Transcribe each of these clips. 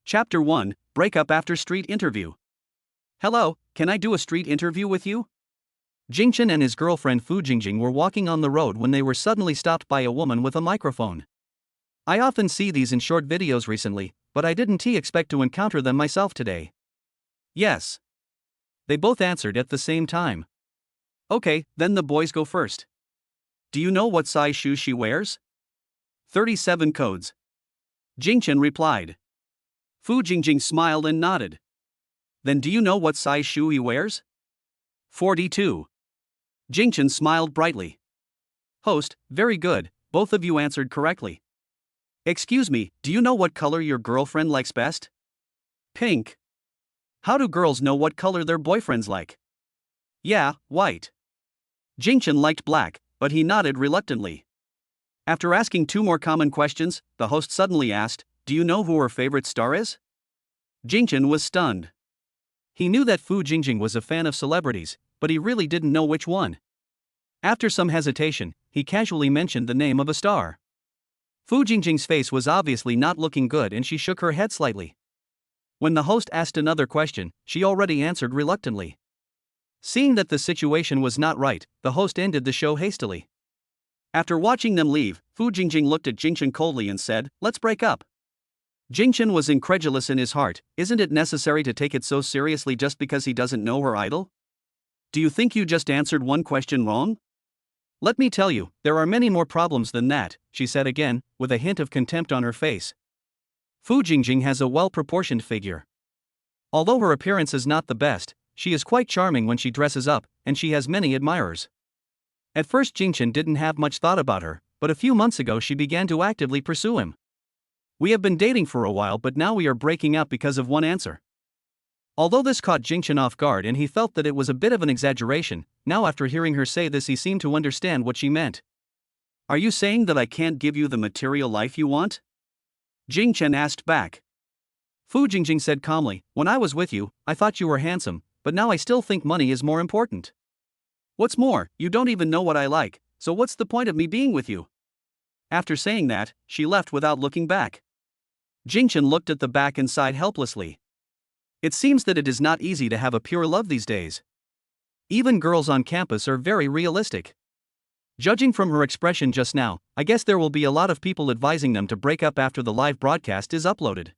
Chapter 1, Breakup After Street Interview. Hello, can I do a street interview with you? Jingchen and his girlfriend Fu Jingjing were walking on the road when they were suddenly stopped by a woman with a microphone. I often see these in short videos recently, but I didn't expect to encounter them myself today. Yes. They both answered at the same time. Okay, then the boys go first. Do you know what size shoes she wears? 37 codes. Jingchen replied. Fu Jingjing smiled and nodded. Then do you know what size shoe he wears? 42. Jingchen smiled brightly. Host, very good, both of you answered correctly. Excuse me, do you know what color your girlfriend likes best? Pink. How do girls know what color their boyfriends like? Yeah, white. Jingchen liked black, but he nodded reluctantly. After asking two more common questions, the host suddenly asked, do you know who her favorite star is? Jingchen was stunned. He knew that Fu Jingjing was a fan of celebrities, but he really didn't know which one. After some hesitation, he casually mentioned the name of a star. Fu Jingjing's face was obviously not looking good and she shook her head slightly. When the host asked another question, she already answered reluctantly. Seeing that the situation was not right, the host ended the show hastily. After watching them leave, Fu Jingjing looked at Jingchen coldly and said, let's break up. Jingchen was incredulous in his heart. Isn't it necessary to take it so seriously just because he doesn't know her idol? Do you think you just answered one question wrong? Let me tell you, there are many more problems than that, she said again, with a hint of contempt on her face. Fu Jingjing has a well-proportioned figure. Although her appearance is not the best, she is quite charming when she dresses up, and she has many admirers. At first Jingchen didn't have much thought about her, but a few months ago she began to actively pursue him. We have been dating for a while, but now we are breaking up because of one answer. Although this caught Jingchen off guard and he felt that it was a bit of an exaggeration, now after hearing her say this he seemed to understand what she meant. Are you saying that I can't give you the material life you want? Jingchen asked back. Fu Jingjing said calmly, when I was with you, I thought you were handsome, but now I still think money is more important. What's more, you don't even know what I like, so what's the point of me being with you? After saying that, she left without looking back. Jingchen looked at the back and sighed helplessly. It seems that it is not easy to have a pure love these days. Even girls on campus are very realistic. Judging from her expression just now, I guess there will be a lot of people advising them to break up after the live broadcast is uploaded.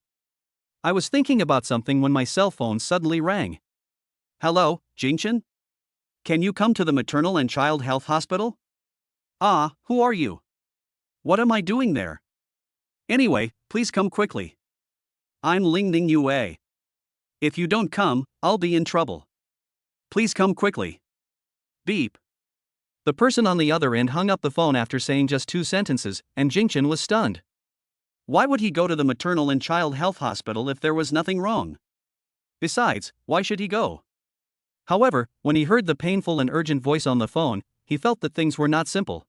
I was thinking about something when my cell phone suddenly rang. Hello, Jingchen? Can you come to the maternal and child health hospital? Ah, who are you? What am I doing there? Anyway, please come quickly. I'm Lingning Yue. If you don't come, I'll be in trouble. Please come quickly. Beep. The person on the other end hung up the phone after saying just 2 sentences, and Jingchen was stunned. Why would he go to the maternal and child health hospital if there was nothing wrong? Besides, why should he go? However, when he heard the painful and urgent voice on the phone, he felt that things were not simple.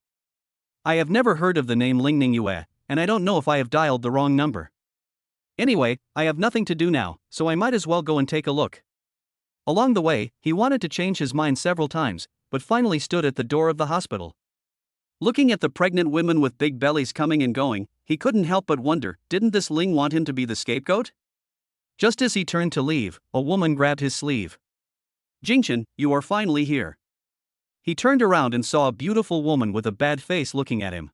I have never heard of the name Lingning Yue, and I don't know if I have dialed the wrong number. Anyway, I have nothing to do now, so I might as well go and take a look. Along the way, he wanted to change his mind several times, but finally stood at the door of the hospital. Looking at the pregnant women with big bellies coming and going, he couldn't help but wonder, didn't this Ling want him to be the scapegoat? Just as he turned to leave, a woman grabbed his sleeve. Jingchen, you are finally here. He turned around and saw a beautiful woman with a bad face looking at him.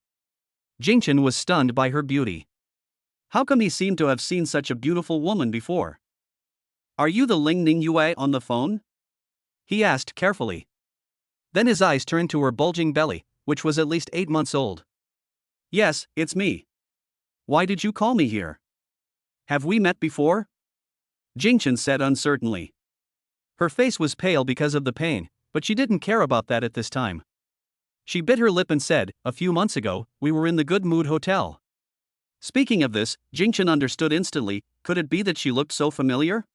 Jingchen was stunned by her beauty. How come he seemed to have seen such a beautiful woman before? Are you the Lingning Yue on the phone? He asked carefully. Then his eyes turned to her bulging belly, which was at least 8 months old. Yes, it's me. Why did you call me here? Have we met before? Jingchen said uncertainly. Her face was pale because of the pain, but she didn't care about that at this time. She bit her lip and said, a few months ago, we were in the Good Mood Hotel. Speaking of this, Jingchen understood instantly, could it be that she looked so familiar?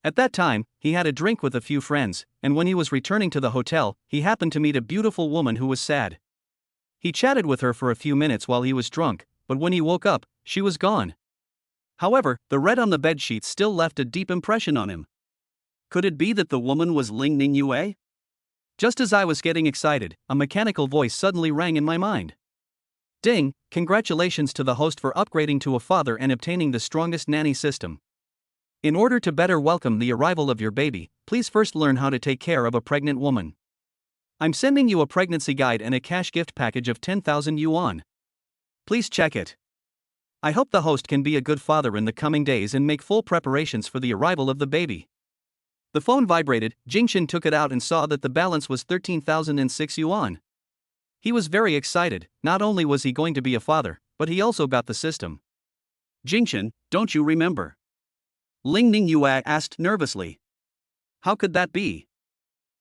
At that time, he had a drink with a few friends, and when he was returning to the hotel, he happened to meet a beautiful woman who was sad. He chatted with her for a few minutes while he was drunk, but when he woke up, she was gone. However, the red on the bedsheet still left a deep impression on him. Could it be that the woman was Lingning Yue? Just as I was getting excited, a mechanical voice suddenly rang in my mind. Ding, congratulations to the host for upgrading to a father and obtaining the strongest nanny system. In order to better welcome the arrival of your baby, please first learn how to take care of a pregnant woman. I'm sending you a pregnancy guide and a cash gift package of 10,000 yuan. Please check it. I hope the host can be a good father in the coming days and make full preparations for the arrival of the baby. The phone vibrated. Jingchen took it out and saw that the balance was 13,006 yuan. He was very excited. Not only was he going to be a father, but he also got the system. Jingchen, don't you remember? Ling Ningyue asked nervously. How could that be?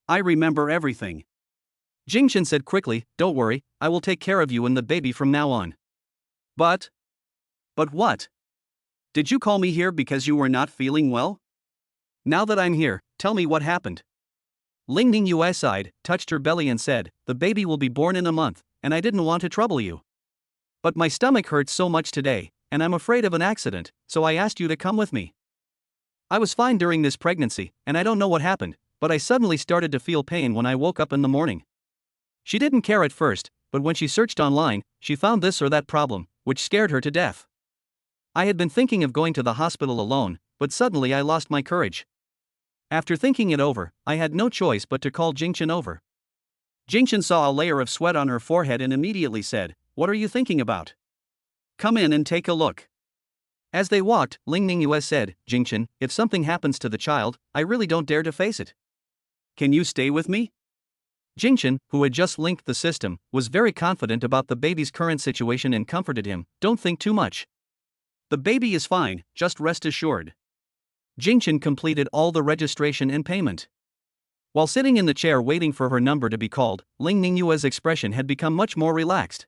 I remember everything. Jingchen said quickly, don't worry, I will take care of you and the baby from now on. But what? Did you call me here because you were not feeling well? Now that I'm here, tell me what happened. Ling Ningyue sighed, touched her belly and said, the baby will be born in a month, and I didn't want to trouble you. But my stomach hurts so much today, and I'm afraid of an accident, so I asked you to come with me. I was fine during this pregnancy, and I don't know what happened, but I suddenly started to feel pain when I woke up in the morning. She didn't care at first, but when she searched online, she found this or that problem, which scared her to death. I had been thinking of going to the hospital alone, but suddenly I lost my courage. After thinking it over, I had no choice but to call Jingchen over. Jingchen saw a layer of sweat on her forehead and immediately said, what are you thinking about? Come in and take a look. As they walked, Ling Ningyue said, Jingchen, if something happens to the child, I really don't dare to face it. Can you stay with me? Jingchen, who had just linked the system, was very confident about the baby's current situation and comforted him, don't think too much. The baby is fine, just rest assured. Jingchen completed all the registration and payment. While sitting in the chair waiting for her number to be called, Ling Ningyue's expression had become much more relaxed.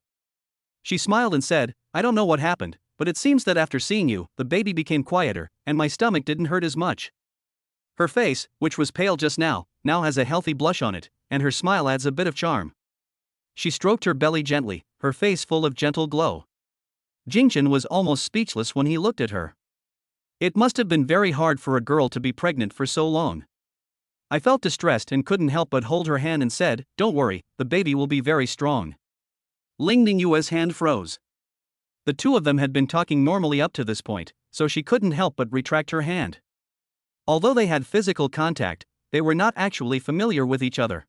She smiled and said, I don't know what happened, but it seems that after seeing you, the baby became quieter, and my stomach didn't hurt as much. Her face, which was pale just now has a healthy blush on it, and her smile adds a bit of charm. She stroked her belly gently, her face full of gentle glow. Jingchen was almost speechless when he looked at her. It must have been very hard for a girl to be pregnant for so long. I felt distressed and couldn't help but hold her hand and said, don't worry, the baby will be very strong. Ling Ningyue's hand froze. The two of them had been talking normally up to this point, so she couldn't help but retract her hand. Although they had physical contact, they were not actually familiar with each other.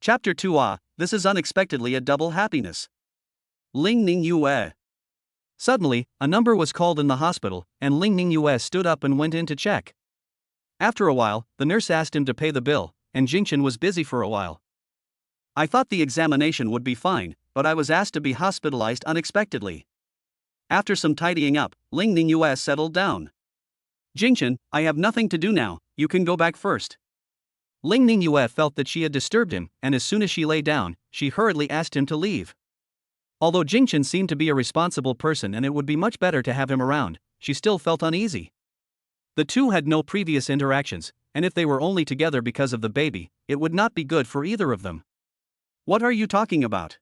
Chapter 2. This is unexpectedly a double happiness. Ling Ningyue. Suddenly, a number was called in the hospital, and Ling Ningyue stood up and went in to check. After a while, the nurse asked him to pay the bill, and Jingchen was busy for a while. I thought the examination would be fine, but I was asked to be hospitalized unexpectedly. After some tidying up, Ling Ningyue settled down. Jingchen, I have nothing to do now, you can go back first. Ling Ningyue felt that she had disturbed him, and as soon as she lay down, she hurriedly asked him to leave. Although Jingchen seemed to be a responsible person and it would be much better to have him around, she still felt uneasy. The two had no previous interactions, and if they were only together because of the baby, it would not be good for either of them. What are you talking about?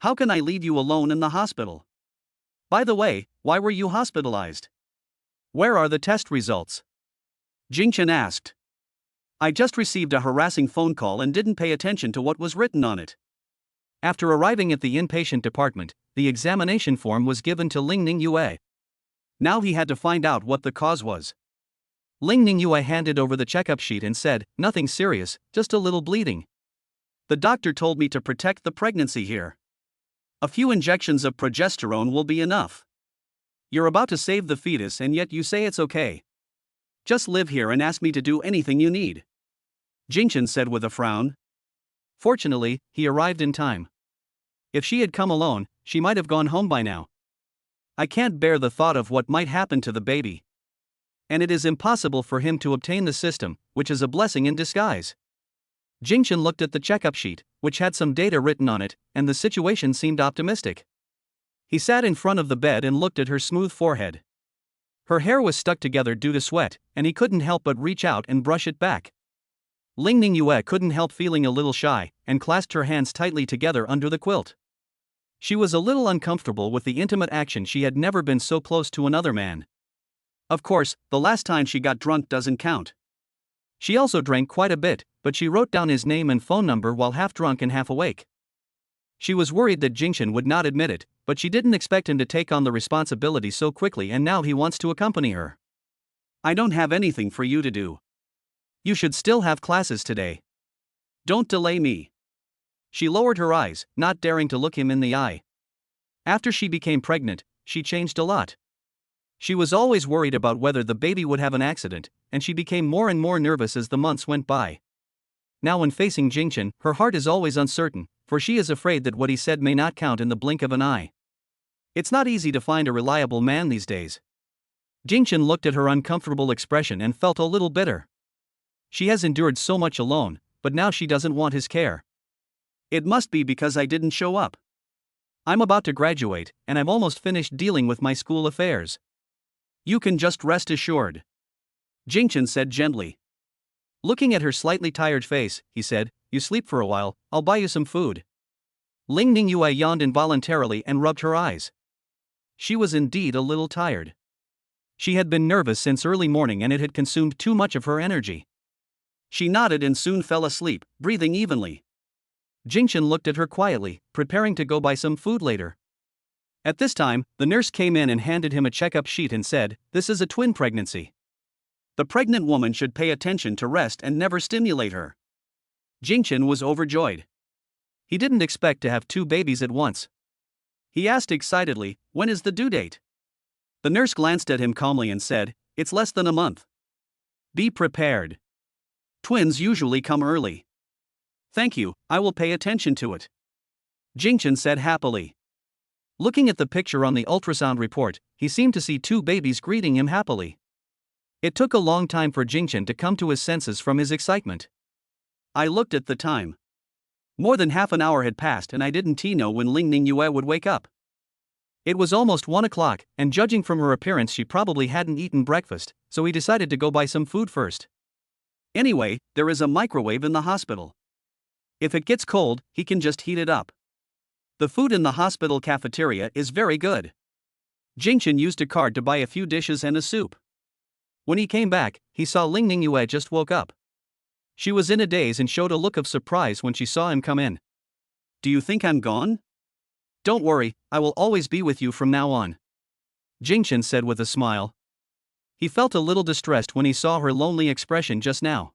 How can I leave you alone in the hospital? By the way, why were you hospitalized? Where are the test results? Jingchen asked. I just received a harassing phone call and didn't pay attention to what was written on it. After arriving at the inpatient department, the examination form was given to Ling Ningyue. Now he had to find out what the cause was. Ling Ningyue handed over the checkup sheet and said, nothing serious, just a little bleeding. The doctor told me to protect the pregnancy here. A few injections of progesterone will be enough. You're about to save the fetus and yet you say it's okay. Just live here and ask me to do anything you need. Jingchen said with a frown. Fortunately, he arrived in time. If she had come alone, she might have gone home by now. I can't bear the thought of what might happen to the baby. And it is impossible for him to obtain the system, which is a blessing in disguise. Jingchen looked at the checkup sheet, which had some data written on it, and the situation seemed optimistic. He sat in front of the bed and looked at her smooth forehead. Her hair was stuck together due to sweat, and he couldn't help but reach out and brush it back. Ling Ningyue couldn't help feeling a little shy, and clasped her hands tightly together under the quilt. She was a little uncomfortable with the intimate action. She had never been so close to another man. Of course, the last time she got drunk doesn't count. She also drank quite a bit, but she wrote down his name and phone number while half drunk and half awake. She was worried that Jingchen would not admit it, but she didn't expect him to take on the responsibility so quickly, and now he wants to accompany her. I don't have anything for you to do. You should still have classes today. Don't delay me. She lowered her eyes, not daring to look him in the eye. After she became pregnant, she changed a lot. She was always worried about whether the baby would have an accident, and she became more and more nervous as the months went by. Now when facing Jingchen, her heart is always uncertain, for she is afraid that what he said may not count in the blink of an eye. It's not easy to find a reliable man these days. Jingchen looked at her uncomfortable expression and felt a little bitter. She has endured so much alone, but now she doesn't want his care. It must be because I didn't show up. I'm about to graduate, and I'm almost finished dealing with my school affairs. You can just rest assured. Jingchen said gently. Looking at her slightly tired face, he said, You sleep for a while, I'll buy you some food. Ling Ningyue yawned involuntarily and rubbed her eyes. She was indeed a little tired. She had been nervous since early morning and it had consumed too much of her energy. She nodded and soon fell asleep, breathing evenly. Jingchen looked at her quietly, preparing to go buy some food later. At this time, the nurse came in and handed him a checkup sheet and said, This is a twin pregnancy. The pregnant woman should pay attention to rest and never stimulate her. Jingchen was overjoyed. He didn't expect to have 2 babies at once. He asked excitedly, When is the due date? The nurse glanced at him calmly and said, It's less than a month. Be prepared. Twins usually come early. Thank you, I will pay attention to it. Jingchen said happily. Looking at the picture on the ultrasound report, he seemed to see 2 babies greeting him happily. It took a long time for Jingchen to come to his senses from his excitement. I looked at the time. More than half an hour had passed and I didn't know when Ling Ningyue would wake up. It was almost 1 o'clock, and judging from her appearance she probably hadn't eaten breakfast, so he decided to go buy some food first. Anyway, there is a microwave in the hospital. If it gets cold, he can just heat it up. The food in the hospital cafeteria is very good. Jingchen used a card to buy a few dishes and a soup. When he came back, he saw Ling Ningyue just woke up. She was in a daze and showed a look of surprise when she saw him come in. Do you think I'm gone? Don't worry, I will always be with you from now on. Jingchen said with a smile. He felt a little distressed when he saw her lonely expression just now.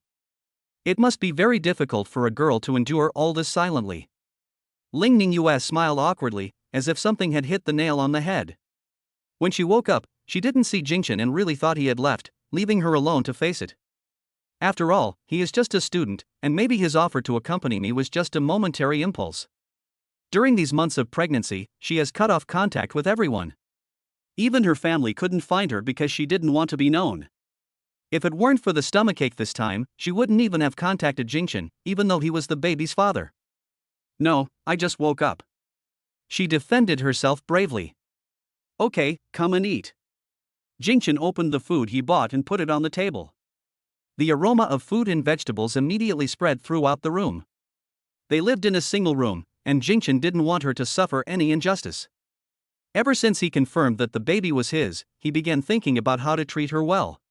It must be very difficult for a girl to endure all this silently. Ling Ningyue smiled awkwardly, as if something had hit the nail on the head. When she woke up, she didn't see Jingchen and really thought he had left, leaving her alone to face it. After all, he is just a student, and maybe his offer to accompany me was just a momentary impulse. During these months of pregnancy, she has cut off contact with everyone. Even her family couldn't find her because she didn't want to be known. If it weren't for the stomachache this time, she wouldn't even have contacted Jingchen, even though he was the baby's father. No, I just woke up. She defended herself bravely. Okay, come and eat. Jingchen opened the food he bought and put it on the table. The aroma of food and vegetables immediately spread throughout the room. They lived in a single room, and Jingchen didn't want her to suffer any injustice. Ever since he confirmed that the baby was his, he began thinking about how to treat her well.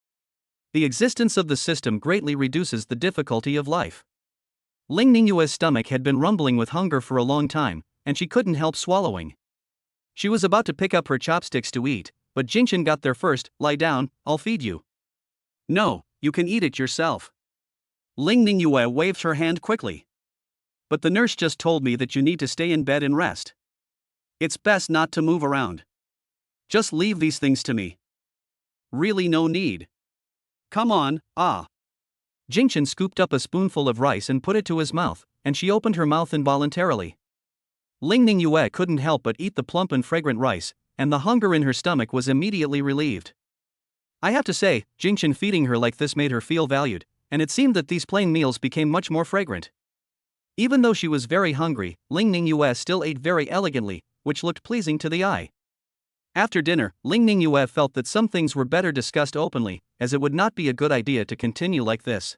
The existence of the system greatly reduces the difficulty of life. Ling Ningyue's stomach had been rumbling with hunger for a long time, and she couldn't help swallowing. She was about to pick up her chopsticks to eat, but Jingchen got there first. Lie down, I'll feed you. No, you can eat it yourself. Ling Ningyue waved her hand quickly. But the nurse just told me that you need to stay in bed and rest. It's best not to move around. Just leave these things to me. Really no need. Come on, Jingchen scooped up a spoonful of rice and put it to his mouth, and she opened her mouth involuntarily. Ling Ningyue couldn't help but eat the plump and fragrant rice, and the hunger in her stomach was immediately relieved. I have to say, Jingchen feeding her like this made her feel valued, and it seemed that these plain meals became much more fragrant. Even though she was very hungry, Ling Ningyue still ate very elegantly, which looked pleasing to the eye. After dinner, Ling Ningyue felt that some things were better discussed openly, as it would not be a good idea to continue like this.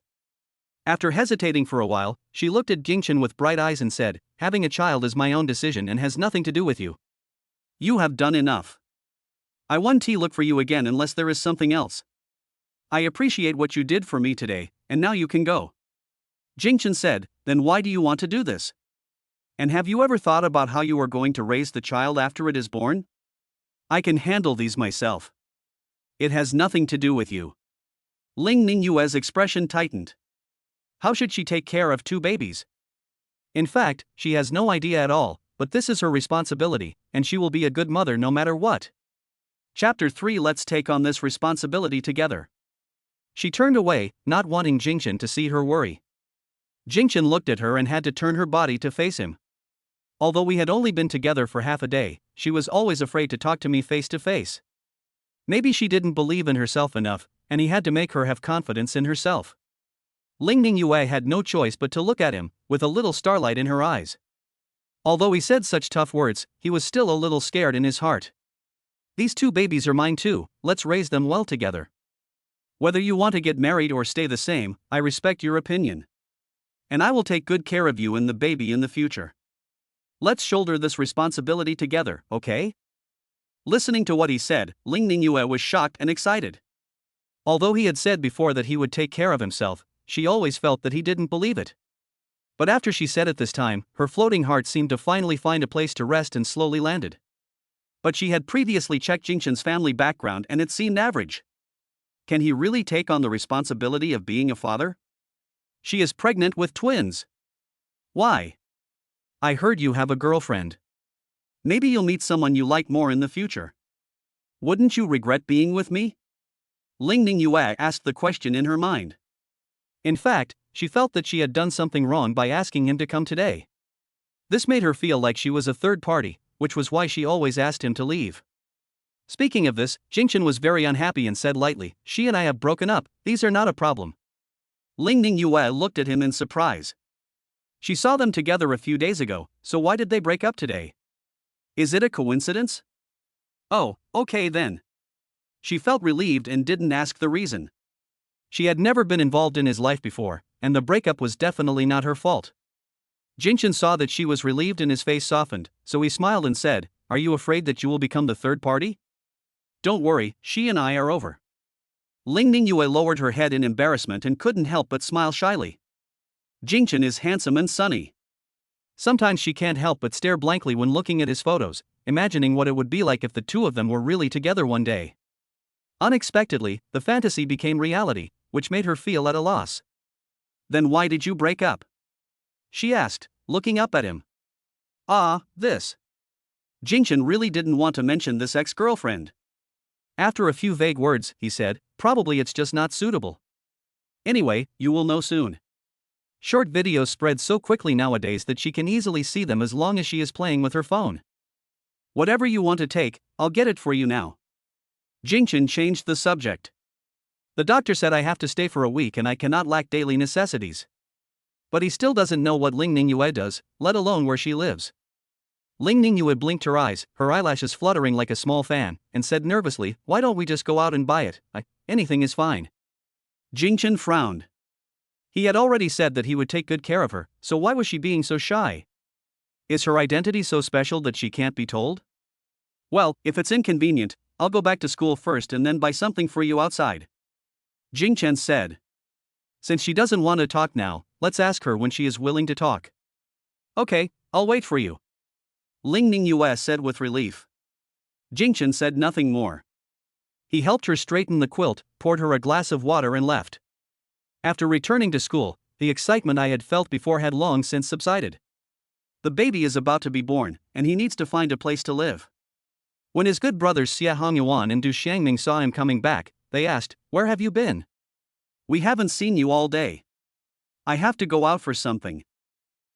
After hesitating for a while, she looked at Jingchen with bright eyes and said, Having a child is my own decision and has nothing to do with you. You have done enough. I won't look for you again unless there is something else. I appreciate what you did for me today, and now you can go. Jingchen said, Then why do you want to do this? And have you ever thought about how you are going to raise the child after it is born? I can handle these myself. It has nothing to do with you. Ling Ningyue's expression tightened. How should she take care of two babies? In fact, she has no idea at all, but this is her responsibility, and she will be a good mother no matter what. Chapter 3. Let's take on this responsibility together. She turned away, not wanting Jingchen to see her worry. Jingchen looked at her and had to turn her body to face him. Although we had only been together for half a day, she was always afraid to talk to me face to face. Maybe she didn't believe in herself enough, and he had to make her have confidence in herself. Ling Ningyue had no choice but to look at him, with a little starlight in her eyes. Although he said such tough words, he was still a little scared in his heart. These two babies are mine too, let's raise them well together. Whether you want to get married or stay the same, I respect your opinion. And I will take good care of you and the baby in the future. Let's shoulder this responsibility together, okay? Listening to what he said, Ling Ningyue was shocked and excited. Although he had said before that he would take care of himself, she always felt that he didn't believe it. But after she said it this time, her floating heart seemed to finally find a place to rest and slowly landed. But she had previously checked Jingchen's family background and it seemed average. Can he really take on the responsibility of being a father? She is pregnant with twins. Why? I heard you have a girlfriend. Maybe you'll meet someone you like more in the future. Wouldn't you regret being with me? Ling Ningyue asked the question in her mind. In fact, she felt that she had done something wrong by asking him to come today. This made her feel like she was a third party, which was why she always asked him to leave. Speaking of this, Jingchen was very unhappy and said lightly, "She and I have broken up, these are not a problem." Ling Ningyue looked at him in surprise. She saw them together a few days ago, so why did they break up today? Is it a coincidence? Oh, okay then. She felt relieved and didn't ask the reason. She had never been involved in his life before, and the breakup was definitely not her fault. Jingchen saw that she was relieved and his face softened, so he smiled and said, "Are you afraid that you will become the third party?" "Don't worry, she and I are over." Ling Ningyue lowered her head in embarrassment and couldn't help but smile shyly. Jingchen is handsome and sunny. Sometimes she can't help but stare blankly when looking at his photos, imagining what it would be like if the two of them were really together one day. Unexpectedly, the fantasy became reality, which made her feel at a loss. "Then why did you break up?" she asked, looking up at him. This. Jingchen really didn't want to mention this ex-girlfriend. After a few vague words, he said, "Probably it's just not suitable. Anyway, you will know soon." Short videos spread so quickly nowadays that she can easily see them as long as she is playing with her phone. "Whatever you want to take, I'll get it for you now." Jingchen changed the subject. "The doctor said I have to stay for a week and I cannot lack daily necessities." But he still doesn't know what Ling Ningyue does, let alone where she lives. Ling Ningyue blinked her eyes, her eyelashes fluttering like a small fan, and said nervously, "Why don't we just go out and buy it? Anything is fine." Jingchen frowned. He had already said that he would take good care of her, so why was she being so shy? Is her identity so special that she can't be told? "Well, if it's inconvenient, I'll go back to school first and then buy something for you outside," Jingchen said. Since she doesn't want to talk now, let's ask her when she is willing to talk. "Okay, I'll wait for you," Ling Ningyue said with relief. Jingchen said nothing more. He helped her straighten the quilt, poured her a glass of water and left. After returning to school, the excitement I had felt before had long since subsided. The baby is about to be born, and he needs to find a place to live. When his good brothers Xia Hongyuan and Du Xiangming saw him coming back, they asked, "Where have you been? We haven't seen you all day." "I have to go out for something.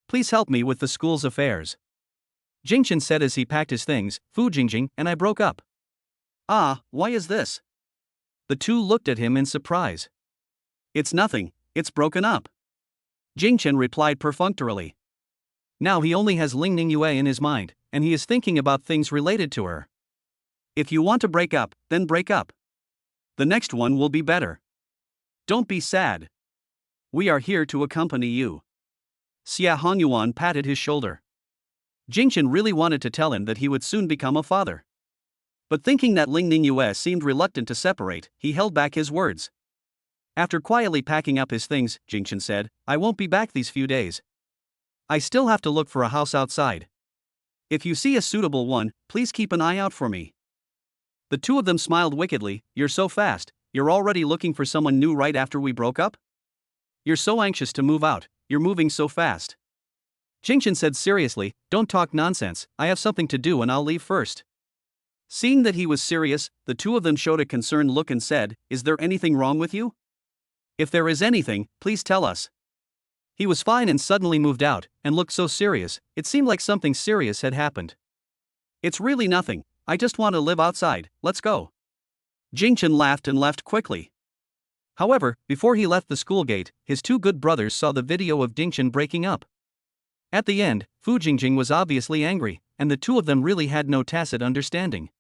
Please help me with the school's affairs," Jingchen said as he packed his things. "Fu Jingjing and I broke up." Why is this?" The two looked at him in surprise. "It's nothing, it's broken up," Jingchen replied perfunctorily. Now he only has Ling Ningyue in his mind, and he is thinking about things related to her. "If you want to break up, then break up. The next one will be better. Don't be sad. We are here to accompany you." Xia Hongyuan patted his shoulder. Jingchen really wanted to tell him that he would soon become a father. But thinking that Ling Ningyue seemed reluctant to separate, he held back his words. After quietly packing up his things, Jingchen said, "I won't be back these few days. I still have to look for a house outside. If you see a suitable one, please keep an eye out for me." The two of them smiled wickedly. "You're so fast, you're already looking for someone new right after we broke up? You're so anxious to move out, you're moving so fast. Jingchen said seriously, don't talk nonsense, I have something to do and I'll leave first. Seeing that he was serious, the two of them showed a concerned look and said, is there anything wrong with you? If there is anything, please tell us. He was fine and suddenly moved out, and looked so serious, it seemed like something serious had happened. It's really nothing, I just want to live outside, let's go. Jingchen laughed and left quickly. However, before he left the school gate, his two good brothers saw the video of Jingchen breaking up. At the end, Fu Jingjing was obviously angry, and the two of them really had no tacit understanding.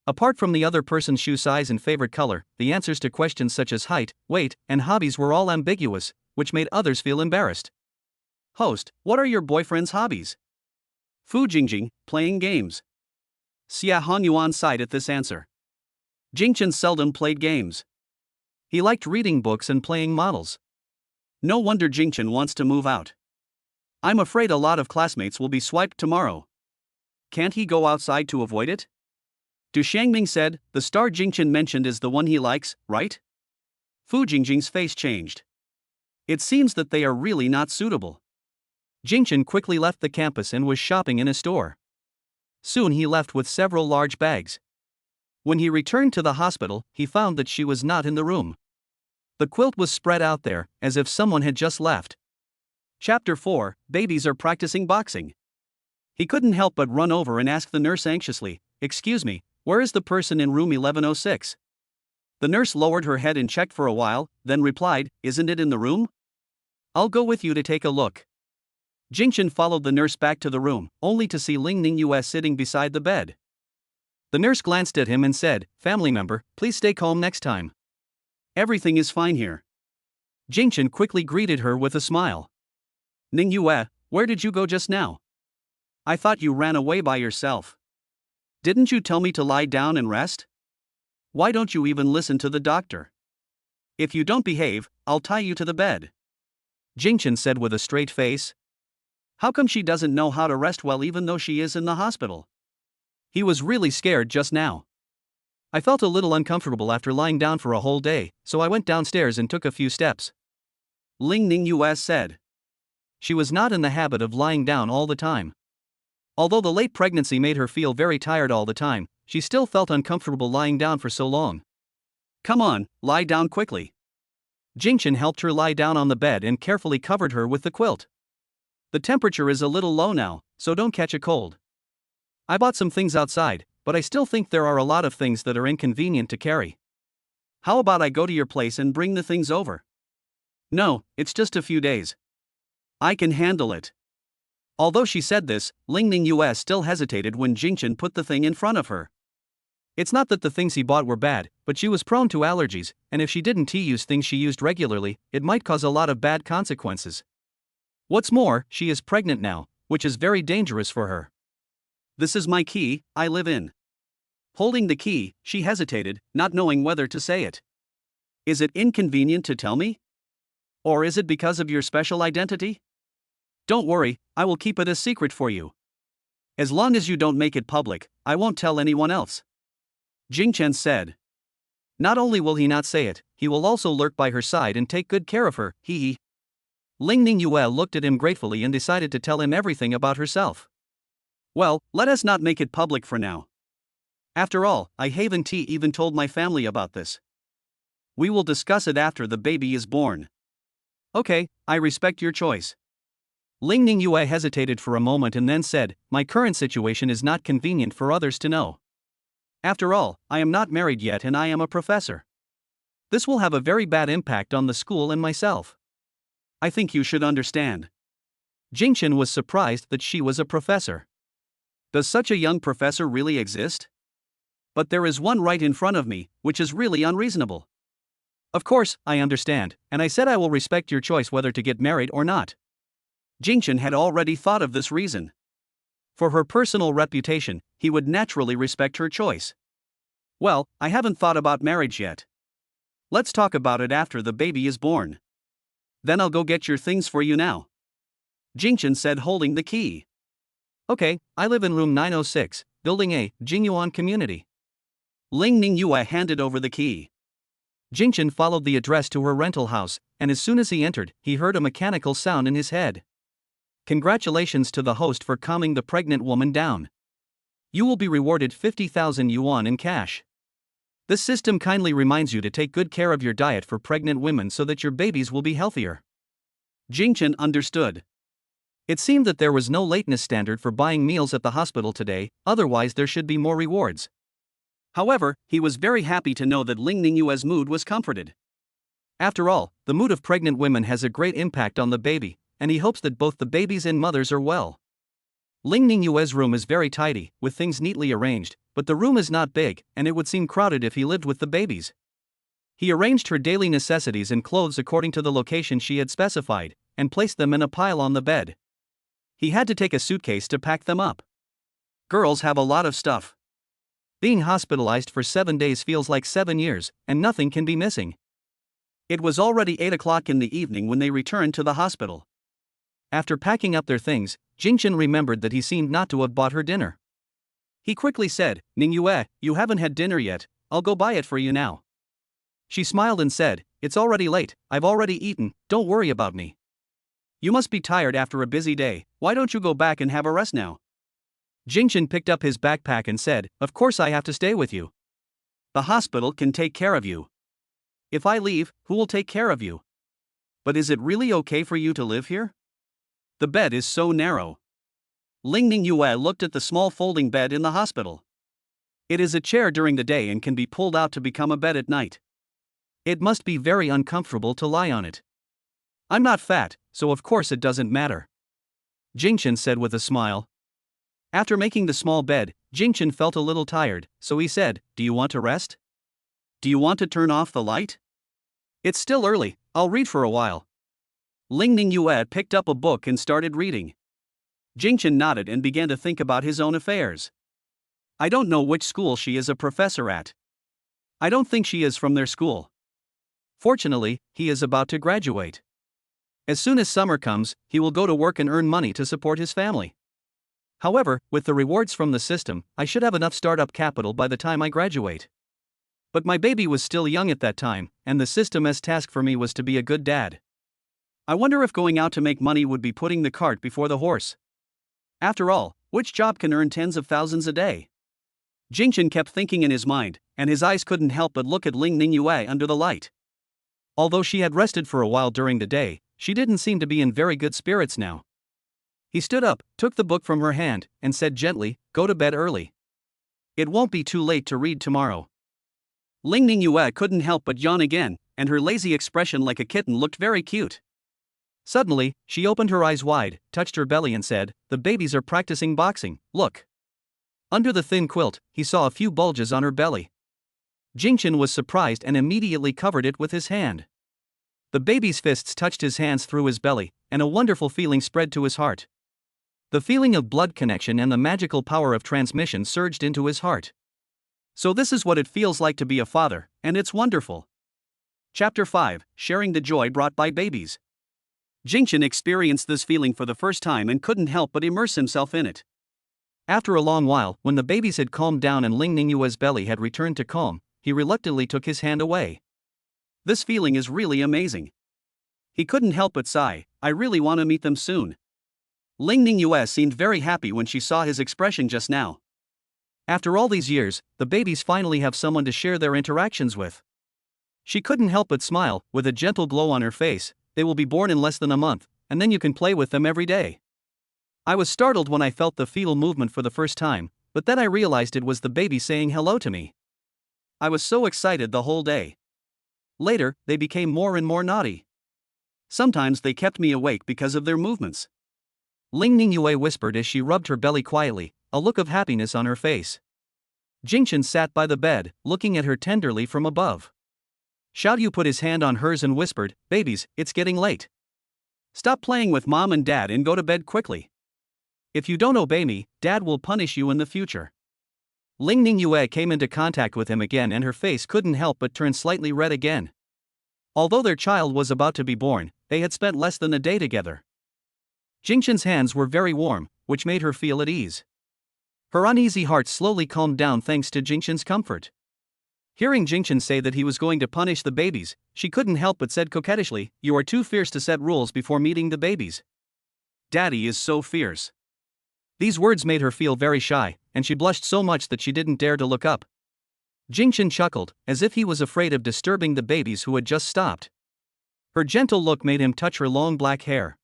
Apart from the other person's shoe size and favorite color, the answers to questions such as height, weight, and hobbies were all ambiguous, which made others feel embarrassed. Host, what are your boyfriend's hobbies? Fu Jingjing, playing games. Xia Honyuan sighed at this answer. Jingchen seldom played games. He liked reading books and playing models. No wonder Jingchen wants to move out. I'm afraid a lot of classmates will be swiped tomorrow. Can't he go outside to avoid it? Du Shangming said, the star Jingchen mentioned is the one he likes, right? Fu Jingjing's face changed. It seems that they are really not suitable. Jingchen quickly left the campus and was shopping in a store. Soon he left with several large bags. When he returned to the hospital, he found that she was not in the room. The quilt was spread out there, as if someone had just left. Chapter 4, Babies are practicing boxing. He couldn't help but run over and ask the nurse anxiously, excuse me, where is the person in room 1106? The nurse lowered her head and checked for a while, then replied, isn't it in the room? I'll go with you to take a look. Jingchen followed the nurse back to the room, only to see Ling Ningyue sitting beside the bed. The nurse glanced at him and said, family member, please stay calm next time. Everything is fine here. Jingchen quickly greeted her with a smile. Ningyue, where did you go just now? I thought you ran away by yourself. Didn't you tell me to lie down and rest? Why don't you even listen to the doctor? If you don't behave, I'll tie you to the bed. Jingchen said with a straight face. How come she doesn't know how to rest well even though she is in the hospital? He was really scared just now. I felt a little uncomfortable after lying down for a whole day, so I went downstairs and took a few steps. Ling Ningyue said. She was not in the habit of lying down all the time. Although the late pregnancy made her feel very tired all the time, she still felt uncomfortable lying down for so long. Come on, lie down quickly. Jingchen helped her lie down on the bed and carefully covered her with the quilt. The temperature is a little low now, so don't catch a cold. I bought some things outside, but I still think there are a lot of things that are inconvenient to carry. How about I go to your place and bring the things over? No, it's just a few days. I can handle it. Although she said this, Ling Ningyue still hesitated when Jingchen put the thing in front of her. It's not that the things he bought were bad, but she was prone to allergies, and if she didn't use things she used regularly, it might cause a lot of bad consequences. What's more, she is pregnant now, which is very dangerous for her. This is my key, I live in. Holding the key, she hesitated, not knowing whether to say it. Is it inconvenient to tell me? Or is it because of your special identity? Don't worry, I will keep it a secret for you. As long as you don't make it public, I won't tell anyone else. Jingchen said. Not only will he not say it, he will also lurk by her side and take good care of her, hee. Ling Ningyue looked at him gratefully and decided to tell him everything about herself. Well, let us not make it public for now. After all, I haven't even told my family about this. We will discuss it after the baby is born. Okay, I respect your choice. Ling Ningyue hesitated for a moment and then said, my current situation is not convenient for others to know. After all, I am not married yet and I am a professor. This will have a very bad impact on the school and myself. I think you should understand. Jingchen was surprised that she was a professor. Does such a young professor really exist? But there is one right in front of me, which is really unreasonable. Of course, I understand, and I said I will respect your choice whether to get married or not. Jingchen had already thought of this reason. For her personal reputation, he would naturally respect her choice. Well, I haven't thought about marriage yet. Let's talk about it after the baby is born. Then I'll go get your things for you now. Jingchen said, holding the key. Okay, I live in room 906, building A, Jingyuan community. Ling Ningyue handed over the key. Jingchen followed the address to her rental house, and as soon as he entered, he heard a mechanical sound in his head. Congratulations to the host for calming the pregnant woman down. You will be rewarded 50,000 yuan in cash. This system kindly reminds you to take good care of your diet for pregnant women so that your babies will be healthier. Jingchen understood. It seemed that there was no lateness standard for buying meals at the hospital today, otherwise there should be more rewards. However, he was very happy to know that Ling Ningyue's mood was comforted. After all, the mood of pregnant women has a great impact on the baby, and he hopes that both the babies and mothers are well. Ling Ningyue's room is very tidy, with things neatly arranged, but the room is not big, and it would seem crowded if he lived with the babies. He arranged her daily necessities and clothes according to the location she had specified, and placed them in a pile on the bed. He had to take a suitcase to pack them up. Girls have a lot of stuff. Being hospitalized for 7 days feels like 7 years, and nothing can be missing. It was already 8 o'clock in the evening when they returned to the hospital. After packing up their things, Jingchen remembered that he seemed not to have bought her dinner. He quickly said, "Ningyue, you haven't had dinner yet, I'll go buy it for you now." She smiled and said, "It's already late, I've already eaten, don't worry about me. You must be tired after a busy day, why don't you go back and have a rest now?" Jingchen picked up his backpack and said, "Of course I have to stay with you. The hospital can take care of you. If I leave, who will take care of you? But is it really okay for you to live here? The bed is so narrow." Ling Ningyue looked at the small folding bed in the hospital. It is a chair during the day and can be pulled out to become a bed at night. It must be very uncomfortable to lie on it. "I'm not fat, so of course it doesn't matter," Jingchen said with a smile. After making the small bed, Jingchen felt a little tired, so he said, "Do you want to rest? Do you want to turn off the light? It's still early, I'll read for a while." Ling Ningyue picked up a book and started reading. Jingchen nodded and began to think about his own affairs. I don't know which school she is a professor at. I don't think she is from their school. Fortunately, he is about to graduate. As soon as summer comes, he will go to work and earn money to support his family. However, with the rewards from the system, I should have enough startup capital by the time I graduate. But my baby was still young at that time, and the system's task for me was to be a good dad. I wonder if going out to make money would be putting the cart before the horse. After all, which job can earn tens of thousands a day? Jingchen kept thinking in his mind, and his eyes couldn't help but look at Ling Ningyue under the light. Although she had rested for a while during the day, she didn't seem to be in very good spirits now. He stood up, took the book from her hand, and said gently, "Go to bed early. It won't be too late to read tomorrow." Ling Ningyue couldn't help but yawn again, and her lazy expression like a kitten looked very cute. Suddenly, she opened her eyes wide, touched her belly and said, "The babies are practicing boxing, look." Under the thin quilt, he saw a few bulges on her belly. Jingchen was surprised and immediately covered it with his hand. The baby's fists touched his hands through his belly, and a wonderful feeling spread to his heart. The feeling of blood connection and the magical power of transmission surged into his heart. So this is what it feels like to be a father, and it's wonderful. Chapter 5, Sharing the Joy Brought by Babies. Jingchen experienced this feeling for the first time and couldn't help but immerse himself in it. After a long while, when the babies had calmed down and Ling Ningyue's belly had returned to calm, he reluctantly took his hand away. This feeling is really amazing. He couldn't help but sigh, "I really want to meet them soon." Ling Ningyue seemed very happy when she saw his expression just now. After all these years, the babies finally have someone to share their interactions with. She couldn't help but smile, with a gentle glow on her face. They will be born in less than a month, and then you can play with them every day. I was startled when I felt the fetal movement for the first time, but then I realized it was the baby saying hello to me. I was so excited the whole day. Later, they became more and more naughty. Sometimes they kept me awake because of their movements. Ling Ningyue whispered as she rubbed her belly quietly, a look of happiness on her face. Jingchen sat by the bed, looking at her tenderly from above. Xiaoyu put his hand on hers and whispered, "Babies, it's getting late. Stop playing with mom and dad and go to bed quickly. If you don't obey me, dad will punish you in the future." Ling Ningyue came into contact with him again and her face couldn't help but turn slightly red again. Although their child was about to be born, they had spent less than a day together. Jingchen's hands were very warm, which made her feel at ease. Her uneasy heart slowly calmed down thanks to Jingchen's comfort. Hearing Jingchen say that he was going to punish the babies, she couldn't help but said coquettishly, "You are too fierce to set rules before meeting the babies. Daddy is so fierce." These words made her feel very shy, and she blushed so much that she didn't dare to look up. Jingchen chuckled, as if he was afraid of disturbing the babies who had just stopped. Her gentle look made him touch her long black hair.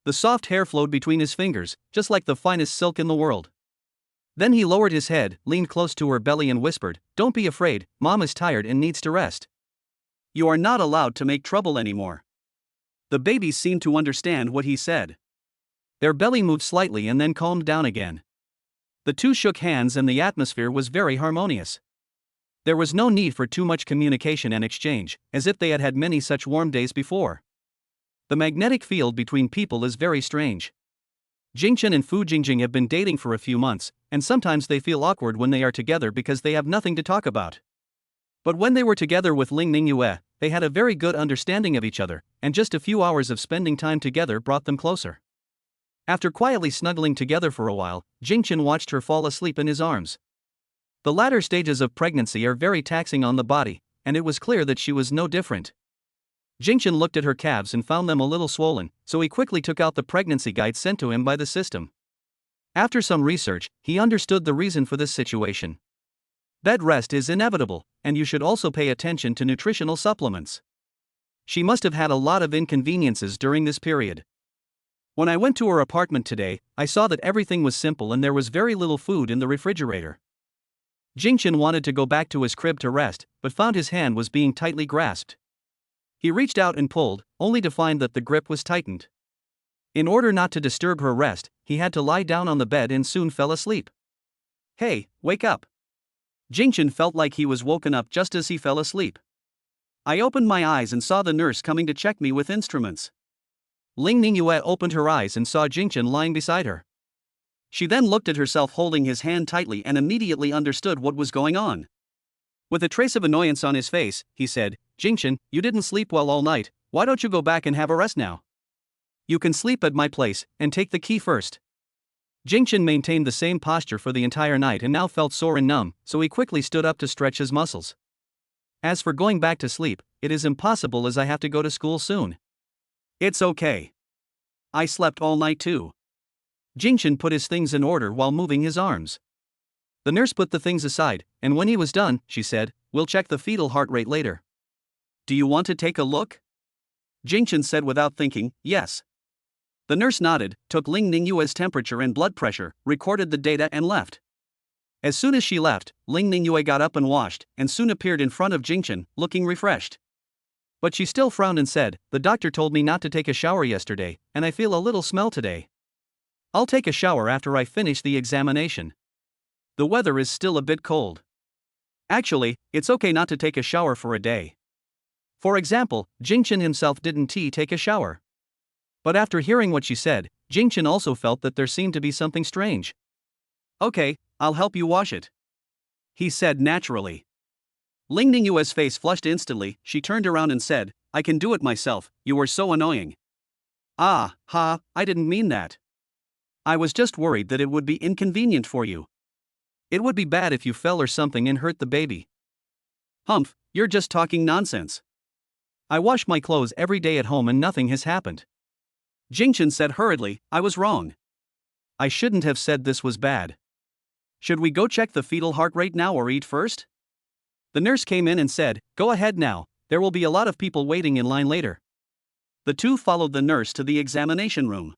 The soft hair flowed between his fingers, just like the finest silk in the world. Then he lowered his head, leaned close to her belly and whispered, "Don't be afraid, Mom is tired and needs to rest. You are not allowed to make trouble anymore." The babies seemed to understand what he said. Their belly moved slightly and then calmed down again. The two shook hands and the atmosphere was very harmonious. There was no need for too much communication and exchange, as if they had had many such warm days before. The magnetic field between people is very strange. Jingchen and Fu Jingjing have been dating for a few months, and sometimes they feel awkward when they are together because they have nothing to talk about. But when they were together with Ling Ningyue, they had a very good understanding of each other, and just a few hours of spending time together brought them closer. After quietly snuggling together for a while, Jingchen watched her fall asleep in his arms. The latter stages of pregnancy are very taxing on the body, and it was clear that she was no different. Jingchen looked at her calves and found them a little swollen, so he quickly took out the pregnancy guide sent to him by the system. After some research, he understood the reason for this situation. Bed rest is inevitable, and you should also pay attention to nutritional supplements. She must have had a lot of inconveniences during this period. When I went to her apartment today, I saw that everything was simple and there was very little food in the refrigerator. Jingchen wanted to go back to his crib to rest, but found his hand was being tightly grasped. He reached out and pulled, only to find that the grip was tightened. In order not to disturb her rest, he had to lie down on the bed and soon fell asleep. "Hey, wake up." Jingchen felt like he was woken up just as he fell asleep. I opened my eyes and saw the nurse coming to check me with instruments. Ling Ningyue opened her eyes and saw Jingchen lying beside her. She then looked at herself holding his hand tightly and immediately understood what was going on. With a trace of annoyance on his face, he said, "Jingchen, you didn't sleep well all night, why don't you go back and have a rest now? You can sleep at my place, and take the key first." Jingchen maintained the same posture for the entire night and now felt sore and numb, so he quickly stood up to stretch his muscles. "As for going back to sleep, it is impossible as I have to go to school soon." "It's okay. I slept all night too." Jingchen put his things in order while moving his arms. The nurse put the things aside, and when he was done, she said, "We'll check the fetal heart rate later. Do you want to take a look?" Jingchen said without thinking, "Yes." The nurse nodded, took Ling Ningyue's temperature and blood pressure, recorded the data and left. As soon as she left, Ling Ningyue got up and washed, and soon appeared in front of Jingchen, looking refreshed. But she still frowned and said, "The doctor told me not to take a shower yesterday, and I feel a little smell today. I'll take a shower after I finish the examination. The weather is still a bit cold. Actually, it's okay not to take a shower for a day." For example, Jingchen himself didn't take a shower. But after hearing what she said, Jingchen also felt that there seemed to be something strange. "Okay, I'll help you wash it," he said naturally. Ling Ningyue's face flushed instantly. She turned around and said, "I can do it myself, you are so annoying." "Ah, ha, I didn't mean that. I was just worried that it would be inconvenient for you. It would be bad if you fell or something and hurt the baby." "Humph, you're just talking nonsense. I wash my clothes every day at home and nothing has happened." Jingchen said hurriedly, "I was wrong. I shouldn't have said this was bad. Should we go check the fetal heart rate now or eat first?" The nurse came in and said, "Go ahead now, there will be a lot of people waiting in line later." The two followed the nurse to the examination room.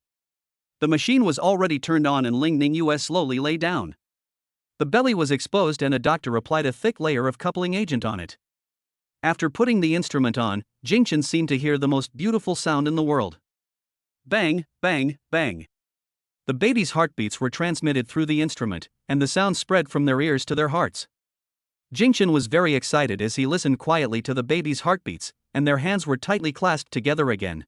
The machine was already turned on and Ling Ningyue slowly lay down. The belly was exposed and a doctor applied a thick layer of coupling agent on it. After putting the instrument on, Jingchen seemed to hear the most beautiful sound in the world. Bang, bang, bang. The baby's heartbeats were transmitted through the instrument, and the sound spread from their ears to their hearts. Jingchen was very excited as he listened quietly to the baby's heartbeats, and their hands were tightly clasped together again.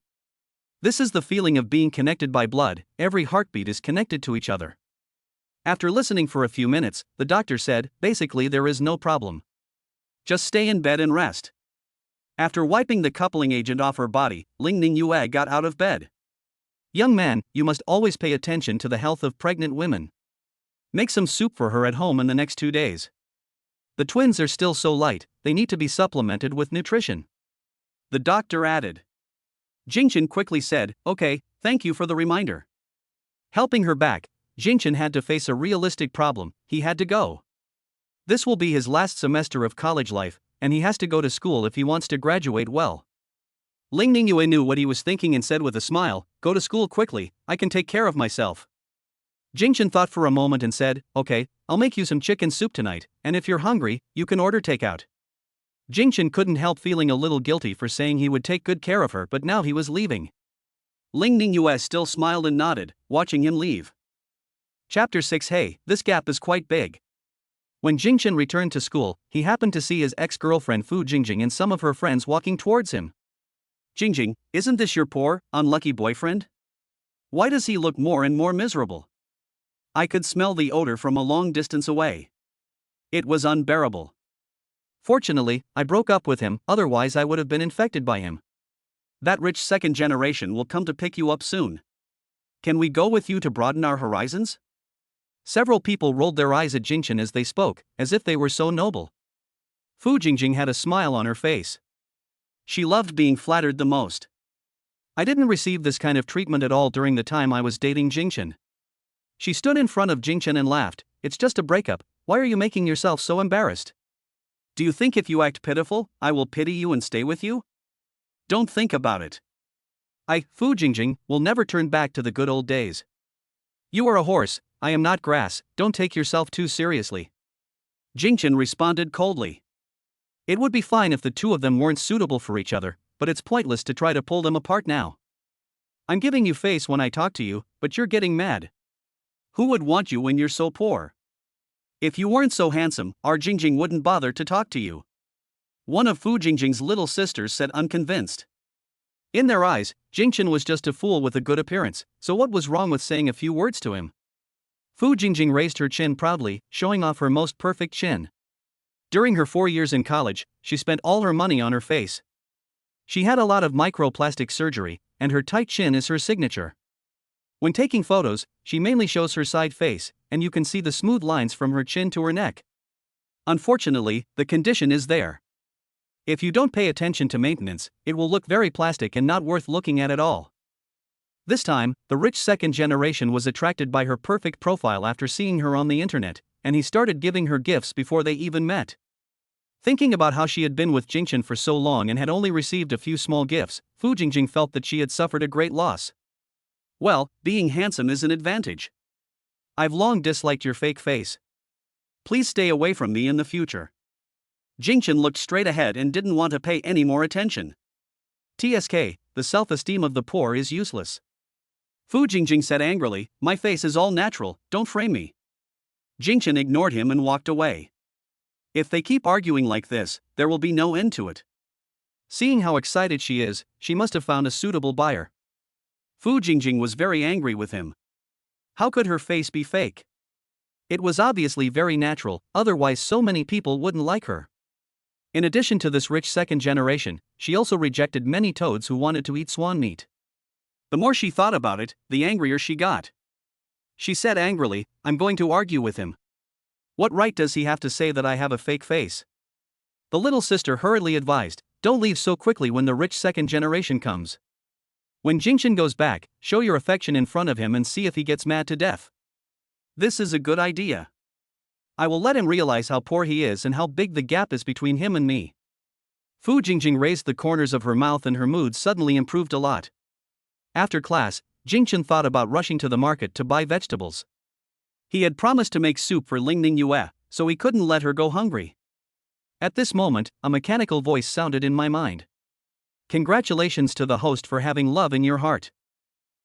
This is the feeling of being connected by blood, every heartbeat is connected to each other. After listening for a few minutes, the doctor said, "Basically there is no problem. Just stay in bed and rest." After wiping the coupling agent off her body, Ling Ningyue got out of bed. "Young man, you must always pay attention to the health of pregnant women. Make some soup for her at home in the next 2 days. The twins are still so light, they need to be supplemented with nutrition. The doctor added. Jingchen quickly said, okay, thank you for the reminder. Helping her back, Jingchen had to face a realistic problem: he had to go. This will be his last semester of college life, and he has to go to school if he wants to graduate well. Ling Ningyue knew what he was thinking and said with a smile, go to school quickly, I can take care of myself. Jingchen thought for a moment and said, okay, I'll make you some chicken soup tonight, and if you're hungry, you can order takeout. Jingchen couldn't help feeling a little guilty for saying he would take good care of her, but now he was leaving. Ling Ningyue still smiled and nodded, watching him leave. Chapter 6. Hey, this gap is quite big. When Jingchen returned to school, he happened to see his ex-girlfriend Fu Jingjing and some of her friends walking towards him. Jingjing, isn't this your poor, unlucky boyfriend? Why does he look more and more miserable? I could smell the odor from a long distance away. It was unbearable. Fortunately, I broke up with him, otherwise I would have been infected by him. That rich second generation will come to pick you up soon. Can we go with you to broaden our horizons? Several people rolled their eyes at Jingchen as they spoke, as if they were so noble. Fu Jingjing had a smile on her face. She loved being flattered the most. I didn't receive this kind of treatment at all during the time I was dating Jingchen. She stood in front of Jingchen and laughed, it's just a breakup, why are you making yourself so embarrassed? Do you think if you act pitiful, I will pity you and stay with you? Don't think about it. Fu Jingjing, will never turn back to the good old days. You are a horse, I am not grass, don't take yourself too seriously. Jingchen responded coldly. It would be fine if the two of them weren't suitable for each other, but it's pointless to try to pull them apart now. I'm giving you face when I talk to you, but you're getting mad. Who would want you when you're so poor? If you weren't so handsome, our Jingjing wouldn't bother to talk to you. One of Fu Jingjing's little sisters said, unconvinced. In their eyes, Jingchen was just a fool with a good appearance, so what was wrong with saying a few words to him? Fu Jingjing raised her chin proudly, showing off her most perfect chin. During her 4 years in college, she spent all her money on her face. She had a lot of microplastic surgery, and her tight chin is her signature. When taking photos, she mainly shows her side face, and you can see the smooth lines from her chin to her neck. Unfortunately, the condition is there. If you don't pay attention to maintenance, it will look very plastic and not worth looking at all. This time, the rich second generation was attracted by her perfect profile after seeing her on the internet, and he started giving her gifts before they even met. Thinking about how she had been with Jingchen for so long and had only received a few small gifts, Fu Jingjing felt that she had suffered a great loss. Well, being handsome is an advantage. I've long disliked your fake face. Please stay away from me in the future. Jingchen looked straight ahead and didn't want to pay any more attention. TSK, the self-esteem of the poor is useless. Fu Jingjing said angrily, my face is all natural, don't frame me. Jingchen ignored him and walked away. If they keep arguing like this, there will be no end to it. Seeing how excited she is, she must have found a suitable buyer. Fu Jingjing was very angry with him. How could her face be fake? It was obviously very natural, otherwise so many people wouldn't like her. In addition to this rich second generation, she also rejected many toads who wanted to eat swan meat. The more she thought about it, the angrier she got. She said angrily, I'm going to argue with him. What right does he have to say that I have a fake face? The little sister hurriedly advised, don't leave so quickly when the rich second generation comes. When Jingchen goes back, show your affection in front of him and see if he gets mad to death. This is a good idea. I will let him realize how poor he is and how big the gap is between him and me. Fu Jingjing raised the corners of her mouth and her mood suddenly improved a lot. After class, Jingchen thought about rushing to the market to buy vegetables. He had promised to make soup for Ling Ningyue, so he couldn't let her go hungry. At this moment, a mechanical voice sounded in my mind. Congratulations to the host for having love in your heart.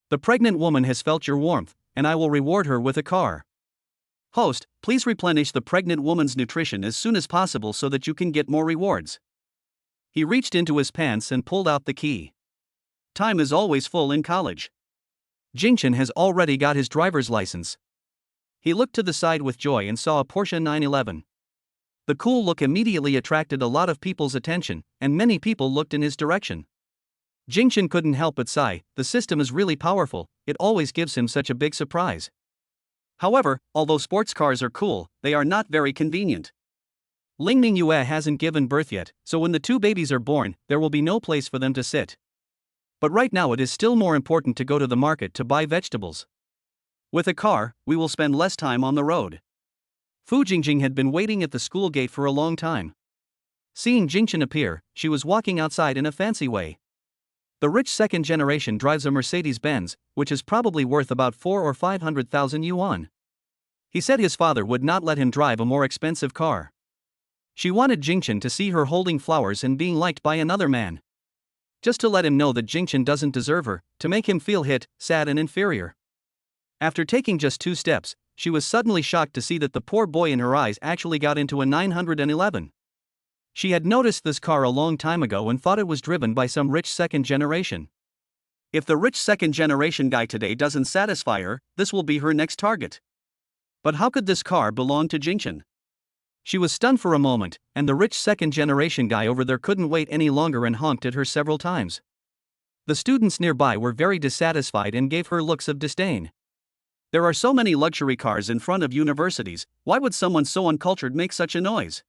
The pregnant woman has felt your warmth, and I will reward her with a car. Host, please replenish the pregnant woman's nutrition as soon as possible so that you can get more rewards. He reached into his pants and pulled out the key. Time is always full in college. Jingchen has already got his driver's license. He looked to the side with joy and saw a Porsche 911. The cool look immediately attracted a lot of people's attention, and many people looked in his direction. Jingchen couldn't help but sigh, the system is really powerful, it always gives him such a big surprise. However, although sports cars are cool, they are not very convenient. Ling Ning Yue hasn't given birth yet, so when the two babies are born, there will be no place for them to sit. But right now it is still more important to go to the market to buy vegetables. With a car, we will spend less time on the road. Fu Jingjing had been waiting at the school gate for a long time. Seeing Jingchen appear, she was walking outside in a fancy way. The rich second generation drives a Mercedes-Benz, which is probably worth about 4 or 500,000 yuan. He said his father would not let him drive a more expensive car. She wanted Jingchen to see her holding flowers and being liked by another man. Just to let him know that Jingchen doesn't deserve her, to make him feel hit, sad and inferior. After taking just 2 steps, she was suddenly shocked to see that the poor boy in her eyes actually got into a 911. She had noticed this car a long time ago and thought it was driven by some rich second generation. If the rich second generation guy today doesn't satisfy her, this will be her next target. But how could this car belong to Jingchen? She was stunned for a moment, and the rich second generation guy over there couldn't wait any longer and honked at her several times. The students nearby were very dissatisfied and gave her looks of disdain. There are so many luxury cars in front of universities, why would someone so uncultured make such a noise?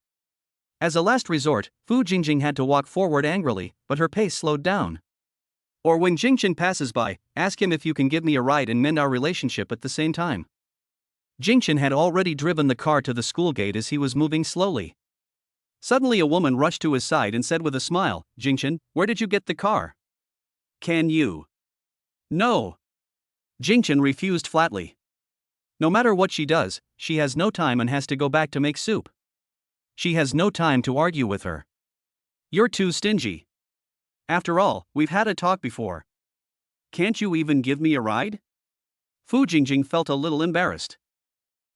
As a last resort, Fu Jingjing had to walk forward angrily, but her pace slowed down. Or when Jingchen passes by, ask him if you can give me a ride and mend our relationship at the same time. Jingchen had already driven the car to the school gate as he was moving slowly. Suddenly a woman rushed to his side and said with a smile, "Jingchen, where did you get the car? Can you?" "No." Jingchen refused flatly. No matter what she does, she has no time and has to go back to make soup. She has no time to argue with her. "You're too stingy. After all, we've had a talk before. Can't you even give me a ride?" Fu Jingjing felt a little embarrassed.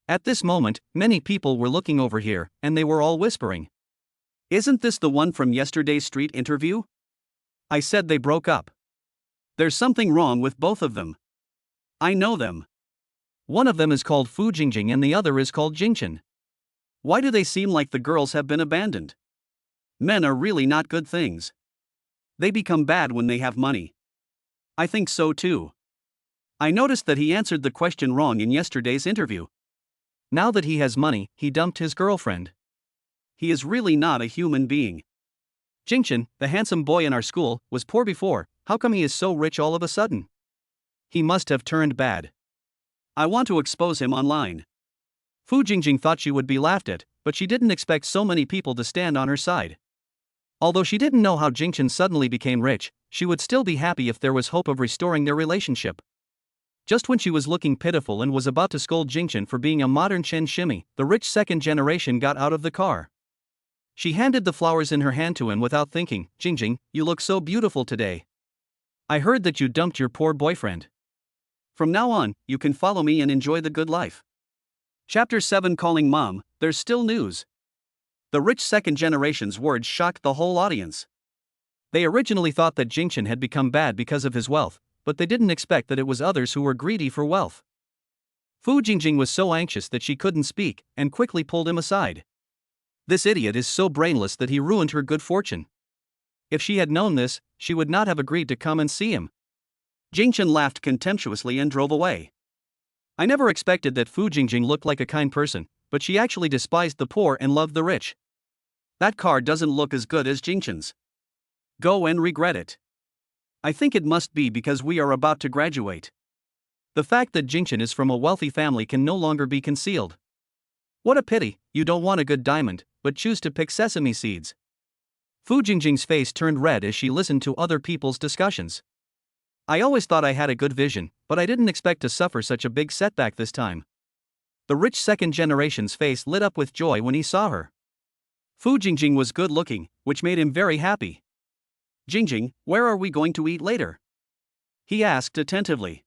At this moment, many people were looking over here, and they were all whispering. "Isn't this the one from yesterday's street interview? I said they broke up. There's something wrong with both of them. I know them. One of them is called Fu Jingjing and the other is called Jingchen. Why do they seem like the girls have been abandoned? Men are really not good things. They become bad when they have money." "I think so too. I noticed that he answered the question wrong in yesterday's interview. Now that he has money, he dumped his girlfriend. He is really not a human being. Jingchen, the handsome boy in our school, was poor before, how come he is so rich all of a sudden? He must have turned bad. I want to expose him online." Fu Jingjing thought she would be laughed at, but she didn't expect so many people to stand on her side. Although she didn't know how Jingchen suddenly became rich, she would still be happy if there was hope of restoring their relationship. Just when she was looking pitiful and was about to scold Jingchen for being a modern Chen Shimi, the rich second generation got out of the car. She handed the flowers in her hand to him without thinking. "Jingjing, you look so beautiful today. I heard that you dumped your poor boyfriend. From now on, you can follow me and enjoy the good life." Chapter 7 Calling Mom, there's still news. The rich second generation's words shocked the whole audience. They originally thought that Jingchen had become bad because of his wealth, but they didn't expect that it was others who were greedy for wealth. Fu Jingjing was so anxious that she couldn't speak, and quickly pulled him aside. This idiot is so brainless that he ruined her good fortune. If she had known this, she would not have agreed to come and see him. Jingchen laughed contemptuously and drove away. I never expected that Fu Jingjing looked like a kind person, but she actually despised the poor and loved the rich. That car doesn't look as good as Jingchen's. Go and regret it. I think it must be because we are about to graduate. The fact that Jingchen is from a wealthy family can no longer be concealed. What a pity, you don't want a good diamond, but choose to pick sesame seeds. Fu Jingjing's face turned red as she listened to other people's discussions. I always thought I had a good vision, but I didn't expect to suffer such a big setback this time. The rich second generation's face lit up with joy when he saw her. Fu Jingjing was good looking, which made him very happy. "Jingjing, where are we going to eat later?" he asked attentively.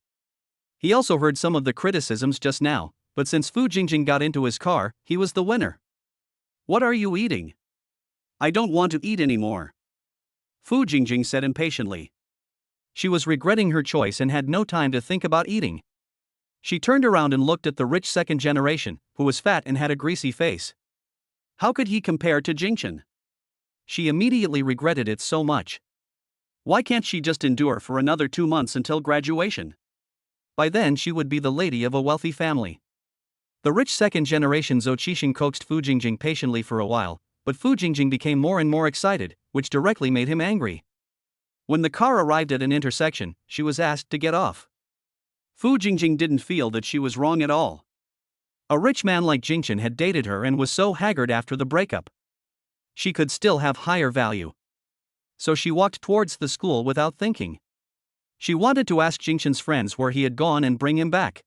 He also heard some of the criticisms just now, but since Fu Jingjing got into his car, he was the winner. "What are you eating?" "I don't want to eat anymore," Fu Jingjing said impatiently. She was regretting her choice and had no time to think about eating. She turned around and looked at the rich second generation, who was fat and had a greasy face. How could he compare to Jingchen? She immediately regretted it so much. Why can't she just endure for another 2 months until graduation? By then she would be the lady of a wealthy family. The rich second generation Zhou Qixing coaxed Fu Jingjing patiently for a while, but Fu Jingjing became more and more excited, which directly made him angry. When the car arrived at an intersection, she was asked to get off. Fu Jingjing didn't feel that she was wrong at all. A rich man like Jingchen had dated her and was so haggard after the breakup. She could still have higher value. So she walked towards the school without thinking. She wanted to ask Jingchen's friends where he had gone and bring him back.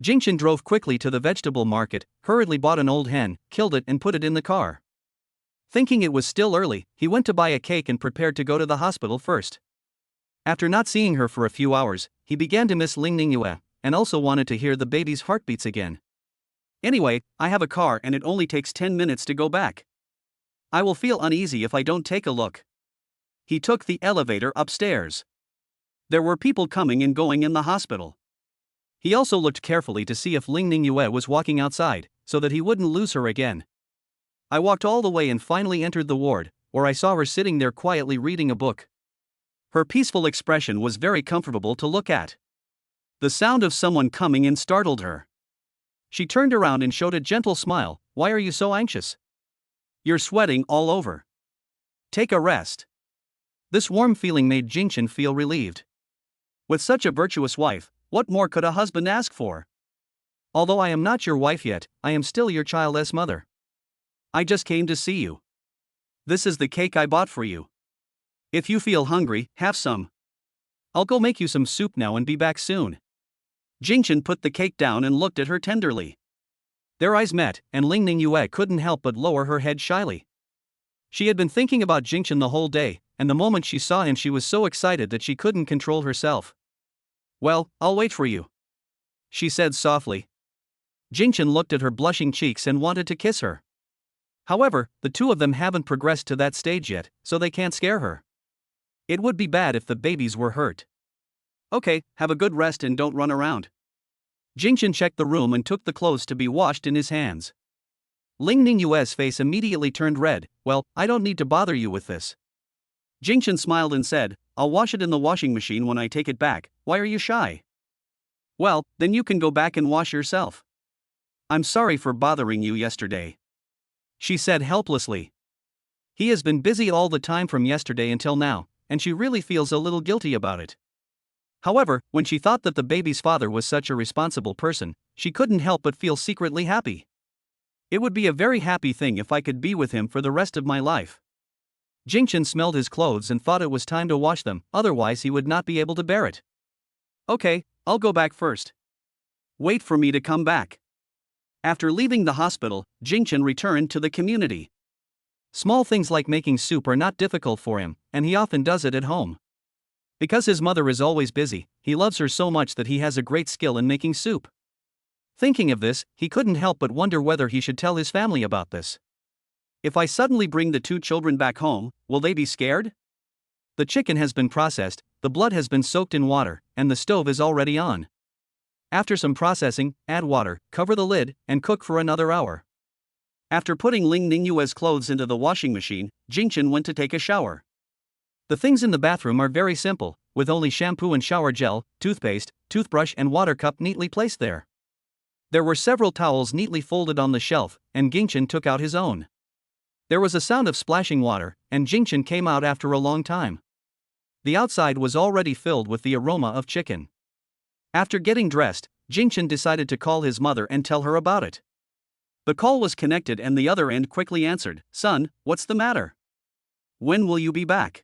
Jingchen drove quickly to the vegetable market, hurriedly bought an old hen, killed it and put it in the car. Thinking it was still early, he went to buy a cake and prepared to go to the hospital first. After not seeing her for a few hours, he began to miss Ling Ningyue, and also wanted to hear the baby's heartbeats again. Anyway, I have a car and it only takes 10 minutes to go back. I will feel uneasy if I don't take a look. He took the elevator upstairs. There were people coming and going in the hospital. He also looked carefully to see if Ling Ningyue was walking outside, so that he wouldn't lose her again. I walked all the way and finally entered the ward, where I saw her sitting there quietly reading a book. Her peaceful expression was very comfortable to look at. The sound of someone coming in startled her. She turned around and showed a gentle smile. "Why are you so anxious? You're sweating all over. Take a rest." This warm feeling made Jingchen feel relieved. With such a virtuous wife, what more could a husband ask for? "Although I am not your wife yet, I am still your child's mother. I just came to see you. This is the cake I bought for you. If you feel hungry, have some. I'll go make you some soup now and be back soon." Jingchen put the cake down and looked at her tenderly. Their eyes met, and Ling Ningyue couldn't help but lower her head shyly. She had been thinking about Jingchen the whole day, and the moment she saw him she was so excited that she couldn't control herself. "Well, I'll wait for you," she said softly. Jingchen looked at her blushing cheeks and wanted to kiss her. However, the two of them haven't progressed to that stage yet, so they can't scare her. It would be bad if the babies were hurt. "Okay, have a good rest and don't run around." Jingchen checked the room and took the clothes to be washed in his hands. Ling Ningyue's face immediately turned red. "Well, I don't need to bother you with this." Jingchen smiled and said, "I'll wash it in the washing machine when I take it back. Why are you shy?" "Well, then you can go back and wash yourself. I'm sorry for bothering you yesterday," she said helplessly. He has been busy all the time from yesterday until now, and she really feels a little guilty about it. However, when she thought that the baby's father was such a responsible person, she couldn't help but feel secretly happy. "It would be a very happy thing if I could be with him for the rest of my life." Jingchen smelled his clothes and thought it was time to wash them, otherwise he would not be able to bear it. "Okay, I'll go back first. Wait for me to come back." After leaving the hospital, Jingchen returned to the community. Small things like making soup are not difficult for him, and he often does it at home. Because his mother is always busy, he loves her so much that he has a great skill in making soup. Thinking of this, he couldn't help but wonder whether he should tell his family about this. If I suddenly bring the two children back home, will they be scared? The chicken has been processed, the blood has been soaked in water, and the stove is already on. After some processing, add water, cover the lid, and cook for another hour. After putting Ling Ningyue's clothes into the washing machine, Jingchen went to take a shower. The things in the bathroom are very simple, with only shampoo and shower gel, toothpaste, toothbrush and water cup neatly placed there. There were several towels neatly folded on the shelf, and Jingchen took out his own. There was a sound of splashing water, and Jingchen came out after a long time. The outside was already filled with the aroma of chicken. After getting dressed, Jingchen decided to call his mother and tell her about it. The call was connected and the other end quickly answered. "Son, what's the matter? When will you be back?"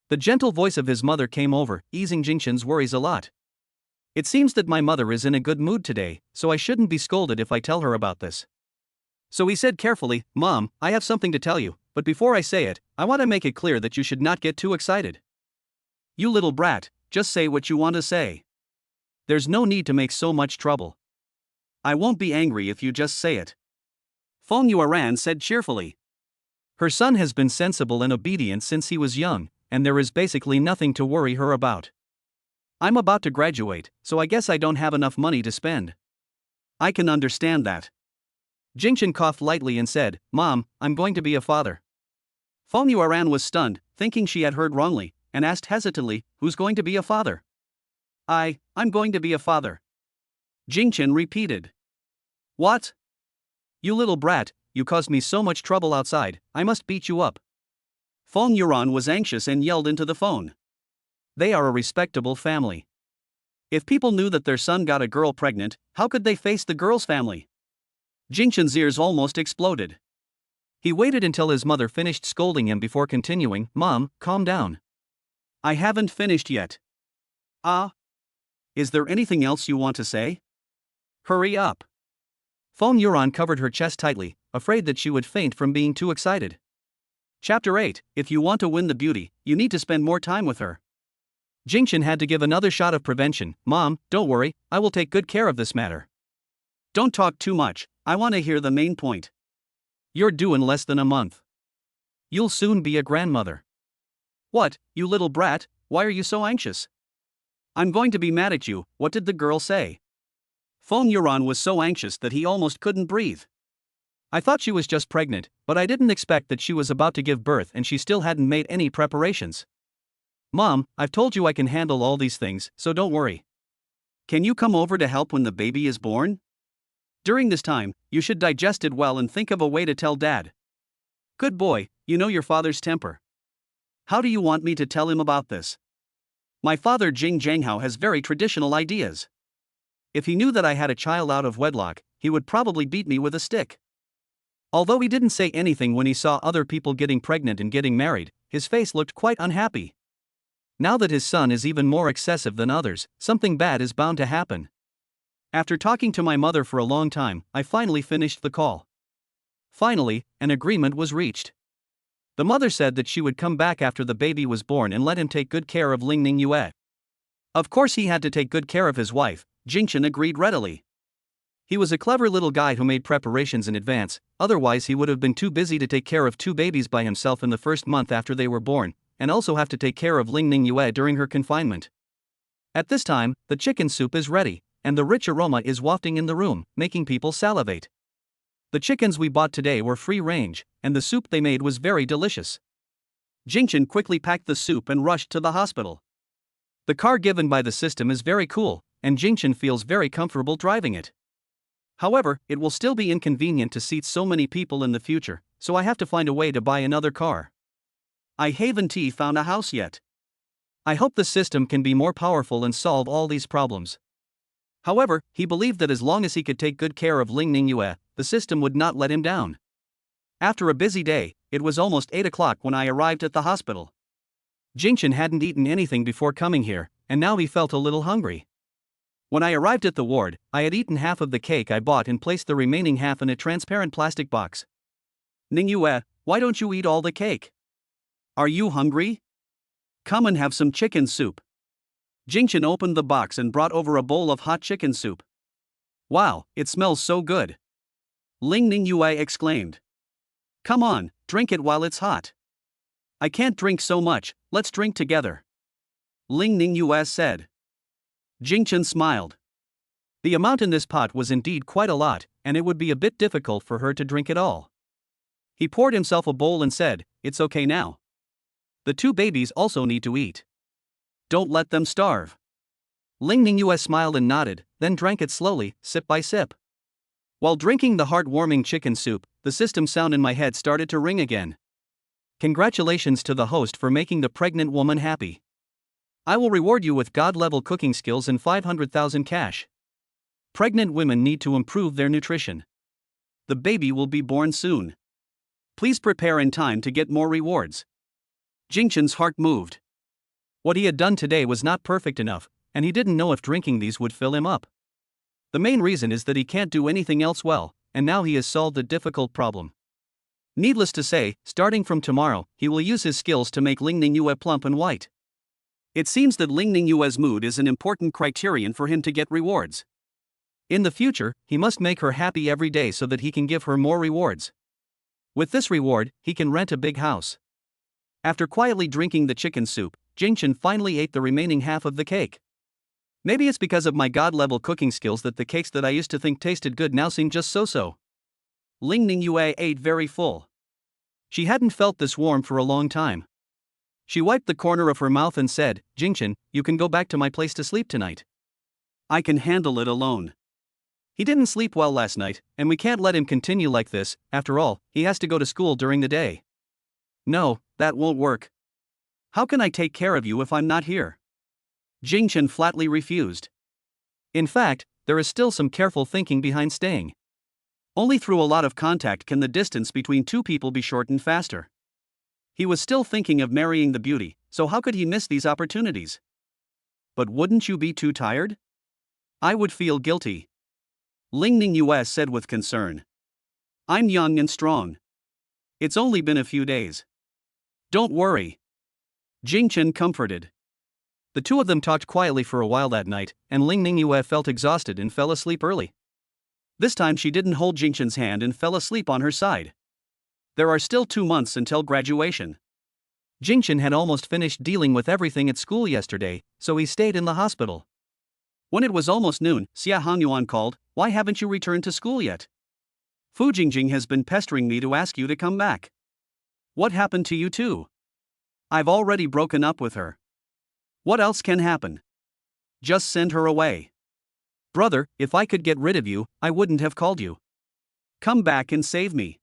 The gentle voice of his mother came over, easing Jingchen's worries a lot. "It seems that my mother is in a good mood today, so I shouldn't be scolded if I tell her about this." So he said carefully, "Mom, I have something to tell you, but before I say it, I want to make it clear that you should not get too excited. You little brat, just say what you want to say. There's no need to make so much trouble. I won't be angry if you just say it." Feng Yuan said cheerfully. Her son has been sensible and obedient since he was young, and there is basically nothing to worry her about. "I'm about to graduate, so I guess I don't have enough money to spend." "I can understand that." Jingchen coughed lightly and said, "Mom, I'm going to be a father." Feng Yuan was stunned, thinking she had heard wrongly, and asked hesitantly, "Who's going to be a father?" I'm going to be a father." Jingchen repeated. "What? You little brat, you caused me so much trouble outside, I must beat you up. Fong Yuran was anxious and yelled into the phone. They are a respectable family. If people knew that their son got a girl pregnant, how could they face the girl's family? Jingchen's ears almost exploded. He waited until his mother finished scolding him before continuing, "Mom, calm down. I haven't finished yet." "Ah? Is there anything else you want to say? Hurry up." Fong Yuran covered her chest tightly, afraid that she would faint from being too excited. Chapter 8. If you want to win the beauty, you need to spend more time with her. Jingchen had to give another shot of prevention. "Mom, don't worry, I will take good care of this matter." "Don't talk too much, I want to hear the main point." "You're due in less than a month. You'll soon be a grandmother." "What, you little brat, why are you so anxious?" "I'm going to be mad at you, what did the girl say?" Fong Yuran was so anxious that he almost couldn't breathe. "I thought she was just pregnant, but I didn't expect that she was about to give birth and she still hadn't made any preparations." "Mom, I've told you I can handle all these things, so don't worry. Can you come over to help when the baby is born? During this time, you should digest it well and think of a way to tell Dad." "Good boy, you know your father's temper. How do you want me to tell him about this?" "My father Jing Zhanghao has very traditional ideas. If he knew that I had a child out of wedlock, he would probably beat me with a stick." Although he didn't say anything when he saw other people getting pregnant and getting married, his face looked quite unhappy. Now that his son is even more excessive than others, something bad is bound to happen. After talking to my mother for a long time, I finally finished the call. Finally, an agreement was reached. The mother said that she would come back after the baby was born and let him take good care of Ling Ning Yue. Of course he had to take good care of his wife. Jingchen agreed readily. He was a clever little guy who made preparations in advance, otherwise he would have been too busy to take care of two babies by himself in the first month after they were born, and also have to take care of Ling Ning Yue during her confinement. At this time, the chicken soup is ready, and the rich aroma is wafting in the room, making people salivate. The chickens we bought today were free range, and the soup they made was very delicious. Jingchen quickly packed the soup and rushed to the hospital. The car given by the system is very cool, and Jingchen feels very comfortable driving it. However, it will still be inconvenient to seat so many people in the future, so I have to find a way to buy another car. I haven't found a house yet. I hope the system can be more powerful and solve all these problems. However, he believed that as long as he could take good care of Ling Ning Yue, the system would not let him down. After a busy day, it was almost 8 o'clock when I arrived at the hospital. Jingchen hadn't eaten anything before coming here, and now he felt a little hungry. When I arrived at the ward, I had eaten half of the cake I bought and placed the remaining half in a transparent plastic box. "Ning Yue, why don't you eat all the cake? Are you hungry? Come and have some chicken soup." Jingchen opened the box and brought over a bowl of hot chicken soup. "Wow, it smells so good!" Ling Ning Yue exclaimed. "Come on, drink it while it's hot." "I can't drink so much, let's drink together," Ling Ning Yue said. Jingchen smiled. The amount in this pot was indeed quite a lot, and it would be a bit difficult for her to drink it all. He poured himself a bowl and said, "It's okay now. The two babies also need to eat. Don't let them starve." Ling Ning Yue smiled and nodded, then drank it slowly, sip by sip. While drinking the heart-warming chicken soup, the system sound in my head started to ring again. Congratulations to the host for making the pregnant woman happy. I will reward you with God-level cooking skills and 500,000 cash. Pregnant women need to improve their nutrition. The baby will be born soon. Please prepare in time to get more rewards. Jingchen's heart moved. What he had done today was not perfect enough, and he didn't know if drinking these would fill him up. The main reason is that he can't do anything else well, and now he has solved a difficult problem. Needless to say, starting from tomorrow, he will use his skills to make Ling Ning Yue plump and white. It seems that Ling Ning Yue's mood is an important criterion for him to get rewards. In the future, he must make her happy every day so that he can give her more rewards. With this reward, he can rent a big house. After quietly drinking the chicken soup, Jingchen finally ate the remaining half of the cake. Maybe it's because of my god-level cooking skills that the cakes that I used to think tasted good now seem just so-so. Ling Ning Yue ate very full. She hadn't felt this warm for a long time. She wiped the corner of her mouth and said, "Jingchen, you can go back to my place to sleep tonight. I can handle it alone." He didn't sleep well last night, and we can't let him continue like this. After all, he has to go to school during the day. No, that won't work. How can I take care of you if I'm not here? Jingchen flatly refused. In fact, there is still some careful thinking behind staying. Only through a lot of contact can the distance between two people be shortened faster. He was still thinking of marrying the beauty, so how could he miss these opportunities? But wouldn't you be too tired? I would feel guilty. Lingning US said with concern. I'm young and strong. It's only been a few days. Don't worry. Jingchen comforted. The two of them talked quietly for a while that night, and Lingning Yue felt exhausted and fell asleep early. This time she didn't hold Jingchen's hand and fell asleep on her side. There are still 2 months until graduation. Jingchen had almost finished dealing with everything at school yesterday, so he stayed in the hospital. When it was almost noon, Xia Hongyuan called, "Why haven't you returned to school yet? Fu Jingjing has been pestering me to ask you to come back. What happened to you two? I've already broken up with her. What else can happen? Just send her away. Brother, if I could get rid of you, I wouldn't have called you. Come back and save me.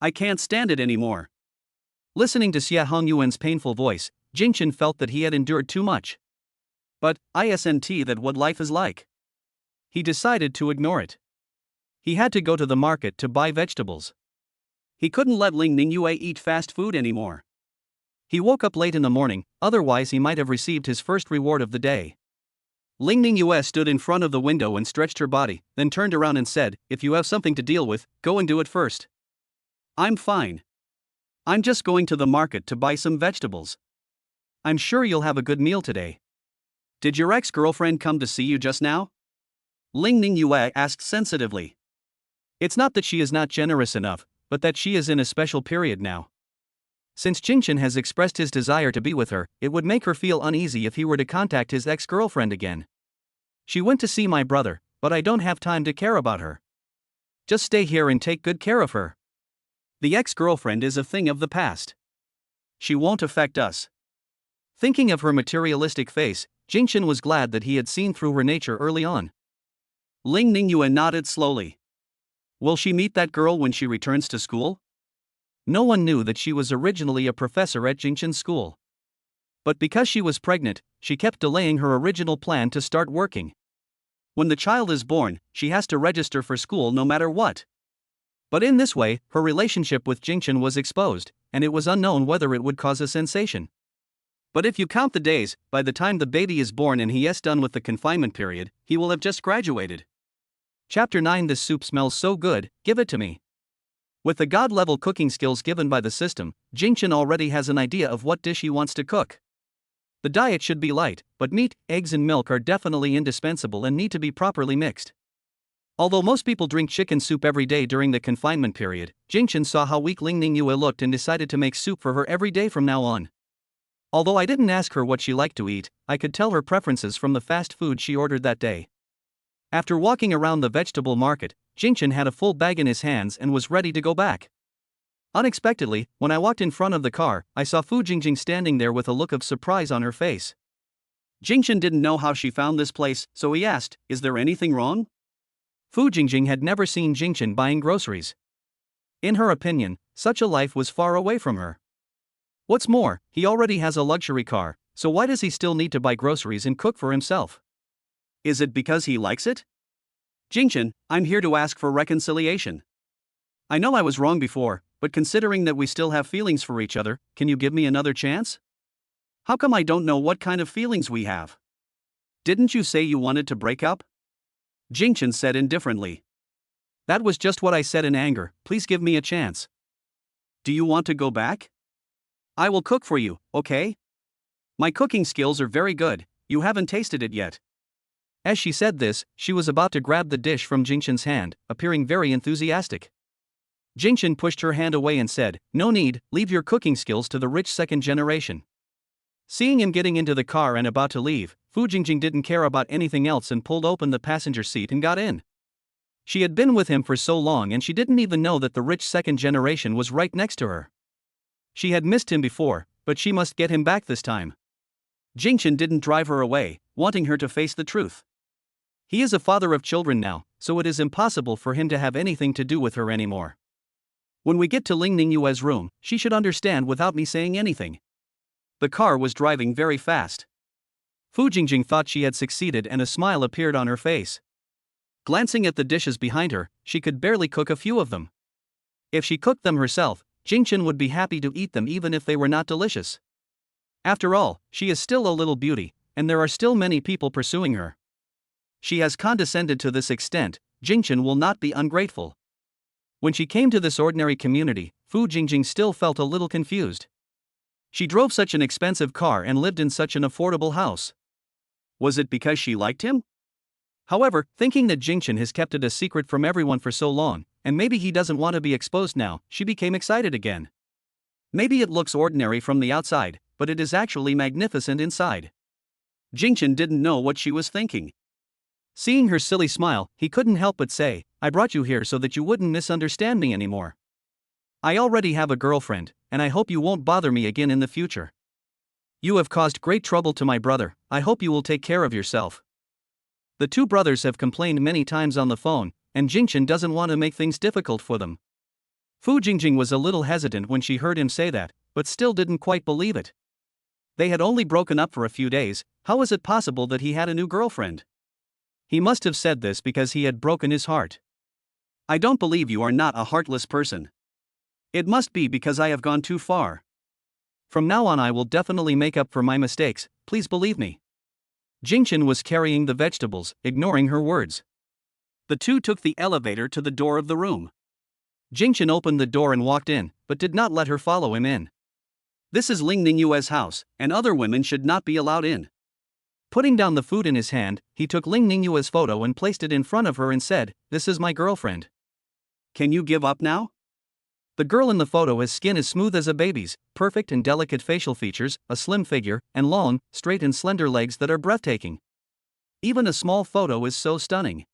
I can't stand it anymore." Listening to Xia Hongyuan's painful voice, Jingchen felt that he had endured too much. But, isn't that what life is like? He decided to ignore it. He had to go to the market to buy vegetables. He couldn't let Ling Ningyue eat fast food anymore. He woke up late in the morning, otherwise he might have received his first reward of the day. Ling Ningyue stood in front of the window and stretched her body, then turned around and said, "If you have something to deal with, go and do it first. I'm fine. I'm just going to the market to buy some vegetables. I'm sure you'll have a good meal today." "Did your ex-girlfriend come to see you just now?" Ling Ningyue asked sensitively. It's not that she is not generous enough, but that she is in a special period now. Since Jingchen has expressed his desire to be with her, it would make her feel uneasy if he were to contact his ex-girlfriend again. "She went to see my brother, but I don't have time to care about her. Just stay here and take good care of her. The ex-girlfriend is a thing of the past. She won't affect us." Thinking of her materialistic face, Jingchen was glad that he had seen through her nature early on. Ling Ningyue nodded slowly. Will she meet that girl when she returns to school? No one knew that she was originally a professor at Jingchen's school. But because she was pregnant, she kept delaying her original plan to start working. When the child is born, she has to register for school no matter what. But in this way, her relationship with Jingchen was exposed, and it was unknown whether it would cause a sensation. But if you count the days, by the time the baby is born and he is done with the confinement period, he will have just graduated. Chapter 9. This soup smells so good, give it to me. With the god-level cooking skills given by the system, Jingchen already has an idea of what dish he wants to cook. The diet should be light, but meat, eggs and milk are definitely indispensable and need to be properly mixed. Although most people drink chicken soup every day during the confinement period, Jingchen saw how weak Ling Ningyue looked and decided to make soup for her every day from now on. Although I didn't ask her what she liked to eat, I could tell her preferences from the fast food she ordered that day. After walking around the vegetable market, Jingchen had a full bag in his hands and was ready to go back. Unexpectedly, when I walked in front of the car, I saw Fu Jingjing standing there with a look of surprise on her face. Jingchen didn't know how she found this place, so he asked, "Is there anything wrong?" Fu Jingjing had never seen Jingchen buying groceries. In her opinion, such a life was far away from her. What's more, he already has a luxury car, so why does he still need to buy groceries and cook for himself? Is it because he likes it? Jingchen, I'm here to ask for reconciliation. I know I was wrong before, but considering that we still have feelings for each other, can you give me another chance? How come I don't know what kind of feelings we have? Didn't you say you wanted to break up? Jingchen said indifferently. That was just what I said in anger, please give me a chance. Do you want to go back? I will cook for you, okay? My cooking skills are very good, you haven't tasted it yet. As she said this, she was about to grab the dish from Jingchen's hand, appearing very enthusiastic. Jingchen pushed her hand away and said, "No need, leave your cooking skills to the rich second generation." Seeing him getting into the car and about to leave, Fu Jingjing didn't care about anything else and pulled open the passenger seat and got in. She had been with him for so long and she didn't even know that the rich second generation was right next to her. She had missed him before, but she must get him back this time. Jingchen didn't drive her away, wanting her to face the truth. He is a father of children now, so it is impossible for him to have anything to do with her anymore. When we get to Ling Ningyue's room, she should understand without me saying anything. The car was driving very fast. Fu Jingjing thought she had succeeded and a smile appeared on her face. Glancing at the dishes behind her, she could barely cook a few of them. If she cooked them herself, Jingchen would be happy to eat them even if they were not delicious. After all, she is still a little beauty, and there are still many people pursuing her. She has condescended to this extent, Jingchen will not be ungrateful. When she came to this ordinary community, Fu Jingjing still felt a little confused. She drove such an expensive car and lived in such an affordable house. Was it because she liked him? However, thinking that Jingchen has kept it a secret from everyone for so long, and maybe he doesn't want to be exposed now, she became excited again. Maybe it looks ordinary from the outside, but it is actually magnificent inside. Jingchen didn't know what she was thinking. Seeing her silly smile, he couldn't help but say, "I brought you here so that you wouldn't misunderstand me anymore. I already have a girlfriend, and I hope you won't bother me again in the future. You have caused great trouble to my brother, I hope you will take care of yourself." The two brothers have complained many times on the phone, and Jingchen doesn't want to make things difficult for them. Fu Jingjing was a little hesitant when she heard him say that, but still didn't quite believe it. They had only broken up for a few days, how was it possible that he had a new girlfriend? He must have said this because he had broken his heart. "I don't believe you are not a heartless person. It must be because I have gone too far. From now on I will definitely make up for my mistakes, please believe me." Jingchen was carrying the vegetables, ignoring her words. The two took the elevator to the door of the room. Jingchen opened the door and walked in, but did not let her follow him in. This is Ling Ningyue's house, and other women should not be allowed in. Putting down the food in his hand, he took Ling Ningyue's photo and placed it in front of her and said, "This is my girlfriend. Can you give up now?" The girl in the photo has skin as smooth as a baby's, perfect and delicate facial features, a slim figure, and long, straight and slender legs that are breathtaking. Even a small photo is so stunning.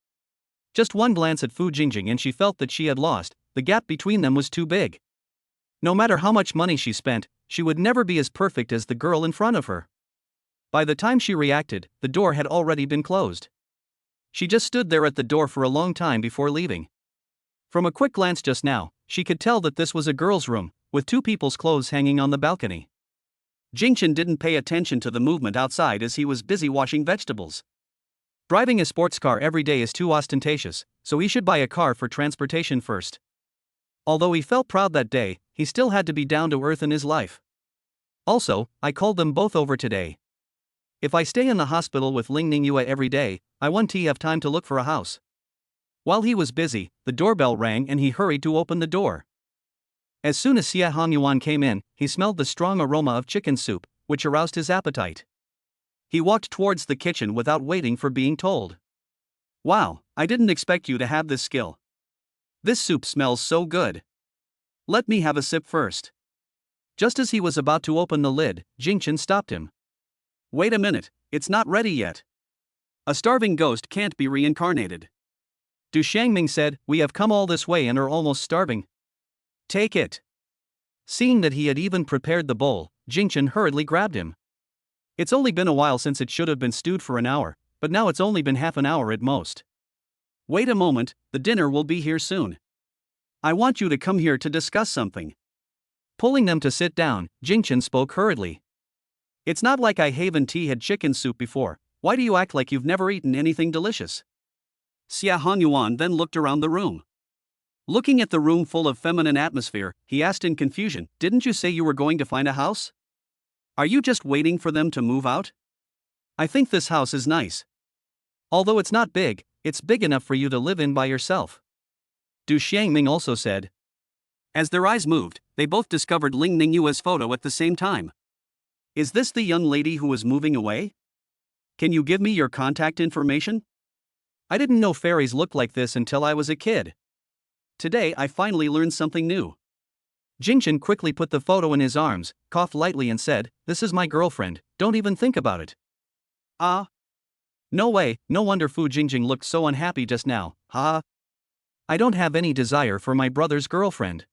Just one glance at Fu Jingjing and she felt that she had lost, the gap between them was too big. No matter how much money she spent, she would never be as perfect as the girl in front of her. By the time she reacted, the door had already been closed. She just stood there at the door for a long time before leaving. From a quick glance just now, she could tell that this was a girl's room, with two people's clothes hanging on the balcony. Jingchen didn't pay attention to the movement outside as he was busy washing vegetables. Driving a sports car every day is too ostentatious, so he should buy a car for transportation first. Although he felt proud that day, he still had to be down to earth in his life. Also, I called them both over today. If I stay in the hospital with Ling Ningyue every day, I won't have time to look for a house. While he was busy, the doorbell rang and he hurried to open the door. As soon as Xia Hongyuan came in, he smelled the strong aroma of chicken soup, which aroused his appetite. He walked towards the kitchen without waiting for being told. "Wow, I didn't expect you to have this skill. This soup smells so good. Let me have a sip first." Just as he was about to open the lid, Jingchen stopped him. "Wait a minute, it's not ready yet. A starving ghost can't be reincarnated." Du Shangming said, "We have come all this way and are almost starving. Take it." Seeing that he had even prepared the bowl, Jingchen hurriedly grabbed him. "It's only been a while since it should have been stewed for an hour, but now it's only been half an hour at most. Wait a moment, the dinner will be here soon. I want you to come here to discuss something." Pulling them to sit down, Jingchen spoke hurriedly. "It's not like I haven't had chicken soup before, why do you act like you've never eaten anything delicious?" Xia Hanyuan then looked around the room. Looking at the room full of feminine atmosphere, he asked in confusion, "Didn't you say you were going to find a house? Are you just waiting for them to move out? I think this house is nice. Although it's not big, it's big enough for you to live in by yourself." Du Xiangming also said. As their eyes moved, they both discovered Ling Ningyue's photo at the same time. "Is this the young lady who was moving away? Can you give me your contact information? I didn't know fairies looked like this until I was a kid. Today I finally learned something new." Jingchen quickly put the photo in his arms, coughed lightly and said, "This is my girlfriend, don't even think about it." "Ah? No way, no wonder Fu Jingjing looked so unhappy just now, haha. I don't have any desire for my brother's girlfriend.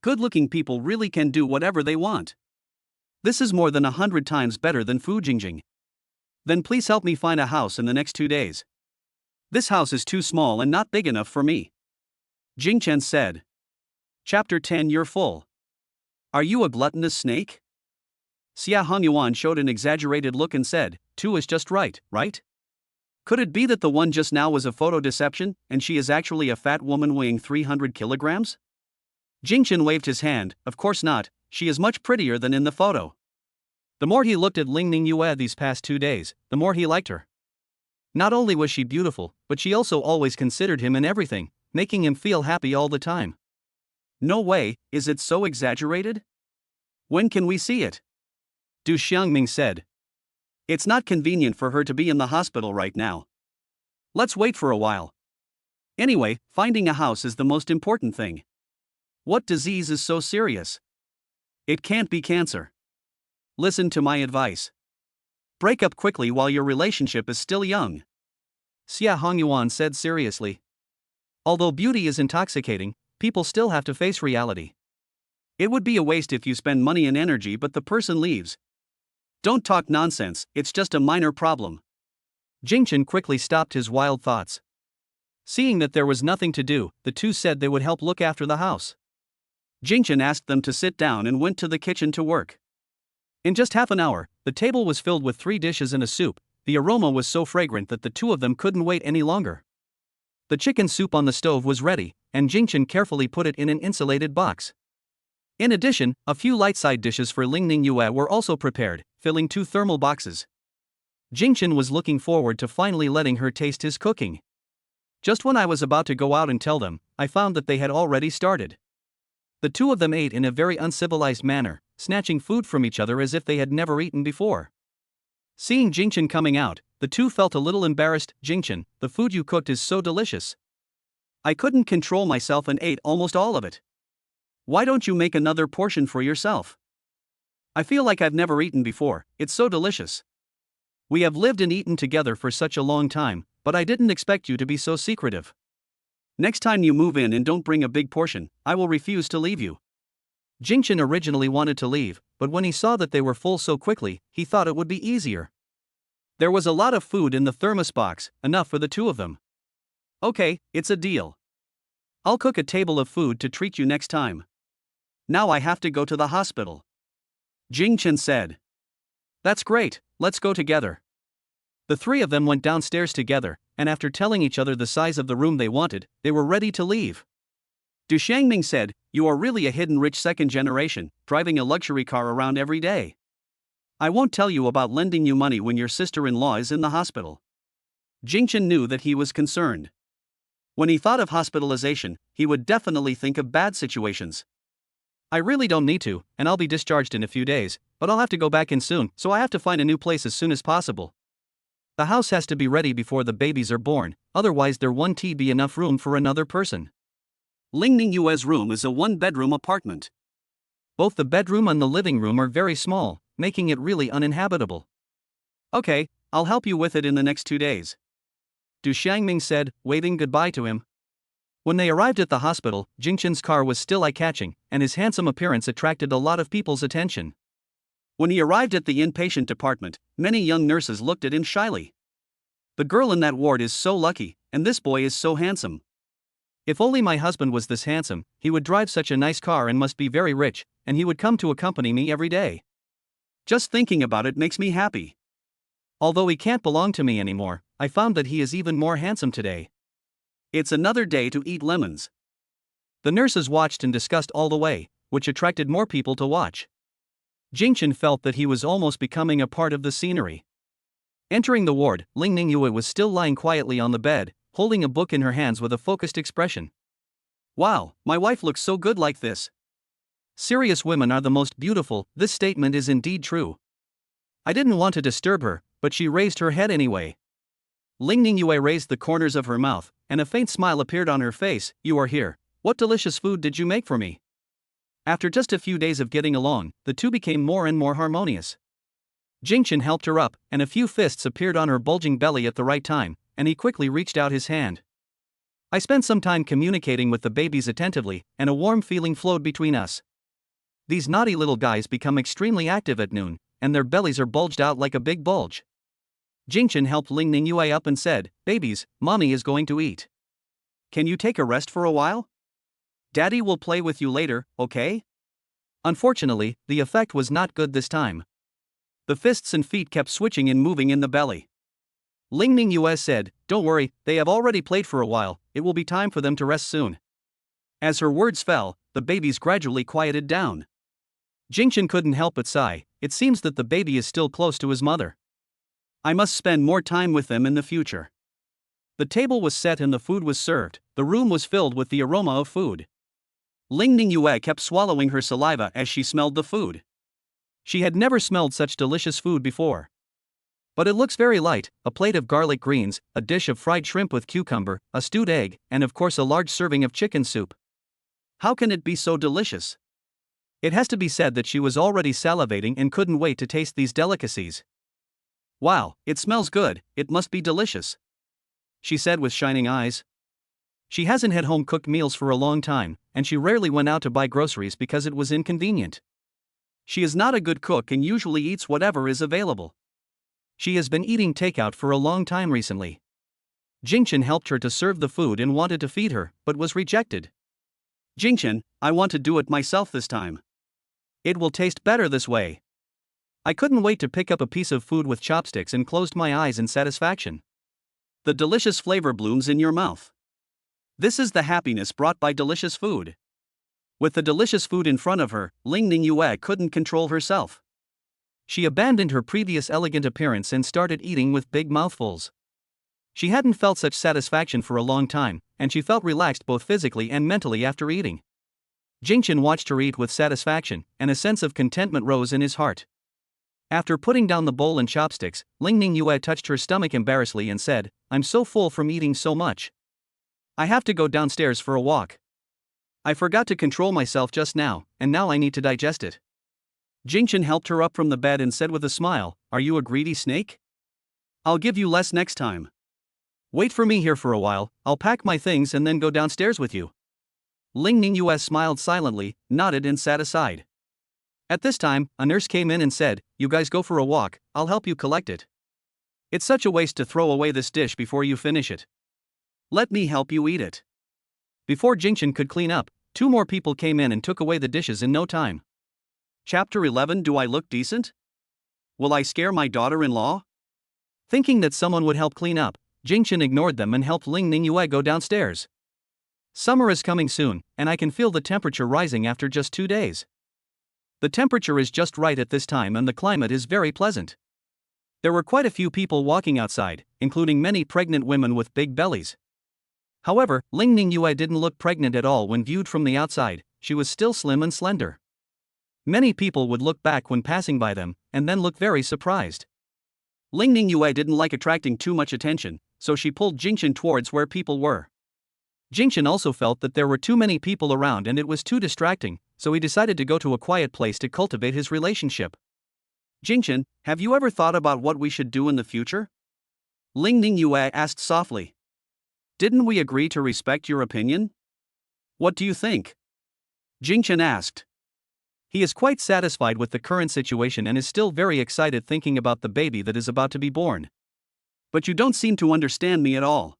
Good-looking people really can do whatever they want. This is more than 100 times better than Fu Jingjing. Then please help me find a house in the next 2 days. This house is too small and not big enough for me, Jingchen said. Chapter 10. You're full. Are you a gluttonous snake? Xia Hongyuan showed an exaggerated look and said, 2 is just right, right? Could it be that the one just now was a photo deception, and she is actually a fat woman weighing 300 kilograms? Jingchen waved his hand. Of course not, she is much prettier than in the photo. The more he looked at Lingning Yue these past 2 days, the more he liked her. Not only was she beautiful, but she also always considered him in everything, making him feel happy all the time. No way, is it so exaggerated? When can we see it? Du Xiangming said. It's not convenient for her to be in the hospital right now. Let's wait for a while. Anyway, finding a house is the most important thing. What disease is so serious? It can't be cancer. Listen to my advice. Break up quickly while your relationship is still young, Xia Hongyuan said seriously. Although beauty is intoxicating, people still have to face reality. It would be a waste if you spend money and energy but the person leaves. Don't talk nonsense, it's just a minor problem. Jingchen quickly stopped his wild thoughts. Seeing that there was nothing to do, the two said they would help look after the house. Jingchen asked them to sit down and went to the kitchen to work. In just half an hour, the table was filled with 3 dishes and a soup. The aroma was so fragrant that the two of them couldn't wait any longer. The chicken soup on the stove was ready, and Jingchen carefully put it in an insulated box. In addition, a few light side dishes for Lingning Yue were also prepared, filling 2 thermal boxes. Jingchen was looking forward to finally letting her taste his cooking. Just when I was about to go out and tell them, I found that they had already started. The two of them ate in a very uncivilized manner, snatching food from each other as if they had never eaten before. Seeing Jingchen coming out, the two felt a little embarrassed. Jingchen, the food you cooked is so delicious. I couldn't control myself and ate almost all of it. Why don't you make another portion for yourself? I feel like I've never eaten before, it's so delicious. We have lived and eaten together for such a long time, but I didn't expect you to be so secretive. Next time you move in and don't bring a big portion, I will refuse to leave you. Jingchen originally wanted to leave, but when he saw that they were full so quickly, he thought it would be easier. There was a lot of food in the thermos box, enough for the two of them. Okay, it's a deal. I'll cook a table of food to treat you next time. Now I have to go to the hospital, Jingchen said. That's great, let's go together. The 3 of them went downstairs together, and after telling each other the size of the room they wanted, they were ready to leave. Du Xiangming said, you are really a hidden rich second generation, driving a luxury car around every day. I won't tell you about lending you money when your sister-in-law is in the hospital. Jingchen knew that he was concerned. When he thought of hospitalization, he would definitely think of bad situations. I really don't need to, and I'll be discharged in a few days, but I'll have to go back in soon, so I have to find a new place as soon as possible. The house has to be ready before the babies are born, otherwise there won't be enough room for another person. Lingning Yue's room is a 1-bedroom apartment. Both the bedroom and the living room are very small, making it really uninhabitable. Okay, I'll help you with it in the next 2 days, Du Xiangming said, waving goodbye to him. When they arrived at the hospital, Jingchen's car was still eye-catching, and his handsome appearance attracted a lot of people's attention. When he arrived at the inpatient department, many young nurses looked at him shyly. The girl in that ward is so lucky, and this boy is so handsome. If only my husband was this handsome, he would drive such a nice car and must be very rich, and he would come to accompany me every day. Just thinking about it makes me happy. Although he can't belong to me anymore, I found that he is even more handsome today. It's another day to eat lemons. The nurses watched and discussed all the way, which attracted more people to watch. Jingchen felt that he was almost becoming a part of the scenery. Entering the ward, Lingning Yue was still lying quietly on the bed, holding a book in her hands with a focused expression. Wow, my wife looks so good like this. Serious women are the most beautiful, this statement is indeed true. I didn't want to disturb her, but she raised her head anyway. Lingning Yue raised the corners of her mouth, and a faint smile appeared on her face. You are here. What delicious food did you make for me? After just a few days of getting along, the two became more and more harmonious. Jingchen helped her up, and a few fists appeared on her bulging belly at the right time, and he quickly reached out his hand. I spent some time communicating with the babies attentively, and a warm feeling flowed between us. These naughty little guys become extremely active at noon, and their bellies are bulged out like a big bulge. Jingchen helped Ling Ningyue up and said, "Babies, mommy is going to eat. Can you take a rest for a while? Daddy will play with you later, okay?" Unfortunately, the effect was not good this time. The fists and feet kept switching and moving in the belly. Ling Ningyue said, "Don't worry, they have already played for a while, it will be time for them to rest soon." As her words fell, the babies gradually quieted down. Jingchen couldn't help but sigh. It seems that the baby is still close to his mother. I must spend more time with them in the future. The table was set and the food was served. The room was filled with the aroma of food. Ling Ningyue kept swallowing her saliva as she smelled the food. She had never smelled such delicious food before. But it looks very light: a plate of garlic greens, a dish of fried shrimp with cucumber, a stewed egg, and of course a large serving of chicken soup. How can it be so delicious? It has to be said that she was already salivating and couldn't wait to taste these delicacies. "Wow, it smells good, it must be delicious," she said with shining eyes. She hasn't had home-cooked meals for a long time, and she rarely went out to buy groceries because it was inconvenient. She is not a good cook and usually eats whatever is available. She has been eating takeout for a long time recently. Jingchen helped her to serve the food and wanted to feed her, but was rejected. "Jingchen, I want to do it myself this time. It will taste better this way." I couldn't wait to pick up a piece of food with chopsticks and closed my eyes in satisfaction. The delicious flavor blooms in your mouth. This is the happiness brought by delicious food. With the delicious food in front of her, Ling Ningyue couldn't control herself. She abandoned her previous elegant appearance and started eating with big mouthfuls. She hadn't felt such satisfaction for a long time, and she felt relaxed both physically and mentally after eating. Jingchen watched her eat with satisfaction, and a sense of contentment rose in his heart. After putting down the bowl and chopsticks, Ling Ningyue touched her stomach embarrassedly and said, "I'm so full from eating so much. I have to go downstairs for a walk. I forgot to control myself just now, and now I need to digest it." Jingchen helped her up from the bed and said with a smile, "Are you a greedy snake? I'll give you less next time. Wait for me here for a while, I'll pack my things and then go downstairs with you." Ling Ningyue smiled silently, nodded and sat aside. At this time, a nurse came in and said, "You guys go for a walk, I'll help you collect it. It's such a waste to throw away this dish before you finish it. Let me help you eat it." Before Jingchen could clean up, 2 more people came in and took away the dishes in no time. Chapter 11. Do I look decent? Will I scare my daughter-in-law? Thinking that someone would help clean up, Jingchen ignored them and helped Ling Ningyue go downstairs. Summer is coming soon, and I can feel the temperature rising after just 2 days. The temperature is just right at this time and the climate is very pleasant. There were quite a few people walking outside, including many pregnant women with big bellies. However, Ling Ningyue didn't look pregnant at all when viewed from the outside. She was still slim and slender. Many people would look back when passing by them, and then look very surprised. Ling Ningyue didn't like attracting too much attention, so she pulled Jingchen towards where people were. Jingchen also felt that there were too many people around and it was too distracting, so he decided to go to a quiet place to cultivate his relationship. "Jingchen, have you ever thought about what we should do in the future?" Ling Ningyue asked softly. "Didn't we agree to respect your opinion? What do you think?" Jingchen asked. He is quite satisfied with the current situation and is still very excited thinking about the baby that is about to be born. "But you don't seem to understand me at all,"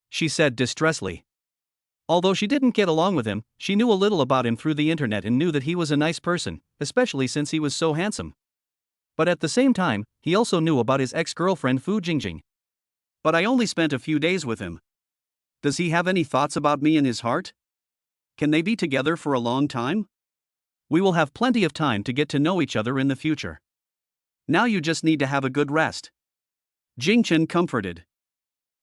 she said distressfully. Although she didn't get along with him, she knew a little about him through the internet and knew that he was a nice person, especially since he was so handsome. But at the same time, he also knew about his ex-girlfriend Fu Jingjing. "But I only spent a few days with him. Does he have any thoughts about me in his heart? Can they be together for a long time? We will have plenty of time to get to know each other in the future. Now you just need to have a good rest." Jingchen comforted.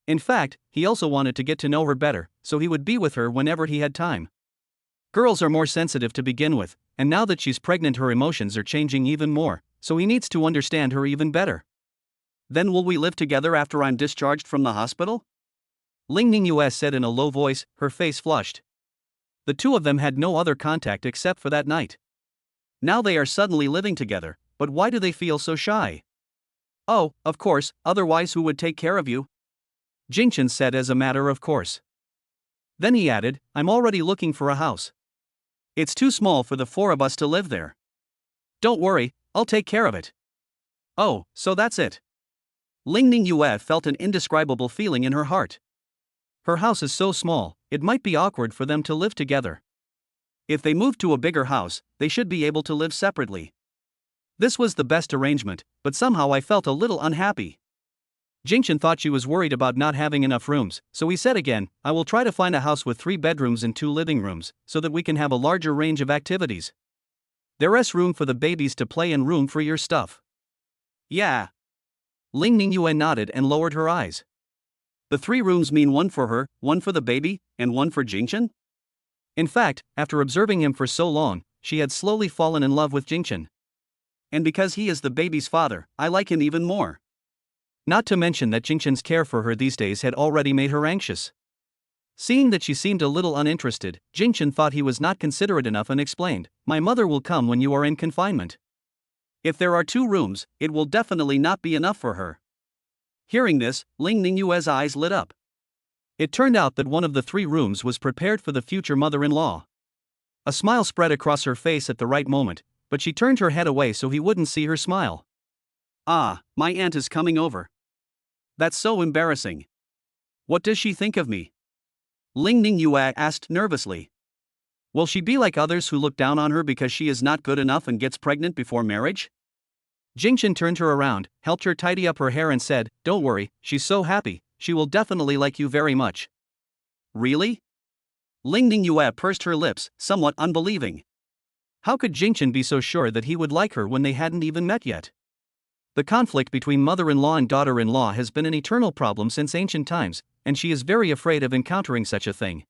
In fact, he also wanted to get to know her better, so he would be with her whenever he had time. Girls are more sensitive to begin with, and now that she's pregnant her emotions are changing even more, so he needs to understand her even better. "Then will we live together after I'm discharged from the hospital?" Ling Ningyue said in a low voice, her face flushed. The two of them had no other contact except for that night. Now they are suddenly living together, but why do they feel so shy? "Oh, of course, otherwise who would take care of you?" Jingchen said as a matter of course. Then he added, "I'm already looking for a house. It's too small for the 4 of us to live there. Don't worry, I'll take care of it." "Oh, so that's it." Ling Ning Yue felt an indescribable feeling in her heart. Her house is so small, it might be awkward for them to live together. If they move to a bigger house, they should be able to live separately. This was the best arrangement, but somehow I felt a little unhappy. Jingchen thought she was worried about not having enough rooms, so he said again, I will try to find a house with 3 bedrooms and 2 living rooms, so that we can have a larger range of activities. There's room for the babies to play and room for your stuff. Yeah. Ling Ning Yue nodded and lowered her eyes. The 3 rooms mean 1 for her, 1 for the baby, and 1 for Jingchen? In fact, after observing him for so long, she had slowly fallen in love with Jingchen. And because he is the baby's father, I like him even more. Not to mention that Jingchen's care for her these days had already made her anxious. Seeing that she seemed a little uninterested, Jingchen thought he was not considerate enough and explained, my mother will come when you are in confinement. If there are 2 rooms, it will definitely not be enough for her. Hearing this, Ling Ning Yue's eyes lit up. It turned out that one of the 3 rooms was prepared for the future mother-in-law. A smile spread across her face at the right moment, but she turned her head away so he wouldn't see her smile. Ah, my aunt is coming over. That's so embarrassing. What does she think of me? Ling Ning Yue asked nervously. Will she be like others who look down on her because she is not good enough and gets pregnant before marriage? Jingchen turned her around, helped her tidy up her hair and said, don't worry, she's so happy, she will definitely like you very much. Really? Ling Ning Yue pursed her lips, somewhat unbelieving. How could Jingchen be so sure that he would like her when they hadn't even met yet? The conflict between mother-in-law and daughter-in-law has been an eternal problem since ancient times, and she is very afraid of encountering such a thing.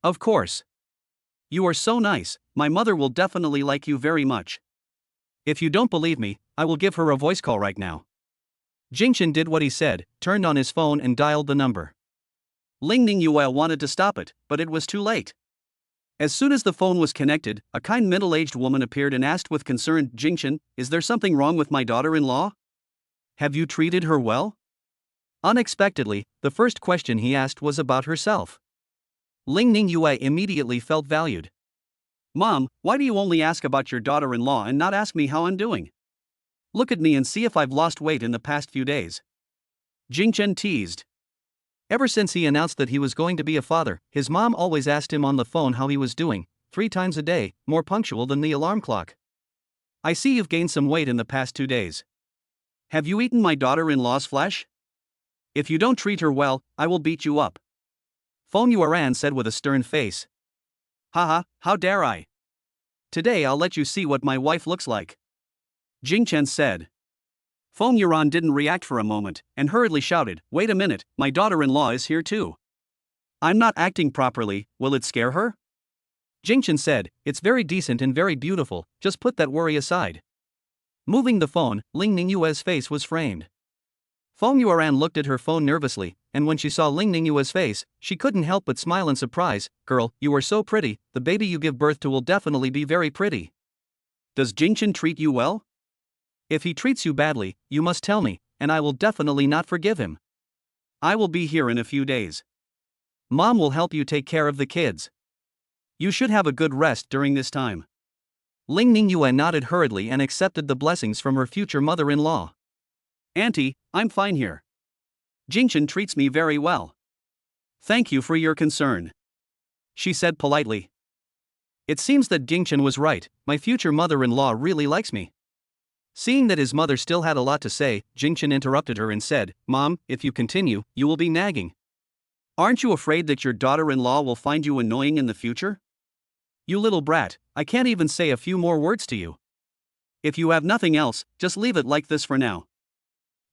Of course. You are so nice, my mother will definitely like you very much. If you don't believe me, I will give her a voice call right now. Jingchen did what he said, turned on his phone and dialed the number. Ling Ning Yue wanted to stop it, but it was too late. As soon as the phone was connected, a kind middle-aged woman appeared and asked with concern, Jingchen, is there something wrong with my daughter-in-law? Have you treated her well? Unexpectedly, the first question he asked was about herself. Ling Ning Yue immediately felt valued. Mom, why do you only ask about your daughter-in-law and not ask me how I'm doing? Look at me and see if I've lost weight in the past few days. Jingchen teased. Ever since he announced that he was going to be a father, his mom always asked him on the phone how he was doing, 3 times a day, more punctual than the alarm clock. I see you've gained some weight in the past 2 days. Have you eaten my daughter-in-law's flesh? If you don't treat her well, I will beat you up. Feng Yuan said with a stern face. Haha, how dare I? Today I'll let you see what my wife looks like. Jingchen said. Feng Yuan didn't react for a moment, and hurriedly shouted, wait a minute, my daughter-in-law is here too. I'm not acting properly, will it scare her? Jingchen said, it's very decent and very beautiful, just put that worry aside. Moving the phone, Ling Ning Yue's face was framed. Feng Yuan looked at her phone nervously, and when she saw Ling Ning Yue's face, she couldn't help but smile in surprise. Girl, you are so pretty, the baby you give birth to will definitely be very pretty. Does Jingchen treat you well? If he treats you badly, you must tell me, and I will definitely not forgive him. I will be here in a few days. Mom will help you take care of the kids. You should have a good rest during this time. Ling Ning Yue nodded hurriedly and accepted the blessings from her future mother-in-law. Auntie, I'm fine here. Jingchen treats me very well. Thank you for your concern. She said politely. It seems that Jingchen was right, my future mother-in-law really likes me. Seeing that his mother still had a lot to say, Jingchen interrupted her and said, Mom, if you continue, you will be nagging. Aren't you afraid that your daughter-in-law will find you annoying in the future? You little brat, I can't even say a few more words to you. If you have nothing else, just leave it like this for now.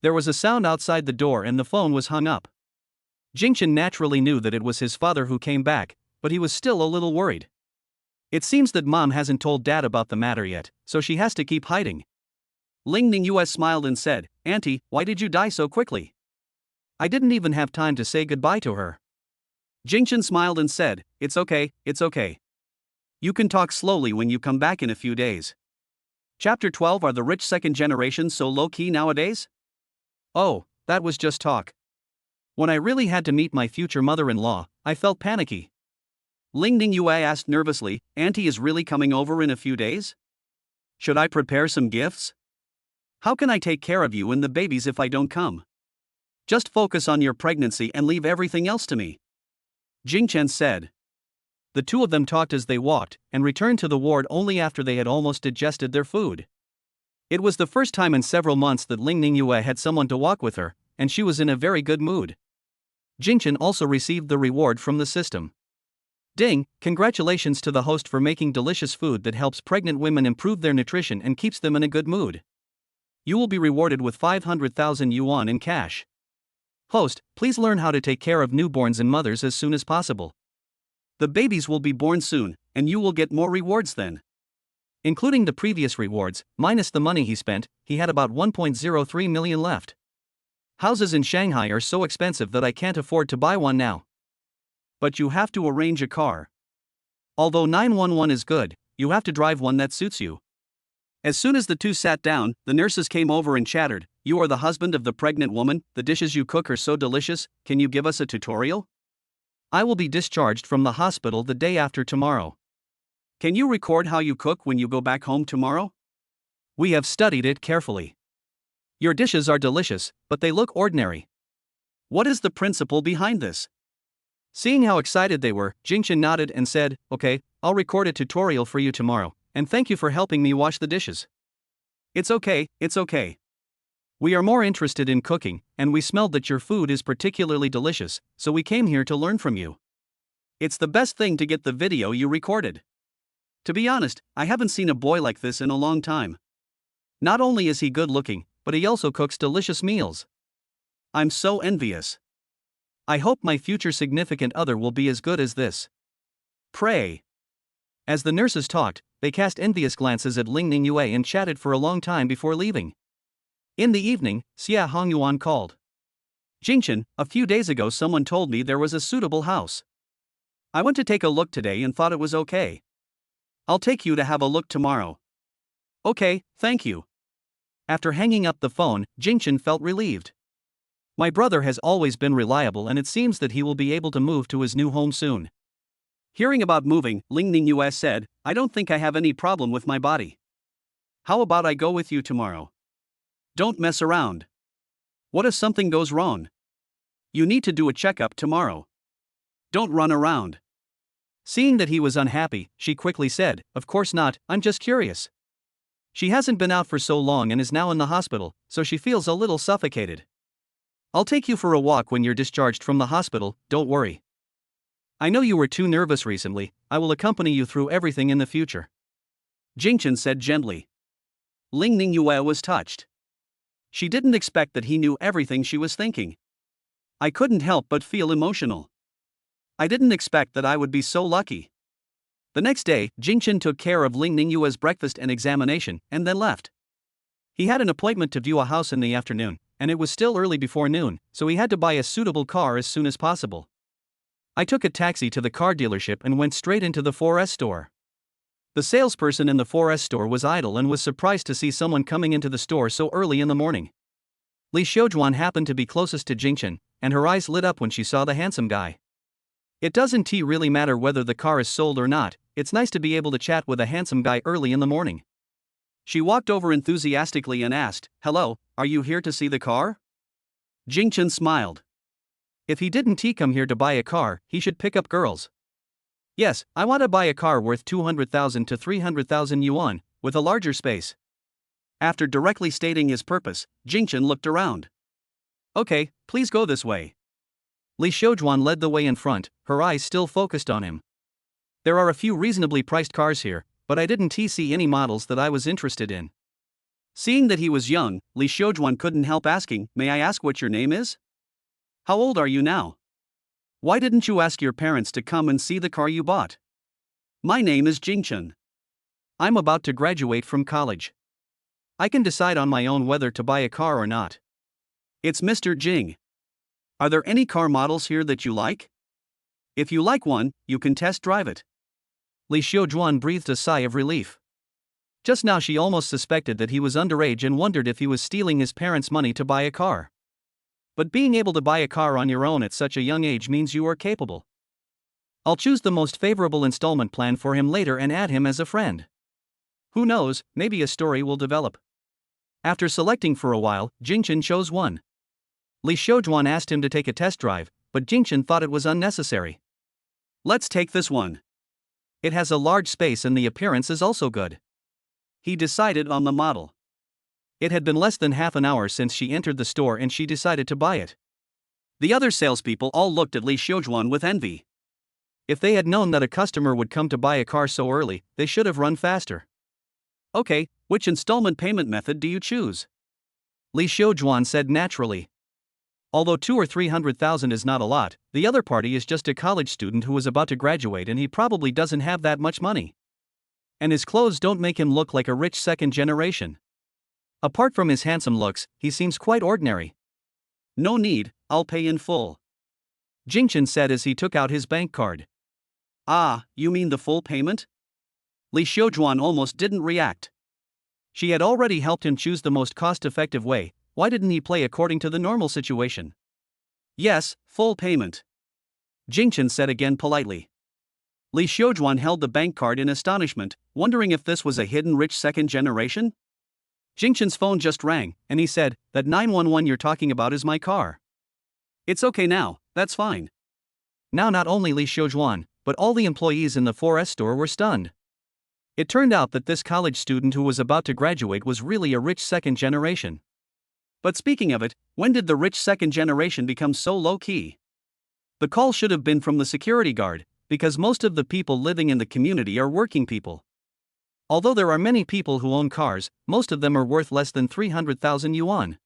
There was a sound outside the door and the phone was hung up. Jingchen naturally knew that it was his father who came back, but he was still a little worried. It seems that Mom hasn't told Dad about the matter yet, so she has to keep hiding. Ling Ning Yue smiled and said, Auntie, why did you die so quickly? I didn't even have time to say goodbye to her. Jingchen smiled and said, it's okay, it's okay. You can talk slowly when you come back in a few days. Chapter 12 Are the rich second generation so low-key nowadays? Oh, that was just talk. When I really had to meet my future mother-in-law, I felt panicky. Ling Ning Yue asked nervously, Auntie is really coming over in a few days? Should I prepare some gifts? How can I take care of you and the babies if I don't come? Just focus on your pregnancy and leave everything else to me, Jingchen said. The two of them talked as they walked, and returned to the ward only after they had almost digested their food. It was the first time in several months that Ling Ningyue had someone to walk with her, and she was in a very good mood. Jingchen also received the reward from the system. Ding, congratulations to the host for making delicious food that helps pregnant women improve their nutrition and keeps them in a good mood. You will be rewarded with 500,000 yuan in cash. Host, please learn how to take care of newborns and mothers as soon as possible. The babies will be born soon, and you will get more rewards then. Including the previous rewards, minus the money he spent, he had about 1.03 million left. Houses in Shanghai are so expensive that I can't afford to buy one now. But you have to arrange a car. Although 911 is good, you have to drive one that suits you. As soon as the two sat down, the nurses came over and chattered. You are the husband of the pregnant woman, the dishes you cook are so delicious, can you give us a tutorial? I will be discharged from the hospital the day after tomorrow. Can you record how you cook when you go back home tomorrow? We have studied it carefully. Your dishes are delicious, but they look ordinary. What is the principle behind this? Seeing how excited they were, Jingchen nodded and said, Okay, I'll record a tutorial for you tomorrow, and thank you for helping me wash the dishes. It's okay. We are more interested in cooking, and we smelled that your food is particularly delicious, so we came here to learn from you. It's the best thing to get the video you recorded. To be honest, I haven't seen a boy like this in a long time. Not only is he good looking, but he also cooks delicious meals. I'm so envious. I hope my future significant other will be as good as this. Pray. As the nurses talked, they cast envious glances at Ling Ningyue and chatted for a long time before leaving. In the evening, Xia Hongyuan called. Jingchen, a few days ago someone told me there was a suitable house. I went to take a look today and thought it was okay. I'll take you to have a look tomorrow. Okay, thank you. After hanging up the phone, Jingchen felt relieved. My brother has always been reliable and it seems that he will be able to move to his new home soon. Hearing about moving, Ling Ningyue said, I don't think I have any problem with my body. How about I go with you tomorrow? Don't mess around. What if something goes wrong? You need to do a checkup tomorrow. Don't run around. Seeing that he was unhappy, she quickly said, Of course not, I'm just curious. She hasn't been out for so long and is now in the hospital, so she feels a little suffocated. I'll take you for a walk when you're discharged from the hospital, don't worry. I know you were too nervous recently, I will accompany you through everything in the future. Jingchen said gently. Ling Ningyue was touched. She didn't expect that he knew everything she was thinking. I couldn't help but feel emotional. I didn't expect that I would be so lucky. The next day, Jingchen took care of Ling Ningyue's breakfast and examination, and then left. He had an appointment to view a house in the afternoon, and it was still early before noon, so he had to buy a suitable car as soon as possible. I took a taxi to the car dealership and went straight into the 4S store. The salesperson in the 4S store was idle and was surprised to see someone coming into the store so early in the morning. Li Xiujuan happened to be closest to Jingchen, and her eyes lit up when she saw the handsome guy. It doesn't really matter whether the car is sold or not, it's nice to be able to chat with a handsome guy early in the morning. She walked over enthusiastically and asked, Hello, are you here to see the car? Jingchen smiled. If he didn't come here to buy a car, he should pick up girls. Yes, I want to buy a car worth 200,000 to 300,000 yuan, with a larger space. After directly stating his purpose, Jingchen looked around. Okay, please go this way. Li Xiujuan led the way in front, her eyes still focused on him. There are a few reasonably priced cars here, but I didn't see any models that I was interested in. Seeing that he was young, Li Xiujuan couldn't help asking, May I ask what your name is? How old are you now? Why didn't you ask your parents to come and see the car you bought? My name is Jingchen. I'm about to graduate from college. I can decide on my own whether to buy a car or not. It's Mr. Jing. Are there any car models here that you like? If you like one, you can test drive it. Li Xiujuan breathed a sigh of relief. Just now she almost suspected that he was underage and wondered if he was stealing his parents' money to buy a car. But being able to buy a car on your own at such a young age means you are capable. I'll choose the most favorable installment plan for him later and add him as a friend. Who knows, maybe a story will develop. After selecting for a while, Jingchen chose one. Li Xiaojuan asked him to take a test drive, but Jingchen thought it was unnecessary. Let's take this one. It has a large space and the appearance is also good. He decided on the model. It had been less than half an hour since she entered the store and she decided to buy it. The other salespeople all looked at Li Xiaojuan with envy. If they had known that a customer would come to buy a car so early, they should have run faster. Okay, which installment payment method do you choose? Li Xiaojuan said naturally. Although 200,000 or 300,000 is not a lot, the other party is just a college student who is about to graduate and he probably doesn't have that much money. And his clothes don't make him look like a rich second generation. Apart from his handsome looks, he seems quite ordinary. No need, I'll pay in full. Jingchen said as he took out his bank card. Ah, you mean the full payment? Li Xiaojuan almost didn't react. She had already helped him choose the most cost-effective way. Why didn't he play according to the normal situation? Yes, full payment. Jingchen said again politely. Li Xiaojuan held the bank card in astonishment, wondering if this was a hidden rich second generation? Jingchen's phone just rang, and he said, "That 911 you're talking about is my car." It's okay now, that's fine. Now not only Li Xiaojuan, but all the employees in the 4S store were stunned. It turned out that this college student who was about to graduate was really a rich second generation. But speaking of it, when did the rich second generation become so low-key? The call should have been from the security guard, because most of the people living in the community are working people. Although there are many people who own cars, most of them are worth less than 300,000 yuan.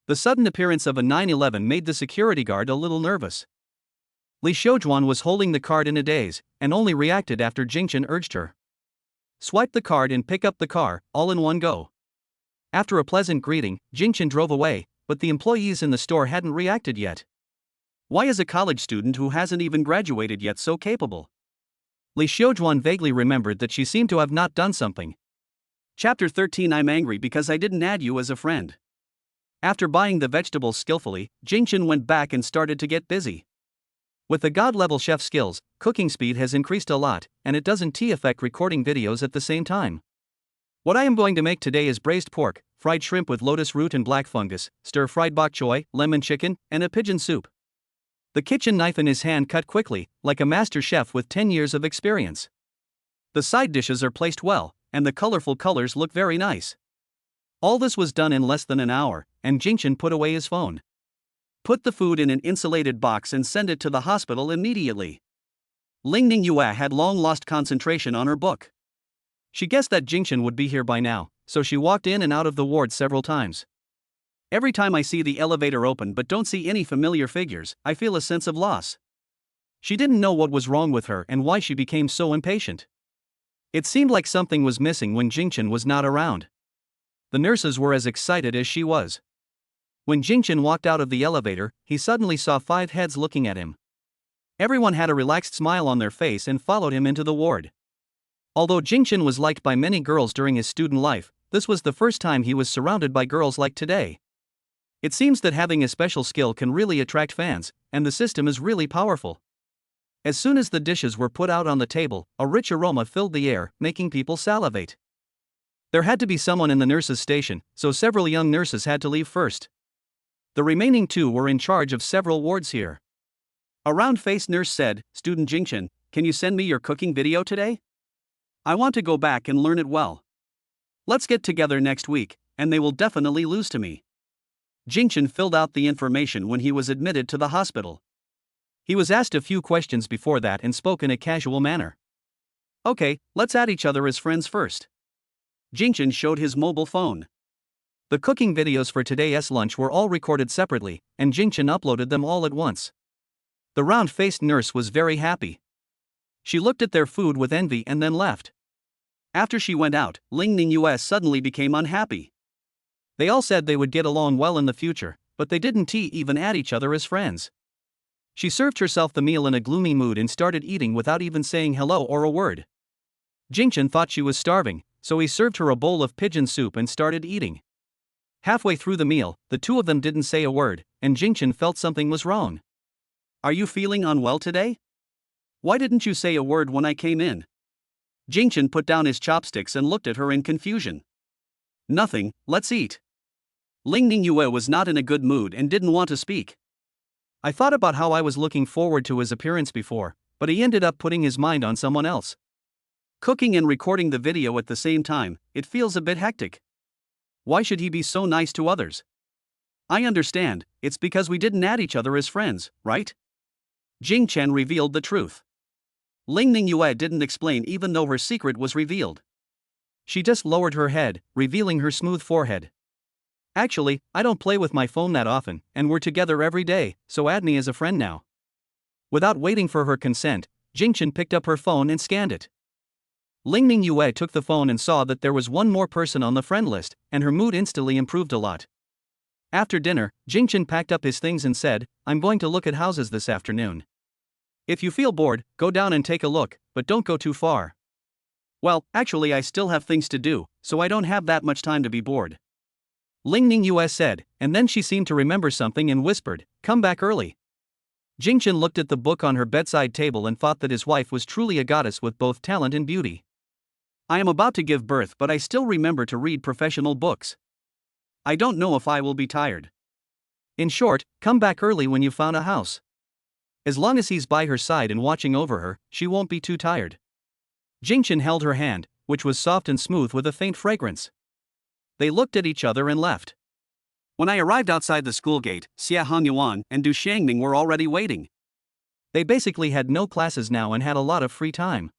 The sudden appearance of a 911 made the security guard a little nervous. Li Xiaojuan was holding the card in a daze, and only reacted after Jingchen urged her. Swipe the card and pick up the car, all in one go. After a pleasant greeting, Jingchen drove away, but the employees in the store hadn't reacted yet. Why is a college student who hasn't even graduated yet so capable? Li Xiaojuan vaguely remembered that she seemed to have not done something. Chapter 13. I'm angry because I didn't add you as a friend. After buying the vegetables skillfully, Jingchen went back and started to get busy. With the god-level chef skills, cooking speed has increased a lot, and it doesn't affect recording videos at the same time. What I am going to make today is braised pork, fried shrimp with lotus root and black fungus, stir-fried bok choy, lemon chicken, and a pigeon soup. The kitchen knife in his hand cut quickly, like a master chef with 10 years of experience. The side dishes are placed well, and the colorful colors look very nice. All this was done in less than an hour, and Jingchen put away his phone. Put the food in an insulated box and send it to the hospital immediately. Ling Ningyue had long lost concentration on her book. She guessed that Jingchen would be here by now, so she walked in and out of the ward several times. Every time I see the elevator open but don't see any familiar figures, I feel a sense of loss. She didn't know what was wrong with her and why she became so impatient. It seemed like something was missing when Jingchen was not around. The nurses were as excited as she was. When Jingchen walked out of the elevator, he suddenly saw 5 heads looking at him. Everyone had a relaxed smile on their face and followed him into the ward. Although Jingchen was liked by many girls during his student life, this was the first time he was surrounded by girls like today. It seems that having a special skill can really attract fans, and the system is really powerful. As soon as the dishes were put out on the table, a rich aroma filled the air, making people salivate. There had to be someone in the nurses' station, so several young nurses had to leave first. The remaining 2 were in charge of several wards here. A round-faced nurse said, "Student Jingchen, can you send me your cooking video today? I want to go back and learn it well. Let's get together next week, and they will definitely lose to me." Jingchen filled out the information when he was admitted to the hospital. He was asked a few questions before that and spoke in a casual manner. Okay, let's add each other as friends first. Jingchen showed his mobile phone. The cooking videos for today's lunch were all recorded separately, and Jingchen uploaded them all at once. The round-faced nurse was very happy. She looked at their food with envy and then left. After she went out, Ling Ningyue suddenly became unhappy. They all said they would get along well in the future, but they didn't even add each other as friends. She served herself the meal in a gloomy mood and started eating without even saying hello or a word. Jingchen thought she was starving, so he served her a bowl of pigeon soup and started eating. Halfway through the meal, the 2 of them didn't say a word, and Jingchen felt something was wrong. "Are you feeling unwell today? Why didn't you say a word when I came in?" Jingchen put down his chopsticks and looked at her in confusion. "Nothing, let's eat." Ling Ningyue was not in a good mood and didn't want to speak. I thought about how I was looking forward to his appearance before, but he ended up putting his mind on someone else. Cooking and recording the video at the same time, it feels a bit hectic. Why should he be so nice to others? I understand, it's because we didn't add each other as friends, right? Jing Chen revealed the truth. Ling Ningyue didn't explain even though her secret was revealed. She just lowered her head, revealing her smooth forehead. Actually, I don't play with my phone that often, and we're together every day, so add me as a friend now. Without waiting for her consent, Jing Chen picked up her phone and scanned it. Ling Ningyue took the phone and saw that there was one more person on the friend list, and her mood instantly improved a lot. After dinner, Jing Chen packed up his things and said, "I'm going to look at houses this afternoon. If you feel bored, go down and take a look, but don't go too far." Well, actually I still have things to do, so I don't have that much time to be bored. Ling Ningyue said, and then she seemed to remember something and whispered, "Come back early." Jing Chen looked at the book on her bedside table and thought that his wife was truly a goddess with both talent and beauty. I am about to give birth, but I still remember to read professional books. I don't know if I will be tired. In short, come back early when you found a house. As long as he's by her side and watching over her, she won't be too tired. Jing Chen held her hand, which was soft and smooth with a faint fragrance. They looked at each other and left. When I arrived outside the school gate, Xia Hongyuan and Du Xiangming were already waiting. They basically had no classes now and had a lot of free time.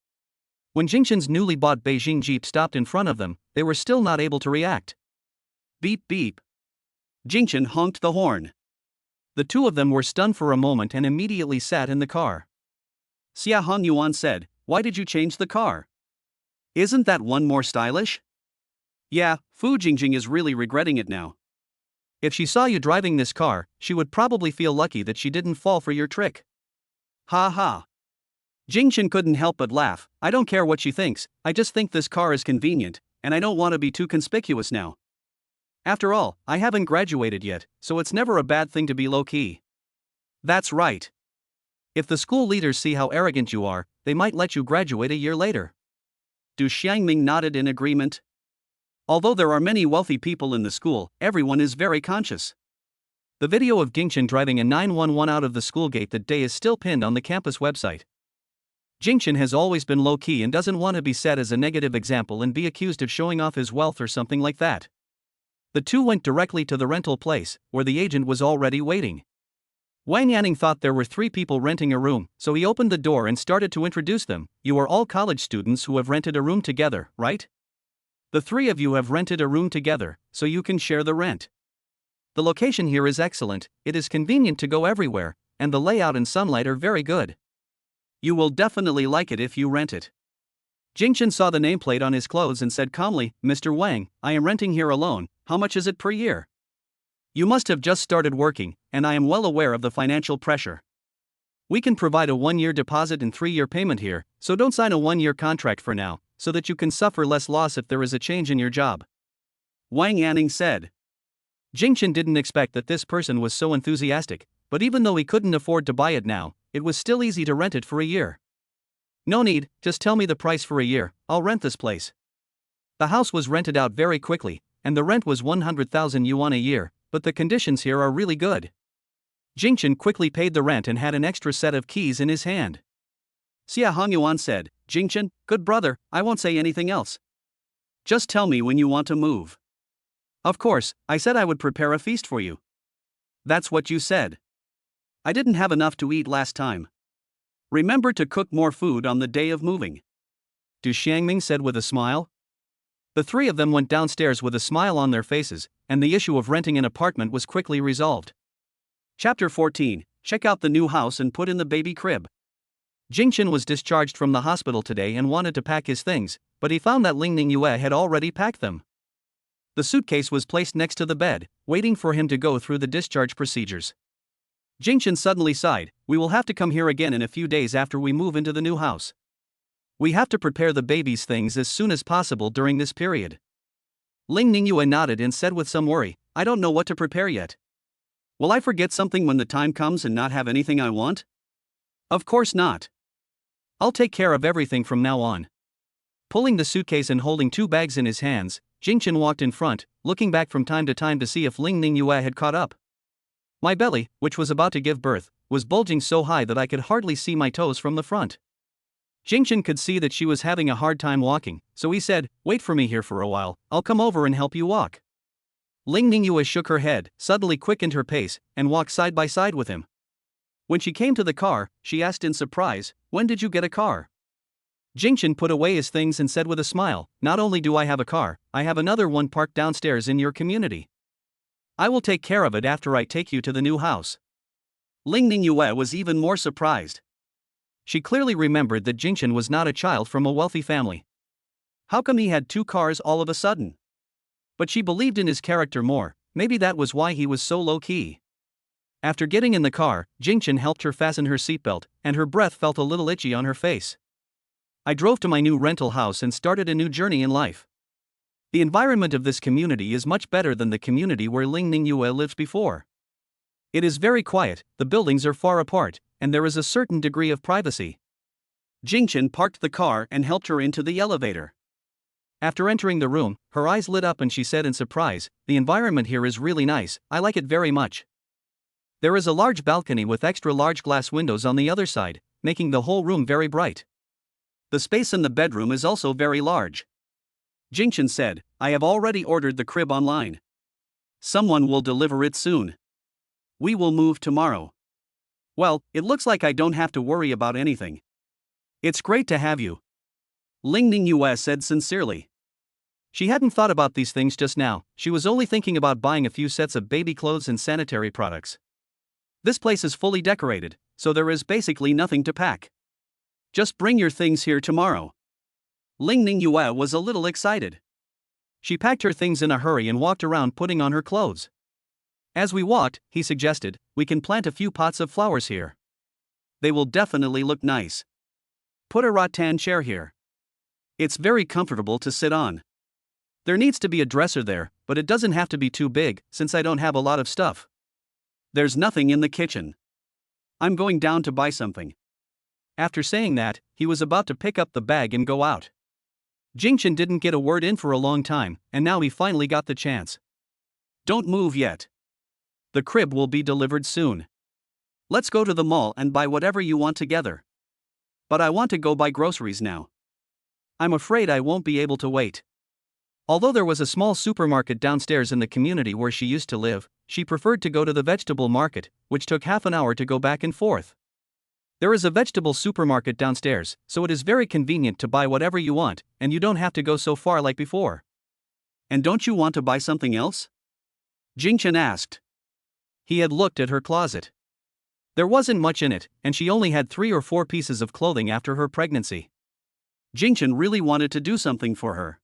When Jing Chen's newly bought Beijing Jeep stopped in front of them, they were still not able to react. Beep beep. Jing Chen honked the horn. The two of them were stunned for a moment and immediately sat in the car. Xia Hongyuan said, "Why did you change the car? Isn't that one more stylish?" "Yeah, Fu Jingjing is really regretting it now. If she saw you driving this car, she would probably feel lucky that she didn't fall for your trick." Ha ha. Jing Chen couldn't help but laugh. "I don't care what she thinks, I just think this car is convenient, and I don't want to be too conspicuous now. After all, I haven't graduated yet, so it's never a bad thing to be low-key." "That's right. If the school leaders see how arrogant you are, they might let you graduate a year later." Du Xiangming nodded in agreement. Although there are many wealthy people in the school, everyone is very conscious. The video of Jing Chen driving a 911 out of the school gate that day is still pinned on the campus website. Jing Chen has always been low-key and doesn't want to be set as a negative example and be accused of showing off his wealth or something like that. The two went directly to the rental place, where the agent was already waiting. Wang Yanning thought there were 3 people renting a room, so he opened the door and started to introduce them. "You are all college students who have rented a room together, right? The 3 of you have rented a room together, so you can share the rent. The location here is excellent, it is convenient to go everywhere, and the layout and sunlight are very good. You will definitely like it if you rent it." Jing Chen saw the nameplate on his clothes and said calmly, "Mr. Wang, I am renting here alone, how much is it per year? You must have just started working, and I am well aware of the financial pressure. We can provide a 1-year deposit and 3-year payment here, so don't sign a 1-year contract for now, so that you can suffer less loss if there is a change in your job," Wang Yanning said. Jing Chen didn't expect that this person was so enthusiastic, but even though he couldn't afford to buy it now, it was still easy to rent it for a year. "No need, just tell me the price for a year, I'll rent this place." The house was rented out very quickly, and the rent was 100,000 yuan a year, but the conditions here are really good. Jing Chen quickly paid the rent and had an extra set of keys in his hand. Xia Hongyuan said, "Jing Chen, good brother, I won't say anything else. Just tell me when you want to move." "Of course, I said I would prepare a feast for you." "That's what you said. I didn't have enough to eat last time. Remember to cook more food on the day of moving," Du Xiangming said with a smile. The 3 of them went downstairs with a smile on their faces, and the issue of renting an apartment was quickly resolved. Chapter 14. Check out the new house and put in the baby crib. Jing Chen was discharged from the hospital today and wanted to pack his things, but he found that Ling Ningyue had already packed them. The suitcase was placed next to the bed, waiting for him to go through the discharge procedures. Jing Chen suddenly sighed, "We will have to come here again in a few days after we move into the new house. We have to prepare the baby's things as soon as possible during this period." Ling Ningyue nodded and said with some worry, "I don't know what to prepare yet. Will I forget something when the time comes and not have anything I want?" "Of course not. I'll take care of everything from now on." Pulling the suitcase and holding 2 bags in his hands, Jing Chen walked in front, looking back from time to see if Ling Ningyue had caught up. My belly, which was about to give birth, was bulging so high that I could hardly see my toes from the front. Jingchen could see that she was having a hard time walking, so he said, "Wait for me here for a while, I'll come over and help you walk." Ling Ningyue shook her head, suddenly quickened her pace, and walked side by side with him. When she came to the car, she asked in surprise, "When did you get a car?" Jingchen put away his things and said with a smile, "Not only do I have a car, I have another one parked downstairs in your community. I will take care of it after I take you to the new house." Ling Ningyue was even more surprised. She clearly remembered that Jingchen was not a child from a wealthy family. How come he had 2 cars all of a sudden? But she believed in his character more, maybe that was why he was so low-key. After getting in the car, Jingchen helped her fasten her seatbelt, and her breath felt a little itchy on her face. I drove to my new rental house and started a new journey in life. The environment of this community is much better than the community where Ling Ningyue lived before. It is very quiet, the buildings are far apart, and there is a certain degree of privacy. Jingchen parked the car and helped her into the elevator. After entering the room, her eyes lit up and she said in surprise, "The environment here is really nice, I like it very much." There is a large balcony with extra large glass windows on the other side, making the whole room very bright. The space in the bedroom is also very large. Jingchen said, "I have already ordered the crib online. Someone will deliver it soon. We will move tomorrow. Well, it looks like I don't have to worry about anything. It's great to have you," Ling Ningyue said sincerely. She hadn't thought about these things just now, she was only thinking about buying a few sets of baby clothes and sanitary products. This place is fully decorated, so there is basically nothing to pack. Just bring your things here tomorrow. Ling Ningyue was a little excited. She packed her things in a hurry and walked around putting on her clothes. As we walked, he suggested, "We can plant a few pots of flowers here. They will definitely look nice. Put a rattan chair here. It's very comfortable to sit on. There needs to be a dresser there, but it doesn't have to be too big, since I don't have a lot of stuff. There's nothing in the kitchen. I'm going down to buy something." After saying that, he was about to pick up the bag and go out. Jingchen didn't get a word in for a long time, and now he finally got the chance. "Don't move yet. The crib will be delivered soon. Let's go to the mall and buy whatever you want together. But I want to go buy groceries now. I'm afraid I won't be able to wait." Although there was a small supermarket downstairs in the community where she used to live, she preferred to go to the vegetable market, which took half an hour to go back and forth. There is a vegetable supermarket downstairs, so it is very convenient to buy whatever you want, and you don't have to go so far like before. "And don't you want to buy something else?" Jingchen asked. He had looked at her closet. There wasn't much in it, and she only had 3 or 4 pieces of clothing after her pregnancy. Jingchen really wanted to do something for her.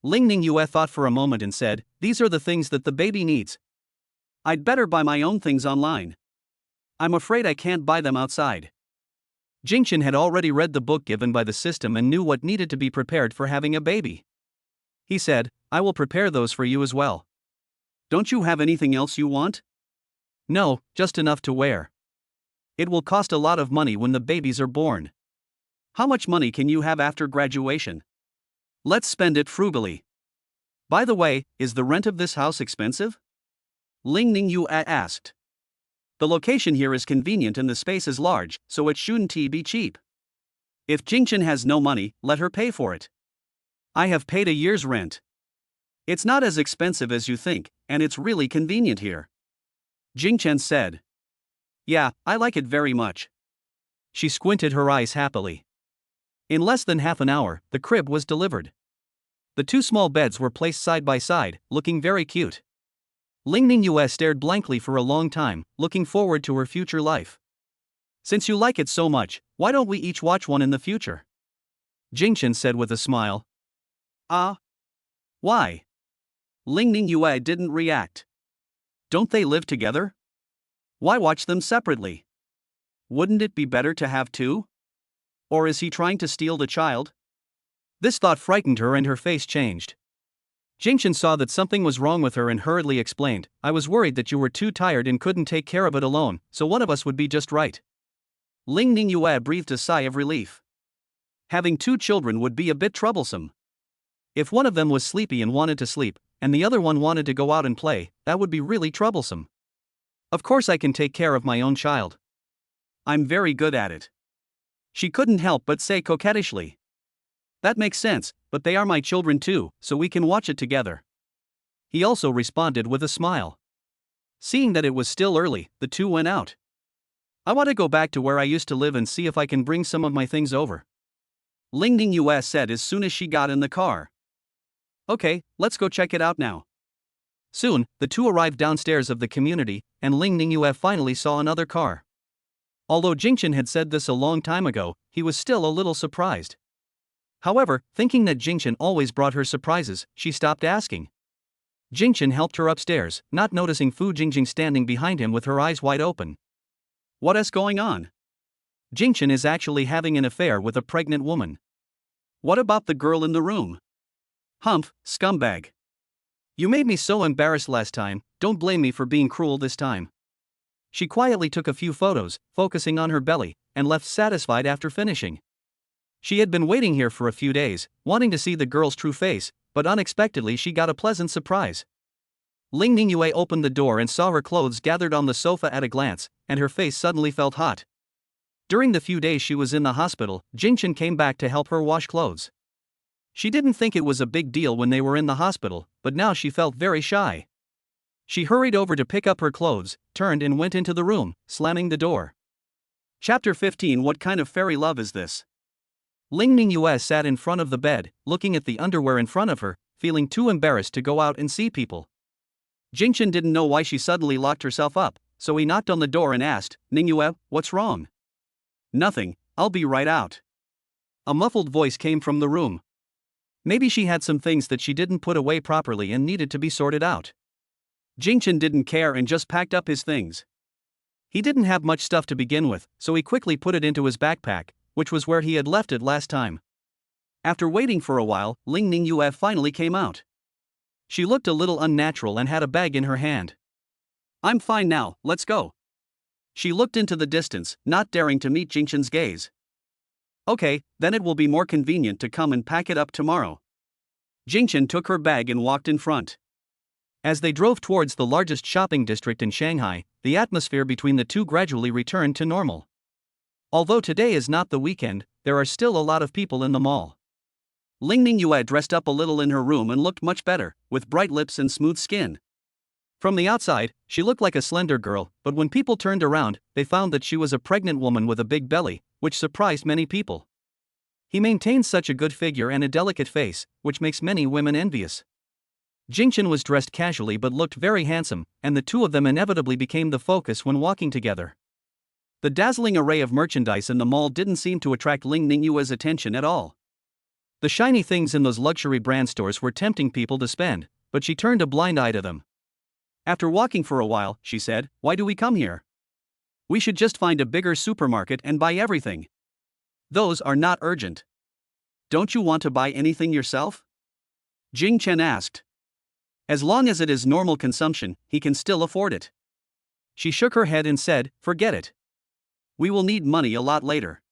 Ling Ningyue thought for a moment and said, "These are the things that the baby needs. I'd better buy my own things online. I'm afraid I can't buy them outside." Jingchen had already read the book given by the system and knew what needed to be prepared for having a baby. He said, "I will prepare those for you as well. Don't you have anything else you want?" "No, just enough to wear. It will cost a lot of money when the babies are born. How much money can you have after graduation? Let's spend it frugally. By the way, is the rent of this house expensive?" Ling Ningyue asked. "The location here is convenient and the space is large, so it shouldn't be cheap. If Jingchen has no money, let her pay for it. I have paid a year's rent. It's not as expensive as you think, and it's really convenient here," Jingchen said. "Yeah, I like it very much." She squinted her eyes happily. In less than half an hour, the crib was delivered. The 2 small beds were placed side by side, looking very cute. Ling Ningyue stared blankly for a long time, looking forward to her future life. "Since you like it so much, why don't we each watch one in the future?" Jingchen said with a smile. "Ah? Why?" Ling Ningyue didn't react. Don't they live together? Why watch them separately? Wouldn't it be better to have 2? Or is he trying to steal the child? This thought frightened her and her face changed. Jingchen saw that something was wrong with her and hurriedly explained, "I was worried that you were too tired and couldn't take care of it alone, so one of us would be just right." Ling Ningyue breathed a sigh of relief. Having 2 children would be a bit troublesome. If one of them was sleepy and wanted to sleep, and the other one wanted to go out and play, that would be really troublesome. Of course I can take care of my own child. I'm very good at it. She couldn't help but say coquettishly. That makes sense, but they are my children too, so we can watch it together. He also responded with a smile. Seeing that it was still early, the two went out. I want to go back to where I used to live and see if I can bring some of my things over, Ling Ning US said as soon as she got in the car. Okay, let's go check it out now. Soon, the two arrived downstairs of the community, and Ling Ning US finally saw another car. Although Jingchen had said this a long time ago, he was still a little surprised. However, thinking that Jingchen always brought her surprises, she stopped asking. Jingchen helped her upstairs, not noticing Fu Jingjing standing behind him with her eyes wide open. What is going on? Jingchen is actually having an affair with a pregnant woman. What about the girl in the room? Humph, scumbag. You made me so embarrassed last time, don't blame me for being cruel this time. She quietly took a few photos, focusing on her belly, and left satisfied after finishing. She had been waiting here for a few days, wanting to see the girl's true face, but unexpectedly she got a pleasant surprise. Ling Ningyue opened the door and saw her clothes gathered on the sofa at a glance, and her face suddenly felt hot. During the few days she was in the hospital, Jingchen came back to help her wash clothes. She didn't think it was a big deal when they were in the hospital, but now she felt very shy. She hurried over to pick up her clothes, turned and went into the room, slamming the door. Chapter 15. What kind of fairy love is this? Ling Ning US sat in front of the bed, looking at the underwear in front of her, feeling too embarrassed to go out and see people. Jingchen didn't know why she suddenly locked herself up, so he knocked on the door and asked, Ningyue, what's wrong? Nothing, I'll be right out. A muffled voice came from the room. Maybe she had some things that she didn't put away properly and needed to be sorted out. Jingchen didn't care and just packed up his things. He didn't have much stuff to begin with, so he quickly put it into his backpack, which was where he had left it last time. After waiting for a while, Ling Ning Yue finally came out. She looked a little unnatural and had a bag in her hand. I'm fine now, let's go. She looked into the distance, not daring to meet Jingchen's gaze. Okay, then it will be more convenient to come and pack it up tomorrow. Jingchen took her bag and walked in front. As they drove towards the largest shopping district in Shanghai, the atmosphere between the two gradually returned to normal. Although today is not the weekend, there are still a lot of people in the mall. Ling Ning Yue dressed up a little in her room and looked much better, with bright lips and smooth skin. From the outside, she looked like a slender girl, but when people turned around, they found that she was a pregnant woman with a big belly, which surprised many people. He maintains such a good figure and a delicate face, which makes many women envious. Jingchen was dressed casually but looked very handsome, and the two of them inevitably became the focus when walking together. The dazzling array of merchandise in the mall didn't seem to attract Ling Ning Yue's attention at all. The shiny things in those luxury brand stores were tempting people to spend, but she turned a blind eye to them. After walking for a while, she said, "Why do we come here? We should just find a bigger supermarket and buy everything. Those are not urgent. Don't you want to buy anything yourself?" Jing Chen asked. As long as it is normal consumption, he can still afford it. She shook her head and said, "Forget it. We will need money a lot later.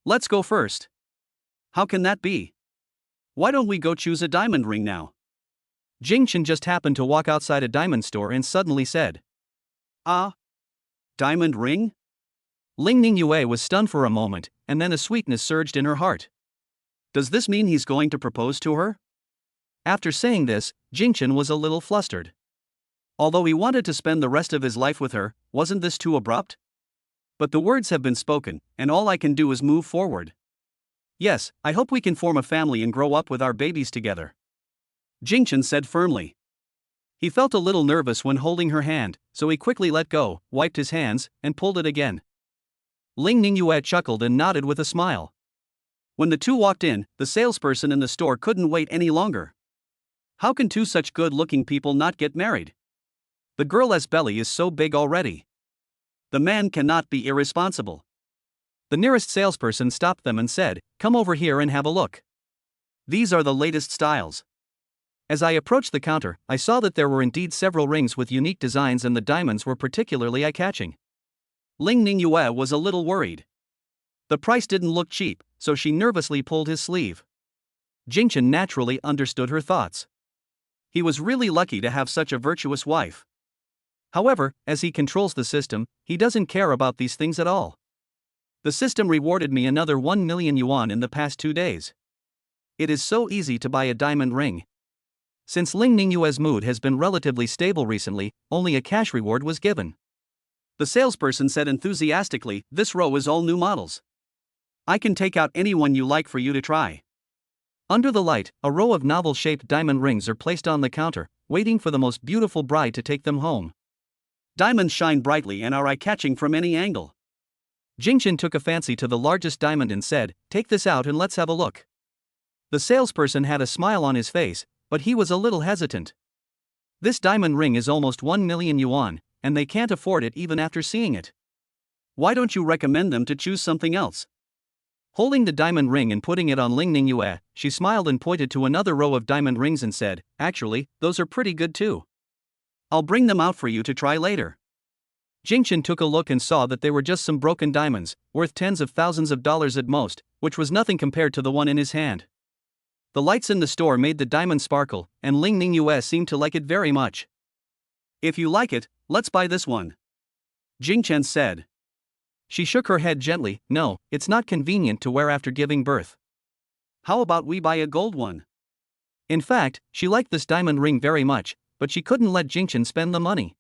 Let's go first." "How can that be? Why don't we go choose a diamond ring now?" Jing Chen just happened to walk outside a diamond store and suddenly said, "Ah, diamond ring?" Ling Ning Yue was stunned for a moment, and then a sweetness surged in her heart. Does this mean he's going to propose to her? After saying this, Jingchen was a little flustered. Although he wanted to spend the rest of his life with her, wasn't this too abrupt? But the words have been spoken, and all I can do is move forward. Yes, I hope we can form a family and grow up with our babies together, Jingchen said firmly. He felt a little nervous when holding her hand, so he quickly let go, wiped his hands, and pulled it again. Ling Ning Yue chuckled and nodded with a smile. When the two walked in, the salesperson in the store couldn't wait any longer. How can two such good-looking people not get married? The girl's belly is so big already. The man cannot be irresponsible. The nearest salesperson stopped them and said, "Come over here and have a look. These are the latest styles." As I approached the counter, I saw that there were indeed several rings with unique designs and the diamonds were particularly eye-catching. Ling Ning Yue was a little worried. The price didn't look cheap, so she nervously pulled his sleeve. Jingchen naturally understood her thoughts. He was really lucky to have such a virtuous wife. However, as he controls the system, he doesn't care about these things at all. The system rewarded me another 1 million yuan in the past 2 days. It is so easy to buy a diamond ring. Since Ling Ningyue's mood has been relatively stable recently, only a cash reward was given. The salesperson said enthusiastically, "This row is all new models. I can take out any one you like for you to try." Under the light, a row of novel-shaped diamond rings are placed on the counter, waiting for the most beautiful bride to take them home. Diamonds shine brightly and are eye-catching from any angle. Jingchen took a fancy to the largest diamond and said, "Take this out and let's have a look." The salesperson had a smile on his face, but he was a little hesitant. This diamond ring is almost 1 million yuan, and they can't afford it even after seeing it. Why don't you recommend them to choose something else? Holding the diamond ring and putting it on Ling Ningyue, she smiled and pointed to another row of diamond rings and said, "Actually, those are pretty good too. I'll bring them out for you to try later." Jingchen took a look and saw that they were just some broken diamonds, worth tens of thousands of dollars at most, which was nothing compared to the one in his hand. The lights in the store made the diamond sparkle, and Ling Ningyue seemed to like it very much. "If you like it, let's buy this one," Jingchen said. She shook her head gently. "No, it's not convenient to wear after giving birth. How about we buy a gold one?" In fact, she liked this diamond ring very much, but she couldn't let Jingchen spend the money.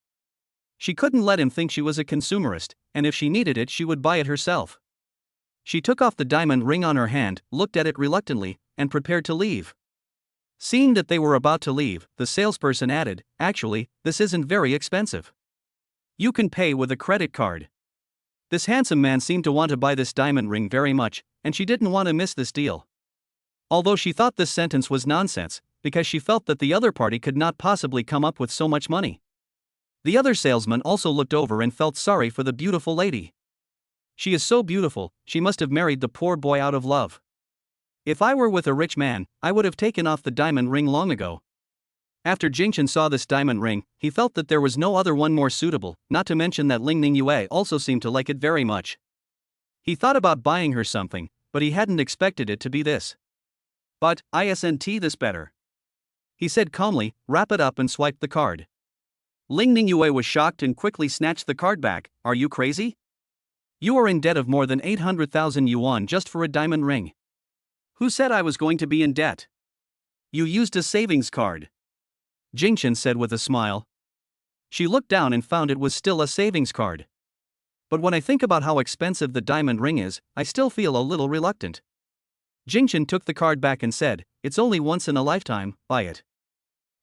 She couldn't let him think she was a consumerist, and if she needed it she would buy it herself. She took off the diamond ring on her hand, looked at it reluctantly, and prepared to leave. Seeing that they were about to leave, the salesperson added, "Actually, this isn't very expensive. You can pay with a credit card." This handsome man seemed to want to buy this diamond ring very much, and she didn't want to miss this deal. Although she thought this sentence was nonsense, because she felt that the other party could not possibly come up with so much money. The other salesman also looked over and felt sorry for the beautiful lady. She is so beautiful, she must have married the poor boy out of love. If I were with a rich man, I would have taken off the diamond ring long ago. After Jingchen saw this diamond ring, he felt that there was no other one more suitable, not to mention that Ling Ningyue also seemed to like it very much. He thought about buying her something, but he hadn't expected it to be this. "But, isn't this better?" he said calmly, "Wrap it up and swipe the card." Ling Ningyue was shocked and quickly snatched the card back. "Are you crazy? You are in debt of more than 800,000 yuan just for a diamond ring. Who said I was going to be in debt? You used a savings card," Jingchen said with a smile. She looked down and found it was still a savings card. "But when I think about how expensive the diamond ring is, I still feel a little reluctant." Jingchen took the card back and said, "It's only once in a lifetime, buy it."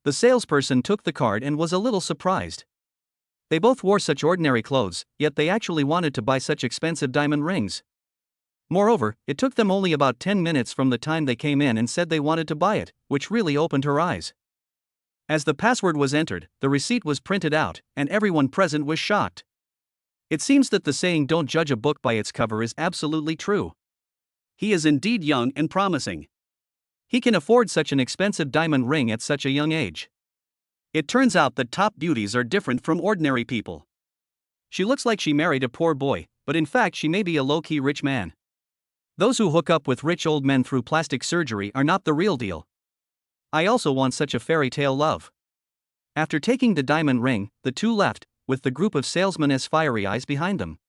The salesperson took the card and was a little surprised. They both wore such ordinary clothes, yet they actually wanted to buy such expensive diamond rings. Moreover, it took them only about 10 minutes from the time they came in and said they wanted to buy it, which really opened her eyes. As the password was entered, the receipt was printed out, and everyone present was shocked. It seems that the saying "don't judge a book by its cover" is absolutely true. He is indeed young and promising. He can afford such an expensive diamond ring at such a young age. It turns out that top beauties are different from ordinary people. She looks like she married a poor boy, but in fact she may be a low-key rich man. Those who hook up with rich old men through plastic surgery are not the real deal. I also want such a fairy tale love. After taking the diamond ring, the two left, with the group of salesmen as fiery eyes behind them.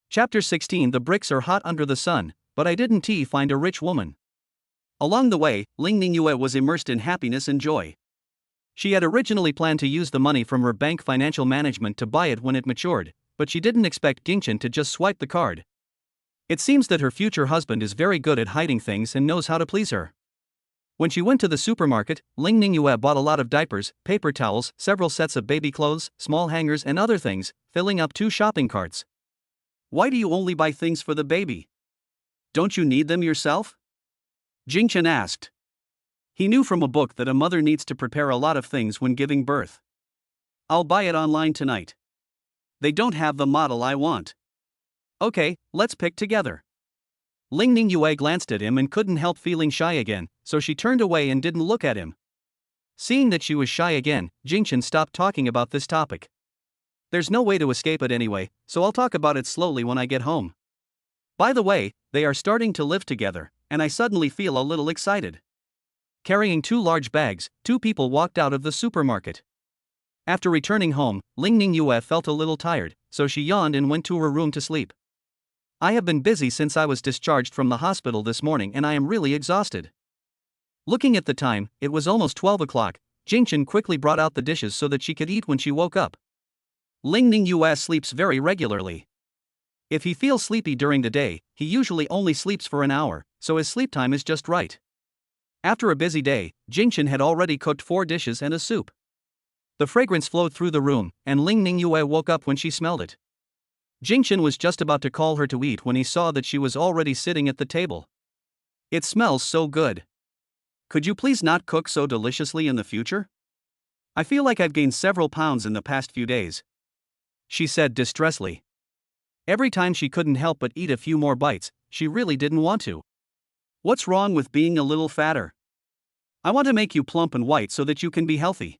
Chapter 16. The bricks are hot under the sun, but I didn't find a rich woman. Along the way, Ling Ningyue was immersed in happiness and joy. She had originally planned to use the money from her bank financial management to buy it when it matured, but she didn't expect Jingchen to just swipe the card. It seems that her future husband is very good at hiding things and knows how to please her. When she went to the supermarket, Ling Ningyue bought a lot of diapers, paper towels, several sets of baby clothes, small hangers and other things, filling up 2 shopping carts. "Why do you only buy things for the baby? Don't you need them yourself?" Jingchen asked. He knew from a book that a mother needs to prepare a lot of things when giving birth. "I'll buy it online tonight. They don't have the model I want." "Okay, let's pick together." Ling Ningyue glanced at him and couldn't help feeling shy again, so she turned away and didn't look at him. Seeing that she was shy again, Jingchen stopped talking about this topic. "There's no way to escape it anyway, so I'll talk about it slowly when I get home. By the way, they are starting to live together, and I suddenly feel a little excited." Carrying 2 large bags, 2 people walked out of the supermarket. After returning home, Ling Ningyue felt a little tired, so she yawned and went to her room to sleep. I have been busy since I was discharged from the hospital this morning and I am really exhausted. Looking at the time, it was almost 12 o'clock. Jingchen quickly brought out the dishes so that she could eat when she woke up. Ling Ningyue sleeps very regularly. If he feels sleepy during the day, he usually only sleeps for an hour, so his sleep time is just right. After a busy day, Jingchen had already cooked 4 dishes and a soup. The fragrance flowed through the room, and Ling Ningyue woke up when she smelled it. Jingchen was just about to call her to eat when he saw that she was already sitting at the table. It smells so good. Could you please not cook so deliciously in the future? I feel like I've gained several pounds in the past few days, she said distressfully. Every time she couldn't help but eat a few more bites, she really didn't want to. What's wrong with being a little fatter? I want to make you plump and white so that you can be healthy.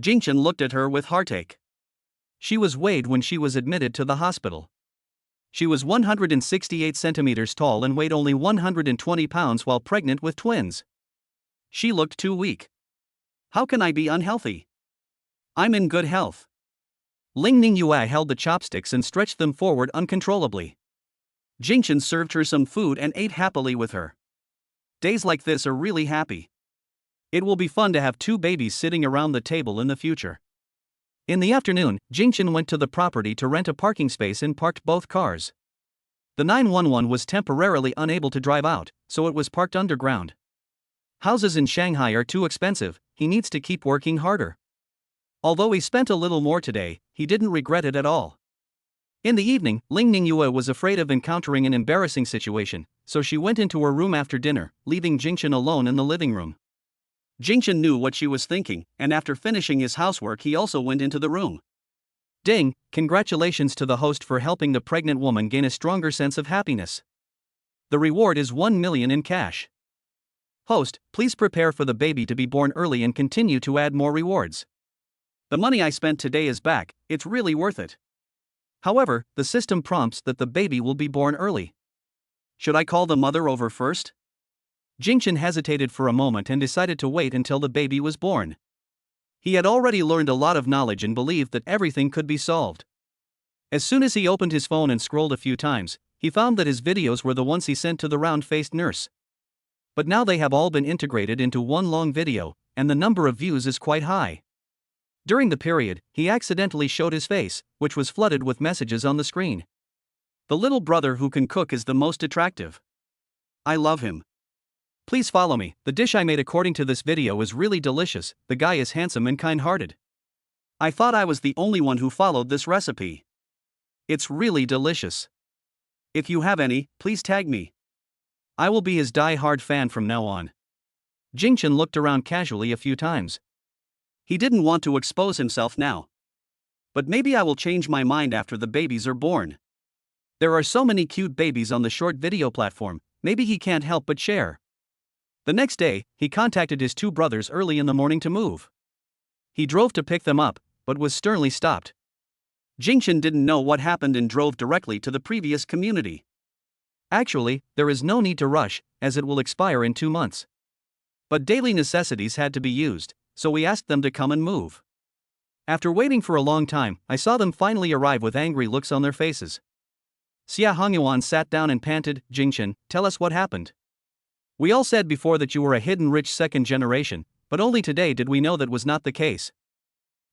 Jingchen looked at her with heartache. She was weighed when she was admitted to the hospital. She was 168 centimeters tall and weighed only 120 pounds while pregnant with twins. She looked too weak. How can I be unhealthy? I'm in good health. Ling Ningyue held the chopsticks and stretched them forward uncontrollably. Jingchen served her some food and ate happily with her. Days like this are really happy. It will be fun to have 2 babies sitting around the table in the future. In the afternoon, Jingchen went to the property to rent a parking space and parked both cars. The 911 was temporarily unable to drive out, so it was parked underground. Houses in Shanghai are too expensive, he needs to keep working harder. Although he spent a little more today, he didn't regret it at all. In the evening, Ling Ningyue was afraid of encountering an embarrassing situation, so she went into her room after dinner, leaving Jingchen alone in the living room. Jingchen knew what she was thinking, and after finishing his housework he also went into the room. Ding, congratulations to the host for helping the pregnant woman gain a stronger sense of happiness. The reward is 1 million in cash. Host, please prepare for the baby to be born early and continue to add more rewards. The money I spent today is back, it's really worth it. However, the system prompts that the baby will be born early. Should I call the mother over first? Jingchen hesitated for a moment and decided to wait until the baby was born. He had already learned a lot of knowledge and believed that everything could be solved. As soon as he opened his phone and scrolled a few times, he found that his videos were the ones he sent to the round-faced nurse. But now they have all been integrated into one long video, and the number of views is quite high. During the period, he accidentally showed his face, which was flooded with messages on the screen. The little brother who can cook is the most attractive. I love him. Please follow me, the dish I made according to this video is really delicious, the guy is handsome and kind-hearted. I thought I was the only one who followed this recipe. It's really delicious. If you have any, please tag me. I will be his die-hard fan from now on. Jingchen looked around casually a few times. He didn't want to expose himself now. But maybe I will change my mind after the babies are born. There are so many cute babies on the short video platform, maybe he can't help but share. The next day, he contacted his 2 brothers early in the morning to move. He drove to pick them up, but was sternly stopped. Jingchen didn't know what happened and drove directly to the previous community. Actually, there is no need to rush, as it will expire in 2 months. But daily necessities had to be used, so we asked them to come and move. After waiting for a long time, I saw them finally arrive with angry looks on their faces. Xia Hongyuan sat down and panted, Jingchen, tell us what happened. We all said before that you were a hidden rich second generation, but only today did we know that was not the case.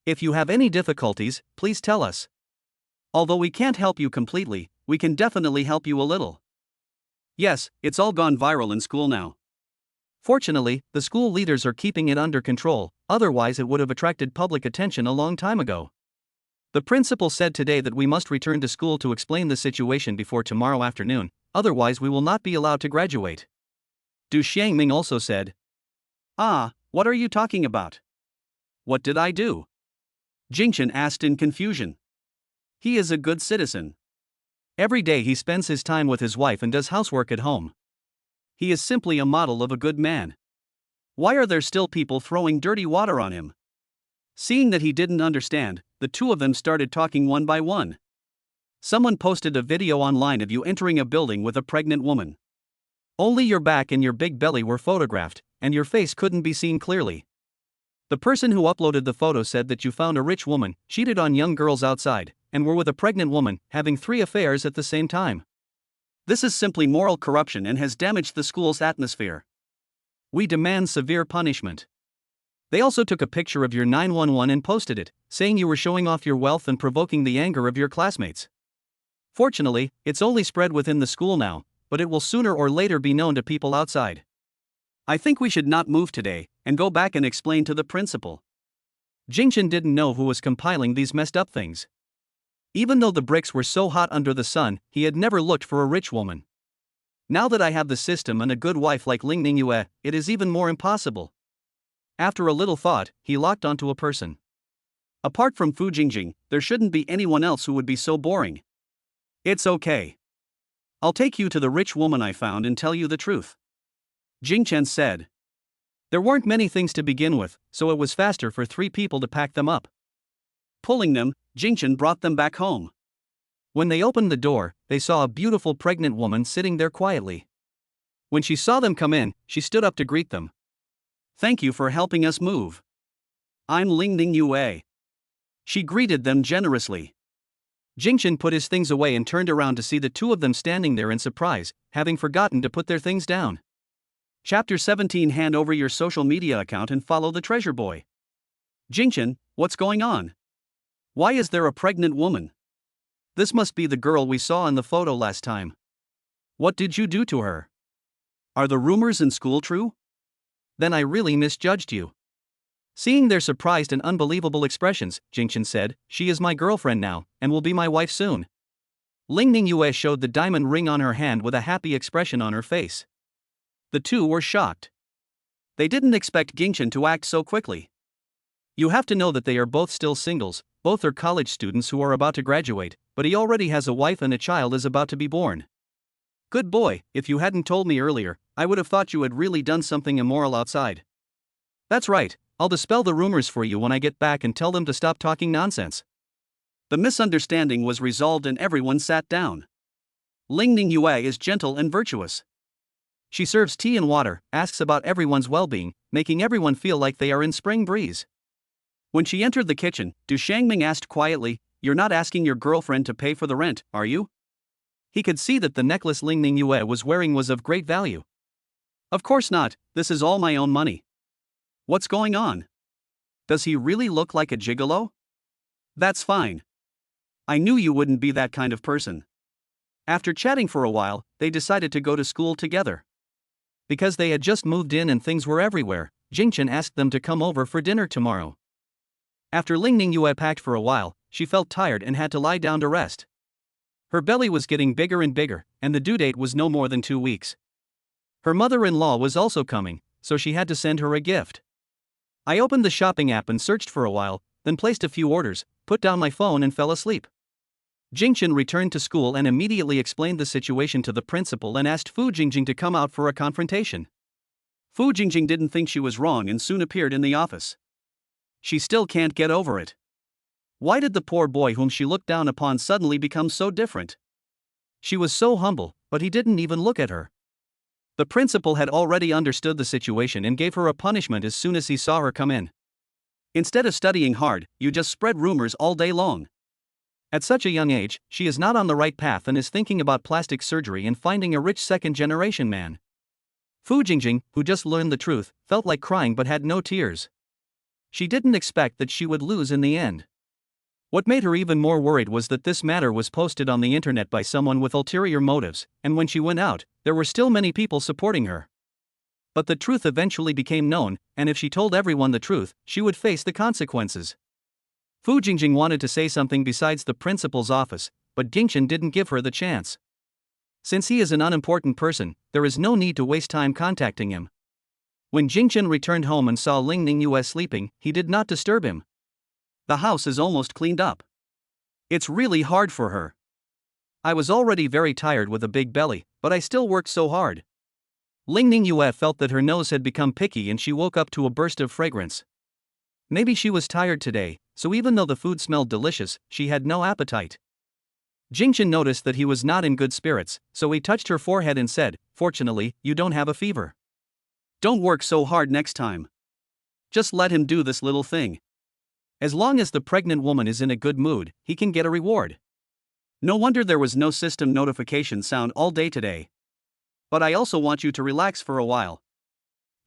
If you have any difficulties, please tell us. Although we can't help you completely, we can definitely help you a little. Yes, it's all gone viral in school now. Fortunately, the school leaders are keeping it under control, otherwise it would have attracted public attention a long time ago. The principal said today that we must return to school to explain the situation before tomorrow afternoon, otherwise we will not be allowed to graduate. Du Xiangming also said. What are you talking about? What did I do? Jingchen asked in confusion. He is a good citizen. Every day he spends his time with his wife and does housework at home. He is simply a model of a good man. Why are there still people throwing dirty water on him? Seeing that he didn't understand, the 2 of them started talking one by one. Someone posted a video online of you entering a building with a pregnant woman. Only your back and your big belly were photographed, and your face couldn't be seen clearly. The person who uploaded the photo said that you found a rich woman, cheated on young girls outside, and were with a pregnant woman, having 3 affairs at the same time. This is simply moral corruption and has damaged the school's atmosphere. We demand severe punishment. They also took a picture of your 911 and posted it, saying you were showing off your wealth and provoking the anger of your classmates. Fortunately, it's only spread within the school now, but it will sooner or later be known to people outside. I think we should not move today, and go back and explain to the principal. Jingchen didn't know who was compiling these messed up things. Even though the bricks were so hot under the sun, he had never looked for a rich woman. Now that I have the system and a good wife like Ling Ningyue, it is even more impossible. After a little thought, he locked onto a person. Apart from Fu Jingjing, there shouldn't be anyone else who would be so boring. It's okay. I'll take you to the rich woman I found and tell you the truth. Jingchen said. There weren't many things to begin with, so it was faster for 3 people to pack them up. Pulling them, Jingchen brought them back home. When they opened the door, they saw a beautiful pregnant woman sitting there quietly. When she saw them come in, she stood up to greet them. Thank you for helping us move. I'm Ling Ningyue. She greeted them generously. Jingchen put his things away and turned around to see the 2 of them standing there in surprise, having forgotten to put their things down. Chapter 17. Hand over your social media account and follow the treasure boy. Jingchen, what's going on? Why is there a pregnant woman? This must be the girl we saw in the photo last time. What did you do to her? Are the rumors in school true? Then I really misjudged you. Seeing their surprised and unbelievable expressions, Jingchen said, she is my girlfriend now, and will be my wife soon. Ling Ningyue showed the diamond ring on her hand with a happy expression on her face. The 2 were shocked. They didn't expect Jingchen to act so quickly. You have to know that they are both still singles, both are college students who are about to graduate, but he already has a wife and a child is about to be born. Good boy, if you hadn't told me earlier, I would have thought you had really done something immoral outside. That's right, I'll dispel the rumors for you when I get back and tell them to stop talking nonsense. The misunderstanding was resolved and everyone sat down. Ling Ningyue is gentle and virtuous. She serves tea and water, asks about everyone's well-being, making everyone feel like they are in spring breeze. When she entered the kitchen, Du Shangming asked quietly, "You're not asking your girlfriend to pay for the rent, are you?" He could see that the necklace Ling Ningyue was wearing was of great value. Of course not, this is all my own money. What's going on? Does he really look like a gigolo? That's fine. I knew you wouldn't be that kind of person. After chatting for a while, they decided to go to school together. Because they had just moved in and things were everywhere, Jingchen asked them to come over for dinner tomorrow. After Ling Ningyue packed for a while, she felt tired and had to lie down to rest. Her belly was getting bigger and bigger, and the due date was no more than 2 weeks. Her mother-in-law was also coming, so she had to send her a gift. I opened the shopping app and searched for a while, then placed a few orders, put down my phone and fell asleep. Jingchen returned to school and immediately explained the situation to the principal and asked Fu Jingjing to come out for a confrontation. Fu Jingjing didn't think she was wrong and soon appeared in the office. She still can't get over it. Why did the poor boy whom she looked down upon suddenly become so different? She was so humble, but he didn't even look at her. The principal had already understood the situation and gave her a punishment as soon as he saw her come in. Instead of studying hard, you just spread rumors all day long. At such a young age, she is not on the right path and is thinking about plastic surgery and finding a rich second-generation man. Fu Jingjing, who just learned the truth, felt like crying but had no tears. She didn't expect that she would lose in the end. What made her even more worried was that this matter was posted on the internet by someone with ulterior motives, and when she went out, there were still many people supporting her. But the truth eventually became known, and if she told everyone the truth, she would face the consequences. Fu Jingjing wanted to say something besides the principal's office, but Jingchen didn't give her the chance. Since he is an unimportant person, there is no need to waste time contacting him. When Jingchen returned home and saw Ling Ningyue sleeping, he did not disturb him. The house is almost cleaned up. It's really hard for her. I was already very tired with a big belly, but I still worked so hard. Ling Ningyue felt that her nose had become picky and she woke up to a burst of fragrance. Maybe she was tired today, so even though the food smelled delicious, she had no appetite. Jingchen noticed that he was not in good spirits, so he touched her forehead and said, "Fortunately, you don't have a fever." Don't work so hard next time. Just let him do this little thing. As long as the pregnant woman is in a good mood, he can get a reward. No wonder there was no system notification sound all day today. But I also want you to relax for a while.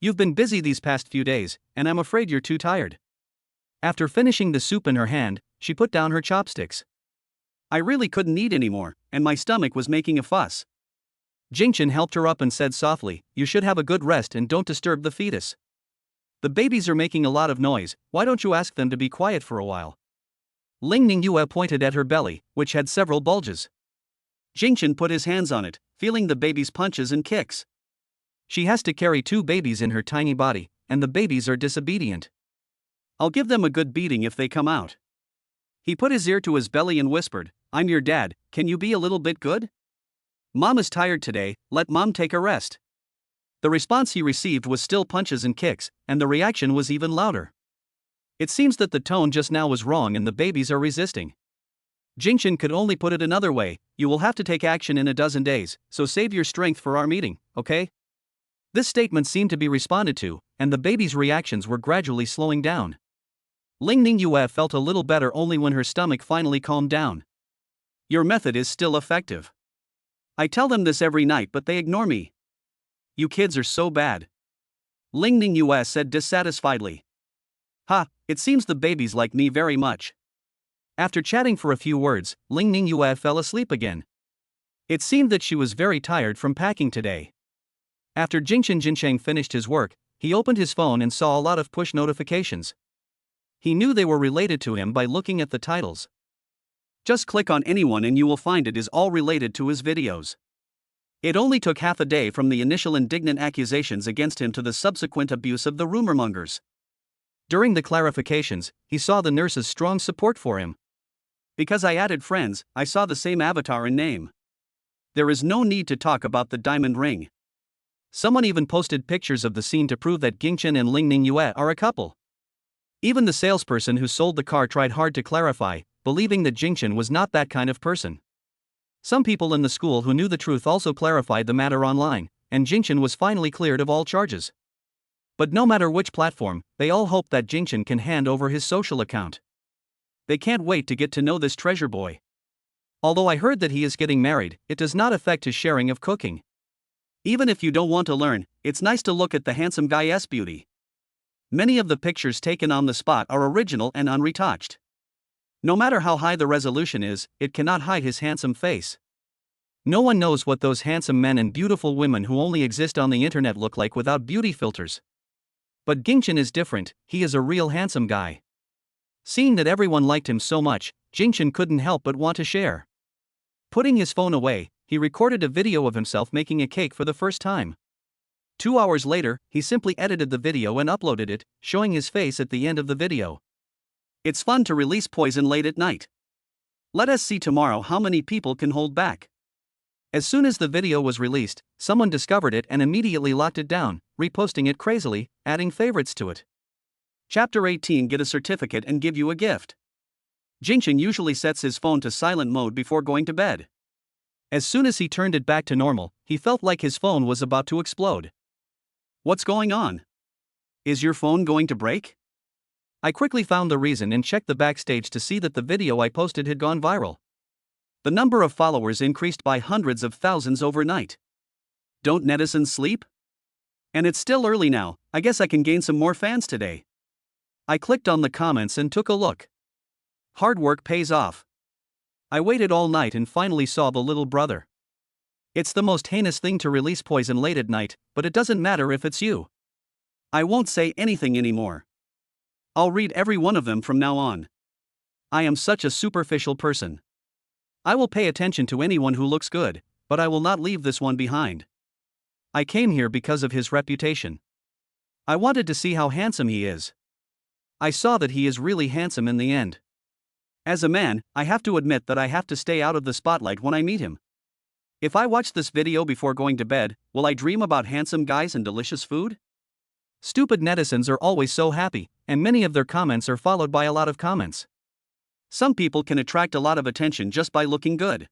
You've been busy these past few days, and I'm afraid you're too tired. After finishing the soup in her hand, she put down her chopsticks. I really couldn't eat anymore, and my stomach was making a fuss. Jingchen helped her up and said softly, "You should have a good rest and don't disturb the fetus. The babies are making a lot of noise, why don't you ask them to be quiet for a while?" Ling Ningyue pointed at her belly, which had several bulges. Jingchen put his hands on it, feeling the baby's punches and kicks. She has to carry 2 babies in her tiny body, and the babies are disobedient. I'll give them a good beating if they come out. He put his ear to his belly and whispered, "I'm your dad, can you be a little bit good? Mom is tired today, let mom take a rest." The response he received was still punches and kicks, and the reaction was even louder. It seems that the tone just now was wrong and the babies are resisting. Jingchen could only put it another way, "You will have to take action in a dozen days, so save your strength for our meeting, okay?" This statement seemed to be responded to, and the baby's reactions were gradually slowing down. Ling Ningyue felt a little better only when her stomach finally calmed down. Your method is still effective. I tell them this every night but they ignore me. You kids are so bad. Ling Ningyue said dissatisfiedly. Ha, it seems the babies like me very much. After chatting for a few words, Ling Ningyue fell asleep again. It seemed that she was very tired from packing today. After Jingchen Jincheng finished his work, he opened his phone and saw a lot of push notifications. He knew they were related to him by looking at the titles. Just click on anyone and you will find it is all related to his videos. It only took half a day from the initial indignant accusations against him to the subsequent abuse of the rumormongers. During the clarifications, he saw the nurse's strong support for him. Because I added friends, I saw the same avatar and name. There is no need to talk about the diamond ring. Someone even posted pictures of the scene to prove that Jingchen and Ling Ningyue are a couple. Even the salesperson who sold the car tried hard to clarify, believing that Jingchen was not that kind of person. Some people in the school who knew the truth also clarified the matter online, and Jingchen was finally cleared of all charges. But no matter which platform, they all hope that Jingchen can hand over his social account. They can't wait to get to know this treasure boy. Although I heard that he is getting married, it does not affect his sharing of cooking. Even if you don't want to learn, it's nice to look at the handsome guy's beauty. Many of the pictures taken on the spot are original and unretouched. No matter how high the resolution is, it cannot hide his handsome face. No one knows what those handsome men and beautiful women who only exist on the internet look like without beauty filters. But Jingchen is different, he is a real handsome guy. Seeing that everyone liked him so much, Jingchen couldn't help but want to share. Putting his phone away, he recorded a video of himself making a cake for the first time. 2 hours later, he simply edited the video and uploaded it, showing his face at the end of the video. It's fun to release poison late at night. Let us see tomorrow how many people can hold back. As soon as the video was released, someone discovered it and immediately locked it down, reposting it crazily, adding favorites to it. Chapter 18. Get a certificate and give you a gift. Jingchen usually sets his phone to silent mode before going to bed. As soon as he turned it back to normal, he felt like his phone was about to explode. What's going on? Is your phone going to break? I quickly found the reason and checked the backstage to see that the video I posted had gone viral. The number of followers increased by hundreds of thousands overnight. Don't netizens sleep? And it's still early now, I guess I can gain some more fans today. I clicked on the comments and took a look. Hard work pays off. I waited all night and finally saw the little brother. It's the most heinous thing to release poison late at night, but it doesn't matter if it's you. I won't say anything anymore. I'll read every one of them from now on. I am such a superficial person. I will pay attention to anyone who looks good, but I will not leave this one behind. I came here because of his reputation. I wanted to see how handsome he is. I saw that he is really handsome in the end. As a man, I have to admit that I have to stay out of the spotlight when I meet him. If I watch this video before going to bed, will I dream about handsome guys and delicious food? Stupid netizens are always so happy, and many of their comments are followed by a lot of comments. Some people can attract a lot of attention just by looking good.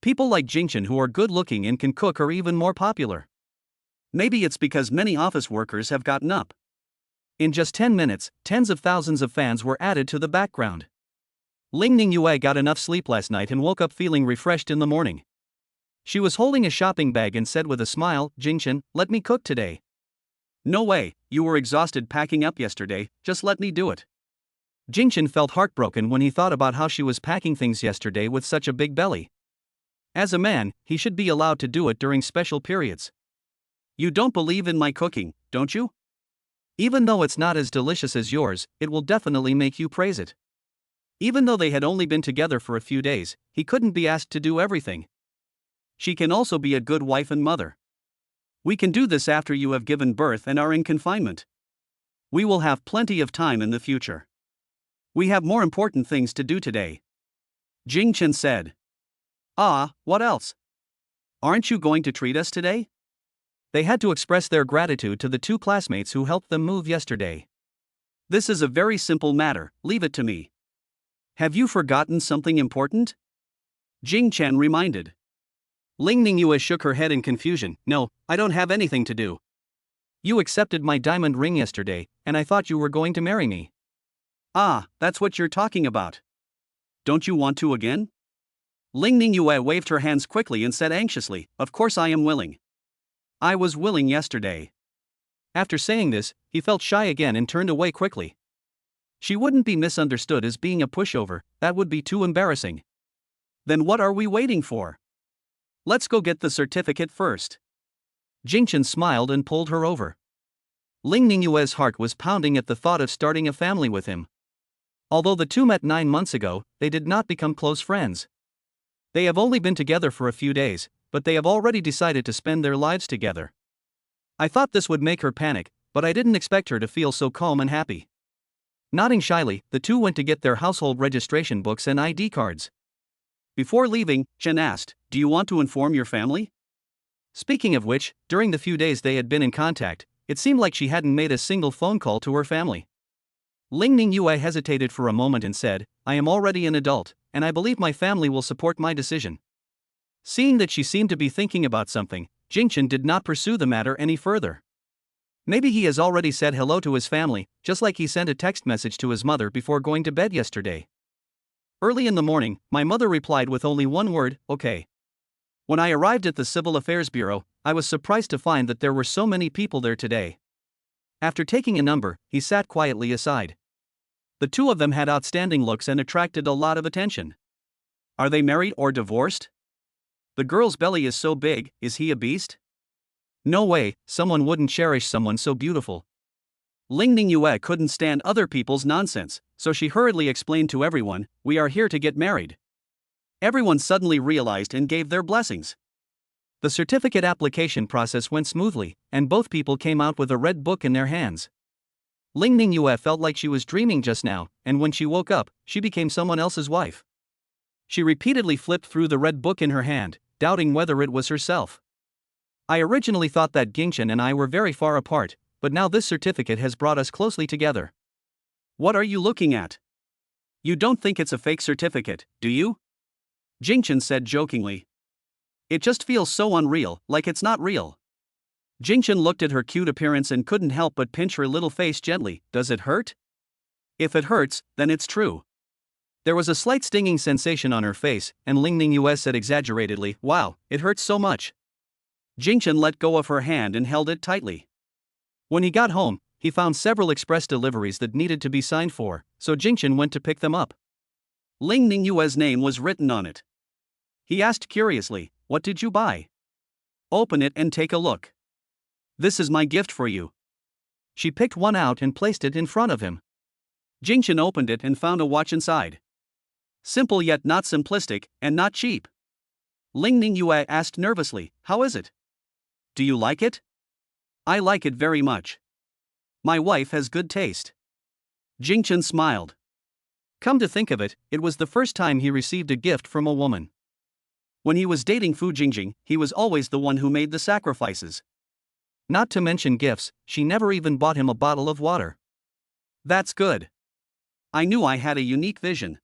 People like Jingchen who are good looking and can cook are even more popular. Maybe it's because many office workers have gotten up. In just 10 minutes, tens of thousands of fans were added to the background. Ling Ningyue got enough sleep last night and woke up feeling refreshed in the morning. She was holding a shopping bag and said with a smile, "Jingchen, let me cook today." "No way, you were exhausted packing up yesterday, just let me do it." Jingchen felt heartbroken when he thought about how she was packing things yesterday with such a big belly. As a man, he should be allowed to do it during special periods. "You don't believe in my cooking, don't you? Even though it's not as delicious as yours, it will definitely make you praise it." Even though they had only been together for a few days, he couldn't be asked to do everything. "She can also be a good wife and mother. We can do this after you have given birth and are in confinement. We will have plenty of time in the future. We have more important things to do today," Jingchen said. "Ah, what else? Aren't you going to treat us today?" They had to express their gratitude to the two classmates who helped them move yesterday. "This is a very simple matter, leave it to me." "Have you forgotten something important?" Jingchen reminded. Ling Ningyue shook her head in confusion. "No, I don't have anything to do. You accepted my diamond ring yesterday, and I thought you were going to marry me." "Ah, that's what you're talking about. Don't you want to again?" Ling Ningyue waved her hands quickly and said anxiously, "Of course I am willing. I was willing yesterday." After saying this, he felt shy again and turned away quickly. She wouldn't be misunderstood as being a pushover, that would be too embarrassing. "Then what are we waiting for? Let's go get the certificate first." Jingchen smiled and pulled her over. Ling Ningyue's heart was pounding at the thought of starting a family with him. Although the two met 9 months ago, they did not become close friends. They have only been together for a few days, but they have already decided to spend their lives together. I thought this would make her panic, but I didn't expect her to feel so calm and happy. Nodding shyly, the two went to get their household registration books and ID cards. Before leaving, Chen asked, "Do you want to inform your family?" Speaking of which, during the few days they had been in contact, it seemed like she hadn't made a single phone call to her family. Ling Ningyue hesitated for a moment and said, "I am already an adult, and I believe my family will support my decision." Seeing that she seemed to be thinking about something, Jingchen did not pursue the matter any further. Maybe he has already said hello to his family, just like he sent a text message to his mother before going to bed yesterday. Early in the morning, my mother replied with only one word, "Okay." When I arrived at the Civil Affairs Bureau, I was surprised to find that there were so many people there today. After taking a number, he sat quietly aside. The two of them had outstanding looks and attracted a lot of attention. Are they married or divorced? The girl's belly is so big, is he a beast? No way, someone wouldn't cherish someone so beautiful. Ling Ningyue couldn't stand other people's nonsense, so she hurriedly explained to everyone, "We are here to get married." Everyone suddenly realized and gave their blessings. The certificate application process went smoothly, and both people came out with a red book in their hands. Ling Ningyue felt like she was dreaming just now, and when she woke up, she became someone else's wife. She repeatedly flipped through the red book in her hand, doubting whether it was herself. "I originally thought that Jingchen and I were very far apart, but now this certificate has brought us closely together." "What are you looking at? You don't think it's a fake certificate, do you?" Jingchen said jokingly. "It just feels so unreal, like it's not real." Jingchen looked at her cute appearance and couldn't help but pinch her little face gently. "Does it hurt?" "If it hurts, then it's true." There was a slight stinging sensation on her face, and Ling Ningyue said exaggeratedly, "Wow, it hurts so much." Jingchen let go of her hand and held it tightly. When he got home, he found several express deliveries that needed to be signed for, so Jingchen went to pick them up. Ling Ningyue's name was written on it. He asked curiously, "What did you buy?" "Open it and take a look. This is my gift for you." She picked one out and placed it in front of him. Jingchen opened it and found a watch inside. Simple yet not simplistic, and not cheap. Ling Ningyue asked nervously, "How is it? Do you like it?" "I like it very much. My wife has good taste." Jingchen smiled. Come to think of it, it was the first time he received a gift from a woman. When he was dating Fu Jingjing, he was always the one who made the sacrifices. Not to mention gifts, she never even bought him a bottle of water. That's good. I knew I had a unique vision.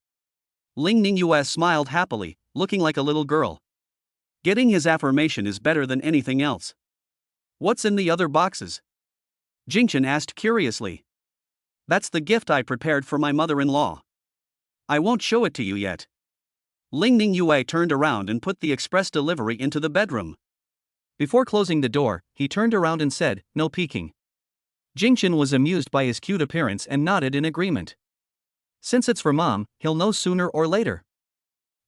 Ling Ningyue smiled happily, looking like a little girl. Getting his affirmation is better than anything else. What's in the other boxes? Jingchen asked curiously. That's the gift I prepared for my mother-in-law. I won't show it to you yet. Ling Ning Yue turned around and put the express delivery into the bedroom. Before closing the door, he turned around and said, "No peeking." Jingchen was amused by his cute appearance and nodded in agreement. Since it's for mom, he'll know sooner or later.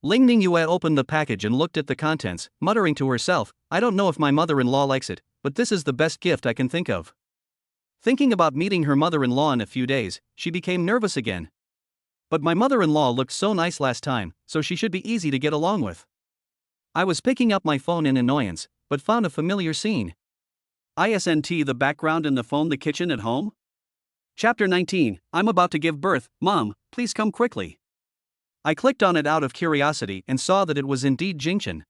Ling Ning Yue opened the package and looked at the contents, muttering to herself, "I don't know if my mother-in-law likes it, but this is the best gift I can think of." Thinking about meeting her mother-in-law in a few days, she became nervous again. But my mother-in-law looked so nice last time, so she should be easy to get along with. I was picking up my phone in annoyance, but found a familiar scene. Isn't the background in the phone the kitchen at home? Chapter 19, I'm about to give birth, Mom, please come quickly. I clicked on it out of curiosity and saw that it was indeed Jingchen.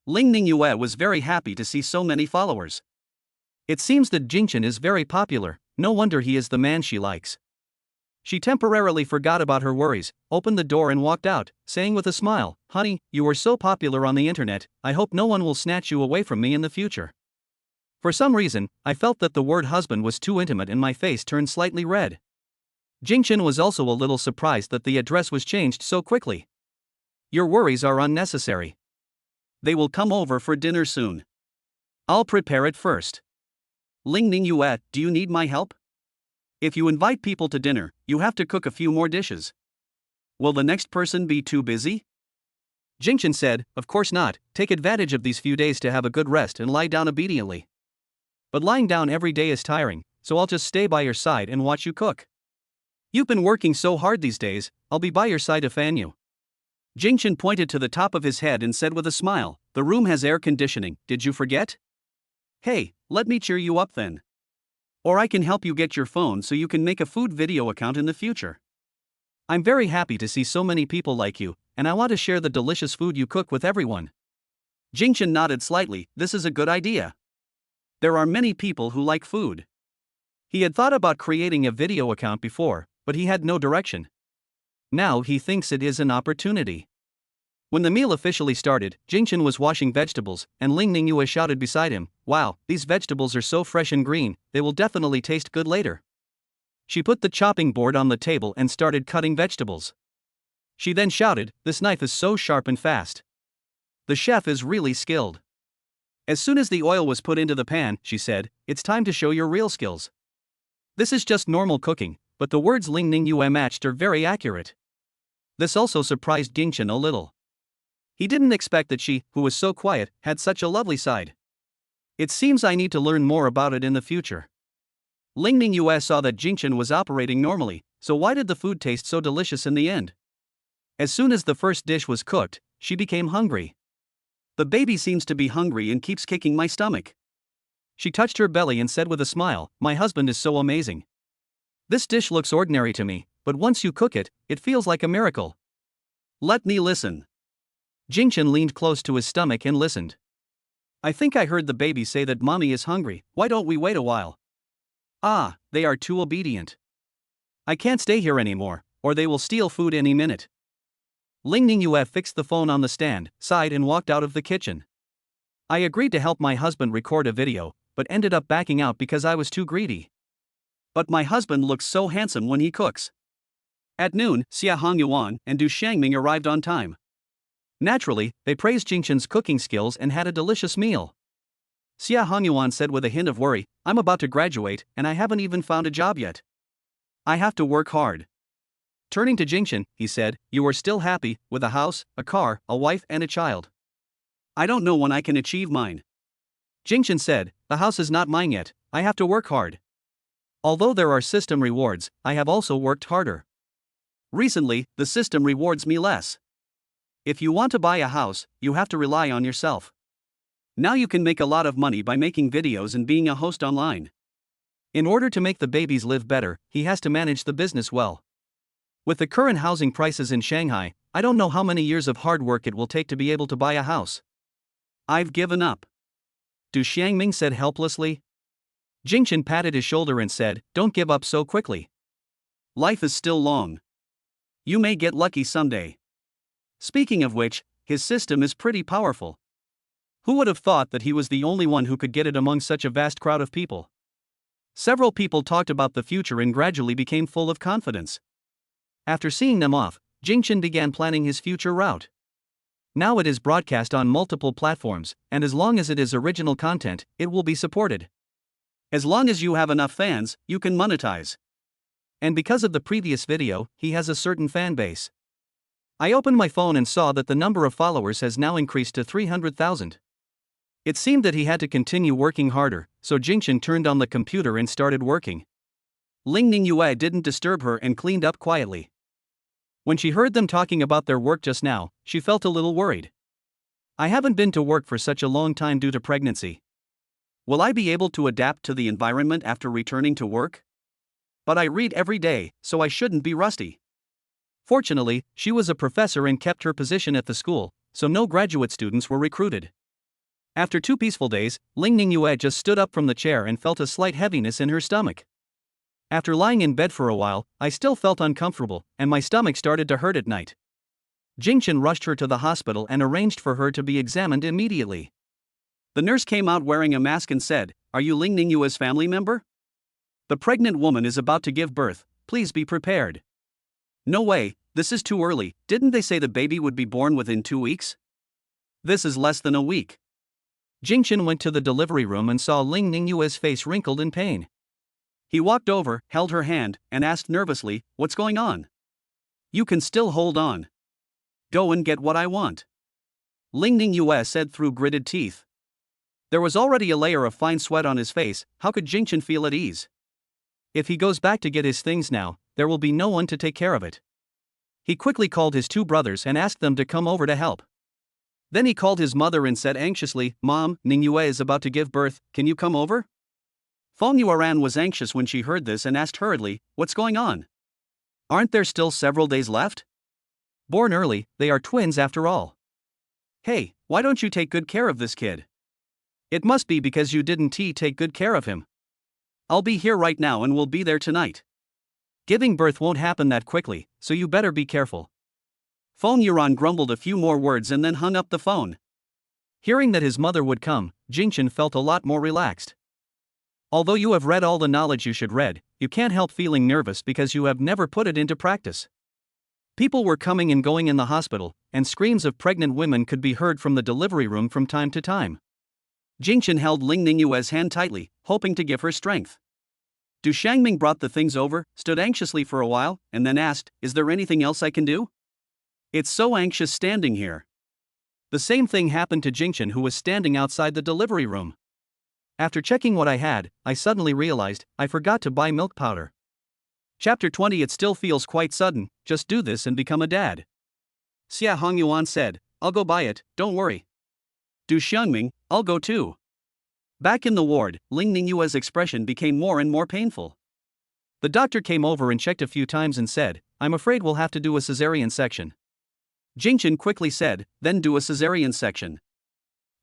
Ling Ning Yue was very happy to see so many followers. It seems that Jingchen is very popular, no wonder he is the man she likes. She temporarily forgot about her worries, opened the door and walked out, saying with a smile, "Honey, you are so popular on the internet, I hope no one will snatch you away from me in the future." For some reason, I felt that the word husband was too intimate and my face turned slightly red. Jingchen was also a little surprised that the address was changed so quickly. Your worries are unnecessary. They will come over for dinner soon. I'll prepare it first. Ling Ning Yue, do you need my help? If you invite people to dinner, you have to cook a few more dishes. Will the next person be too busy? Jingchen said, "Of course not, take advantage of these few days to have a good rest and lie down obediently. But lying down every day is tiring, so I'll just stay by your side and watch you cook. You've been working so hard these days, I'll be by your side to fan you." Jingchen pointed to the top of his head and said with a smile, "The room has air conditioning, did you forget? Hey, let me cheer you up then. Or I can help you get your phone so you can make a food video account in the future. I'm very happy to see so many people like you, and I want to share the delicious food you cook with everyone." Jingchen nodded slightly, this is a good idea. There are many people who like food. He had thought about creating a video account before, but he had no direction. Now he thinks it is an opportunity. When the meal officially started, Jingchen was washing vegetables, and Ling Ning Yue shouted beside him, "Wow, these vegetables are so fresh and green, they will definitely taste good later." She put the chopping board on the table and started cutting vegetables. She then shouted, "This knife is so sharp and fast. The chef is really skilled." As soon as the oil was put into the pan, she said, "It's time to show your real skills. This is just normal cooking, but the words Ling Ning Yue matched are very accurate." This also surprised Jingchen a little. He didn't expect that she, who was so quiet, had such a lovely side. It seems I need to learn more about it in the future. Ling Ning Yue saw that Jingchen was operating normally, so why did the food taste so delicious in the end? As soon as the first dish was cooked, she became hungry. The baby seems to be hungry and keeps kicking my stomach. She touched her belly and said with a smile, "My husband is so amazing. This dish looks ordinary to me, but once you cook it, it feels like a miracle. Let me listen." Jingchen leaned close to his stomach and listened. "I think I heard the baby say that mommy is hungry, why don't we wait a while?" "Ah, they are too obedient. I can't stay here anymore, or they will steal food any minute." Ling Ning Yue fixed the phone on the stand, sighed and walked out of the kitchen. "I agreed to help my husband record a video, but ended up backing out because I was too greedy. But my husband looks so handsome when he cooks." At noon, Xia Hongyuan and Du Shangming arrived on time. Naturally, they praised Jingchen's cooking skills and had a delicious meal. Xia Hongyuan said with a hint of worry, "I'm about to graduate, and I haven't even found a job yet. I have to work hard." Turning to Jingchen, he said, "You are still happy, with a house, a car, a wife and a child. I don't know when I can achieve mine." Jingchen said, "The house is not mine yet, I have to work hard. Although there are system rewards, I have also worked harder. Recently, the system rewards me less. If you want to buy a house, you have to rely on yourself. Now you can make a lot of money by making videos and being a host online. In order to make the babies live better, he has to manage the business well. With the current housing prices in Shanghai, I don't know how many years of hard work it will take to be able to buy a house. I've given up." Du Xiangming said helplessly. Jingchen patted his shoulder and said, "Don't give up so quickly. Life is still long. You may get lucky someday. Speaking of which, his system is pretty powerful. Who would have thought that he was the only one who could get it among such a vast crowd of people? Several people talked about the future and gradually became full of confidence. After seeing them off, Jingchen began planning his future route. Now it is broadcast on multiple platforms, and as long as it is original content, it will be supported. As long as you have enough fans, you can monetize. And because of the previous video, he has a certain fan base. I opened my phone and saw that the number of followers has now increased to 300,000. It seemed that he had to continue working harder, so Jingchen turned on the computer and started working. Ling Ningyue didn't disturb her and cleaned up quietly. When she heard them talking about their work just now, she felt a little worried. I haven't been to work for such a long time due to pregnancy. Will I be able to adapt to the environment after returning to work? But I read every day, so I shouldn't be rusty. Fortunately, she was a professor and kept her position at the school, so no graduate students were recruited. After 2 peaceful days, Ling Ningyue just stood up from the chair and felt a slight heaviness in her stomach. After lying in bed for a while, I still felt uncomfortable, and my stomach started to hurt at night. Jingchen rushed her to the hospital and arranged for her to be examined immediately. The nurse came out wearing a mask and said, "Are you Ling Ningyue's family member? The pregnant woman is about to give birth, please be prepared." "No way, this is too early, didn't they say the baby would be born within 2 weeks? This is less than a week." Jingchen went to the delivery room and saw Ling Ningyue's face wrinkled in pain. He walked over, held her hand, and asked nervously, "What's going on?" "You can still hold on. Go and get what I want," Ling Ningyue said through gritted teeth. There was already a layer of fine sweat on his face, how could Jingchen feel at ease? If he goes back to get his things now, there will be no one to take care of it. He quickly called his 2 brothers and asked them to come over to help. Then he called his mother and said anxiously, "Mom, Ningyue is about to give birth, can you come over?" Feng Yuan was anxious when she heard this and asked hurriedly, "What's going on? Aren't there still several days left? Born early, they are twins after all. Hey, why don't you take good care of this kid? It must be because you didn't take good care of him. I'll be here right now and we'll be there tonight. Giving birth won't happen that quickly, so you better be careful." Feng Yuan grumbled a few more words and then hung up the phone. Hearing that his mother would come, Jingchen felt a lot more relaxed. Although you have read all the knowledge you should read, you can't help feeling nervous because you have never put it into practice. People were coming and going in the hospital, and screams of pregnant women could be heard from the delivery room from time to time. Jingchen held Ling Ningyue's hand tightly, hoping to give her strength. Du Shangming brought the things over, stood anxiously for a while, and then asked, "Is there anything else I can do? It's so anxious standing here." The same thing happened to Jingchen, who was standing outside the delivery room. After checking what I had, I suddenly realized I forgot to buy milk powder. Chapter 20. It still feels quite sudden, just do this and become a dad. Xia Hongyuan said, "I'll go buy it, don't worry." Du Xiangming, "I'll go too." Back in the ward, Ling Ningyue's expression became more and more painful. The doctor came over and checked a few times and said, "I'm afraid we'll have to do a cesarean section." Jingchen quickly said, "Then do a cesarean section."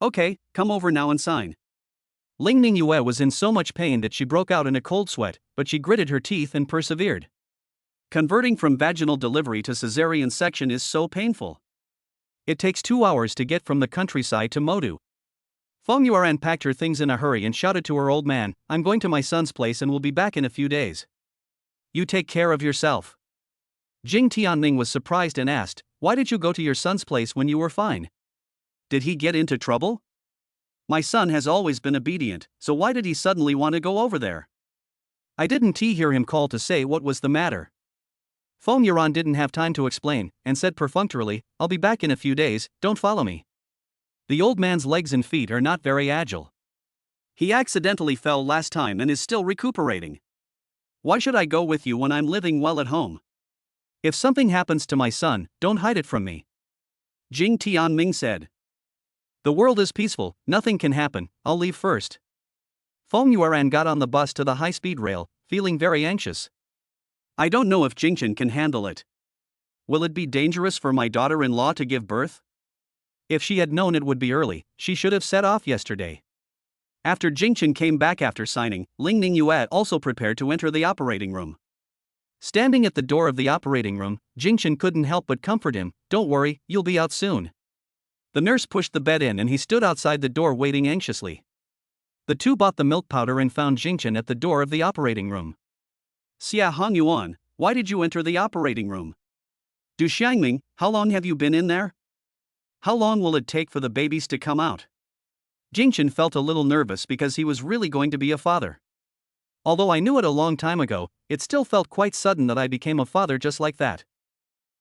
"Okay, come over now and sign." Ling Ningyue was in so much pain that she broke out in a cold sweat, but she gritted her teeth and persevered. Converting from vaginal delivery to cesarean section is so painful. It takes 2 hours to get from the countryside to Modu. Feng Yuan packed her things in a hurry and shouted to her old man, "I'm going to my son's place and will be back in a few days. You take care of yourself." Jing Tianming was surprised and asked, "Why did you go to your son's place when you were fine? Did he get into trouble? My son has always been obedient, so why did he suddenly want to go over there?" I didn't hear him call to say what was the matter. Feng Yuan didn't have time to explain, and said perfunctorily, "I'll be back in a few days, don't follow me." The old man's legs and feet are not very agile. He accidentally fell last time and is still recuperating. Why should I go with you when I'm living well at home? If something happens to my son, don't hide it from me. Jing Tianming said. The world is peaceful, nothing can happen, I'll leave first. Feng Yuan got on the bus to the high-speed rail, feeling very anxious. I don't know if Jingchen can handle it. Will it be dangerous for my daughter-in-law to give birth? If she had known it would be early, she should have set off yesterday. After Jingchen came back after signing, Ling Ningyue also prepared to enter the operating room. Standing at the door of the operating room, Jingchen couldn't help but comfort him, "Don't worry, you'll be out soon." The nurse pushed the bed in and he stood outside the door waiting anxiously. The two bought the milk powder and found Jingchen at the door of the operating room. Xia Hongyuan, why did you enter the operating room? Du Xiangming, how long have you been in there? How long will it take for the babies to come out? Jingchen felt a little nervous because he was really going to be a father. Although I knew it a long time ago, it still felt quite sudden that I became a father just like that.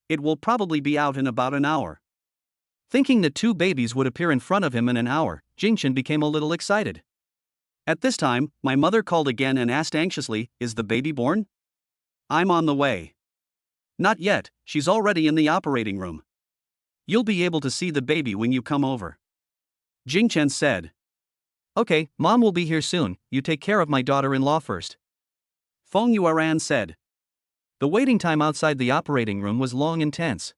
It will probably be out in about an hour. Thinking that two babies would appear in front of him in an hour, Jingchen became a little excited. At this time, my mother called again and asked anxiously, "Is the baby born?" "I'm on the way." "Not yet, she's already in the operating room. You'll be able to see the baby when you come over," Jingchen said. "Okay, Mom will be here soon, you take care of my daughter-in-law first," Feng Yueran said. The waiting time outside the operating room was long and tense.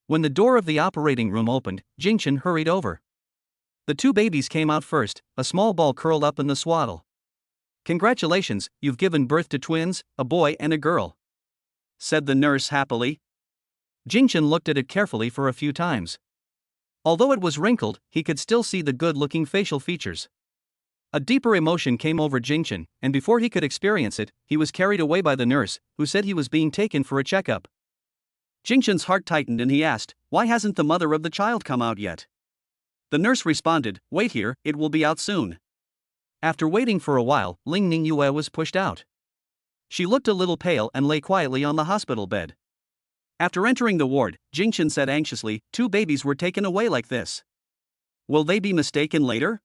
When the door of the operating room opened, Jingchen hurried over. The two babies came out first, a small ball curled up in the swaddle. "Congratulations, you've given birth to twins, a boy and a girl," said the nurse happily. Jingchen looked at it carefully for a few times. Although it was wrinkled, he could still see the good-looking facial features. A deeper emotion came over Jingchen, and before he could experience it, he was carried away by the nurse, who said he was being taken for a checkup. Jingchen's heart tightened and he asked, "Why hasn't the mother of the child come out yet?" The nurse responded, "Wait here, it will be out soon." After waiting for a while, Ling Ningyue was pushed out. She looked a little pale and lay quietly on the hospital bed. After entering the ward, Jingchen said anxiously, "Two babies were taken away like this. Will they be mistaken later?"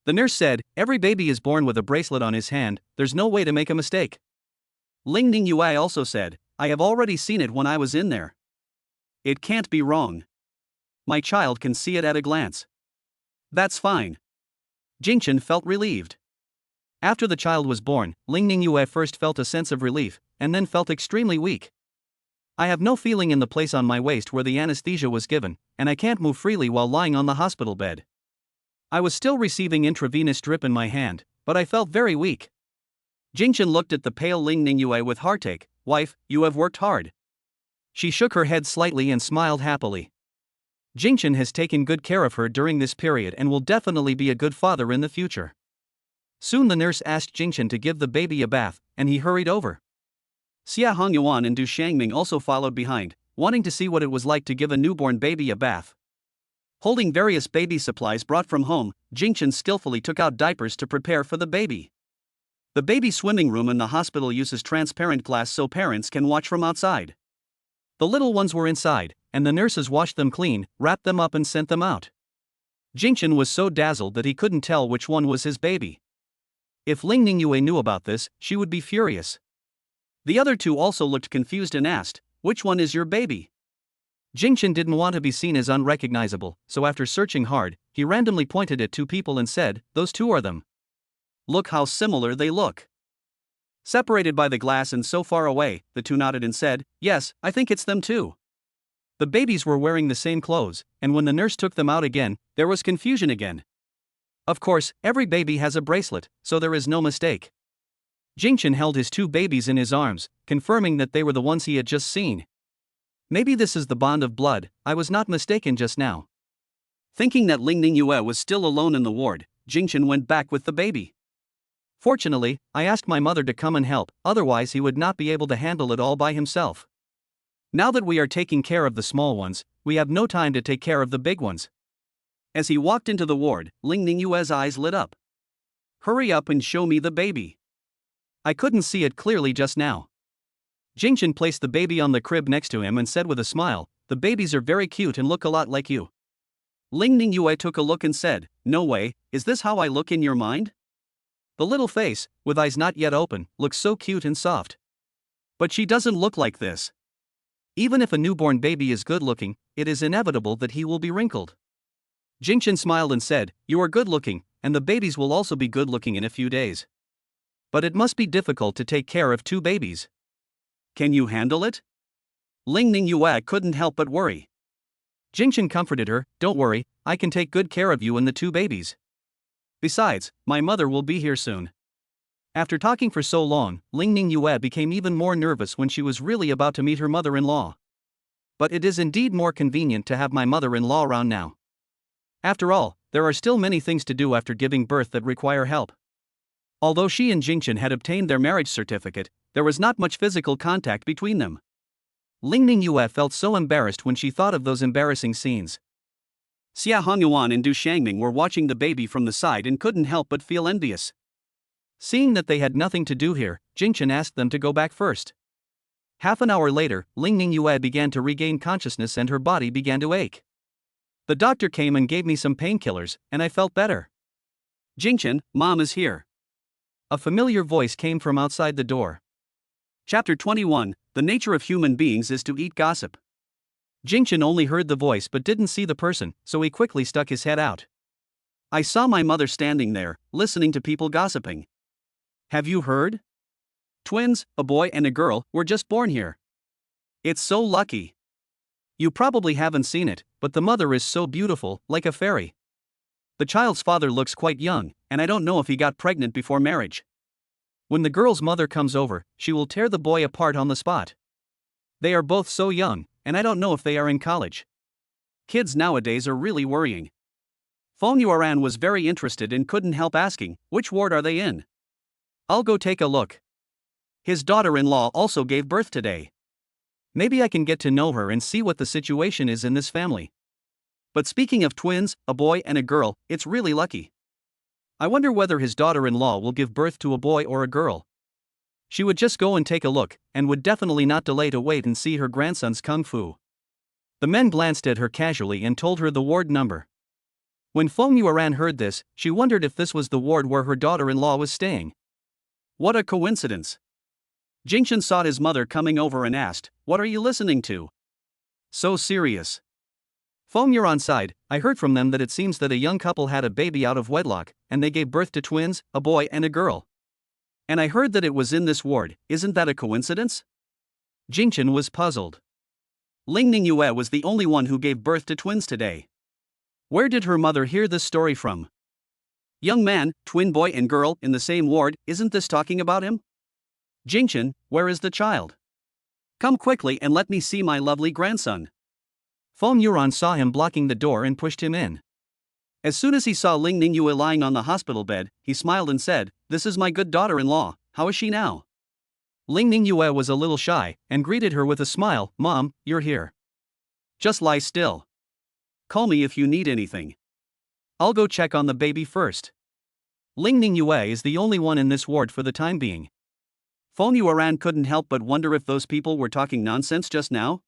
The nurse said, "Every baby is born with a bracelet on his hand, there's no way to make a mistake." Ling Ningyue also said, "I have already seen it when I was in there. It can't be wrong. My child can see it at a glance." "That's fine." Jingchen felt relieved. After the child was born, Ling Ningyue first felt a sense of relief, and then felt extremely weak. "I have no feeling in the place on my waist where the anesthesia was given, and I can't move freely while lying on the hospital bed. I was still receiving intravenous drip in my hand, but I felt very weak." Jingchen looked at the pale Ling Ningyue with heartache. "Wife, you have worked hard." She shook her head slightly and smiled happily. Jingchen has taken good care of her during this period and will definitely be a good father in the future. Soon the nurse asked Jingchen to give the baby a bath, and he hurried over. Xia Hongyuan and Du Xiangming also followed behind, wanting to see what it was like to give a newborn baby a bath. Holding various baby supplies brought from home, Jingchen skillfully took out diapers to prepare for the baby. The baby swimming room in the hospital uses transparent glass so parents can watch from outside. The little ones were inside, and the nurses washed them clean, wrapped them up and sent them out. Jingchen was so dazzled that he couldn't tell which one was his baby. If Ling Ningyue knew about this, she would be furious. The other two also looked confused and asked, "Which one is your baby?" Jingchen didn't want to be seen as unrecognizable, so after searching hard, he randomly pointed at two people and said, "Those two are them. Look how similar they look." Separated by the glass and so far away, the two nodded and said, "Yes, I think it's them too." The babies were wearing the same clothes, and when the nurse took them out again, there was confusion again. Of course, every baby has a bracelet, so there is no mistake. Jingchen held his two babies in his arms, confirming that they were the ones he had just seen. "Maybe this is the bond of blood, I was not mistaken just now." Thinking that Ling Ningyue was still alone in the ward, Jingchen went back with the baby. "Fortunately, I asked my mother to come and help, otherwise he would not be able to handle it all by himself. Now that we are taking care of the small ones, we have no time to take care of the big ones." As he walked into the ward, Ling Ningyue's eyes lit up. "Hurry up and show me the baby. I couldn't see it clearly just now." Jingchen placed the baby on the crib next to him and said with a smile, "The babies are very cute and look a lot like you." Ling Ningyue took a look and said, "No way, is this how I look in your mind?" The little face, with eyes not yet open, looks so cute and soft. But she doesn't look like this. Even if a newborn baby is good-looking, it is inevitable that he will be wrinkled. Jingchen smiled and said, "You are good-looking, and the babies will also be good-looking in a few days. But it must be difficult to take care of two babies. Can you handle it?" Ling Ningyue couldn't help but worry. Jingchen comforted her, "Don't worry, I can take good care of you and the two babies. Besides, my mother will be here soon." After talking for so long, Ling Ningyue became even more nervous when she was really about to meet her mother-in-law. But it is indeed more convenient to have my mother-in-law around now. After all, there are still many things to do after giving birth that require help. Although she and Jingchen had obtained their marriage certificate, there was not much physical contact between them. Lingning Yue felt so embarrassed when she thought of those embarrassing scenes. Xia Hongyuan and Du Shangming were watching the baby from the side and couldn't help but feel envious. Seeing that they had nothing to do here, Jingchen asked them to go back first. Half an hour later, Lingning Yue began to regain consciousness and her body began to ache. The doctor came and gave me some painkillers, and I felt better. Jingchen, Mom is here. A familiar voice came from outside the door. Chapter 21, The Nature of Human Beings is to Eat Gossip. Jingchen only heard the voice but didn't see the person, so he quickly stuck his head out. I saw my mother standing there, listening to people gossiping. Have you heard? Twins, a boy and a girl, were just born here. It's so lucky. You probably haven't seen it, but the mother is so beautiful, like a fairy. The child's father looks quite young, and I don't know if he got pregnant before marriage. When the girl's mother comes over, she will tear the boy apart on the spot. They are both so young, and I don't know if they are in college. Kids nowadays are really worrying. Feng Yuan was very interested and couldn't help asking, which ward are they in? I'll go take a look. His daughter-in-law also gave birth today. Maybe I can get to know her and see what the situation is in this family. But speaking of twins, a boy and a girl, it's really lucky. I wonder whether his daughter-in-law will give birth to a boy or a girl. She would just go and take a look, and would definitely not delay to wait and see her grandson's kung fu. The men glanced at her casually and told her the ward number. When Feng Yuan heard this, she wondered if this was the ward where her daughter-in-law was staying. What a coincidence. Jingchen saw his mother coming over and asked, "What are you listening to? So serious." Feng Yuan sighed, "I heard from them that it seems that a young couple had a baby out of wedlock, and they gave birth to twins, a boy and a girl. And I heard that it was in this ward, isn't that a coincidence?" Jingchen was puzzled. Lingning Yue was the only one who gave birth to twins today. Where did her mother hear this story from? Young man, twin boy and girl, in the same ward, isn't this talking about him? Jingchen, where is the child? Come quickly and let me see my lovely grandson. Feng Yuan saw him blocking the door and pushed him in. As soon as he saw Lingning Yue lying on the hospital bed, he smiled and said, "This is my good daughter-in-law, how is she now?" Lingning Yue was a little shy, and greeted her with a smile, "Mom, you're here. Just lie still. Call me if you need anything. I'll go check on the baby first." Lingning Yue is the only one in this ward for the time being. Feng Yuan couldn't help but wonder if those people were talking nonsense just now.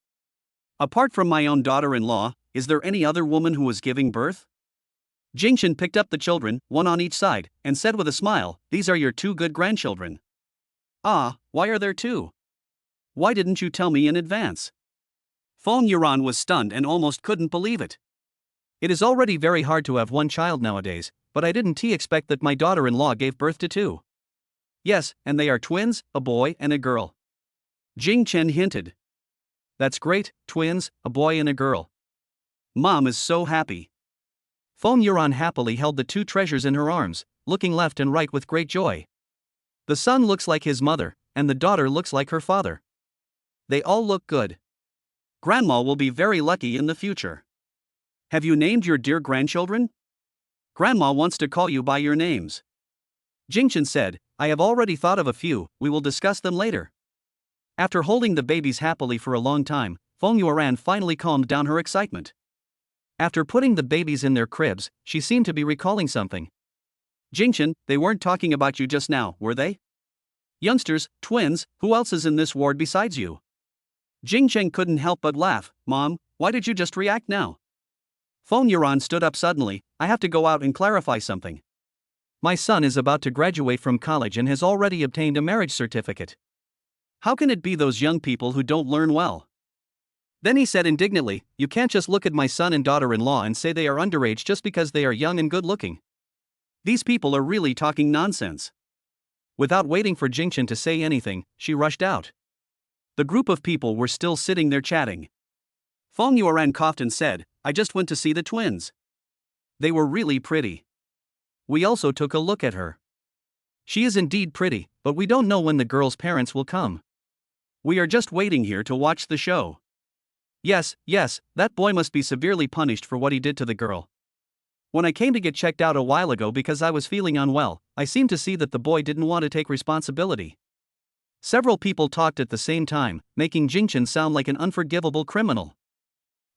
Apart from my own daughter-in-law, is there any other woman who was giving birth? Jingchen picked up the children, one on each side, and said with a smile, "These are your two good grandchildren." Ah, why are there two? Why didn't you tell me in advance? Feng Yuan was stunned and almost couldn't believe it. It is already very hard to have one child nowadays, but I didn't expect that my daughter-in-law gave birth to two. Yes, and they are twins, a boy and a girl. Jingchen hinted. That's great, twins, a boy and a girl. Mom is so happy. Feng Yuan happily held the two treasures in her arms, looking left and right with great joy. The son looks like his mother, and the daughter looks like her father. They all look good. Grandma will be very lucky in the future. Have you named your dear grandchildren? Grandma wants to call you by your names. Jingchen said, "I have already thought of a few, we will discuss them later." After holding the babies happily for a long time, Feng Yuan finally calmed down her excitement. After putting the babies in their cribs, she seemed to be recalling something. Jingchen, they weren't talking about you just now, were they? Youngsters, twins, who else is in this ward besides you? Jingchen couldn't help but laugh. "Mom, why did you just react now?" Feng Yuan stood up suddenly, "I have to go out and clarify something. My son is about to graduate from college and has already obtained a marriage certificate. How can it be those young people who don't learn well?" Then he said indignantly, "You can't just look at my son and daughter-in-law and say they are underage just because they are young and good-looking. These people are really talking nonsense." Without waiting for Jingchen to say anything, she rushed out. The group of people were still sitting there chatting. Feng Yuan coughed and said, "I just went to see the twins. They were really pretty. We also took a look at her. She is indeed pretty, but we don't know when the girl's parents will come. We are just waiting here to watch the show. Yes, that boy must be severely punished for what he did to the girl. When I came to get checked out a while ago because I was feeling unwell, I seemed to see that the boy didn't want to take responsibility. Several people talked at the same time, making Jingchen sound like an unforgivable criminal.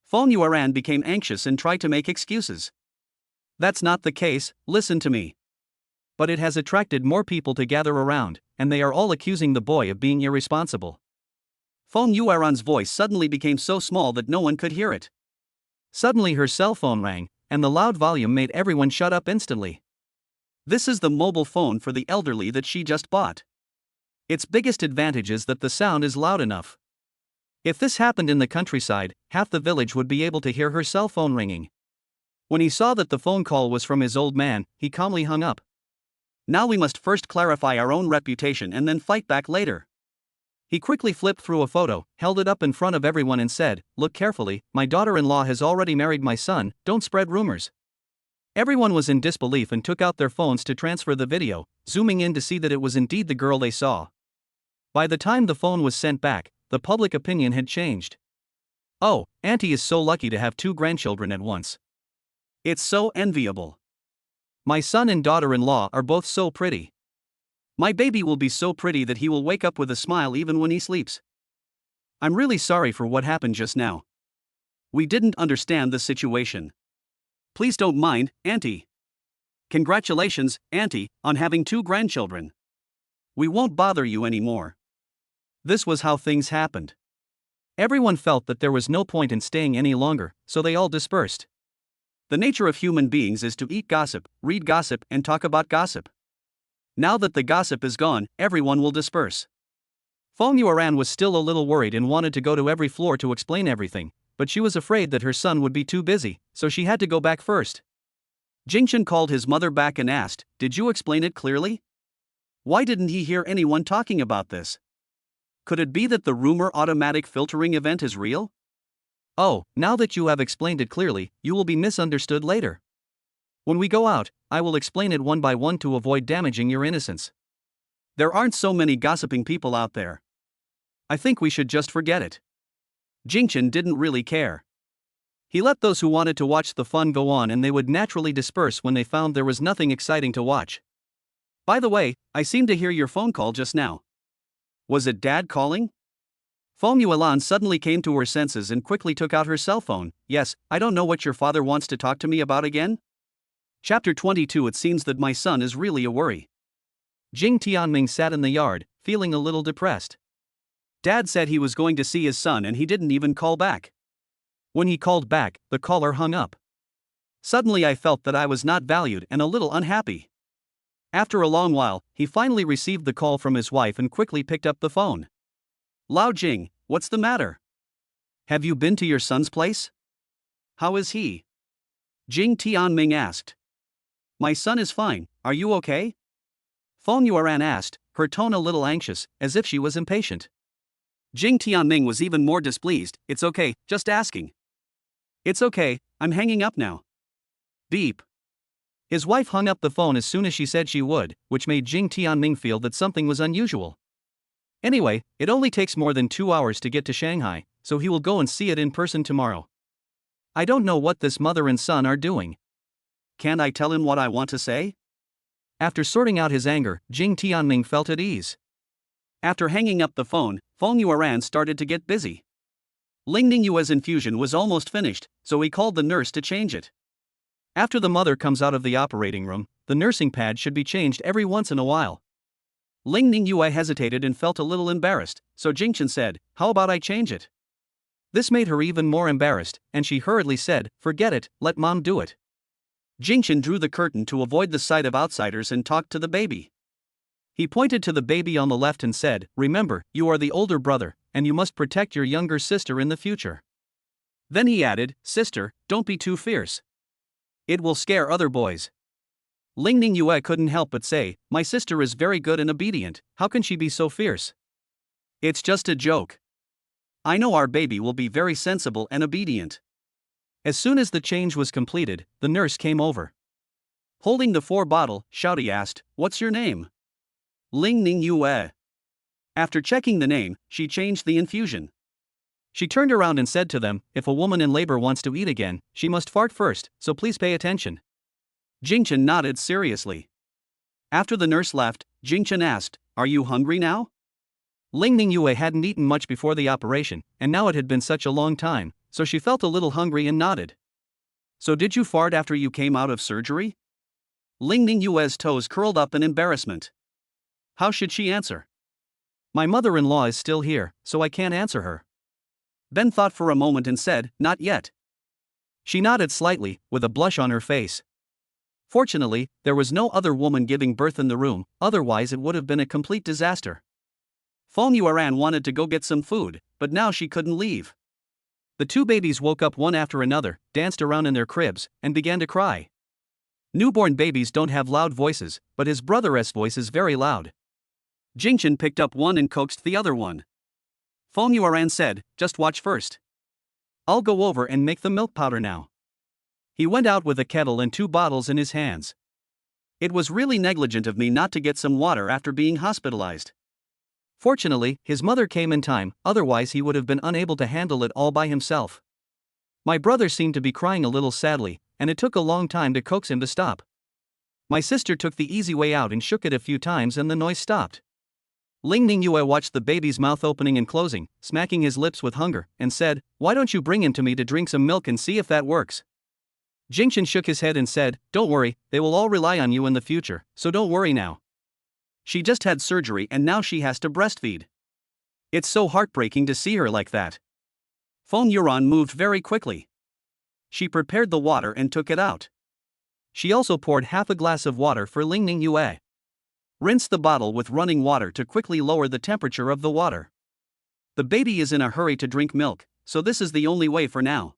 Feng Yuan became anxious and tried to make excuses. That's not the case, listen to me. But it has attracted more people to gather around, and they are all accusing the boy of being irresponsible. Feng Yuan's voice suddenly became so small that no one could hear it. Suddenly her cell phone rang, and the loud volume made everyone shut up instantly. This is the mobile phone for the elderly that she just bought. Its biggest advantage is that the sound is loud enough. If this happened in the countryside, half the village would be able to hear her cell phone ringing. When he saw that the phone call was from his old man, he calmly hung up. Now we must first clarify our own reputation and then fight back later. He quickly flipped through a photo, held it up in front of everyone and said, "Look carefully, my daughter-in-law has already married my son, don't spread rumors." Everyone was in disbelief and took out their phones to transfer the video, zooming in to see that it was indeed the girl they saw. By the time the phone was sent back, the public opinion had changed. Oh, Auntie is so lucky to have 2 grandchildren at once. It's so enviable. My son and daughter-in-law are both so pretty. My baby will be so pretty that he will wake up with a smile even when he sleeps. I'm really sorry for what happened just now. We didn't understand the situation. Please don't mind, Auntie. Congratulations, Auntie, on having 2 grandchildren. We won't bother you anymore. This was how things happened. Everyone felt that there was no point in staying any longer, so they all dispersed. The nature of human beings is to eat gossip, read gossip, and talk about gossip. Now that the gossip is gone, everyone will disperse. Feng Yuan was still a little worried and wanted to go to every floor to explain everything, but she was afraid that her son would be too busy, so she had to go back first. Jingchen called his mother back and asked, "Did you explain it clearly? Why didn't he hear anyone talking about this? Could it be that the rumor automatic filtering event is real? Oh, now that you have explained it clearly, you will be misunderstood later. When we go out, I will explain it one by one to avoid damaging your innocence. There aren't so many gossiping people out there. I think we should just forget it." Jingchen didn't really care. He let those who wanted to watch the fun go on and they would naturally disperse when they found there was nothing exciting to watch. By the way, I seem to hear your phone call just now. Was it Dad calling? Feng Yuan suddenly came to her senses and quickly took out her cell phone. "Yes, I don't know what your father wants to talk to me about again?" Chapter 22. It seems that my son is really a worry. Jing Tianming sat in the yard, feeling a little depressed. Dad said he was going to see his son and he didn't even call back. When he called back, the caller hung up. Suddenly I felt that I was not valued and a little unhappy. After a long while, he finally received the call from his wife and quickly picked up the phone. "Lao Jing, what's the matter? Have you been to your son's place? How is he?" Jing Tianming asked. "My son is fine, are you okay?" Feng Yuan asked, her tone a little anxious, as if she was impatient. Jing Tianming was even more displeased. "It's okay, just asking." "It's okay, I'm hanging up now." Beep. His wife hung up the phone as soon as she said she would, which made Jing Tianming feel that something was unusual. Anyway, it only takes more than 2 hours to get to Shanghai, so he will go and see it in person tomorrow. I don't know what this mother and son are doing. Can't I tell him what I want to say? After sorting out his anger, Jing Tianming felt at ease. After hanging up the phone, Feng Yuan started to get busy. Ling Ningyue's infusion was almost finished, so he called the nurse to change it. After the mother comes out of the operating room, the nursing pad should be changed every once in a while. Ling Ningyue hesitated and felt a little embarrassed, so Jingchen said, "How about I change it?" This made her even more embarrassed, and she hurriedly said, "Forget it, let Mom do it." Jingchen drew the curtain to avoid the sight of outsiders and talked to the baby. He pointed to the baby on the left and said, "Remember, you are the older brother, and you must protect your younger sister in the future." Then he added, "Sister, don't be too fierce. It will scare other boys." Ling Ningyue couldn't help but say, "My sister is very good and obedient, how can she be so fierce?" "It's just a joke. I know our baby will be very sensible and obedient." As soon as the change was completed, the nurse came over. Holding the 4-bottle, Shouty asked, "What's your name?" Ling Ningyue. After checking the name, she changed the infusion. She turned around and said to them, "If a woman in labor wants to eat again, she must fart first, so please pay attention." Jingchen nodded seriously. After the nurse left, Jingchen asked, "Are you hungry now?" Ling Ningyue hadn't eaten much before the operation, and now it had been such a long time, so she felt a little hungry and nodded. "So did you fart after you came out of surgery?" Ling Ningyue's toes curled up in embarrassment. How should she answer? My mother-in-law is still here, so I can't answer her. Ben thought for a moment and said, "Not yet." She nodded slightly, with a blush on her face. Fortunately, there was no other woman giving birth in the room, otherwise it would have been a complete disaster. Feng Yuan wanted to go get some food, but now she couldn't leave. The two babies woke up one after another, danced around in their cribs, and began to cry. Newborn babies don't have loud voices, but his brother's voice is very loud. Jingchen picked up one and coaxed the other one. Feng Yuan said, "Just watch first. I'll go over and make the milk powder now." He went out with a kettle and 2 bottles in his hands. "It was really negligent of me not to get some water after being hospitalized." Fortunately, his mother came in time, otherwise he would have been unable to handle it all by himself. My brother seemed to be crying a little sadly, and it took a long time to coax him to stop. My sister took the easy way out and shook it a few times and the noise stopped. Ling Ningyue watched the baby's mouth opening and closing, smacking his lips with hunger, and said, "Why don't you bring him to me to drink some milk and see if that works?" Jingchen shook his head and said, "Don't worry, they will all rely on you in the future, so don't worry now. She just had surgery and now she has to breastfeed. It's so heartbreaking to see her like that." Feng Yuan moved very quickly. She prepared the water and took it out. She also poured half a glass of water for Ling Ningyue. Rinse the bottle with running water to quickly lower the temperature of the water. The baby is in a hurry to drink milk, so this is the only way for now.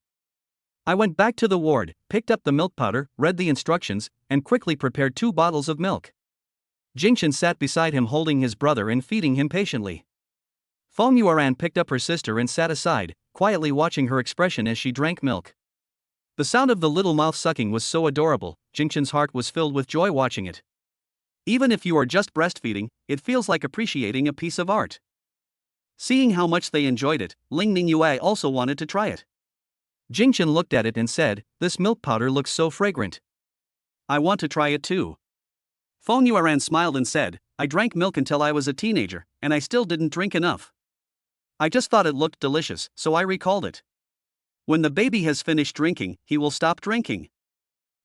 I went back to the ward, picked up the milk powder, read the instructions, and quickly prepared 2 bottles of milk. Jingchen sat beside him holding his brother and feeding him patiently. Feng Yuan picked up her sister and sat aside, quietly watching her expression as she drank milk. The sound of the little mouth sucking was so adorable, Jingchen's heart was filled with joy watching it. Even if you are just breastfeeding, it feels like appreciating a piece of art. Seeing how much they enjoyed it, Ling Ningyue also wanted to try it. Jingchen looked at it and said, "This milk powder looks so fragrant. I want to try it too." Feng Yuan smiled and said, "I drank milk until I was a teenager, and I still didn't drink enough. I just thought it looked delicious, so I recalled it. When the baby has finished drinking, he will stop drinking."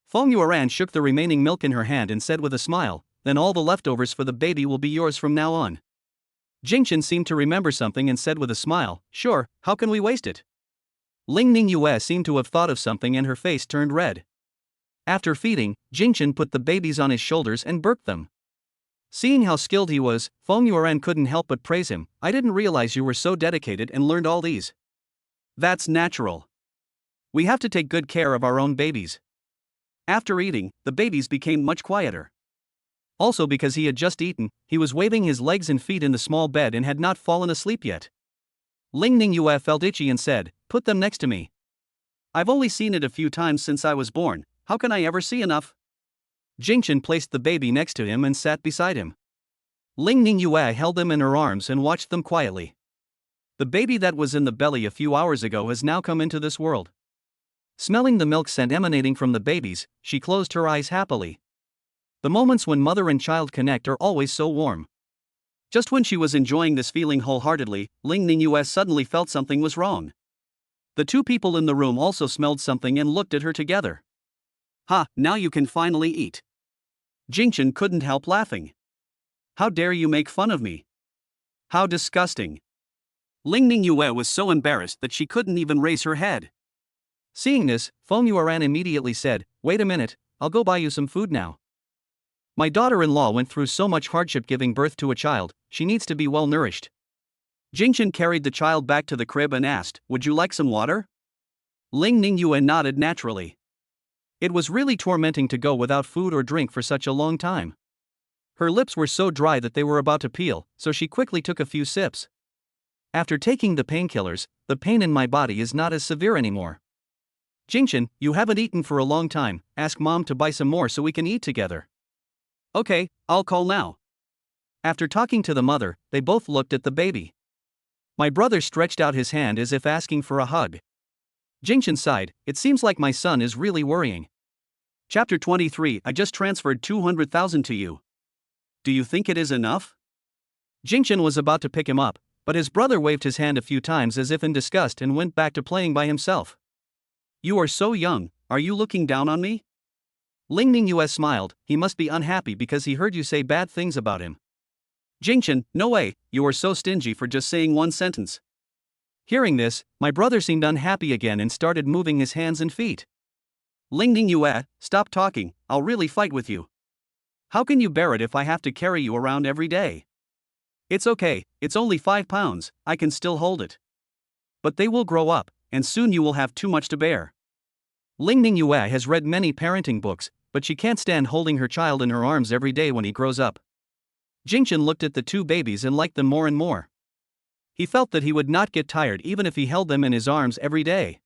Feng Yuan shook the remaining milk in her hand and said with a smile, "Then all the leftovers for the baby will be yours from now on." Jingchen seemed to remember something and said with a smile, "Sure, how can we waste it?" Ling Ningyue seemed to have thought of something and her face turned red. After feeding, Jingchen put the babies on his shoulders and burped them. Seeing how skilled he was, Feng Yuan couldn't help but praise him. "I didn't realize you were so dedicated and learned all these." "That's natural. We have to take good care of our own babies." After eating, the babies became much quieter. Also because he had just eaten, he was waving his legs and feet in the small bed and had not fallen asleep yet. Ling Ningyue felt itchy and said, "Put them next to me. I've only seen it a few times since I was born, how can I ever see enough?" Jingchen placed the baby next to him and sat beside him. Ling Ningyue held them in her arms and watched them quietly. The baby that was in the belly a few hours ago has now come into this world. Smelling the milk scent emanating from the babies, she closed her eyes happily. The moments when mother and child connect are always so warm. Just when she was enjoying this feeling wholeheartedly, Ling Ningyue suddenly felt something was wrong. The 2 people in the room also smelled something and looked at her together. "Ha, now you can finally eat." Jingchen couldn't help laughing. "How dare you make fun of me? How disgusting." Ling Ningyue was so embarrassed that she couldn't even raise her head. Seeing this, Feng Yuan immediately said, "Wait a minute, I'll go buy you some food now. My daughter-in-law went through so much hardship giving birth to a child, she needs to be well nourished." Jingchen carried the child back to the crib and asked, "Would you like some water?" Ling Ningyue nodded naturally. It was really tormenting to go without food or drink for such a long time. Her lips were so dry that they were about to peel, so she quickly took a few sips. After taking the painkillers, the pain in my body is not as severe anymore. "Jingchen, you haven't eaten for a long time, ask mom to buy some more so we can eat together." "Okay, I'll call now." After talking to the mother, they both looked at the baby. My brother stretched out his hand as if asking for a hug. Jingchen sighed, "It seems like my son is really worrying." Chapter 23. I just transferred 200,000 to you. Do you think it is enough? Jingchen was about to pick him up, but his brother waved his hand a few times as if in disgust and went back to playing by himself. You are so young, are you looking down on me? Lingning Yue smiled. He must be unhappy because he heard you say bad things about him. Jingchen, no way, you are so stingy for just saying one sentence. Hearing this, my brother seemed unhappy again and started moving his hands and feet. Lingning Yue, stop talking, I'll really fight with you. How can you bear it if I have to carry you around every day? It's okay, it's only 5 pounds, I can still hold it. But they will grow up, and soon you will have too much to bear. Lingning Yue has read many parenting books, but she can't stand holding her child in her arms every day when he grows up. Jingchen looked at the two babies and liked them more and more. He felt that he would not get tired even if he held them in his arms every day.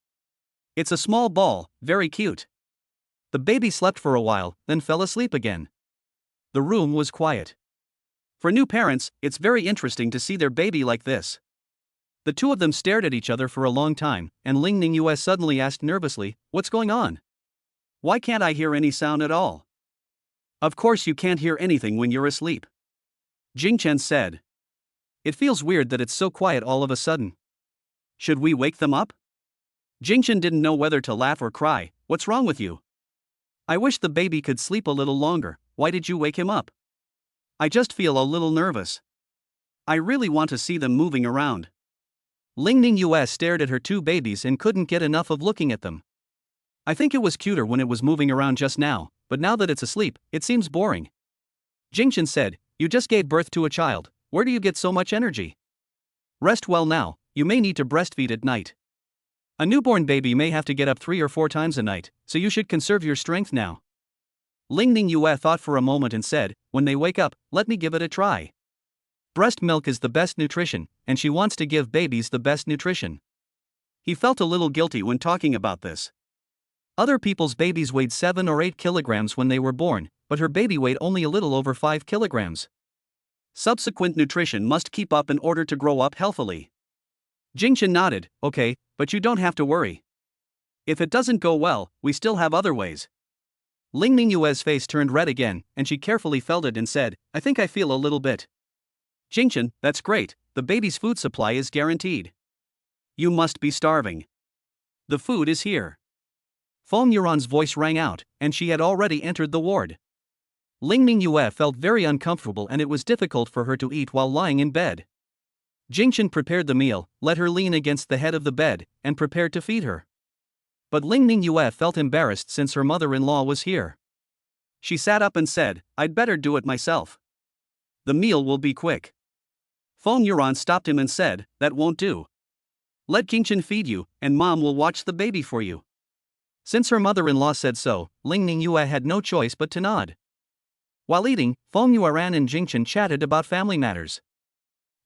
It's a small ball, very cute. The baby slept for a while, then fell asleep again. The room was quiet. For new parents, it's very interesting to see their baby like this. The two of them stared at each other for a long time, and Lingning Yue suddenly asked nervously, "What's going on? Why can't I hear any sound at all?" "Of course you can't hear anything when you're asleep," Jingchen said. "It feels weird that it's so quiet all of a sudden. Should we wake them up?" Jingchen didn't know whether to laugh or cry. "What's wrong with you? I wish the baby could sleep a little longer. Why did you wake him up?" "I just feel a little nervous. I really want to see them moving around." Lingning Yue stared at her two babies and couldn't get enough of looking at them. "I think it was cuter when it was moving around just now, but now that it's asleep, it seems boring." Jingchen said, "You just gave birth to a child, where do you get so much energy? Rest well now, you may need to breastfeed at night. A newborn baby may have to get up 3 or 4 times a night, so you should conserve your strength now." Lingning Yue thought for a moment and said, "When they wake up, let me give it a try. Breast milk is the best nutrition, and she wants to give babies the best nutrition." He felt a little guilty when talking about this. Other people's babies weighed 7 or 8 kilograms when they were born, but her baby weighed only a little over 5 kilograms. Subsequent nutrition must keep up in order to grow up healthily. Jingchen nodded, "Okay, but you don't have to worry. If it doesn't go well, we still have other ways." Lingning Yue's face turned red again, and she carefully felt it and said, "I think I feel a little bit." Jingchen, "That's great, the baby's food supply is guaranteed. You must be starving. The food is here." Feng Yuran's voice rang out, and she had already entered the ward. Lingning Yue felt very uncomfortable and it was difficult for her to eat while lying in bed. Jingchen prepared the meal, let her lean against the head of the bed, and prepared to feed her. But Lingning Yue felt embarrassed since her mother-in-law was here. She sat up and said, "I'd better do it myself. The meal will be quick." Feng Yuran stopped him and said, "That won't do. Let Jingchen feed you, and mom will watch the baby for you." Since her mother-in-law said so, Lingning Yue had no choice but to nod. While eating, Feng Yuran and Jingchen chatted about family matters.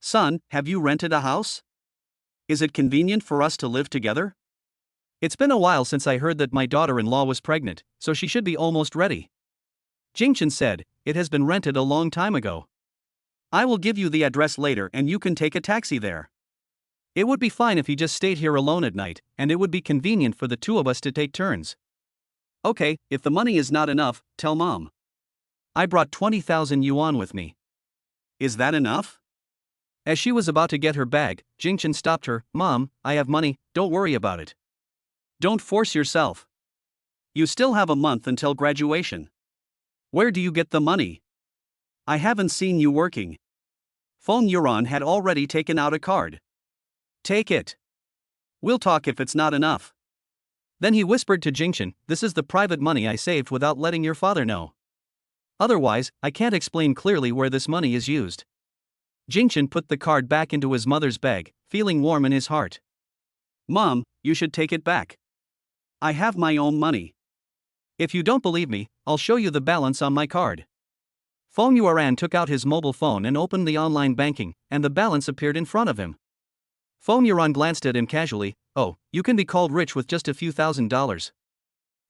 "Son, have you rented a house? Is it convenient for us to live together? It's been a while since I heard that my daughter-in-law was pregnant, so she should be almost ready." Jingchen said, "It has been rented a long time ago. I will give you the address later and you can take a taxi there. It would be fine if he just stayed here alone at night, and it would be convenient for the two of us to take turns." "Okay, if the money is not enough, tell mom. I brought 20,000 yuan with me." "Is that enough?" As she was about to get her bag, Jingchen stopped her. "Mom, I have money, don't worry about it. Don't force yourself. You still have a month until graduation. Where do you get the money? I haven't seen you working." Feng Yuran had already taken out a card. "Take it. We'll talk if it's not enough." Then he whispered to Jingchen, "This is the private money I saved without letting your father know. Otherwise, I can't explain clearly where this money is used." Jingchen put the card back into his mother's bag, feeling warm in his heart. "Mom, you should take it back. I have my own money. If you don't believe me, I'll show you the balance on my card." Feng Yuan took out his mobile phone and opened the online banking, and the balance appeared in front of him. Feng Yuan glanced at him casually. "Oh, you can be called rich with just a few $1,000s.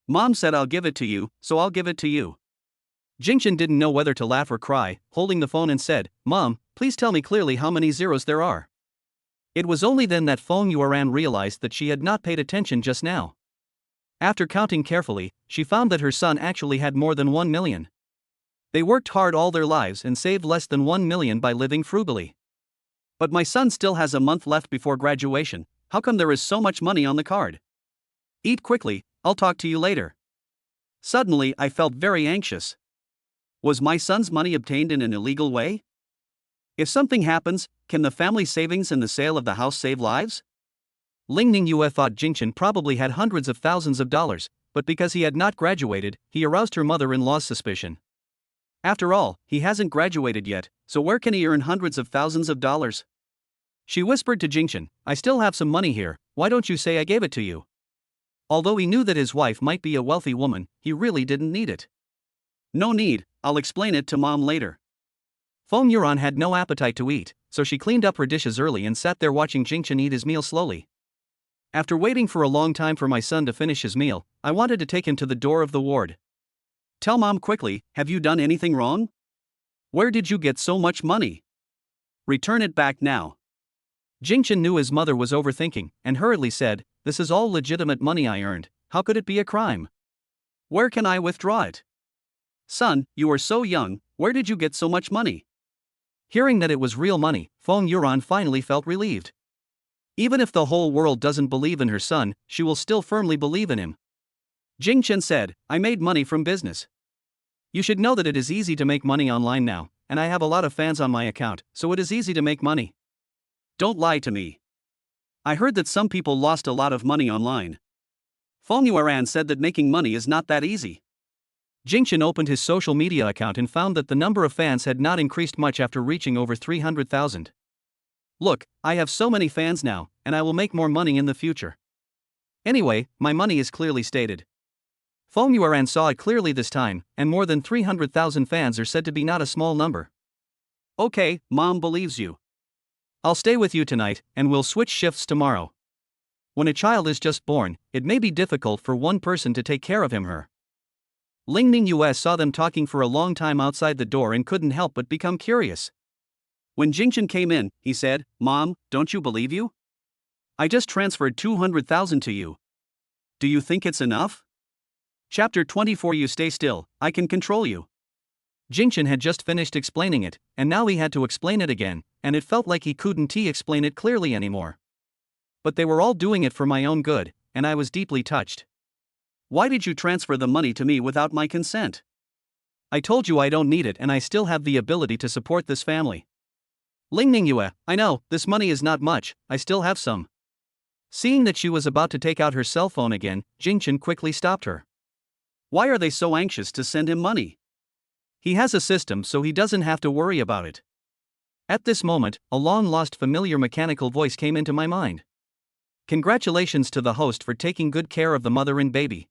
Mom said I'll give it to you, so I'll give it to you." Jingchen didn't know whether to laugh or cry, holding the phone and said, "Mom, please tell me clearly how many zeros there are." It was only then that Feng Yuan realized that she had not paid attention just now. After counting carefully, she found that her son actually had more than 1 million. They worked hard all their lives and saved less than 1 million by living frugally. But my son still has a month left before graduation. How come there is so much money on the card? Eat quickly, I'll talk to you later. Suddenly, I felt very anxious. Was my son's money obtained in an illegal way? If something happens, can the family savings and the sale of the house save lives? Ling Ningyue thought Jingchen probably had hundreds of thousands of dollars, but because he had not graduated, he aroused her mother-in-law's suspicion. After all, he hasn't graduated yet, so where can he earn hundreds of thousands of dollars? She whispered to Jingchen, I still have some money here, why don't you say I gave it to you? Although he knew that his wife might be a wealthy woman, he really didn't need it. No need, I'll explain it to mom later. Feng Yuan had no appetite to eat, so she cleaned up her dishes early and sat there watching Jingchen eat his meal slowly. After waiting for a long time for my son to finish his meal, I wanted to take him to the door of the ward. Tell mom quickly, have you done anything wrong? Where did you get so much money? Return it back now. Jingchen knew his mother was overthinking, and hurriedly said, this is all legitimate money I earned, how could it be a crime? Where can I withdraw it? Son, you are so young, where did you get so much money? Hearing that it was real money, Feng Yuan finally felt relieved. Even if the whole world doesn't believe in her son, she will still firmly believe in him. Jingchen said, I made money from business. You should know that it is easy to make money online now, and I have a lot of fans on my account, so it is easy to make money. Don't lie to me. I heard that some people lost a lot of money online. Feng Yuan said that making money is not that easy. Jingchen opened his social media account and found that the number of fans had not increased much after reaching over 300,000. Look, I have so many fans now, and I will make more money in the future. Anyway, my money is clearly stated. Feng Yuan saw it clearly this time, and more than 300,000 fans are said to be not a small number. Okay, mom believes you. I'll stay with you tonight, and we'll switch shifts tomorrow. When a child is just born, it may be difficult for one person to take care of him/her. Ling Ningyue saw them talking for a long time outside the door and couldn't help but become curious. When Jingchen came in, he said, Mom, don't you believe you? I just transferred 200,000 to you. Do you think it's enough? Chapter 24 You stay still, I can control you. Jingchen had just finished explaining it, and now he had to explain it again, and it felt like he couldn't explain it clearly anymore. But they were all doing it for my own good, and I was deeply touched. Why did you transfer the money to me without my consent? I told you I don't need it and I still have the ability to support this family. Ling Ningyue, I know, this money is not much, I still have some. Seeing that she was about to take out her cell phone again, Jingchen quickly stopped her. Why are they so anxious to send him money? He has a system so he doesn't have to worry about it. At this moment, a long-lost familiar mechanical voice came into my mind. Congratulations to the host for taking good care of the mother and baby.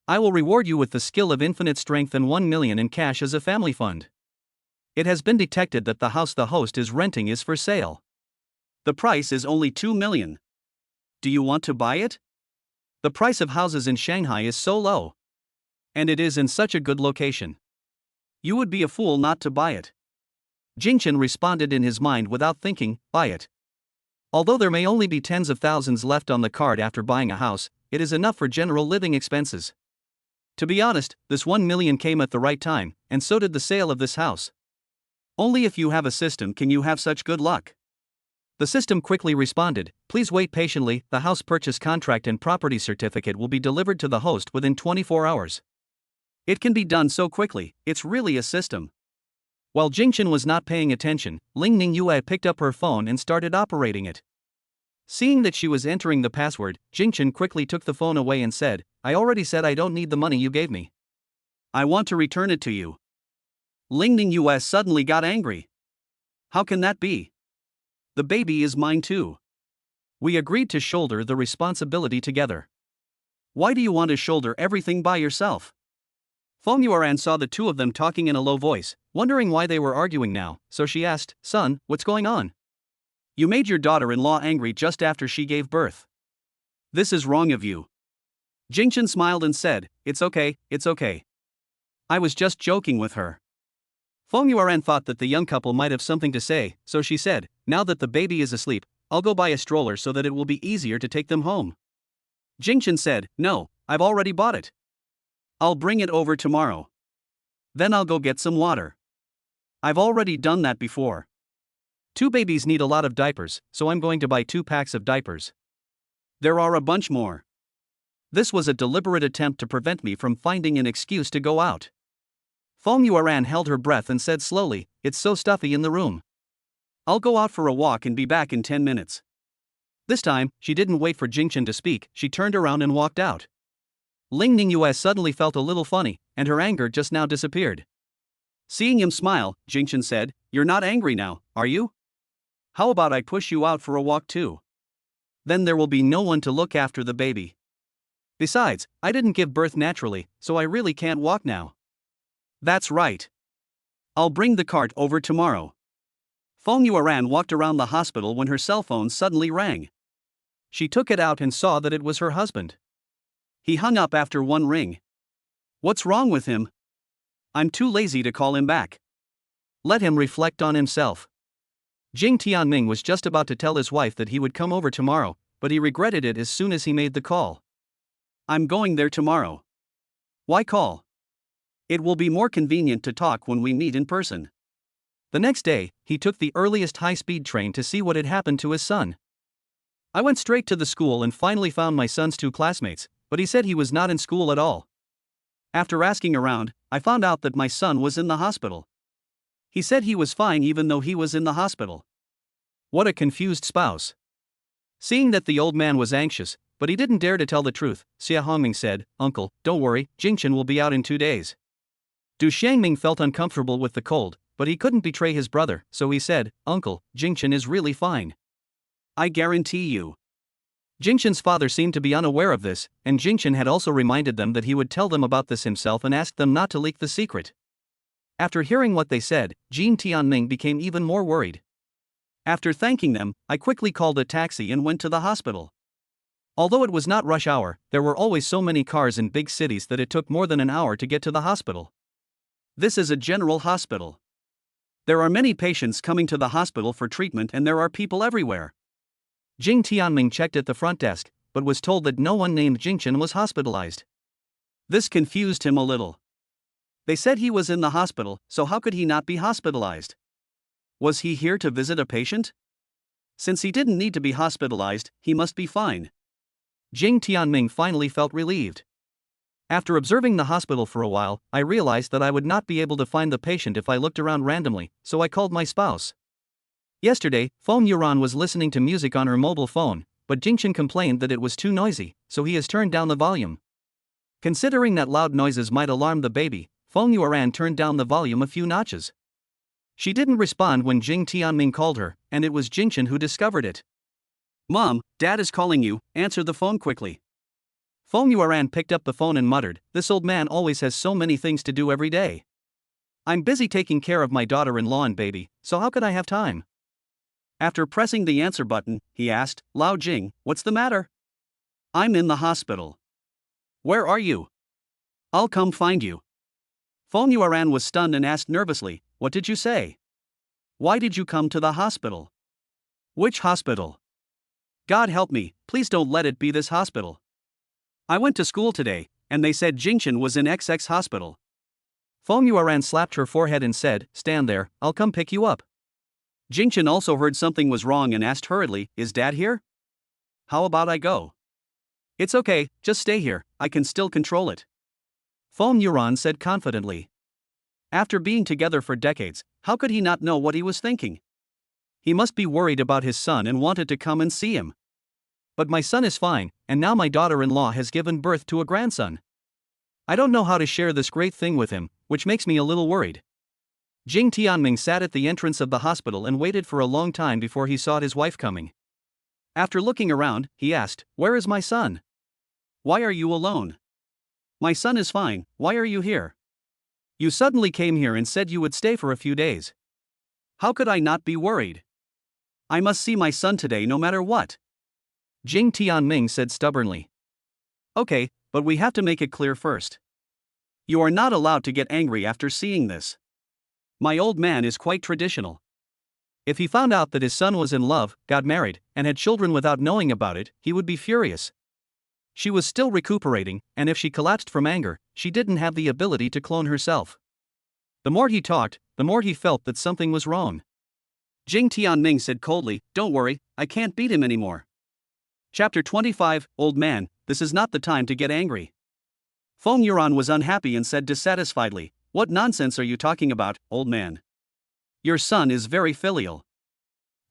I will reward you with the skill of infinite strength and 1 million in cash as a family fund. It has been detected that the house the host is renting is for sale. The price is only 2 million. Do you want to buy it? The price of houses in Shanghai is so low. And it is in such a good location. You would be a fool not to buy it. Jingchen responded in his mind without thinking, buy it. Although there may only be tens of thousands left on the card after buying a house, it is enough for general living expenses. To be honest, this 1 million came at the right time, and so did the sale of this house. Only if you have a system can you have such good luck. The system quickly responded, please wait patiently, the house purchase contract and property certificate will be delivered to the host within 24 hours. It can be done so quickly, it's really a system. While Jingchen was not paying attention, Ling Ningyue picked up her phone and started operating it. Seeing that she was entering the password, Jingchen quickly took the phone away and said, I already said I don't need the money you gave me. I want to return it to you. Ling Ningyue suddenly got angry. How can that be? The baby is mine too. We agreed to shoulder the responsibility together. Why do you want to shoulder everything by yourself? Feng Yuan saw the two of them talking in a low voice, wondering why they were arguing now, so she asked, Son, what's going on? You made your daughter-in-law angry just after she gave birth. This is wrong of you. Jingchen smiled and said, it's okay. I was just joking with her. Feng Yuan thought that the young couple might have something to say, so she said, now that the baby is asleep, I'll go buy a stroller so that it will be easier to take them home. Jingchen said, no, I've already bought it. I'll bring it over tomorrow. Then I'll go get some water. I've already done that before. 2 babies need a lot of diapers, so I'm going to buy 2 packs of diapers. There are a bunch more. This was a deliberate attempt to prevent me from finding an excuse to go out. Fong Yuan held her breath and said slowly, "It's so stuffy in the room. I'll go out for a walk and be back in 10 minutes. This time, she didn't wait for Jingchen to speak, she turned around and walked out. Ling Ningyue suddenly felt a little funny, and her anger just now disappeared. Seeing him smile, Jingchen said, "You're not angry now, are you? How about I push you out for a walk too? Then there will be no one to look after the baby. Besides, I didn't give birth naturally, so I really can't walk now." "That's right. I'll bring the cart over tomorrow." Fong Yuan walked around the hospital when her cell phone suddenly rang. She took it out and saw that it was her husband. He hung up after one ring. "What's wrong with him? I'm too lazy to call him back. Let him reflect on himself." Jing Tianming was just about to tell his wife that he would come over tomorrow, but he regretted it as soon as he made the call. "I'm going there tomorrow. Why call? It will be more convenient to talk when we meet in person." The next day, he took the earliest high-speed train to see what had happened to his son. "I went straight to the school and finally found my son's 2 classmates, but he said he was not in school at all. After asking around, I found out that my son was in the hospital. He said he was fine even though he was in the hospital." What a confused spouse. Seeing that the old man was anxious, but he didn't dare to tell the truth, Xia Hongming said, "Uncle, don't worry, Jingchen will be out in 2 days." Du Xiangming felt uncomfortable with the cold, but he couldn't betray his brother, so he said, "Uncle, Jingchen is really fine. I guarantee you." Jingchen's father seemed to be unaware of this, and Jingchen had also reminded them that he would tell them about this himself and asked them not to leak the secret. After hearing what they said, Jing Tianming became even more worried. After thanking them, I quickly called a taxi and went to the hospital. Although it was not rush hour, there were always so many cars in big cities that it took more than an hour to get to the hospital. This is a general hospital. There are many patients coming to the hospital for treatment and there are people everywhere. Jing Tianming checked at the front desk, but was told that no one named Jingchen was hospitalized. This confused him a little. They said he was in the hospital, so how could he not be hospitalized? Was he here to visit a patient? Since he didn't need to be hospitalized, he must be fine. Jing Tianming finally felt relieved. After observing the hospital for a while, I realized that I would not be able to find the patient if I looked around randomly, so I called my spouse. Yesterday, Fong Yuan was listening to music on her mobile phone, but Jingchen complained that it was too noisy, so he has turned down the volume. Considering that loud noises might alarm the baby, Fong Yuan turned down the volume a few notches. She didn't respond when Jing Tianming called her, and it was Jingchen who discovered it. "Mom, Dad is calling you, answer the phone quickly." Fong Yuan picked up the phone and muttered, "This old man always has so many things to do every day. I'm busy taking care of my daughter-in-law and baby, so how could I have time?" After pressing the answer button, he asked, "Lao Jing, what's the matter?" "I'm in the hospital." "Where are you?" "I'll come find you." Fong Yuan was stunned and asked nervously, "What did you say? Why did you come to the hospital?" "Which hospital? God help me, please don't let it be this hospital. I went to school today, and they said Jingchen was in XX hospital." Fong Yuan slapped her forehead and said, "Stand there, I'll come pick you up." Jingchen also heard something was wrong and asked hurriedly, "Is Dad here? How about I go?" "It's okay, just stay here, I can still control it," Fong Yuan said confidently. After being together for decades, how could he not know what he was thinking? He must be worried about his son and wanted to come and see him. "But my son is fine, and now my daughter-in-law has given birth to a grandson. I don't know how to share this great thing with him, which makes me a little worried." Jing Tianming sat at the entrance of the hospital and waited for a long time before he saw his wife coming. After looking around, he asked, "Where is my son? Why are you alone?" "My son is fine, why are you here? You suddenly came here and said you would stay for a few days. How could I not be worried? I must see my son today no matter what," Jing Tianming said stubbornly. "Okay, but we have to make it clear first. You are not allowed to get angry after seeing this. My old man is quite traditional. If he found out that his son was in love, got married, and had children without knowing about it, he would be furious. She was still recuperating, and if she collapsed from anger, she didn't have the ability to clone herself. The more he talked, the more he felt that something was wrong. Jing Tianming said coldly, "Don't worry, I can't beat him anymore." Chapter 25, Old Man, this is not the time to get angry. Feng Yuan was unhappy and said dissatisfiedly, "What nonsense are you talking about, old man? Your son is very filial."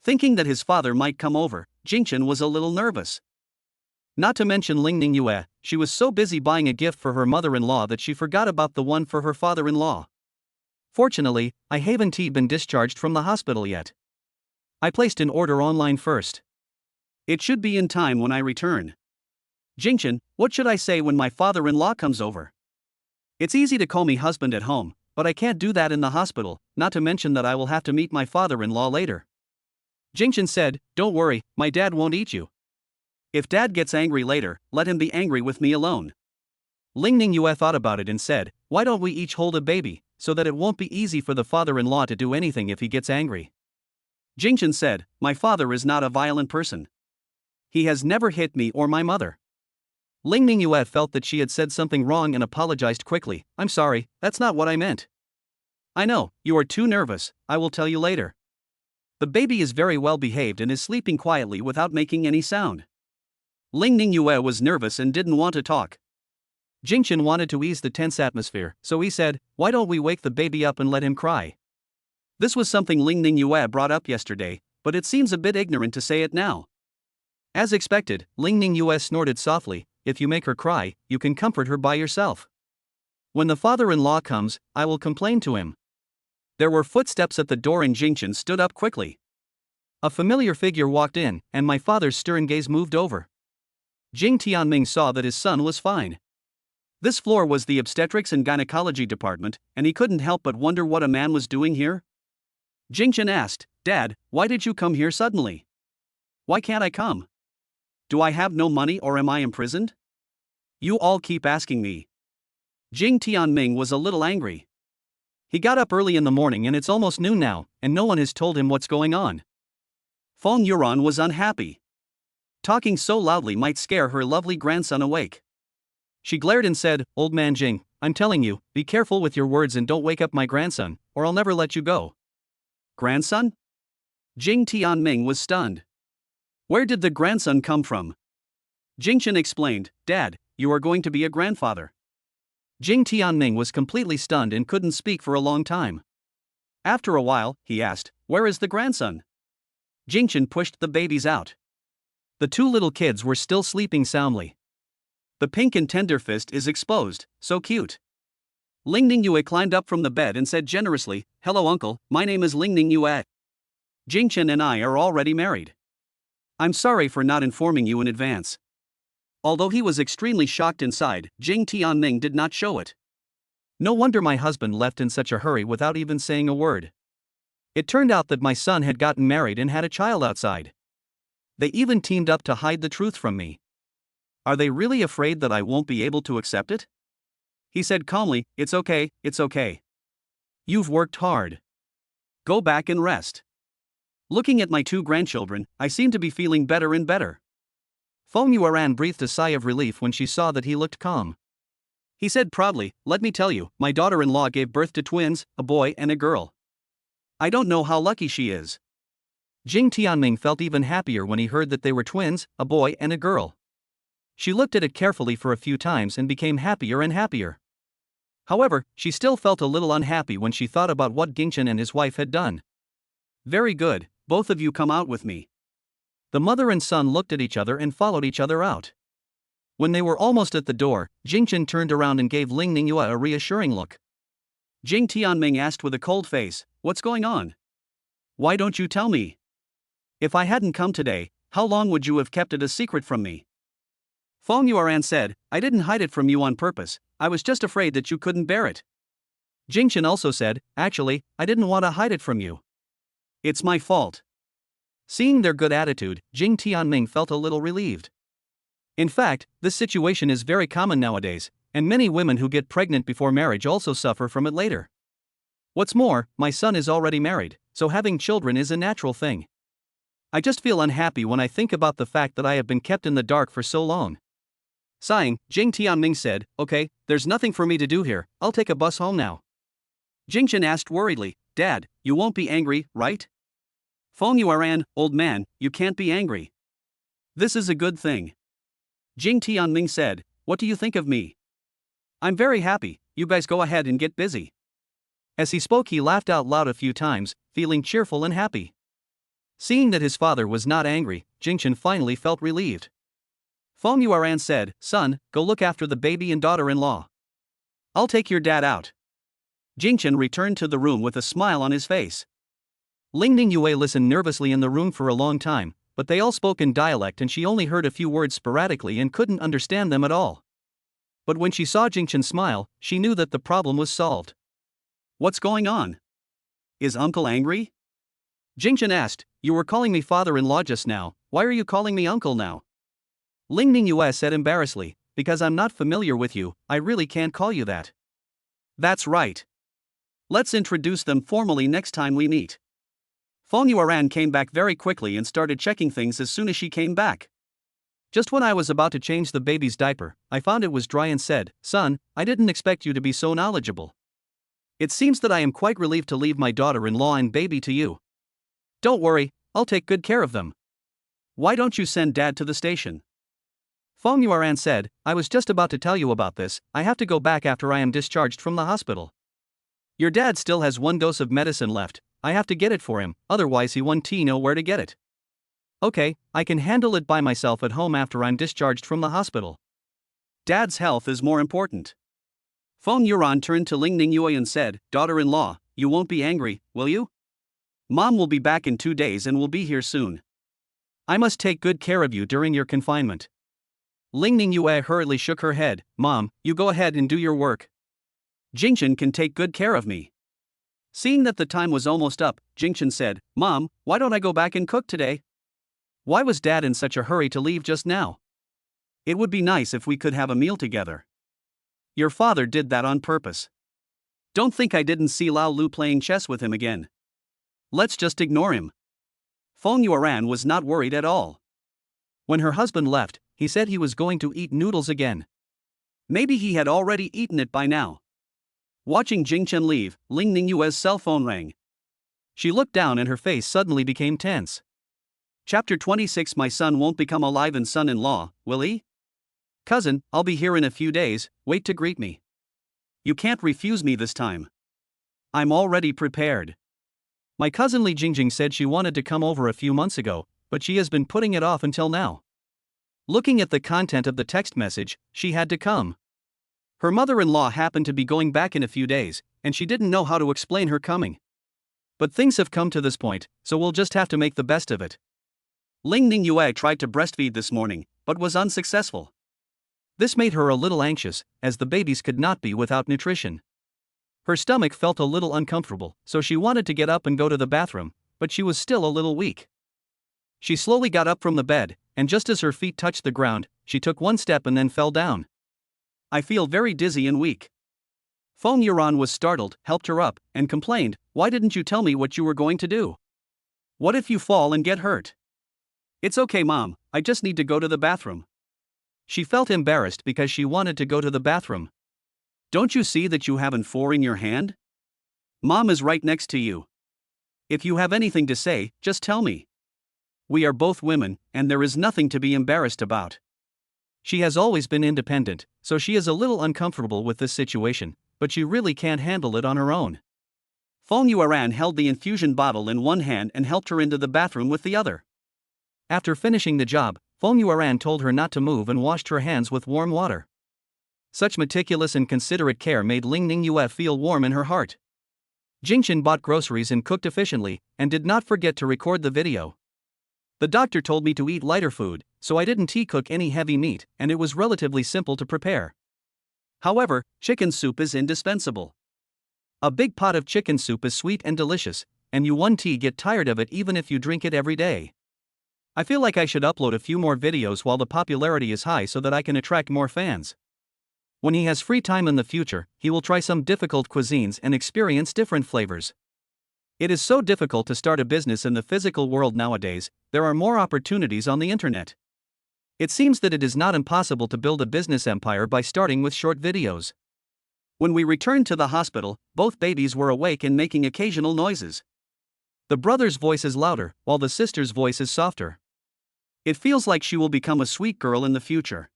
Thinking that his father might come over, Jingchen was a little nervous. Not to mention Ling Ningyue, she was so busy buying a gift for her mother-in-law that she forgot about the one for her father-in-law. Fortunately, I haven't been discharged from the hospital yet. I placed an order online first. It should be in time when I return. Jingchen, what should I say when my father-in-law comes over? It's easy to call me husband at home, but I can't do that in the hospital, not to mention that I will have to meet my father-in-law later. Jingchen said, "Don't worry, my dad won't eat you. If dad gets angry later, let him be angry with me alone." Ling Ningyue thought about it and said, "Why don't we each hold a baby, so that it won't be easy for the father-in-law to do anything if he gets angry?" Jingchen said, "My father is not a violent person. He has never hit me or my mother." Ling Ningyue felt that she had said something wrong and apologized quickly. "I'm sorry, that's not what I meant." "I know, you are too nervous, I will tell you later. The baby is very well behaved and is sleeping quietly without making any sound." Ling Ningyue was nervous and didn't want to talk. Jingchen wanted to ease the tense atmosphere, so he said, "Why don't we wake the baby up and let him cry?" This was something Ling Ningyue brought up yesterday, but it seems a bit ignorant to say it now. As expected, Ling Ningyue snorted softly, "If you make her cry, you can comfort her by yourself. When the father-in-law comes, I will complain to him." There were footsteps at the door and Jingchen stood up quickly. A familiar figure walked in, and my father's stern gaze moved over. Jing Tianming saw that his son was fine. This floor was the obstetrics and gynecology department, and he couldn't help but wonder what a man was doing here. Jingchen asked, "Dad, why did you come here suddenly? Why can't I come? Do I have no money or am I imprisoned? You all keep asking me." Jing Tianming was a little angry. He got up early in the morning and it's almost noon now, and no one has told him what's going on. Feng Yuan was unhappy. Talking so loudly might scare her lovely grandson awake. She glared and said, "Old man Jing, I'm telling you, be careful with your words and don't wake up my grandson, or I'll never let you go." Grandson? Jing Tianming was stunned. Where did the grandson come from? Jingchen explained, "Dad, you are going to be a grandfather." Jing Tianming was completely stunned and couldn't speak for a long time. After a while, he asked, "Where is the grandson?" Jingchen pushed the babies out. The two little kids were still sleeping soundly. The pink and tender fist is exposed, so cute. Ling Ningyue climbed up from the bed and said generously, "Hello uncle, my name is Ling Ningyue. Jingchen and I are already married. I'm sorry for not informing you in advance." Although he was extremely shocked inside, Jing Tianming did not show it. No wonder my husband left in such a hurry without even saying a word. It turned out that my son had gotten married and had a child outside. They even teamed up to hide the truth from me. Are they really afraid that I won't be able to accept it? He said calmly, "It's okay, it's okay. You've worked hard. Go back and rest." Looking at my two grandchildren, I seem to be feeling better and better. Feng Yuan breathed a sigh of relief when she saw that he looked calm. He said proudly, "Let me tell you, my daughter-in-law gave birth to twins, a boy and a girl. I don't know how lucky she is." Jing Tianming felt even happier when he heard that they were twins, a boy and a girl. She looked at it carefully for a few times and became happier and happier. However, she still felt a little unhappy when she thought about what Jingchen and his wife had done. "Very good, both of you come out with me." The mother and son looked at each other and followed each other out. When they were almost at the door, Jingchen turned around and gave Ling Ningyue a reassuring look. Jing Tianming asked with a cold face, "What's going on? Why don't you tell me? If I hadn't come today, how long would you have kept it a secret from me?" Feng Yuan said, "I didn't hide it from you on purpose, I was just afraid that you couldn't bear it." Jingchen also said, "Actually, I didn't want to hide it from you. It's my fault." Seeing their good attitude, Jing Tianming felt a little relieved. In fact, this situation is very common nowadays, and many women who get pregnant before marriage also suffer from it later. What's more, my son is already married, so having children is a natural thing. I just feel unhappy when I think about the fact that I have been kept in the dark for so long. Sighing, Jing Tianming said, "Okay, there's nothing for me to do here, I'll take a bus home now." Jingchen asked worriedly, "Dad, you won't be angry, right?" Feng Yuan, "Old man, you can't be angry. This is a good thing." Jing Tianming said, "What do you think of me?" "I'm very happy, you guys go ahead and get busy." As he spoke, he laughed out loud a few times, feeling cheerful and happy. Seeing that his father was not angry, Jingchen finally felt relieved. Feng Yuan said, "Son, go look after the baby and daughter-in-law. I'll take your dad out." Jingchen returned to the room with a smile on his face. Ling Ningyue listened nervously in the room for a long time, but they all spoke in dialect and she only heard a few words sporadically and couldn't understand them at all. But when she saw Jingchen smile, she knew that the problem was solved. "What's going on? Is uncle angry?" Jingchen asked. "You were calling me father-in-law just now, why are you calling me uncle now?" Ling Ningyue said embarrassedly, "Because I'm not familiar with you, I really can't call you that." "That's right. Let's introduce them formally next time we meet." Feng Yuan came back very quickly and started checking things as soon as she came back. Just when I was about to change the baby's diaper, I found it was dry and said, "Son, I didn't expect you to be so knowledgeable. It seems that I am quite relieved to leave my daughter-in-law and baby to you. Don't worry, I'll take good care of them. Why don't you send Dad to the station?" Feng Yuan said, "I was just about to tell you about this, I have to go back after I am discharged from the hospital. Your dad still has 1 dose of medicine left, I have to get it for him, otherwise he won't know where to get it. Okay, I can handle it by myself at home after I'm discharged from the hospital. Dad's health is more important." Feng Yuan turned to Ling Ningyue and said, "Daughter-in-law, you won't be angry, will you? Mom will be back in 2 days and will be here soon. I must take good care of you during your confinement." Ling Ningyue hurriedly shook her head, "Mom, you go ahead and do your work. Jingchen can take good care of me." Seeing that the time was almost up, Jingchen said, "Mom, why don't I go back and cook today? Why was Dad in such a hurry to leave just now? It would be nice if we could have a meal together." "Your father did that on purpose. Don't think I didn't see Lao Lu playing chess with him again. Let's just ignore him." Feng Yuan was not worried at all. When her husband left, he said he was going to eat noodles again. Maybe he had already eaten it by now. Watching Jingchen leave, Ling Ningyue's cell phone rang. She looked down and her face suddenly became tense. Chapter 26. My son won't become a live-in son-in-law, will he? Cousin, I'll be here in a few days, wait to greet me. You can't refuse me this time. I'm already prepared. My cousin Li Jingjing said she wanted to come over a few months ago, but she has been putting it off until now. Looking at the content of the text message, she had to come. Her mother-in-law happened to be going back in a few days, and she didn't know how to explain her coming. But things have come to this point, so we'll just have to make the best of it. Ling Ningyue tried to breastfeed this morning, but was unsuccessful. This made her a little anxious, as the babies could not be without nutrition. Her stomach felt a little uncomfortable, so she wanted to get up and go to the bathroom, but she was still a little weak. She slowly got up from the bed, and just as her feet touched the ground, she took 1 step and then fell down. "I feel very dizzy and weak." Feng Yuan was startled, helped her up, and complained, "Why didn't you tell me what you were going to do? What if you fall and get hurt?" "It's okay, Mom, I just need to go to the bathroom." She felt embarrassed because she wanted to go to the bathroom. "Don't you see that you have an 4 in your hand? Mom is right next to you. If you have anything to say, just tell me. We are both women, and there is nothing to be embarrassed about." She has always been independent, so she is a little uncomfortable with this situation, but she really can't handle it on her own. Feng Yuan held the infusion bottle in one hand and helped her into the bathroom with the other. After finishing the job, Feng Yuan told her not to move and washed her hands with warm water. Such meticulous and considerate care made Ling Ningyue feel warm in her heart. Jingchen bought groceries and cooked efficiently, and did not forget to record the video. "The doctor told me to eat lighter food, so I didn't cook any heavy meat, and it was relatively simple to prepare. However, chicken soup is indispensable. A big pot of chicken soup is sweet and delicious, and you won't get tired of it even if you drink it every day. I feel like I should upload a few more videos while the popularity is high so that I can attract more fans. When he has free time in the future, he will try some difficult cuisines and experience different flavors. It is so difficult to start a business in the physical world nowadays, there are more opportunities on the internet. It seems that it is not impossible to build a business empire by starting with short videos. When we returned to the hospital, both babies were awake and making occasional noises. The brother's voice is louder, while the sister's voice is softer. It feels like she will become a sweet girl in the future.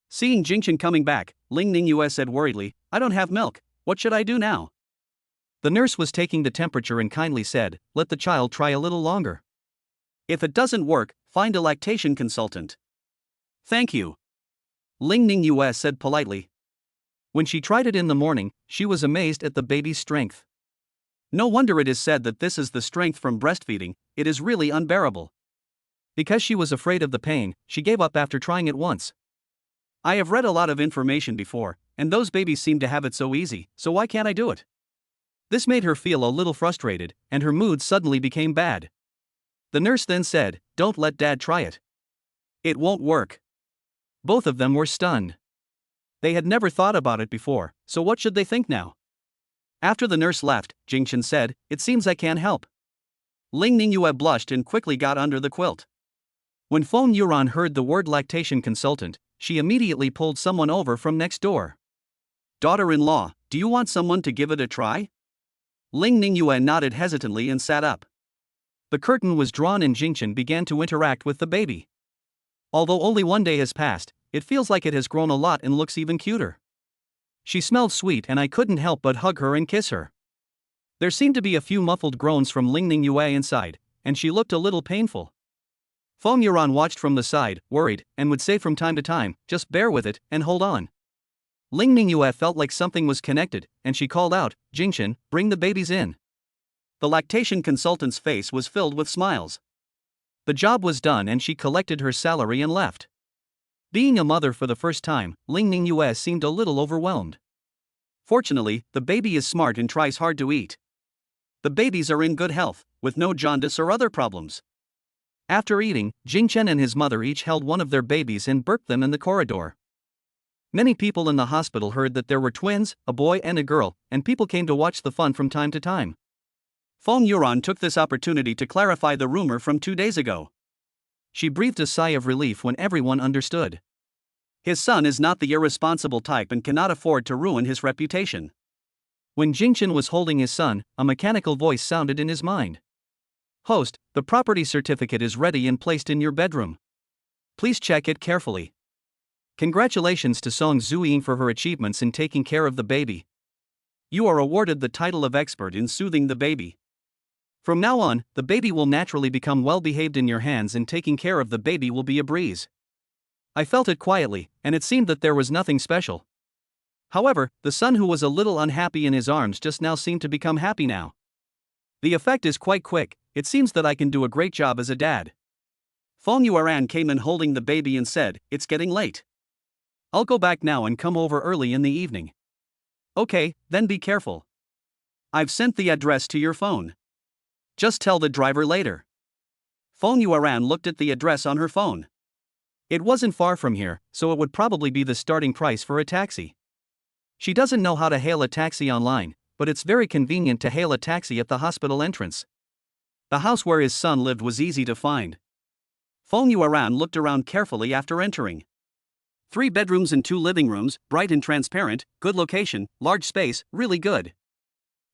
Seeing Jingchen coming back, Ling Ningyue said worriedly, "I don't have milk, what should I do now?" The nurse was taking the temperature and kindly said, "Let the child try a little longer. If it doesn't work, find a lactation consultant." "Thank you," Ling Ningyue said politely. When she tried it in the morning, she was amazed at the baby's strength. No wonder it is said that this is the strength from breastfeeding, it is really unbearable. Because she was afraid of the pain, she gave up after trying it once. I have read a lot of information before, and those babies seem to have it so easy, so why can't I do it? This made her feel a little frustrated, and her mood suddenly became bad. The nurse then said, "Don't let Dad try it. It won't work." Both of them were stunned. They had never thought about it before, so what should they think now? After the nurse left, Jingchen said, "It seems I can't help." Ling Ningyue blushed and quickly got under the quilt. When Feng Yuran heard the word lactation consultant, she immediately pulled someone over from next door. "Daughter-in-law, do you want someone to give it a try?" Ling Ningyue nodded hesitantly and sat up. The curtain was drawn and Jingchen began to interact with the baby. Although only one day has passed, it feels like it has grown a lot and looks even cuter. She smelled sweet and I couldn't help but hug her and kiss her. There seemed to be a few muffled groans from Ling Ningyue inside, and she looked a little painful. Feng Yuran watched from the side, worried, and would say from time to time, "Just bear with it, and hold on." Ling Ningyue felt like something was connected, and she called out, "Jingchen, bring the babies in." The lactation consultant's face was filled with smiles. The job was done and she collected her salary and left. Being a mother for the first time, Ling Ningyue seemed a little overwhelmed. Fortunately, the baby is smart and tries hard to eat. The babies are in good health, with no jaundice or other problems. After eating, Jingchen and his mother each held one of their babies and burped them in the corridor. Many people in the hospital heard that there were twins, a boy and a girl, and people came to watch the fun from time to time. Feng Yuran took this opportunity to clarify the rumor from 2 days ago. She breathed a sigh of relief when everyone understood. His son is not the irresponsible type and cannot afford to ruin his reputation. When Jingchen was holding his son, a mechanical voice sounded in his mind. "Host, the property certificate is ready and placed in your bedroom. Please check it carefully. Congratulations to Song Zuying for her achievements in taking care of the baby. You are awarded the title of expert in soothing the baby. From now on, the baby will naturally become well behaved in your hands and taking care of the baby will be a breeze." I felt it quietly, and it seemed that there was nothing special. However, the son who was a little unhappy in his arms just now seemed to become happy now. The effect is quite quick, it seems that I can do a great job as a dad. Feng Yuran came in holding the baby and said, "It's getting late. I'll go back now and come over early in the evening." "Okay, then be careful. I've sent the address to your phone. Just tell the driver later." Feng Yuran looked at the address on her phone. It wasn't far from here, so it would probably be the starting price for a taxi. She doesn't know how to hail a taxi online, but it's very convenient to hail a taxi at the hospital entrance. The house where his son lived was easy to find. Feng Yuran looked around carefully after entering. 3 bedrooms and 2 living rooms, bright and transparent, good location, large space, really good.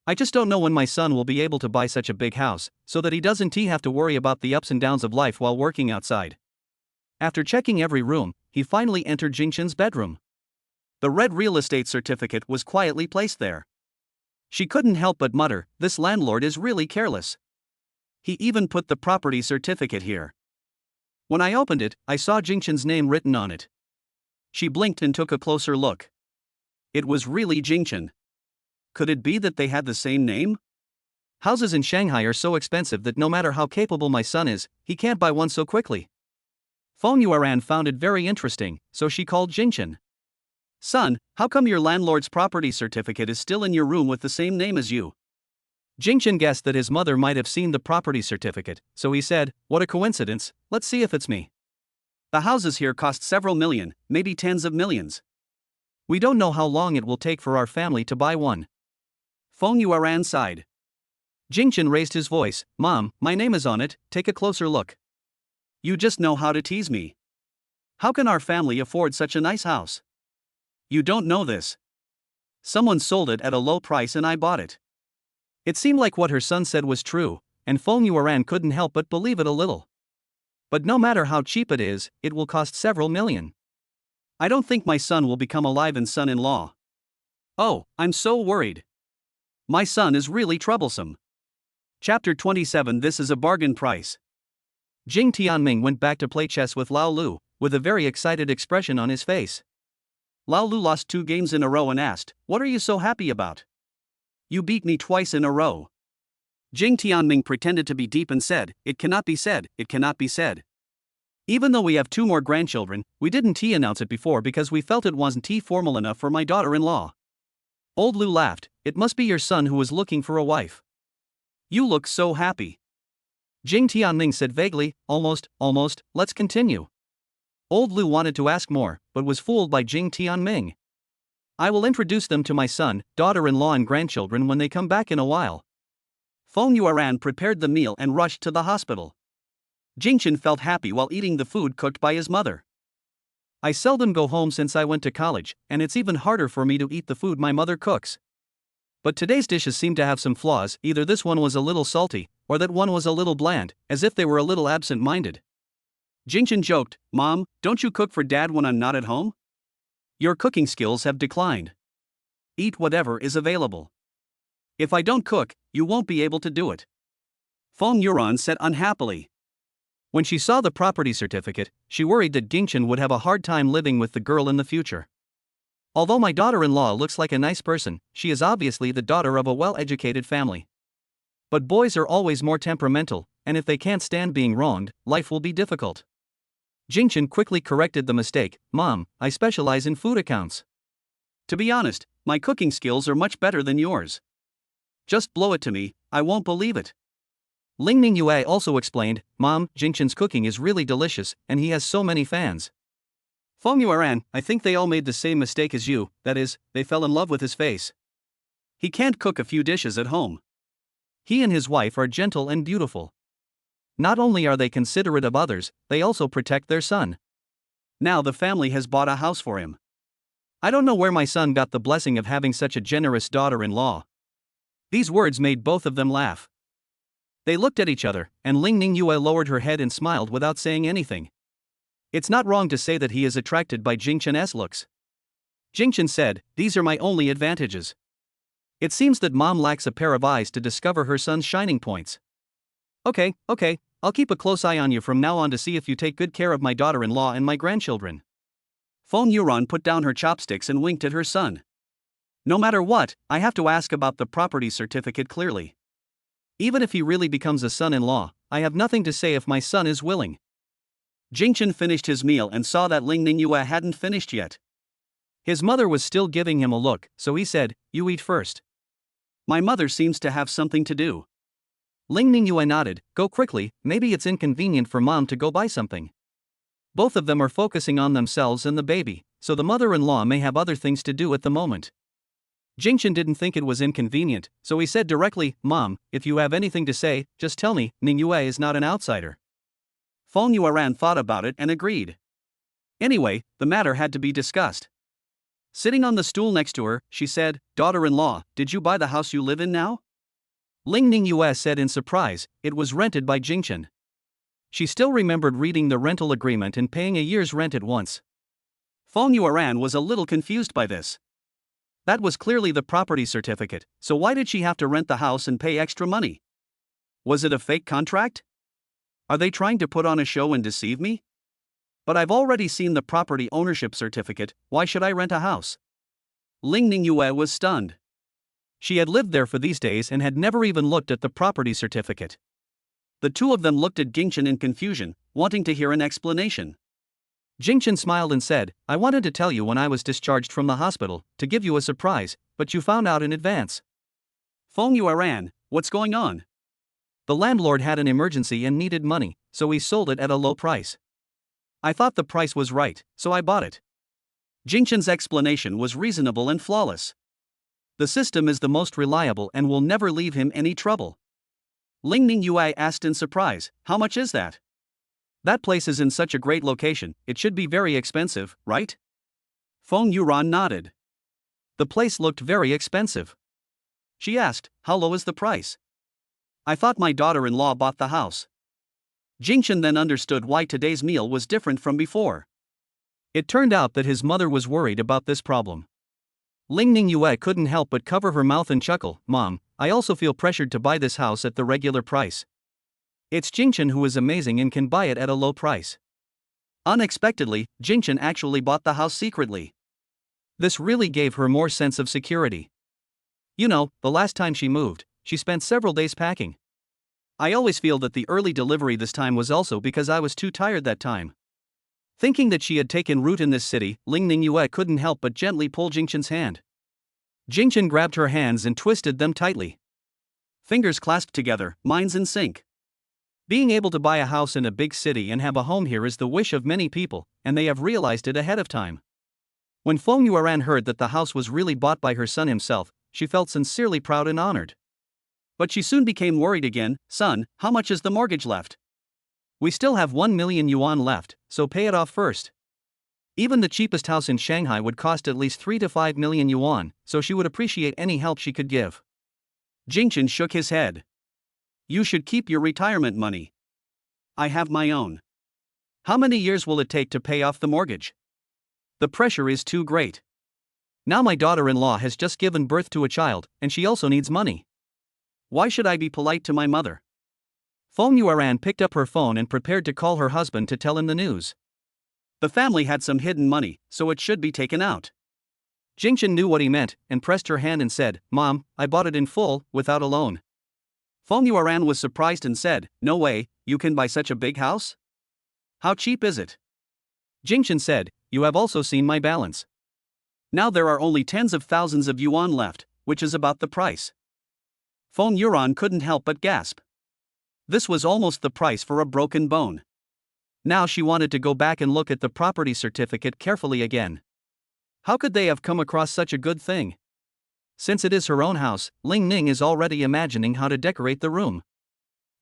I just don't know when my son will be able to buy such a big house, so that he doesn't have to worry about the ups and downs of life while working outside. After checking every room, he finally entered Jingchen's bedroom. The red real estate certificate was quietly placed there. She couldn't help but mutter, "This landlord is really careless. He even put the property certificate here." When I opened it, I saw Jingchen's name written on it. She blinked and took a closer look. It was really Jingchen. Could it be that they had the same name? Houses in Shanghai are so expensive that no matter how capable my son is, he can't buy one so quickly. Feng Yuran found it very interesting, so she called Jingchen. "Son, how come your landlord's property certificate is still in your room with the same name as you?" Jingchen guessed that his mother might have seen the property certificate, so he said, "What a coincidence, let's see if it's me. The houses here cost several million, maybe tens of millions. We don't know how long it will take for our family to buy one." Feng Yuran sighed. Jingchen raised his voice, "Mom, my name is on it, take a closer look. You just know how to tease me." How can our family afford such a nice house? You don't know this. Someone sold it at a low price and I bought it. It seemed like what her son said was true, and Feng Yuan couldn't help but believe it a little. But no matter how cheap it is, it will cost several million. I don't think my son will become a live-in son-in-law. Oh, I'm so worried. My son is really troublesome. Chapter 27. This is a bargain price. Jing Tianming went back to play chess with Lao Lu, with a very excited expression on his face. Lao Lu lost 2 games in a row and asked, "What are you so happy about? You beat me twice in a row." Jing Tianming pretended to be deep and said, "It cannot be said, it cannot be said. Even though we have 2 more grandchildren, we didn't announce it before because we felt it wasn't formal enough for my daughter-in-law." Old Lu laughed, "It must be your son who is looking for a wife. You look so happy." Jing Tianming said vaguely, almost, let's continue." Old Lu wanted to ask more, but was fooled by Jing Tianming. "I will introduce them to my son, daughter-in-law and grandchildren when they come back in a while." Feng Yuan prepared the meal and rushed to the hospital. Jingchen felt happy while eating the food cooked by his mother. "I seldom go home since I went to college, and it's even harder for me to eat the food my mother cooks. But today's dishes seem to have some flaws, either this one was a little salty, or that one was a little bland, as if they were a little absent-minded." Jingchen joked, "Mom, don't you cook for Dad when I'm not at home? Your cooking skills have declined. Eat whatever is available. If I don't cook, you won't be able to do it." Feng Yuan said unhappily. When she saw the property certificate, she worried that Jingchen would have a hard time living with the girl in the future. "Although my daughter-in-law looks like a nice person, she is obviously the daughter of a well-educated family. But boys are always more temperamental, and if they can't stand being wronged, life will be difficult." Jingchen quickly corrected the mistake, "Mom, I specialize in food accounts. To be honest, my cooking skills are much better than yours. Just blow it to me, I won't believe it." Ling Ningyue also explained, "Mom, Jingchen's cooking is really delicious, and he has so many fans." Feng Yuan, "I think they all made the same mistake as you, that is, they fell in love with his face. He can't cook a few dishes at home. He and his wife are gentle and beautiful. Not only are they considerate of others, they also protect their son. Now the family has bought a house for him. I don't know where my son got the blessing of having such a generous daughter-in-law." These words made both of them laugh. They looked at each other, and Ling Ningyue lowered her head and smiled without saying anything. It's not wrong to say that he is attracted by Jingchen's looks. Jingchen said, "These are my only advantages. It seems that Mom lacks a pair of eyes to discover her son's shining points. Okay, I'll keep a close eye on you from now on to see if you take good care of my daughter-in-law and my grandchildren." Feng Yuan put down her chopsticks and winked at her son. "No matter what, I have to ask about the property certificate clearly. Even if he really becomes a son-in-law, I have nothing to say if my son is willing." Jingchen finished his meal and saw that Ling Ningyue hadn't finished yet. His mother was still giving him a look, so he said, "You eat first. My mother seems to have something to do." Ling Ningyue nodded, "Go quickly, maybe it's inconvenient for Mom to go buy something." Both of them are focusing on themselves and the baby, so the mother-in-law may have other things to do at the moment. Jingchen didn't think it was inconvenient, so he said directly, "Mom, if you have anything to say, just tell me, Ningyue is not an outsider." Feng Yuan thought about it and agreed. Anyway, the matter had to be discussed. Sitting on the stool next to her, she said, "Daughter-in-law, did you buy the house you live in now?" Ling Ningyue said in surprise, "It was rented by Jingchen." She still remembered reading the rental agreement and paying a year's rent at once. Feng Yuan was a little confused by this. That was clearly the property certificate, so why did she have to rent the house and pay extra money? Was it a fake contract? Are they trying to put on a show and deceive me? But I've already seen the property ownership certificate, why should I rent a house? Ling Ningyue was stunned. She had lived there for these days and had never even looked at the property certificate. The two of them looked at Jingchen in confusion, wanting to hear an explanation. Jingchen smiled and said, "I wanted to tell you when I was discharged from the hospital, to give you a surprise, but you found out in advance." Feng Yuan, "What's going on?" "The landlord had an emergency and needed money, so he sold it at a low price. I thought the price was right, so I bought it." Jingchen's explanation was reasonable and flawless. The system is the most reliable and will never leave him any trouble. Ling Ningyue asked in surprise, "How much is that?" That place is in such a great location, it should be very expensive, right? Feng Yuran nodded. The place looked very expensive. She asked, how low is the price? I thought my daughter-in-law bought the house. Jingchen then understood why today's meal was different from before. It turned out that his mother was worried about this problem. Ling Ningyue couldn't help but cover her mouth and chuckle, Mom, I also feel pressured to buy this house at the regular price. It's Jingchen who is amazing and can buy it at a low price. Unexpectedly, Jingchen actually bought the house secretly. This really gave her more sense of security. You know, the last time she moved, she spent several days packing. I always feel that the early delivery this time was also because I was too tired that time. Thinking that she had taken root in this city, Ling Ningyue couldn't help but gently pull Jingchen's hand. Jingchen grabbed her hands and twisted them tightly. Fingers clasped together, minds in sync. Being able to buy a house in a big city and have a home here is the wish of many people, and they have realized it ahead of time. When Feng Yuan heard that the house was really bought by her son himself, she felt sincerely proud and honored. But she soon became worried again. Son, how much is the mortgage left? We still have 1 million yuan left, so pay it off first. Even the cheapest house in Shanghai would cost at least 3 to 5 million yuan, so she would appreciate any help she could give. Jingchen shook his head. You should keep your retirement money. I have my own. How many years will it take to pay off the mortgage? The pressure is too great. Now my daughter-in-law has just given birth to a child, and she also needs money. Why should I be polite to my mother? Feng Yuan picked up her phone and prepared to call her husband to tell him the news. The family had some hidden money, so it should be taken out. Jingchen knew what he meant, and pressed her hand and said, Mom, I bought it in full, without a loan. Feng Yuan was surprised and said, No way, you can buy such a big house? How cheap is it? Jingchen said, You have also seen my balance. Now there are only tens of thousands of yuan left, which is about the price. Feng Yuan couldn't help but gasp. This was almost the price for a broken bone. Now she wanted to go back and look at the property certificate carefully again. How could they have come across such a good thing? Since it is her own house, Ling Ning is already imagining how to decorate the room.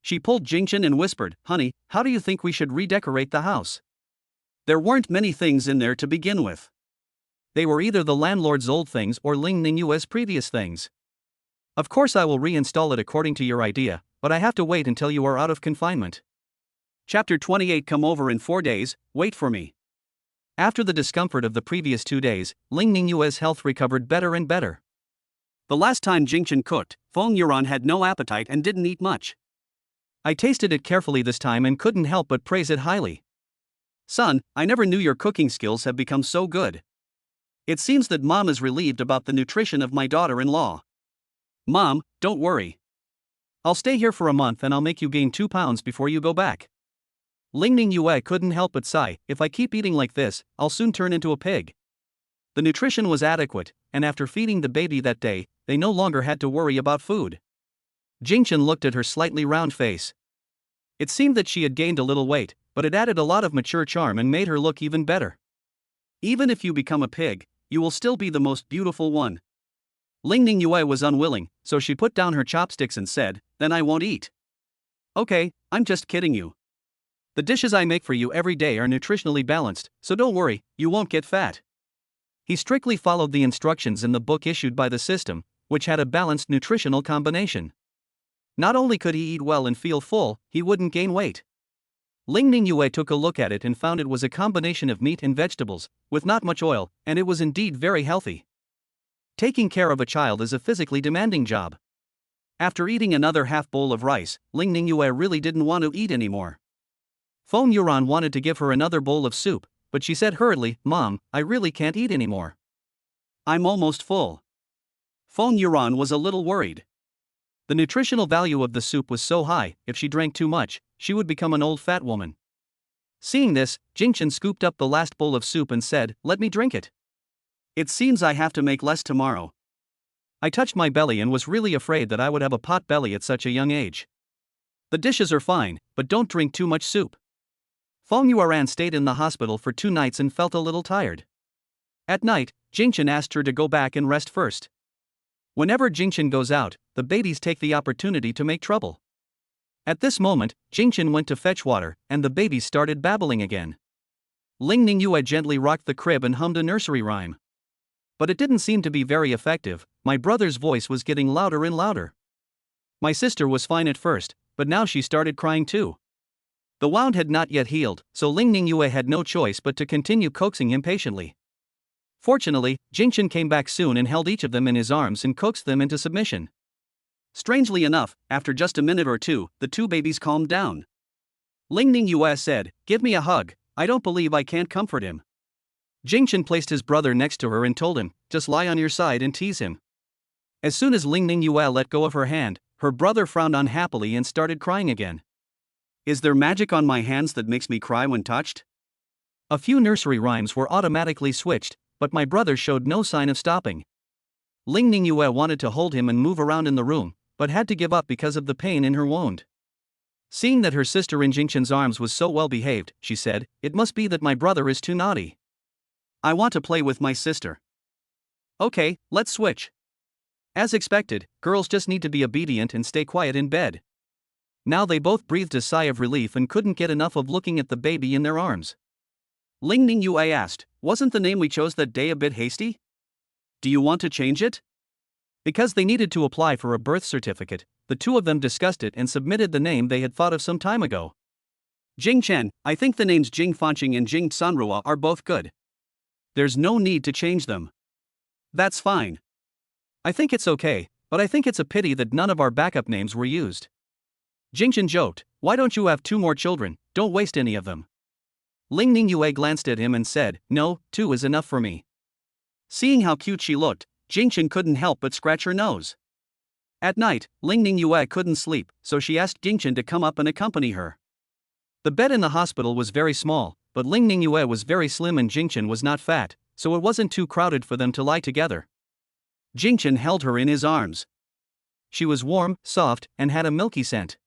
She pulled Jingchen and whispered, Honey, how do you think we should redecorate the house? There weren't many things in there to begin with. They were either the landlord's old things or Ling Ningyue's previous things. Of course I will reinstall it according to your idea, but I have to wait until you are out of confinement. Chapter 28 Come over in 4 days, wait for me. After the discomfort of the previous 2 days, Ling Ningyue's health recovered better and better. The last time Jingchen cooked, Feng Yuan had no appetite and didn't eat much. I tasted it carefully this time and couldn't help but praise it highly. Son, I never knew your cooking skills have become so good. It seems that Mom is relieved about the nutrition of my daughter-in-law. Mom, don't worry. I'll stay here for a month and I'll make you gain 2 pounds before you go back. Ling Ningyue couldn't help but sigh, if I keep eating like this, I'll soon turn into a pig. The nutrition was adequate, and after feeding the baby that day, they no longer had to worry about food. Jingchen looked at her slightly round face. It seemed that she had gained a little weight, but it added a lot of mature charm and made her look even better. Even if you become a pig, you will still be the most beautiful one. Ling Ningyue was unwilling, so she put down her chopsticks and said, Then I won't eat. Okay, I'm just kidding you. The dishes I make for you every day are nutritionally balanced, so don't worry, you won't get fat. He strictly followed the instructions in the book issued by the system, which had a balanced nutritional combination. Not only could he eat well and feel full, he wouldn't gain weight. Ling Ningyue took a look at it and found it was a combination of meat and vegetables, with not much oil, and it was indeed very healthy. Taking care of a child is a physically demanding job. After eating another half bowl of rice, Ling Ningyue really didn't want to eat anymore. Feng Yuan wanted to give her another bowl of soup, but she said hurriedly, Mom, I really can't eat anymore. I'm almost full. Feng Yuan was a little worried. The nutritional value of the soup was so high, if she drank too much, she would become an old fat woman. Seeing this, Jingchen scooped up the last bowl of soup and said, Let me drink it. It seems I have to make less tomorrow. I touched my belly and was really afraid that I would have a pot belly at such a young age. The dishes are fine, but don't drink too much soup. Feng Yuan stayed in the hospital for 2 nights and felt a little tired. At night, Jingchen asked her to go back and rest first. Whenever Jingchen goes out, the babies take the opportunity to make trouble. At this moment, Jingchen went to fetch water, and the baby started babbling again. Ling Ningyue gently rocked the crib and hummed a nursery rhyme. But it didn't seem to be very effective. My brother's voice was getting louder and louder. My sister was fine at first, but now she started crying too. The wound had not yet healed, so Ling Ningyue had no choice but to continue coaxing him patiently. Fortunately, Jingchen came back soon and held each of them in his arms and coaxed them into submission. Strangely enough, after just a minute or two, the two babies calmed down. Ling Ningyue said, "Give me a hug, I don't believe I can't comfort him." Jingchen placed his brother next to her and told him, "Just lie on your side and tease him." As soon as Ling Ningyue let go of her hand, her brother frowned unhappily and started crying again. Is there magic on my hands that makes me cry when touched? A few nursery rhymes were automatically switched, but my brother showed no sign of stopping. Ling Ningyue wanted to hold him and move around in the room, but had to give up because of the pain in her wound. Seeing that her sister in Jingchen's arms was so well behaved, she said, "It must be that my brother is too naughty. I want to play with my sister." Okay, let's switch. As expected, girls just need to be obedient and stay quiet in bed. Now they both breathed a sigh of relief and couldn't get enough of looking at the baby in their arms. Ling Ningyue asked, "Wasn't the name we chose that day a bit hasty? Do you want to change it?" Because they needed to apply for a birth certificate, the two of them discussed it and submitted the name they had thought of some time ago. Jing Chen, I think the names Jing Fanqing and Jing Sanrua are both good. There's no need to change them. That's fine. I think it's okay, but I think it's a pity that none of our backup names were used. Jingchen joked, "Why don't you have 2 more children, don't waste any of them." Ling Ningyue glanced at him and said, "No, 2 is enough for me." Seeing how cute she looked, Jingchen couldn't help but scratch her nose. At night, Ling Ningyue couldn't sleep, so she asked Jingchen to come up and accompany her. The bed in the hospital was very small, but Ling Ningyue was very slim and Jingchen was not fat, so it wasn't too crowded for them to lie together. Jingchen held her in his arms. She was warm, soft, and had a milky scent.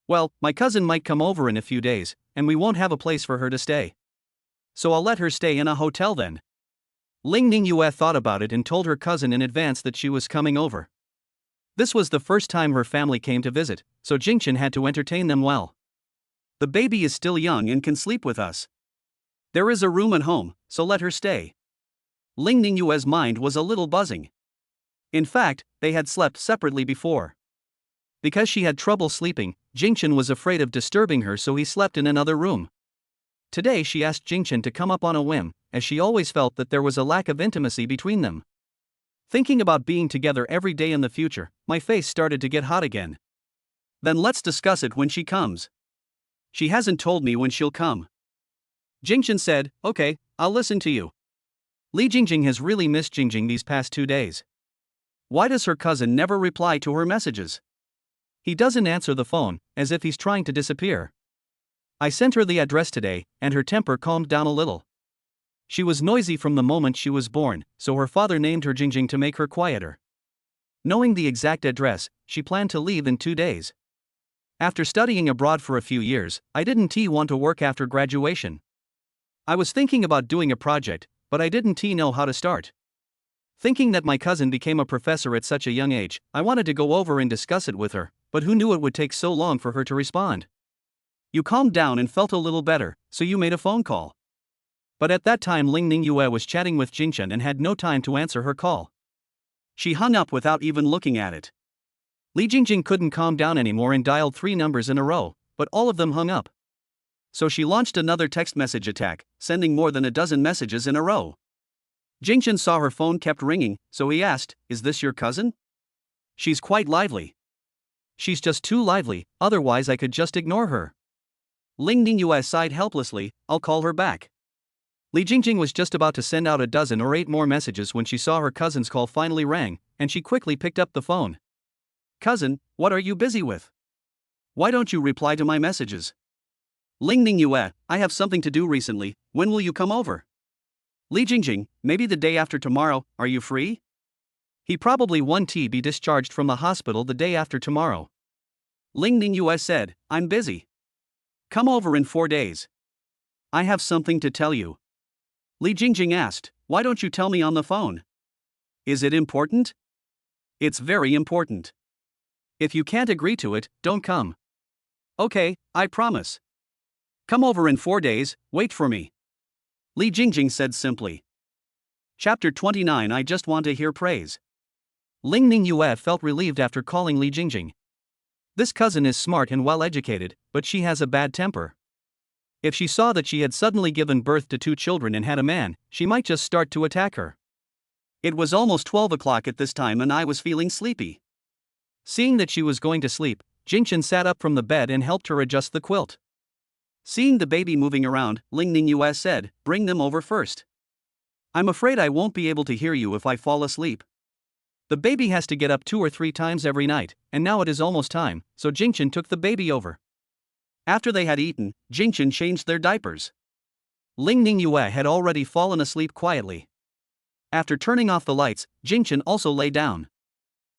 "Well, my cousin might come over in a few days, and we won't have a place for her to stay. So I'll let her stay in a hotel then." Ling Ningyue thought about it and told her cousin in advance that she was coming over. This was the first time her family came to visit, so Jingchen had to entertain them well. "The baby is still young and can sleep with us. There is a room at home, so let her stay." Ling Ningyue's mind was a little buzzing. In fact, they had slept separately before. Because she had trouble sleeping, Jingchen was afraid of disturbing her, so he slept in another room. Today she asked Jingchen to come up on a whim, as she always felt that there was a lack of intimacy between them. Thinking about being together every day in the future, my face started to get hot again. "Then let's discuss it when she comes. She hasn't told me when she'll come." Jingchen said, "Okay, I'll listen to you." Li Jingjing has really missed Jingjing these past 2 days. Why does her cousin never reply to her messages? He doesn't answer the phone, as if he's trying to disappear. I sent her the address today, and her temper calmed down a little. She was noisy from the moment she was born, so her father named her Jingjing to make her quieter. Knowing the exact address, she planned to leave in 2 days. After studying abroad for a few years, I didn't want to work after graduation. I was thinking about doing a project, but I didn't know how to start. Thinking that my cousin became a professor at such a young age, I wanted to go over and discuss it with her, but who knew it would take so long for her to respond? You calmed down and felt a little better, so you made a phone call. But at that time Ling Ningyue was chatting with Jingchen and had no time to answer her call. She hung up without even looking at it. Li Jingjing couldn't calm down anymore and dialed 3 numbers in a row, but all of them hung up. So she launched another text message attack, sending more than a dozen messages in a row. Jingchen saw her phone kept ringing, so he asked, "Is this your cousin? She's quite lively." "She's just too lively, otherwise I could just ignore her." Ling Ningyue sighed helplessly, "I'll call her back." Li Jingjing was just about to send out a dozen or 8 more messages when she saw her cousin's call finally rang, and she quickly picked up the phone. "Cousin, what are you busy with? Why don't you reply to my messages?" "Ling Ningyue, I have something to do recently, when will you come over?" "Li Jingjing, maybe the day after tomorrow, are you free?" He probably won't be discharged from the hospital the day after tomorrow. Ling Ningyue said, "I'm busy. Come over in 4 days. I have something to tell you." Li Jingjing asked, "Why don't you tell me on the phone? Is it important?" "It's very important. If you can't agree to it, don't come." Okay, I promise. Come over in 4 days, wait for me. Li Jingjing said simply. Chapter 29. I just want to hear praise. Ling Ningyue felt relieved after calling Li Jingjing. This cousin is smart and well educated, but she has a bad temper. If she saw that she had suddenly given birth to 2 children and had a man, she might just start to attack her. It was almost 12 o'clock at this time and I was feeling sleepy. Seeing that she was going to sleep, Jingchen sat up from the bed and helped her adjust the quilt. Seeing the baby moving around, Ling Ningyue said, "Bring them over first. I'm afraid I won't be able to hear you if I fall asleep." The baby has to get up 2 or 3 times every night, and now it is almost time, so Jingchen took the baby over. After they had eaten, Jingchen changed their diapers. Ling Ningyue had already fallen asleep quietly. After turning off the lights, Jingchen also lay down.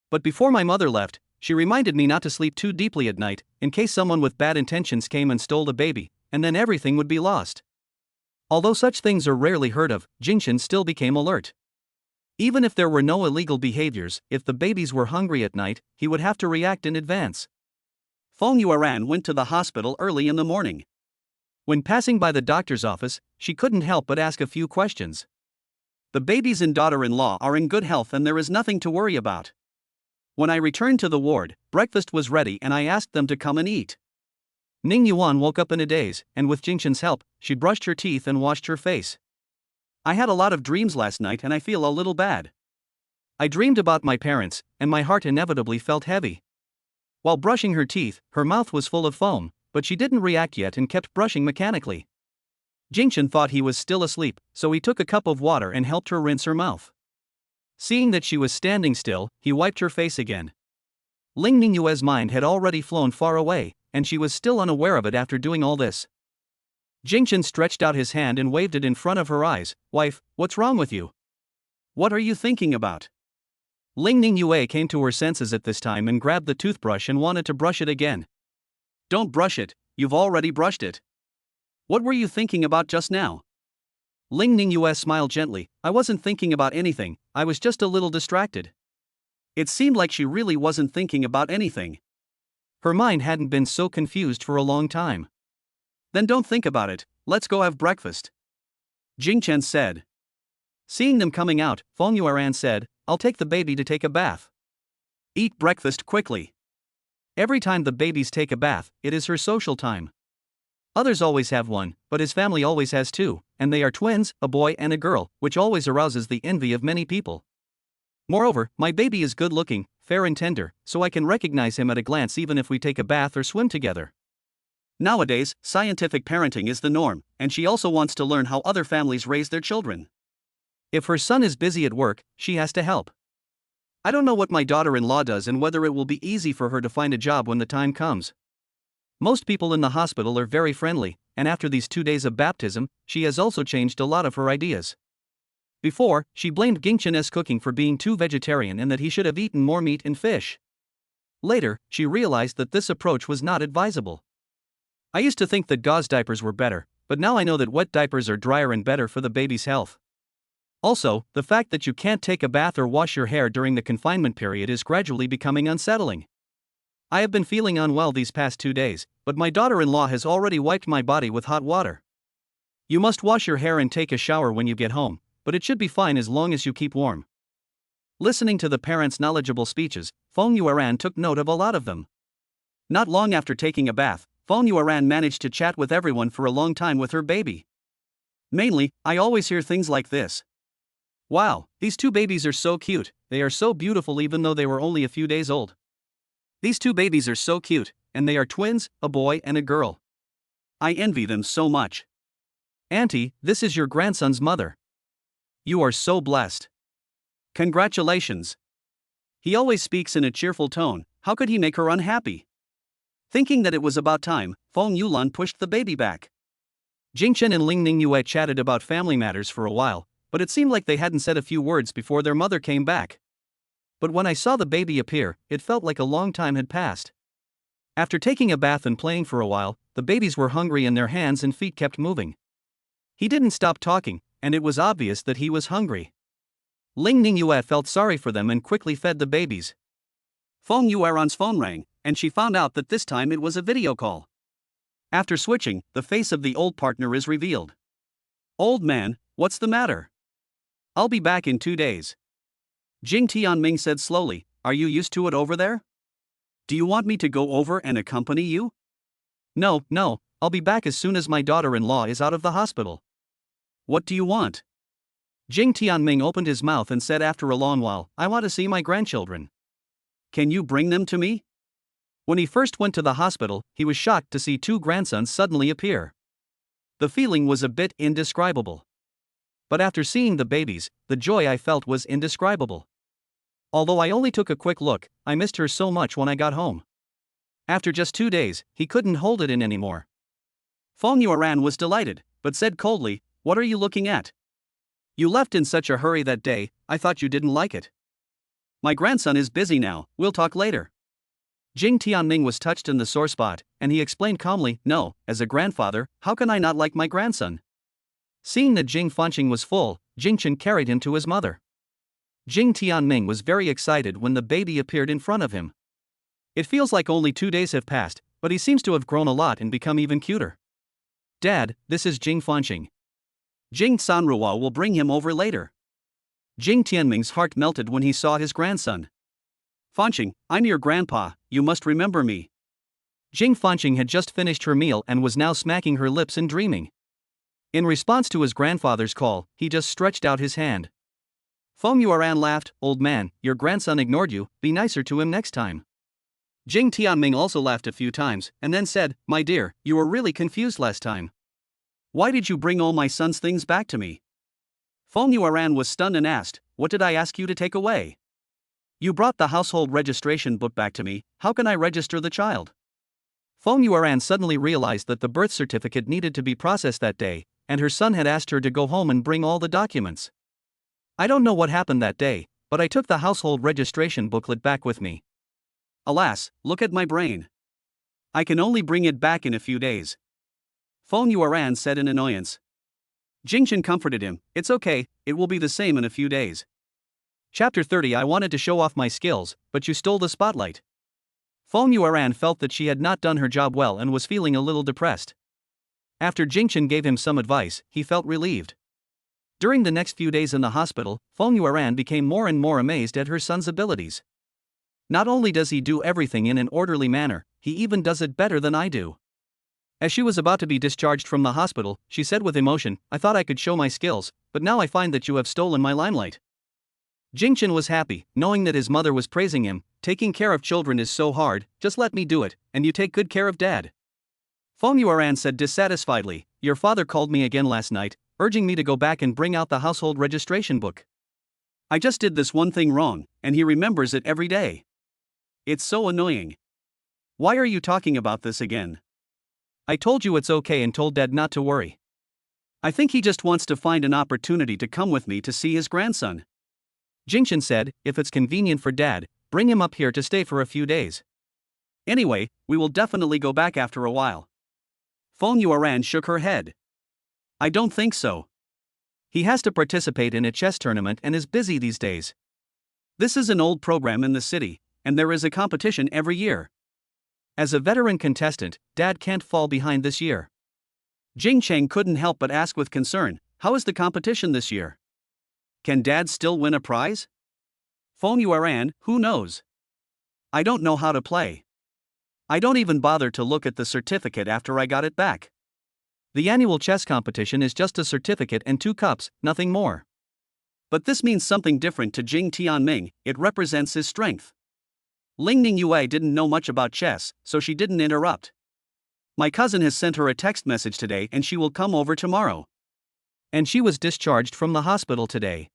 But before my mother left, she reminded me not to sleep too deeply at night, in case someone with bad intentions came and stole the baby, and then everything would be lost. Although such things are rarely heard of, Jingchen still became alert. Even if there were no illegal behaviors, if the babies were hungry at night, he would have to react in advance. Feng Yueran went to the hospital early in the morning. When passing by the doctor's office, she couldn't help but ask a few questions. The babies and daughter-in-law are in good health and there is nothing to worry about. When I returned to the ward, breakfast was ready and I asked them to come and eat. Ning Yuan woke up in a daze, and with Jingchen's help, she brushed her teeth and washed her face. I had a lot of dreams last night and I feel a little bad. I dreamed about my parents, and my heart inevitably felt heavy. While brushing her teeth, her mouth was full of foam, but she didn't react yet and kept brushing mechanically. Jingchen thought he was still asleep, so he took a cup of water and helped her rinse her mouth. Seeing that she was standing still, he wiped her face again. Ling Ningyue's mind had already flown far away, and she was still unaware of it after doing all this. Jingchen stretched out his hand and waved it in front of her eyes. "Wife, what's wrong with you? What are you thinking about?" Ling Ningyue came to her senses at this time and grabbed the toothbrush and wanted to brush it again. "Don't brush it, you've already brushed it. What were you thinking about just now?" Ling Ningyue smiled gently. "I wasn't thinking about anything, I was just a little distracted." It seemed like she really wasn't thinking about anything. Her mind hadn't been so confused for a long time. "Then don't think about it, let's go have breakfast," Jingchen said. Seeing them coming out, Feng Yueran said, "I'll take the baby to take a bath. Eat breakfast quickly." Every time the babies take a bath, it is her social time. Others always have one, but his family always has 2, and they are twins, a boy and a girl, which always arouses the envy of many people. Moreover, my baby is good looking, fair and tender, so I can recognize him at a glance even if we take a bath or swim together. Nowadays, scientific parenting is the norm, and she also wants to learn how other families raise their children. If her son is busy at work, she has to help. I don't know what my daughter-in-law does and whether it will be easy for her to find a job when the time comes. Most people in the hospital are very friendly, and after these 2 days of baptism, she has also changed a lot of her ideas. Before, she blamed Jingchen's cooking for being too vegetarian and that he should have eaten more meat and fish. Later, she realized that this approach was not advisable. I used to think that gauze diapers were better, but now I know that wet diapers are drier and better for the baby's health. Also, the fact that you can't take a bath or wash your hair during the confinement period is gradually becoming unsettling. I have been feeling unwell these past 2 days, but my daughter-in-law has already wiped my body with hot water. You must wash your hair and take a shower when you get home, but it should be fine as long as you keep warm. Listening to the parents' knowledgeable speeches, Feng Yueran took note of a lot of them. Not long after taking a bath, Feng Yueran managed to chat with everyone for a long time with her baby. Mainly, I always hear things like this. "Wow, these 2 babies are so cute, they are so beautiful even though they were only a few days old. These 2 babies are so cute, and they are twins, a boy and a girl. I envy them so much. Auntie, this is your grandson's mother. You are so blessed. Congratulations. He always speaks in a cheerful tone, how could he make her unhappy?" Thinking that it was about time, Feng Yulan pushed the baby back. Jingchen and Ling Ningyue chatted about family matters for a while, but it seemed like they hadn't said a few words before their mother came back. But when I saw the baby appear, it felt like a long time had passed. After taking a bath and playing for a while, the babies were hungry and their hands and feet kept moving. He didn't stop talking, and it was obvious that he was hungry. Ling Ningyue felt sorry for them and quickly fed the babies. Feng Yueran's phone rang, and she found out that this time it was a video call. After switching, the face of the old partner is revealed. Old man, what's the matter? I'll be back in 2 days. Jing Tianming said slowly, are you used to it over there? Do you want me to go over and accompany you? No, I'll be back as soon as my daughter-in-law is out of the hospital. What do you want? Jing Tianming opened his mouth and said after a long while, I want to see my grandchildren. Can you bring them to me? When he first went to the hospital, he was shocked to see 2 grandsons suddenly appear. The feeling was a bit indescribable. But after seeing the babies, the joy I felt was indescribable. Although I only took a quick look, I missed her so much when I got home. After just 2 days, he couldn't hold it in anymore. Feng Yuan was delighted, but said coldly, what are you looking at? You left in such a hurry that day, I thought you didn't like it. My grandson is busy now, we'll talk later. Jing Tianming was touched in the sore spot, and he explained calmly, no, as a grandfather, how can I not like my grandson? Seeing that Jing Fanqing was full, Jingchen carried him to his mother. Jing Tianming was very excited when the baby appeared in front of him. It feels like only 2 days have passed, but he seems to have grown a lot and become even cuter. Dad, this is Jing Fanqing. Jing Sanruo will bring him over later. Jing Tianming's heart melted when he saw his grandson. Fanqing, I'm your grandpa, you must remember me. Jing Fanqing had just finished her meal and was now smacking her lips and dreaming. In response to his grandfather's call, he just stretched out his hand. Feng Yuan laughed, old man, your grandson ignored you, be nicer to him next time. Jing Tianming also laughed a few times, and then said, my dear, you were really confused last time. Why did you bring all my son's things back to me? Feng Yuan was stunned and asked, what did I ask you to take away? You brought the household registration book back to me, how can I register the child? Feng Yuan suddenly realized that the birth certificate needed to be processed that day, and her son had asked her to go home and bring all the documents. I don't know what happened that day, but I took the household registration booklet back with me. Alas, look at my brain. I can only bring it back in a few days. Feng Yuan said in annoyance. Jingchen comforted him, it's okay, it will be the same in a few days. Chapter 30 I wanted to show off my skills, but you stole the spotlight. Feng Yuan felt that she had not done her job well and was feeling a little depressed. After Jingchen gave him some advice, he felt relieved. During the next few days in the hospital, Feng Yuan became more and more amazed at her son's abilities. Not only does he do everything in an orderly manner, he even does it better than I do. As she was about to be discharged from the hospital, she said with emotion, I thought I could show my skills, but now I find that you have stolen my limelight. Jingchen was happy, knowing that his mother was praising him, taking care of children is so hard, just let me do it, and you take good care of dad. Feng Yuan said dissatisfiedly, your father called me again last night, urging me to go back and bring out the household registration book. I just did this one thing wrong, and he remembers it every day. It's so annoying. Why are you talking about this again? I told you it's okay and told Dad not to worry. I think he just wants to find an opportunity to come with me to see his grandson. Jingchen said, if it's convenient for Dad, bring him up here to stay for a few days. Anyway, we will definitely go back after a while. Feng Yuan shook her head. I don't think so. He has to participate in a chess tournament and is busy these days. This is an old program in the city, and there is a competition every year. As a veteran contestant, Dad can't fall behind this year. Jing Cheng couldn't help but ask with concern, how is the competition this year? Can Dad still win a prize? Feng Yuan, who knows? I don't know how to play. I don't even bother to look at the certificate after I got it back. The annual chess competition is just a certificate and 2 cups, nothing more. But this means something different to Jing Tianming, it represents his strength. Lingning Yue didn't know much about chess, so she didn't interrupt. My cousin has sent her a text message today and she will come over tomorrow. And she was discharged from the hospital today.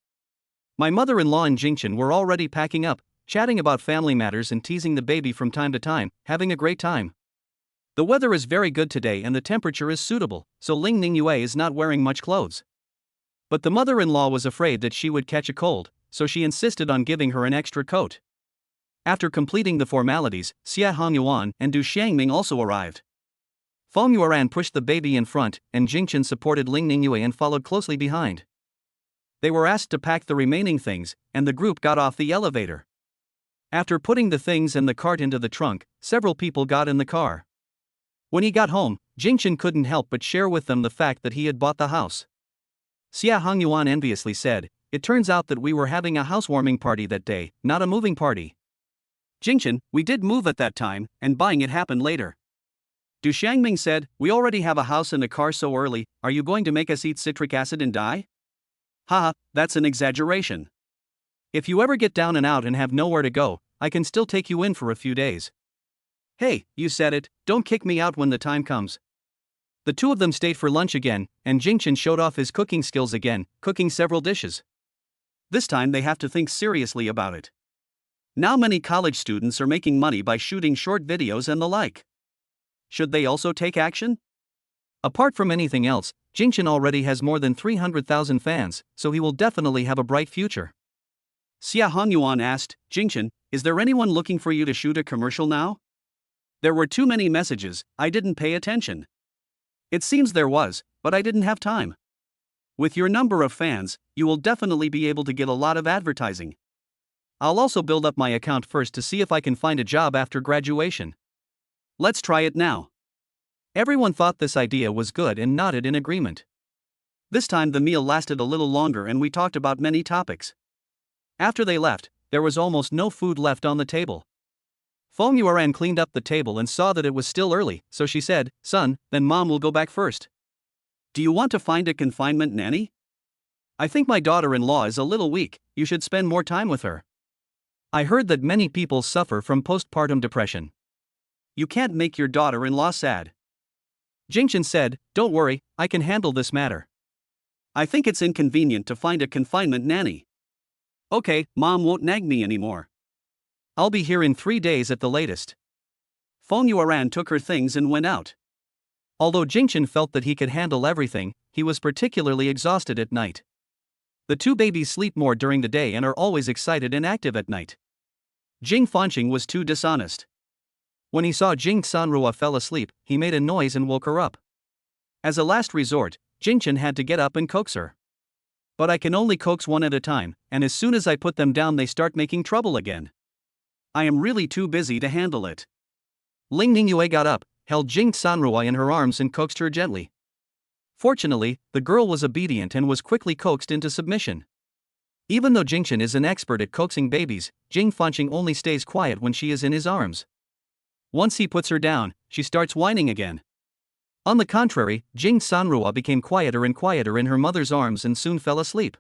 My mother-in-law and Jingchen were already packing up, chatting about family matters and teasing the baby from time to time, having a great time. The weather is very good today and the temperature is suitable, so Lingning Yue is not wearing much clothes. But the mother-in-law was afraid that she would catch a cold, so she insisted on giving her an extra coat. After completing the formalities, Xia Hongyuan and Du Xiangming also arrived. Feng Yuan pushed the baby in front, and Jingchen supported Lingning Yue and followed closely behind. They were asked to pack the remaining things, and the group got off the elevator. After putting the things and the cart into the trunk, several people got in the car. When he got home, Jingchen couldn't help but share with them the fact that he had bought the house. Xia Hongyuan enviously said, "It turns out that we were having a housewarming party that day, not a moving party." Jingchen, "We did move at that time, and buying it happened later." Du Xiangming said, "We already have a house and a car so early, are you going to make us eat citric acid and die?" Haha, that's an exaggeration. If you ever get down and out and have nowhere to go, I can still take you in for a few days. Hey, you said it, don't kick me out when the time comes. The two of them stayed for lunch again, and Jingchen showed off his cooking skills again, cooking several dishes. This time they have to think seriously about it. Now many college students are making money by shooting short videos and the like. Should they also take action? Apart from anything else, Jingchen already has more than 300,000 fans, so he will definitely have a bright future. Xia Hongyuan asked, "Jingchen, is there anyone looking for you to shoot a commercial now?" There were too many messages, I didn't pay attention. It seems there was, but I didn't have time. With your number of fans, you will definitely be able to get a lot of advertising. I'll also build up my account first to see if I can find a job after graduation. Let's try it now. Everyone thought this idea was good and nodded in agreement. This time the meal lasted a little longer and we talked about many topics. After they left, there was almost no food left on the table. Feng Yuan cleaned up the table and saw that it was still early, so she said, "Son, then Mom will go back first. Do you want to find a confinement nanny? I think my daughter-in-law is a little weak, you should spend more time with her. I heard that many people suffer from postpartum depression. You can't make your daughter-in-law sad." Jingchen said, "Don't worry, I can handle this matter. I think it's inconvenient to find a confinement nanny. Okay, Mom won't nag me anymore. I'll be here in 3 days at the latest." Feng Yuan took her things and went out. Although Jingchen felt that he could handle everything, he was particularly exhausted at night. The two babies sleep more during the day and are always excited and active at night. Jing Fanqing was too dishonest. When he saw Jing Sanrua fell asleep, he made a noise and woke her up. As a last resort, Jingchen had to get up and coax her. "But I can only coax one at a time, and as soon as I put them down they start making trouble again. I am really too busy to handle it." Ling Ningyue got up, held Jing Sanrua in her arms and coaxed her gently. Fortunately, the girl was obedient and was quickly coaxed into submission. Even though Jingchen is an expert at coaxing babies, Jing Fanqing only stays quiet when she is in his arms. Once he puts her down, she starts whining again. On the contrary, Jing Sanrua became quieter and quieter in her mother's arms and soon fell asleep.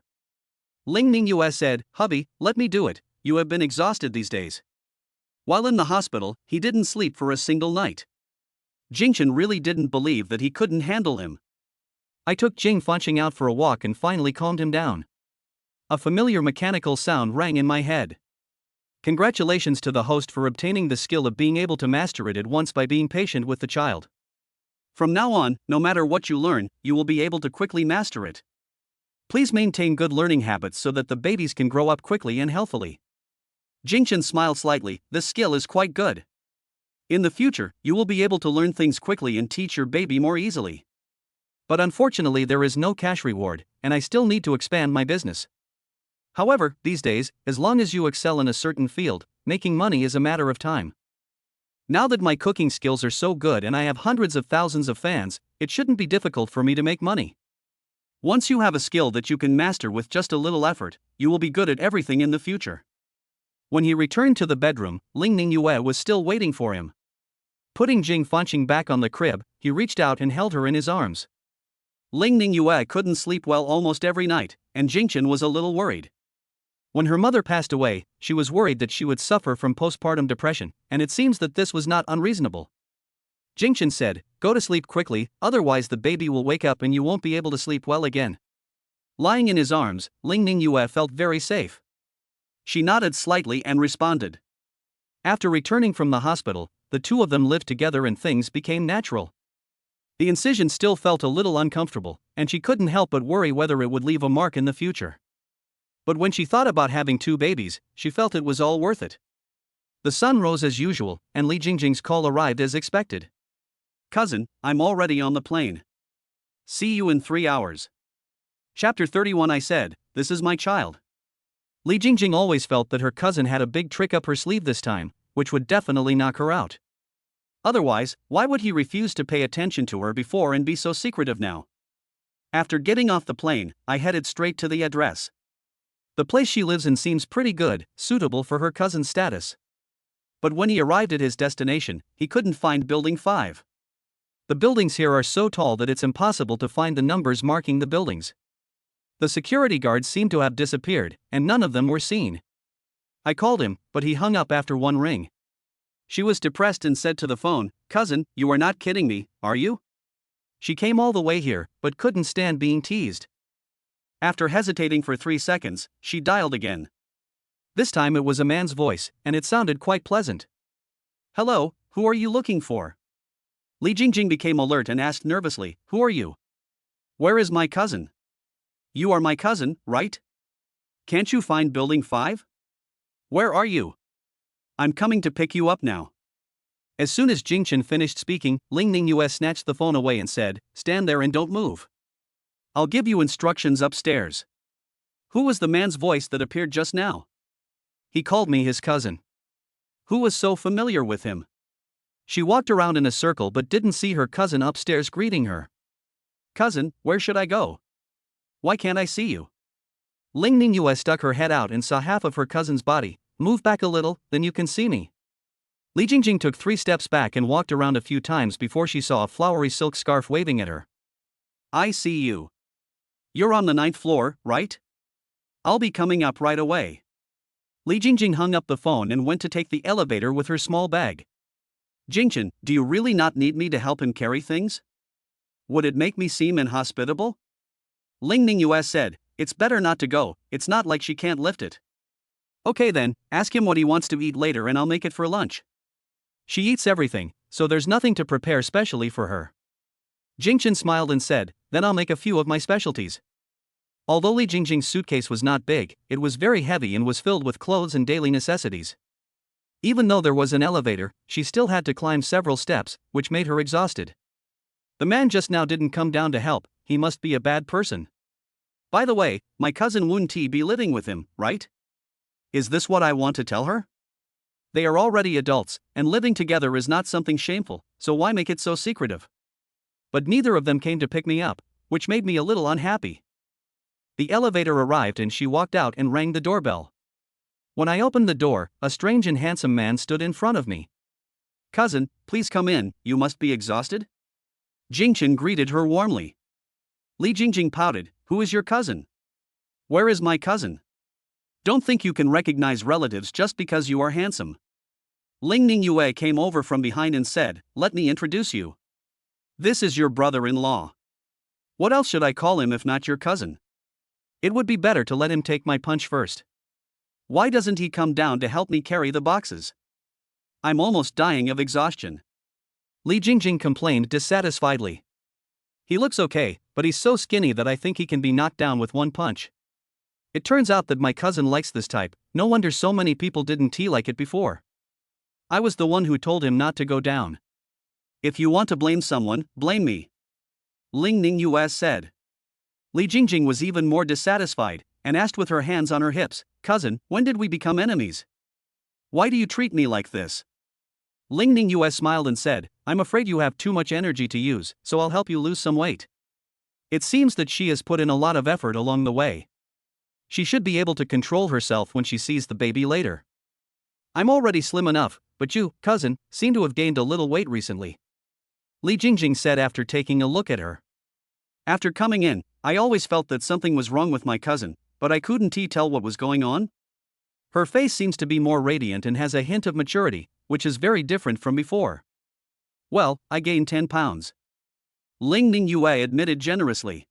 Ling Ningyue said, "Hubby, let me do it, you have been exhausted these days." While in the hospital, he didn't sleep for a single night. Jingchen really didn't believe that he couldn't handle him. I took Jing Fanqing out for a walk and finally calmed him down. A familiar mechanical sound rang in my head. Congratulations to the host for obtaining the skill of being able to master it at once by being patient with the child. From now on, no matter what you learn, you will be able to quickly master it. Please maintain good learning habits so that the babies can grow up quickly and healthily. Jingchen smiled slightly, "This skill is quite good. In the future, you will be able to learn things quickly and teach your baby more easily. But unfortunately there is no cash reward, and I still need to expand my business. However, these days, as long as you excel in a certain field, making money is a matter of time. Now that my cooking skills are so good and I have hundreds of thousands of fans, it shouldn't be difficult for me to make money. Once you have a skill that you can master with just a little effort, you will be good at everything in the future." When he returned to the bedroom, Ling Ningyue was still waiting for him. Putting Jing Fanqing back on the crib, he reached out and held her in his arms. Ling Ningyue couldn't sleep well almost every night, and Jingchen was a little worried. When her mother passed away, she was worried that she would suffer from postpartum depression, and it seems that this was not unreasonable. Jingchen said, "Go to sleep quickly, otherwise the baby will wake up and you won't be able to sleep well again." Lying in his arms, Ling Ningyue felt very safe. She nodded slightly and responded. After returning from the hospital, the two of them lived together and things became natural. The incision still felt a little uncomfortable, and she couldn't help but worry whether it would leave a mark in the future. But when she thought about having two babies, she felt it was all worth it. The sun rose as usual, and Li Jingjing's call arrived as expected. "Cousin, I'm already on the plane. See you in 3 hours." Chapter 31. I said, "This is my child." Li Jingjing always felt that her cousin had a big trick up her sleeve this time, which would definitely knock her out. Otherwise, why would he refuse to pay attention to her before and be so secretive now? After getting off the plane, I headed straight to the address. The place she lives in seems pretty good, suitable for her cousin's status. But when he arrived at his destination, he couldn't find Building 5. The buildings here are so tall that it's impossible to find the numbers marking the buildings. The security guards seemed to have disappeared, and none of them were seen. I called him, but he hung up after one ring. She was depressed and said to the phone, "Cousin, you are not kidding me, are you?" She came all the way here, but couldn't stand being teased. After hesitating for 3 seconds, she dialed again. This time it was a man's voice, and it sounded quite pleasant. "Hello, who are you looking for?" Li Jingjing became alert and asked nervously, "Who are you? Where is my cousin?" "You are my cousin, right? Can't you find Building 5? Where are you? I'm coming to pick you up now." As soon as Jingchen finished speaking, Ling Ningyue snatched the phone away and said, "Stand there and don't move. I'll give you instructions upstairs." Who was the man's voice that appeared just now? He called me his cousin. Who was so familiar with him? She walked around in a circle but didn't see her cousin upstairs greeting her. "Cousin, where should I go? Why can't I see you?" Ling Ningyue stuck her head out and saw half of her cousin's body. "Move back a little, then you can see me." Li Jingjing took 3 steps back and walked around a few times before she saw a flowery silk scarf waving at her. "I see you. You're on the 9th floor, right? I'll be coming up right away." Li Jingjing hung up the phone and went to take the elevator with her small bag. "Jingchen, do you really not need me to help him carry things? Would it make me seem inhospitable?" Ling Ningyue said, "It's better not to go, it's not like she can't lift it." "Okay then, ask him what he wants to eat later and I'll make it for lunch. She eats everything, so there's nothing to prepare specially for her." Jingchen smiled and said, "Then I'll make a few of my specialties." Although Li Jingjing's suitcase was not big, it was very heavy and was filled with clothes and daily necessities. Even though there was an elevator, she still had to climb several steps, which made her exhausted. The man just now didn't come down to help, he must be a bad person. "By the way, my cousin Wun Ti be living with him, right? Is this what I want to tell her? They are already adults, and living together is not something shameful, so why make it so secretive?" But neither of them came to pick me up, which made me a little unhappy. The elevator arrived and she walked out and rang the doorbell. When I opened the door, a strange and handsome man stood in front of me. "Cousin, please come in, you must be exhausted?" Jingchen greeted her warmly. Li Jingjing pouted, "Who is your cousin? Where is my cousin? Don't think you can recognize relatives just because you are handsome." Ling Ningyue came over from behind and said, "Let me introduce you. This is your brother-in-law. What else should I call him if not your cousin? It would be better to let him take my punch first. Why doesn't he come down to help me carry the boxes? I'm almost dying of exhaustion." Li Jingjing complained dissatisfiedly. "He looks okay, but he's so skinny that I think he can be knocked down with one punch." It turns out that my cousin likes this type, no wonder so many people didn't like it before. I was the one who told him not to go down. "If you want to blame someone, blame me," Ling Ningyue said. Li Jingjing was even more dissatisfied, and asked with her hands on her hips, "Cousin, when did we become enemies? Why do you treat me like this?" Ling Ningyue smiled and said, "I'm afraid you have too much energy to use, so I'll help you lose some weight." It seems that she has put in a lot of effort along the way. She should be able to control herself when she sees the baby later. "I'm already slim enough, but you, cousin, seem to have gained a little weight recently," Li Jingjing said after taking a look at her. "After coming in, I always felt that something was wrong with my cousin, but I couldn't tell what was going on. Her face seems to be more radiant and has a hint of maturity, which is very different from before." "Well, I gained 10 pounds. Ling Ningyue admitted generously.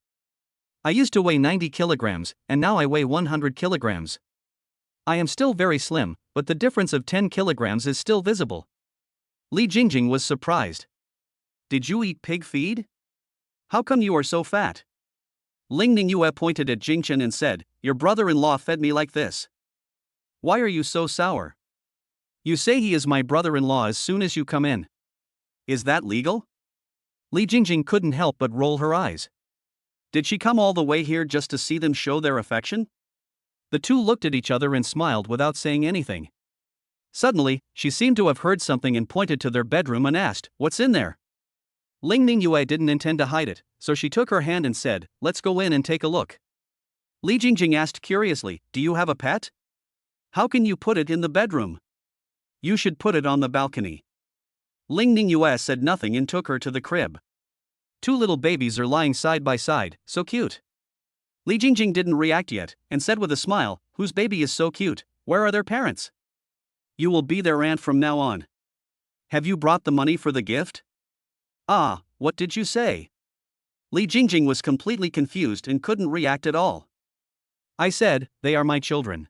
"I used to weigh 90 kilograms, and now I weigh 100 kilograms. I am still very slim, but the difference of 10 kilograms is still visible." Li Jingjing was surprised. "Did you eat pig feed? How come you are so fat?" Ling Ningyue pointed at Jingchen and said, "Your brother-in-law fed me like this. Why are you so sour? You say he is my brother-in-law as soon as you come in. Is that legal?" Li Jingjing couldn't help but roll her eyes. Did she come all the way here just to see them show their affection? The two looked at each other and smiled without saying anything. Suddenly, she seemed to have heard something and pointed to their bedroom and asked, "What's in there?" Ling Ningyue didn't intend to hide it, so she took her hand and said, "Let's go in and take a look." Li Jingjing asked curiously, "Do you have a pet? How can you put it in the bedroom? You should put it on the balcony." Ling Ningyue said nothing and took her to the crib. Two little babies are lying side by side, so cute. Li Jingjing didn't react yet, and said with a smile, "Whose baby is so cute? Where are their parents?" "You will be their aunt from now on." "Have you brought the money for the gift?" "Ah, what did you say?" Li Jingjing was completely confused and couldn't react at all. "I said, they are my children."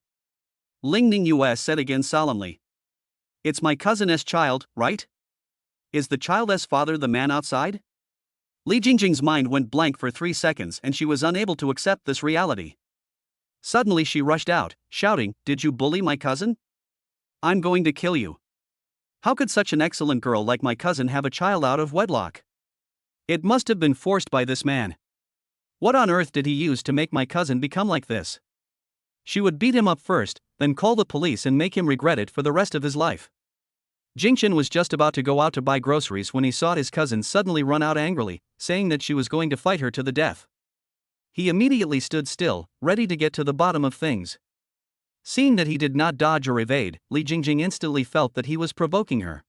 Ling Ningyue said again solemnly. "It's my cousin's child, right? Is the child's father the man outside?" Li Jingjing's mind went blank for 3 seconds and she was unable to accept this reality. Suddenly she rushed out, shouting, "Did you bully my cousin? I'm going to kill you. How could such an excellent girl like my cousin have a child out of wedlock? It must have been forced by this man. What on earth did he use to make my cousin become like this?" She would beat him up first, then call the police and make him regret it for the rest of his life. Jingchen was just about to go out to buy groceries when he saw his cousin suddenly run out angrily, saying that she was going to fight her to the death. He immediately stood still, ready to get to the bottom of things. Seeing that he did not dodge or evade, Li Jingjing instantly felt that he was provoking her.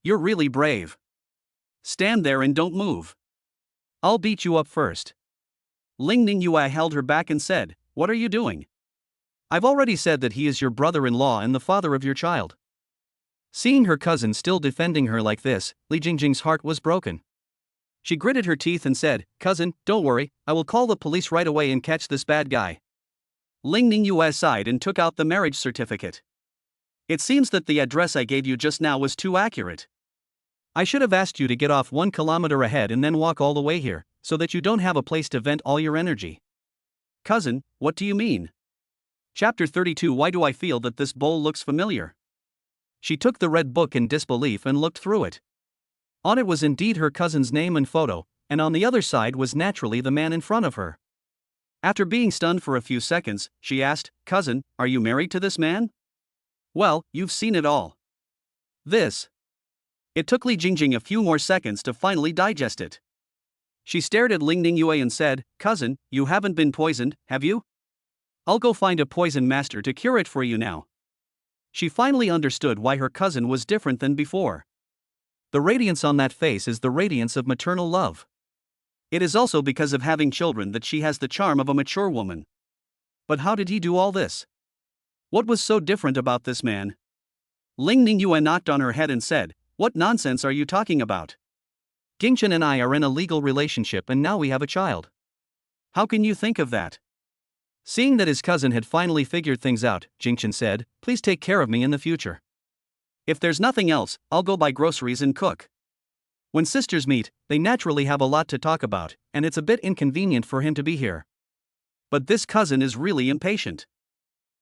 "You're really brave. Stand there and don't move. I'll beat you up first." Ling Ningyue held her back and said, "What are you doing? I've already said that he is your brother-in-law and the father of your child." Seeing her cousin still defending her like this, Li Jingjing's heart was broken. She gritted her teeth and said, "Cousin, don't worry, I will call the police right away and catch this bad guy." Ling Ningyue sighed and took out the marriage certificate. "It seems that the address I gave you just now was too accurate. I should have asked you to get off 1 kilometer ahead and then walk all the way here, so that you don't have a place to vent all your energy." "Cousin, what do you mean?" Chapter 32. Why do I feel that this bowl looks familiar? She took the red book in disbelief and looked through it. On it was indeed her cousin's name and photo, and on the other side was naturally the man in front of her. After being stunned for a few seconds, she asked, "Cousin, are you married to this man?" "Well, you've seen it all. This." It took Li Jingjing a few more seconds to finally digest it. She stared at Ling Ningyue and said, "Cousin, you haven't been poisoned, have you? I'll go find a poison master to cure it for you now." She finally understood why her cousin was different than before. The radiance on that face is the radiance of maternal love. It is also because of having children that she has the charm of a mature woman. But how did he do all this? What was so different about this man? Ling Ningyue knocked on her head and said, "What nonsense are you talking about? Jingchen and I are in a legal relationship and now we have a child. How can you think of that?" Seeing that his cousin had finally figured things out, Jingchen said, "Please take care of me in the future. If there's nothing else, I'll go buy groceries and cook." When sisters meet, they naturally have a lot to talk about, and it's a bit inconvenient for him to be here. But this cousin is really impatient.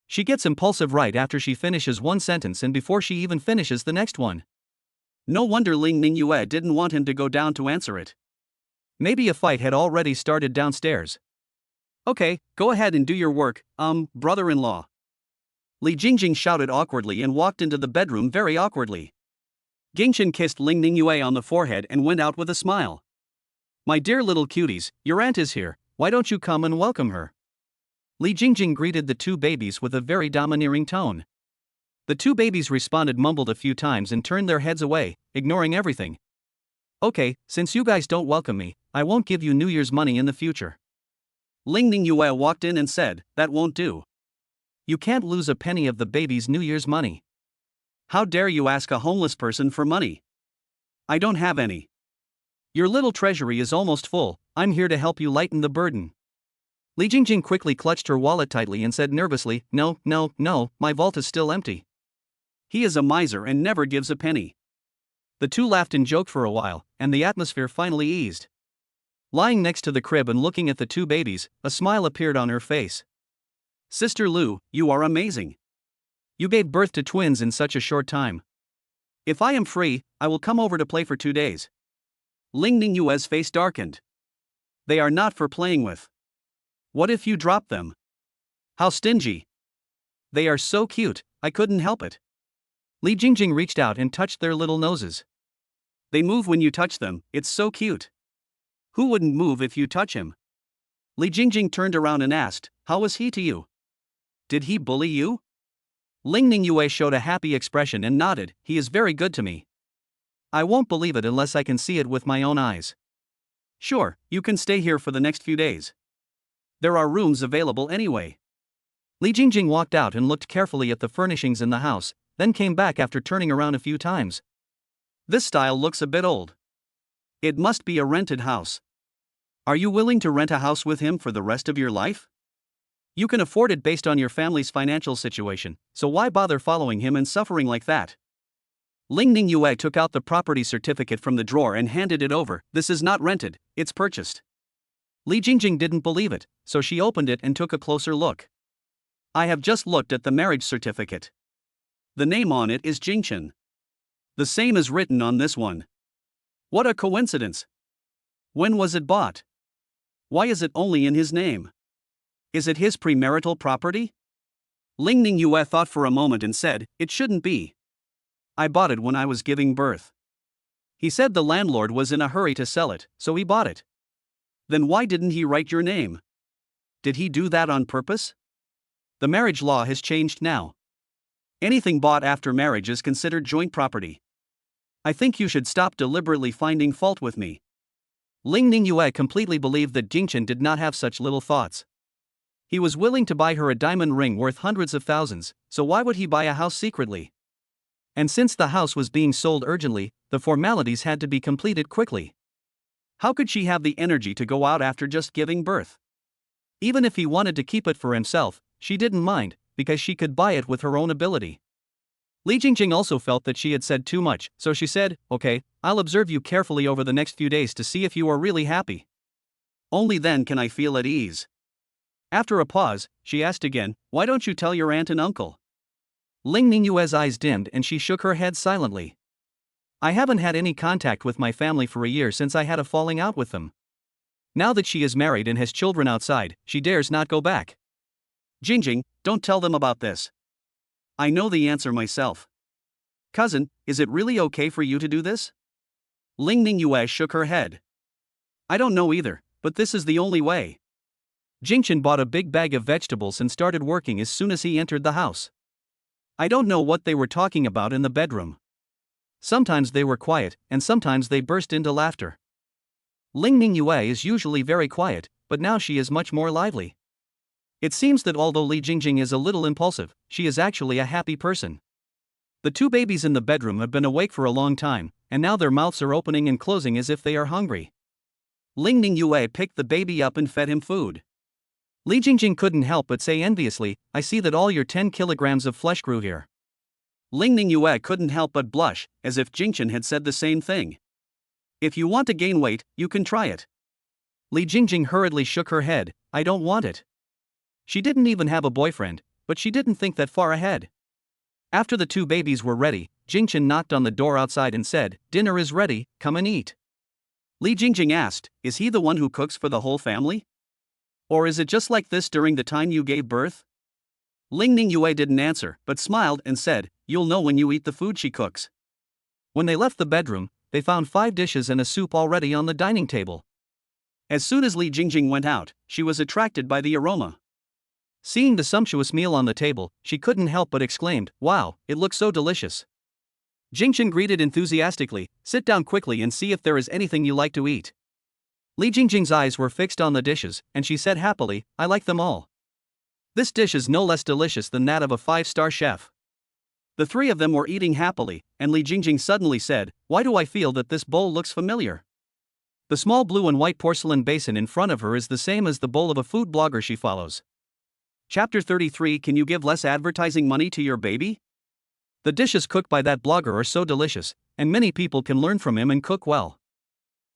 She gets impulsive right after she finishes one sentence and before she even finishes the next one. No wonder Ling Ningyue didn't want him to go down to answer it. Maybe a fight had already started downstairs. "Okay, go ahead and do your work, brother-in-law." Li Jingjing shouted awkwardly and walked into the bedroom very awkwardly. Jingchen kissed Ling Ningyue on the forehead and went out with a smile. "My dear little cuties, your aunt is here, why don't you come and welcome her?" Li Jingjing greeted the two babies with a very domineering tone. The two babies responded, mumbled a few times and turned their heads away, ignoring everything. "Okay, since you guys don't welcome me, I won't give you New Year's money in the future." Ling Ningyue walked in and said, "That won't do. You can't lose a penny of the baby's New Year's money. How dare you ask a homeless person for money? I don't have any. Your little treasury is almost full, I'm here to help you lighten the burden." Li Jingjing quickly clutched her wallet tightly and said nervously, No, my vault is still empty." He is a miser and never gives a penny. The two laughed and joked for a while, and the atmosphere finally eased. Lying next to the crib and looking at the two babies, a smile appeared on her face. "Sister Lu, you are amazing. You gave birth to twins in such a short time. If I am free, I will come over to play for 2 days." Ling Ningyue's face darkened. "They are not for playing with. What if you drop them? How stingy. They are so cute, I couldn't help it." Li Jingjing reached out and touched their little noses. They move when you touch them, it's so cute. Who wouldn't move if you touch him? Li Jingjing turned around and asked, how was he to you? Did he bully you? Ling Ningyue showed a happy expression and nodded, he is very good to me. I won't believe it unless I can see it with my own eyes. Sure, you can stay here for the next few days. There are rooms available anyway. Li Jingjing walked out and looked carefully at the furnishings in the house, then came back after turning around a few times. This style looks a bit old. It must be a rented house. Are you willing to rent a house with him for the rest of your life? You can afford it based on your family's financial situation, so why bother following him and suffering like that? Ling Ningyue took out the property certificate from the drawer and handed it over. This is not rented, it's purchased. Li Jingjing didn't believe it, so she opened it and took a closer look. I have just looked at the marriage certificate. The name on it is Jingchen. The same is written on this one. What a coincidence. When was it bought? Why is it only in his name? Is it his premarital property? Ling Ningyue thought for a moment and said, it shouldn't be. I bought it when I was giving birth. He said the landlord was in a hurry to sell it, so he bought it. Then why didn't he write your name? Did he do that on purpose? The marriage law has changed now. Anything bought after marriage is considered joint property. I think you should stop deliberately finding fault with me. Ling Ningyue completely believed that Jingchen did not have such little thoughts. He was willing to buy her a diamond ring worth hundreds of thousands, so why would he buy a house secretly? And since the house was being sold urgently, the formalities had to be completed quickly. How could she have the energy to go out after just giving birth? Even if he wanted to keep it for himself, she didn't mind, because she could buy it with her own ability. Li Jingjing also felt that she had said too much, so she said, okay, I'll observe you carefully over the next few days to see if you are really happy. Only then can I feel at ease. After a pause, she asked again, why don't you tell your aunt and uncle? Ling Ningyue's eyes dimmed and she shook her head silently. I haven't had any contact with my family for a year since I had a falling out with them. Now that she is married and has children outside, she dares not go back. Jingjing, don't tell them about this. I know the answer myself. Cousin, is it really okay for you to do this? Ling Ningyue shook her head. I don't know either, but this is the only way. Jingchen bought a big bag of vegetables and started working as soon as he entered the house. I don't know what they were talking about in the bedroom. Sometimes they were quiet, and sometimes they burst into laughter. Ling Ningyue is usually very quiet, but now she is much more lively. It seems that although Li Jingjing is a little impulsive, she is actually a happy person. The two babies in the bedroom have been awake for a long time, and now their mouths are opening and closing as if they are hungry. Ling Ningyue picked the baby up and fed him food. Li Jingjing couldn't help but say enviously, I see that all your 10 kilograms of flesh grew here. Ling Ningyue couldn't help but blush, as if Jingchen had said the same thing. If you want to gain weight, you can try it. Li Jingjing hurriedly shook her head, I don't want it. She didn't even have a boyfriend, but she didn't think that far ahead. After the two babies were ready, Jingchen knocked on the door outside and said, dinner is ready, come and eat. Li Jingjing asked, is he the one who cooks for the whole family? Or is it just like this during the time you gave birth? Ling Ningyue didn't answer, but smiled and said, you'll know when you eat the food she cooks. When they left the bedroom, they found 5 dishes and a soup already on the dining table. As soon as Li Jingjing went out, she was attracted by the aroma. Seeing the sumptuous meal on the table, she couldn't help but exclaimed, wow, it looks so delicious. Jingchen greeted enthusiastically, sit down quickly and see if there is anything you like to eat. Li Jingjing's eyes were fixed on the dishes, and she said happily, I like them all. This dish is no less delicious than that of a 5-star chef. The three of them were eating happily, and Li Jingjing suddenly said, why do I feel that this bowl looks familiar? The small blue and white porcelain basin in front of her is the same as the bowl of a food blogger she follows. Chapter 33 Can you give less advertising money to your baby? The dishes cooked by that blogger are so delicious, and many people can learn from him and cook well.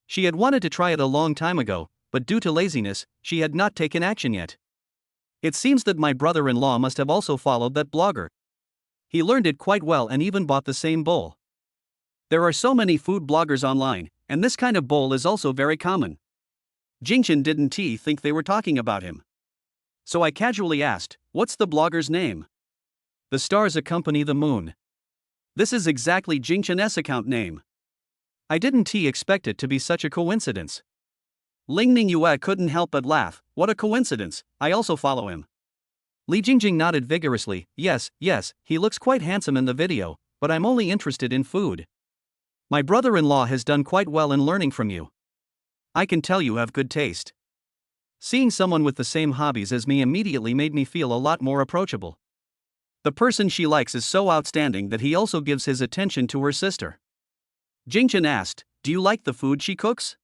She had wanted to try it a long time ago, but due to laziness, she had not taken action yet. It seems that my brother-in-law must have also followed that blogger. He learned it quite well and even bought the same bowl. There are so many food bloggers online, and this kind of bowl is also very common. Jingchen didn't think they were talking about him. So I casually asked, what's the blogger's name? The stars accompany the moon. This is exactly Jingchen's account name. I didn't expect it to be such a coincidence. Ling Ningyue couldn't help but laugh. What a coincidence, I also follow him. Li Jingjing nodded vigorously. Yes, he looks quite handsome in the video, but I'm only interested in food. My brother-in-law has done quite well in learning from you. I can tell you have good taste. Seeing someone with the same hobbies as me immediately made me feel a lot more approachable. The person she likes is so outstanding that he also gives his attention to her sister. Jingchen asked, do you like the food she cooks?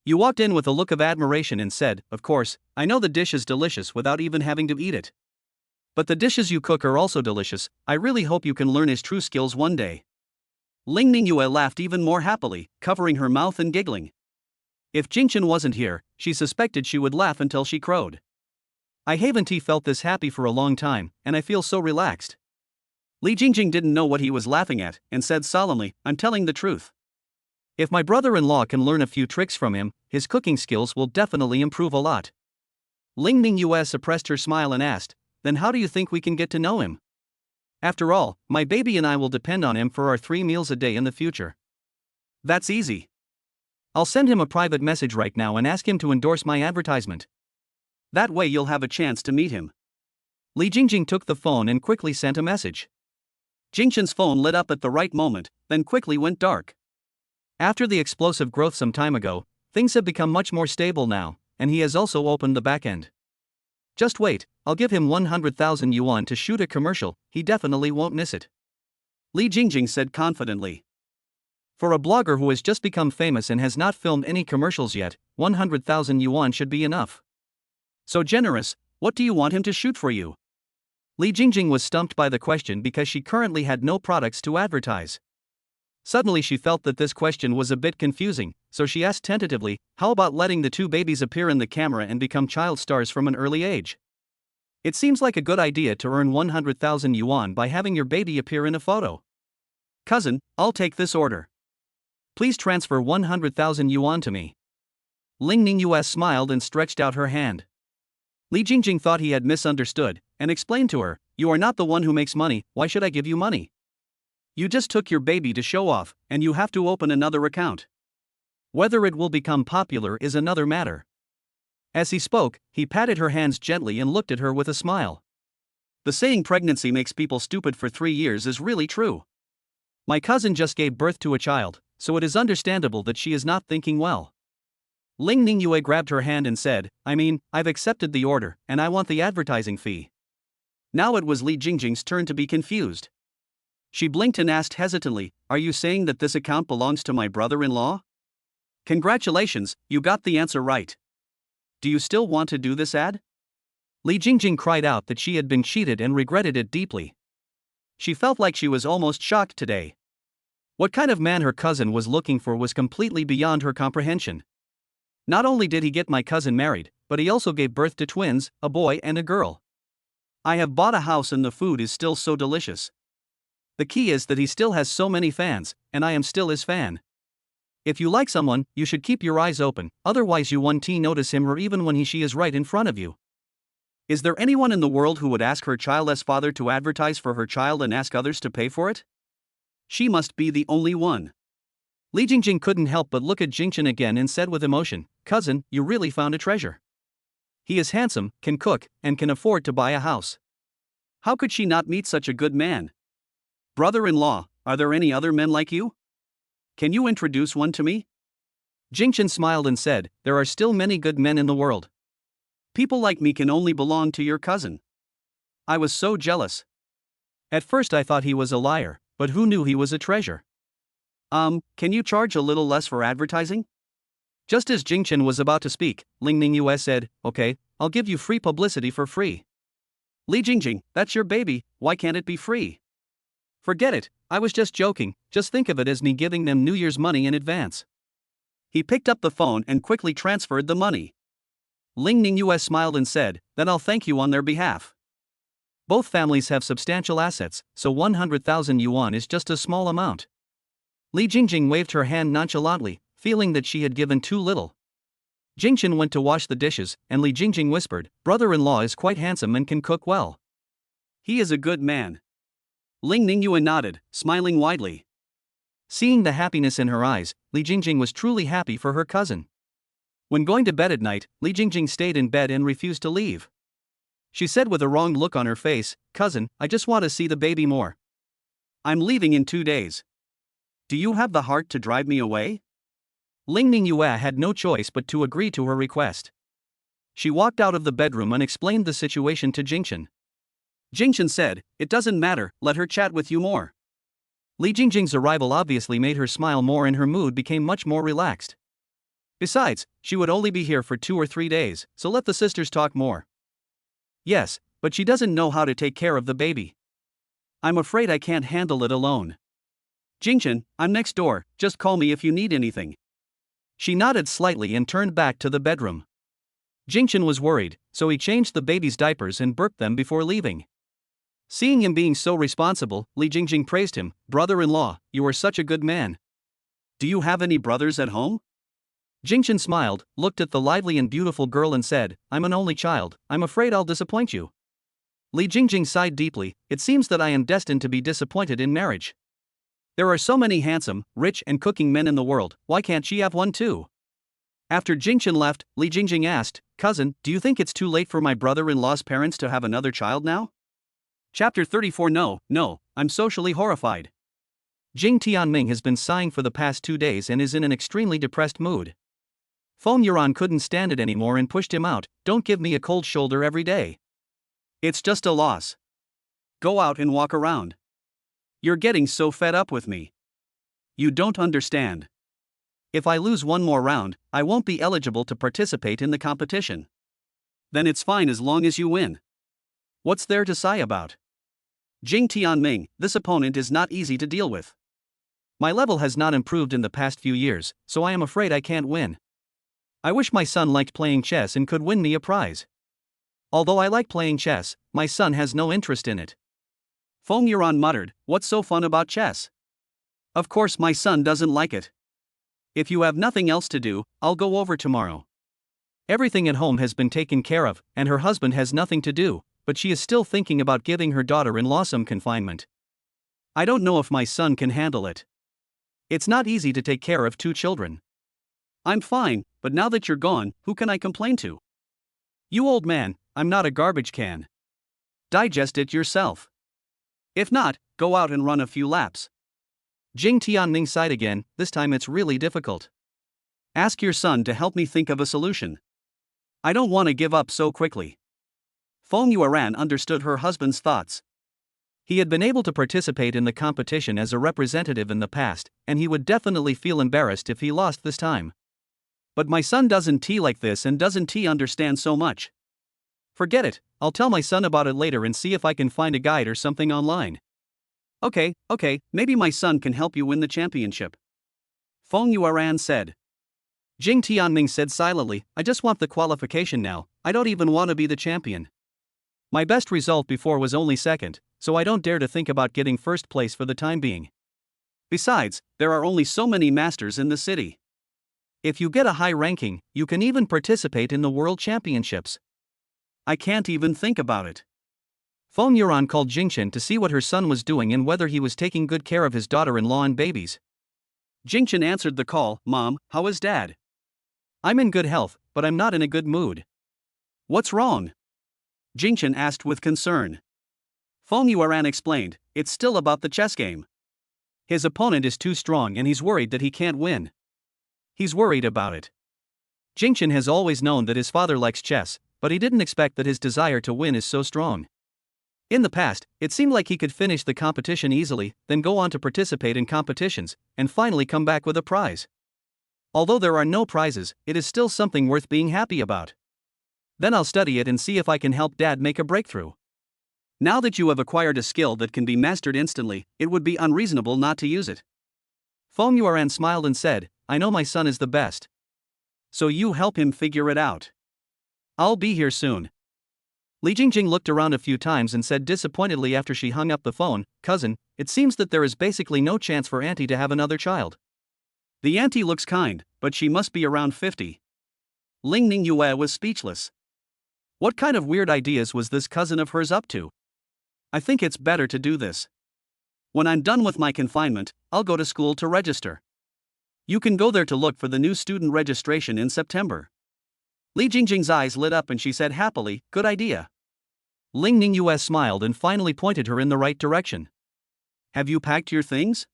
You walked in with a look of admiration and said, of course, I know the dish is delicious without even having to eat it. But the dishes you cook are also delicious. I really hope you can learn his true skills one day. Ling Ningyue laughed even more happily, covering her mouth and giggling. If Jingchen wasn't here, she suspected she would laugh until she crowed. I haven't felt this happy for a long time, and I feel so relaxed. Li Jingjing didn't know what he was laughing at, and said solemnly, I'm telling the truth. If my brother-in-law can learn a few tricks from him, his cooking skills will definitely improve a lot. Ling Ningyue suppressed her smile and asked, then how do you think we can get to know him? After all, my baby and I will depend on him for our 3 meals a day in the future. That's easy. I'll send him a private message right now and ask him to endorse my advertisement. That way you'll have a chance to meet him. Li Jingjing took the phone and quickly sent a message. Jingchen's phone lit up at the right moment, then quickly went dark. After the explosive growth some time ago, things have become much more stable now, and he has also opened the back end. Just wait, I'll give him 100,000 yuan to shoot a commercial, he definitely won't miss it. Li Jingjing said confidently. For a blogger who has just become famous and has not filmed any commercials yet, 100,000 yuan should be enough. So generous, what do you want him to shoot for you? Li Jingjing was stumped by the question because she currently had no products to advertise. Suddenly she felt that this question was a bit confusing, so she asked tentatively, how about letting the 2 babies appear in the camera and become child stars from an early age? It seems like a good idea to earn 100,000 yuan by having your baby appear in a photo. Cousin, I'll take this order. Please transfer 100,000 yuan to me. Ling Ningyue smiled and stretched out her hand. Li Jingjing thought he had misunderstood, and explained to her, you are not the one who makes money, why should I give you money? You just took your baby to show off, and you have to open another account. Whether it will become popular is another matter. As he spoke, he patted her hands gently and looked at her with a smile. The saying pregnancy makes people stupid for 3 years is really true. My cousin just gave birth to a child, so it is understandable that she is not thinking well. Ling Ningyue grabbed her hand and said, I've accepted the order, and I want the advertising fee. Now it was Li Jingjing's turn to be confused. She blinked and asked hesitantly, are you saying that this account belongs to my brother-in-law? Congratulations, you got the answer right. Do you still want to do this ad? Li Jingjing cried out that she had been cheated and regretted it deeply. She felt like she was almost shocked today. What kind of man her cousin was looking for was completely beyond her comprehension. Not only did he get my cousin married, but he also gave birth to twins, a boy and a girl. I have bought a house and the food is still so delicious. The key is that he still has so many fans, and I am still his fan. If you like someone, you should keep your eyes open, otherwise you won't notice him or even when she is right in front of you. Is there anyone in the world who would ask her childless father to advertise for her child and ask others to pay for it? She must be the only one. Li Jingjing couldn't help but look at Jingchen again and said with emotion, cousin, you really found a treasure. He is handsome, can cook, and can afford to buy a house. How could she not meet such a good man? Brother-in-law, are there any other men like you? Can you introduce one to me? Jingchen smiled and said, there are still many good men in the world. People like me can only belong to your cousin. I was so jealous. At first I thought he was a liar, but who knew he was a treasure? Can you charge a little less for advertising? Just as Jingchen was about to speak, Ling Ningyue said, okay, I'll give you free publicity for free. Li Jingjing, that's your baby, why can't it be free? Forget it, I was just joking, just think of it as me giving them New Year's money in advance. He picked up the phone and quickly transferred the money. Ling Ningyue smiled and said, then I'll thank you on their behalf. Both families have substantial assets, so 100,000 yuan is just a small amount. Li Jingjing waved her hand nonchalantly, feeling that she had given too little. Jingchen went to wash the dishes, and Li Jingjing whispered, brother-in-law is quite handsome and can cook well. He is a good man. Ling Ningyue nodded, smiling widely. Seeing the happiness in her eyes, Li Jingjing was truly happy for her cousin. When going to bed at night, Li Jingjing stayed in bed and refused to leave. She said with a wrong look on her face, "Cousin, I just want to see the baby more. I'm leaving in 2 days. Do you have the heart to drive me away?" Ling Ningyue had no choice but to agree to her request. She walked out of the bedroom and explained the situation to Jingchen. Jingchen said, "It doesn't matter, let her chat with you more." Li Jingjing's arrival obviously made her smile more and her mood became much more relaxed. Besides, she would only be here for 2 or 3 days, so let the sisters talk more. Yes, but she doesn't know how to take care of the baby. I'm afraid I can't handle it alone. Jingchen, I'm next door, just call me if you need anything. She nodded slightly and turned back to the bedroom. Jingchen was worried, so he changed the baby's diapers and burped them before leaving. Seeing him being so responsible, Li Jingjing praised him, "Brother-in-law, you are such a good man. Do you have any brothers at home?" Jingchen smiled, looked at the lively and beautiful girl and said, "I'm an only child, I'm afraid I'll disappoint you." Li Jingjing sighed deeply, "It seems that I am destined to be disappointed in marriage. There are so many handsome, rich and cooking men in the world, why can't she have one too?" After Jingchen left, Li Jingjing asked, "Cousin, do you think it's too late for my brother-in-law's parents to have another child now?" Chapter 34 No, I'm socially horrified. Jing Tianming has been sighing for the past 2 days and is in an extremely depressed mood. Feng Yuran couldn't stand it anymore and pushed him out, "Don't give me a cold shoulder every day. It's just a loss. Go out and walk around. You're getting so fed up with me. You don't understand. If I lose one more round, I won't be eligible to participate in the competition. Then it's fine as long as you win. What's there to sigh about?" Jing Tianming, this opponent is not easy to deal with. My level has not improved in the past few years, so I am afraid I can't win. I wish my son liked playing chess and could win me a prize. Although I like playing chess, my son has no interest in it. Feng Yuran muttered, "What's so fun about chess? Of course my son doesn't like it. If you have nothing else to do, I'll go over tomorrow." Everything at home has been taken care of, and her husband has nothing to do, but she is still thinking about giving her daughter-in-law some confinement. "I don't know if my son can handle it. It's not easy to take care of 2 children. I'm fine, but now that you're gone, who can I complain to? You old man, I'm not a garbage can. Digest it yourself. If not, go out and run a few laps." Jing Tianming sighed again, "This time it's really difficult. Ask your son to help me think of a solution. I don't want to give up so quickly." Feng Yuan understood her husband's thoughts. He had been able to participate in the competition as a representative in the past, and he would definitely feel embarrassed if he lost this time. "But my son doesn't like this and doesn't understand so much. Forget it, I'll tell my son about it later and see if I can find a guide or something online." Okay, maybe my son can help you win the championship," Feng Yuan said. Jing Tianming said silently, "I just want the qualification now, I don't even want to be the champion. My best result before was only second, so I don't dare to think about getting first place for the time being. Besides, there are only so many masters in the city. If you get a high ranking, you can even participate in the world championships. I can't even think about it." Feng Yuran called Jingchen to see what her son was doing and whether he was taking good care of his daughter-in-law and babies. Jingchen answered the call, "Mom, how is Dad?" "I'm in good health, but I'm not in a good mood." "What's wrong?" Jingchen asked with concern. Feng Yuan explained, "It's still about the chess game. His opponent is too strong and he's worried that he can't win. He's worried about it." Jingchen has always known that his father likes chess, but he didn't expect that his desire to win is so strong. In the past, it seemed like he could finish the competition easily, then go on to participate in competitions, and finally come back with a prize. Although there are no prizes, it is still something worth being happy about. Then I'll study it and see if I can help Dad make a breakthrough. Now that you have acquired a skill that can be mastered instantly, it would be unreasonable not to use it. Feng Yuan smiled and said, "I know my son is the best. So you help him figure it out. I'll be here soon." Li Jingjing looked around a few times and said disappointedly after she hung up the phone, "Cousin, it seems that there is basically no chance for Auntie to have another child. The auntie looks kind, but she must be around 50. Ling Ningyue was speechless. What kind of weird ideas was this cousin of hers up to? "I think it's better to do this. When I'm done with my confinement, I'll go to school to register. You can go there to look for the new student registration in September. Li Jingjing's eyes lit up and she said happily, good idea. Ling Ningyue smiled and finally pointed her in the right direction. Have you packed your things?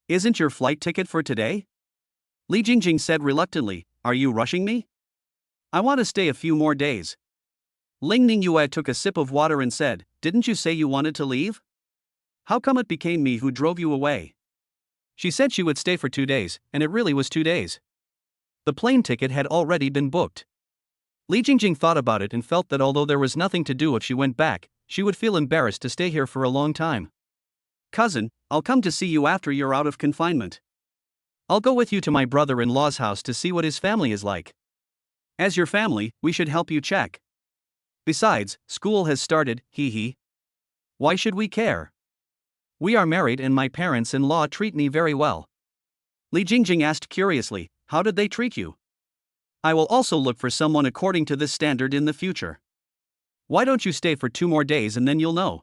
Isn't your flight ticket for today? Li Jingjing said reluctantly, are you rushing me? I want to stay a few more days. Ling Ningyue took a sip of water and said, didn't you say you wanted to leave? How come it became me who drove you away? She said she would stay for 2 days, and it really was 2 days. The plane ticket had already been booked. Li Jingjing thought about it and felt that although there was nothing to do if she went back, she would feel embarrassed to stay here for a long time. Cousin, I'll come to see you after you're out of confinement. I'll go with you to my brother-in-law's house to see what his family is like. As your family, we should help you check. Besides, school has started, hee hee. Why should we care? We are married and my parents-in-law treat me very well. Li Jingjing asked curiously, how did they treat you? I will also look for someone according to this standard in the future. Why don't you stay for 2 more days and then you'll know?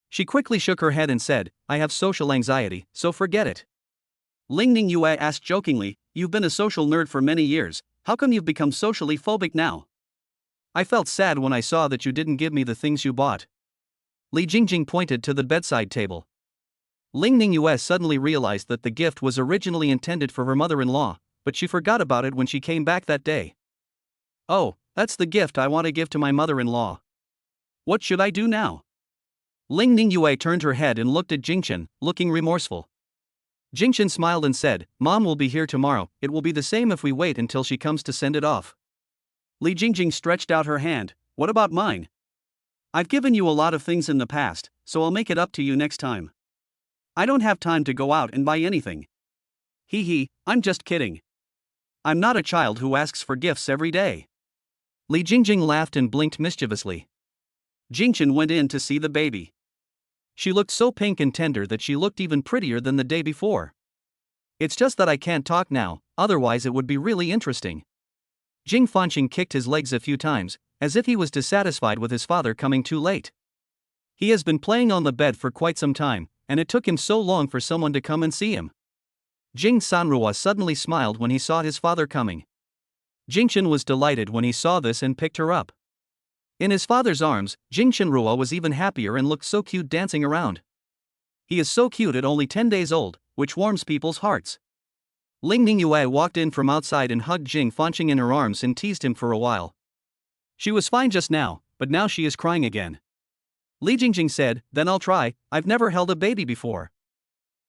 She quickly shook her head and said, I have social anxiety, so forget it. Ling Ningyue asked jokingly, you've been a social nerd for many years, how come you've become socially phobic now? I felt sad when I saw that you didn't give me the things you bought. Li Jingjing pointed to the bedside table. Ling Ningyue suddenly realized that the gift was originally intended for her mother-in-law, but she forgot about it when she came back that day. Oh, that's the gift I want to give to my mother-in-law. What should I do now? Ling Ningyue turned her head and looked at Jingchen, looking remorseful. Jingchen smiled and said, Mom will be here tomorrow, it will be the same if we wait until she comes to send it off. Li Jingjing stretched out her hand, what about mine? I've given you a lot of things in the past, so I'll make it up to you next time. I don't have time to go out and buy anything. Hee hee, I'm just kidding. I'm not a child who asks for gifts every day. Li Jingjing laughed and blinked mischievously. Jingchen went in to see the baby. She looked so pink and tender that she looked even prettier than the day before. It's just that I can't talk now, otherwise it would be really interesting. Jing Fanqing kicked his legs a few times, as if he was dissatisfied with his father coming too late. He has been playing on the bed for quite some time, and it took him so long for someone to come and see him. Jing Sanrua suddenly smiled when he saw his father coming. Jingchen was delighted when he saw this and picked her up. In his father's arms, Jing Shenrua was even happier and looked so cute dancing around. He is so cute at only 10 days old, which warms people's hearts. Ling Ningyue walked in from outside and hugged Jing Fanqing in her arms and teased him for a while. She was fine just now, but now she is crying again. Li Jingjing said, then I'll try, I've never held a baby before.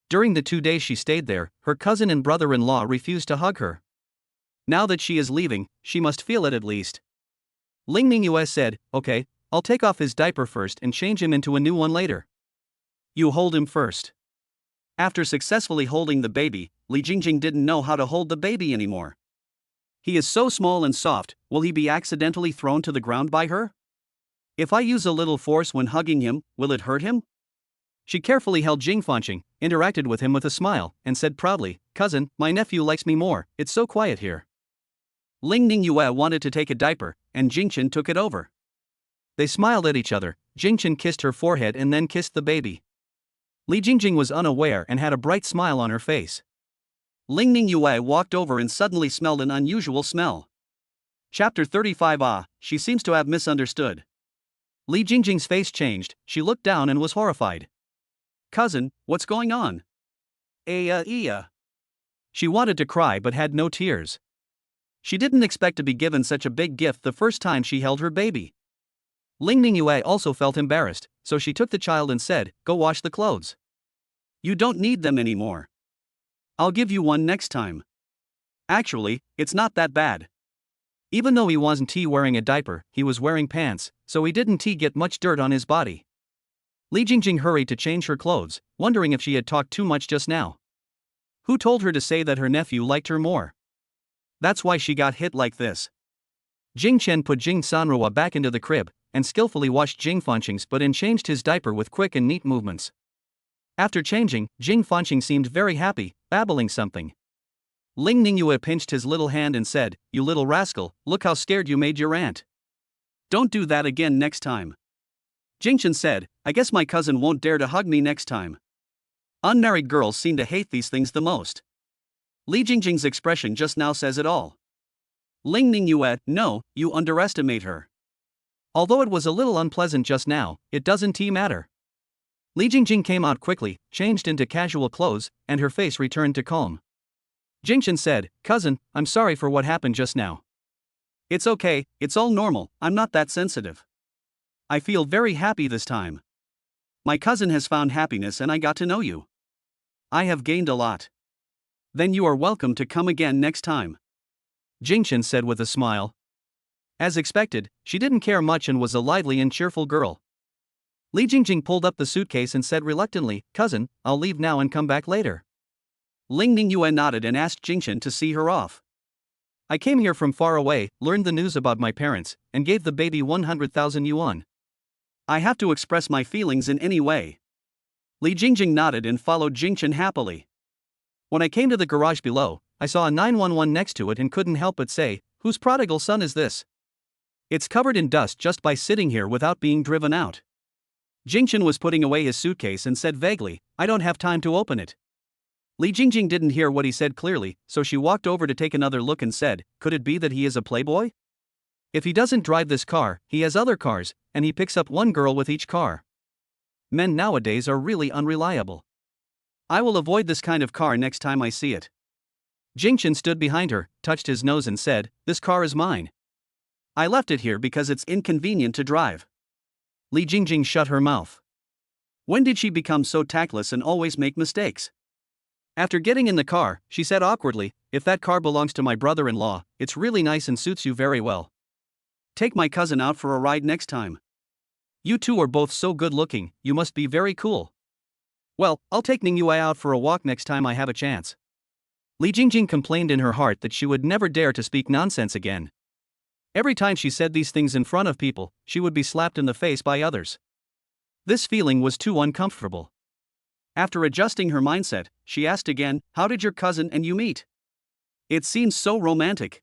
During the 2 days she stayed there, her cousin and brother-in-law refused to hug her. Now that she is leaving, she must feel it at least. Ling Ningyue said, okay, I'll take off his diaper first and change him into a new one later. You hold him first. After successfully holding the baby, Li Jingjing didn't know how to hold the baby anymore. He is so small and soft, will he be accidentally thrown to the ground by her? If I use a little force when hugging him, will it hurt him? She carefully held Jing Fanqing, interacted with him with a smile, and said proudly, cousin, my nephew likes me more, it's so quiet here. Ling Ningyue wanted to take a diaper, and Jingchen took it over. They smiled at each other, Jingchen kissed her forehead and then kissed the baby. Li Jingjing was unaware and had a bright smile on her face. Ling Ningyue walked over and suddenly smelled an unusual smell. Chapter 35. She seems to have misunderstood. Li Jingjing's face changed, she looked down and was horrified. Cousin, what's going on? She wanted to cry but had no tears. She didn't expect to be given such a big gift the first time she held her baby. Ling Ningyue also felt embarrassed, so she took the child and said, go wash the clothes. You don't need them anymore. I'll give you one next time. Actually, it's not that bad. Even though he wasn't wearing a diaper, he was wearing pants, so he didn't get much dirt on his body. Li Jingjing hurried to change her clothes, wondering if she had talked too much just now. Who told her to say that her nephew liked her more? That's why she got hit like this. Jing Chen put Jing Sanrua back into the crib, and skillfully washed Jing Fanqing's butt and changed his diaper with quick and neat movements. After changing, Jing Fanqing seemed very happy, babbling something. Ling Ningyue pinched his little hand and said, you little rascal, look how scared you made your aunt. Don't do that again next time. Jingchen said, I guess my cousin won't dare to hug me next time. Unmarried girls seem to hate these things the most. Li Jingjing's expression just now says it all. Ling Ningyue, no, you underestimate her. Although it was a little unpleasant just now, it doesn't matter. Li Jingjing came out quickly, changed into casual clothes, and her face returned to calm. Jingchen said, "Cousin, I'm sorry for what happened just now." "It's okay, it's all normal, I'm not that sensitive. I feel very happy this time. My cousin has found happiness and I got to know you. I have gained a lot. Then you are welcome to come again next time," Jingchen said with a smile. As expected, she didn't care much and was a lively and cheerful girl. Li Jingjing pulled up the suitcase and said reluctantly, "Cousin, I'll leave now and come back later." Ling Ningyue nodded and asked Jingchen to see her off. "I came here from far away, learned the news about my parents, and gave the baby 100,000 yuan. I have to express my feelings in any way." Li Jingjing nodded and followed Jingchen happily. When I came to the garage below, I saw a 911 next to it and couldn't help but say, "Whose prodigal son is this? It's covered in dust just by sitting here without being driven out." Jingchen was putting away his suitcase and said vaguely, "I don't have time to open it." Li Jingjing didn't hear what he said clearly, so she walked over to take another look and said, "Could it be that he is a playboy? If he doesn't drive this car, he has other cars, and he picks up one girl with each car. Men nowadays are really unreliable. I will avoid this kind of car next time I see it." Jingchen stood behind her, touched his nose and said, "This car is mine. I left it here because it's inconvenient to drive." Li Jingjing shut her mouth. When did she become so tactless and always make mistakes? After getting in the car, she said awkwardly, "If that car belongs to my brother-in-law, it's really nice and suits you very well. Take my cousin out for a ride next time. You two are both so good-looking, you must be very cool." "Well, I'll take Ningyue out for a walk next time I have a chance." Li Jingjing complained in her heart that she would never dare to speak nonsense again. Every time she said these things in front of people, she would be slapped in the face by others. This feeling was too uncomfortable. After adjusting her mindset, she asked again, "How did your cousin and you meet? It seems so romantic.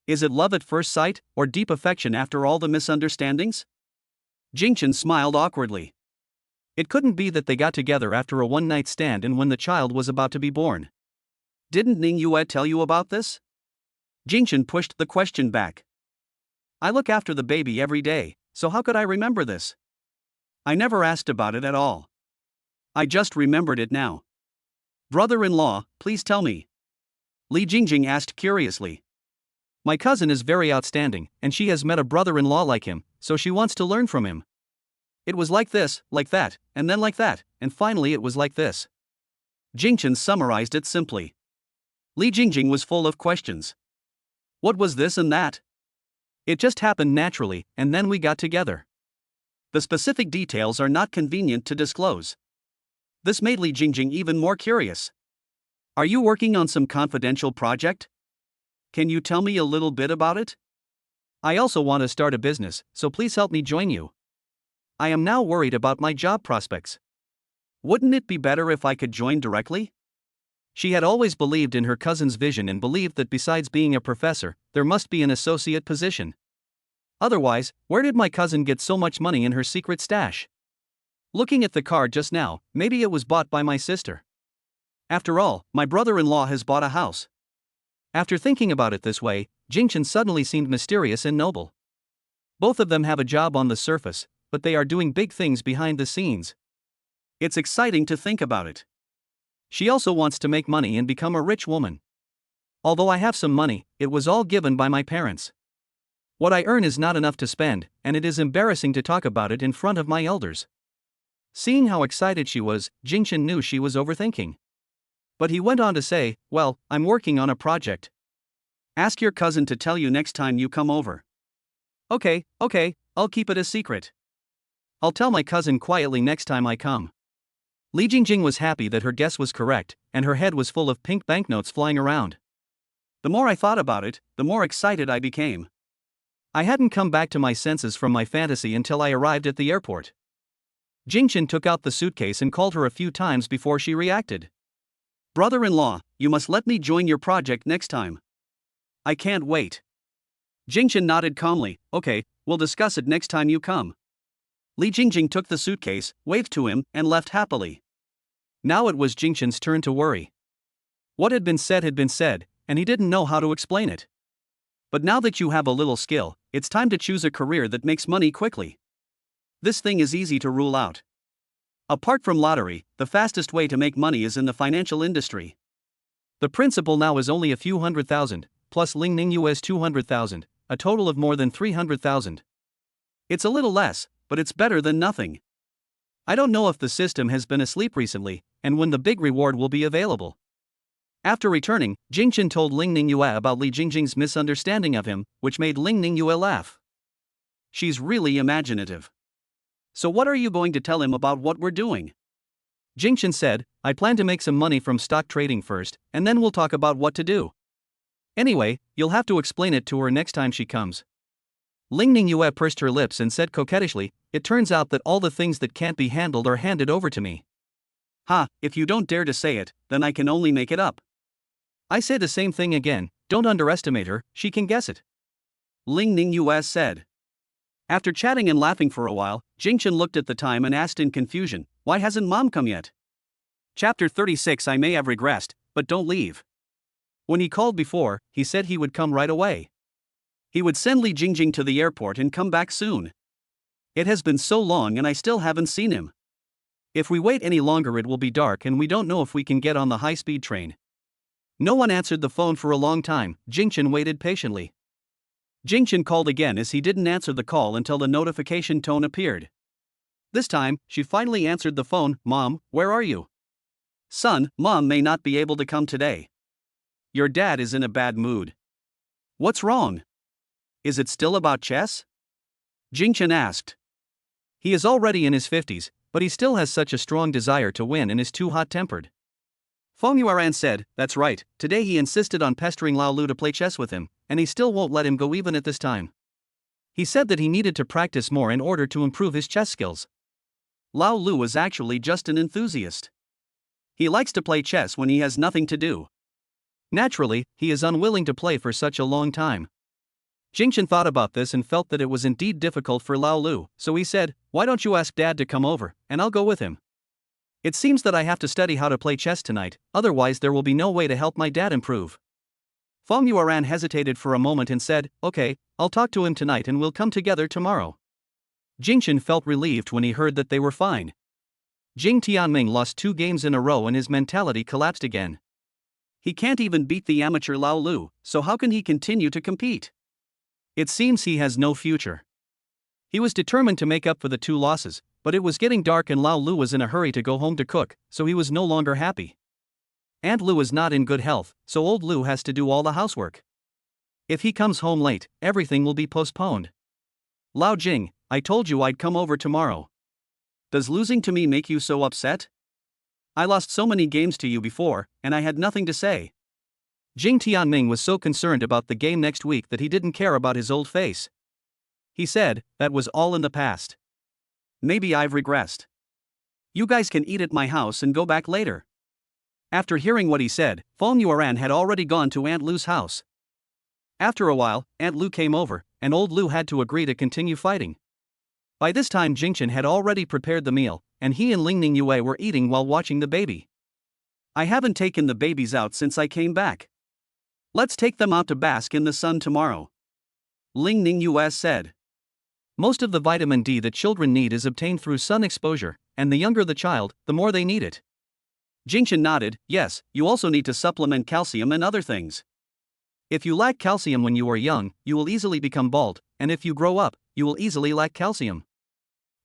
Is it love at first sight, or deep affection after all the misunderstandings?" Jingchen smiled awkwardly. It couldn't be that they got together after a one-night stand and when the child was about to be born. "Didn't Ningyue tell you about this?" Jingchen pushed the question back. "I look after the baby every day, so how could I remember this? I never asked about it at all. I just remembered it now." "Brother-in-law, please tell me," Li Jingjing asked curiously. "My cousin is very outstanding, and she has met a brother-in-law like him, so she wants to learn from him. It was like this, like that, and then like that, and finally it was like this." Jingchen summarized it simply. Li Jingjing was full of questions. What was this and that? It just happened naturally, and then we got together. The specific details are not convenient to disclose. This made Li Jingjing even more curious. "Are you working on some confidential project? Can you tell me a little bit about it? I also want to start a business, so please help me join you. I am now worried about my job prospects. Wouldn't it be better if I could join directly?" She had always believed in her cousin's vision and believed that besides being a professor, there must be an associate position. Otherwise, where did my cousin get so much money in her secret stash? Looking at the car just now, maybe it was bought by my sister. After all, my brother-in-law has bought a house. After thinking about it this way, Jingchen suddenly seemed mysterious and noble. Both of them have a job on the surface, but they are doing big things behind the scenes. It's exciting to think about it. She also wants to make money and become a rich woman. Although I have some money, it was all given by my parents. What I earn is not enough to spend, and it is embarrassing to talk about it in front of my elders. Seeing how excited she was, Jingchen knew she was overthinking. But he went on to say, "Well, I'm working on a project. Ask your cousin to tell you next time you come over." Okay, I'll keep it a secret. I'll tell my cousin quietly next time I come." Li Jingjing was happy that her guess was correct, and her head was full of pink banknotes flying around. "The more I thought about it, the more excited I became. I hadn't come back to my senses from my fantasy until I arrived at the airport." Jingchen took out the suitcase and called her a few times before she reacted. "Brother-in-law, you must let me join your project next time. I can't wait." Jingchen nodded calmly, "Okay, we'll discuss it next time you come." Li Jingjing took the suitcase, waved to him, and left happily. Now it was Jingchen's turn to worry. What had been said, and he didn't know how to explain it. But now that you have a little skill, it's time to choose a career that makes money quickly. This thing is easy to rule out. Apart from lottery, the fastest way to make money is in the financial industry. The principal now is only a few $100,000, plus Ling Ning US $200,000, a total of more than $300,000. It's a little less, but it's better than nothing. I don't know if the system has been asleep recently, and when the big reward will be available. After returning, Jingchen told Ling Ningyue about Li Jingjing's misunderstanding of him, which made Ling Ningyue laugh. She's really imaginative. So what are you going to tell him about what we're doing? Jingchen said, I plan to make some money from stock trading first, and then we'll talk about what to do. Anyway, you'll have to explain it to her next time she comes. Ling Ningyue pursed her lips and said coquettishly, it turns out that all the things that can't be handled are handed over to me. Ha, if you don't dare to say it, then I can only make it up. I say the same thing again, don't underestimate her, she can guess it. Ling Ningyue said. After chatting and laughing for a while, Jingchen looked at the time and asked in confusion, why hasn't mom come yet? Chapter 36 I may have regressed, but don't leave. When he called before, he said he would come right away. He would send Li Jingjing to the airport and come back soon. It has been so long and I still haven't seen him. If we wait any longer it will be dark and we don't know if we can get on the high-speed train. No one answered the phone for a long time. Jingchen waited patiently. Jingchen called again as he didn't answer the call until the notification tone appeared. This time, she finally answered the phone. Mom, where are you? Son, Mom may not be able to come today. Your dad is in a bad mood. What's wrong? Is it still about chess? Jingchen asked. He is already in his 50s, but he still has such a strong desire to win and is too hot-tempered. Feng Yuan said, that's right, today he insisted on pestering Lao Lu to play chess with him, and he still won't let him go even at this time. He said that he needed to practice more in order to improve his chess skills. Lao Lu is actually just an enthusiast. He likes to play chess when he has nothing to do. Naturally, he is unwilling to play for such a long time. Jingchen thought about this and felt that it was indeed difficult for Lao Lu, so he said, why don't you ask Dad to come over, and I'll go with him. It seems that I have to study how to play chess tonight, otherwise there will be no way to help my dad improve. Feng Yuan hesitated for a moment and said, okay, I'll talk to him tonight and we'll come together tomorrow. Jingchen felt relieved when he heard that they were fine. Jing Tianming lost 2 games in a row and his mentality collapsed again. He can't even beat the amateur Lao Lu, so how can he continue to compete? It seems he has no future. He was determined to make up for the 2 losses, but it was getting dark and Lao Lu was in a hurry to go home to cook, so he was no longer happy. Aunt Lu is not in good health, so old Lu has to do all the housework. If he comes home late, everything will be postponed. Lao Jing, I told you I'd come over tomorrow. Does losing to me make you so upset? I lost so many games to you before, and I had nothing to say. Jing Tianming was so concerned about the game next week that he didn't care about his old face. He said, that was all in the past. Maybe I've regressed. You guys can eat at my house and go back later. After hearing what he said, Feng Yuan had already gone to Aunt Lu's house. After a while, Aunt Lu came over, and old Lu had to agree to continue fighting. By this time Jingchen had already prepared the meal, and he and Ling Ningyue were eating while watching the baby. I haven't taken the babies out since I came back. Let's take them out to bask in the sun tomorrow. Ling Ningyue said. Most of the vitamin D that children need is obtained through sun exposure, and the younger the child, the more they need it. Jingchen nodded, yes, you also need to supplement calcium and other things. If you lack calcium when you are young, you will easily become bald, and if you grow up, you will easily lack calcium.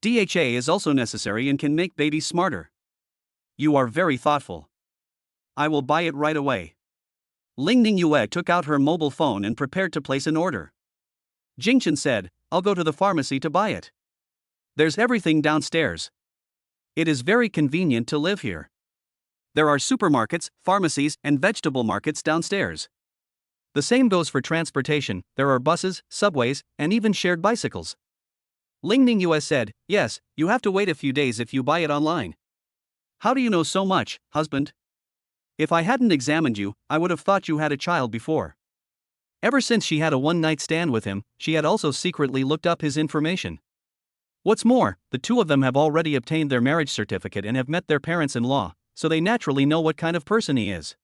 DHA is also necessary and can make babies smarter. You are very thoughtful. I will buy it right away. Ling Ningyue took out her mobile phone and prepared to place an order. Jingchen said, I'll go to the pharmacy to buy it. There's everything downstairs. It is very convenient to live here. There are supermarkets, pharmacies, and vegetable markets downstairs. The same goes for transportation, there are buses, subways, and even shared bicycles. Ling Ningyue said, yes, you have to wait a few days if you buy it online. How do you know so much, husband? If I hadn't examined you, I would have thought you had a child before. Ever since she had a one-night stand with him, she had also secretly looked up his information. What's more, the 2 of them have already obtained their marriage certificate and have met their parents-in-law, so they naturally know what kind of person he is.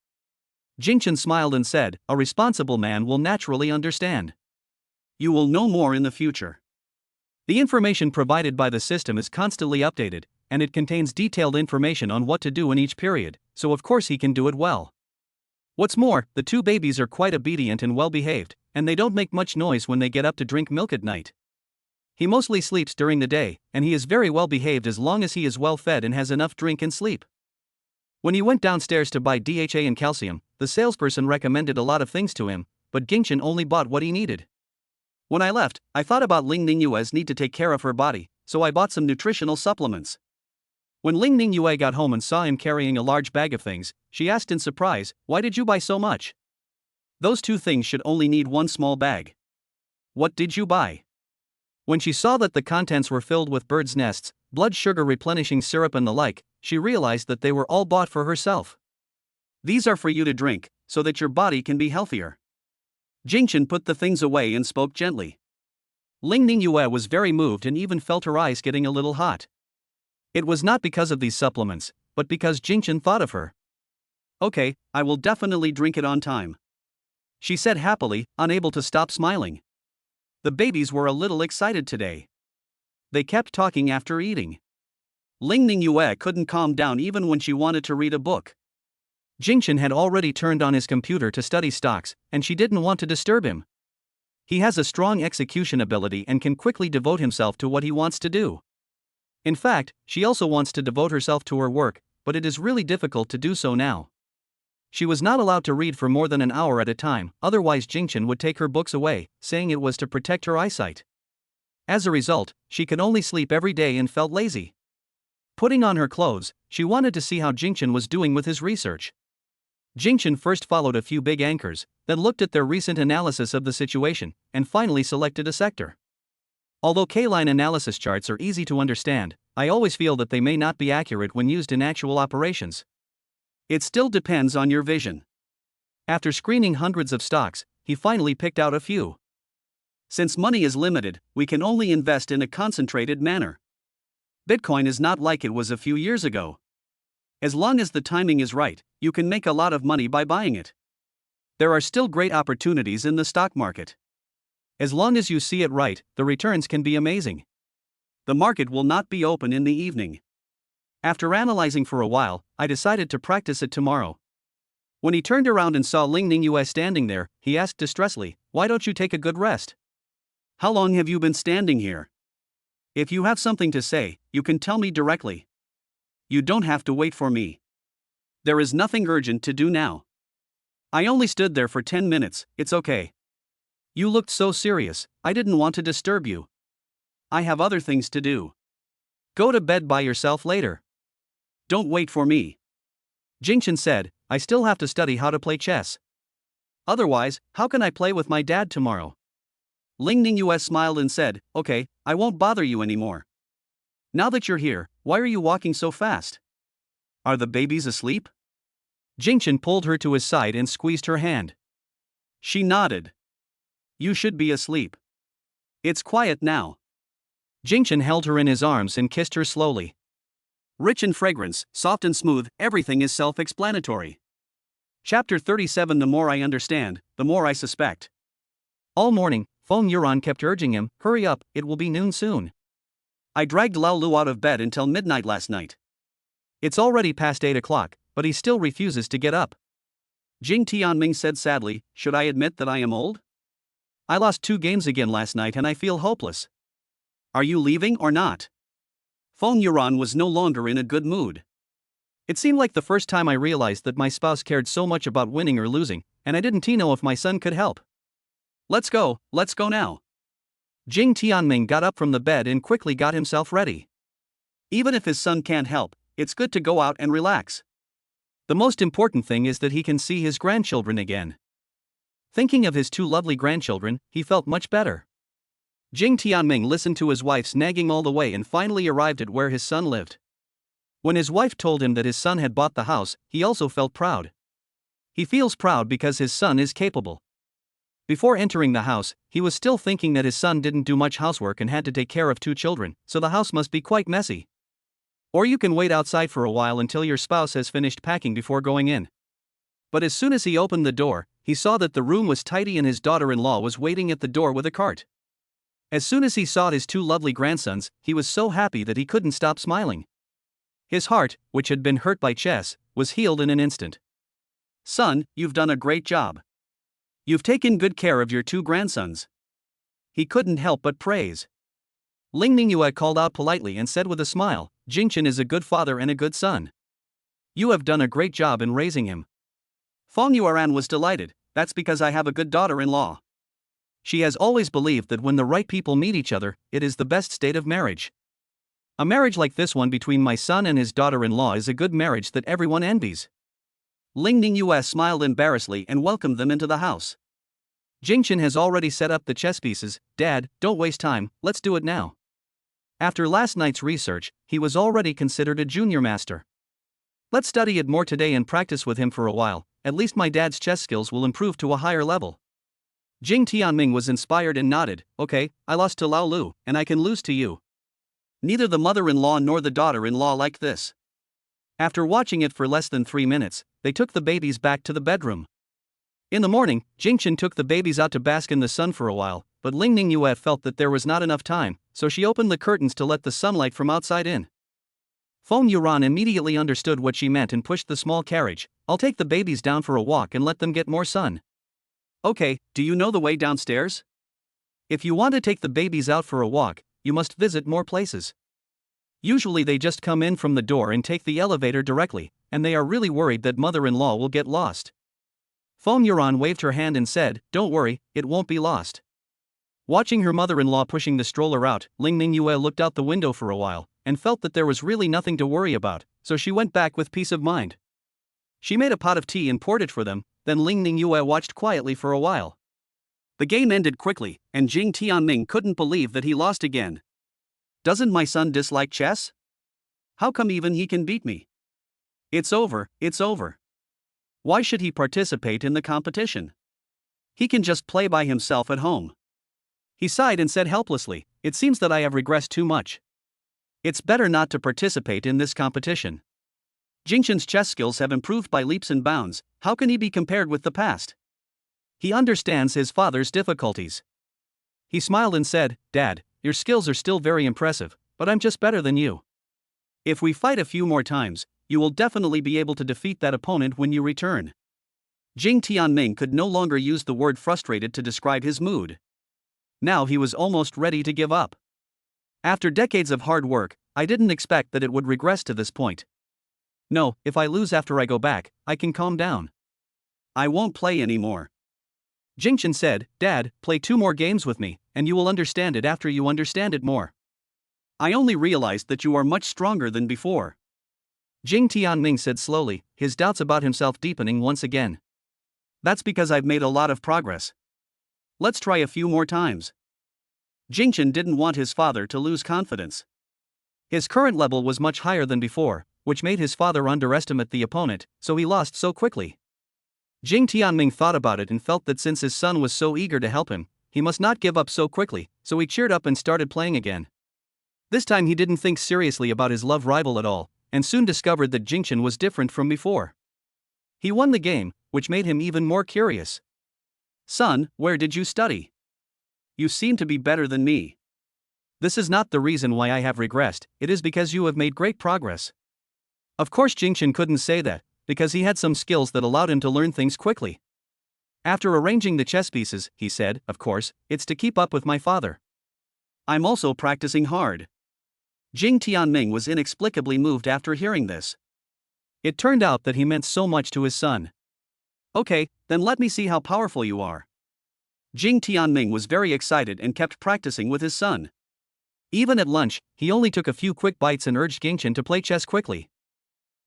Jingchen smiled and said, "A responsible man will naturally understand. You will know more in the future." The information provided by the system is constantly updated, and it contains detailed information on what to do in each period, so of course he can do it well. What's more, the two babies are quite obedient and well behaved, and they don't make much noise when they get up to drink milk at night. He mostly sleeps during the day, and he is very well behaved as long as he is well fed and has enough drink and sleep. When he went downstairs to buy DHA and calcium, the salesperson recommended a lot of things to him, but Jingchen only bought what he needed. When I left, I thought about Ling Ningyue's need to take care of her body, so I bought some nutritional supplements. When Ling Ningyue got home and saw him carrying a large bag of things, she asked in surprise, "Why did you buy so much? Those two things should only need one small bag. What did you buy?" When she saw that the contents were filled with birds' nests, blood sugar replenishing syrup and the like, she realized that they were all bought for herself. "These are for you to drink, so that your body can be healthier." Jingchen put the things away and spoke gently. Ling Ningyue was very moved and even felt her eyes getting a little hot. It was not because of these supplements, but because Jingchen thought of her. "Okay, I will definitely drink it on time," she said happily, unable to stop smiling. The babies were a little excited today. They kept talking after eating. Ling Ningyue couldn't calm down even when she wanted to read a book. Jingchen had already turned on his computer to study stocks, and she didn't want to disturb him. He has a strong execution ability and can quickly devote himself to what he wants to do. In fact, she also wants to devote herself to her work, but it is really difficult to do so now. She was not allowed to read for more than an hour at a time, otherwise Jingchen would take her books away, saying it was to protect her eyesight. As a result, she could only sleep every day and felt lazy. Putting on her clothes, she wanted to see how Jingchen was doing with his research. Jingchen first followed a few big anchors, then looked at their recent analysis of the situation, and finally selected a sector. Although K-line analysis charts are easy to understand, I always feel that they may not be accurate when used in actual operations. It still depends on your vision. After screening hundreds of stocks, he finally picked out a few. Since money is limited, we can only invest in a concentrated manner. Bitcoin is not like it was a few years ago. As long as the timing is right, you can make a lot of money by buying it. There are still great opportunities in the stock market. As long as you see it right, the returns can be amazing. The market will not be open in the evening. After analyzing for a while, I decided to practice it tomorrow. When he turned around and saw Ling Ningyue standing there, he asked distressfully, "Why don't you take a good rest? How long have you been standing here? If you have something to say, you can tell me directly. You don't have to wait for me. There is nothing urgent to do now. I only stood there for 10 minutes, it's okay. You looked so serious, I didn't want to disturb you. I have other things to do. Go to bed by yourself later. Don't wait for me." Jingchen said, "I still have to study how to play chess. Otherwise, how can I play with my dad tomorrow?" Ling Ningyue smiled and said, "Okay, I won't bother you anymore. Now that you're here, why are you walking so fast? Are the babies asleep?" Jingchen pulled her to his side and squeezed her hand. She nodded. "You should be asleep. It's quiet now." Jingchen held her in his arms and kissed her slowly. Rich in fragrance, soft and smooth, everything is self-explanatory. Chapter 37. The more I understand, the more I suspect. All morning, Feng Yuran kept urging him, "Hurry up, it will be noon soon." I dragged Lao Lu out of bed until midnight last night. It's already past 8 o'clock, but he still refuses to get up. Jing Tianming said sadly, "Should I admit that I am old? I lost 2 games again last night and I feel hopeless. Are you leaving or not?" Feng Yuran was no longer in a good mood. It seemed like the first time I realized that my spouse cared so much about winning or losing, and I didn't know if my son could help. Let's go now." Jing Tianming got up from the bed and quickly got himself ready. Even if his son can't help, it's good to go out and relax. The most important thing is that he can see his grandchildren again. Thinking of his 2 lovely grandchildren, he felt much better. Jing Tianming listened to his wife's nagging all the way and finally arrived at where his son lived. When his wife told him that his son had bought the house, he also felt proud. He feels proud because his son is capable. Before entering the house, he was still thinking that his son didn't do much housework and had to take care of 2 children, so the house must be quite messy. Or you can wait outside for a while until your spouse has finished packing before going in. But as soon as he opened the door, he saw that the room was tidy and his daughter-in-law was waiting at the door with a cart. As soon as he saw his two lovely grandsons, he was so happy that he couldn't stop smiling. His heart, which had been hurt by chess, was healed in an instant. "Son, you've done a great job. You've taken good care of your two grandsons." He couldn't help but praise. Ling Ningyue called out politely and said with a smile, "Jingchen is a good father and a good son. You have done a great job in raising him." Feng Yueran was delighted. "That's because I have a good daughter-in-law. She has always believed that when the right people meet each other, it is the best state of marriage. A marriage like this one between my son and his daughter-in-law is a good marriage that everyone envies." Ling Ningyue smiled embarrassedly and welcomed them into the house. "Jingchen has already set up the chess pieces. Dad, don't waste time, let's do it now." After last night's research, he was already considered a junior master. "Let's study it more today and practice with him for a while, at least my dad's chess skills will improve to a higher level." Jing Tianming was inspired and nodded. "Okay, I lost to Lao Lu, and I can lose to you." Neither the mother-in-law nor the daughter-in-law liked this. After watching it for less than 3 minutes, they took the babies back to the bedroom. In the morning, Jingchen took the babies out to bask in the sun for a while, but Ling Ningyue felt that there was not enough time, so she opened the curtains to let the sunlight from outside in. Feng Yuran immediately understood what she meant and pushed the small carriage. "I'll take the babies down for a walk and let them get more sun." "Okay, do you know the way downstairs? If you want to take the babies out for a walk, you must visit more places. Usually they just come in from the door and take the elevator directly, and they are really worried that mother-in-law will get lost." Feng Yuran waved her hand and said, "Don't worry, it won't be lost." Watching her mother-in-law pushing the stroller out, Ling Ningyue looked out the window for a while, and felt that there was really nothing to worry about, so she went back with peace of mind. She made a pot of tea and poured it for them, then Ling Ningyue watched quietly for a while. The game ended quickly, and Jing Tianming couldn't believe that he lost again. "Doesn't my son dislike chess? How come even he can beat me? It's over, it's over. Why should he participate in the competition? He can just play by himself at home." He sighed and said helplessly, "It seems that I have regressed too much. It's better not to participate in this competition. Jingchen's chess skills have improved by leaps and bounds. How can he be compared with the past? He understands his father's difficulties." He smiled and said, "Dad, your skills are still very impressive, but I'm just better than you. If we fight a few more times, you will definitely be able to defeat that opponent when you return." Jing Tianming could no longer use the word frustrated to describe his mood. Now he was almost ready to give up. "After decades of hard work, I didn't expect that it would regress to this point. No, if I lose after I go back, I can calm down. I won't play anymore." Jingchen said, "Dad, play 2 more games with me, and you will understand it after you understand it more. I only realized that you are much stronger than before." Jing Tianming said slowly, his doubts about himself deepening once again. "That's because I've made a lot of progress. Let's try a few more times." Jingchen didn't want his father to lose confidence. His current level was much higher than before, which made his father underestimate the opponent, so he lost so quickly. Jing Tianming thought about it and felt that since his son was so eager to help him, he must not give up so quickly, so he cheered up and started playing again. This time he didn't think seriously about his love rival at all, and soon discovered that Jingchen was different from before. He won the game, which made him even more curious. "Son, where did you study? You seem to be better than me." "This is not the reason why I have regressed, it is because you have made great progress." Of course Jingchen couldn't say that, because he had some skills that allowed him to learn things quickly. After arranging the chess pieces, he said, "Of course, it's to keep up with my father. I'm also practicing hard." Jing Tianming was inexplicably moved after hearing this. It turned out that he meant so much to his son. "Okay, then let me see how powerful you are." Jing Tianming was very excited and kept practicing with his son. Even at lunch, he only took a few quick bites and urged Jingchen to play chess quickly.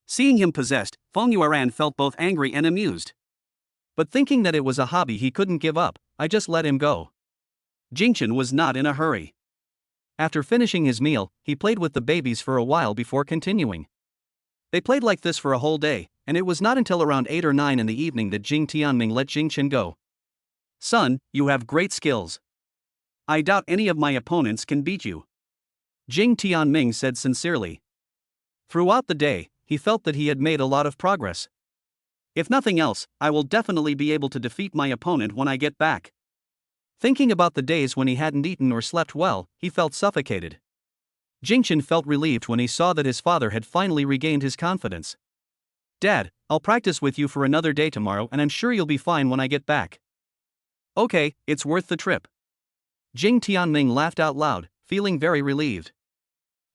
Seeing him possessed, Feng Yueran felt both angry and amused. But thinking that it was a hobby he couldn't give up, I just let him go. Jingchen was not in a hurry. After finishing his meal, he played with the babies for a while before continuing. They played like this for a whole day, and it was not until around 8 or 9 in the evening that Jing Tianming let Jingchen go. "Son, you have great skills. I doubt any of my opponents can beat you," Jing Tianming said sincerely. Throughout the day, he felt that he had made a lot of progress. If nothing else, I will definitely be able to defeat my opponent when I get back. Thinking about the days when he hadn't eaten or slept well, he felt suffocated. Jingchen felt relieved when he saw that his father had finally regained his confidence. Dad, I'll practice with you for another day tomorrow and I'm sure you'll be fine when I get back. Okay, it's worth the trip. Jing Tianming laughed out loud, feeling very relieved.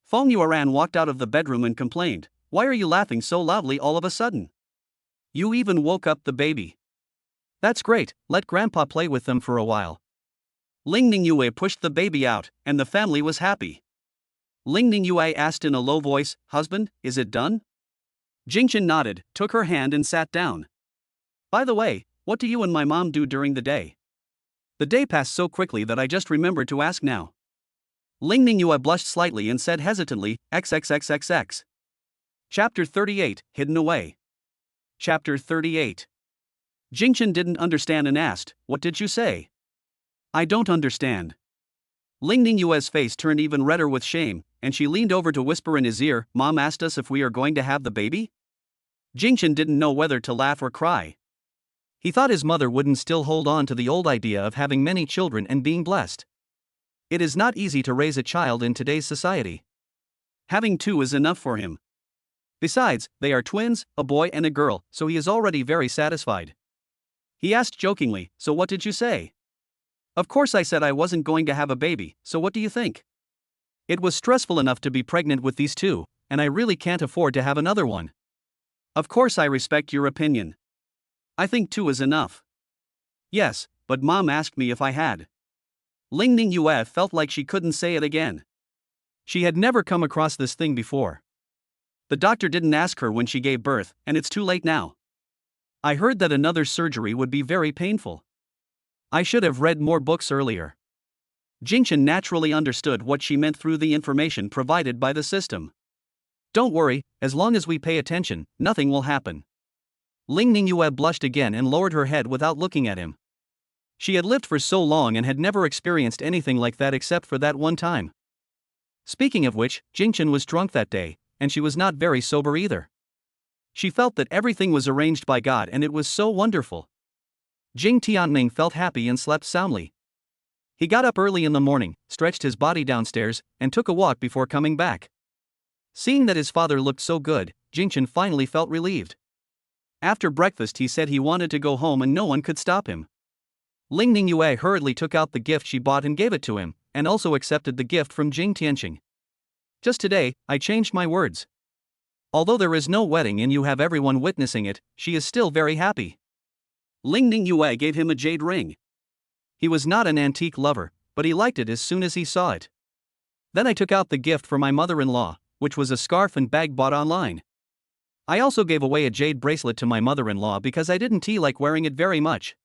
Feng Yuan walked out of the bedroom and complained, "Why are you laughing so loudly all of a sudden? You even woke up the baby." "That's great, let Grandpa play with them for a while." Ling Ningyue pushed the baby out, and the family was happy. Ling Ningyue asked in a low voice, "Husband, is it done?" Jingchen nodded, took her hand and sat down. "By the way, what do you and my mom do during the day?" "The day passed so quickly that I just remembered to ask now." Ling Ningyue blushed slightly and said hesitantly, XXXXX. Chapter 38, Hidden Away. Chapter 38. Jingchen didn't understand and asked, "What did you say?" "I don't understand." Ling Ningyue's face turned even redder with shame, and she leaned over to whisper in his ear, "Mom asked us if we are going to have the baby?" Jingchen didn't know whether to laugh or cry. He thought his mother wouldn't still hold on to the old idea of having many children and being blessed. It is not easy to raise a child in today's society. Having two is enough for him. Besides, they are twins, a boy and a girl, so he is already very satisfied. He asked jokingly, "So what did you say?" "Of course I said I wasn't going to have a baby, so what do you think? It was stressful enough to be pregnant with these two, and I really can't afford to have another one. Of course I respect your opinion. I think two is enough." "Yes, but Mom asked me if I had." Ling Ningyue felt like she couldn't say it again. She had never come across this thing before. The doctor didn't ask her when she gave birth, and it's too late now. I heard that another surgery would be very painful. I should have read more books earlier. Jingchen naturally understood what she meant through the information provided by the system. "Don't worry, as long as we pay attention, nothing will happen." Ling Ningyue blushed again and lowered her head without looking at him. She had lived for so long and had never experienced anything like that except for that one time. Speaking of which, Jingchen was drunk that day, and she was not very sober either. She felt that everything was arranged by God and it was so wonderful. Jing Tianming felt happy and slept soundly. He got up early in the morning, stretched his body downstairs, and took a walk before coming back. Seeing that his father looked so good, Jingchen finally felt relieved. After breakfast he said he wanted to go home and no one could stop him. Ling Ningyue hurriedly took out the gift she bought and gave it to him, and also accepted the gift from Jing Tianqing. "Just today, I changed my words. Although there is no wedding and you have everyone witnessing it, she is still very happy." Ling Ningyue gave him a jade ring. He was not an antique lover, but he liked it as soon as he saw it. "Then I took out the gift for my mother-in-law, which was a scarf and bag bought online. I also gave away a jade bracelet to my mother-in-law because I didn't like wearing it very much.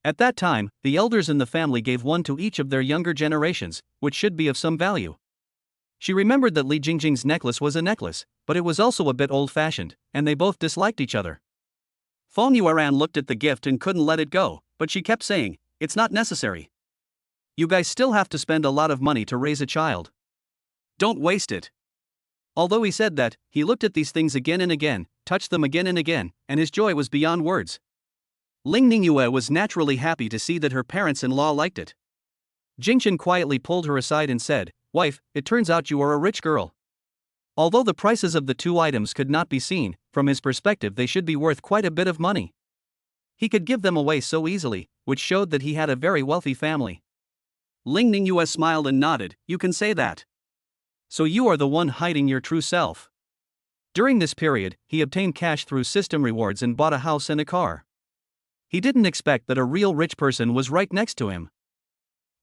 At that time, the elders in the family gave one to each of their younger generations, which should be of some value." She remembered that Li Jingjing's necklace was a necklace, but it was also a bit old-fashioned, and they both disliked each other. Feng Yuan looked at the gift and couldn't let it go, but she kept saying, "It's not necessary. You guys still have to spend a lot of money to raise a child. Don't waste it." Although he said that, he looked at these things again and again, touched them again and again, and his joy was beyond words. Ling Ningyue was naturally happy to see that her parents-in-law liked it. Jingchen quietly pulled her aside and said, "Wife, it turns out you are a rich girl." Although the prices of the two items could not be seen, from his perspective they should be worth quite a bit of money. He could give them away so easily, which showed that he had a very wealthy family. Ling Ningyue smiled and nodded, "You can say that. So you are the one hiding your true self." During this period, he obtained cash through system rewards and bought a house and a car. He didn't expect that a real rich person was right next to him.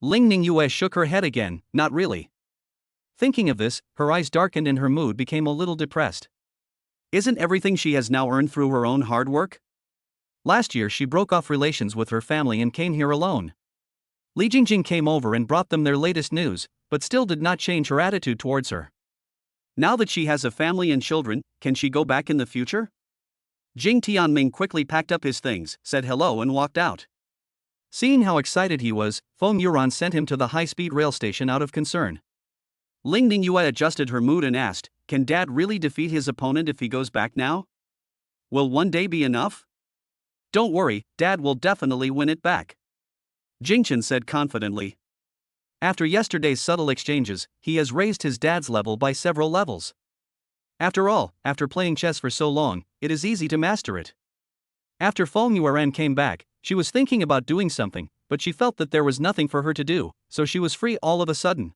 Ling Ningyue shook her head again, "Not really." Thinking of this, her eyes darkened and her mood became a little depressed. Isn't everything she has now earned through her own hard work? Last year she broke off relations with her family and came here alone. Li Jingjing came over and brought them their latest news, but still did not change her attitude towards her. Now that she has a family and children, can she go back in the future? Jing Tianming quickly packed up his things, said hello and walked out. Seeing how excited he was, Feng Yuan sent him to the high-speed rail station out of concern. Ling Ningyue adjusted her mood and asked, Can Dad really defeat his opponent if he goes back now? Will one day be enough? Don't worry, Dad will definitely win it back, Jingchen said confidently. After yesterday's subtle exchanges, he has raised his dad's level by several levels. After all, after playing chess for so long, it is easy to master it. After Feng Yuan came back, she was thinking about doing something, but she felt that there was nothing for her to do, so she was free all of a sudden.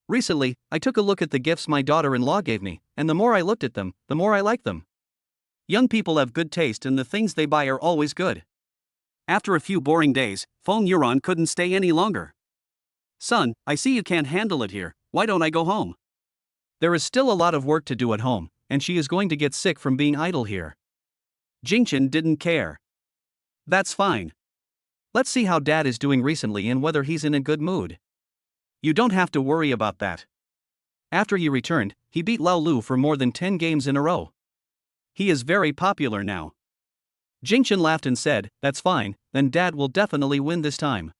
Recently, I took a look at the gifts my daughter-in-law gave me, and the more I looked at them, the more I liked them. Young people have good taste and the things they buy are always good. After a few boring days, Feng Yuan couldn't stay any longer. Son, I see you can't handle it here, why don't I go home? There is still a lot of work to do at home, and she is going to get sick from being idle here. Jingchen didn't care. That's fine. Let's see how Dad is doing recently and whether he's in a good mood. You don't have to worry about that. After he returned, he beat Lao Lu for more than 10 games in a row. He is very popular now. Jingchen laughed and said, that's fine, then Dad will definitely win this time.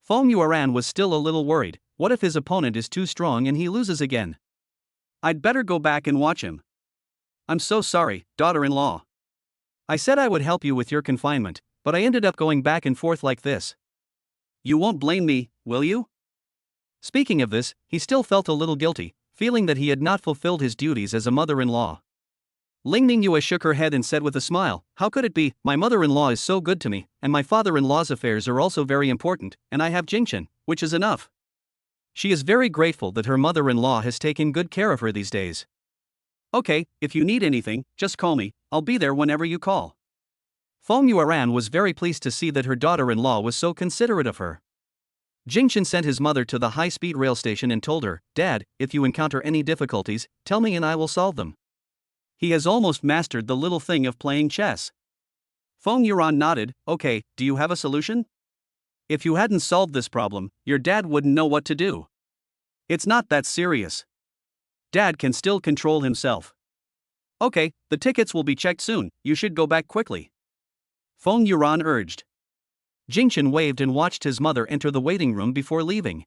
Feng Yuan was still a little worried. What if his opponent is too strong and he loses again? I'd better go back and watch him. I'm so sorry, daughter-in-law. I said I would help you with your confinement, but I ended up going back and forth like this. You won't blame me, will you? Speaking of this, he still felt a little guilty, feeling that he had not fulfilled his duties as a mother-in-law. Ling Ningyue shook her head and said with a smile, how could it be? My mother-in-law is so good to me, and my father-in-law's affairs are also very important, and I have Jingchen, which is enough. She is very grateful that her mother-in-law has taken good care of her these days. Okay, if you need anything, just call me, I'll be there whenever you call. Feng Yuan was very pleased to see that her daughter-in-law was so considerate of her. Jingchen sent his mother to the high-speed rail station and told her, Dad, if you encounter any difficulties, tell me and I will solve them. He has almost mastered the little thing of playing chess. Feng Yuan nodded, okay, do you have a solution? If you hadn't solved this problem, your dad wouldn't know what to do. It's not that serious. Dad can still control himself. Okay, the tickets will be checked soon, you should go back quickly, Feng Yuan urged. Jingchen waved and watched his mother enter the waiting room before leaving.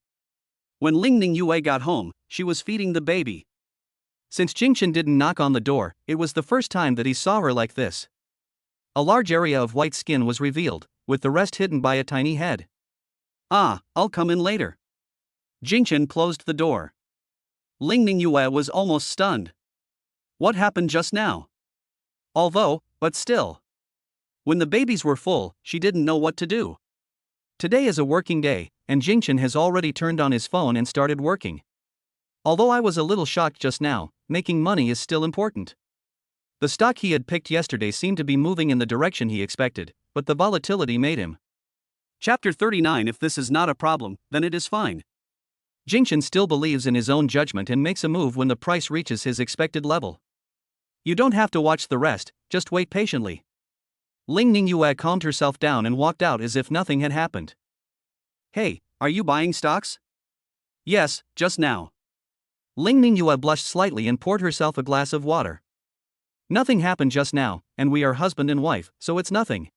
When Ling Ningyue got home, she was feeding the baby. Since Jingchen didn't knock on the door, it was the first time that he saw her like this. A large area of white skin was revealed, with the rest hidden by a tiny head. Ah, I'll come in later. Jingchen closed the door. Ling Ningyue was almost stunned. What happened just now? But still. When the babies were full, she didn't know what to do. Today is a working day, and Jingchen has already turned on his phone and started working. Although I was a little shocked just now, making money is still important. The stock he had picked yesterday seemed to be moving in the direction he expected, but the volatility made him. Chapter 39. If this is not a problem, then it is fine. Jingchen still believes in his own judgment and makes a move when the price reaches his expected level. You don't have to watch the rest, just wait patiently. Ling Ningyue calmed herself down and walked out as if nothing had happened. Hey, are you buying stocks? Yes, just now. Ling Ningyue blushed slightly and poured herself a glass of water. Nothing happened just now, and we are husband and wife, so it's nothing.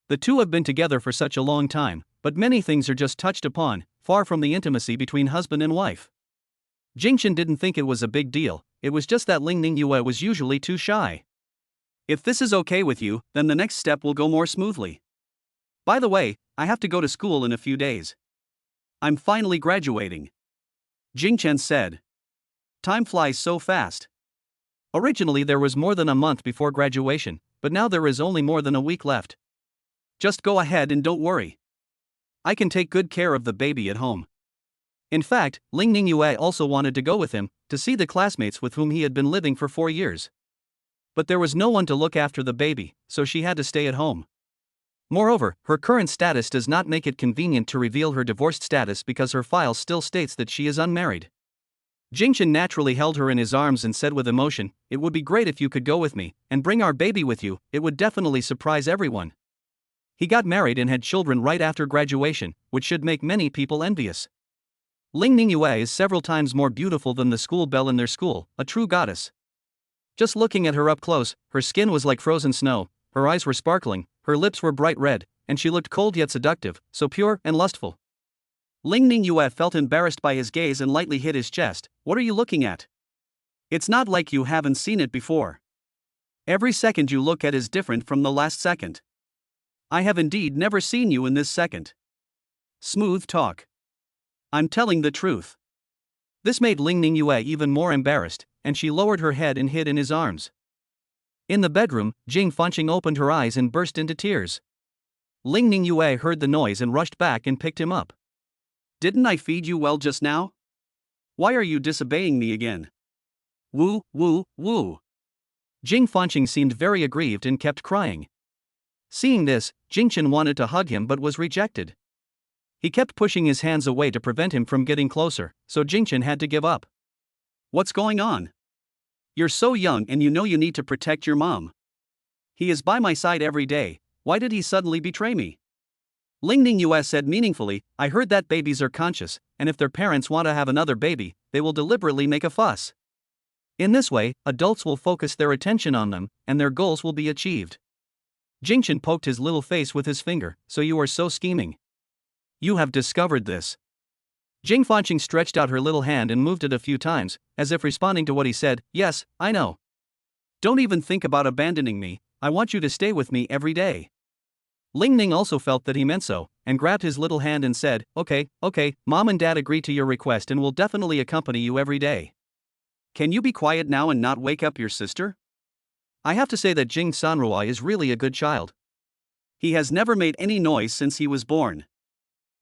The two have been together for such a long time, but many things are just touched upon, far from the intimacy between husband and wife. Jingchen didn't think it was a big deal, it was just that Ling Ningyue was usually too shy. If this is okay with you, then the next step will go more smoothly. By the way, I have to go to school in a few days. I'm finally graduating, Jingchen said. Time flies so fast. Originally there was more than a month before graduation, but now there is only more than a week left. Just go ahead and don't worry. I can take good care of the baby at home. In fact, Ling Ningyue also wanted to go with him, to see the classmates with whom he had been living for 4 years. But there was no one to look after the baby, so she had to stay at home. Moreover, her current status does not make it convenient to reveal her divorced status because her file still states that she is unmarried. Jingchen naturally held her in his arms and said with emotion, it would be great if you could go with me, and bring our baby with you, it would definitely surprise everyone. He got married and had children right after graduation, which should make many people envious. Ling Ningyue is several times more beautiful than the school belle in their school, a true goddess. Just looking at her up close, her skin was like frozen snow, her eyes were sparkling, her lips were bright red, and she looked cold yet seductive, so pure and lustful. Ling Ningyue felt embarrassed by his gaze and lightly hit his chest. What are you looking at? It's not like you haven't seen it before. Every second you look at is different from the last second. I have indeed never seen you in this second. Smooth talk. I'm telling the truth. This made Ling Ningyue even more embarrassed, and she lowered her head and hid in his arms. In the bedroom, Jing Fanqing opened her eyes and burst into tears. Ling Ningyue heard the noise and rushed back and picked him up. Didn't I feed you well just now? Why are you disobeying me again? Woo, woo, woo. Jing Fanqing seemed very aggrieved and kept crying. Seeing this, Jingchen wanted to hug him but was rejected. He kept pushing his hands away to prevent him from getting closer, so Jingchen had to give up. What's going on? You're so young and you know you need to protect your mom. He is by my side every day, why did he suddenly betray me? Ling Ningyue said meaningfully, I heard that babies are conscious, and if their parents want to have another baby, they will deliberately make a fuss. In this way, adults will focus their attention on them, and their goals will be achieved. Jingchen poked his little face with his finger, so you are so scheming. You have discovered this. Jing Fanqing stretched out her little hand and moved it a few times, as if responding to what he said, yes, I know. Don't even think about abandoning me, I want you to stay with me every day. Ling Ning also felt that he meant so, and grabbed his little hand and said, okay, Mom and Dad agree to your request and will definitely accompany you every day. Can you be quiet now and not wake up your sister? I have to say that Jing Sanrui is really a good child. He has never made any noise since he was born.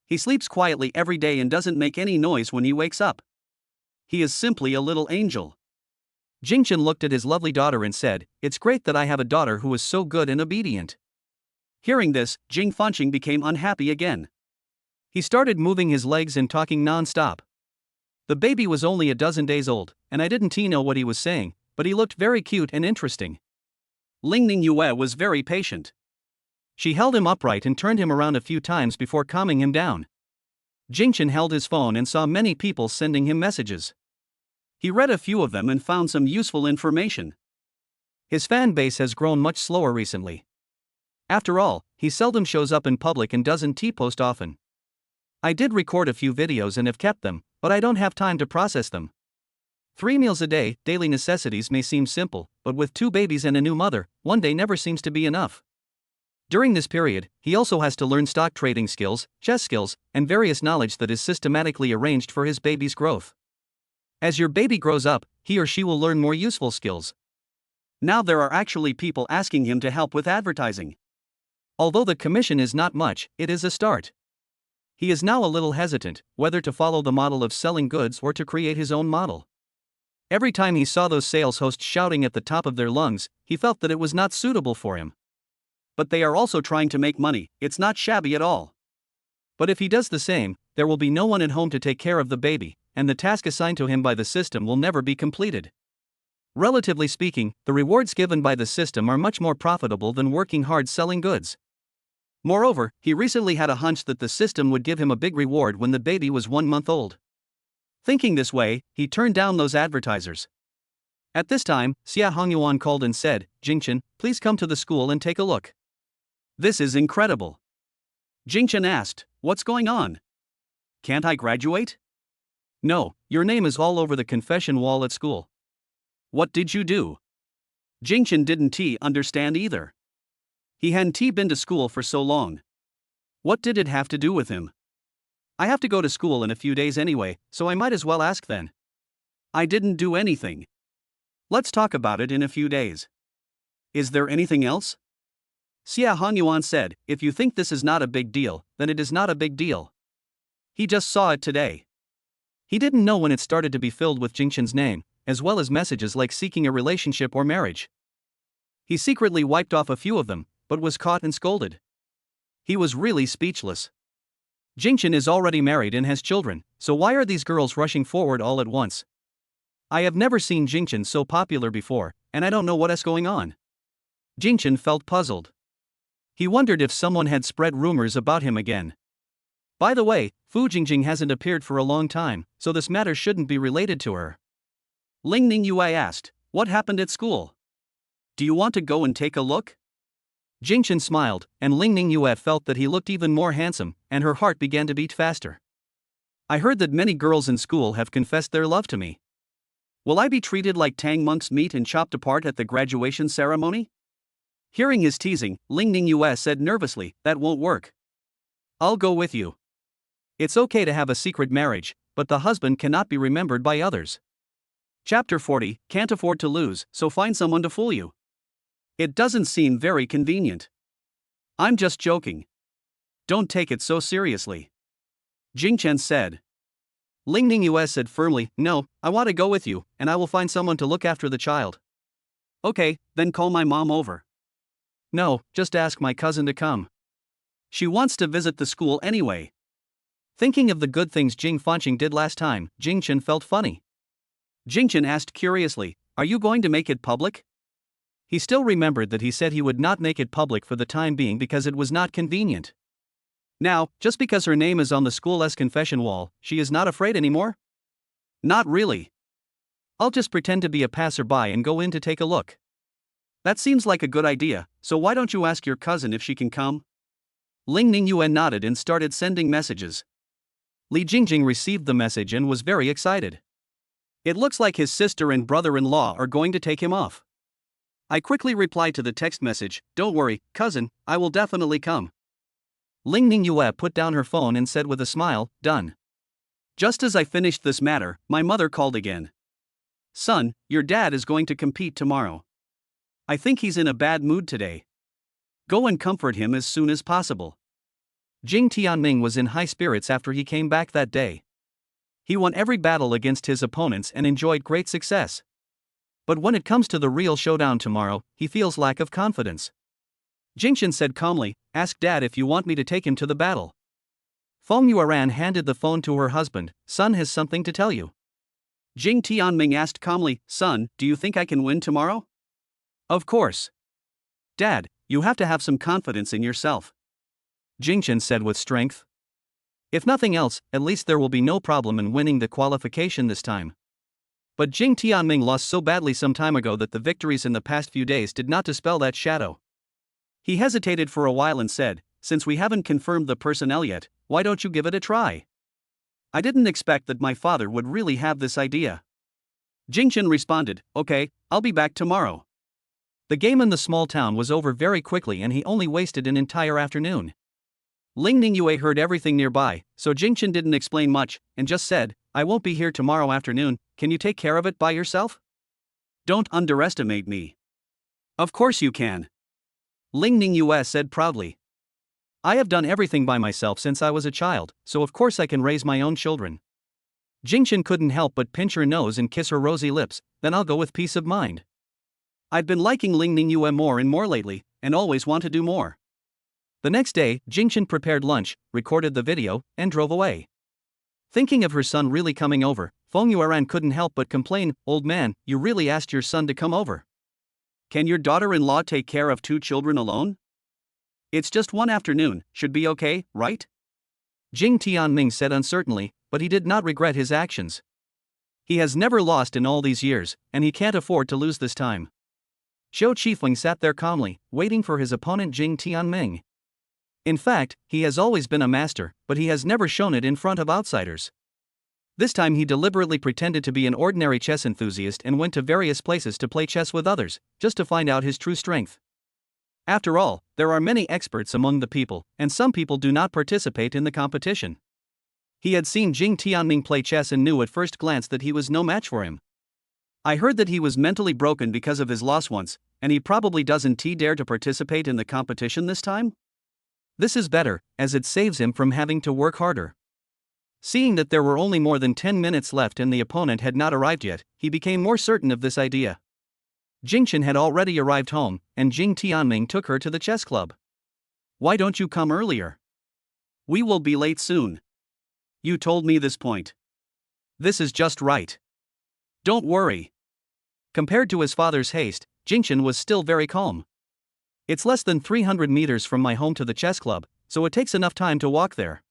He sleeps quietly every day and doesn't make any noise when he wakes up. He is simply a little angel. Jingchen looked at his lovely daughter and said, it's great that I have a daughter who is so good and obedient. Hearing this, Jing Fanqing became unhappy again. He started moving his legs and talking non-stop. The baby was only a dozen days old, and I didn't know what he was saying, but he looked very cute and interesting. Ling Ningyue was very patient. She held him upright and turned him around a few times before calming him down. Jingchen held his phone and saw many people sending him messages. He read a few of them and found some useful information. His fan base has grown much slower recently. After all, he seldom shows up in public and doesn't T-post often. I did record a few videos and have kept them, but I don't have time to process them. 3 meals a day, daily necessities may seem simple, but with 2 babies and a new mother, one day never seems to be enough. During this period, he also has to learn stock trading skills, chess skills, and various knowledge that is systematically arranged for his baby's growth. As your baby grows up, he or she will learn more useful skills. Now there are actually people asking him to help with advertising. Although the commission is not much, it is a start. He is now a little hesitant, whether to follow the model of selling goods or to create his own model. Every time he saw those sales hosts shouting at the top of their lungs, he felt that it was not suitable for him. But they are also trying to make money, it's not shabby at all. But if he does the same, there will be no one at home to take care of the baby, and the task assigned to him by the system will never be completed. Relatively speaking, the rewards given by the system are much more profitable than working hard selling goods. Moreover, he recently had a hunch that the system would give him a big reward when the baby was 1 month old. Thinking this way, he turned down those advertisers. At this time, Xia Hongyuan called and said, Jingchen, please come to the school and take a look. This is incredible. Jingchen asked, what's going on? Can't I graduate? No, your name is all over the confession wall at school. What did you do? Jingchen didn't understand either. He hadn't been to school for so long. What did it have to do with him? I have to go to school in a few days anyway, so I might as well ask then. I didn't do anything. Let's talk about it in a few days. Is there anything else? Xia Hongyuan said, if you think this is not a big deal, then it is not a big deal. He just saw it today. He didn't know when it started to be filled with Jingchen's name, as well as messages like seeking a relationship or marriage. He secretly wiped off a few of them, but was caught and scolded. He was really speechless. Jingchen is already married and has children, so why are these girls rushing forward all at once? I have never seen Jingchen so popular before, and I don't know what is going on. Jingchen felt puzzled. He wondered if someone had spread rumors about him again. By the way, Fu Jingjing hasn't appeared for a long time, so this matter shouldn't be related to her. Ling Ningyue asked, what happened at school? Do you want to go and take a look? Jingchen smiled, and Ling Ningyue felt that he looked even more handsome, and her heart began to beat faster. I heard that many girls in school have confessed their love to me. Will I be treated like Tang monk's meat and chopped apart at the graduation ceremony? Hearing his teasing, Ling Ningyue said nervously, that won't work. I'll go with you. It's okay to have a secret marriage, but the husband cannot be remembered by others. Chapter 40, Can't afford to lose, so find someone to fool you. It doesn't seem very convenient. I'm just joking. Don't take it so seriously. Jingchen said. Ling Ningyue said firmly, no, I want to go with you, and I will find someone to look after the child. Okay, then call my mom over. No, just ask my cousin to come. She wants to visit the school anyway. Thinking of the good things Jing Fanqing did last time, Jingchen felt funny. Jingchen asked curiously, are you going to make it public? He still remembered that he said he would not make it public for the time being because it was not convenient. Now, just because her name is on the school's confession wall, she is not afraid anymore? Not really. I'll just pretend to be a passerby and go in to take a look. That seems like a good idea, so why don't you ask your cousin if she can come? Ling Ningyue nodded and started sending messages. Li Jingjing received the message and was very excited. It looks like his sister and brother-in-law are going to take him off. I quickly replied to the text message, don't worry, cousin, I will definitely come. Ling Ningyue put down her phone and said with a smile, done. Just as I finished this matter, my mother called again. Son, your dad is going to compete tomorrow. I think he's in a bad mood today. Go and comfort him as soon as possible. Jing Tianming was in high spirits after he came back that day. He won every battle against his opponents and enjoyed great success. But when it comes to the real showdown tomorrow, he feels lack of confidence. Jingchen said calmly, ask Dad if you want me to take him to the battle. Feng Yueran handed the phone to her husband, son has something to tell you. Jing Tianming asked calmly, son, do you think I can win tomorrow? Of course. Dad, you have to have some confidence in yourself. Jingchen said with strength. If nothing else, at least there will be no problem in winning the qualification this time. But Jing Tianming lost so badly some time ago that the victories in the past few days did not dispel that shadow. He hesitated for a while and said, since we haven't confirmed the personnel yet, why don't you give it a try? I didn't expect that my father would really have this idea. Jingchen responded, okay, I'll be back tomorrow. The game in the small town was over very quickly and he only wasted an entire afternoon. Ling Ningyue heard everything nearby, so Jingchen didn't explain much, and just said, I won't be here tomorrow afternoon, can you take care of it by yourself? Don't underestimate me. Of course you can. Ling Ningyue said proudly. I have done everything by myself since I was a child, so of course I can raise my own children. Jingchen couldn't help but pinch her nose and kiss her rosy lips, then I'll go with peace of mind. I've been liking Ling Ningyue more and more lately, and always want to do more. The next day, Jingchen prepared lunch, recorded the video, and drove away. Thinking of her son really coming over, Feng Yueran couldn't help but complain, old man, you really asked your son to come over. Can your daughter-in-law take care of 2 children alone? It's just one afternoon, should be okay, right? Jing Tianming said uncertainly, but he did not regret his actions. He has never lost in all these years, and he can't afford to lose this time. Xiao Qifeng sat there calmly, waiting for his opponent Jing Tianming. In fact, he has always been a master, but he has never shown it in front of outsiders. This time he deliberately pretended to be an ordinary chess enthusiast and went to various places to play chess with others, just to find out his true strength. After all, there are many experts among the people, and some people do not participate in the competition. He had seen Jing Tianming play chess and knew at first glance that he was no match for him. I heard that he was mentally broken because of his loss once, and he probably doesn't dare to participate in the competition this time? This is better, as it saves him from having to work harder. Seeing that there were only more than 10 minutes left and the opponent had not arrived yet, he became more certain of this idea. Jingchen had already arrived home, and Jing Tianming took her to the chess club. Why don't you come earlier? We will be late soon. You told me this point. This is just right. Don't worry. Compared to his father's haste, Jingchen was still very calm. It's less than 300 meters from my home to the chess club, so it takes enough time to walk there.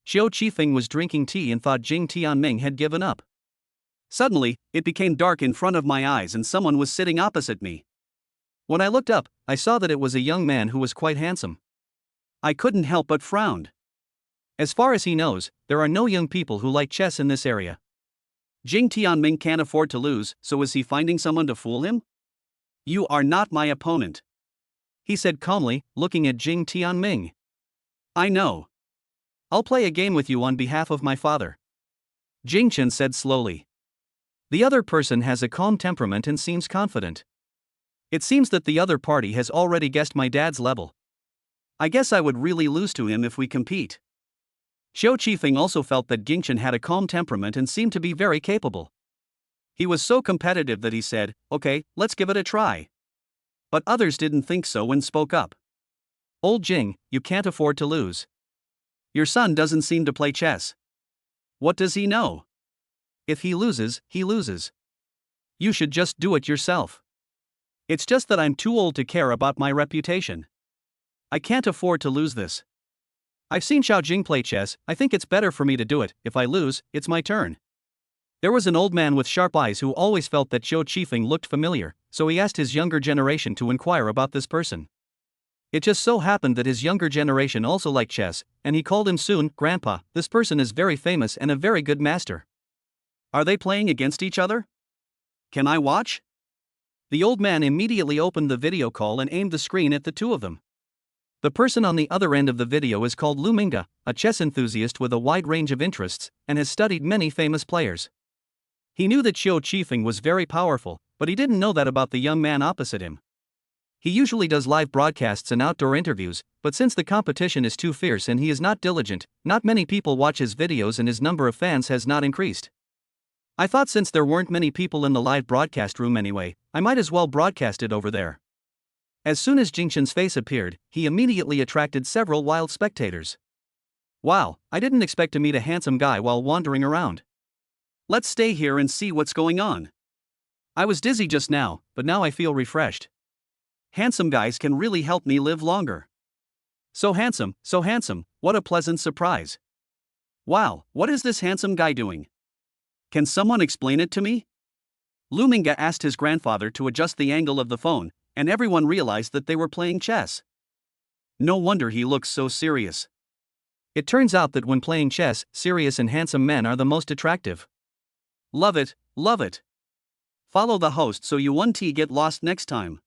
Xiao Qifeng was drinking tea and thought Jing Tianming had given up. Suddenly, it became dark in front of my eyes and someone was sitting opposite me. When I looked up, I saw that it was a young man who was quite handsome. I couldn't help but frown. As far as he knows, there are no young people who like chess in this area. Jing Tianming can't afford to lose, so is he finding someone to fool him? You are not my opponent, he said calmly, looking at Jing Tianming. I know. I'll play a game with you on behalf of my father, Jing Chen said slowly. The other person has a calm temperament and seems confident. It seems that the other party has already guessed my dad's level. I guess I would really lose to him if we compete. Xiao Qifeng also felt that Jingchen had a calm temperament and seemed to be very capable. He was so competitive that he said, "Okay, let's give it a try." But others didn't think so and spoke up. Old Jing, you can't afford to lose. Your son doesn't seem to play chess. What does he know? If he loses, he loses. You should just do it yourself. It's just that I'm too old to care about my reputation. I can't afford to lose this. I've seen Xiao Jing play chess, I think it's better for me to do it. If I lose, it's my turn. There was an old man with sharp eyes who always felt that Xiao Qifeng looked familiar, so he asked his younger generation to inquire about this person. It just so happened that his younger generation also liked chess, and he called him soon, "Grandpa, this person is very famous and a very good master." Are they playing against each other? Can I watch? The old man immediately opened the video call and aimed the screen at the two of them. The person on the other end of the video is called Lu Mingde, a chess enthusiast with a wide range of interests, and has studied many famous players. He knew that Xiao Qifeng was very powerful, but he didn't know that about the young man opposite him. He usually does live broadcasts and outdoor interviews, but since the competition is too fierce and he is not diligent, not many people watch his videos and his number of fans has not increased. I thought since there weren't many people in the live broadcast room anyway, I might as well broadcast it over there. As soon as Jingchen's face appeared, he immediately attracted several wild spectators. Wow, I didn't expect to meet a handsome guy while wandering around. Let's stay here and see what's going on. I was dizzy just now, but now I feel refreshed. Handsome guys can really help me live longer. So handsome, what a pleasant surprise. Wow, what is this handsome guy doing? Can someone explain it to me? Lu Mingde asked his grandfather to adjust the angle of the phone, and everyone realized that they were playing chess. No wonder he looks so serious. It turns out that when playing chess, serious and handsome men are the most attractive. Love it, love it. Follow the host so you won't get lost next time.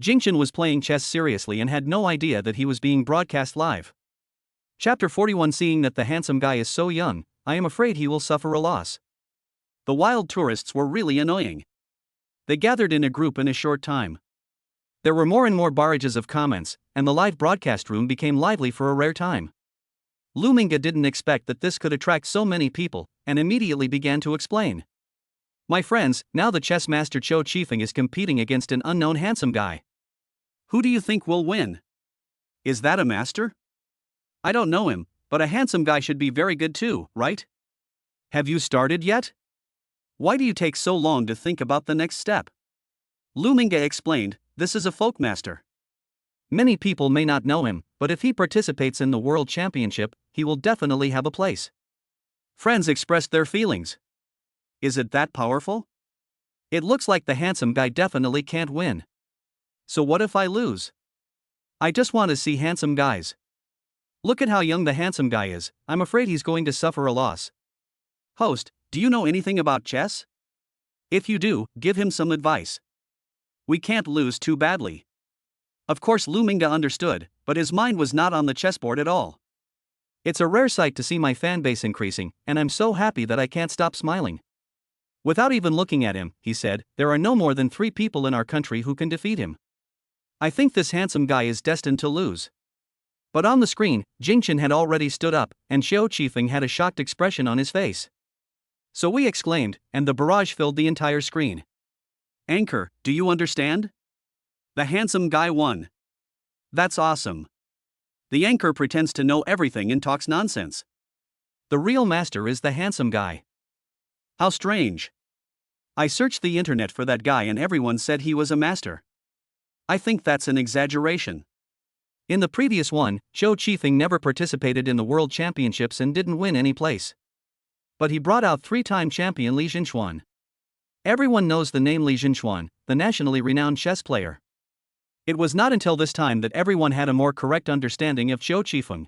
Jingchen was playing chess seriously and had no idea that he was being broadcast live. Chapter 41. Seeing that the handsome guy is so young, I am afraid he will suffer a loss. The wild tourists were really annoying. They gathered in a group in a short time. There were more and more barrages of comments, and the live broadcast room became lively for a rare time. Lu Mingde didn't expect that this could attract so many people, and immediately began to explain. My friends, now the chess master Xiao Qifeng is competing against an unknown handsome guy. Who do you think will win? Is that a master? I don't know him, but a handsome guy should be very good too, right? Have you started yet? Why do you take so long to think about the next step? Lu Mingde explained, this is a folk master. Many people may not know him, but if he participates in the World Championship, he will definitely have a place. Friends expressed their feelings. Is it that powerful? It looks like the handsome guy definitely can't win. So what if I lose? I just want to see handsome guys. Look at how young the handsome guy is, I'm afraid he's going to suffer a loss. Host, do you know anything about chess? If you do, give him some advice. We can't lose too badly. Of course Lu Mingde understood, but his mind was not on the chessboard at all. It's a rare sight to see my fan base increasing, and I'm so happy that I can't stop smiling. Without even looking at him, he said, there are no more than 3 people in our country who can defeat him. I think this handsome guy is destined to lose. But on the screen, Jingchen had already stood up, and Xiao Qifeng had a shocked expression on his face. So we exclaimed, and the barrage filled the entire screen. Anchor, do you understand? The handsome guy won. That's awesome. The anchor pretends to know everything and talks nonsense. The real master is the handsome guy. How strange. I searched the internet for that guy and everyone said he was a master. I think that's an exaggeration. In the previous one, Xiao Qifeng never participated in the World Championships and didn't win any place. But he brought out 3-time champion Li Jinchuan. Everyone knows the name Li Jinchuan, the nationally renowned chess player. It was not until this time that everyone had a more correct understanding of Xiao Qifeng.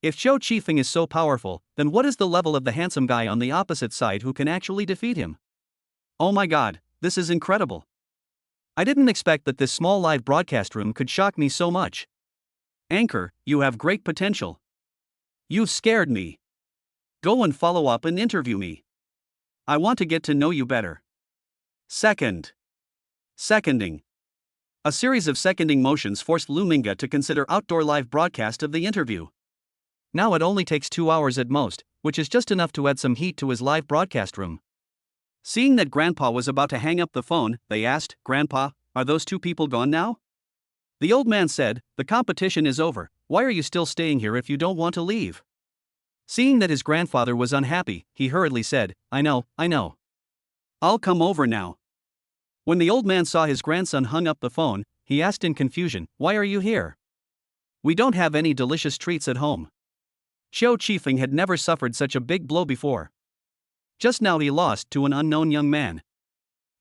If Xiao Qifeng is so powerful, then what is the level of the handsome guy on the opposite side who can actually defeat him? Oh my god, this is incredible. I didn't expect that this small live broadcast room could shock me so much. Anchor, you have great potential. You've scared me. Go and follow up and interview me. I want to get to know you better. Seconding. A series of seconding motions forced Lu Mingge to consider outdoor live broadcast of the interview. Now it only takes 2 hours at most, which is just enough to add some heat to his live broadcast room. Seeing that Grandpa was about to hang up the phone, they asked, "Grandpa, are those two people gone now?" The old man said, "The competition is over, why are you still staying here if you don't want to leave?" Seeing that his grandfather was unhappy, he hurriedly said, I know. I'll come over now." When the old man saw his grandson hung up the phone, he asked in confusion, "Why are you here?" "We don't have any delicious treats at home." Xiao Qifeng had never suffered such a big blow before. Just now he lost to an unknown young man.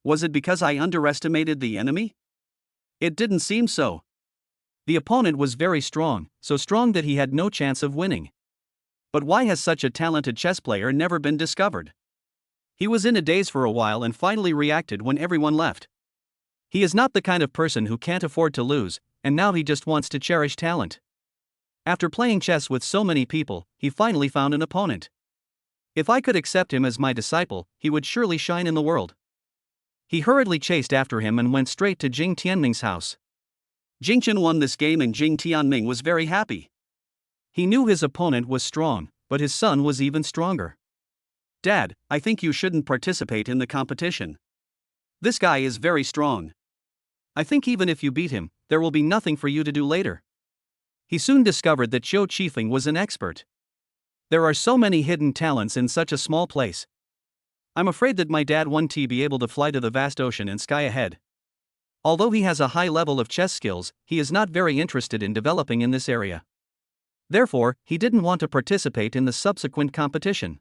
Was it because I underestimated the enemy? It didn't seem so. The opponent was very strong, so strong that he had no chance of winning. But why has such a talented chess player never been discovered? He was in a daze for a while and finally reacted when everyone left. He is not the kind of person who can't afford to lose, and now he just wants to cherish talent. After playing chess with so many people, he finally found an opponent. If I could accept him as my disciple, he would surely shine in the world. He hurriedly chased after him and went straight to Jing Tianming's house. Jingchen won this game and Jing Tianming was very happy. He knew his opponent was strong, but his son was even stronger. "Dad, I think you shouldn't participate in the competition. This guy is very strong. I think even if you beat him, there will be nothing for you to do later." He soon discovered that Xiao Qifeng was an expert. There are so many hidden talents in such a small place. I'm afraid that my dad won't be able to fly to the vast ocean and sky ahead. Although he has a high level of chess skills, he is not very interested in developing in this area. Therefore, he didn't want to participate in the subsequent competition.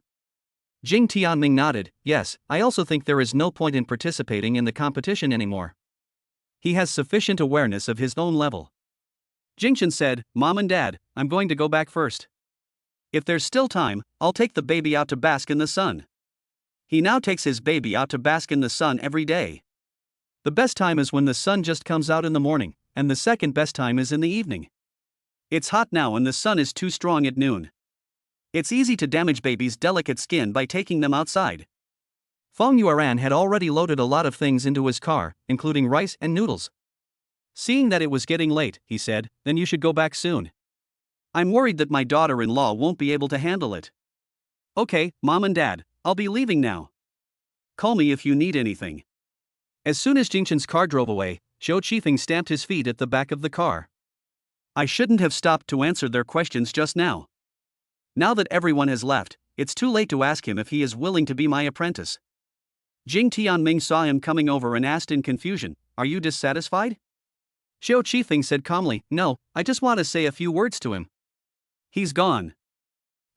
Jing Tianming nodded, "Yes, I also think there is no point in participating in the competition anymore. He has sufficient awareness of his own level." Jingchen said, "Mom and Dad, I'm going to go back first. If there's still time, I'll take the baby out to bask in the sun." He now takes his baby out to bask in the sun every day. The best time is when the sun just comes out in the morning, and the second best time is in the evening. It's hot now and the sun is too strong at noon. It's easy to damage babies' delicate skin by taking them outside. Feng Yuan had already loaded a lot of things into his car, including rice and noodles. Seeing that it was getting late, he said, "Then you should go back soon. I'm worried that my daughter-in-law won't be able to handle it." "Okay, Mom and Dad, I'll be leaving now. Call me if you need anything." As soon as Jingchen's car drove away, Xiao Qifeng stamped his feet at the back of the car. "I shouldn't have stopped to answer their questions just now. Now that everyone has left, it's too late to ask him if he is willing to be my apprentice." Jing Tianming saw him coming over and asked in confusion, "Are you dissatisfied?" Xiao Qifeng said calmly, "No, I just want to say a few words to him." "He's gone.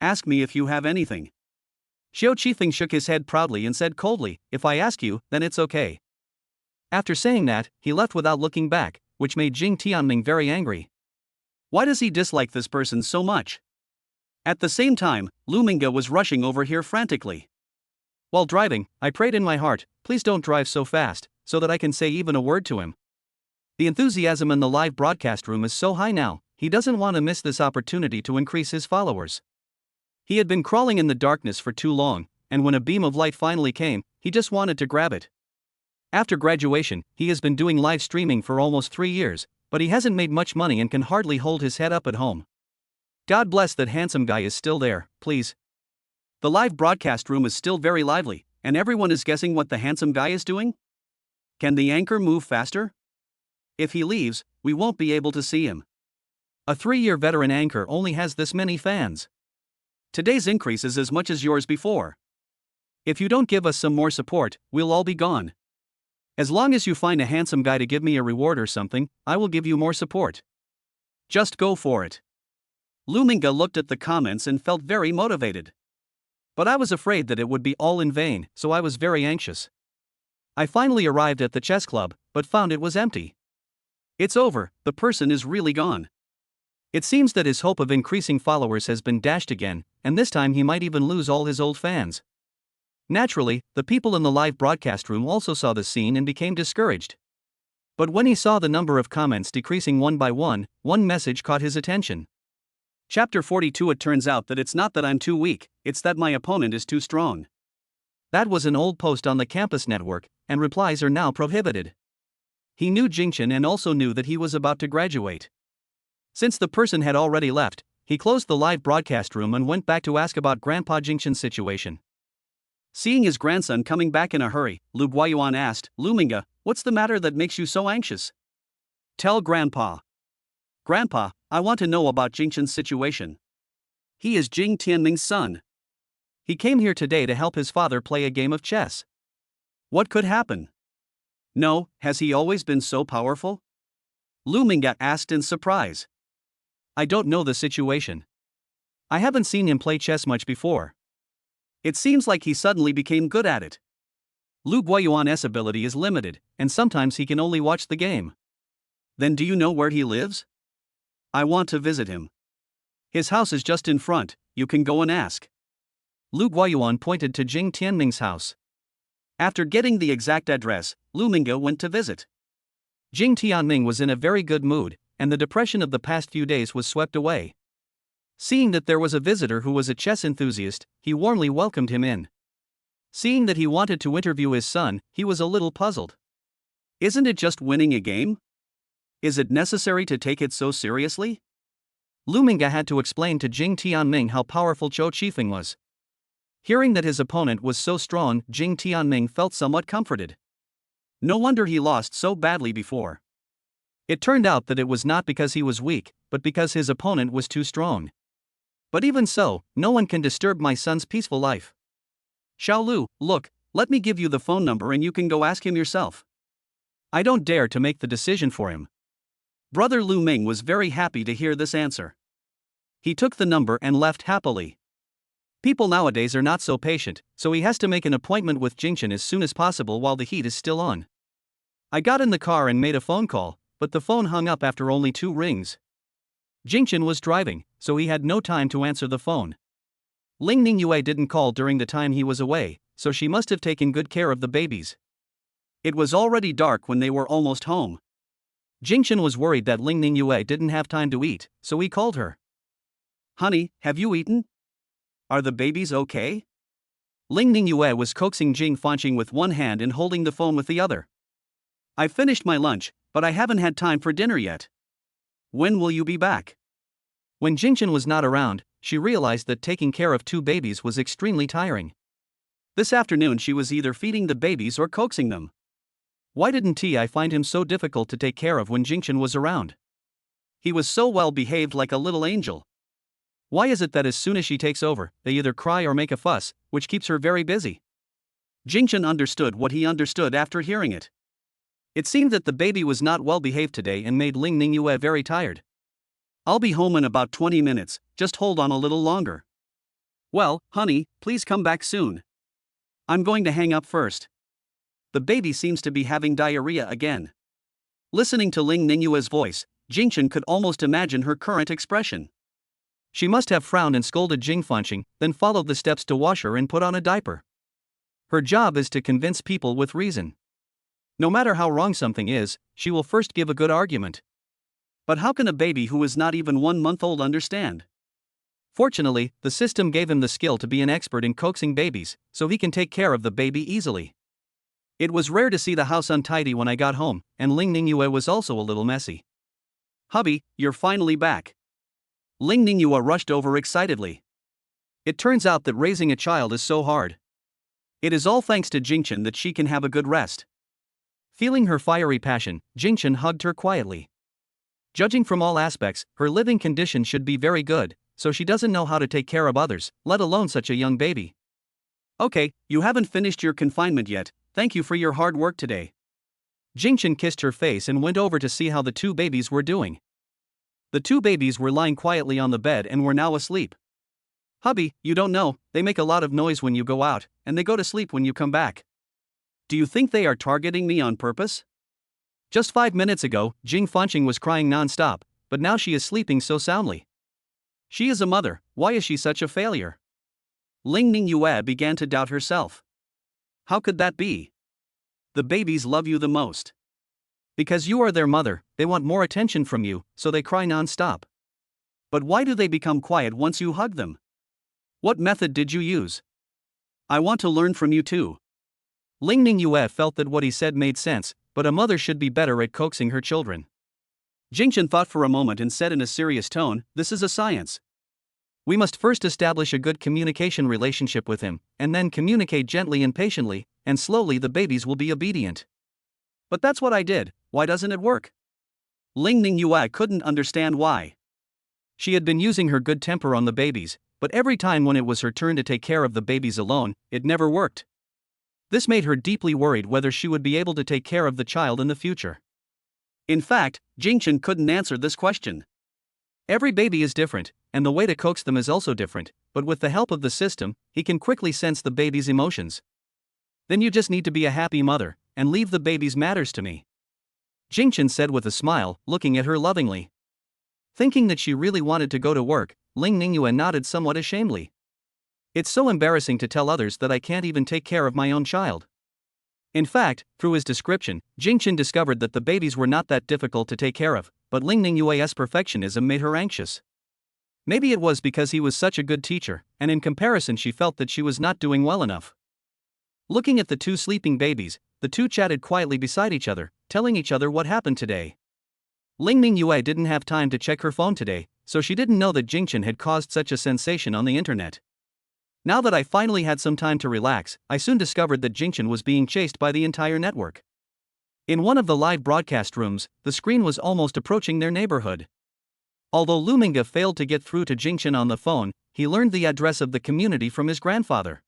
Ask me if you have anything." Xiao Qifeng shook his head proudly and said coldly, "If I ask you, then it's okay." After saying that, he left without looking back, which made Jing Tianming very angry. Why does he dislike this person so much? At the same time, Lu Mingge was rushing over here frantically. While driving, I prayed in my heart, "Please don't drive so fast, so that I can say even a word to him." The enthusiasm in the live broadcast room is so high now, he doesn't want to miss this opportunity to increase his followers. He had been crawling in the darkness for too long, and when a beam of light finally came, he just wanted to grab it. After graduation, he has been doing live streaming for almost 3 years, but he hasn't made much money and can hardly hold his head up at home. God bless that handsome guy is still there, please. The live broadcast room is still very lively, and everyone is guessing what the handsome guy is doing? Can the anchor move faster? If he leaves, we won't be able to see him. A 3-year veteran anchor only has this many fans. Today's increase is as much as yours before. If you don't give us some more support, we'll all be gone. As long as you find a handsome guy to give me a reward or something, I will give you more support. Just go for it. Lu Mingge looked at the comments and felt very motivated. But I was afraid that it would be all in vain, so I was very anxious. I finally arrived at the chess club, but found it was empty. It's over, the person is really gone. It seems that his hope of increasing followers has been dashed again, and this time he might even lose all his old fans. Naturally, the people in the live broadcast room also saw the scene and became discouraged. But when he saw the number of comments decreasing one by one message caught his attention. Chapter 42. It turns out that it's not that I'm too weak, it's that my opponent is too strong. That was an old post on the campus network, and replies are now prohibited. He knew Jingchen and also knew that he was about to graduate. Since the person had already left, he closed the live broadcast room and went back to ask about Grandpa Jingchen's situation. Seeing his grandson coming back in a hurry, Lu Guoyuan asked, "Luminga, what's the matter that makes you so anxious?" "Tell Grandpa." "Grandpa, I want to know about Jingchen's situation. He is Jing Tianming's son. He came here today to help his father play a game of chess. What could happen?" "No, has he always been so powerful?" Lu Minga asked in surprise. "I don't know the situation. I haven't seen him play chess much before. It seems like he suddenly became good at it. Lu Guoyuan's ability is limited, and sometimes he can only watch the game." "Then do you know where he lives?" "I want to visit him. His house is just in front, you can go and ask." Lu Guoyuan pointed to Jing Tianming's house. After getting the exact address, Lu Minga went to visit. Jing Tianming was in a very good mood, and the depression of the past few days was swept away. Seeing that there was a visitor who was a chess enthusiast, he warmly welcomed him in. Seeing that he wanted to interview his son, he was a little puzzled. "Isn't it just winning a game? Is it necessary to take it so seriously?" Lu Minga had to explain to Jing Tianming how powerful Zhou Qifeng was. Hearing that his opponent was so strong, Jing Tianming felt somewhat comforted. No wonder he lost so badly before. It turned out that it was not because he was weak, but because his opponent was too strong. But even so, no one can disturb my son's peaceful life. "Xiaolu, look, let me give you the phone number and you can go ask him yourself. I don't dare to make the decision for him." Brother Lu Ming was very happy to hear this answer. He took the number and left happily. People nowadays are not so patient, so he has to make an appointment with Jingchen as soon as possible while the heat is still on. I got in the car and made a phone call, but the phone hung up after only 2 rings. Jingchen was driving, so he had no time to answer the phone. Ling Ningyue didn't call during the time he was away, so she must have taken good care of the babies. It was already dark when they were almost home. Jingchen was worried that Ling Ningyue didn't have time to eat, so he called her. "Honey, have you eaten? Are the babies okay?" Ling Ningyue was coaxing Jing Fanqing with one hand and holding the phone with the other. "I finished my lunch, but I haven't had time for dinner yet. When will you be back?" When Jingchen was not around, she realized that taking care of 2 babies was extremely tiring. This afternoon she was either feeding the babies or coaxing them. Why didn't I find him so difficult to take care of when Jingchen was around? He was so well behaved, like a little angel. Why is it that as soon as she takes over, they either cry or make a fuss, which keeps her very busy? Jingchen understood what he understood after hearing it. It seemed that the baby was not well behaved today and made Ling Ningyue very tired. "I'll be home in about 20 minutes, just hold on a little longer." "Well, honey, please come back soon. I'm going to hang up first. The baby seems to be having diarrhea again." Listening to Ling Ningyue's voice, Jingchen could almost imagine her current expression. She must have frowned and scolded Jing Fanqing, then followed the steps to wash her and put on a diaper. Her job is to convince people with reason. No matter how wrong something is, she will first give a good argument. But how can a baby who is not even 1 month old understand? Fortunately, the system gave him the skill to be an expert in coaxing babies, so he can take care of the baby easily. It was rare to see the house untidy when I got home, and Ling Ningyue was also a little messy. "Hubby, you're finally back." Ling Ningyue rushed over excitedly. It turns out that raising a child is so hard. It is all thanks to Jingchen that she can have a good rest. Feeling her fiery passion, Jingchen hugged her quietly. Judging from all aspects, her living condition should be very good, so she doesn't know how to take care of others, let alone such a young baby. "Okay, you haven't finished your confinement yet, thank you for your hard work today." Jingchen kissed her face and went over to see how the 2 babies were doing. The 2 babies were lying quietly on the bed and were now asleep. "Hubby, you don't know, they make a lot of noise when you go out, and they go to sleep when you come back. Do you think they are targeting me on purpose?" Just 5 minutes ago, Jing Fanqing was crying non-stop, but now she is sleeping so soundly. She is a mother, why is she such a failure? Ling Ningyue began to doubt herself. How could that be? The babies love you the most. Because you are their mother, they want more attention from you, so they cry non-stop. But why do they become quiet once you hug them? What method did you use? I want to learn from you too. Ling Ningyue felt that what he said made sense, but a mother should be better at coaxing her children. Jingchen thought for a moment and said in a serious tone, "This is a science. We must first establish a good communication relationship with him, and then communicate gently and patiently, and slowly the babies will be obedient." But that's what I did, why doesn't it work? Ling Ningyue couldn't understand why. She had been using her good temper on the babies, but every time when it was her turn to take care of the babies alone, it never worked. This made her deeply worried whether she would be able to take care of the child in the future. In fact, Jingchen couldn't answer this question. Every baby is different, and the way to coax them is also different, but with the help of the system, he can quickly sense the baby's emotions. Then you just need to be a happy mother, and leave the baby's matters to me. Jingchen said with a smile, looking at her lovingly. Thinking that she really wanted to go to work, Ling Ningyue nodded somewhat ashamedly. It's so embarrassing to tell others that I can't even take care of my own child. In fact, through his description, Jingchen discovered that the babies were not that difficult to take care of, but Ling Ningyue's perfectionism made her anxious. Maybe it was because he was such a good teacher, and in comparison she felt that she was not doing well enough. Looking at the two sleeping babies, the two chatted quietly beside each other, telling each other what happened today. Ling Ningyue didn't have time to check her phone today, so she didn't know that Jingchen had caused such a sensation on the internet. Now that I finally had some time to relax, I soon discovered that Jingchen was being chased by the entire network. In one of the live broadcast rooms, the screen was almost approaching their neighborhood. Although Luminga failed to get through to Jingchen on the phone, he learned the address of the community from his grandfather.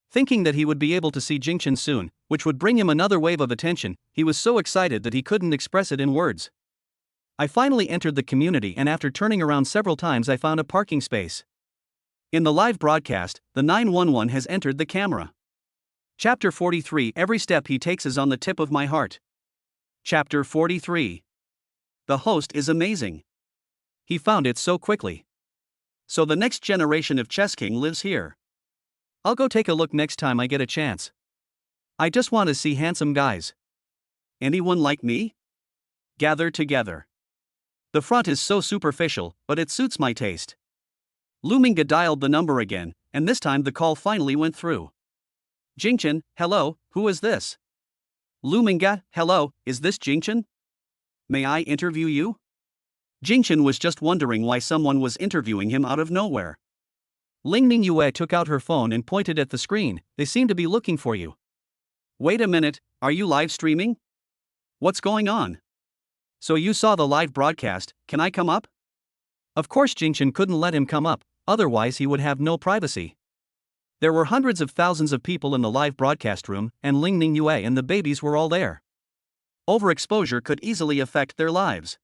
Thinking that he would be able to see Jingchen soon, which would bring him another wave of attention, he was so excited that he couldn't express it in words. I finally entered the community, and after turning around several times I found a parking space. In the live broadcast, the 911 has entered the camera. Chapter 43. Every step he takes is on the tip of my heart. Chapter 43. The host is amazing. He found it so quickly. So the next generation of Chess King lives here. I'll go take a look next time I get a chance. I just want to see handsome guys. Anyone like me? Gather together. The front is so superficial, but it suits my taste. Luminga dialed the number again, and this time the call finally went through. Jingchen, hello, who is this? Luminga, hello, is this Jingchen? May I interview you? Jingchen was just wondering why someone was interviewing him out of nowhere. Ling Ningyue took out her phone and pointed at the screen. They seem to be looking for you. Wait a minute, are you live streaming? What's going on? So you saw the live broadcast, can I come up? Of course Jingchen couldn't let him come up, otherwise he would have no privacy. There were hundreds of thousands of people in the live broadcast room, and Ling Ningyue and the babies were all there. Overexposure could easily affect their lives.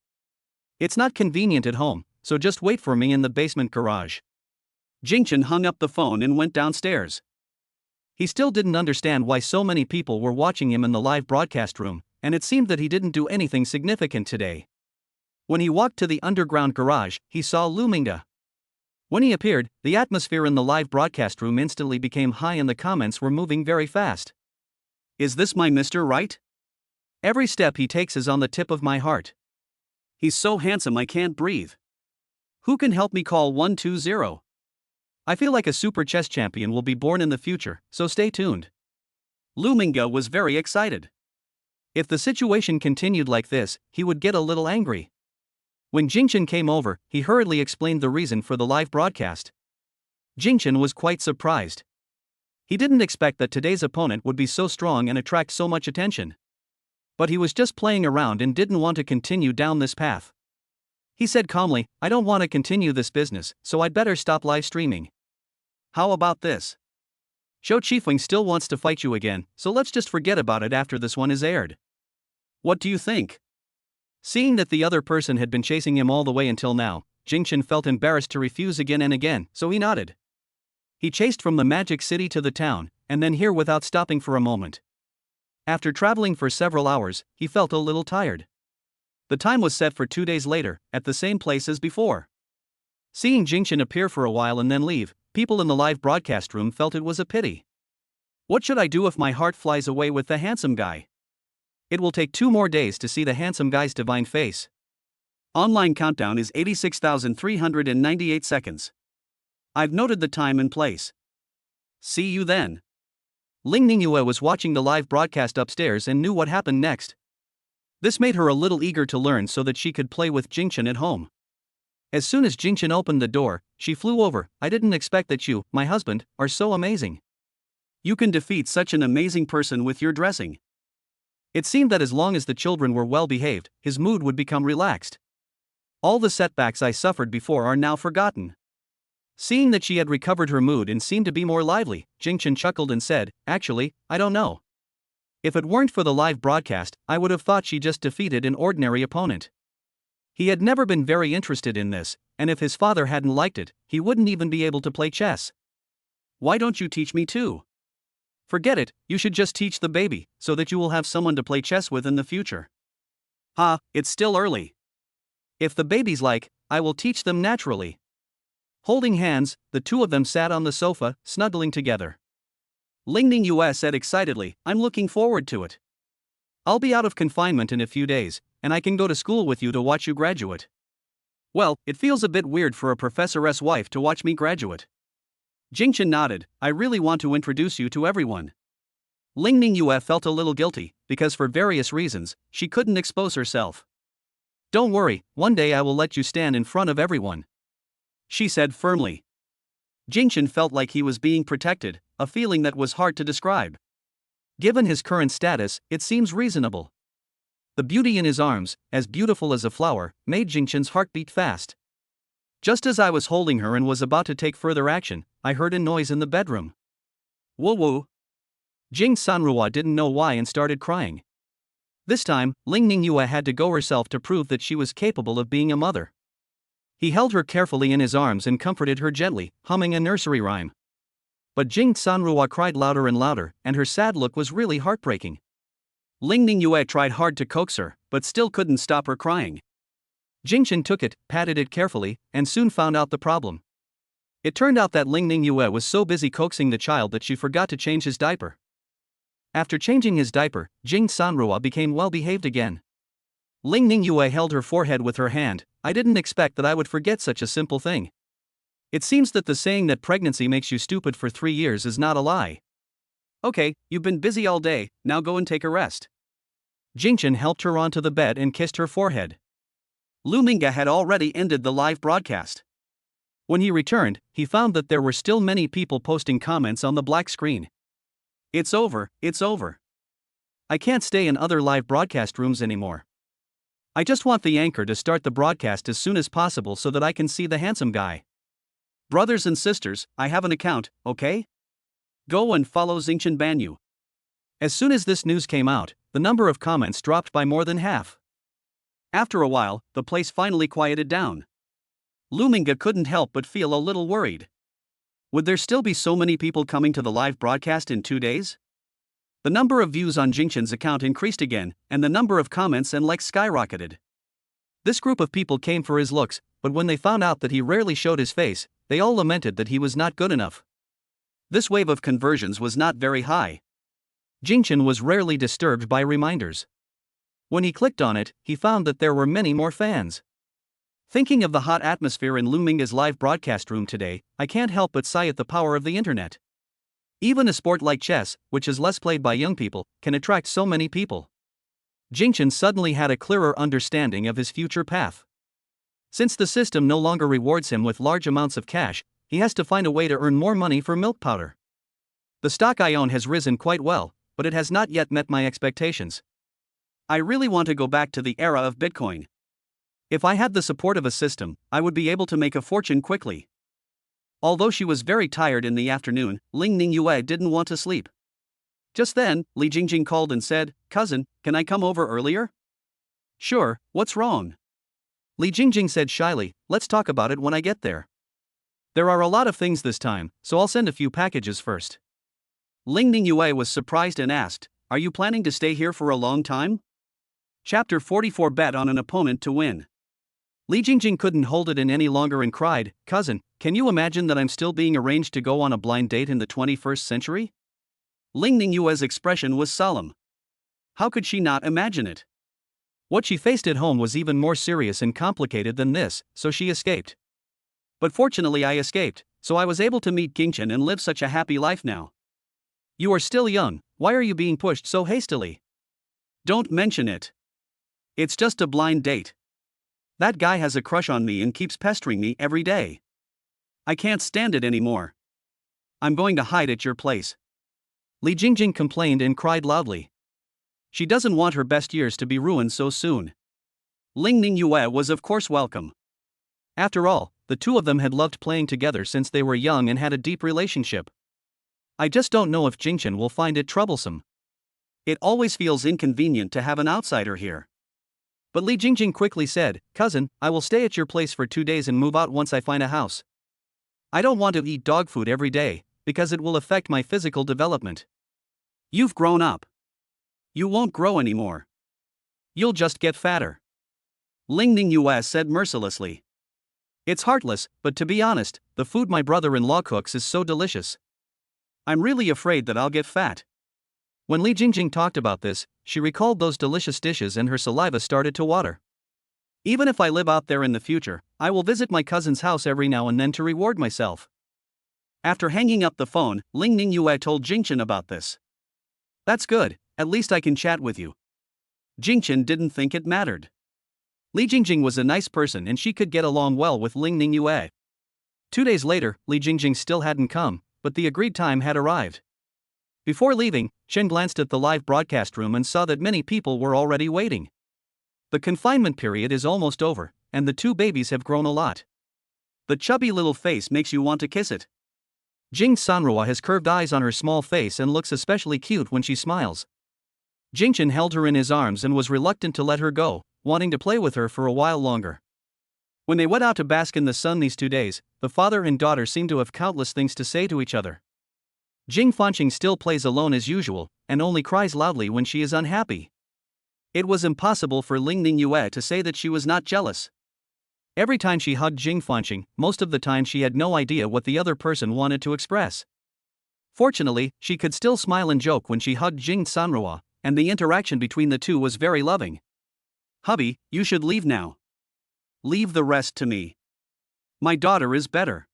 It's not convenient at home, so just wait for me in the basement garage. Jingchen hung up the phone and went downstairs. He still didn't understand why so many people were watching him in the live broadcast room, and it seemed that he didn't do anything significant today. When he walked to the underground garage, he saw Luminga. When he appeared, the atmosphere in the live broadcast room instantly became high and the comments were moving very fast. Is this my Mr. Right? Every step he takes is on the tip of my heart. He's so handsome I can't breathe. Who can help me call 120? I feel like a super chess champion will be born in the future, so stay tuned. Luminga was very excited. If the situation continued like this, he would get a little angry. When Jingchen came over, he hurriedly explained the reason for the live broadcast. Jingchen was quite surprised. He didn't expect that today's opponent would be so strong and attract so much attention. But he was just playing around and didn't want to continue down this path. He said calmly, I don't want to continue this business, so I'd better stop live streaming. How about this? Zhou Qifeng still wants to fight you again, so let's just forget about it after this one is aired. What do you think? Seeing that the other person had been chasing him all the way until now, Jingchen felt embarrassed to refuse again and again, so he nodded. He chased from the magic city to the town, and then here without stopping for a moment. After traveling for several hours, he felt a little tired. The time was set for 2 days later, at the same place as before. Seeing Jingchen appear for a while and then leave, people in the live broadcast room felt it was a pity. What should I do if my heart flies away with the handsome guy? It will take 2 more days to see the handsome guy's divine face. Online countdown is 86,398 seconds. I've noted the time and place. See you then. Ling Ningyue was watching the live broadcast upstairs and knew what happened next. This made her a little eager to learn so that she could play with Jingchen at home. As soon as Jingchen opened the door, she flew over. I didn't expect that you, my husband, are so amazing. You can defeat such an amazing person with your dressing. It seemed that as long as the children were well behaved, his mood would become relaxed. All the setbacks I suffered before are now forgotten. Seeing that she had recovered her mood and seemed to be more lively, Jingchen chuckled and said, actually, I don't know. If it weren't for the live broadcast, I would have thought she just defeated an ordinary opponent. He had never been very interested in this, and if his father hadn't liked it, he wouldn't even be able to play chess. Why don't you teach me too? Forget it, you should just teach the baby, so that you will have someone to play chess with in the future. It's still early. If the babies like, I will teach them naturally. Holding hands, the two of them sat on the sofa, snuggling together. Ling Ningyue said excitedly, I'm looking forward to it. I'll be out of confinement in a few days, and I can go to school with you to watch you graduate. Well, it feels a bit weird for a professor's wife to watch me graduate. Jingchen nodded, I really want to introduce you to everyone. Ling Ningyue felt a little guilty, because for various reasons, she couldn't expose herself. Don't worry, one day I will let you stand in front of everyone, she said firmly. Jingchen felt like he was being protected, a feeling that was hard to describe. Given his current status, it seems reasonable. The beauty in his arms, as beautiful as a flower, made Jingchen's heart beat fast. Just as I was holding her and was about to take further action, I heard a noise in the bedroom. Woo-woo. Jing Sanrua didn't know why and started crying. This time, Ling Ningyue had to go herself to prove that she was capable of being a mother. He held her carefully in his arms and comforted her gently, humming a nursery rhyme. But Jing Sanrua cried louder and louder, and her sad look was really heartbreaking. Ling Ningyue tried hard to coax her, but still couldn't stop her crying. Jingchen took it, patted it carefully, and soon found out the problem. It turned out that Ling Ningyue was so busy coaxing the child that she forgot to change his diaper. After changing his diaper, Jing Sanrua became well behaved again. Ling Ningyue held her forehead with her hand. I didn't expect that I would forget such a simple thing. It seems that the saying that pregnancy makes you stupid for 3 years is not a lie. Okay, you've been busy all day, now go and take a rest. Jingchen helped her onto the bed and kissed her forehead. Lu Mingge had already ended the live broadcast. When he returned, he found that there were still many people posting comments on the black screen. It's over, it's over. I can't stay in other live broadcast rooms anymore. I just want the anchor to start the broadcast as soon as possible so that I can see the handsome guy. Brothers and sisters, I have an account, okay? Go and follow Xingchen Banyu. As soon as this news came out, the number of comments dropped by more than half. After a while, the place finally quieted down. Lu Mingge couldn't help but feel a little worried. Would there still be so many people coming to the live broadcast in 2 days? The number of views on Jingchen's account increased again, and the number of comments and likes skyrocketed. This group of people came for his looks, but when they found out that he rarely showed his face, they all lamented that he was not good enough. This wave of conversions was not very high. Jingchen was rarely disturbed by reminders. When he clicked on it, he found that there were many more fans. Thinking of the hot atmosphere in Lu Mingge's live broadcast room today, I can't help but sigh at the power of the internet. Even a sport like chess, which is less played by young people, can attract so many people. Jingchen suddenly had a clearer understanding of his future path. Since the system no longer rewards him with large amounts of cash, he has to find a way to earn more money for milk powder. The stock I own has risen quite well, but it has not yet met my expectations. I really want to go back to the era of Bitcoin. If I had the support of a system, I would be able to make a fortune quickly. Although she was very tired in the afternoon, Ling Ningyue didn't want to sleep. Just then, Li Jingjing called and said, "Cousin, can I come over earlier?" "Sure, what's wrong?" Li Jingjing said shyly, "Let's talk about it when I get there. There are a lot of things this time, so I'll send a few packages first." Ling Ningyue was surprised and asked, "Are you planning to stay here for a long time?" Chapter 44. Bet on an opponent to win. Li Jingjing couldn't hold it in any longer and cried, "Cousin, can you imagine that I'm still being arranged to go on a blind date in the 21st century?" Ling Ningyue's expression was solemn. How could she not imagine it? What she faced at home was even more serious and complicated than this, so she escaped. But fortunately I escaped, so I was able to meet Gingchen and live such a happy life now. You are still young, why are you being pushed so hastily? Don't mention it. It's just a blind date. That guy has a crush on me and keeps pestering me every day. I can't stand it anymore. I'm going to hide at your place. Li Jingjing complained and cried loudly. She doesn't want her best years to be ruined so soon. Ling Ningyue was of course welcome. After all, the two of them had loved playing together since they were young and had a deep relationship. I just don't know if Jingchen will find it troublesome. It always feels inconvenient to have an outsider here. But Li Jingjing quickly said, "Cousin, I will stay at your place for 2 days and move out once I find a house. I don't want to eat dog food every day, because it will affect my physical development. You've grown up. You won't grow anymore. You'll just get fatter." Ling Ningyue said mercilessly. "It's heartless, but to be honest, the food my brother-in-law cooks is so delicious. I'm really afraid that I'll get fat." When Li Jingjing talked about this, she recalled those delicious dishes and her saliva started to water. "Even if I live out there in the future, I will visit my cousin's house every now and then to reward myself." After hanging up the phone, Ling Ningyue told Jingchen about this. "That's good, at least I can chat with you." Jingchen didn't think it mattered. Li Jingjing was a nice person and she could get along well with Ling Ningyue. 2 days later, Li Jingjing still hadn't come, but the agreed time had arrived. Before leaving, Chen glanced at the live broadcast room and saw that many people were already waiting. The confinement period is almost over, and the two babies have grown a lot. The chubby little face makes you want to kiss it. Jing Sanrua has curved eyes on her small face and looks especially cute when she smiles. Jingchen held her in his arms and was reluctant to let her go, wanting to play with her for a while longer. When they went out to bask in the sun these 2 days, the father and daughter seemed to have countless things to say to each other. Jing Fanqing still plays alone as usual, and only cries loudly when she is unhappy. It was impossible for Ling Ningyue to say that she was not jealous. Every time she hugged Jing Fanqing, most of the time she had no idea what the other person wanted to express. Fortunately, she could still smile and joke when she hugged Jing Sanrua, and the interaction between the two was very loving. "Hubby, you should leave now. Leave the rest to me. My daughter is better.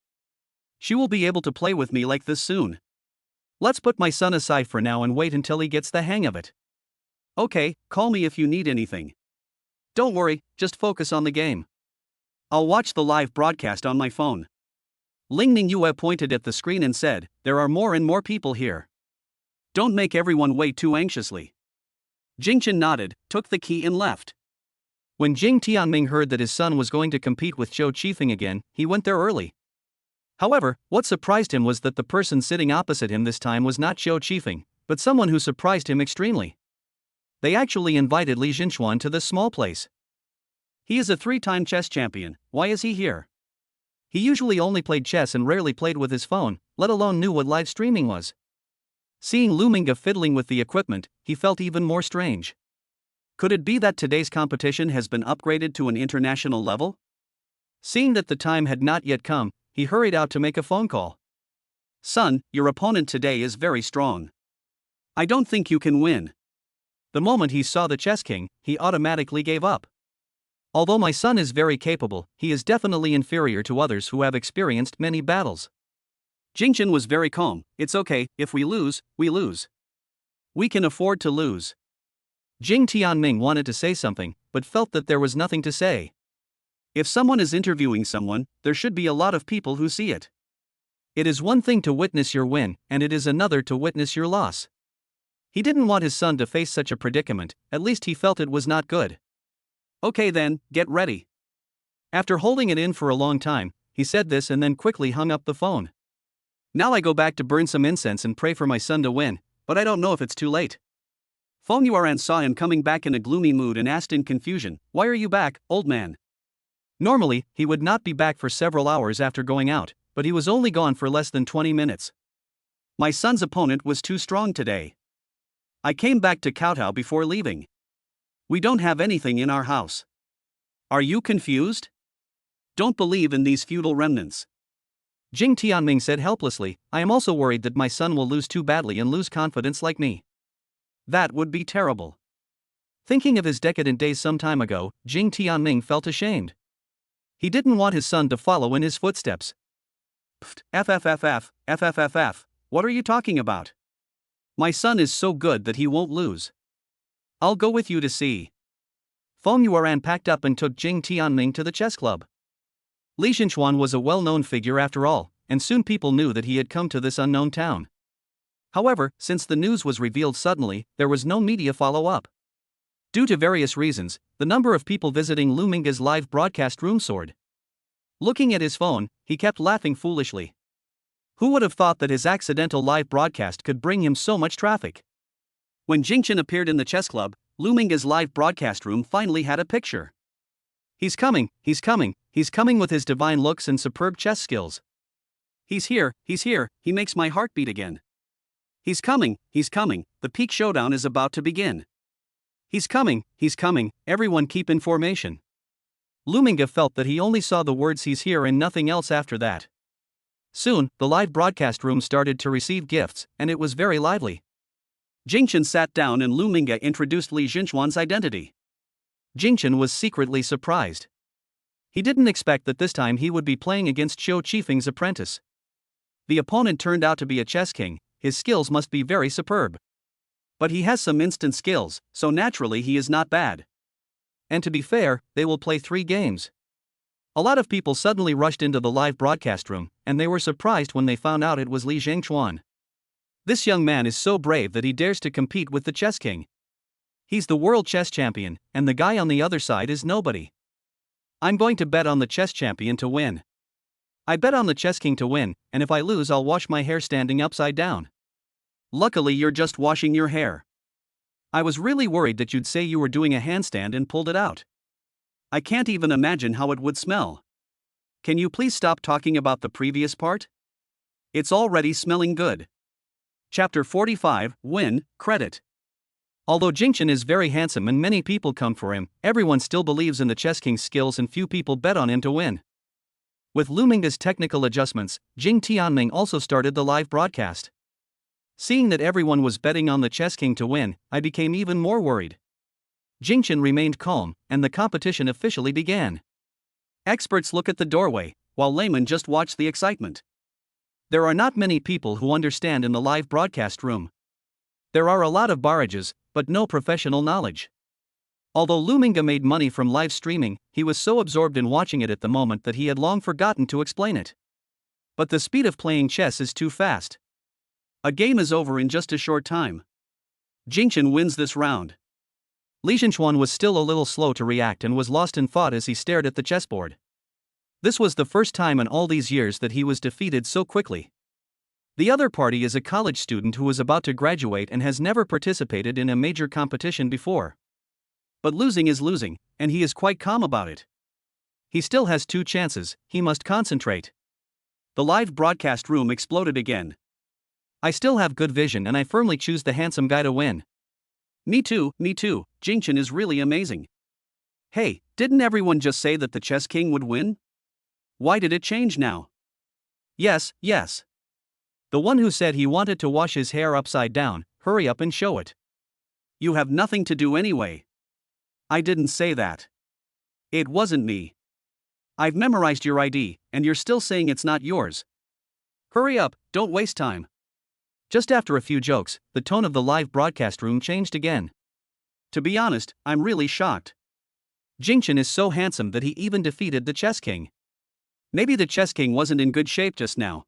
She will be able to play with me like this soon. Let's put my son aside for now and wait until he gets the hang of it. Okay, call me if you need anything. Don't worry, just focus on the game. I'll watch the live broadcast on my phone." Ling Ningyue pointed at the screen and said, "There are more and more people here. Don't make everyone wait too anxiously." Jingchen nodded, took the key and left. When Jing Tianming heard that his son was going to compete with Zhou Qifeng again, he went there early. However, what surprised him was that the person sitting opposite him this time was not Zhou Qifeng, but someone who surprised him extremely. They actually invited Li Jinchuan to this small place. He is a 3-time chess champion, why is he here? He usually only played chess and rarely played with his phone, let alone knew what live streaming was. Seeing Lu Mingge fiddling with the equipment, he felt even more strange. Could it be that today's competition has been upgraded to an international level? Seeing that the time had not yet come, he hurried out to make a phone call. "Son, your opponent today is very strong. I don't think you can win." The moment he saw the chess king, he automatically gave up. "Although my son is very capable, he is definitely inferior to others who have experienced many battles." Jingchen was very calm. "It's okay, if we lose, we lose. We can afford to lose." Jing Tianming wanted to say something, but felt that there was nothing to say. If someone is interviewing someone, there should be a lot of people who see it. It is one thing to witness your win, and it is another to witness your loss. He didn't want his son to face such a predicament, at least he felt it was not good. "Okay then, get ready." After holding it in for a long time, he said this and then quickly hung up the phone. "Now I go back to burn some incense and pray for my son to win, but I don't know if it's too late." Feng Yuan saw him coming back in a gloomy mood and asked in confusion, "Why are you back, old man?" Normally, he would not be back for several hours after going out, but he was only gone for less than 20 minutes. "My son's opponent was too strong today. I came back to kowtow before leaving." We don't have anything in our house. Are you confused? Don't believe in these feudal remnants. Jing Tianming said helplessly, I am also worried that my son will lose too badly and lose confidence like me. That would be terrible. Thinking of his decadent days some time ago, Jing Tianming felt ashamed. He didn't want his son to follow in his footsteps. Pfft, FFFF, what are you talking about? My son is so good that he won't lose. I'll go with you to see. Feng Yuan packed up and took Jing Tianming to the chess club. Li Zhenchuan was a well-known figure after all, and soon people knew that he had come to this unknown town. However, since the news was revealed suddenly, there was no media follow-up. Due to various reasons, the number of people visiting Lu Minga's live broadcast room soared. Looking at his phone, he kept laughing foolishly. Who would have thought that his accidental live broadcast could bring him so much traffic? When Jingchen appeared in the chess club, Lu Minga's live broadcast room finally had a picture. He's coming with his divine looks and superb chess skills. He's here, he makes my heart beat again. He's coming, the peak showdown is about to begin. He's coming, everyone keep in formation. Lu Minga felt that he only saw the words he's here and nothing else after that. Soon, the live broadcast room started to receive gifts, and it was very lively. Jingchen sat down and Lu Minga introduced Li Zhenchuan's identity. Jingchen was secretly surprised. He didn't expect that this time he would be playing against Qiu Qifeng's apprentice. The opponent turned out to be a chess king. His skills must be very superb. But he has some instant skills, so naturally he is not bad. And to be fair, they will play 3 games. A lot of people suddenly rushed into the live broadcast room, and they were surprised when they found out it was Li Zhenchuan. This young man is so brave that he dares to compete with the chess king. He's the world chess champion, and the guy on the other side is nobody. I'm going to bet on the chess champion to win. I bet on the chess king to win, and if I lose I'll wash my hair standing upside down. Luckily you're just washing your hair. I was really worried that you'd say you were doing a handstand and pulled it out. I can't even imagine how it would smell. Can you please stop talking about the previous part? It's already smelling good. Chapter 45, Win, Credit. Although Jingchen is very handsome and many people come for him, everyone still believes in the chess king's skills and few people bet on him to win. With Lu Minga's technical adjustments, Jing Tianming also started the live broadcast. Seeing that everyone was betting on the chess king to win, I became even more worried. Jingchen remained calm, and the competition officially began. Experts look at the doorway, while laymen just watch the excitement. There are not many people who understand in the live broadcast room. There are a lot of barrages, but no professional knowledge. Although Lu Minga made money from live streaming, he was so absorbed in watching it at the moment that he had long forgotten to explain it. But the speed of playing chess is too fast. A game is over in just a short time. Jingchen wins this round. Li Zhenchuan was still a little slow to react and was lost in thought as he stared at the chessboard. This was the first time in all these years that he was defeated so quickly. The other party is a college student who was about to graduate and has never participated in a major competition before. But losing is losing, and he is quite calm about it. He still has 2 chances, he must concentrate. The live broadcast room exploded again. I still have good vision and I firmly choose the handsome guy to win. Me too, Jingchen is really amazing. Hey, didn't everyone just say that the chess king would win? Why did it change now? Yes. The one who said he wanted to wash his hair upside down, hurry up and show it. You have nothing to do anyway. I didn't say that. It wasn't me. I've memorized your ID, and you're still saying it's not yours. Hurry up, don't waste time. Just after a few jokes, the tone of the live broadcast room changed again. To be honest, I'm really shocked. Jingchen is so handsome that he even defeated the chess king. Maybe the chess king wasn't in good shape just now.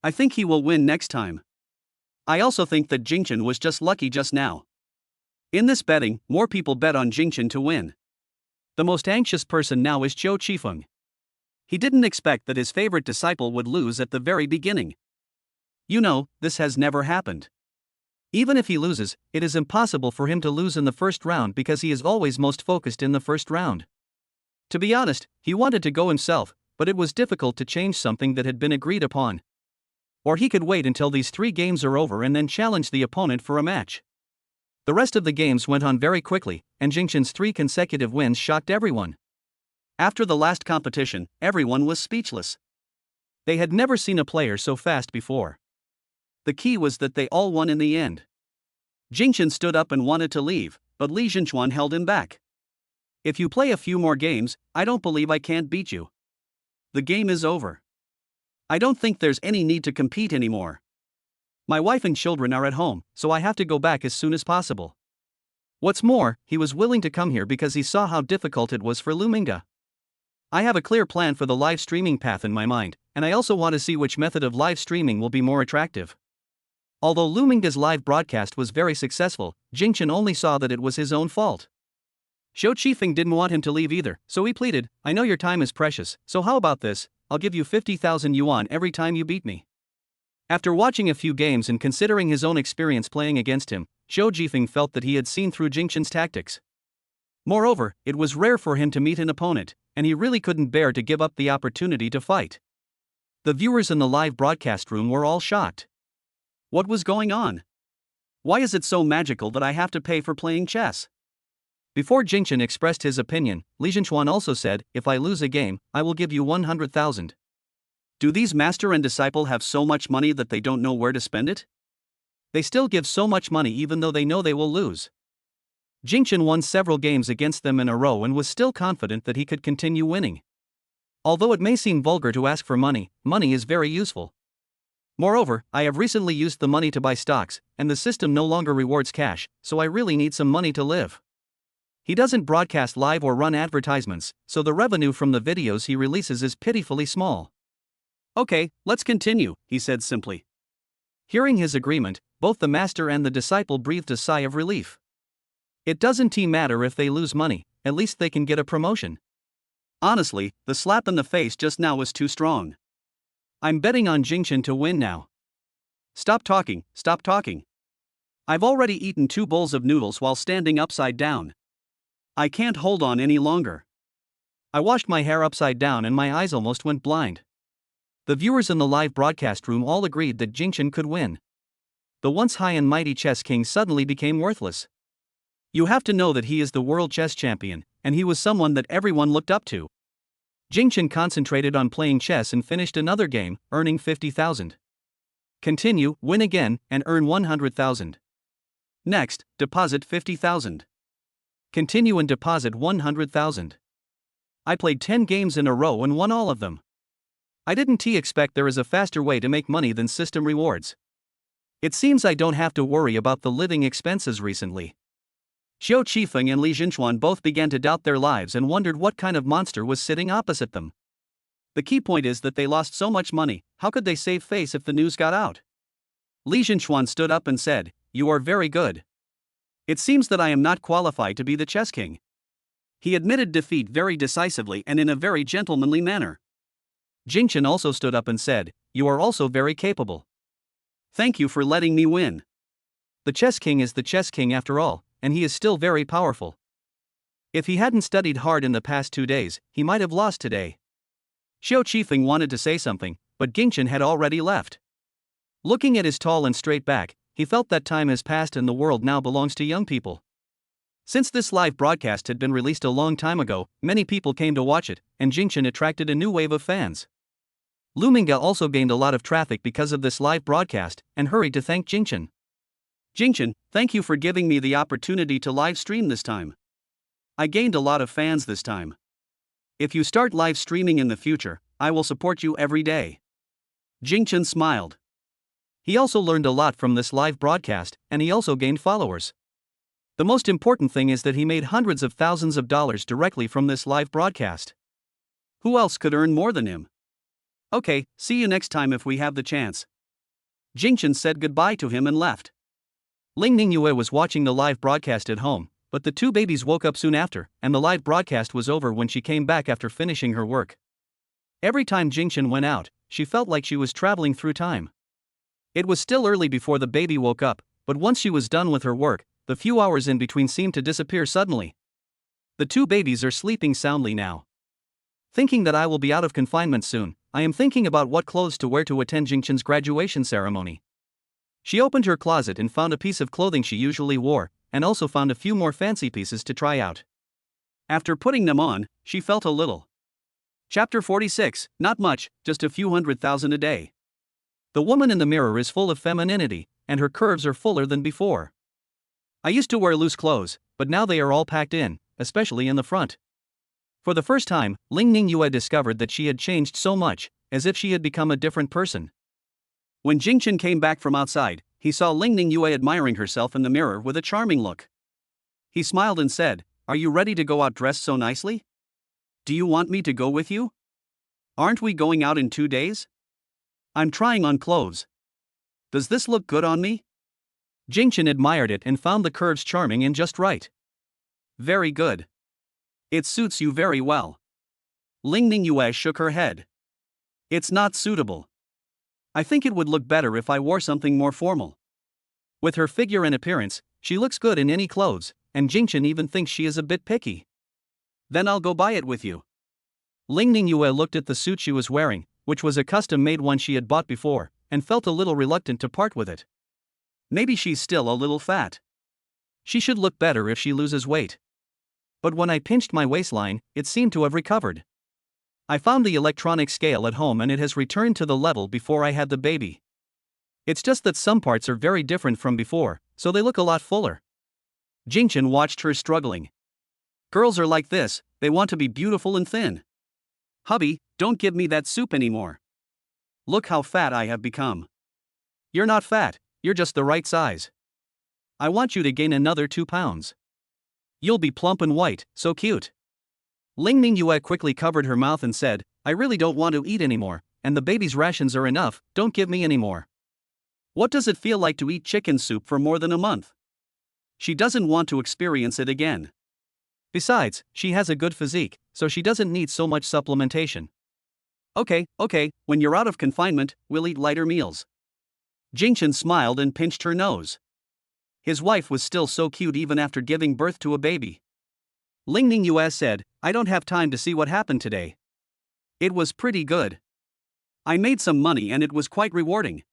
I think he will win next time. I also think that Jingchen was just lucky just now. In this betting, more people bet on Jingchen to win. The most anxious person now is Qiu Qifeng. He didn't expect that his favorite disciple would lose at the very beginning. You know, this has never happened. Even if he loses, it is impossible for him to lose in the first round because he is always most focused in the first round. To be honest, he wanted to go himself, but it was difficult to change something that had been agreed upon. Or he could wait until these 3 games are over and then challenge the opponent for a match. The rest of the games went on very quickly, and Jingchen's 3 consecutive wins shocked everyone. After the last competition, everyone was speechless. They had never seen a player so fast before. The key was that they all won in the end. Jingchen stood up and wanted to leave, but Li Zhenchuan held him back. If you play a few more games, I don't believe I can't beat you. The game is over. I don't think there's any need to compete anymore. My wife and children are at home, so I have to go back as soon as possible. What's more, he was willing to come here because he saw how difficult it was for Lu Mingde. I have a clear plan for the live streaming path in my mind, and I also want to see which method of live streaming will be more attractive. Although Lu Mingde's live broadcast was very successful, Jingchen only saw that it was his own fault. Xiao Qifeng didn't want him to leave either, so he pleaded, I know your time is precious, so how about this, I'll give you 50,000 yuan every time you beat me. After watching a few games and considering his own experience playing against him, Xiao Qifeng felt that he had seen through Jingchen's tactics. Moreover, it was rare for him to meet an opponent, and he really couldn't bear to give up the opportunity to fight. The viewers in the live broadcast room were all shocked. What was going on? Why is it so magical that I have to pay for playing chess? Before Jingchen expressed his opinion, Li Zhenchuan also said, if I lose a game, I will give you 100,000. Do these master and disciple have so much money that they don't know where to spend it? They still give so much money even though they know they will lose. Jingchen won several games against them in a row and was still confident that he could continue winning. Although it may seem vulgar to ask for money, money is very useful. Moreover, I have recently used the money to buy stocks, and the system no longer rewards cash, so I really need some money to live. He doesn't broadcast live or run advertisements, so the revenue from the videos he releases is pitifully small. Okay, let's continue, he said simply. Hearing his agreement, both the master and the disciple breathed a sigh of relief. It doesn't matter if they lose money, at least they can get a promotion. Honestly, the slap in the face just now was too strong. I'm betting on Jingchen to win now. Stop talking, stop talking. I've already eaten 2 bowls of noodles while standing upside down. I can't hold on any longer. I washed my hair upside down and my eyes almost went blind. The viewers in the live broadcast room all agreed that Jingchen could win. The once high and mighty chess king suddenly became worthless. You have to know that he is the world chess champion, and he was someone that everyone looked up to. Jingchen concentrated on playing chess and finished another game, earning 50,000. Continue, win again, and earn 100,000. Next, deposit 50,000. Continue and deposit 100,000. I played 10 games in a row and won all of them. I didn't expect there is a faster way to make money than system rewards. It seems I don't have to worry about the living expenses recently. Xiao Qifeng and Li Zhenchuan both began to doubt their lives and wondered what kind of monster was sitting opposite them. The key point is that they lost so much money, how could they save face if the news got out? Li Zhenchuan stood up and said, You are very good. It seems that I am not qualified to be the chess king. He admitted defeat very decisively and in a very gentlemanly manner. Jingchen also stood up and said, You are also very capable. Thank you for letting me win. The chess king is the chess king after all, and he is still very powerful. If he hadn't studied hard in the past 2 days, he might have lost today. Xiao Qifeng wanted to say something, but Jingchen had already left. Looking at his tall and straight back, he felt that time has passed and the world now belongs to young people. Since this live broadcast had been released a long time ago, many people came to watch it, and Jingchen attracted a new wave of fans. Lu Mingde also gained a lot of traffic because of this live broadcast, and hurried to thank Jingchen. Jingchen, thank you for giving me the opportunity to live stream this time. I gained a lot of fans this time. If you start live streaming in the future, I will support you every day. Jingchen smiled. He also learned a lot from this live broadcast, and he also gained followers. The most important thing is that he made hundreds of thousands of dollars directly from this live broadcast. Who else could earn more than him? Okay, see you next time if we have the chance. Jingchen said goodbye to him and left. Ling Ningyue was watching the live broadcast at home, but the 2 babies woke up soon after, and the live broadcast was over when she came back after finishing her work. Every time Jingchen went out, she felt like she was traveling through time. It was still early before the baby woke up, but once she was done with her work, the few hours in between seemed to disappear suddenly. The 2 babies are sleeping soundly now. Thinking that I will be out of confinement soon, I am thinking about what clothes to wear to attend Jingchen's graduation ceremony. She opened her closet and found a piece of clothing she usually wore, and also found a few more fancy pieces to try out. After putting them on, she felt a little. Chapter 46, not much, just a few 100,000 a day. The woman in the mirror is full of femininity, and her curves are fuller than before. I used to wear loose clothes, but now they are all packed in, especially in the front. For the first time, Ling Ning Yue discovered that she had changed so much, as if she had become a different person. When Jingchen came back from outside, he saw Ling Ning Yue admiring herself in the mirror with a charming look. He smiled and said, "Are you ready to go out dressed so nicely? Do you want me to go with you? Aren't we going out in 2 days? I'm trying on clothes. Does this look good on me?" Jingchen admired it and found the curves charming and just right. "Very good. It suits you very well." Ling Ning Yue shook her head. "It's not suitable. I think it would look better if I wore something more formal." With her figure and appearance, she looks good in any clothes, and Jingchen even thinks she is a bit picky. "Then I'll go buy it with you." Ling Ning Yue looked at the suit she was wearing, which was a custom-made one she had bought before, and felt a little reluctant to part with it. Maybe she's still a little fat. She should look better if she loses weight. But when I pinched my waistline, it seemed to have recovered. I found the electronic scale at home and it has returned to the level before I had the baby. It's just that some parts are very different from before, so they look a lot fuller. Jingchen watched her struggling. Girls are like this, they want to be beautiful and thin. "Hubby, don't give me that soup anymore. Look how fat I have become." "You're not fat, you're just the right size. I want you to gain another 2 pounds. You'll be plump and white, so cute." Ling Ning Yue quickly covered her mouth and said, "I really don't want to eat anymore, and the baby's rations are enough, don't give me any more. What does it feel like to eat chicken soup for more than a month?" She doesn't want to experience it again. Besides, she has a good physique, so she doesn't need so much supplementation. Okay, when you're out of confinement, we'll eat lighter meals." Jingchen smiled and pinched her nose. His wife was still so cute even after giving birth to a baby. Ling Ning Yue said, "I don't have time to see what happened today. It was pretty good. I made some money and it was quite rewarding."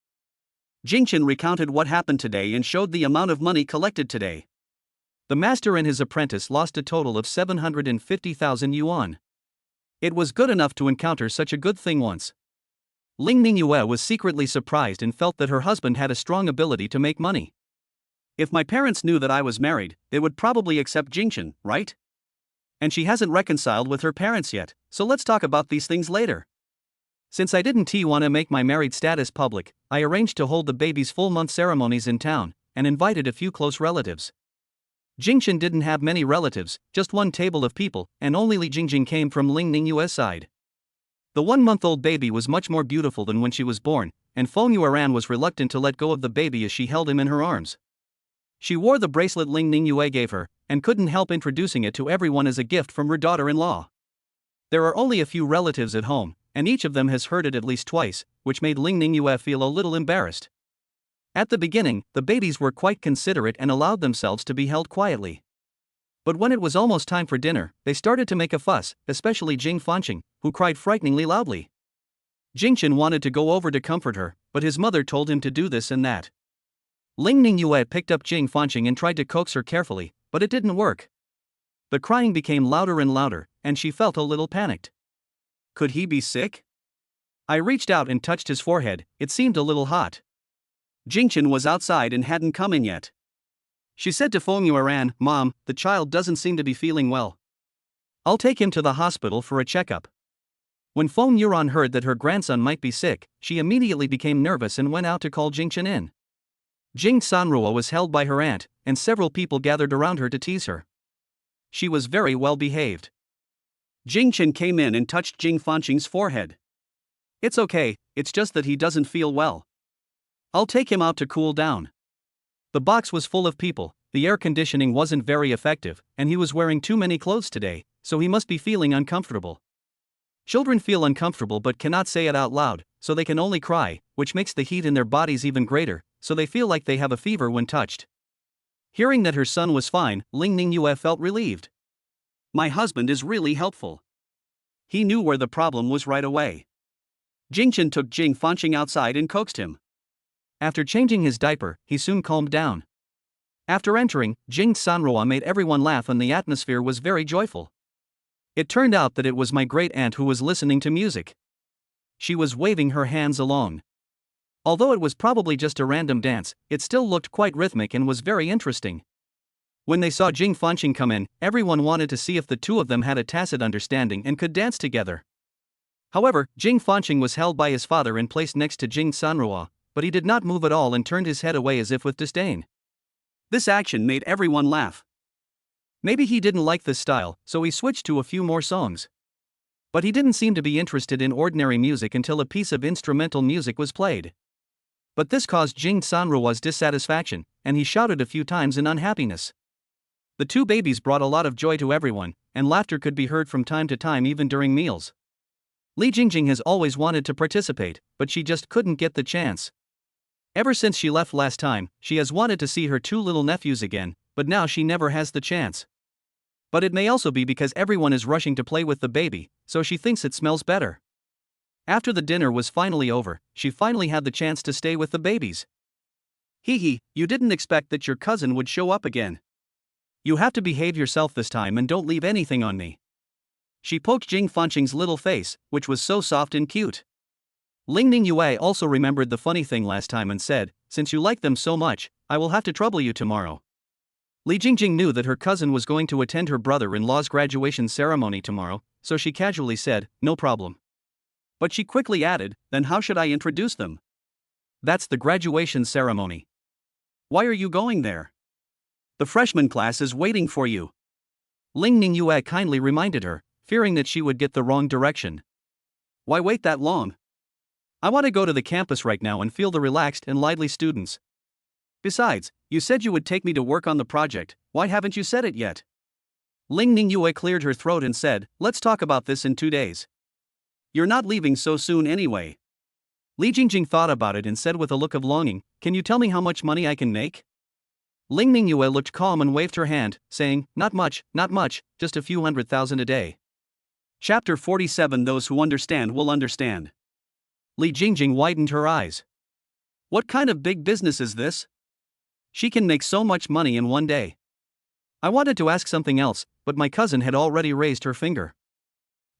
Jingchen recounted what happened today and showed the amount of money collected today. The master and his apprentice lost a total of 750,000 yuan. It was good enough to encounter such a good thing once. Ling Ning Yue was secretly surprised and felt that her husband had a strong ability to make money. If my parents knew that I was married, they would probably accept Jingchen, right? And she hasn't reconciled with her parents yet, so let's talk about these things later. Since I didn't want to make my married status public, I arranged to hold the baby's full-month ceremonies in town, and invited a few close relatives. Jingchen didn't have many relatives, just one table of people, and only Li Jingjing came from Ling Ning Yue's side. The 1-month-old baby was much more beautiful than when she was born, and Feng Yueran was reluctant to let go of the baby as she held him in her arms. She wore the bracelet Ling Ning Yue gave her, and couldn't help introducing it to everyone as a gift from her daughter-in-law. There are only a few relatives at home, and each of them has heard it at least twice, which made Ling Ning Yue feel a little embarrassed. At the beginning, the babies were quite considerate and allowed themselves to be held quietly. But when it was almost time for dinner, they started to make a fuss, especially Jing Fanqing, who cried frighteningly loudly. Jingchen wanted to go over to comfort her, but his mother told him to do this and that. Ling Ning Yue picked up Jing Fanqing and tried to coax her carefully, but it didn't work. The crying became louder and louder, and she felt a little panicked. Could he be sick? I reached out and touched his forehead, it seemed a little hot. Jingchen was outside and hadn't come in yet. She said to Feng Yueran, "Mom, the child doesn't seem to be feeling well. I'll take him to the hospital for a checkup." When Feng Yueran heard that her grandson might be sick, she immediately became nervous and went out to call Jingchen in. Jing Sanruo was held by her aunt, and several people gathered around her to tease her. She was very well behaved. Jingchen came in and touched Jing Fanqing's forehead. "It's okay, it's just that he doesn't feel well. I'll take him out to cool down." The box was full of people, the air conditioning wasn't very effective, and he was wearing too many clothes today, so he must be feeling uncomfortable. Children feel uncomfortable but cannot say it out loud, so they can only cry, which makes the heat in their bodies even greater, so they feel like they have a fever when touched. Hearing that her son was fine, Ling Ning Yue felt relieved. My husband is really helpful. He knew where the problem was right away. Jingchen took Jing Fanqing outside and coaxed him. After changing his diaper, he soon calmed down. After entering, Jing Sanrua made everyone laugh and the atmosphere was very joyful. It turned out that it was my great aunt who was listening to music. She was waving her hands along. Although it was probably just a random dance, it still looked quite rhythmic and was very interesting. When they saw Jing Fanqing come in, everyone wanted to see if the two of them had a tacit understanding and could dance together. However, Jing Fanqing was held by his father and placed next to Jing Sanrua, but he did not move at all and turned his head away as if with disdain. This action made everyone laugh. Maybe he didn't like this style, so he switched to a few more songs. But he didn't seem to be interested in ordinary music until a piece of instrumental music was played. But this caused Jing Sanrua's dissatisfaction, and he shouted a few times in unhappiness. The two babies brought a lot of joy to everyone, and laughter could be heard from time to time even during meals. Li Jingjing has always wanted to participate, but she just couldn't get the chance. Ever since she left last time, she has wanted to see her two little nephews again, but now she never has the chance. But it may also be because everyone is rushing to play with the baby, so she thinks it smells better. After the dinner was finally over, she finally had the chance to stay with the babies. Hee, you didn't expect that your cousin would show up again. You have to behave yourself this time and don't leave anything on me. She poked Jing Fanqing's little face, which was so soft and cute. Ling Yue also remembered the funny thing last time and said, "Since you like them so much, I will have to trouble you tomorrow." Li Jingjing knew that her cousin was going to attend her brother-in-law's graduation ceremony tomorrow, so she casually said, "No problem." But she quickly added, "Then how should I introduce them?" "That's the graduation ceremony. Why are you going there? The freshman class is waiting for you." Ling Yue kindly reminded her, fearing that she would get the wrong direction. "Why wait that long? I want to go to the campus right now and feel the relaxed and lively students. Besides, you said you would take me to work on the project, why haven't you said it yet?" Ling Yue cleared her throat and said, "Let's talk about this in 2 days. You're not leaving so soon anyway." Li Jingjing thought about it and said with a look of longing, "Can you tell me how much money I can make?" Ling Yue looked calm and waved her hand, saying, not much, just a few 100,000 a day." Chapter 47 Those who understand will understand. Li Jingjing widened her eyes. What kind of big business is this? She can make so much money in one day. I wanted to ask something else, but my cousin had already raised her finger.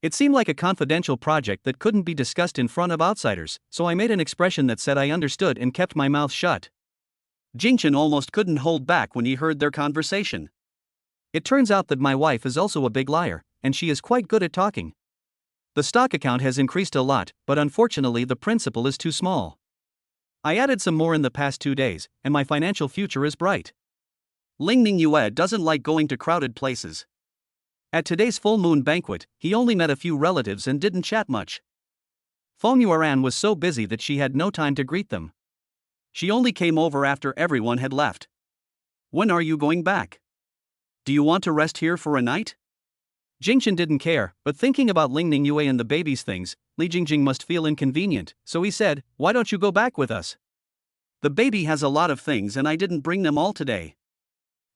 It seemed like a confidential project that couldn't be discussed in front of outsiders, so I made an expression that said I understood and kept my mouth shut. Jingchen almost couldn't hold back when he heard their conversation. It turns out that my wife is also a big liar, and she is quite good at talking. The stock account has increased a lot, but unfortunately the principal is too small. I added some more in the past 2 days, and my financial future is bright. Ling Yue doesn't like going to crowded places. At today's full moon banquet, he only met a few relatives and didn't chat much. Feng Yuan was so busy that she had no time to greet them. She only came over after everyone had left. "When are you going back? Do you want to rest here for a night?" Jingchen didn't care, but thinking about Ling Yue and the baby's things, Li Jingjing must feel inconvenient, so he said, "Why don't you go back with us? The baby has a lot of things and I didn't bring them all today."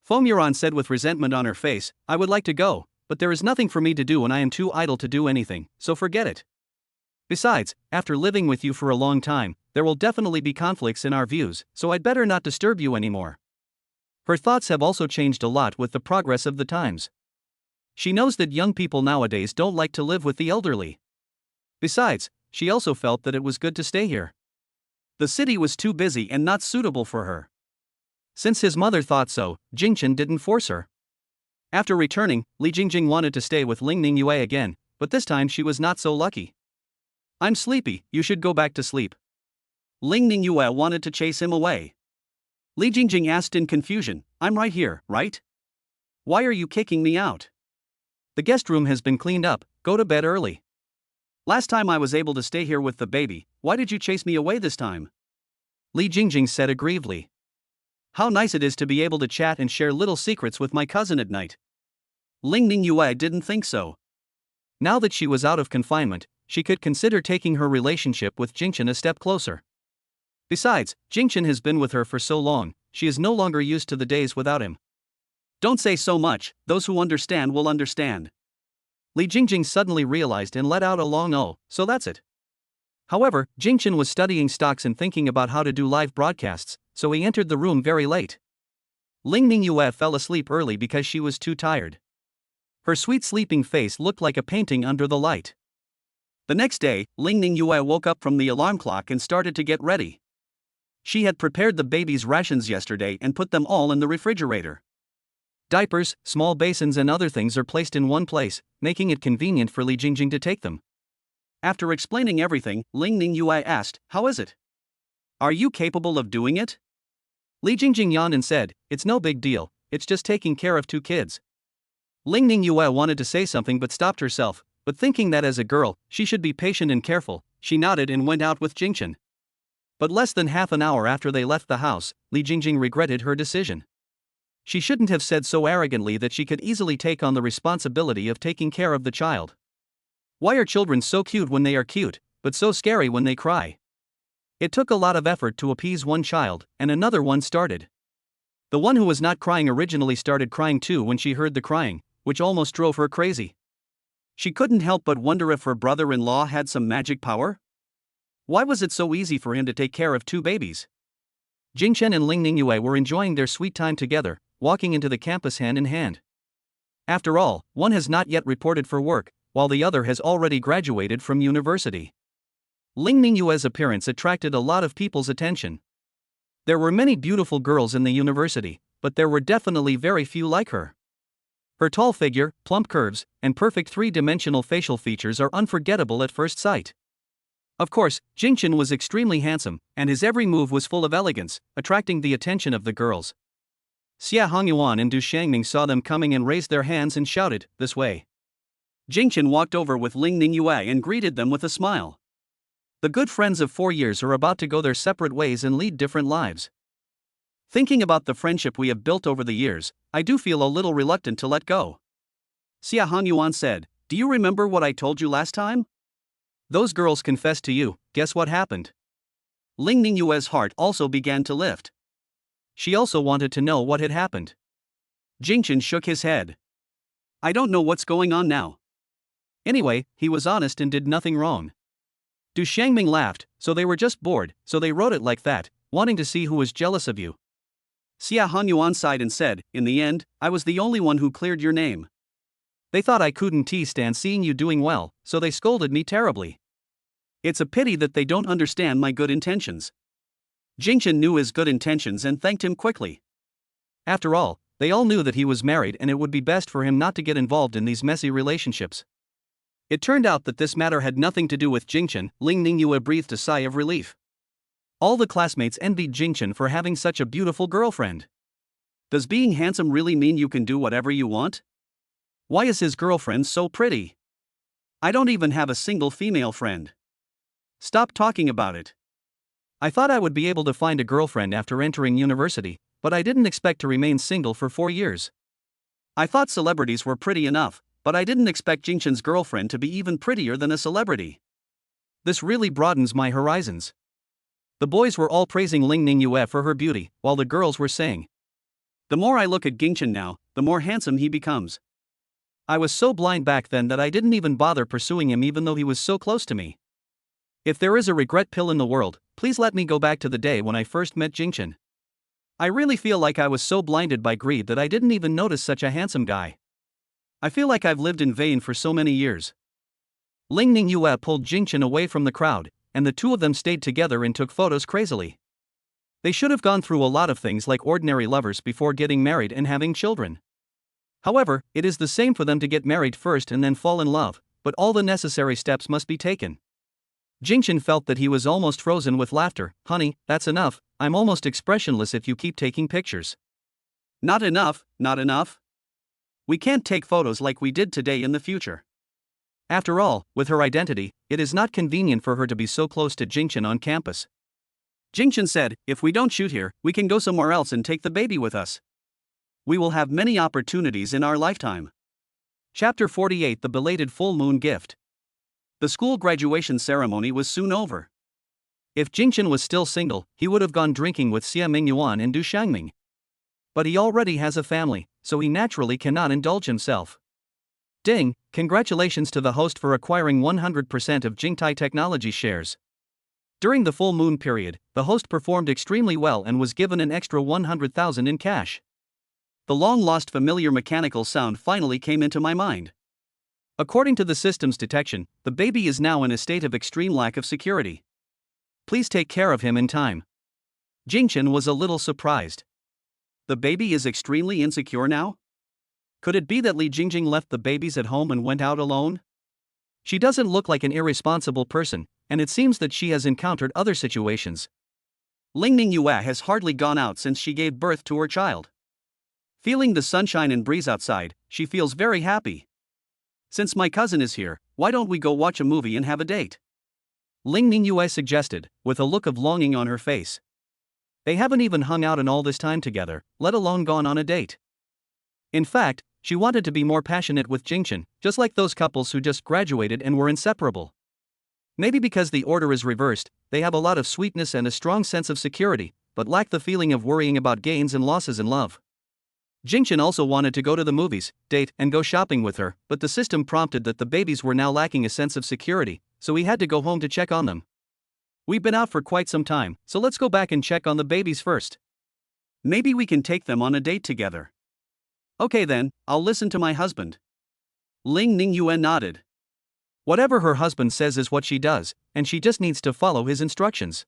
Feng Yuan said with resentment on her face, "I would like to go, but there is nothing for me to do and I am too idle to do anything, so forget it. Besides, after living with you for a long time, there will definitely be conflicts in our views, so I'd better not disturb you anymore." Her thoughts have also changed a lot with the progress of the times. She knows that young people nowadays don't like to live with the elderly. Besides, she also felt that it was good to stay here. The city was too busy and not suitable for her. Since his mother thought so, Jingchen didn't force her. After returning, Li Jingjing wanted to stay with Ling Yue again, but this time she was not so lucky. "I'm sleepy, you should go back to sleep." Ling Yue wanted to chase him away. Li Jingjing asked in confusion, "I'm right here, right? Why are you kicking me out? The guest room has been cleaned up, go to bed early. Last time I was able to stay here with the baby, why did you chase me away this time?" Li Jingjing said aggrievedly. "How nice it is to be able to chat and share little secrets with my cousin at night." Ling Yue didn't think so. Now that she was out of confinement, she could consider taking her relationship with Jingchen a step closer. Besides, Jingchen has been with her for so long, she is no longer used to the days without him. "Don't say so much, those who understand will understand." Li Jingjing suddenly realized and let out a long "oh, so that's it." However, Jingchen was studying stocks and thinking about how to do live broadcasts, so he entered the room very late. Ling Ningyue fell asleep early because she was too tired. Her sweet sleeping face looked like a painting under the light. The next day, Ling Ningyue woke up from the alarm clock and started to get ready. She had prepared the baby's rations yesterday and put them all in the refrigerator. Diapers, small basins and other things are placed in one place, making it convenient for Li Jingjing to take them. After explaining everything, Ling Ningyue asked, "How is it? Are you capable of doing it?" Li Jingjing yawned and said, "It's no big deal, it's just taking care of 2 kids." Ling Ningyue wanted to say something but stopped herself, but thinking that as a girl, she should be patient and careful, she nodded and went out with Jingchen. But less than half an hour after they left the house, Li Jingjing regretted her decision. She shouldn't have said so arrogantly that she could easily take on the responsibility of taking care of the child. Why are children so cute when they are cute, but so scary when they cry? It took a lot of effort to appease one child, and another one started. The one who was not crying originally started crying too when she heard the crying, which almost drove her crazy. She couldn't help but wonder if her brother-in-law had some magic power? Why was it so easy for him to take care of 2 babies? Jingchen and Ling Ningyue were enjoying their sweet time together, walking into the campus hand in hand. After all, one has not yet reported for work, while the other has already graduated from university. Ling Ningyue's appearance attracted a lot of people's attention. There were many beautiful girls in the university, but there were definitely very few like her. Her tall figure, plump curves, and perfect 3-dimensional facial features are unforgettable at first sight. Of course, Jingchen was extremely handsome, and his every move was full of elegance, attracting the attention of the girls. Xia Hongyuan and Du Shangming saw them coming and raised their hands and shouted, "This way." Jingchen walked over with Ling Ningyue and greeted them with a smile. The good friends of 4 years are about to go their separate ways and lead different lives. Thinking about the friendship we have built over the years, I do feel a little reluctant to let go. Xia Hongyuan said, "Do you remember what I told you last time? Those girls confessed to you, guess what happened?" Ling Ningyue's heart also began to lift. She also wanted to know what had happened. Jingchen shook his head. "I don't know what's going on now. Anyway, he was honest and did nothing wrong." Du Shangming laughed, "So they were just bored, so they wrote it like that, wanting to see who was jealous of you." Xia Hanyuan sighed and said, "In the end, I was the only one who cleared your name. They thought I couldn't stand seeing you doing well, so they scolded me terribly. It's a pity that they don't understand my good intentions." Jingchen knew his good intentions and thanked him quickly. After all, they all knew that he was married and it would be best for him not to get involved in these messy relationships. It turned out that this matter had nothing to do with Jingchen. Ling Ningyue breathed a sigh of relief. All the classmates envied Jingchen for having such a beautiful girlfriend. Does being handsome really mean you can do whatever you want? Why is his girlfriend so pretty? I don't even have a single female friend. Stop talking about it. I thought I would be able to find a girlfriend after entering university, but I didn't expect to remain single for 4 years. I thought celebrities were pretty enough, but I didn't expect Jingchen's girlfriend to be even prettier than a celebrity. This really broadens my horizons. The boys were all praising Ling Ningyue for her beauty, while the girls were saying, "The more I look at Jingchen now, the more handsome he becomes." I was so blind back then that I didn't even bother pursuing him even though he was so close to me. If there is a regret pill in the world, please let me go back to the day when I first met Jingchen. I really feel like I was so blinded by greed that I didn't even notice such a handsome guy. I feel like I've lived in vain for so many years. Ling Ningyue pulled Jingchen away from the crowd, and the two of them stayed together and took photos crazily. They should have gone through a lot of things like ordinary lovers before getting married and having children. However, it is the same for them to get married first and then fall in love, but all the necessary steps must be taken. Jingchen felt that he was almost frozen with laughter. "Honey, that's enough, I'm almost expressionless if you keep taking pictures." "Not enough, not enough. We can't take photos like we did today in the future." After all, with her identity, it is not convenient for her to be so close to Jingchen on campus. Jingchen said, "If we don't shoot here, we can go somewhere else and take the baby with us. We will have many opportunities in our lifetime." Chapter 48: The Belated Full Moon Gift. The school graduation ceremony was soon over. If Jingchen was still single, he would have gone drinking with Xia Mingyuan and Du Shangming. But he already has a family, so he naturally cannot indulge himself. Ding, congratulations to the host for acquiring 100% of Jingtai Technology shares. During the full moon period, the host performed extremely well and was given an extra 100,000 in cash. the long-lost familiar mechanical sound finally came into my mind. According to the system's detection, the baby is now in a state of extreme lack of security. Please take care of him in time. Jingchen was a little surprised. The baby is extremely insecure now? Could it be that Li Jingjing left the babies at home and went out alone? She doesn't look like an irresponsible person, and it seems that she has encountered other situations. Lingning Yue has hardly gone out since she gave birth to her child. Feeling the sunshine and breeze outside, she feels very happy. Since my cousin is here, why don't we go watch a movie and have a date? Lingning Yue suggested, with a look of longing on her face. They haven't even hung out in all this time together, let alone gone on a date. In fact, she wanted to be more passionate with Jingchen, just like those couples who just graduated and were inseparable. Maybe because the order is reversed, they have a lot of sweetness and a strong sense of security, but lack the feeling of worrying about gains and losses in love. Jingchen also wanted to go to the movies, date, and go shopping with her, but the system prompted that the babies were now lacking a sense of security, so he had to go home to check on them. We've been out for quite some time, so let's go back and check on the babies first. Maybe we can take them on a date together. Okay then, I'll listen to my husband. Lingning Yue nodded. Whatever her husband says is what she does, and she just needs to follow his instructions.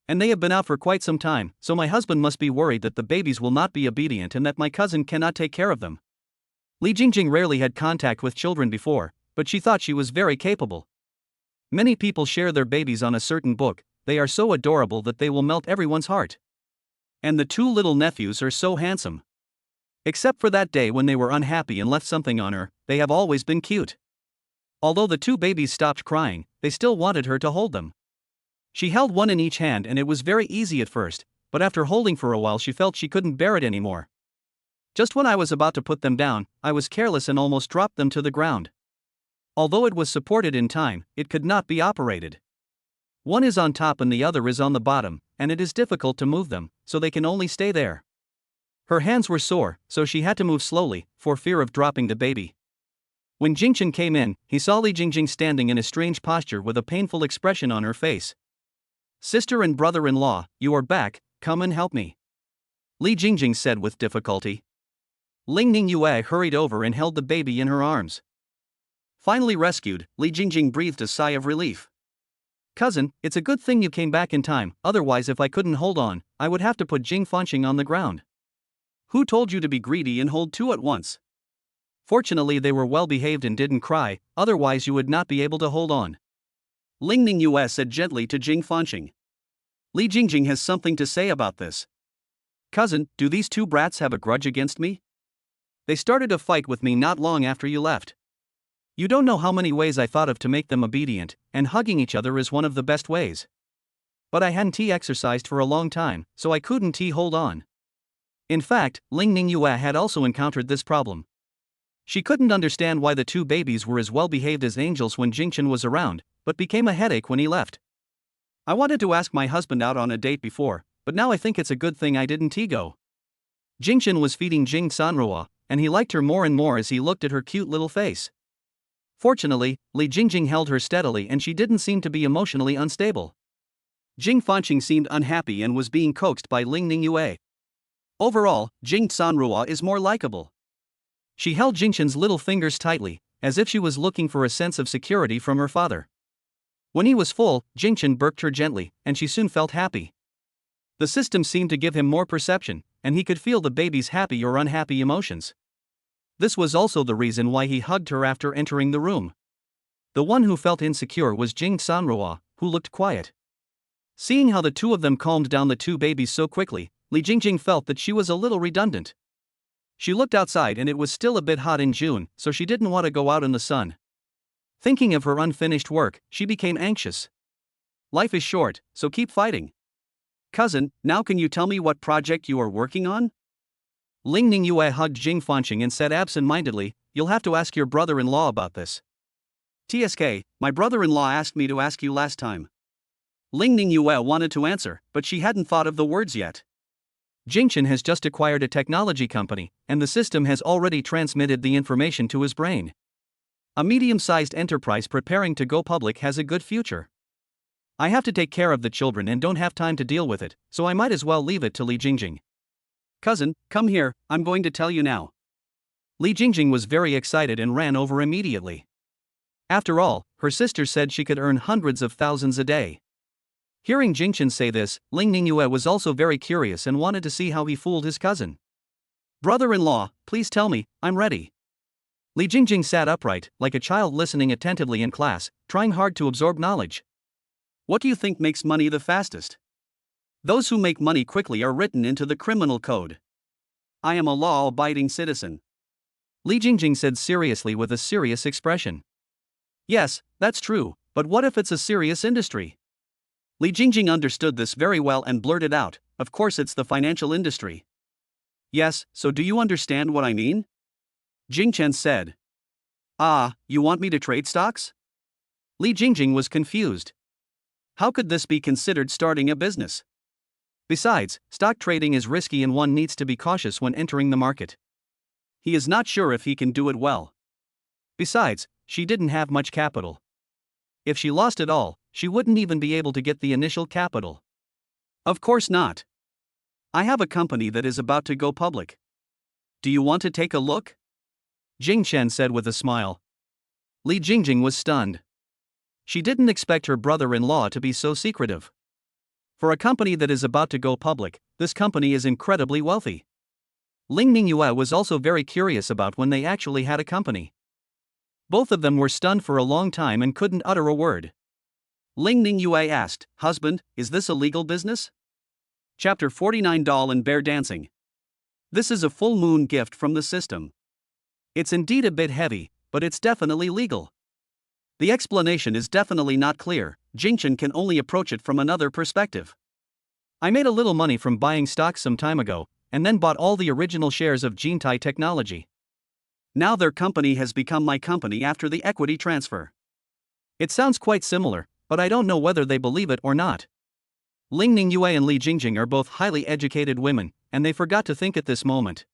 And they have been out for quite some time, so my husband must be worried that the babies will not be obedient and that my cousin cannot take care of them. Li Jingjing rarely had contact with children before, but she thought she was very capable. Many people share their babies on a certain book, they are so adorable that they will melt everyone's heart. And the two little nephews are so handsome. Except for that day when they were unhappy and left something on her, they have always been cute. Although the two babies stopped crying, they still wanted her to hold them. She held one in each hand and it was very easy at first, but after holding for a while she felt she couldn't bear it anymore. Just when I was about to put them down, I was careless and almost dropped them to the ground. Although it was supported in time, it could not be operated. One is on top and the other is on the bottom, and it is difficult to move them, so they can only stay there. Her hands were sore, so she had to move slowly, for fear of dropping the baby. When Jingchen came in, he saw Li Jingjing standing in a strange posture with a painful expression on her face. Sister and brother-in-law, you are back, come and help me. Li Jingjing said with difficulty. Lingning Yue hurried over and held the baby in her arms. Finally rescued, Li Jingjing breathed a sigh of relief. Cousin, it's a good thing you came back in time, otherwise if I couldn't hold on, I would have to put Jing Fanqing on the ground. Who told you to be greedy and hold two at once? Fortunately they were well behaved and didn't cry, otherwise you would not be able to hold on. Lingning Yue said gently to Jing Fanqing. Li Jingjing has something to say about this. Cousin, do these two brats have a grudge against me? They started a fight with me not long after you left. You don't know how many ways I thought of to make them obedient, and hugging each other is one of the best ways. But I hadn't exercised for a long time, so I couldn't hold on. In fact, Lingning Yue had also encountered this problem. She couldn't understand why the two babies were as well behaved as angels when Jingchen was around, but became a headache when he left. I wanted to ask my husband out on a date before, but now I think it's a good thing I didn't go. Jingchen was feeding Jing Sanrua, and he liked her more and more as he looked at her cute little face. Fortunately, Li Jingjing held her steadily and she didn't seem to be emotionally unstable. Jing Fanqing seemed unhappy and was being coaxed by Lingning Yue. Overall, Jing Sanrua is more likable. She held Jingchen's little fingers tightly, as if she was looking for a sense of security from her father. When he was full, Jingchen burped her gently, and she soon felt happy. The system seemed to give him more perception, and he could feel the baby's happy or unhappy emotions. This was also the reason why he hugged her after entering the room. The one who felt insecure was Jing Sanrua, who looked quiet. Seeing how the two of them calmed down the two babies so quickly, Li Jingjing felt that she was a little redundant. She looked outside and it was still a bit hot in June, so she didn't want to go out in the sun. Thinking of her unfinished work, she became anxious. Life is short, so keep fighting. Cousin, now can you tell me what project you are working on? Lingning Yue hugged Jing Fanqing and said absent-mindedly, you'll have to ask your brother-in-law about this. TSK, my brother-in-law asked me to ask you last time. Lingning Yue wanted to answer, but she hadn't thought of the words yet. Jingchen has just acquired a technology company, and the system has already transmitted the information to his brain. A medium-sized enterprise preparing to go public has a good future. I have to take care of the children and don't have time to deal with it, so I might as well leave it to Li Jingjing. Cousin, come here, I'm going to tell you now. Li Jingjing was very excited and ran over immediately. After all, her sister said she could earn hundreds of thousands a day. Hearing Jingchen say this, Ling Ningyue was also very curious and wanted to see how he fooled his cousin. Brother-in-law, please tell me, I'm ready. Li Jingjing sat upright, like a child listening attentively in class, trying hard to absorb knowledge. What do you think makes money the fastest? Those who make money quickly are written into the criminal code. I am a law-abiding citizen. Li Jingjing said seriously with a serious expression. Yes, that's true, but what if it's a serious industry? Li Jingjing understood this very well and blurted out, of course it's the financial industry. Yes, so do you understand what I mean? Jingchen said. Ah, you want me to trade stocks? Li Jingjing was confused. How could this be considered starting a business? Besides, stock trading is risky and one needs to be cautious when entering the market. He is not sure if he can do it well. Besides, she didn't have much capital. If she lost it all, she wouldn't even be able to get the initial capital. Of course not. I have a company that is about to go public. Do you want to take a look? Jing Chen said with a smile. Li Jingjing was stunned. She didn't expect her brother-in-law to be so secretive. For a company that is about to go public, this company is incredibly wealthy. Ling Ningyue was also very curious about when they actually had a company. Both of them were stunned for a long time and couldn't utter a word. Ling Ningyue asked, Husband, is this a legal business? Chapter 49 Doll and Bear Dancing. This is a full moon gift from the system. It's indeed a bit heavy, but it's definitely legal. The explanation is definitely not clear. Jingchen can only approach it from another perspective. I made a little money from buying stocks some time ago, and then bought all the original shares of Jintai Technology. Now their company has become my company after the equity transfer. It sounds quite similar, but I don't know whether they believe it or not. Ling Ningyue and Li Jingjing are both highly educated women, and they forgot to think at this moment.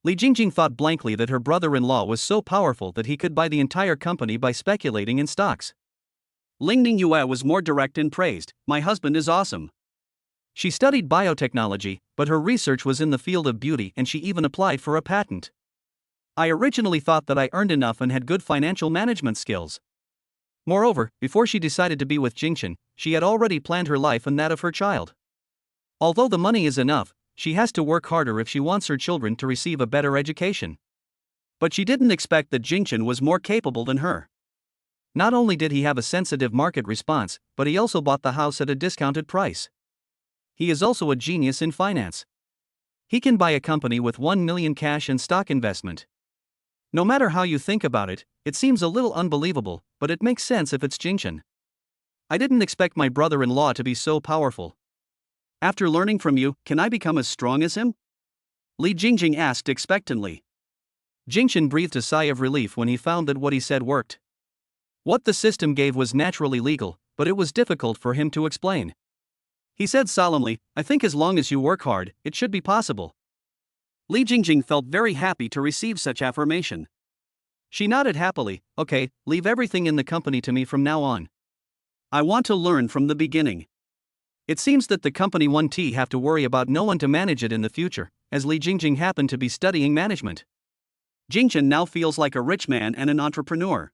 Li Jingjing thought blankly that her brother-in-law was so powerful that he could buy the entire company by speculating in stocks. Ling Ningyue was more direct and praised, My husband is awesome. She studied biotechnology, but her research was in the field of beauty and she even applied for a patent. I originally thought that I earned enough and had good financial management skills. Moreover, before she decided to be with Jingchen, she had already planned her life and that of her child. Although the money is enough, she has to work harder if she wants her children to receive a better education. But she didn't expect that Jingchen was more capable than her. Not only did he have a sensitive market response, but he also bought the house at a discounted price. He is also a genius in finance. He can buy a company with 1 million cash and stock investment. No matter how you think about it, it seems a little unbelievable, but it makes sense if it's Jingchen. I didn't expect my brother-in-law to be so powerful. After learning from you, can I become as strong as him? Li Jingjing asked expectantly. Jingchen breathed a sigh of relief when he found that what he said worked. What the system gave was naturally legal, but it was difficult for him to explain. He said solemnly, I think as long as you work hard, it should be possible. Li Jingjing felt very happy to receive such affirmation. She nodded happily, okay, leave everything in the company to me from now on. I want to learn from the beginning. It seems that the company won't have to worry about no one to manage it in the future, as Li Jingjing happened to be studying management. Jingchen now feels like a rich man and an entrepreneur.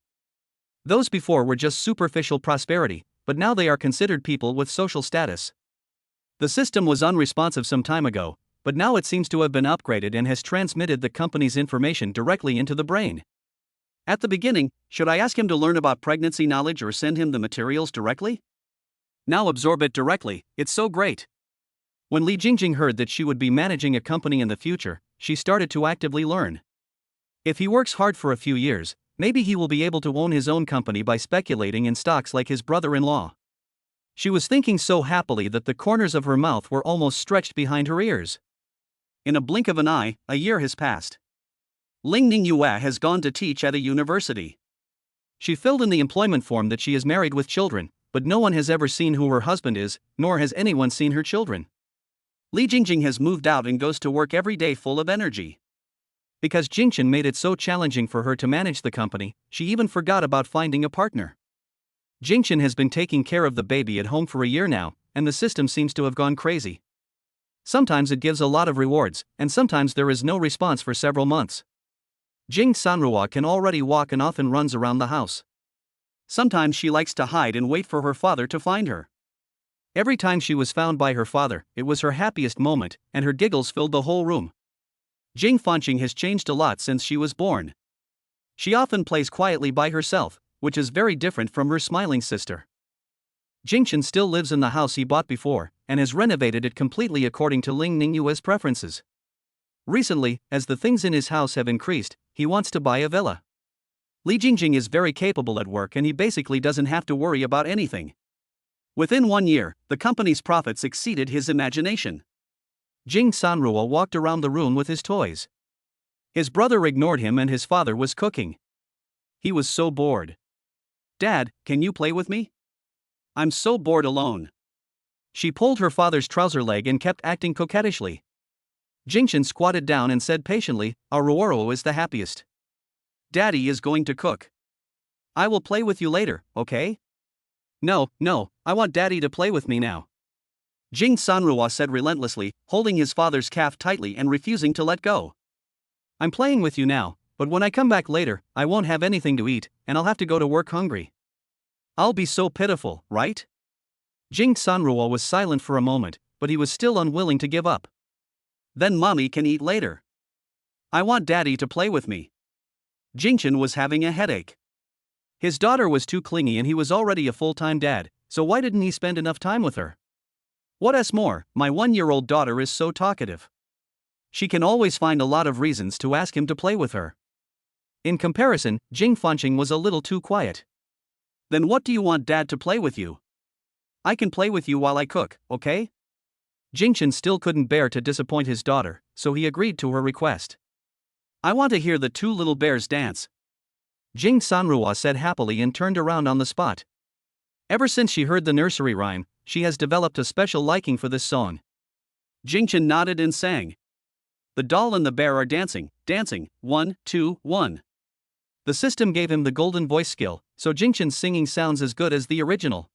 Those before were just superficial prosperity, but now they are considered people with social status. The system was unresponsive some time ago, but now it seems to have been upgraded and has transmitted the company's information directly into the brain. At the beginning, should I ask him to learn about pregnancy knowledge or send him the materials directly? Now absorb it directly, it's so great. When Li Jingjing heard that she would be managing a company in the future, she started to actively learn. If he works hard for a few years, maybe he will be able to own his own company by speculating in stocks like his brother-in-law. She was thinking so happily that the corners of her mouth were almost stretched behind her ears. In a blink of an eye, a year has passed. Ling Ningyue has gone to teach at a university. She filled in the employment form that she is married with children, but no one has ever seen who her husband is, nor has anyone seen her children. Li Jingjing has moved out and goes to work every day full of energy. Because Jingchen made it so challenging for her to manage the company, she even forgot about finding a partner. Jingchen has been taking care of the baby at home for a year now, and the system seems to have gone crazy. Sometimes it gives a lot of rewards, and sometimes there is no response for several months. Jing Sanrua can already walk and often runs around the house. Sometimes she likes to hide and wait for her father to find her. Every time she was found by her father, it was her happiest moment, and her giggles filled the whole room. Jing Fanqing has changed a lot since she was born. She often plays quietly by herself, which is very different from her smiling sister. Jingchen still lives in the house he bought before, and has renovated it completely according to Ling Ningyue's preferences. Recently, as the things in his house have increased, he wants to buy a villa. Li Jingjing is very capable at work and he basically doesn't have to worry about anything. Within 1 year, the company's profits exceeded his imagination. Jing Sanrua walked around the room with his toys. His brother ignored him and his father was cooking. He was so bored. "Dad, can you play with me? I'm so bored alone." She pulled her father's trouser leg and kept acting coquettishly. Jingchen squatted down and said patiently, "Aurora is the happiest. Daddy is going to cook. I will play with you later, okay?" No, I want Daddy to play with me now," Jing Sanrua said relentlessly, holding his father's calf tightly and refusing to let go. "I'm playing with you now, but when I come back later, I won't have anything to eat, and I'll have to go to work hungry. I'll be so pitiful, right?" Jing Sanrua was silent for a moment, but he was still unwilling to give up. "Then Mommy can eat later. I want Daddy to play with me." Jingchen was having a headache. His daughter was too clingy and he was already a full-time dad, so why didn't he spend enough time with her? What's more, my 1-year-old daughter is so talkative. She can always find a lot of reasons to ask him to play with her. In comparison, Jing Fanqing was a little too quiet. "Then what do you want Dad to play with you? I can play with you while I cook, okay?" Jingchen still couldn't bear to disappoint his daughter, so he agreed to her request. "I want to hear the two little bears dance," Jing Sanrua said happily and turned around on the spot. Ever since she heard the nursery rhyme, she has developed a special liking for this song. Jingchen nodded and sang. "The doll and the bear are dancing, 1, 2, 1. The system gave him the golden voice skill, so Jingchen's singing sounds as good as the original.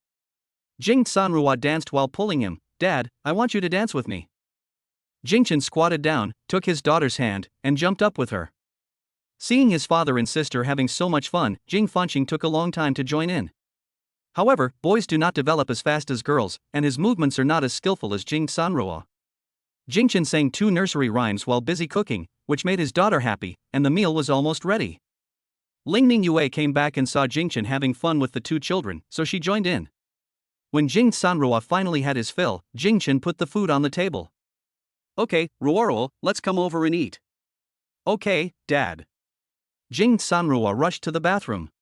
Jing Sanrua danced while pulling him. "Dad, I want you to dance with me." Jingchen squatted down, took his daughter's hand, and jumped up with her. Seeing his father and sister having so much fun, Jing Fanqing took a long time to join in. However, boys do not develop as fast as girls, and his movements are not as skillful as Jing Sanrua. Jingchen sang 2 nursery rhymes while busy cooking, which made his daughter happy, and the meal was almost ready. Ling Ningyue came back and saw Jingchen having fun with the 2 children, so she joined in. When Jing Sanrua finally had his fill, Jingchen put the food on the table. "Okay, Ruoro, let's come over and eat." "Okay, Dad." Jing Sanrua rushed to the bathroom.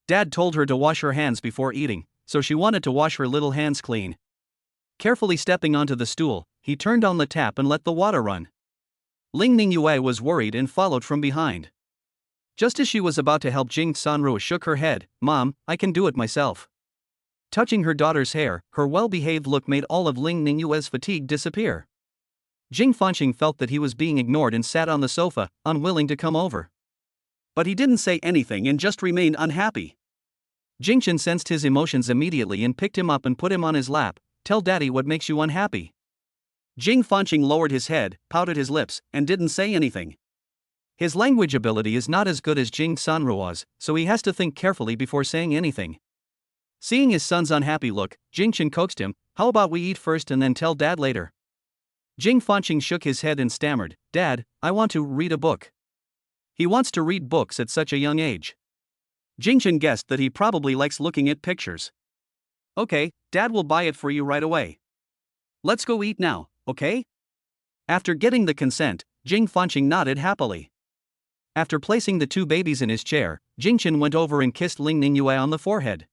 Dad told her to wash her hands before eating, so she wanted to wash her little hands clean. Carefully stepping onto the stool, he turned on the tap and let the water run. Ling Ningyue was worried and followed from behind. Just as she was about to help, Jing Sanrua shook her head. "Mom, I can do it myself." Touching her daughter's hair, her well-behaved look made all of Ling Ningyue's fatigue disappear. Jing Fanqing felt that he was being ignored and sat on the sofa, unwilling to come over. But he didn't say anything and just remained unhappy. Jingchen sensed his emotions immediately and picked him up and put him on his lap. "Tell Daddy what makes you unhappy." Jing Fanqing lowered his head, pouted his lips, and didn't say anything. His language ability is not as good as Jing Sanrua's, so he has to think carefully before saying anything. Seeing his son's unhappy look, Jingchen coaxed him. "How about we eat first and then tell Dad later?" Jing Fanqing shook his head and stammered, "Dad, I want to read a book." He wants to read books at such a young age. Jingchen guessed that he probably likes looking at pictures. "Okay, Dad will buy it for you right away. Let's go eat now, okay?" After getting the consent, Jing Fanqing nodded happily. After placing the 2 babies in his chair, Jingchen went over and kissed Ling Ningyue on the forehead.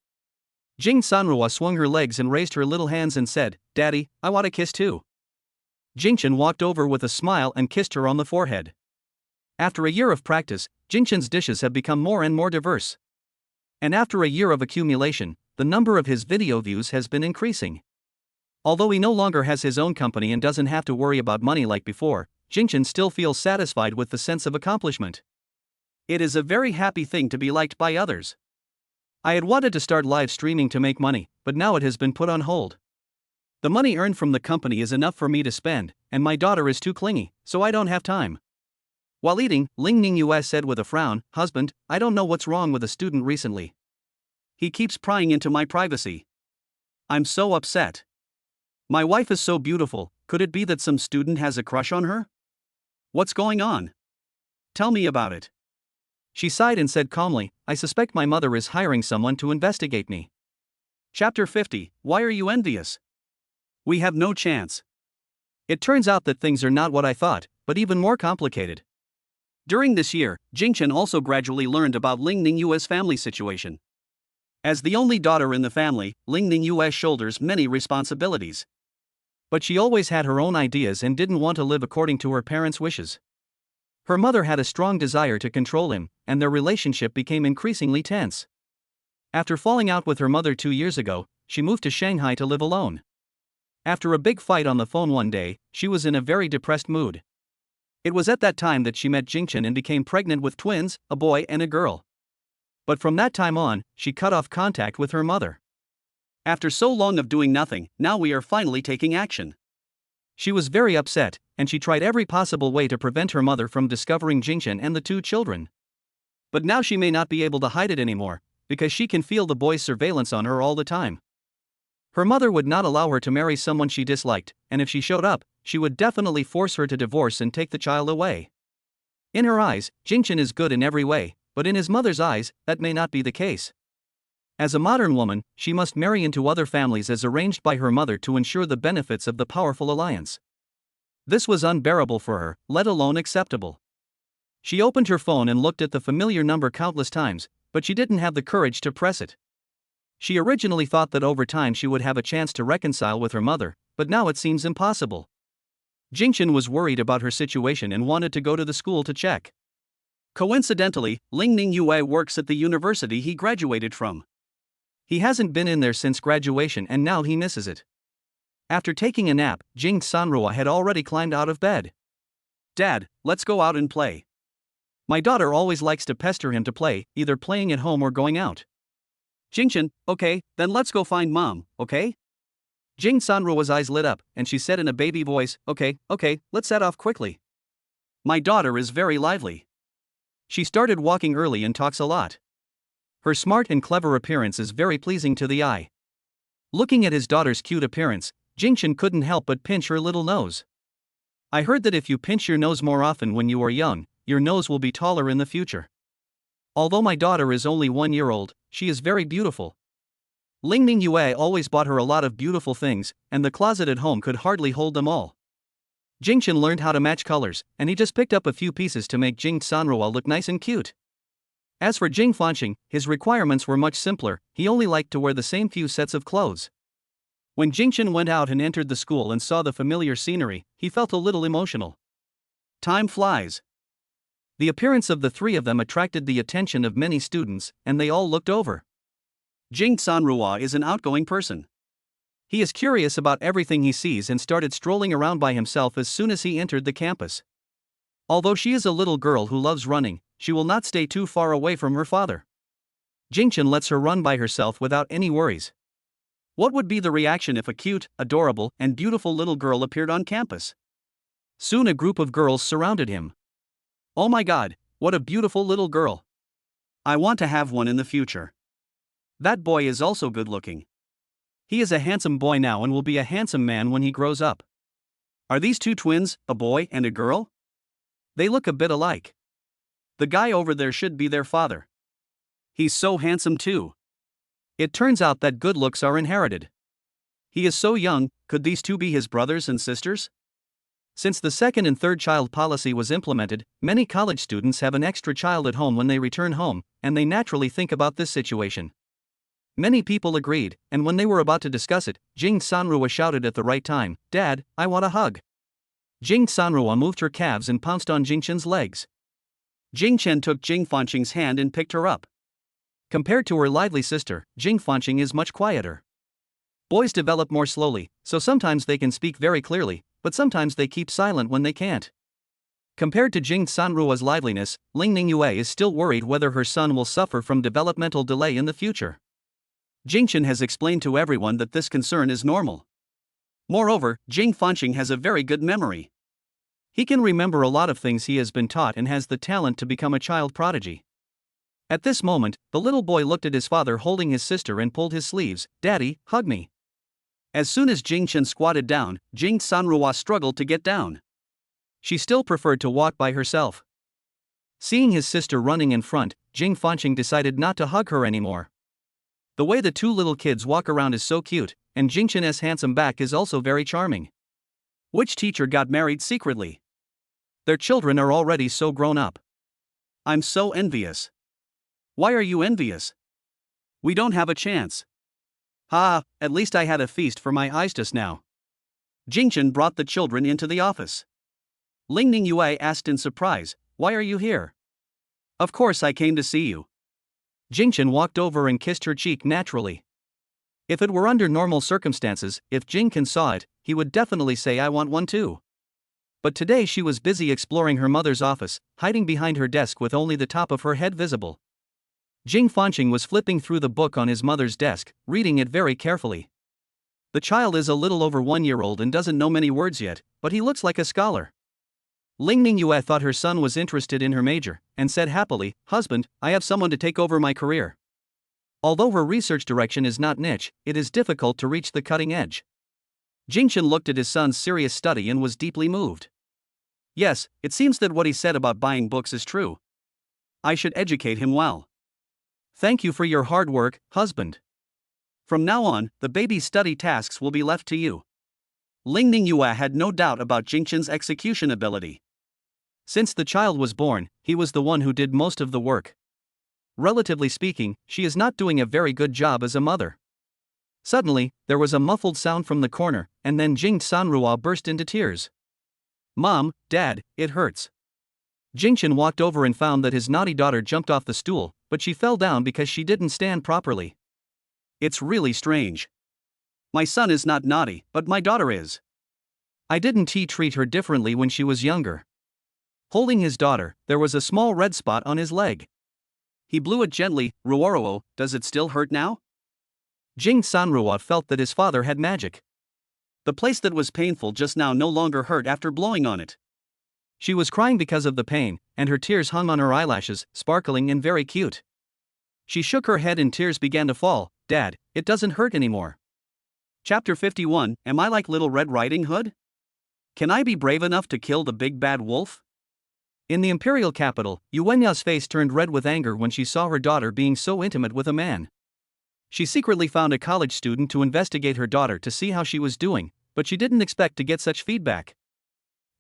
Jing Sanrua swung her legs and raised her little hands and said, "Daddy, I want a kiss too." Jingchen walked over with a smile and kissed her on the forehead. After a year of practice, Jingchen's dishes have become more and more diverse. And after a year of accumulation, the number of his video views has been increasing. Although he no longer has his own company and doesn't have to worry about money like before, Jingchen still feels satisfied with the sense of accomplishment. It is a very happy thing to be liked by others. I had wanted to start live streaming to make money, but now it has been put on hold. The money earned from the company is enough for me to spend, and my daughter is too clingy, so I don't have time. While eating, Ling Ning US said with a frown, "Husband, I don't know what's wrong with a student recently. He keeps prying into my privacy. I'm so upset. My wife is so beautiful, could it be that some student has a crush on her? What's going on? Tell me about it." She sighed and said calmly, "I suspect my mother is hiring someone to investigate me." Chapter 50, Why Are You Envious? We have no chance. It turns out that things are not what I thought, but even more complicated. During this year, Jingchen also gradually learned about Ling Ning Yue's family situation. As the only daughter in the family, Ling Ning Yue shoulders many responsibilities. But she always had her own ideas and didn't want to live according to her parents' wishes. Her mother had a strong desire to control him, and their relationship became increasingly tense. After falling out with her mother 2 years ago, she moved to Shanghai to live alone. After a big fight on the phone one day, she was in a very depressed mood. It was at that time that she met Jingchen and became pregnant with twins, a boy and a girl. But from that time on, she cut off contact with her mother. After so long of doing nothing, now we are finally taking action. She was very upset, and she tried every possible way to prevent her mother from discovering Jingchen and the 2 children. But now she may not be able to hide it anymore, because she can feel the boy's surveillance on her all the time. Her mother would not allow her to marry someone she disliked, and if she showed up, she would definitely force her to divorce and take the child away. In her eyes, Jingchen is good in every way, but in his mother's eyes, that may not be the case. As a modern woman, she must marry into other families as arranged by her mother to ensure the benefits of the powerful alliance. This was unbearable for her, let alone acceptable. She opened her phone and looked at the familiar number countless times, but she didn't have the courage to press it. She originally thought that over time she would have a chance to reconcile with her mother, but now it seems impossible. Jingchen was worried about her situation and wanted to go to the school to check. Coincidentally, Ling Ning Yue works at the university he graduated from. He hasn't been in there since graduation and now he misses it. After taking a nap, Jing Sanrua had already climbed out of bed. "Dad, let's go out and play. My daughter always likes to pester him to play, either playing at home or going out." Jingchen, "Okay, then let's go find mom, okay?" Jing Sanrua's eyes lit up, and she said in a baby voice, okay, let's set off quickly. My daughter is very lively. She started walking early and talks a lot. Her smart and clever appearance is very pleasing to the eye. Looking at his daughter's cute appearance, Jingchen couldn't help but pinch her little nose. I heard that if you pinch your nose more often when you are young, your nose will be taller in the future. Although my daughter is only 1 year old, she is very beautiful. Ling Ning Yue always bought her a lot of beautiful things, and the closet at home could hardly hold them all. Jingchen learned how to match colors, and he just picked up a few pieces to make Jing Sanrua look nice and cute. As for Jing Fanqing, his requirements were much simpler, he only liked to wear the same few sets of clothes. When Jingchen went out and entered the school and saw the familiar scenery, he felt a little emotional. Time flies. The appearance of the 3 of them attracted the attention of many students, and they all looked over. Jing Sanrua is an outgoing person. He is curious about everything he sees and started strolling around by himself as soon as he entered the campus. Although she is a little girl who loves running, she will not stay too far away from her father. Jingchen lets her run by herself without any worries. What would be the reaction if a cute, adorable, and beautiful little girl appeared on campus? Soon a group of girls surrounded him. Oh my god, what a beautiful little girl. I want to have one in the future. That boy is also good looking. He is a handsome boy now and will be a handsome man when he grows up. Are these 2 twins, a boy and a girl? They look a bit alike. The guy over there should be their father. He's so handsome too. It turns out that good looks are inherited. He is so young, could these 2 be his brothers and sisters? Since the 2nd and 3rd child policy was implemented, many college students have an extra child at home when they return home, and they naturally think about this situation. Many people agreed, and when they were about to discuss it, Jing Sanrua shouted at the right time, "Dad, I want a hug." Jing Sanrua moved her calves and pounced on Jingchen's legs. Jingchen took Jing Fanqing's hand and picked her up. Compared to her lively sister, Jing Fanqing is much quieter. Boys develop more slowly, so sometimes they can speak very clearly, but sometimes they keep silent when they can't. Compared to Jing Sanrua's liveliness, Ling Ning Yue is still worried whether her son will suffer from developmental delay in the future. Jingchen has explained to everyone that this concern is normal. Moreover, Jing Fanqing has a very good memory. He can remember a lot of things he has been taught and has the talent to become a child prodigy. At this moment, the little boy looked at his father holding his sister and pulled his sleeves. "Daddy, hug me." As soon as Jing Chen squatted down, Jing Sanrua struggled to get down. She still preferred to walk by herself. Seeing his sister running in front, Jing Fanqing decided not to hug her anymore. The way the two little kids walk around is so cute, and Jing Chen's handsome back is also very charming. Which teacher got married secretly? Their children are already so grown up. I'm so envious. Why are you envious? We don't have a chance. At least I had a feast for my eyes just now. Jingchen brought the children into the office. Ling Ningyue asked in surprise, "Why are you here?" "Of course I came to see you." Jingchen walked over and kissed her cheek naturally. If it were under normal circumstances, if Jingchen saw it, he would definitely say, "I want one too." But today she was busy exploring her mother's office, hiding behind her desk with only the top of her head visible. Jing Fanqing was flipping through the book on his mother's desk, reading it very carefully. The child is a little over 1 year old and doesn't know many words yet, but he looks like a scholar. Ling Ningyue thought her son was interested in her major, and said happily, "Husband, I have someone to take over my career." Although her research direction is not niche, it is difficult to reach the cutting edge. Jingchen looked at his son's serious study and was deeply moved. Yes, it seems that what he said about buying books is true. I should educate him well. Thank you for your hard work, husband. From now on, the baby's study tasks will be left to you. Ling Ningyue had no doubt about Jingchen's execution ability. Since the child was born, he was the one who did most of the work. Relatively speaking, she is not doing a very good job as a mother. Suddenly, there was a muffled sound from the corner, and then Jing Sanrua burst into tears. "Mom, Dad, it hurts." Jingchen walked over and found that his naughty daughter jumped off the stool, but she fell down because she didn't stand properly. It's really strange. My son is not naughty, but my daughter is. I didn't treat her differently when she was younger. Holding his daughter, there was a small red spot on his leg. He blew it gently. "Ruoro, does it still hurt now?" Jing Sanrua felt that his father had magic. The place that was painful just now no longer hurt after blowing on it. She was crying because of the pain, and her tears hung on her eyelashes, sparkling and very cute. She shook her head and tears began to fall. "Dad, it doesn't hurt anymore." Chapter 51, Am I like Little Red Riding Hood? Can I be brave enough to kill the big bad wolf? In the imperial capital, Yuenya's face turned red with anger when she saw her daughter being so intimate with a man. She secretly found a college student to investigate her daughter to see how she was doing, but she didn't expect to get such feedback.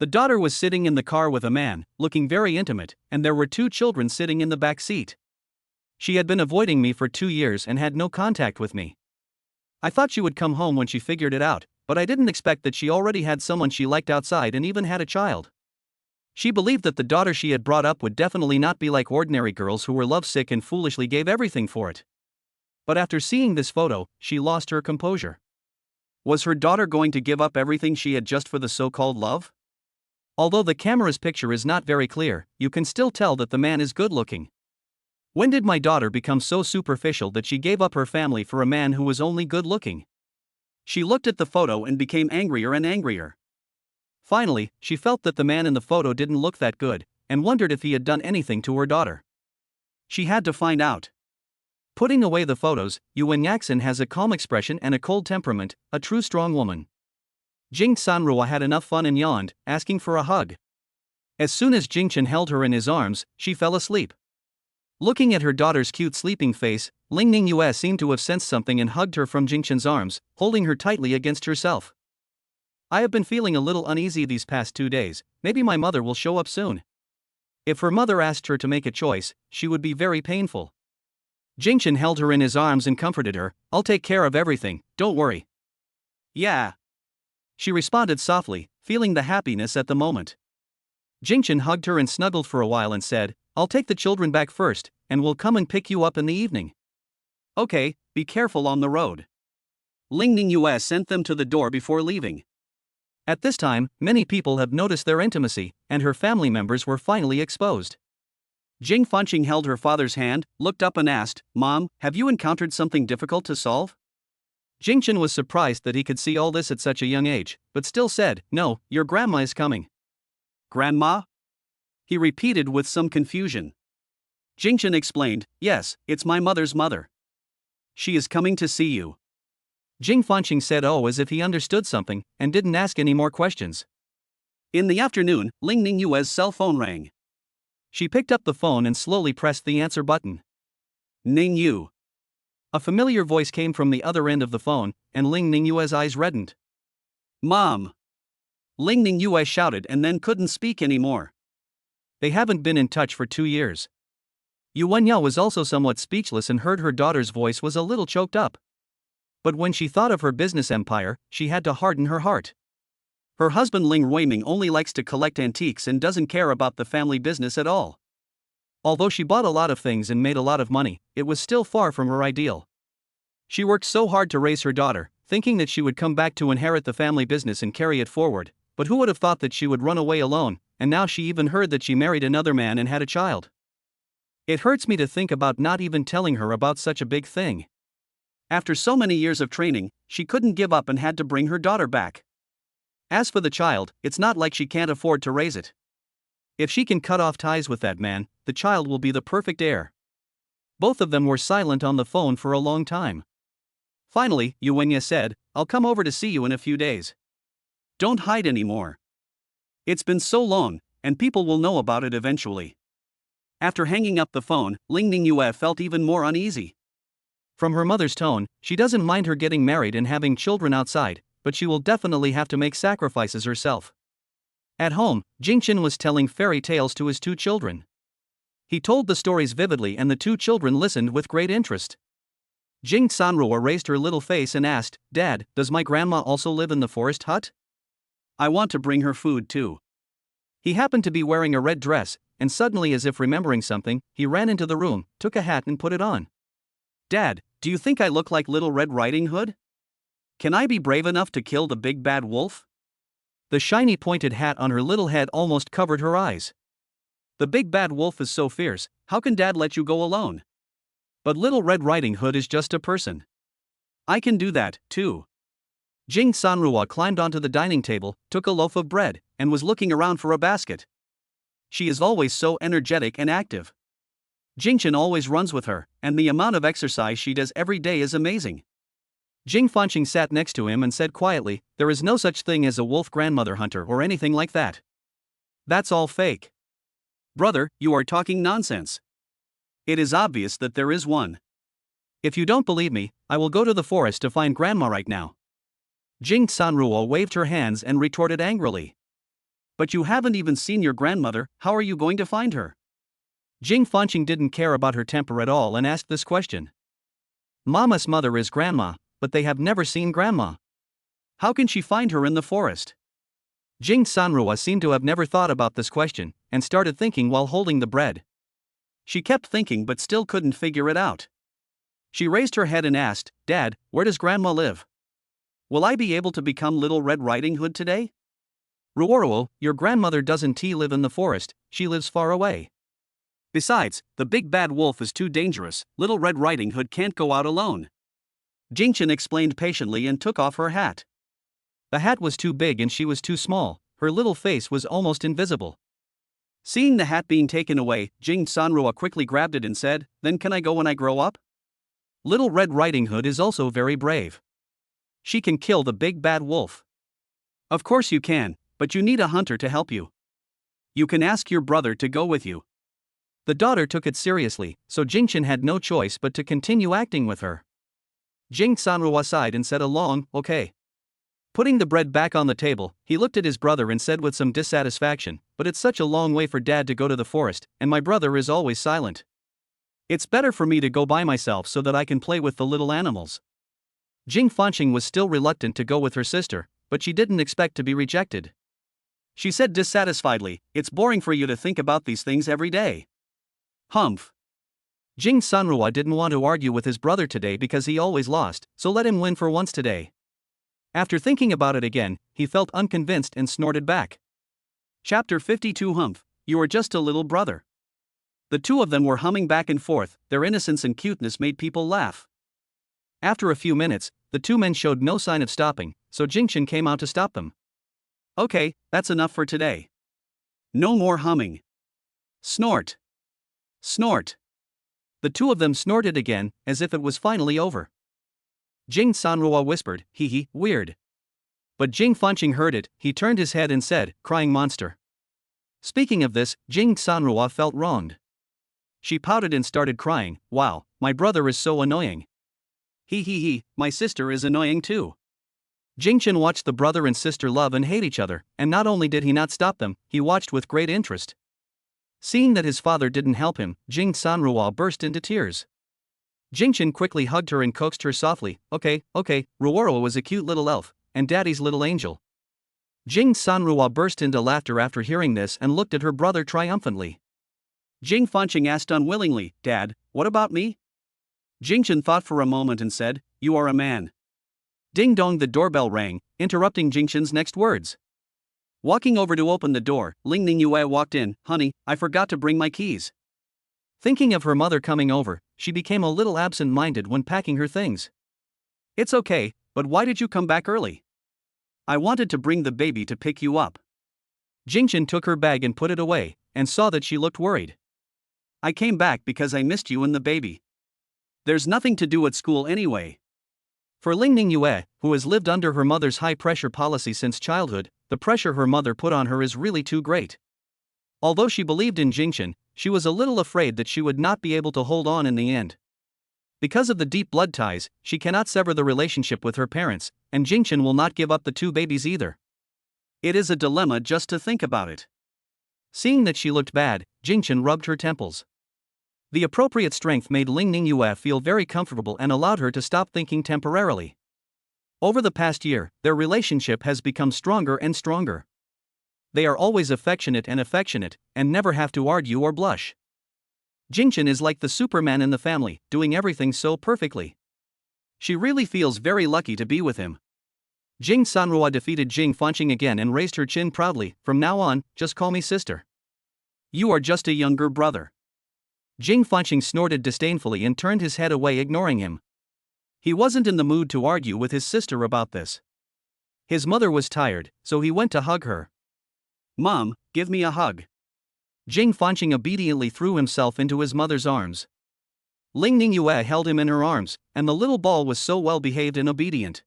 The daughter was sitting in the car with a man, looking very intimate, and there were 2 children sitting in the back seat. She had been avoiding me for 2 years and had no contact with me. I thought she would come home when she figured it out, but I didn't expect that she already had someone she liked outside and even had a child. She believed that the daughter she had brought up would definitely not be like ordinary girls who were lovesick and foolishly gave everything for it. But after seeing this photo, she lost her composure. Was her daughter going to give up everything she had just for the so-called love? Although the camera's picture is not very clear, you can still tell that the man is good-looking. When did my daughter become so superficial that she gave up her family for a man who was only good-looking? She looked at the photo and became angrier and angrier. Finally, she felt that the man in the photo didn't look that good, and wondered if he had done anything to her daughter. She had to find out. Putting away the photos, Yuan Yaxin has a calm expression and a cold temperament, a true strong woman. Jing Sanrua had enough fun and yawned, asking for a hug. As soon as Jingchen held her in his arms, she fell asleep. Looking at her daughter's cute sleeping face, Ling Ningyue seemed to have sensed something and hugged her from Jingchen's arms, holding her tightly against herself. I have been feeling a little uneasy these past 2 days, maybe my mother will show up soon. If her mother asked her to make a choice, she would be very painful. Jingchen held her in his arms and comforted her. "I'll take care of everything, don't worry." "Yeah." She responded softly, feeling the happiness at the moment. Jingchen hugged her and snuggled for a while and said, "I'll take the children back first, and we'll come and pick you up in the evening." "Okay, be careful on the road." Ling Ningyue sent them to the door before leaving. At this time, many people have noticed their intimacy, and her family members were finally exposed. Jing Fanqing held her father's hand, looked up and asked, "Mom, have you encountered something difficult to solve?" Jingchen was surprised that he could see all this at such a young age, but still said, "No, your grandma is coming." "Grandma?" he repeated with some confusion. Jingchen explained, "Yes, it's my mother's mother. She is coming to see you." Jing Fanqing said oh as if he understood something, and didn't ask any more questions. In the afternoon, Ling Ningyue's cell phone rang. She picked up the phone and slowly pressed the answer button. "Ningyu." A familiar voice came from the other end of the phone, and Ling Ningyue's eyes reddened. "Mom!" Ling Ningyue shouted and then couldn't speak anymore. They haven't been in touch for 2 years. Yu Wenyao was also somewhat speechless and heard her daughter's voice was a little choked up. But when she thought of her business empire, she had to harden her heart. Her husband Ling Ruiming only likes to collect antiques and doesn't care about the family business at all. Although she bought a lot of things and made a lot of money, it was still far from her ideal. She worked so hard to raise her daughter, thinking that she would come back to inherit the family business and carry it forward, but who would have thought that she would run away alone, and now she even heard that she married another man and had a child. It hurts me to think about not even telling her about such a big thing. After so many years of training, she couldn't give up and had to bring her daughter back. As for the child, it's not like she can't afford to raise it. If she can cut off ties with that man, the child will be the perfect heir. Both of them were silent on the phone for a long time. Finally, Yu Wenya said, "I'll come over to see you in a few days. Don't hide anymore. It's been so long, and people will know about it eventually." After hanging up the phone, Ling Ningyue felt even more uneasy. From her mother's tone, she doesn't mind her getting married and having children outside, but she will definitely have to make sacrifices herself. At home, Jingchen was telling fairy tales to his 2 children. He told the stories vividly and the 2 children listened with great interest. Jing Sanruo raised her little face and asked, "Dad, does my grandma also live in the forest hut? I want to bring her food too." He happened to be wearing a red dress, and suddenly, as if remembering something, he ran into the room, took a hat and put it on. "Dad, do you think I look like Little Red Riding Hood? Can I be brave enough to kill the big bad wolf?" The shiny pointed hat on her little head almost covered her eyes. "The big bad wolf is so fierce, how can Dad let you go alone? But Little Red Riding Hood is just a person. I can do that, too." Jing Sanruo climbed onto the dining table, took a loaf of bread, and was looking around for a basket. She is always so energetic and active. Jingchen always runs with her, and the amount of exercise she does every day is amazing. Jing Fanqing sat next to him and said quietly, "There is no such thing as a wolf grandmother hunter or anything like that. That's all fake." "Brother, you are talking nonsense. It is obvious that there is one. If you don't believe me, I will go to the forest to find grandma right now." Jing Sanruo waved her hands and retorted angrily. "But you haven't even seen your grandmother, how are you going to find her?" Jing Fanqing didn't care about her temper at all and asked this question. Mama's mother is grandma, but they have never seen grandma. How can she find her in the forest? Jing Sanruo seemed to have never thought about this question, and started thinking while holding the bread. She kept thinking but still couldn't figure it out. She raised her head and asked, "Dad, where does grandma live? Will I be able to become Little Red Riding Hood today?" "Ruoruo, your grandmother doesn't live in the forest, she lives far away. Besides, the big bad wolf is too dangerous, Little Red Riding Hood can't go out alone." Jingchen explained patiently and took off her hat. The hat was too big and she was too small, her little face was almost invisible. Seeing the hat being taken away, Jing Sanruo quickly grabbed it and said, "Then can I go when I grow up? Little Red Riding Hood is also very brave. She can kill the big bad wolf." "Of course you can, but you need a hunter to help you. You can ask your brother to go with you." The daughter took it seriously, so Jingchen had no choice but to continue acting with her. Jing Sanruo sighed and said a long, "Okay." Putting the bread back on the table, he looked at his brother and said with some dissatisfaction, "But it's such a long way for Dad to go to the forest, and my brother is always silent. It's better for me to go by myself so that I can play with the little animals." Jing Fanqing was still reluctant to go with her sister, but she didn't expect to be rejected. She said dissatisfiedly, "It's boring for you to think about these things every day." "Humph." Jing Sanruo didn't want to argue with his brother today because he always lost, so let him win for once today. After thinking about it again, he felt unconvinced and snorted back. Chapter 52 Humph, you are just a little brother. The two of them were humming back and forth, their innocence and cuteness made people laugh. After a few minutes, the two men showed no sign of stopping, so Jingchen came out to stop them. Okay, that's enough for today. No more humming. Snort. Snort. The two of them snorted again, as if it was finally over. Jing Sanrua whispered, hee hee, weird. But Jing Fanqing heard it, he turned his head and said, crying monster. Speaking of this, Jing Sanrua felt wronged. She pouted and started crying, wow, my brother is so annoying. Hee hee hee, my sister is annoying too. Jingchen watched the brother and sister love and hate each other, and not only did he not stop them, he watched with great interest. Seeing that his father didn't help him, Jing Sanrua burst into tears. Jingchen quickly hugged her and coaxed her softly, okay, Ruoro was a cute little elf, and daddy's little angel. Jing Sanrua burst into laughter after hearing this and looked at her brother triumphantly. Jing Fanqing asked unwillingly, Dad, what about me? Jingchen thought for a moment and said, you are a man. Ding dong, the doorbell rang, interrupting Jingchen's next words. Walking over to open the door, Ling Ningyue walked in, honey, I forgot to bring my keys. Thinking of her mother coming over, she became a little absent-minded when packing her things. It's okay, but why did you come back early? I wanted to bring the baby to pick you up. Jingchen took her bag and put it away, and saw that she looked worried. I came back because I missed you and the baby. There's nothing to do at school anyway. For Ling Ningyue, who has lived under her mother's high-pressure policy since childhood, the pressure her mother put on her is really too great. Although she believed in Jingchen, she was a little afraid that she would not be able to hold on in the end. Because of the deep blood ties, she cannot sever the relationship with her parents, and Jingchen will not give up the two babies either. It is a dilemma just to think about it. Seeing that she looked bad, Jingchen rubbed her temples. The appropriate strength made Ling Ningyue feel very comfortable and allowed her to stop thinking temporarily. Over the past year, their relationship has become stronger and stronger. They are always affectionate and never have to argue or blush. Jingchen is like the Superman in the family, doing everything so perfectly. She really feels very lucky to be with him. Jing Sanrua defeated Jing Fanqing again and raised her chin proudly, from now on, just call me sister. You are just a younger brother. Jing Fanqing snorted disdainfully and turned his head away, ignoring him. He wasn't in the mood to argue with his sister about this. His mother was tired, so he went to hug her. Mom, give me a hug. Jing Fanqing obediently threw himself into his mother's arms. Ling Ningyue held him in her arms, and the little ball was so well behaved and obedient.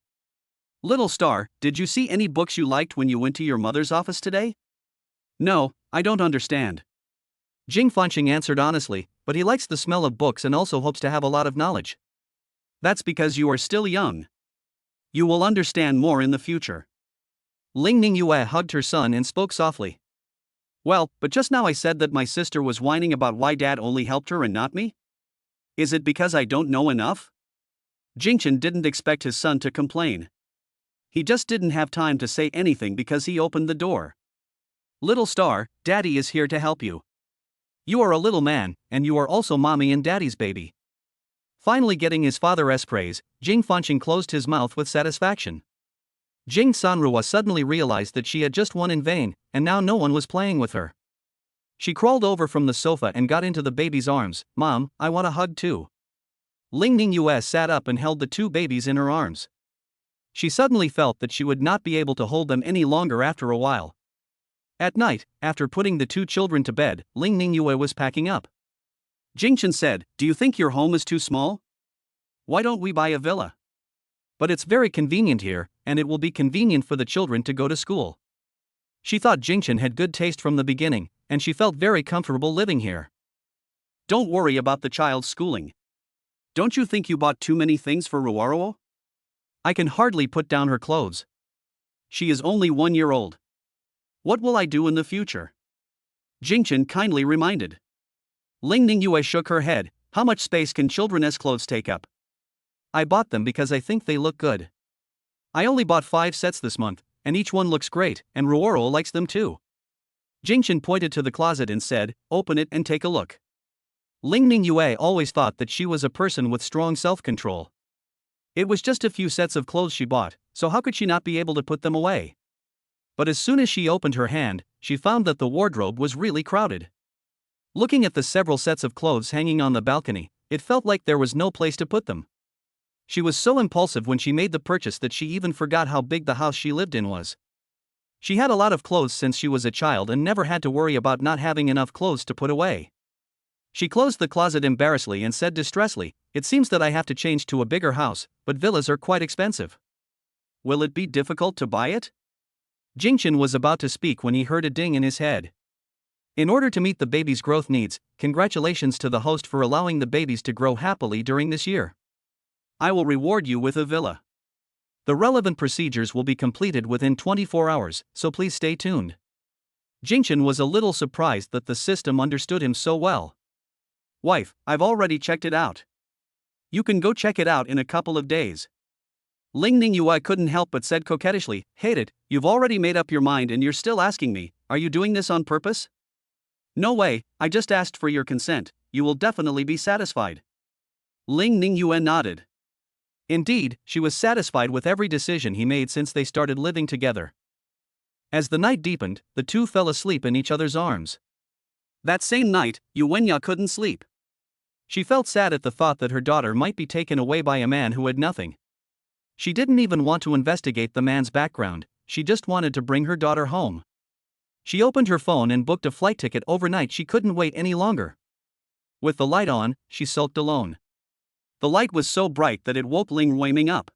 Little star, did you see any books you liked when you went to your mother's office today? No, I don't understand. Jing Fanqing answered honestly, but he likes the smell of books and also hopes to have a lot of knowledge. That's because you are still young. You will understand more in the future. Ling Ningyue hugged her son and spoke softly. Well, but just now I said that my sister was whining about why dad only helped her and not me? Is it because I don't know enough? Jingchen didn't expect his son to complain. He just didn't have time to say anything because he opened the door. Little star, daddy is here to help you. You are a little man, and you are also mommy and daddy's baby. Finally getting his father's praise, Jing Fanqing closed his mouth with satisfaction. Jing Sanrua suddenly realized that she had just won in vain, and now no one was playing with her. She crawled over from the sofa and got into the baby's arms. Mom, I want a hug too. Ling Ningyue sat up and held the two babies in her arms. She suddenly felt that she would not be able to hold them any longer after a while. At night, after putting the two children to bed, Ling Ningyue was packing up. Jingchen said, do you think your home is too small? Why don't we buy a villa? But it's very convenient here, and it will be convenient for the children to go to school. She thought Jingchen had good taste from the beginning, and she felt very comfortable living here. Don't worry about the child's schooling. Don't you think you bought too many things for Ruoro? I can hardly put down her clothes. She is only 1 year old. What will I do in the future? Jingchen kindly reminded. Ling Ningyue shook her head. How much space can children's clothes take up? I bought them because I think they look good. I only bought 5 sets this month, and each one looks great, and Ruoro likes them too. Jingchen pointed to the closet and said, open it and take a look. Ling Ningyue always thought that she was a person with strong self-control. It was just a few sets of clothes she bought, so how could she not be able to put them away? But as soon as she opened her hand, she found that the wardrobe was really crowded. Looking at the several sets of clothes hanging on the balcony, it felt like there was no place to put them. She was so impulsive when she made the purchase that she even forgot how big the house she lived in was. She had a lot of clothes since she was a child and never had to worry about not having enough clothes to put away. She closed the closet embarrassedly and said distressfully, "It seems that I have to change to a bigger house, but villas are quite expensive." "Will it be difficult to buy it?" Jingchen was about to speak when he heard a ding in his head. In order to meet the baby's growth needs, congratulations to the host for allowing the babies to grow happily during this year. I will reward you with a villa. The relevant procedures will be completed within 24 hours, so please stay tuned. Jingchen was a little surprised that the system understood him so well. "Wife, I've already checked it out. You can go check it out in a couple of days." Ling Ningyue couldn't help but said coquettishly, "Hate it, you've already made up your mind and you're still asking me, are you doing this on purpose?" "No way, I just asked for your consent, you will definitely be satisfied." Ling Ningyue nodded. Indeed, she was satisfied with every decision he made since they started living together. As the night deepened, the two fell asleep in each other's arms. That same night, Yuenya couldn't sleep. She felt sad at the thought that her daughter might be taken away by a man who had nothing. She didn't even want to investigate the man's background, she just wanted to bring her daughter home. She opened her phone and booked a flight ticket overnight. She couldn't wait any longer. With the light on, she sulked alone. The light was so bright that it woke Ling Ruiming up.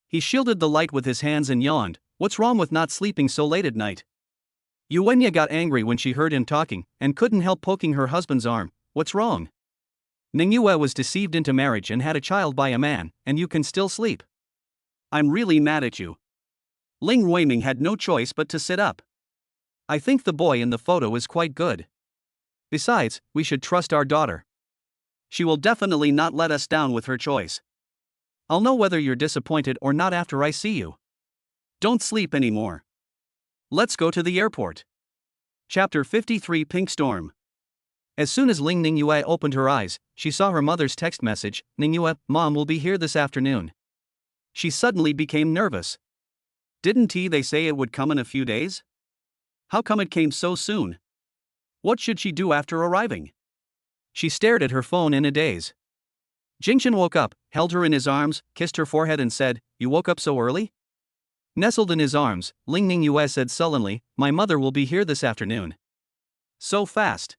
He shielded the light with his hands and yawned, "What's wrong with not sleeping so late at night?" Yuenya got angry when she heard him talking, and couldn't help poking her husband's arm. "What's wrong? Ningyue was deceived into marriage and had a child by a man, and you can still sleep. I'm really mad at you." Ling Ruiming had no choice but to sit up. "I think the boy in the photo is quite good. Besides, we should trust our daughter. She will definitely not let us down with her choice. I'll know whether you're disappointed or not after I see you. Don't sleep anymore. Let's go to the airport." Chapter 53 Pink Storm. As soon as Ling Ningyue opened her eyes, she saw her mother's text message, "Ningyue, Mom will be here this afternoon." She suddenly became nervous. Didn't they say it would come in a few days? How come it came so soon? What should she do after arriving? She stared at her phone in a daze. Jingchen woke up, held her in his arms, kissed her forehead and said, "You woke up so early?" Nestled in his arms, Ling Ningyue said sullenly, "My mother will be here this afternoon." So fast.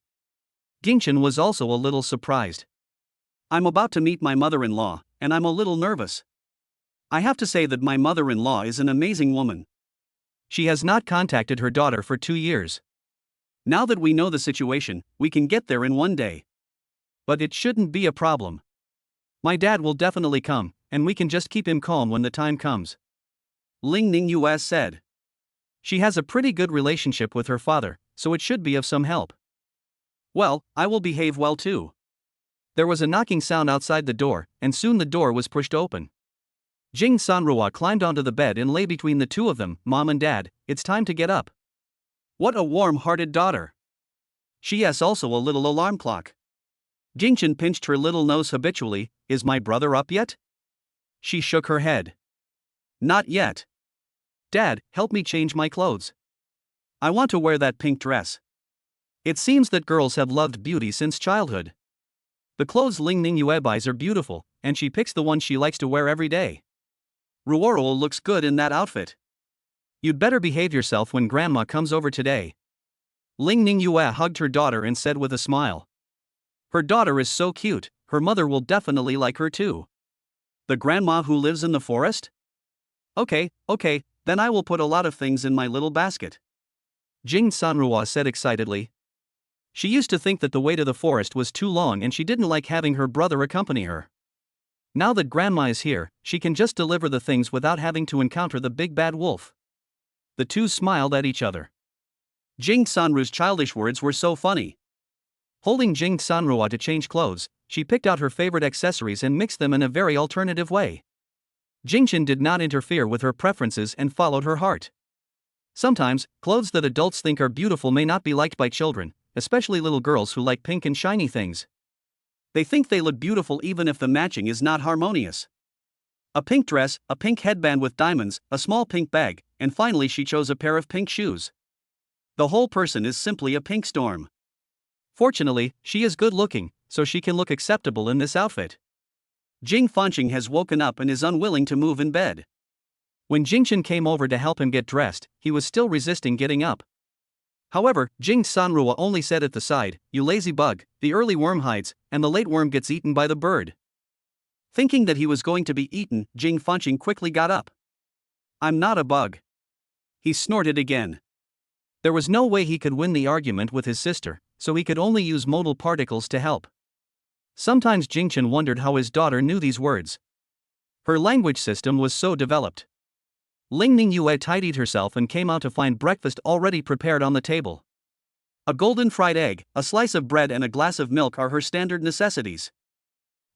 Jingchen was also a little surprised. "I'm about to meet my mother-in-law, and I'm a little nervous. I have to say that my mother-in-law is an amazing woman. She has not contacted her daughter for 2 years. Now that we know the situation, we can get there in one day. But it shouldn't be a problem. My dad will definitely come, and we can just keep him calm when the time comes." Ling Ningyue said. She has a pretty good relationship with her father, so it should be of some help. "Well, I will behave well too." There was a knocking sound outside the door, and soon the door was pushed open. Jing Sanrua climbed onto the bed and lay between the two of them. "Mom and Dad, it's time to get up." What a warm-hearted daughter. She has also a little alarm clock. Jingchen pinched her little nose habitually. "Is my brother up yet?" She shook her head. "Not yet. Dad, help me change my clothes. I want to wear that pink dress." It seems that girls have loved beauty since childhood. The clothes Ling Ningyue buys are beautiful, and she picks the one she likes to wear every day. "Ruoro looks good in that outfit. You'd better behave yourself when Grandma comes over today." Ling Ningyue hugged her daughter and said with a smile. Her daughter is so cute, her mother will definitely like her too. The grandma who lives in the forest? Okay, then I will put a lot of things in my little basket. Jing Sanrua said excitedly. She used to think that the way to the forest was too long and she didn't like having her brother accompany her. Now that Grandma is here, she can just deliver the things without having to encounter the big bad wolf. The two smiled at each other. Jing Sanru's childish words were so funny. Holding Jing Sanrua to change clothes, she picked out her favorite accessories and mixed them in a very alternative way. Jingchen did not interfere with her preferences and followed her heart. Sometimes, clothes that adults think are beautiful may not be liked by children, especially little girls who like pink and shiny things. They think they look beautiful even if the matching is not harmonious. A pink dress, a pink headband with diamonds, a small pink bag, and finally she chose a pair of pink shoes. The whole person is simply a pink storm. Fortunately, she is good looking, so she can look acceptable in this outfit. Jing Fanqing has woken up and is unwilling to move in bed. When Jingchen came over to help him get dressed, he was still resisting getting up. However, Jing Sanrua only said at the side, "You lazy bug, the early worm hides, and the late worm gets eaten by the bird." Thinking that he was going to be eaten, Jing Fanqing quickly got up. "I'm not a bug." He snorted again. There was no way he could win the argument with his sister, so he could only use modal particles to help. Sometimes Jingchen wondered how his daughter knew these words. Her language system was so developed. Ling Ningyue tidied herself and came out to find breakfast already prepared on the table. A golden fried egg, a slice of bread and a glass of milk are her standard necessities.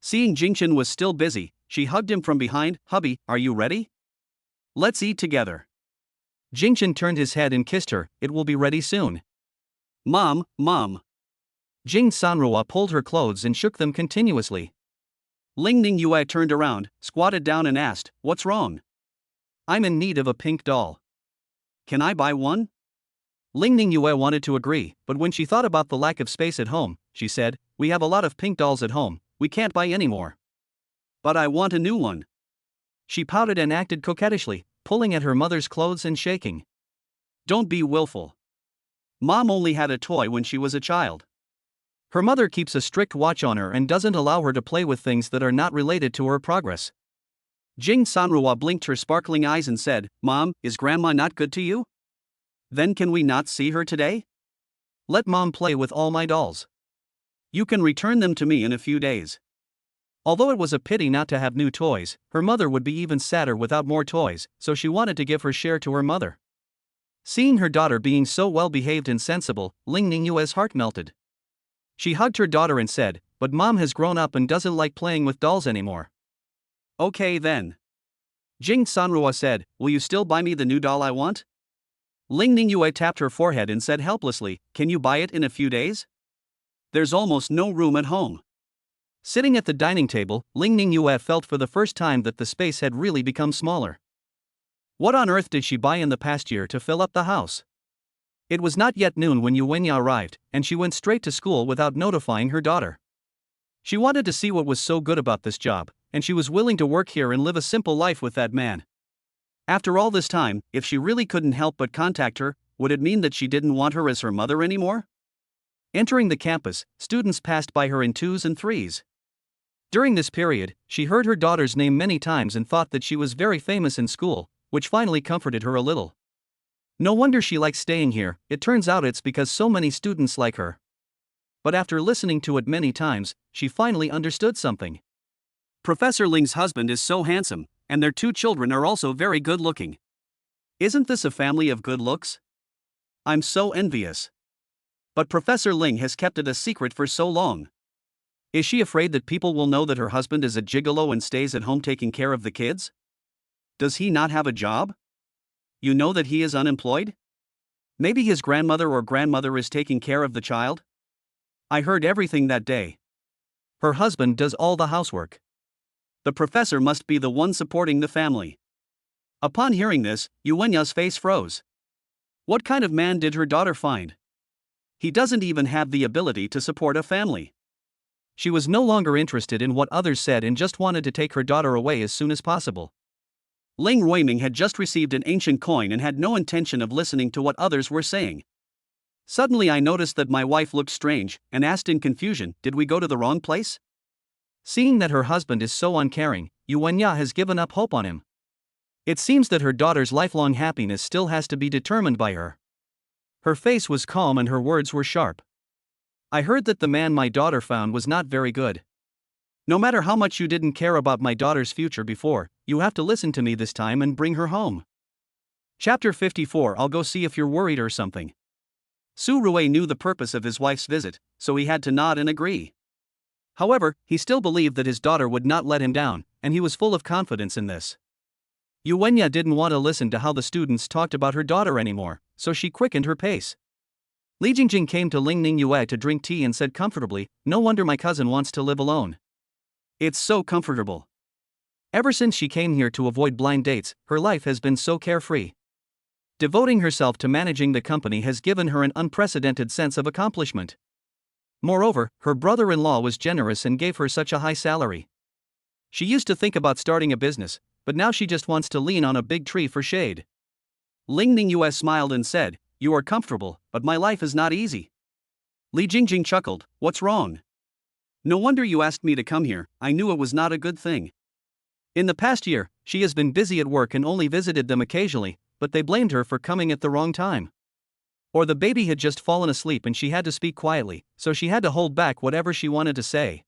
Seeing Jingchen was still busy, she hugged him from behind. "Hubby, are you ready? Let's eat together." Jingchen turned his head and kissed her. "It will be ready soon." Mom. Jing Sanrua pulled her clothes and shook them continuously. Ling Ningyue turned around, squatted down and asked, "What's wrong?" "I'm in need of a pink doll. Can I buy one?" Ling Ningyue wanted to agree, but when she thought about the lack of space at home, she said, "We have a lot of pink dolls at home, we can't buy any more." "But I want a new one." She pouted and acted coquettishly, pulling at her mother's clothes and shaking. "Don't be willful. Mom only had a toy when she was a child." Her mother keeps a strict watch on her and doesn't allow her to play with things that are not related to her progress. Jing Sanrua blinked her sparkling eyes and said, "Mom, is Grandma not good to you? Then can we not see her today? Let Mom play with all my dolls. You can return them to me in a few days." Although it was a pity not to have new toys, her mother would be even sadder without more toys, so she wanted to give her share to her mother. Seeing her daughter being so well behaved and sensible, Ling Ningyue's heart melted. She hugged her daughter and said, "But Mom has grown up and doesn't like playing with dolls anymore." "Okay then." Jing Sanrua said, "Will you still buy me the new doll I want?" Ling Ningyue tapped her forehead and said helplessly, "Can you buy it in a few days? There's almost no room at home." Sitting at the dining table, Ling Ningyue felt for the first time that the space had really become smaller. What on earth did she buy in the past year to fill up the house? It was not yet noon when Yuenya arrived, and she went straight to school without notifying her daughter. She wanted to see what was so good about this job, and she was willing to work here and live a simple life with that man. After all this time, if she really couldn't help but contact her, would it mean that she didn't want her as her mother anymore? Entering the campus, students passed by her in twos and threes. During this period, she heard her daughter's name many times and thought that she was very famous in school, which finally comforted her a little. No wonder she likes staying here, it turns out it's because so many students like her. But after listening to it many times, she finally understood something. Professor Ling's husband is so handsome, and their 2 children are also very good looking. Isn't this a family of good looks? I'm so envious. But Professor Ling has kept it a secret for so long. Is she afraid that people will know that her husband is a gigolo and stays at home taking care of the kids? Does he not have a job? You know that he is unemployed? Maybe his grandmother or grandmother is taking care of the child? I heard everything that day. Her husband does all the housework. The professor must be the one supporting the family. Upon hearing this, Yuenya's face froze. What kind of man did her daughter find? He doesn't even have the ability to support a family. She was no longer interested in what others said and just wanted to take her daughter away as soon as possible. Ling Ruiming had just received an ancient coin and had no intention of listening to what others were saying. Suddenly I noticed that my wife looked strange, and asked in confusion, "Did we go to the wrong place?" Seeing that her husband is so uncaring, Yuenya has given up hope on him. It seems that her daughter's lifelong happiness still has to be determined by her. Her face was calm and her words were sharp. I heard that the man my daughter found was not very good. No matter how much you didn't care about my daughter's future before, you have to listen to me this time and bring her home. Chapter 54. I'll go see if you're worried or something. Su Rui knew the purpose of his wife's visit, so he had to nod and agree. However, he still believed that his daughter would not let him down, and he was full of confidence in this. Yuenya didn't want to listen to how the students talked about her daughter anymore, so she quickened her pace. Li Jingjing came to Ling Ningyue to drink tea and said comfortably, "No wonder my cousin wants to live alone. It's so comfortable. Ever since she came here to avoid blind dates, her life has been so carefree. Devoting herself to managing the company has given her an unprecedented sense of accomplishment. Moreover, her brother-in-law was generous and gave her such a high salary. She used to think about starting a business, but now she just wants to lean on a big tree for shade. Ling Ningyue smiled and said, "You are comfortable, but my life is not easy." Li Jingjing chuckled, "What's wrong? No wonder you asked me to come here, I knew it was not a good thing." In the past year, she has been busy at work and only visited them occasionally, but they blamed her for coming at the wrong time. Or the baby had just fallen asleep and she had to speak quietly, so she had to hold back whatever she wanted to say.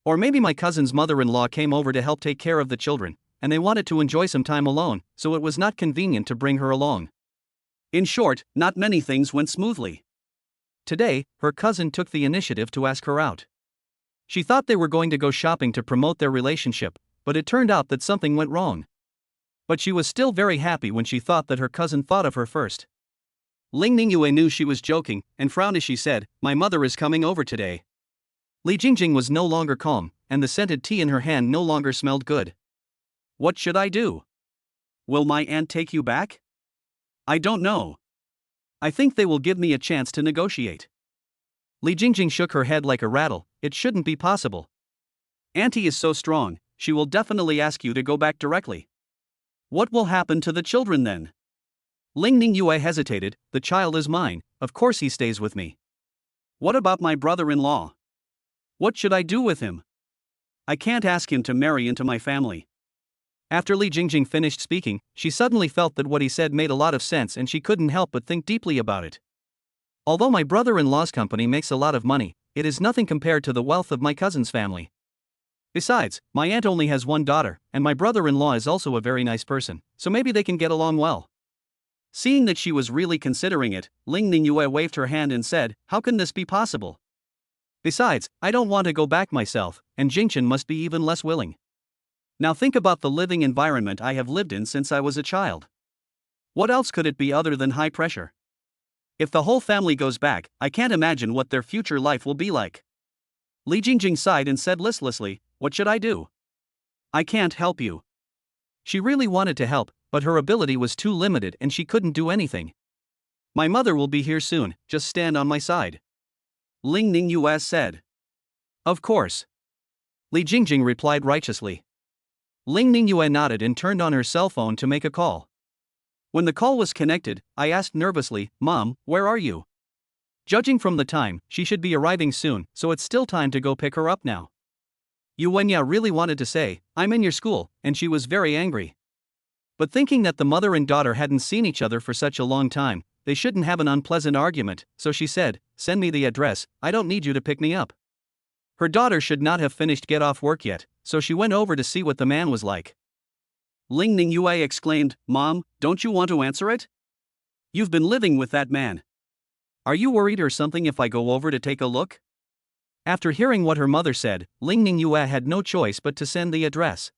Or maybe my cousin's mother-in-law came over to help take care of the children, and they wanted to enjoy some time alone, so it was not convenient to bring her along. In short, not many things went smoothly. Today, her cousin took the initiative to ask her out. She thought they were going to go shopping to promote their relationship, but it turned out that something went wrong. But she was still very happy when she thought that her cousin thought of her first. Ling Ningyue knew she was joking, and frowned as she said, "My mother is coming over today." Li Jingjing was no longer calm, and the scented tea in her hand no longer smelled good. "What should I do? Will my aunt take you back? I don't know. I think they will give me a chance to negotiate." Li Jingjing shook her head like a rattle. "It shouldn't be possible. Auntie is so strong, she will definitely ask you to go back directly. What will happen to the children then?" Ling Ningyue hesitated. "The child is mine, of course he stays with me. What about my brother-in-law? What should I do with him? I can't ask him to marry into my family." After Li Jingjing finished speaking, she suddenly felt that what he said made a lot of sense and she couldn't help but think deeply about it. Although my brother-in-law's company makes a lot of money, it is nothing compared to the wealth of my cousin's family. Besides, my aunt only has one daughter, and my brother-in-law is also a very nice person, so maybe they can get along well. Seeing that she was really considering it, Ling Ningyue waved her hand and said, "How can this be possible? Besides, I don't want to go back myself, and Jingchen must be even less willing. Now think about the living environment I have lived in since I was a child. What else could it be other than high pressure? If the whole family goes back, I can't imagine what their future life will be like." Li Jingjing sighed and said listlessly, "What should I do? I can't help you." She really wanted to help, but her ability was too limited and she couldn't do anything. "My mother will be here soon, just stand on my side," Ling Ningyue said. "Of course," Li Jingjing replied righteously. Ling Ningyue nodded and turned on her cell phone to make a call. When the call was connected, I asked nervously, "Mom, where are you?" Judging from the time, she should be arriving soon, so it's still time to go pick her up now. Yuenya really wanted to say, "I'm in your school," and she was very angry. But thinking that the mother and daughter hadn't seen each other for such a long time, they shouldn't have an unpleasant argument, so she said, "Send me the address, I don't need you to pick me up." Her daughter should not have finished get off work yet, so she went over to see what the man was like. Ling Ningyue exclaimed, "Mom, don't you want to answer it? You've been living with that man. Are you worried or something if I go over to take a look?" After hearing what her mother said, Ling Ningyue had no choice but to send the address.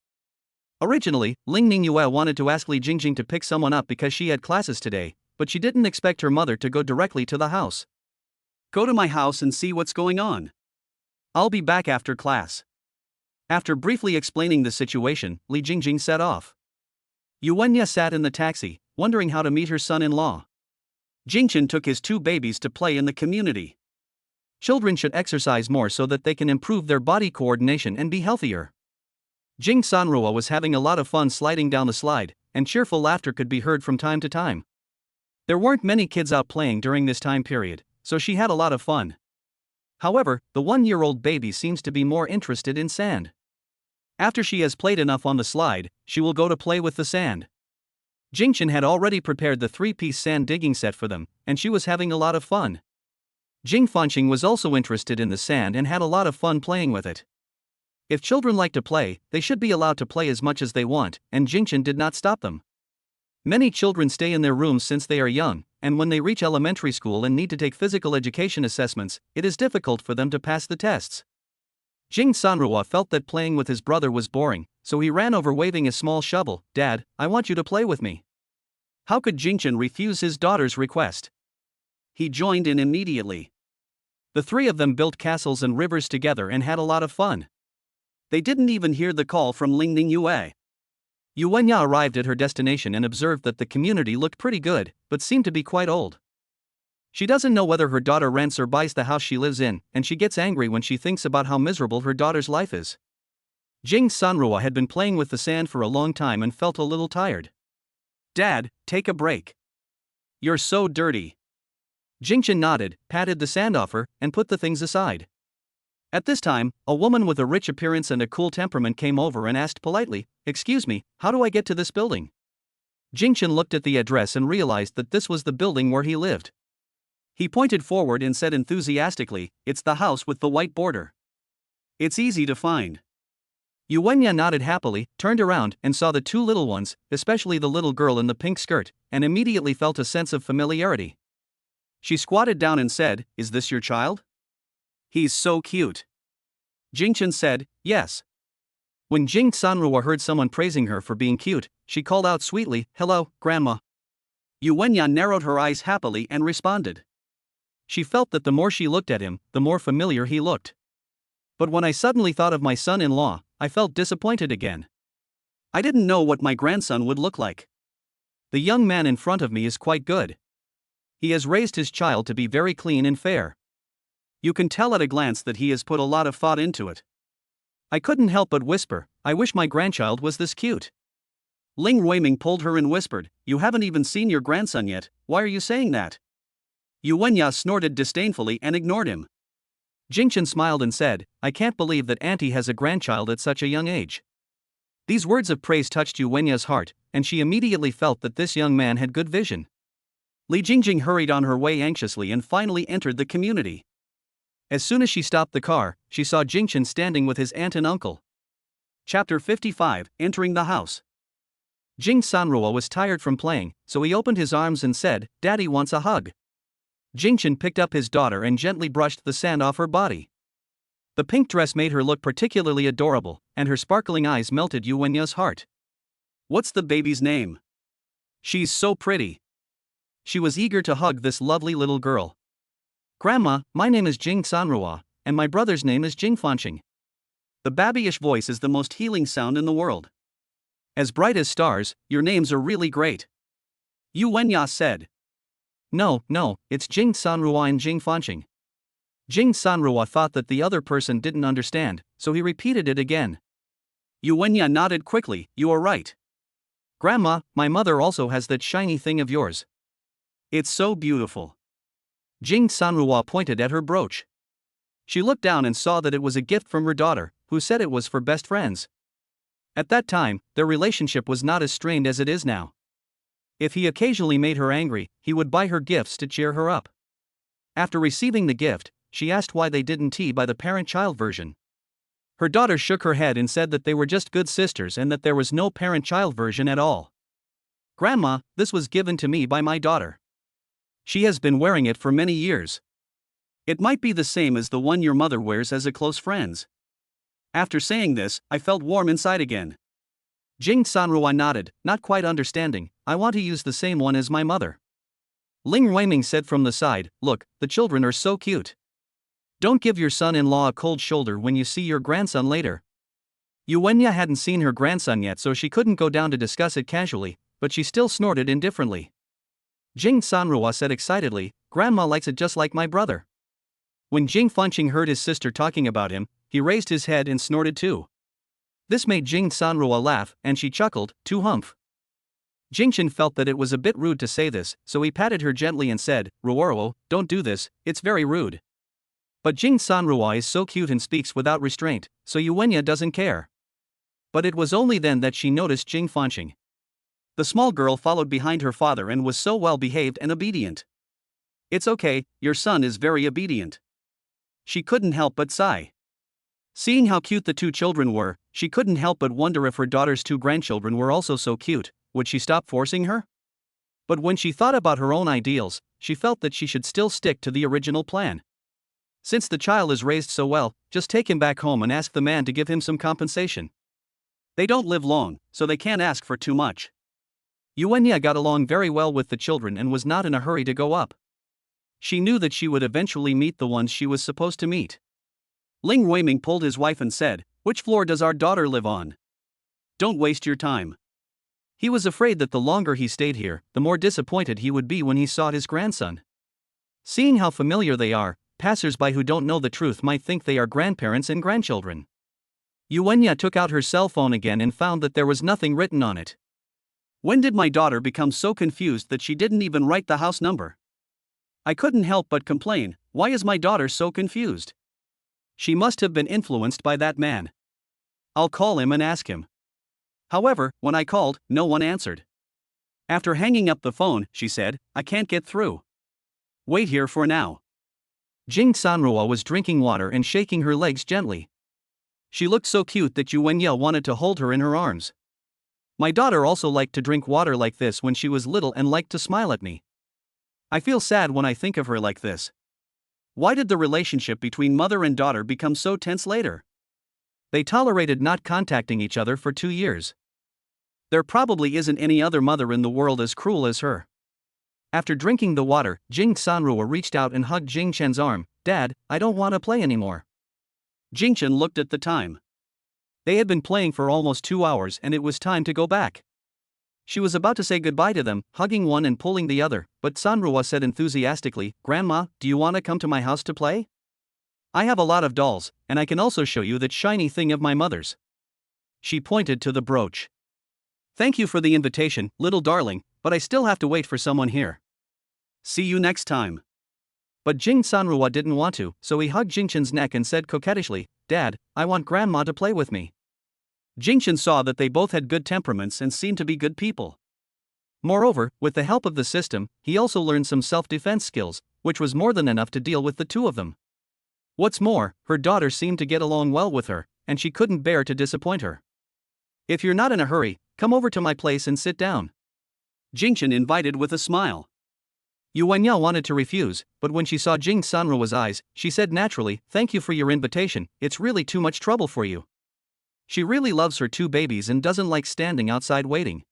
Originally, Ling Ningyue wanted to ask Li Jingjing to pick someone up because she had classes today, but she didn't expect her mother to go directly to the house. "Go to my house and see what's going on. I'll be back after class." After briefly explaining the situation, Li Jingjing set off. Yuenya sat in the taxi, wondering how to meet her son-in-law. Jingchen took his two babies to play in the community. Children should exercise more so that they can improve their body coordination and be healthier. Jing Sanrua was having a lot of fun sliding down the slide, and cheerful laughter could be heard from time to time. There weren't many kids out playing during this time period, so she had a lot of fun. However, the 1-year-old baby seems to be more interested in sand. After she has played enough on the slide, she will go to play with the sand. Jingchen had already prepared the 3-piece sand digging set for them, and she was having a lot of fun. Jing Fanqing was also interested in the sand and had a lot of fun playing with it. If children like to play, they should be allowed to play as much as they want, and Jingchen did not stop them. Many children stay in their rooms since they are young, and when they reach elementary school and need to take physical education assessments, it is difficult for them to pass the tests. Jing Sanrua felt that playing with his brother was boring, so he ran over waving a small shovel. "Dad, I want you to play with me." How could Jingchen refuse his daughter's request? He joined in immediately. The three of them built castles and rivers together and had a lot of fun. They didn't even hear the call from Ling Ningyue. Yuenya arrived at her destination and observed that the community looked pretty good, but seemed to be quite old. She doesn't know whether her daughter rents or buys the house she lives in, and she gets angry when she thinks about how miserable her daughter's life is. Jing Sanrua had been playing with the sand for a long time and felt a little tired. Dad, take a break. You're so dirty. Jingchen nodded, patted the sand off her, and put the things aside. At this time, a woman with a rich appearance and a cool temperament came over and asked politely, "Excuse me, how do I get to this building?" Jingchen looked at the address and realized that this was the building where he lived. He pointed forward and said enthusiastically, "It's the house with the white border. It's easy to find." Yuenya nodded happily, turned around, and saw the two little ones, especially the little girl in the pink skirt, and immediately felt a sense of familiarity. She squatted down and said, "Is this your child?" "He's so cute." Jingchen said, "Yes." When Jing Sanrua heard someone praising her for being cute, she called out sweetly, "Hello, Grandma." Yuenya narrowed her eyes happily and responded. She felt that the more she looked at him, the more familiar he looked. But when I suddenly thought of my son-in-law, I felt disappointed again. I didn't know what my grandson would look like. The young man in front of me is quite good. He has raised his child to be very clean and fair. You can tell at a glance that he has put a lot of thought into it. I couldn't help but whisper, "I wish my grandchild was this cute." Ling Ruiming pulled her and whispered, "You haven't even seen your grandson yet, why are you saying that?" Yuenya snorted disdainfully and ignored him. Jingchen smiled and said, "I can't believe that Auntie has a grandchild at such a young age." These words of praise touched Yuenya's heart, and she immediately felt that this young man had good vision. Li Jingjing hurried on her way anxiously and finally entered the community. As soon as she stopped the car, she saw Jingchen standing with his aunt and uncle. Chapter 55, Entering the House. Jing Sanrua was tired from playing, so he opened his arms and said, "Daddy wants a hug." Jingchen picked up his daughter and gently brushed the sand off her body. The pink dress made her look particularly adorable, and her sparkling eyes melted Yuenya's heart. "What's the baby's name?" "She's so pretty." She was eager to hug this lovely little girl. "Grandma, my name is Jing Sanrua, and my brother's name is Jing Fanqing." The babyish voice is the most healing sound in the world. "As bright as stars, your names are really great," Yuenya said. No, it's Jing Sanrua and Jing Fanqing." Jing Sanrua thought that the other person didn't understand, so he repeated it again. Yuenya nodded quickly, "You are right. Grandma, my mother also has that shiny thing of yours. It's so beautiful." Jing Sanrua pointed at her brooch. She looked down and saw that it was a gift from her daughter, who said it was for best friends. At that time, their relationship was not as strained as it is now. If he occasionally made her angry, he would buy her gifts to cheer her up. After receiving the gift, she asked why they didn't buy the parent-child version. Her daughter shook her head and said that they were just good sisters and that there was no parent-child version at all. "Grandma, this was given to me by my daughter. She has been wearing it for many years. It might be the same as the one your mother wears as a close friend's." After saying this, I felt warm inside again. Jing Sanrua nodded, not quite understanding, "I want to use the same one as my mother." Ling Ruiming said from the side, "Look, the children are so cute. Don't give your son-in-law a cold shoulder when you see your grandson later." Yuenya hadn't seen her grandson yet, so she couldn't go down to discuss it casually, but she still snorted indifferently. Jing Sanrua said excitedly, "Grandma likes it just like my brother." When Jing Fanqing heard his sister talking about him, he raised his head and snorted too. This made Jing Sanrua laugh, and she chuckled, "To humph." Jingchen felt that it was a bit rude to say this, so he patted her gently and said, "Ruoruo, don't do this, it's very rude." But Jing Sanrua is so cute and speaks without restraint, so Yuenya doesn't care. But it was only then that she noticed Jing Fanqing. The small girl followed behind her father and was so well behaved and obedient. "It's okay, your son is very obedient." She couldn't help but sigh. Seeing how cute the two children were, she couldn't help but wonder if her daughter's two grandchildren were also so cute. Would she stop forcing her? But when she thought about her own ideals, she felt that she should still stick to the original plan. Since the child is raised so well, just take him back home and ask the man to give him some compensation. They don't live long, so they can't ask for too much. Yuenya got along very well with the children and was not in a hurry to go up. She knew that she would eventually meet the ones she was supposed to meet. Ling Ruiming pulled his wife and said, "Which floor does our daughter live on? Don't waste your time." He was afraid that the longer he stayed here, the more disappointed he would be when he saw his grandson. Seeing how familiar they are, passers-by who don't know the truth might think they are grandparents and grandchildren. Yuenya took out her cell phone again and found that there was nothing written on it. When did my daughter become so confused that she didn't even write the house number? I couldn't help but complain, why is my daughter so confused? She must have been influenced by that man. I'll call him and ask him. However, when I called, no one answered. After hanging up the phone, she said, I can't get through. Wait here for now. Jing Sanrua was drinking water and shaking her legs gently. She looked so cute that Yuenya wanted to hold her in her arms. My daughter also liked to drink water like this when she was little and liked to smile at me. I feel sad when I think of her like this. Why did the relationship between mother and daughter become so tense later? They tolerated not contacting each other for 2 years. There probably isn't any other mother in the world as cruel as her. After drinking the water, Jing Sanrua reached out and hugged Jing Chen's arm. Dad, I don't want to play anymore. Jing Chen looked at the time. They had been playing for almost 2 hours and it was time to go back. She was about to say goodbye to them, hugging one and pulling the other, but Sanrua said enthusiastically, Grandma, do you want to come to my house to play? I have a lot of dolls, and I can also show you that shiny thing of my mother's. She pointed to the brooch. Thank you for the invitation, little darling, but I still have to wait for someone here. See you next time. But Jing Sanrua didn't want to, so he hugged Jingchen's neck and said coquettishly, Dad, I want Grandma to play with me. Jingchen saw that they both had good temperaments and seemed to be good people. Moreover, with the help of the system, he also learned some self-defense skills, which was more than enough to deal with the two of them. What's more, her daughter seemed to get along well with her, and she couldn't bear to disappoint her. If you're not in a hurry, come over to my place and sit down. Jingchen invited with a smile. Yuenya wanted to refuse, but when she saw Jing Sanrua's eyes, she said naturally, thank you for your invitation, it's really too much trouble for you. She really loves her 2 babies and doesn't like standing outside waiting.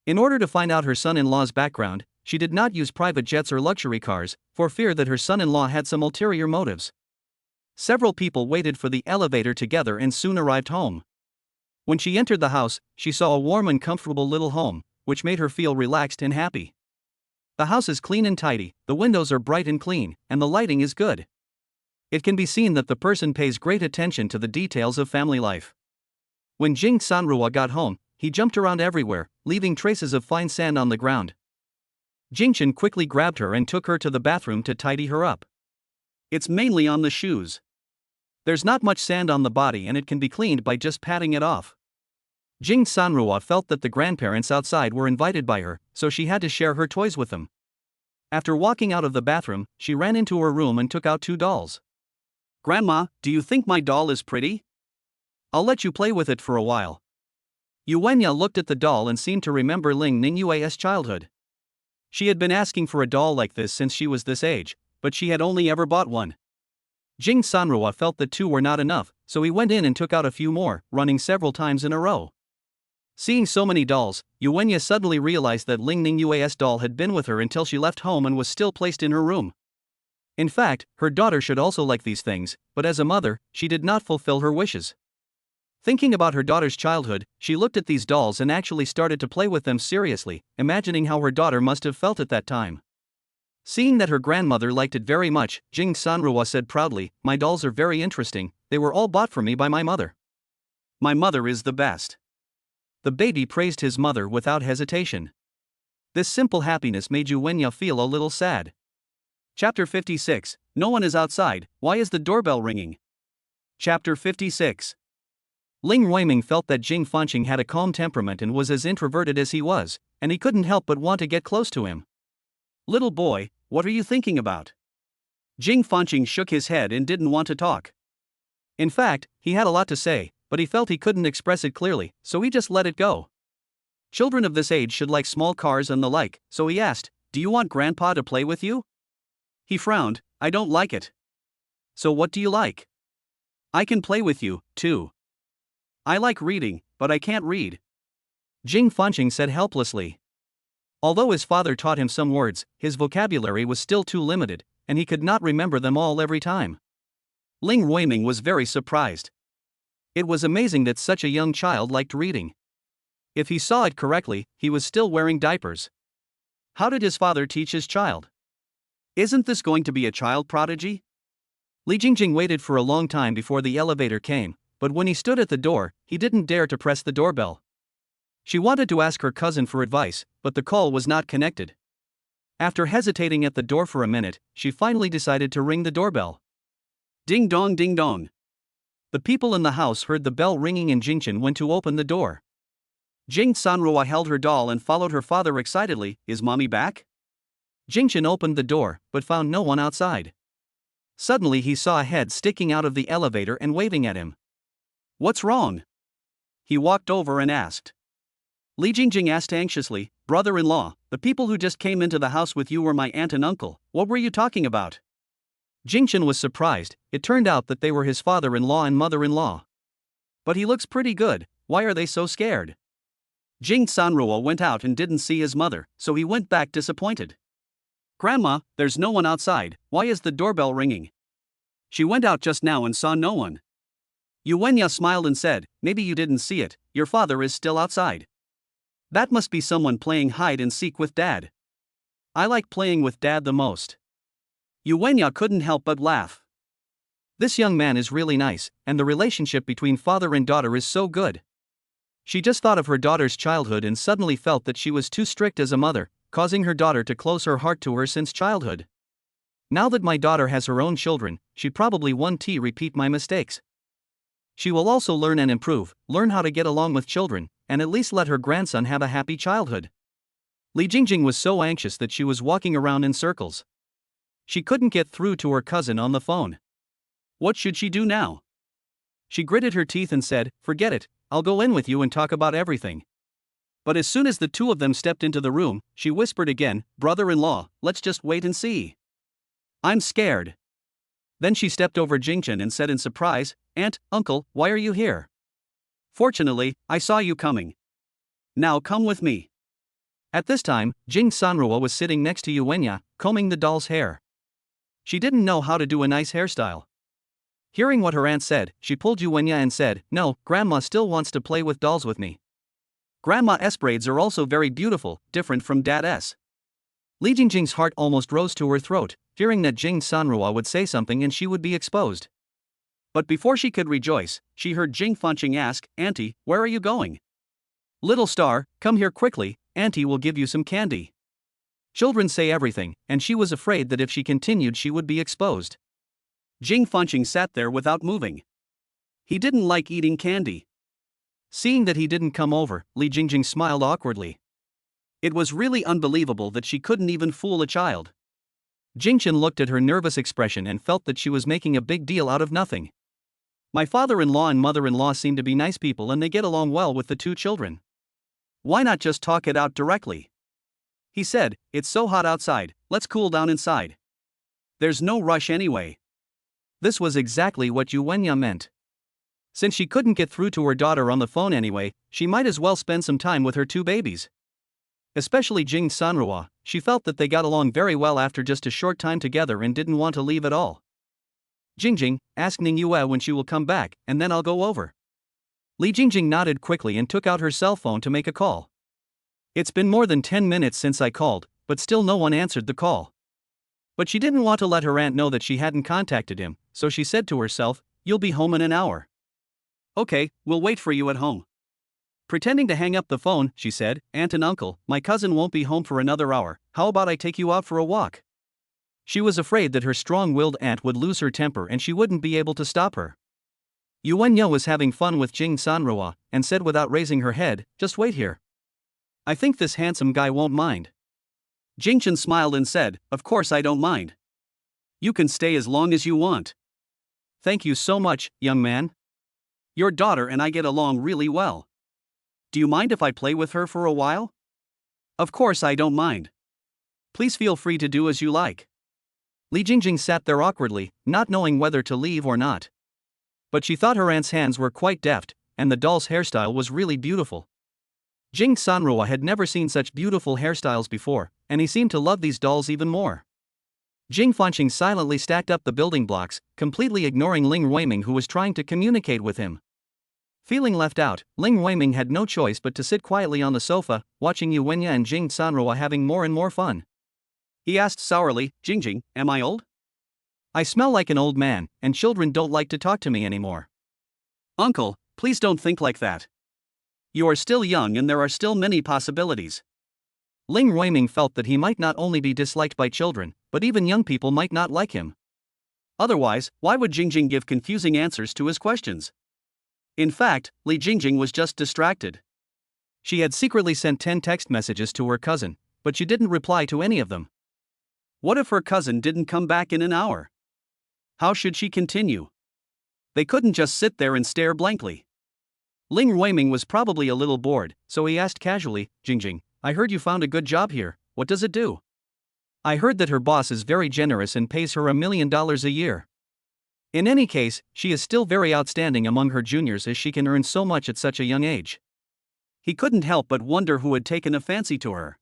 In order to find out her son-in-law's background, she did not use private jets or luxury cars, for fear that her son-in-law had some ulterior motives. Several people waited for the elevator together and soon arrived home. When she entered the house, she saw a warm and comfortable little home, which made her feel relaxed and happy. The house is clean and tidy, the windows are bright and clean, and the lighting is good. It can be seen that the person pays great attention to the details of family life. When Jing Sanrua got home, he jumped around everywhere, leaving traces of fine sand on the ground. Jingchen quickly grabbed her and took her to the bathroom to tidy her up. It's mainly on the shoes. There's not much sand on the body and it can be cleaned by just patting it off. Jing Sanrua felt that the grandparents outside were invited by her, so she had to share her toys with them. After walking out of the bathroom, she ran into her room and took out 2 dolls. Grandma, do you think my doll is pretty? I'll let you play with it for a while. Yuenya looked at the doll and seemed to remember Ling Ningyue's childhood. She had been asking for a doll like this since she was this age, but she had only ever bought one. Jing Sanrua felt that 2 were not enough, so he went in and took out a few more, running several times in a row. Seeing so many dolls, Yuenya suddenly realized that Ling Ningyue's doll had been with her until she left home and was still placed in her room. In fact, her daughter should also like these things, but as a mother, she did not fulfill her wishes. Thinking about her daughter's childhood, she looked at these dolls and actually started to play with them seriously, imagining how her daughter must have felt at that time. Seeing that her grandmother liked it very much, Jing Sanrua said proudly, my dolls are very interesting, they were all bought for me by my mother. My mother is the best. The baby praised his mother without hesitation. This simple happiness made Yuenya feel a little sad. Chapter 56, No one is outside, why is the doorbell ringing? Chapter 56. Ling Ruiming felt that Jing Fanqing had a calm temperament and was as introverted as he was, and he couldn't help but want to get close to him. Little boy, what are you thinking about? Jing Fanqing shook his head and didn't want to talk. In fact, he had a lot to say, but he felt he couldn't express it clearly, so he just let it go. Children of this age should like small cars and the like, so he asked, do you want Grandpa to play with you? He frowned, I don't like it. So what do you like? I can play with you, too. I like reading, but I can't read. Jing Fanqing said helplessly. Although his father taught him some words, his vocabulary was still too limited, and he could not remember them all every time. Ling Ruiming was very surprised. It was amazing that such a young child liked reading. If he saw it correctly, he was still wearing diapers. How did his father teach his child? Isn't this going to be a child prodigy? Li Jingjing waited for a long time before the elevator came, but when he stood at the door, he didn't dare to press the doorbell. She wanted to ask her cousin for advice, but the call was not connected. After hesitating at the door for a minute, she finally decided to ring the doorbell. Ding dong, ding dong. The people in the house heard the bell ringing and Jingchen went to open the door. Jing Sanrua held her doll and followed her father excitedly. Is mommy back? Jingchen opened the door, but found no one outside. Suddenly he saw a head sticking out of the elevator and waving at him. What's wrong? He walked over and asked. Li Jingjing asked anxiously, brother-in-law, the people who just came into the house with you were my aunt and uncle. What were you talking about? Jingchen was surprised. It turned out that they were his father-in-law and mother-in-law. But he looks pretty good. Why are they so scared? Jing Sanrua went out and didn't see his mother, so he went back disappointed. Grandma, there's no one outside. Why is the doorbell ringing? She went out just now and saw no one. Yu Wenya smiled and said, maybe you didn't see it, your father is still outside. That must be someone playing hide and seek with Dad. I like playing with Dad the most. Yu Wenya couldn't help but laugh. This young man is really nice, and the relationship between father and daughter is so good. She just thought of her daughter's childhood and suddenly felt that she was too strict as a mother, causing her daughter to close her heart to her since childhood. Now that my daughter has her own children, she probably won't repeat my mistakes. She will also learn and improve, learn how to get along with children, and at least let her grandson have a happy childhood. Li Jingjing was so anxious that she was walking around in circles. She couldn't get through to her cousin on the phone. What should she do now? She gritted her teeth and said, forget it, I'll go in with you and talk about everything. But as soon as the two of them stepped into the room, she whispered again, brother-in-law, let's just wait and see. I'm scared. Then she stepped over Jingchen and said in surprise, Aunt, Uncle, why are you here? Fortunately, I saw you coming. Now come with me. At this time, Jing Sanrua was sitting next to Yu Wenya, combing the doll's hair. She didn't know how to do a nice hairstyle. Hearing what her aunt said, she pulled Yu Wenya and said, no, Grandma still wants to play with dolls with me. Grandma's braids are also very beautiful, different from Dad's. Li Jingjing's heart almost rose to her throat, fearing that Jing Sanrua would say something and she would be exposed. But before she could rejoice, she heard Jing Fanqing ask, Auntie, where are you going? Little star, come here quickly, Auntie will give you some candy. Children say everything, and she was afraid that if she continued she would be exposed. Jing Fanqing sat there without moving. He didn't like eating candy. Seeing that he didn't come over, Li Jingjing smiled awkwardly. It was really unbelievable that she couldn't even fool a child. Jingchen looked at her nervous expression and felt that she was making a big deal out of nothing. My father-in-law and mother-in-law seem to be nice people and they get along well with the two children. Why not just talk it out directly? He said, it's so hot outside, let's cool down inside. There's no rush anyway. This was exactly what Yu Wenya meant. Since she couldn't get through to her daughter on the phone anyway, she might as well spend some time with her two babies. Especially Jing Sanrua, she felt that they got along very well after just a short time together and didn't want to leave at all. Jingjing, ask Ning Yue when she will come back, and then I'll go over. Li Jingjing nodded quickly and took out her cell phone to make a call. It's been more than 10 minutes since I called, but still no one answered the call. But she didn't want to let her aunt know that she hadn't contacted him, so she said to herself, you'll be home in an hour. Okay, we'll wait for you at home. Pretending to hang up the phone, she said, Aunt and Uncle, my cousin won't be home for another hour, how about I take you out for a walk? She was afraid that her strong-willed aunt would lose her temper and she wouldn't be able to stop her. Yu Wenya was having fun with Jing Sanrua, and said without raising her head, just wait here. I think this handsome guy won't mind. Jingchen smiled and said, of course I don't mind. You can stay as long as you want. Thank you so much, young man. Your daughter and I get along really well. Do you mind if I play with her for a while? Of course I don't mind. Please feel free to do as you like. Li Jingjing sat there awkwardly, not knowing whether to leave or not. But she thought her aunt's hands were quite deft, and the doll's hairstyle was really beautiful. Jing Sanrua had never seen such beautiful hairstyles before, and he seemed to love these dolls even more. Jing Fanqing silently stacked up the building blocks, completely ignoring Ling Weiming who was trying to communicate with him. Feeling left out, Ling Weiming had no choice but to sit quietly on the sofa, watching Yu Wenya and Jing Sanrua having more and more fun. He asked sourly, Jingjing, am I old? I smell like an old man, and children don't like to talk to me anymore. Uncle, please don't think like that. You are still young and there are still many possibilities. Ling Ruiming felt that he might not only be disliked by children, but even young people might not like him. Otherwise, why would Jingjing give confusing answers to his questions? In fact, Li Jingjing was just distracted. She had secretly sent 10 text messages to her cousin, but she didn't reply to any of them. What if her cousin didn't come back in an hour? How should she continue? They couldn't just sit there and stare blankly. Ling Ruiming was probably a little bored, so he asked casually, Jingjing, I heard you found a good job here, what does it do? I heard that her boss is very generous and pays her $1 million a year. In any case, she is still very outstanding among her juniors as she can earn so much at such a young age. He couldn't help but wonder who had taken a fancy to her.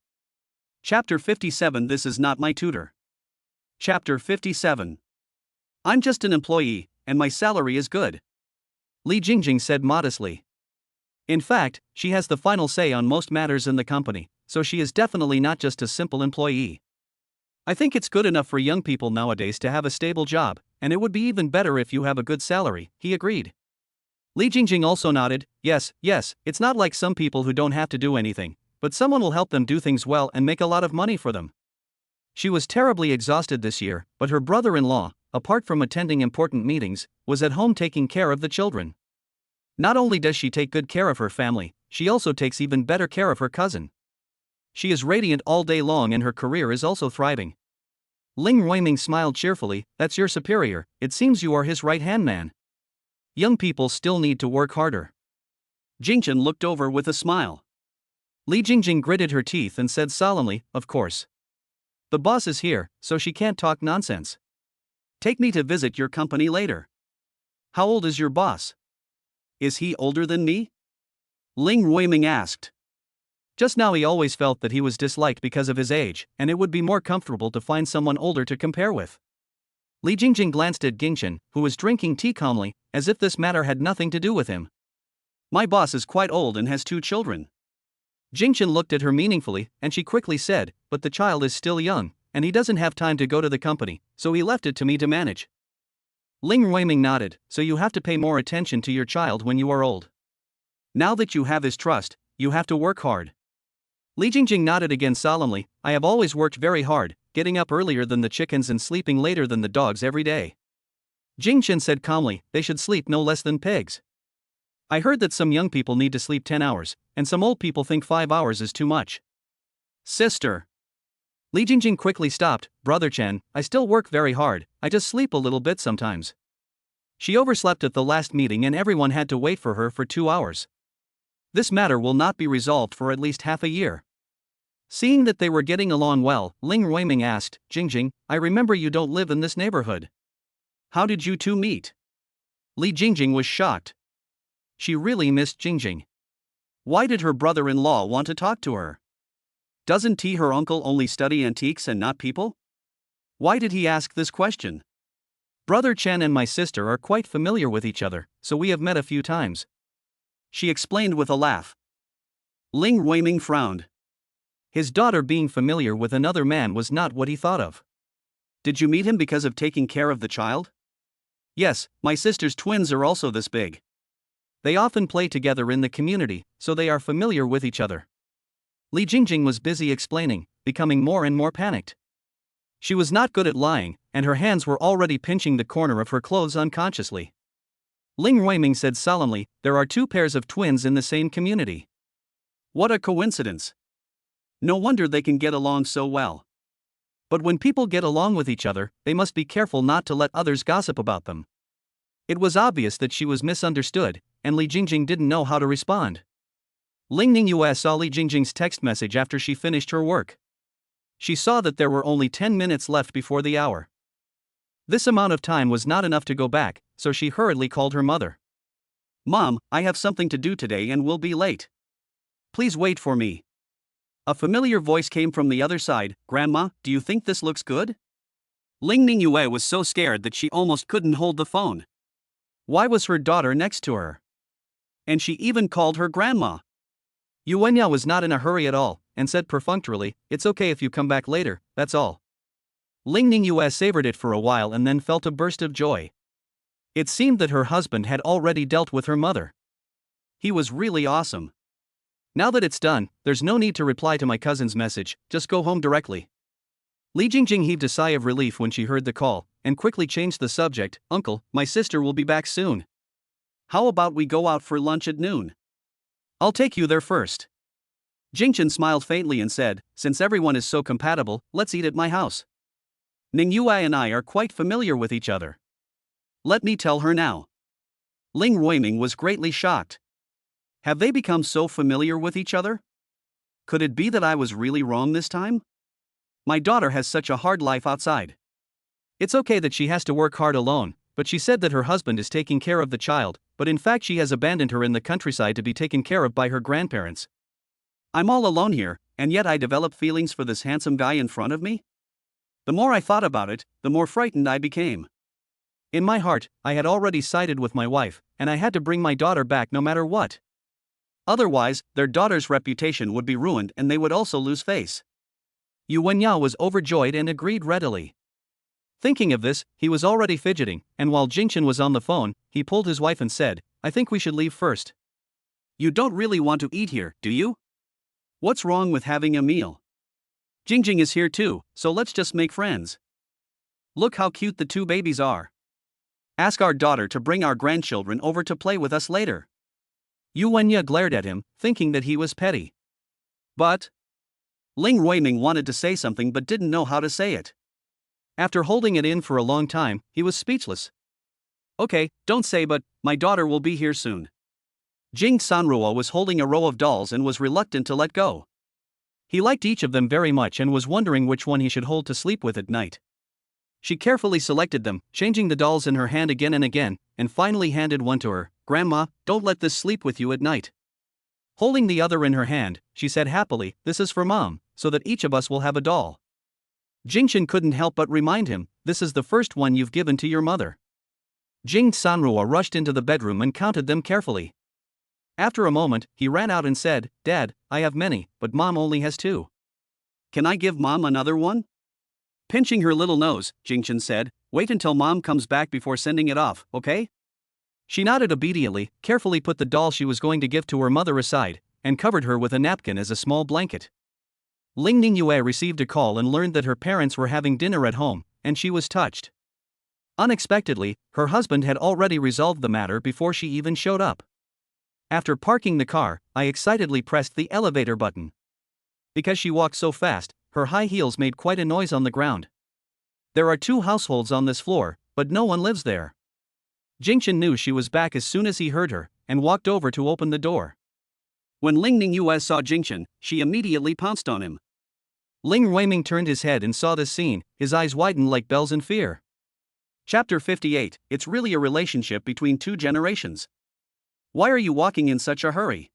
Chapter 57 This is not my tutor. Chapter 57. I'm just an employee, and my salary is good. Li Jingjing said modestly. In fact, she has the final say on most matters in the company, so she is definitely not just a simple employee. I think it's good enough for young people nowadays to have a stable job, and it would be even better if you have a good salary, he agreed. Li Jingjing also nodded, yes, it's not like some people who don't have to do anything, but someone will help them do things well and make a lot of money for them. She was terribly exhausted this year, but her brother-in-law, apart from attending important meetings, was at home taking care of the children. Not only does she take good care of her family, she also takes even better care of her cousin. She is radiant all day long and her career is also thriving. Ling Ruiming smiled cheerfully, that's your superior, it seems you are his right-hand man. Young people still need to work harder. Jingchen looked over with a smile. Li Jingjing gritted her teeth and said solemnly, of course. The boss is here, so she can't talk nonsense. Take me to visit your company later. How old is your boss? Is he older than me? Ling Ruiming asked. Just now he always felt that he was disliked because of his age, and it would be more comfortable to find someone older to compare with. Li Jingjing glanced at Jingchen, who was drinking tea calmly, as if this matter had nothing to do with him. My boss is quite old and has 2 children. Jingchen looked at her meaningfully, and she quickly said, but the child is still young, and he doesn't have time to go to the company, so he left it to me to manage. Ling Ruiming nodded, so you have to pay more attention to your child when you are old. Now that you have his trust, you have to work hard. Li Jingjing nodded again solemnly, I have always worked very hard, getting up earlier than the chickens and sleeping later than the dogs every day. Jingchen said calmly, they should sleep no less than pigs. I heard that some young people need to sleep 10 hours, and some old people think 5 hours is too much. Sister. Li Jingjing quickly stopped, Brother Chen, I still work very hard, I just sleep a little bit sometimes. She overslept at the last meeting and everyone had to wait for her for 2 hours. This matter will not be resolved for at least half a year. Seeing that they were getting along well, Ling Ruiming asked, Jingjing, I remember you don't live in this neighborhood. How did you two meet? Li Jingjing was shocked. She really missed Jingjing. Why did her brother-in-law want to talk to her? Doesn't he, her uncle, only study antiques and not people? Why did he ask this question? Brother Chen and my sister are quite familiar with each other, so we have met a few times. She explained with a laugh. Ling Ruiming frowned. His daughter being familiar with another man was not what he thought of. Did you meet him because of taking care of the child? Yes, my sister's twins are also this big. They often play together in the community, so they are familiar with each other. Li Jingjing was busy explaining, becoming more and more panicked. She was not good at lying, and her hands were already pinching the corner of her clothes unconsciously. Ling Ruiming said solemnly, there are 2 pairs of twins in the same community. What a coincidence. No wonder they can get along so well. But when people get along with each other, they must be careful not to let others gossip about them. It was obvious that she was misunderstood, and Li Jingjing didn't know how to respond. Ling Ningyue saw Li Jingjing's text message after she finished her work. She saw that there were only 10 minutes left before the hour. This amount of time was not enough to go back, so she hurriedly called her mother. Mom, I have something to do today and will be late. Please wait for me. A familiar voice came from the other side, Grandma, do you think this looks good? Ling Ningyue was so scared that she almost couldn't hold the phone. Why was her daughter next to her? And she even called her grandma. Yuenya was not in a hurry at all, and said perfunctorily, it's okay if you come back later, that's all. Ling Ningyue savored it for a while and then felt a burst of joy. It seemed that her husband had already dealt with her mother. He was really awesome. Now that it's done, there's no need to reply to my cousin's message, just go home directly. Li Jingjing heaved a sigh of relief when she heard the call, and quickly changed the subject. Uncle, my sister will be back soon. How about we go out for lunch at noon? I'll take you there first. Jingchen smiled faintly and said, since everyone is so compatible, let's eat at my house. Ning Yue and I are quite familiar with each other. Let me tell her now. Ling Ruiming was greatly shocked. Have they become so familiar with each other? Could it be that I was really wrong this time? My daughter has such a hard life outside. It's okay that she has to work hard alone, but she said that her husband is taking care of the child, but in fact she has abandoned her in the countryside to be taken care of by her grandparents. I'm all alone here, and yet I develop feelings for this handsome guy in front of me? The more I thought about it, the more frightened I became. In my heart, I had already sided with my wife, and I had to bring my daughter back no matter what. Otherwise, their daughter's reputation would be ruined and they would also lose face. Yu Wenyao was overjoyed and agreed readily. Thinking of this, he was already fidgeting, and while Jingchen was on the phone, he pulled his wife and said, I think we should leave first. You don't really want to eat here, do you? What's wrong with having a meal? Jingjing is here too, so let's just make friends. Look how cute the two babies are. Ask our daughter to bring our grandchildren over to play with us later. Yu Wenya glared at him, thinking that he was petty. But Ling Ruiming wanted to say something but didn't know how to say it. After holding it in for a long time, he was speechless. Okay, don't say but, my daughter will be here soon. Jing Sanruo was holding a row of dolls and was reluctant to let go. He liked each of them very much and was wondering which one he should hold to sleep with at night. She carefully selected them, changing the dolls in her hand again and again, and finally handed one to her. Grandma, don't let this sleep with you at night. Holding the other in her hand, she said happily, this is for Mom, so that each of us will have a doll. Jingchen couldn't help but remind him, this is the first one you've given to your mother. Jing Sanruo rushed into the bedroom and counted them carefully. After a moment, he ran out and said, Dad, I have many, but Mom only has 2. Can I give Mom another one? Pinching her little nose, Jingchen said, wait until Mom comes back before sending it off, okay? She nodded obediently, carefully put the doll she was going to give to her mother aside, and covered her with a napkin as a small blanket. Ling Ningyue received a call and learned that her parents were having dinner at home, and she was touched. Unexpectedly, her husband had already resolved the matter before she even showed up. After parking the car, I excitedly pressed the elevator button. Because she walked so fast, her high heels made quite a noise on the ground. There are 2 households on this floor, but no one lives there. Jingchen knew she was back as soon as he heard her, and walked over to open the door. When Ling Ningyue saw Jingchen, she immediately pounced on him. Ling Ruiming turned his head and saw this scene, his eyes widened like bells in fear. Chapter 58, It's really a relationship between 2 generations. Why are you walking in such a hurry?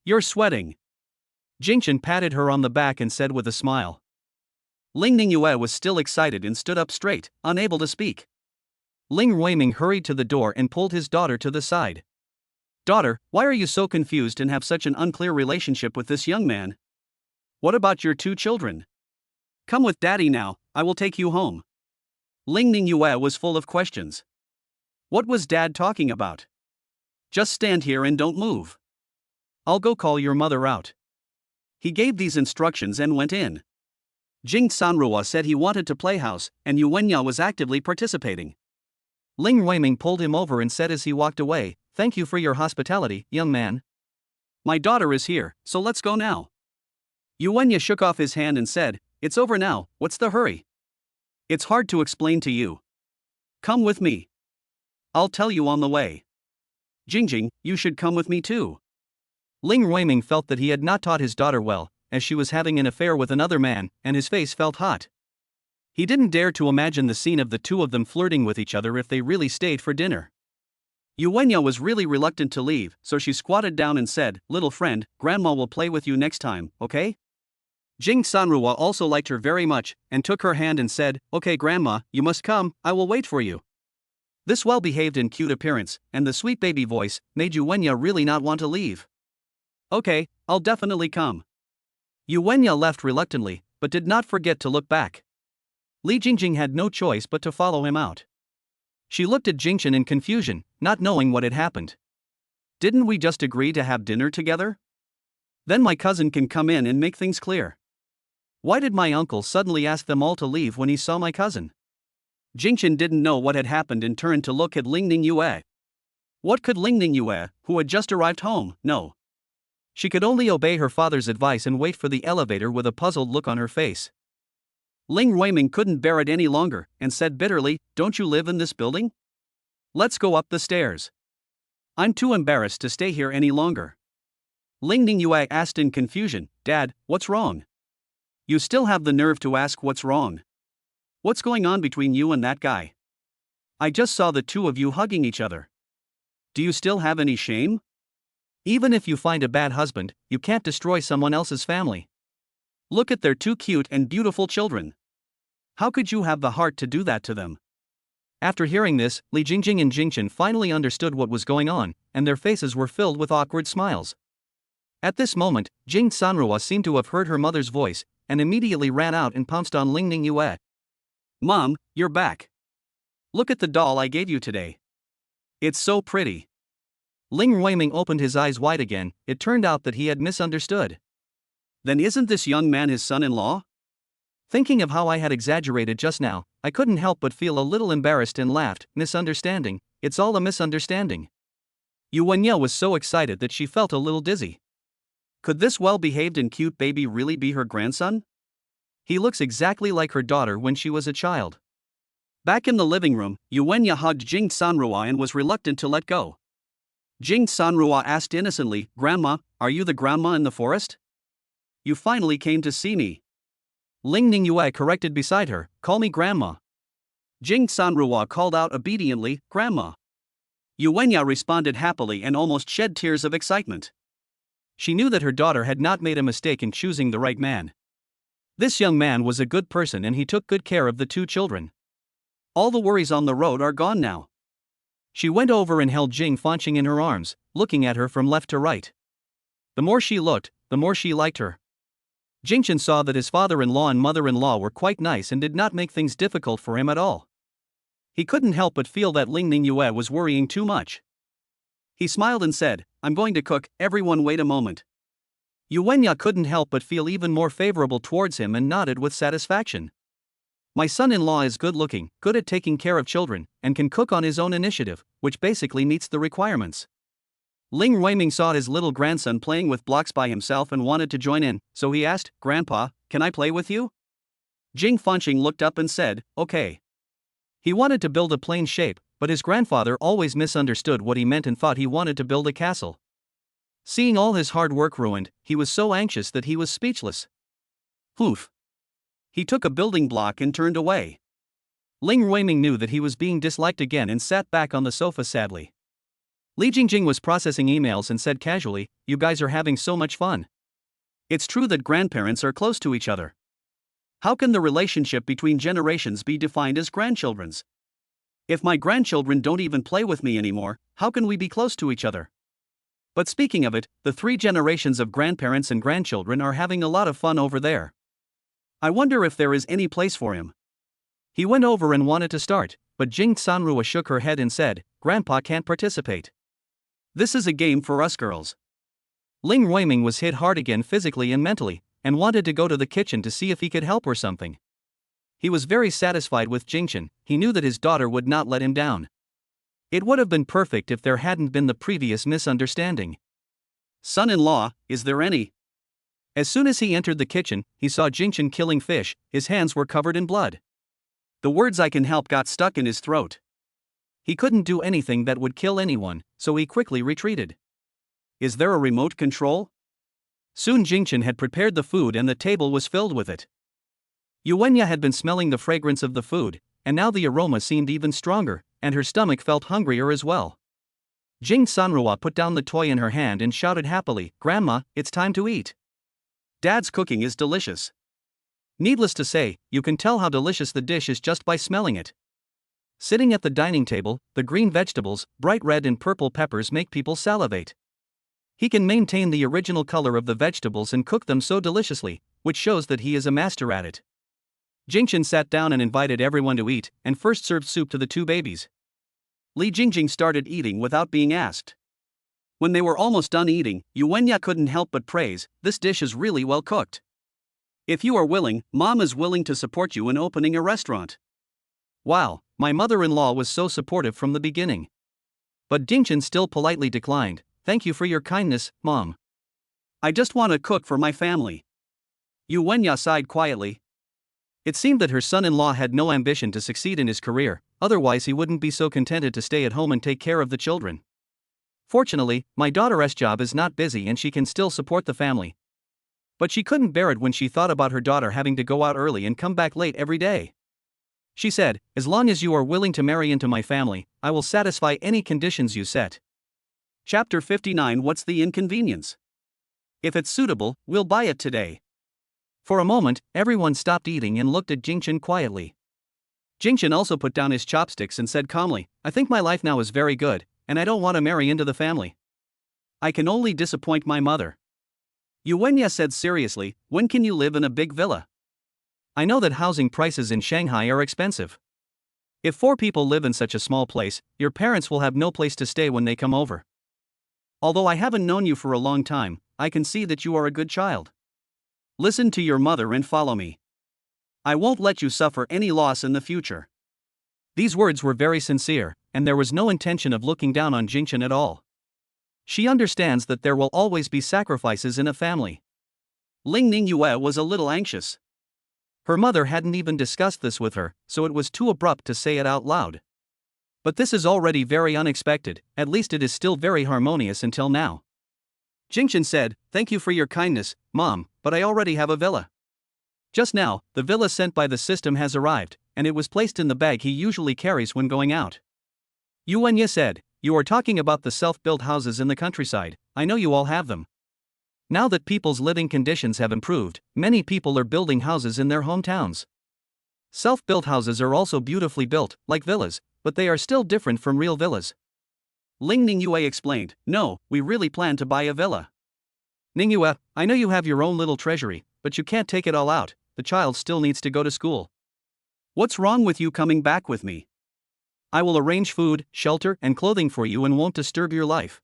You're sweating. Jingchen patted her on the back and said with a smile. Ling Ningyue was still excited and stood up straight, unable to speak. Ling Ruiming hurried to the door and pulled his daughter to the side. Daughter, why are you so confused and have such an unclear relationship with this young man? What about your 2 children? Come with Daddy now, I will take you home. Ling Ningyue was full of questions. What was Dad talking about? Just stand here and don't move. I'll go call your mother out. He gave these instructions and went in. Jing Sanruo said he wanted to play house, and Yu Wenya was actively participating. Ling Ruiming pulled him over and said as he walked away, Thank you for your hospitality, young man. My daughter is here, so let's go now. Yu Wenya shook off his hand and said, It's over now, what's the hurry? It's hard to explain to you. Come with me. I'll tell you on the way. Jingjing, you should come with me too. Ling Ruiming felt that he had not taught his daughter well, as she was having an affair with another man, and his face felt hot. He didn't dare to imagine the scene of the 2 of them flirting with each other if they really stayed for dinner. Yu Wenya was really reluctant to leave, so she squatted down and said, Little friend, Grandma will play with you next time, okay? Jing Sanruo also liked her very much, and took her hand and said, Okay Grandma, you must come, I will wait for you. This well-behaved and cute appearance, and the sweet baby voice, made Yu Wenya really not want to leave. Okay, I'll definitely come. Yu Wenya left reluctantly, but did not forget to look back. Li Jingjing had no choice but to follow him out. She looked at Jingchen in confusion, not knowing what had happened. Didn't we just agree to have dinner together? Then my cousin can come in and make things clear. Why did my uncle suddenly ask them all to leave when he saw my cousin? Jingchen didn't know what had happened and turned to look at Ling Ningyue. What could Ling Ningyue, who had just arrived home, know? She could only obey her father's advice and wait for the elevator with a puzzled look on her face. Ling Ruiming couldn't bear it any longer and said bitterly, "Don't you live in this building? Let's go up the stairs. I'm too embarrassed to stay here any longer." Ling Ningyue asked in confusion, "Dad, what's wrong? You still have the nerve to ask what's wrong? What's going on between you and that guy? I just saw the two of you hugging each other. Do you still have any shame? Even if you find a bad husband, you can't destroy someone else's family. Look at their two cute and beautiful children. How could you have the heart to do that to them?" After hearing this, Li Jingjing and Jingchen finally understood what was going on, and their faces were filled with awkward smiles. At this moment, Jing Sanrua seemed to have heard her mother's voice, and immediately ran out and pounced on Ling Ningyue. "Mom, you're back. Look at the doll I gave you today. It's so pretty." Ling Ruiming opened his eyes wide again. It turned out that he had misunderstood. Then isn't this young man his son-in-law? Thinking of how I had exaggerated just now, I couldn't help but feel a little embarrassed and laughed. Misunderstanding, it's all a misunderstanding. Yu Wenya was so excited that she felt a little dizzy. Could this well-behaved and cute baby really be her grandson? He looks exactly like her daughter when she was a child. Back in the living room, Yu Wenya hugged Jing Sanrua and was reluctant to let go. Jing Sanrua asked innocently, "Grandma, are you the grandma in the forest? You finally came to see me." Ling Ningyue corrected beside her, "Call me Grandma." Jing Sanrua called out obediently, "Grandma." Yu Wenya responded happily and almost shed tears of excitement. She knew that her daughter had not made a mistake in choosing the right man. This young man was a good person and he took good care of the two children. All the worries on the road are gone now. She went over and held Jing Fanqing in her arms, looking at her from left to right. The more she looked, the more she liked her. Jingchen saw that his father-in-law and mother-in-law were quite nice and did not make things difficult for him at all. He couldn't help but feel that Ling Ningyue was worrying too much. He smiled and said, "I'm going to cook, everyone wait a moment." Yu Wenya couldn't help but feel even more favorable towards him and nodded with satisfaction. My son-in-law is good-looking, good at taking care of children, and can cook on his own initiative, which basically meets the requirements. Ling Ruiming saw his little grandson playing with blocks by himself and wanted to join in, so he asked, "Grandpa, can I play with you?" Jing Fanqing looked up and said, "Okay." He wanted to build a plane shape, but his grandfather always misunderstood what he meant and thought he wanted to build a castle. Seeing all his hard work ruined, he was so anxious that he was speechless. Poof. He took a building block and turned away. Ling Ruiming knew that he was being disliked again and sat back on the sofa sadly. Li Jingjing was processing emails and said casually, "You guys are having so much fun. It's true that grandparents are close to each other. How can the relationship between generations be defined as grandchildren's? If my grandchildren don't even play with me anymore, how can we be close to each other?" But speaking of it, the 3 generations of grandparents and grandchildren are having a lot of fun over there. I wonder if there is any place for him. He went over and wanted to start, but Jing Sanrua shook her head and said, "Grandpa can't participate. This is a game for us girls." Ling Ruiming was hit hard again physically and mentally, and wanted to go to the kitchen to see if he could help or something. He was very satisfied with Jingchen. He knew that his daughter would not let him down. It would have been perfect if there hadn't been the previous misunderstanding. "Son-in-law, is there any?" As soon as he entered the kitchen, he saw Jingchen killing fish. His hands were covered in blood. The words "I can help" got stuck in his throat. He couldn't do anything that would kill anyone, so he quickly retreated. "Is there a remote control?" Soon Jingchen had prepared the food and the table was filled with it. Yu Wenya had been smelling the fragrance of the food, and now the aroma seemed even stronger, and her stomach felt hungrier as well. Jing Sanrua put down the toy in her hand and shouted happily, "Grandma, it's time to eat. Dad's cooking is delicious." Needless to say, you can tell how delicious the dish is just by smelling it. Sitting at the dining table, the green vegetables, bright red and purple peppers make people salivate. He can maintain the original color of the vegetables and cook them so deliciously, which shows that he is a master at it. Jingchen sat down and invited everyone to eat, and first served soup to the 2 babies. Li Jingjing started eating without being asked. When they were almost done eating, Yu Wenya couldn't help but praise, "This dish is really well cooked. If you are willing, Mom is willing to support you in opening a restaurant." Wow, my mother-in-law was so supportive from the beginning. But Jingjing still politely declined, "Thank you for your kindness, Mom. I just want to cook for my family." Yu Wenya sighed quietly. It seemed that her son-in-law had no ambition to succeed in his career, otherwise he wouldn't be so contented to stay at home and take care of the children. Fortunately, my daughter's job is not busy and she can still support the family. But she couldn't bear it when she thought about her daughter having to go out early and come back late every day. She said, "As long as you are willing to marry into my family, I will satisfy any conditions you set." Chapter 59. What's the inconvenience? If it's suitable, we'll buy it today. For a moment, everyone stopped eating and looked at Jingjing quietly. Jingjing also put down his chopsticks and said calmly, "I think my life now is very good, and I don't want to marry into the family. I can only disappoint my mother." Yu Wenya said seriously, "When can you live in a big villa? I know that housing prices in Shanghai are expensive. If 4 people live in such a small place, your parents will have no place to stay when they come over. Although I haven't known you for a long time, I can see that you are a good child. Listen to your mother and follow me. I won't let you suffer any loss in the future." These words were very sincere, and there was no intention of looking down on Jingjing at all. She understands that there will always be sacrifices in a family. Ling Ningyue was a little anxious. Her mother hadn't even discussed this with her, so it was too abrupt to say it out loud. But this is already very unexpected, at least it is still very harmonious until now. Jingjing said, "Thank you for your kindness, Mom, but I already have a villa. Just now, the villa sent by the system has arrived, and it was placed in the bag he usually carries when going out." Yu Wenya said, "You are talking about the self-built houses in the countryside. I know you all have them. Now that people's living conditions have improved, many people are building houses in their hometowns. Self-built houses are also beautifully built, like villas, but they are still different from real villas." Ling Ningyue explained, "No, we really plan to buy a villa. Ningyue, I know you have your own little treasury, but you can't take it all out, the child still needs to go to school. What's wrong with you coming back with me? I will arrange food, shelter, and clothing for you and won't disturb your life.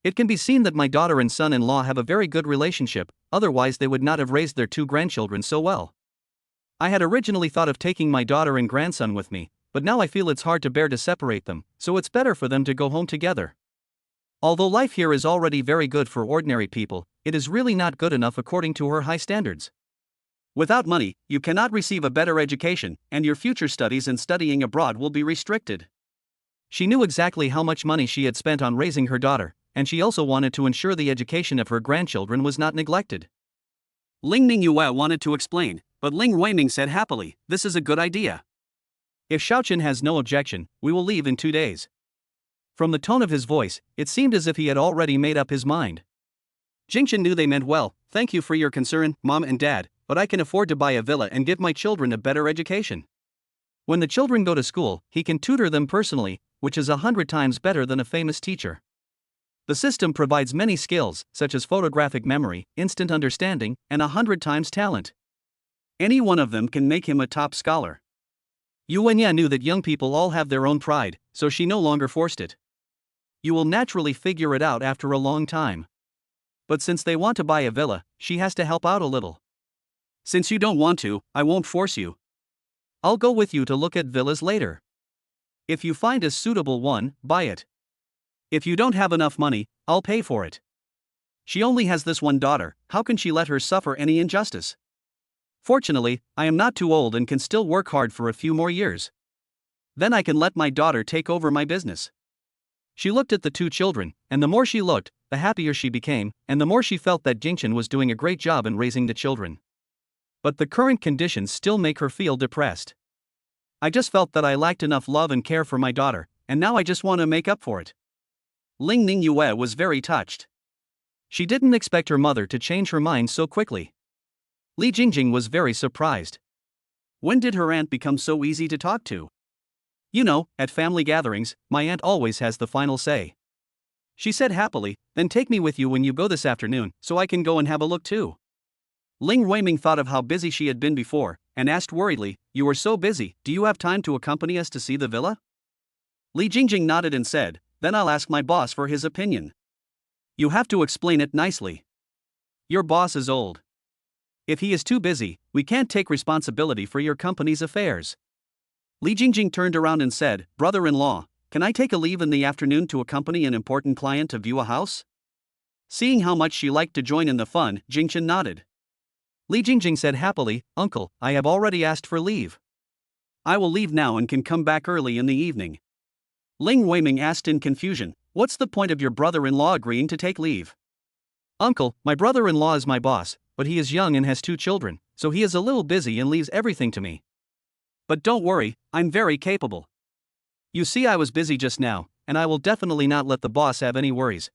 It can be seen that my daughter and son-in-law have a very good relationship, otherwise they would not have raised their 2 grandchildren so well. I had originally thought of taking my daughter and grandson with me, but now I feel it's hard to bear to separate them, so it's better for them to go home together. Although life here is already very good for ordinary people, it is really not good enough according to her high standards. Without money, you cannot receive a better education, and your future studies and studying abroad will be restricted." She knew exactly how much money she had spent on raising her daughter, and she also wanted to ensure the education of her grandchildren was not neglected. Ling Ningyue wanted to explain, but Ling Weiming said happily, "This is a good idea. If Xiaoqun has no objection, we will leave in 2 days." From the tone of his voice, it seemed as if he had already made up his mind. Jingjing knew they meant well, "Thank you for your concern, Mom and Dad, but I can afford to buy a villa and give my children a better education. When the children go to school, he can tutor them personally, which is 100 times better than a famous teacher. The system provides many skills, such as photographic memory, instant understanding, and 100 times talent. Any one of them can make him a top scholar." Yu Wenya knew that young people all have their own pride, so she no longer forced it. You will naturally figure it out after a long time. But since they want to buy a villa, she has to help out a little. Since you don't want to, I won't force you. I'll go with you to look at villas later. If you find a suitable one, buy it. If you don't have enough money, I'll pay for it. She only has this one daughter, how can she let her suffer any injustice? Fortunately, I am not too old and can still work hard for a few more years. Then I can let my daughter take over my business." She looked at the 2 children, and the more she looked, the happier she became, and the more she felt that Jingjing was doing a great job in raising the children. But the current conditions still make her feel depressed. "I just felt that I lacked enough love and care for my daughter, and now I just want to make up for it." Ling Ningyue was very touched. She didn't expect her mother to change her mind so quickly. Li Jingjing was very surprised. When did her aunt become so easy to talk to? "You know, at family gatherings, my aunt always has the final say." She said happily, "Then take me with you when you go this afternoon, so I can go and have a look too." Ling Weiming thought of how busy she had been before, and asked worriedly, "You are so busy, do you have time to accompany us to see the villa?" Li Jingjing nodded and said, then I'll ask my boss for his opinion. You have to explain it nicely. Your boss is old. If he is too busy, we can't take responsibility for your company's affairs. Li Jingjing turned around and said, brother-in-law, can I take a leave in the afternoon to accompany an important client to view a house? Seeing how much she liked to join in the fun, Jingchen nodded. Li Jingjing said happily, Uncle, I have already asked for leave. I will leave now and can come back early in the evening. Ling Weiming asked in confusion, what's the point of your brother-in-law agreeing to take leave? Uncle, my brother-in-law is my boss, but he is young and has 2 children, so he is a little busy and leaves everything to me. But don't worry, I'm very capable. You see, I was busy just now, and I will definitely not let the boss have any worries.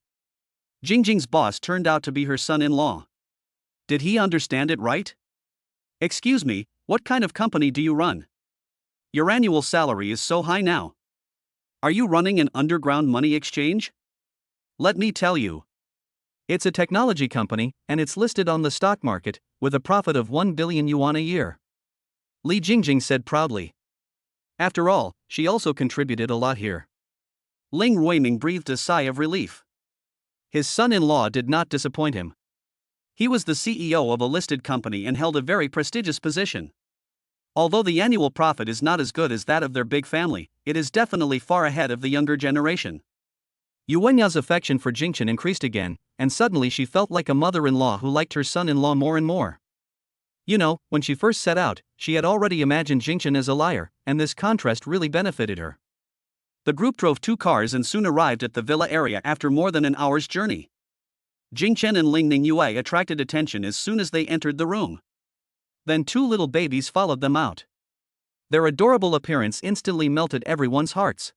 Jingjing's boss turned out to be her son-in-law. Did he understand it right? Excuse me, what kind of company do you run? Your annual salary is so high now. Are you running an underground money exchange? Let me tell you. It's a technology company, and it's listed on the stock market, with a profit of 1 billion yuan a year. Li Jingjing said proudly. After all, she also contributed a lot here. Ling Weiming breathed a sigh of relief. His son-in-law did not disappoint him. He was the CEO of a listed company and held a very prestigious position. Although the annual profit is not as good as that of their big family, it is definitely far ahead of the younger generation. Yuenya's affection for Jingchen increased again, and suddenly she felt like a mother-in-law who liked her son-in-law more and more. You know, when she first set out, she had already imagined Jingchen as a liar, and this contrast really benefited her. The group drove 2 cars and soon arrived at the villa area after more than an hour's journey. Jingchen and Ling Ningyue attracted attention as soon as they entered the room. Then 2 little babies followed them out. Their adorable appearance instantly melted everyone's hearts.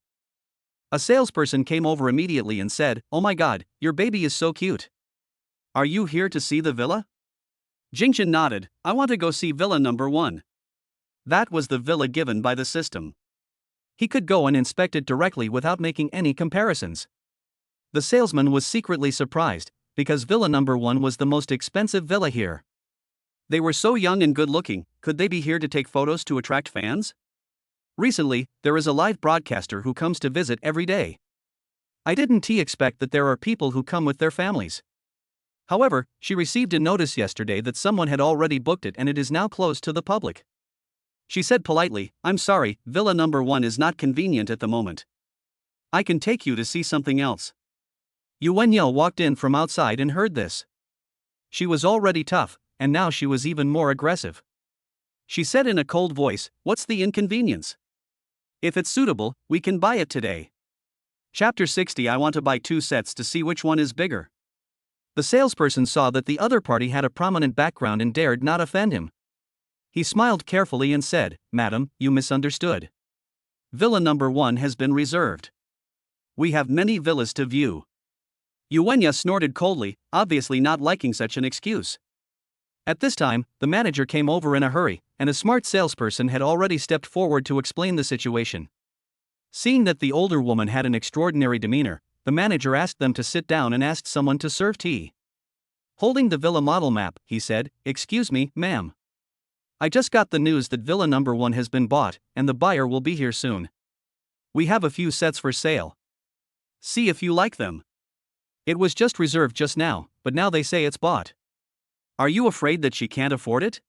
A salesperson came over immediately and said, oh my god, your baby is so cute. Are you here to see the villa? Jingchen nodded, I want to go see villa number 1. That was the villa given by the system. He could go and inspect it directly without making any comparisons. The salesman was secretly surprised, because villa number 1 was the most expensive villa here. They were so young and good-looking, could they be here to take photos to attract fans? Recently, there is a live broadcaster who comes to visit every day. I didn't expect that there are people who come with their families. However, she received a notice yesterday that someone had already booked it and it is now closed to the public. She said politely, I'm sorry, villa number 1 is not convenient at the moment. I can take you to see something else. Yuenya walked in from outside and heard this. She was already tough, and now she was even more aggressive. She said in a cold voice, what's the inconvenience? If it's suitable, we can buy it today. Chapter 60. I want to buy 2 sets to see which one is bigger. The salesperson saw that the other party had a prominent background and dared not offend him. He smiled carefully and said, Madam, you misunderstood. Villa number 1 has been reserved. We have many villas to view. Yuenya snorted coldly, obviously not liking such an excuse. At this time, the manager came over in a hurry, and a smart salesperson had already stepped forward to explain the situation. Seeing that the older woman had an extraordinary demeanor, the manager asked them to sit down and asked someone to serve tea. Holding the villa model map, he said, excuse me, ma'am. I just got the news that villa number 1 has been bought, and the buyer will be here soon. We have a few sets for sale. See if you like them. It was just reserved just now, but now they say it's bought. Are you afraid that she can't afford it?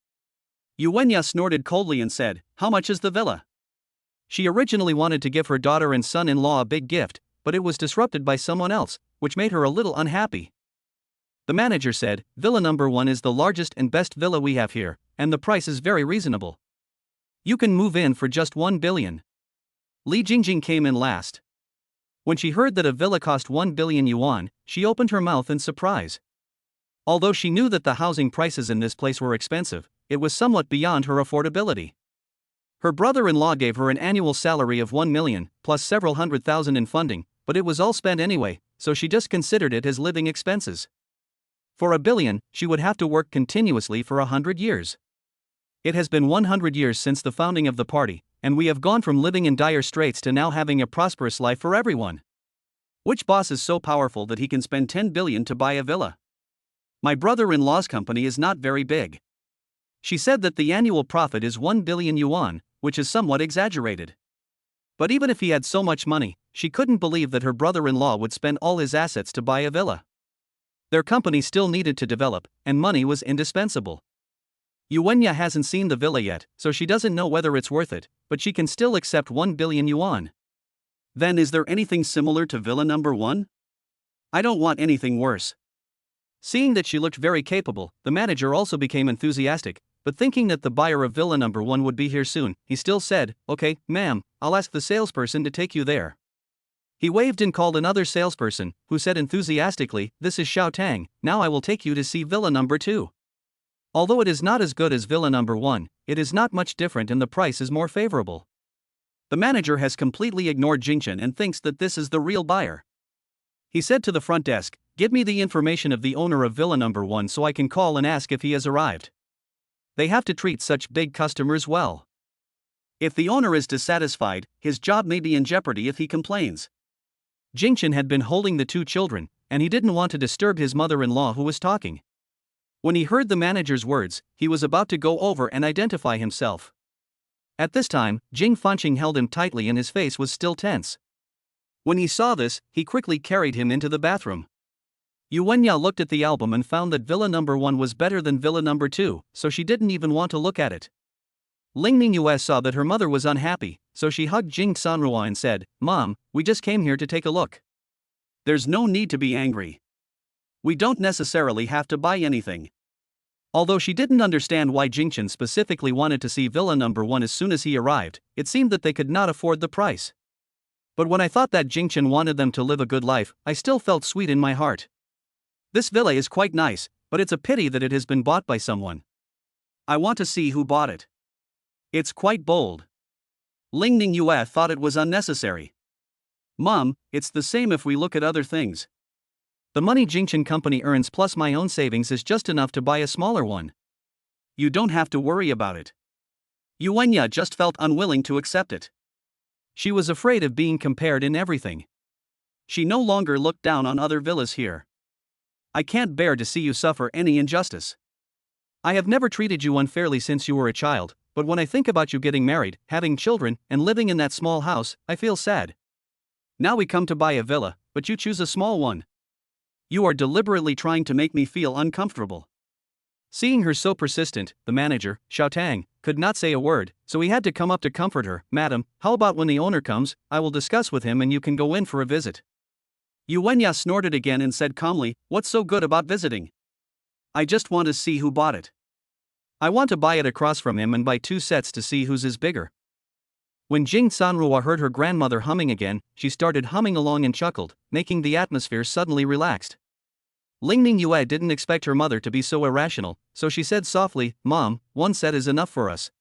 Yuenya snorted coldly and said, how much is the villa? She originally wanted to give her daughter and son-in-law a big gift, but it was disrupted by someone else, which made her a little unhappy. The manager said, villa number 1 is the largest and best villa we have here, and the price is very reasonable. You can move in for just 1 billion. Li Jingjing came in last. When she heard that a villa cost 1 billion yuan, she opened her mouth in surprise. Although she knew that the housing prices in this place were expensive, it was somewhat beyond her affordability. Her brother-in-law gave her an annual salary of 1 million, plus several hundred thousand in funding, but it was all spent anyway, so she just considered it as living expenses. For 1 billion, she would have to work continuously for 100 years. It has been 100 years since the founding of the party, and we have gone from living in dire straits to now having a prosperous life for everyone. Which boss is so powerful that he can spend 10 billion to buy a villa? My brother-in-law's company is not very big. She said that the annual profit is 1 billion yuan, which is somewhat exaggerated. But even if he had so much money, she couldn't believe that her brother-in-law would spend all his assets to buy a villa. Their company still needed to develop, and money was indispensable. Yuenya hasn't seen the villa yet, so she doesn't know whether it's worth it, but she can still accept 1 billion yuan. Then is there anything similar to villa number 1? I don't want anything worse. Seeing that she looked very capable, the manager also became enthusiastic, but thinking that the buyer of villa number 1 would be here soon, he still said, "Okay, ma'am, I'll ask the salesperson to take you there." He waved and called another salesperson, who said enthusiastically, "This is Xiao Tang, now I will take you to see villa number 2. Although it is not as good as villa number 1, it is not much different and the price is more favorable." The manager has completely ignored Jingchen and thinks that this is the real buyer. He said to the front desk, "Give me the information of the owner of villa number 1 so I can call and ask if he has arrived." They have to treat such big customers well. If the owner is dissatisfied, his job may be in jeopardy if he complains. Jingchen had been holding the 2 children, and he didn't want to disturb his mother-in-law who was talking. When he heard the manager's words, he was about to go over and identify himself. At this time, Jing Fanqing held him tightly and his face was still tense. When he saw this, he quickly carried him into the bathroom. Yuenya looked at the album and found that villa number 1 was better than villa number 2, so she didn't even want to look at it. Ling Ningyue saw that her mother was unhappy, so she hugged Jing Sanrua and said, "Mom, we just came here to take a look. There's no need to be angry. We don't necessarily have to buy anything." Although she didn't understand why Jingchen specifically wanted to see villa number 1 as soon as he arrived, it seemed that they could not afford the price. But when I thought that Jingchen wanted them to live a good life, I still felt sweet in my heart. This villa is quite nice, but it's a pity that it has been bought by someone. I want to see who bought it. It's quite bold. Ling Ningyue thought it was unnecessary. Mom, it's the same if we look at other things. The money Jingchen Company earns plus my own savings is just enough to buy a smaller one. You don't have to worry about it. Yuenya just felt unwilling to accept it. She was afraid of being compared in everything. She no longer looked down on other villas here. I can't bear to see you suffer any injustice. I have never treated you unfairly since you were a child, but when I think about you getting married, having children, and living in that small house, I feel sad. Now we come to buy a villa, but you choose a small one. You are deliberately trying to make me feel uncomfortable." Seeing her so persistent, the manager, Xiao Tang, could not say a word, so he had to come up to comfort her. "Madam, how about when the owner comes, I will discuss with him and you can go in for a visit." Yuenya snorted again and said calmly, "What's so good about visiting? I just want to see who bought it. I want to buy it across from him and buy 2 sets to see whose is bigger." When Jing Sanrua heard her grandmother humming again, she started humming along and chuckled, making the atmosphere suddenly relaxed. Ling Ningyue didn't expect her mother to be so irrational, so she said softly, "Mom, 1 set is enough for us."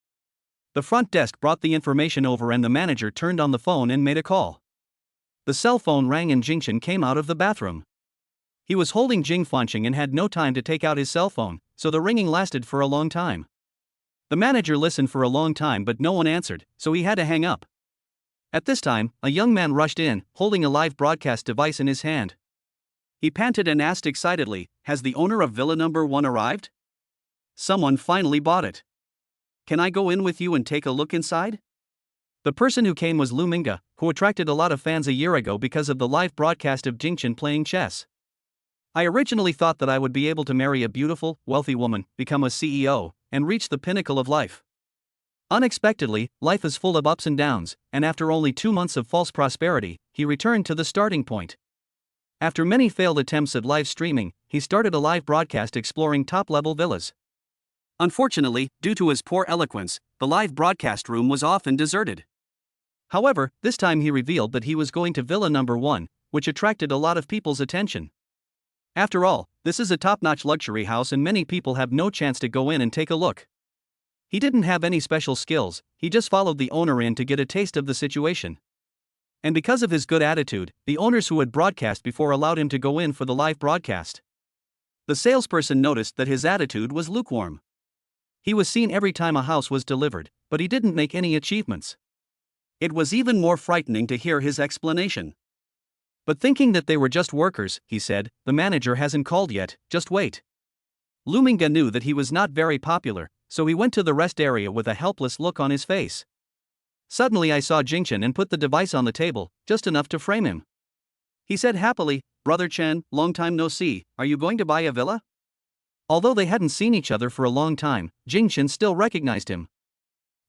The front desk brought the information over and the manager turned on the phone and made a call. The cell phone rang and Jingchen came out of the bathroom. He was holding Jing Fanqing and had no time to take out his cell phone, so the ringing lasted for a long time. The manager listened for a long time but no one answered, so he had to hang up. At this time, a young man rushed in, holding a live broadcast device in his hand. He panted and asked excitedly, "Has the owner of villa number 1 arrived? Someone finally bought it. Can I go in with you and take a look inside?" The person who came was Lu Minga, who attracted a lot of fans a year ago because of the live broadcast of Jingchen playing chess. "I originally thought that I would be able to marry a beautiful, wealthy woman, become a CEO, and reach the pinnacle of life. Unexpectedly, life is full of ups and downs, and after only 2 months of false prosperity, he returned to the starting point. After many failed attempts at live streaming, he started a live broadcast exploring top-level villas. Unfortunately, due to his poor eloquence, the live broadcast room was often deserted. However, this time he revealed that he was going to villa number 1, which attracted a lot of people's attention. After all, this is a top-notch luxury house and many people have no chance to go in and take a look. He didn't have any special skills, he just followed the owner in to get a taste of the situation. And because of his good attitude, the owners who had broadcast before allowed him to go in for the live broadcast. The salesperson noticed that his attitude was lukewarm. He was seen every time a house was delivered, but he didn't make any achievements. It was even more frightening to hear his explanation. But thinking that they were just workers, he said, "The manager hasn't called yet, just wait." Lu Minga knew that he was not very popular, so he went to the rest area with a helpless look on his face. Suddenly I saw Jingchen and put the device on the table, just enough to frame him. He said happily, "Brother Chen, long time no see, are you going to buy a villa?" Although they hadn't seen each other for a long time, Jingchen still recognized him.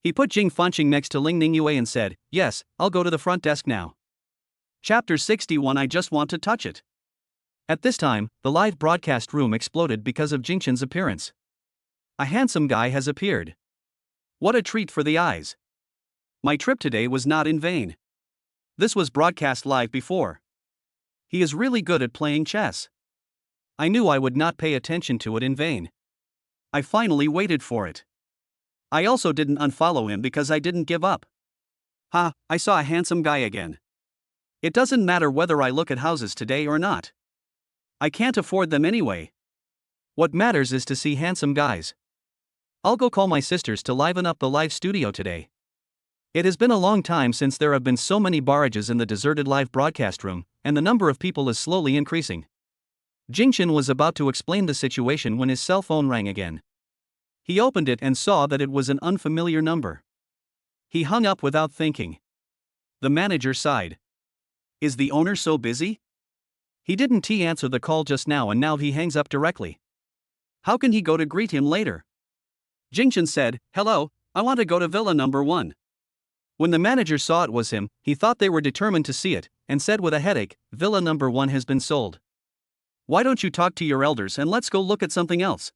He put Jing Fanqing next to Ling Ningyue and said, "Yes, I'll go to the front desk now." Chapter 61. I just want to touch it. At this time, the live broadcast room exploded because of Jingchen's appearance. A handsome guy has appeared. What a treat for the eyes. My trip today was not in vain. This was broadcast live before. He is really good at playing chess. I knew I would not pay attention to it in vain. I finally waited for it. I also didn't unfollow him because I didn't give up. Ha, I saw a handsome guy again. It doesn't matter whether I look at houses today or not. I can't afford them anyway. What matters is to see handsome guys. I'll go call my sisters to liven up the live studio today. It has been a long time since there have been so many barrages in the deserted live broadcast room, and the number of people is slowly increasing. Jingchen was about to explain the situation when his cell phone rang again. He opened it and saw that it was an unfamiliar number. He hung up without thinking. The manager sighed. Is the owner so busy? He didn't answer the call just now and now he hangs up directly. How can he go to greet him later? Jingchen said, "Hello, I want to go to Villa number 1. When the manager saw it was him, he thought they were determined to see it, and said with a headache, "Villa number 1 has been sold. Why don't you talk to your elders and let's go look at something else?"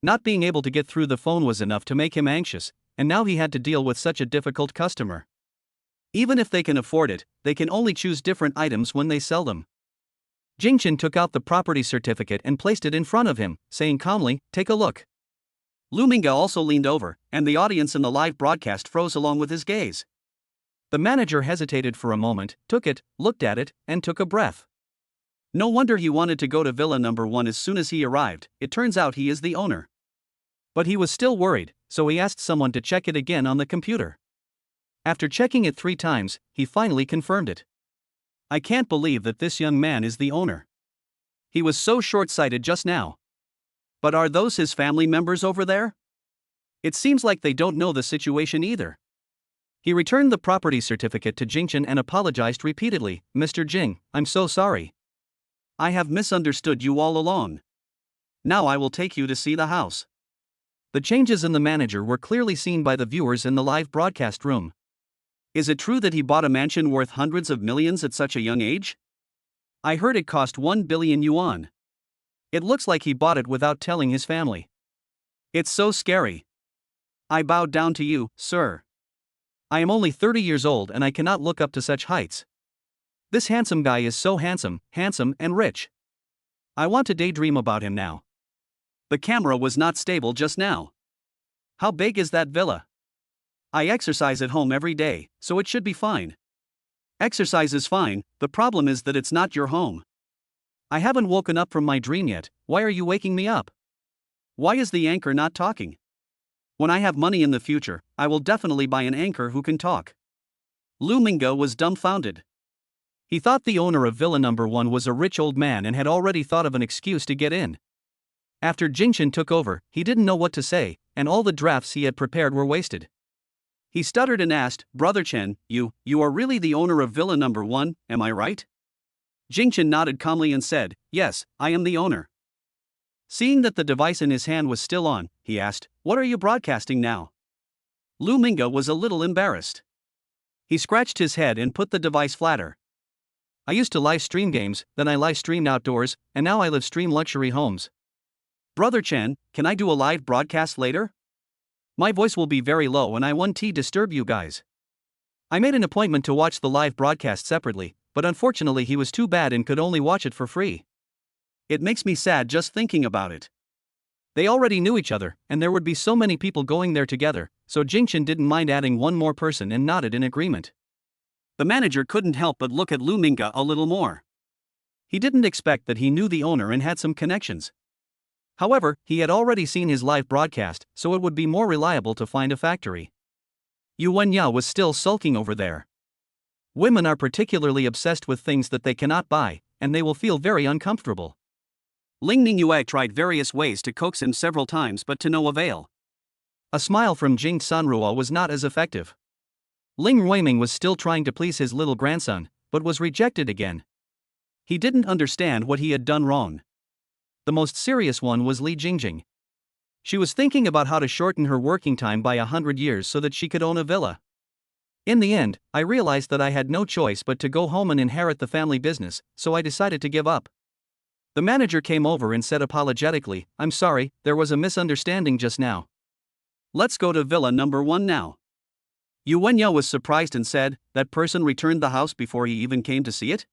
Not being able to get through the phone was enough to make him anxious, and now he had to deal with such a difficult customer. Even if they can afford it, they can only choose different items when they sell them. Jingchen took out the property certificate and placed it in front of him, saying calmly, "Take a look." Lu Mingge also leaned over, and the audience in the live broadcast froze along with his gaze. The manager hesitated for a moment, took it, looked at it, and took a breath. No wonder he wanted to go to Villa number 1 as soon as he arrived. It turns out he is the owner. But he was still worried, so he asked someone to check it again on the computer. After checking it 3 times, he finally confirmed it. I can't believe that this young man is the owner. He was so short-sighted just now. But are those his family members over there? It seems like they don't know the situation either. He returned the property certificate to Jingchen and apologized repeatedly, "Mr. Jing, I'm so sorry. I have misunderstood you all along. Now I will take you to see the house." The changes in the manager were clearly seen by the viewers in the live broadcast room. Is it true that he bought a mansion worth hundreds of millions at such a young age? I heard it cost 1 billion yuan. It looks like he bought it without telling his family. It's so scary. I bowed down to you, sir. I am only 30 years old and I cannot look up to such heights. This handsome guy is so handsome and rich. I want to daydream about him now. The camera was not stable just now. How big is that villa? I exercise at home every day, so it should be fine. Exercise is fine, the problem is that it's not your home. I haven't woken up from my dream yet. Why are you waking me up? Why is the anchor not talking? When I have money in the future, I will definitely buy an anchor who can talk. Lu Mingge was dumbfounded. He thought the owner of Villa number 1 was a rich old man and had already thought of an excuse to get in. After Jingchen took over, he didn't know what to say, and all the drafts he had prepared were wasted. He stuttered and asked, "Brother Chen, you are really the owner of Villa number 1, am I right?" Jingchen nodded calmly and said, "Yes, I am the owner." Seeing that the device in his hand was still on, he asked, "What are you broadcasting now?" Lu Mingge was a little embarrassed. He scratched his head and put the device flatter. "I used to live stream games, then I live streamed outdoors, and now I live stream luxury homes. Brother Chen, can I do a live broadcast later? My voice will be very low and I won't disturb you guys." I made an appointment to watch the live broadcast separately, but unfortunately he was too bad and could only watch it for free. It makes me sad just thinking about it. They already knew each other, and there would be so many people going there together, so Jingchen didn't mind adding one more person and nodded in agreement. The manager couldn't help but look at Lu Mingge a little more. He didn't expect that he knew the owner and had some connections. However, he had already seen his live broadcast, so it would be more reliable to find a factory. Yu Wenya was still sulking over there. Women are particularly obsessed with things that they cannot buy, and they will feel very uncomfortable. Ling Ningyue tried various ways to coax him several times but to no avail. A smile from Jing Sanruo was not as effective. Ling Ruiming was still trying to please his little grandson, but was rejected again. He didn't understand what he had done wrong. The most serious one was Li Jingjing. She was thinking about how to shorten her working time by 100 years so that she could own a villa. In the end, I realized that I had no choice but to go home and inherit the family business, so I decided to give up. The manager came over and said apologetically, "I'm sorry, there was a misunderstanding just now. Let's go to villa number 1 now." Yu Wenya was surprised and said, "That person returned the house before he even came to see it?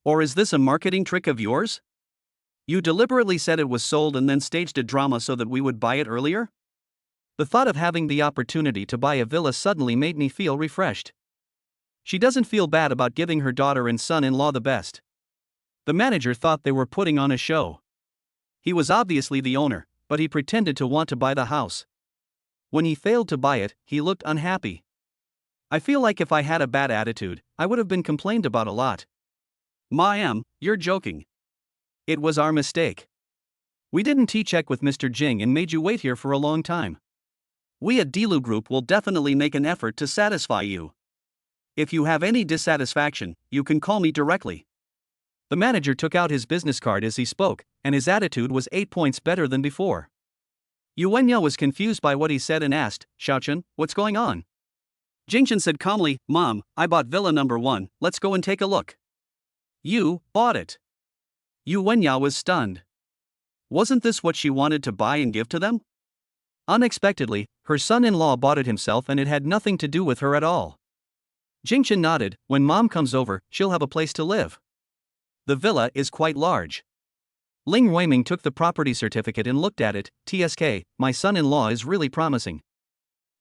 Or is this a marketing trick of yours? You deliberately said it was sold and then staged a drama so that we would buy it earlier?" The thought of having the opportunity to buy a villa suddenly made me feel refreshed. She doesn't feel bad about giving her daughter and son-in-law the best. The manager thought they were putting on a show. He was obviously the owner, but he pretended to want to buy the house. When he failed to buy it, he looked unhappy. I feel like if I had a bad attitude, I would have been complained about a lot. "Ma, you're joking. It was our mistake. We didn't T-check with Mr. Jing and made you wait here for a long time. We at Dilu Group will definitely make an effort to satisfy you. If you have any dissatisfaction, you can call me directly." The manager took out his business card as he spoke, and his attitude was 8 points better than before. Yu Wenya was confused by what he said and asked, "Xiaochen, what's going on?" Jingchen said calmly, "Mom, I bought villa number 1, let's go and take a look." "You bought it?" Yu Wenya was stunned. Wasn't this what she wanted to buy and give to them? Unexpectedly, her son-in-law bought it himself and it had nothing to do with her at all. Jingchen nodded, "When Mom comes over, she'll have a place to live. The villa is quite large." Ling Ruiming took the property certificate and looked at it. "TSK, my son-in-law is really promising."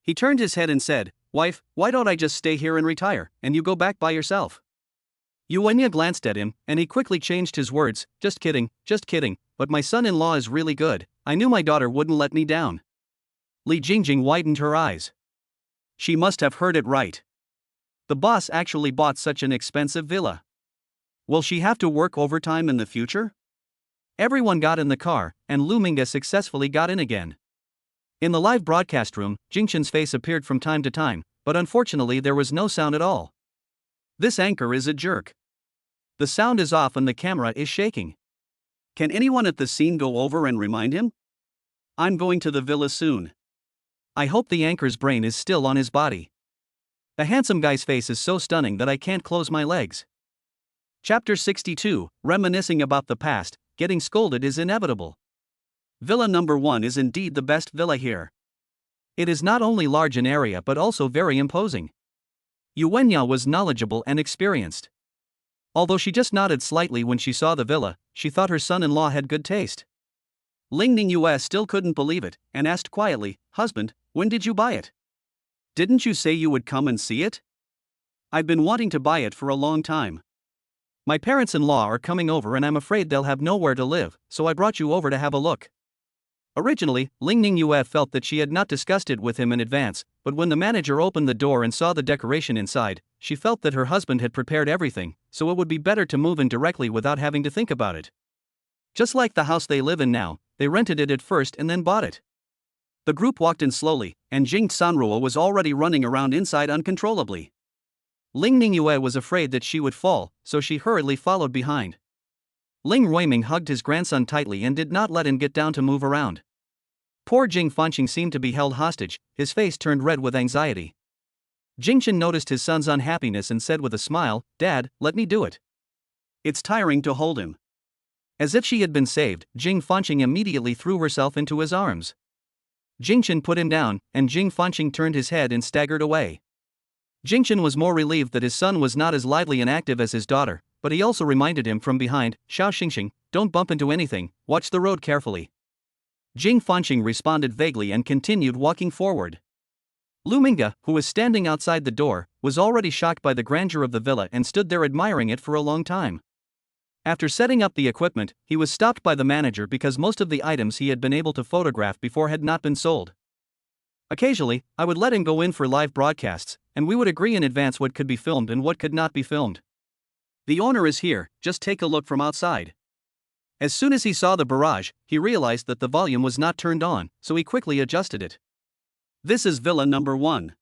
He turned his head and said, "Wife, why don't I just stay here and retire, and you go back by yourself?" Yu Wenya glanced at him, and he quickly changed his words, just kidding, but my son-in-law is really good, I knew my daughter wouldn't let me down." Li Jingjing widened her eyes. She must have heard it right. The boss actually bought such an expensive villa. Will she have to work overtime in the future? Everyone got in the car, and Lu Minga successfully got in again. In the live broadcast room, Jingchen's face appeared from time to time, but unfortunately there was no sound at all. This anchor is a jerk. The sound is off and the camera is shaking. Can anyone at the scene go over and remind him? I'm going to the villa soon. I hope the anchor's brain is still on his body. The handsome guy's face is so stunning that I can't close my legs. Chapter 62, Reminiscing about the past, getting scolded is inevitable. Villa number 1 is indeed the best villa here. It is not only large in area but also very imposing. Yu Wenya was knowledgeable and experienced. Although she just nodded slightly when she saw the villa, she thought her son-in-law had good taste. Ling Ningyue still couldn't believe it, and asked quietly, "Husband, when did you buy it? Didn't you say you would come and see it? I've been wanting to buy it for a long time. My parents-in-law are coming over and I'm afraid they'll have nowhere to live, so I brought you over to have a look." Originally, Ling Ningyue felt that she had not discussed it with him in advance, but when the manager opened the door and saw the decoration inside, she felt that her husband had prepared everything, so it would be better to move in directly without having to think about it. Just like the house they live in now, they rented it at first and then bought it. The group walked in slowly, and Jing Sanruo was already running around inside uncontrollably. Ling Ningyue was afraid that she would fall, so she hurriedly followed behind. Ling Ruiming hugged his grandson tightly and did not let him get down to move around. Poor Jing Fanqing seemed to be held hostage, his face turned red with anxiety. Jingchen noticed his son's unhappiness and said with a smile, "Dad, let me do it. It's tiring to hold him." As if she had been saved, Jing Fanqing immediately threw herself into his arms. Jingchen put him down, and Jing Fanqing turned his head and staggered away. Jingchen was more relieved that his son was not as lively and active as his daughter, but he also reminded him from behind, "Xiao Xingxing, don't bump into anything, watch the road carefully." Jing Fanqing responded vaguely and continued walking forward. Lu Minga, who was standing outside the door, was already shocked by the grandeur of the villa and stood there admiring it for a long time. After setting up the equipment, he was stopped by the manager because most of the items he had been able to photograph before had not been sold. Occasionally, I would let him go in for live broadcasts, and we would agree in advance what could be filmed and what could not be filmed. "The owner is here, just take a look from outside." As soon as he saw the barrage, he realized that the volume was not turned on, so he quickly adjusted it. "This is villa number 1.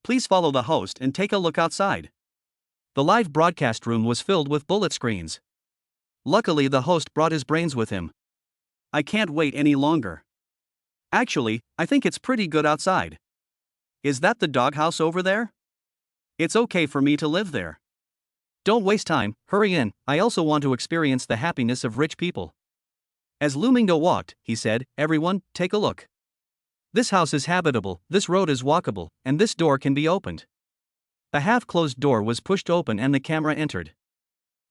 Please follow the host and take a look outside. The live broadcast room was filled with bullet screens. Luckily, the host brought his brains with him. I can't wait any longer. Actually, I think it's pretty good outside. Is that the doghouse over there? It's okay for me to live there. Don't waste time, hurry in, I also want to experience the happiness of rich people. As Lumingo walked, he said, everyone, take a look. This house is habitable, this road is walkable, and this door can be opened. A half-closed door was pushed open and the camera entered.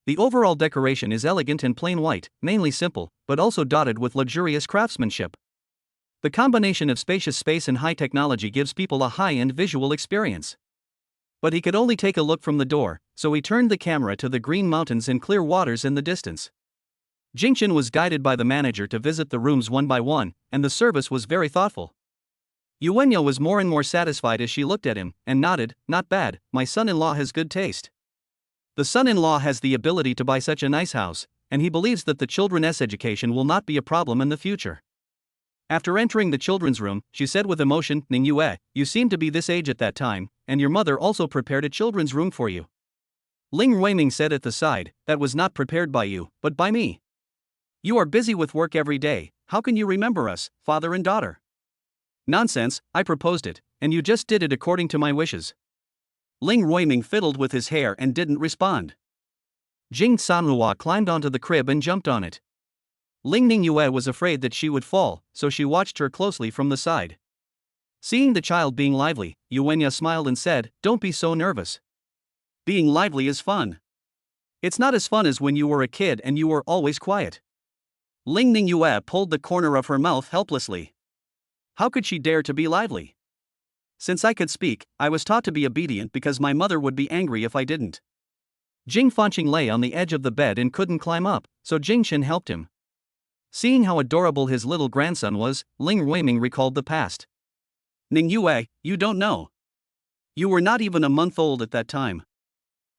The overall decoration is elegant and plain white, mainly simple, but also dotted with luxurious craftsmanship. The combination of spacious space and high technology gives people a high-end visual experience. But he could only take a look from the door, so he turned the camera to the green mountains and clear waters in the distance. Jingchen was guided by the manager to visit the rooms one by one, and the service was very thoughtful. Yuenya was more and more satisfied as she looked at him, and nodded, not bad, my son-in-law has good taste. The son-in-law has the ability to buy such a nice house, and he believes that the children's education will not be a problem in the future. After entering the children's room, she said with emotion, Ningyue, you seemed to be this age at that time, and your mother also prepared a children's room for you. Ling Ruiming said at the side, that was not prepared by you, but by me. You are busy with work every day, how can you remember us, father and daughter? Nonsense, I proposed it, and you just did it according to my wishes. Ling Ruiming fiddled with his hair and didn't respond. Jing Sanhua climbed onto the crib and jumped on it. Ling Ningyue was afraid that she would fall, so she watched her closely from the side. Seeing the child being lively, Yuenya smiled and said, don't be so nervous. Being lively is fun. It's not as fun as when you were a kid and you were always quiet. Ling Ningyue pulled the corner of her mouth helplessly. How could she dare to be lively? Since I could speak, I was taught to be obedient because my mother would be angry if I didn't. Jing Fanqing lay on the edge of the bed and couldn't climb up, so Jingchen helped him. Seeing how adorable his little grandson was, Ling Ruiming recalled the past. Ningyue, you don't know. You were not even a month old at that time.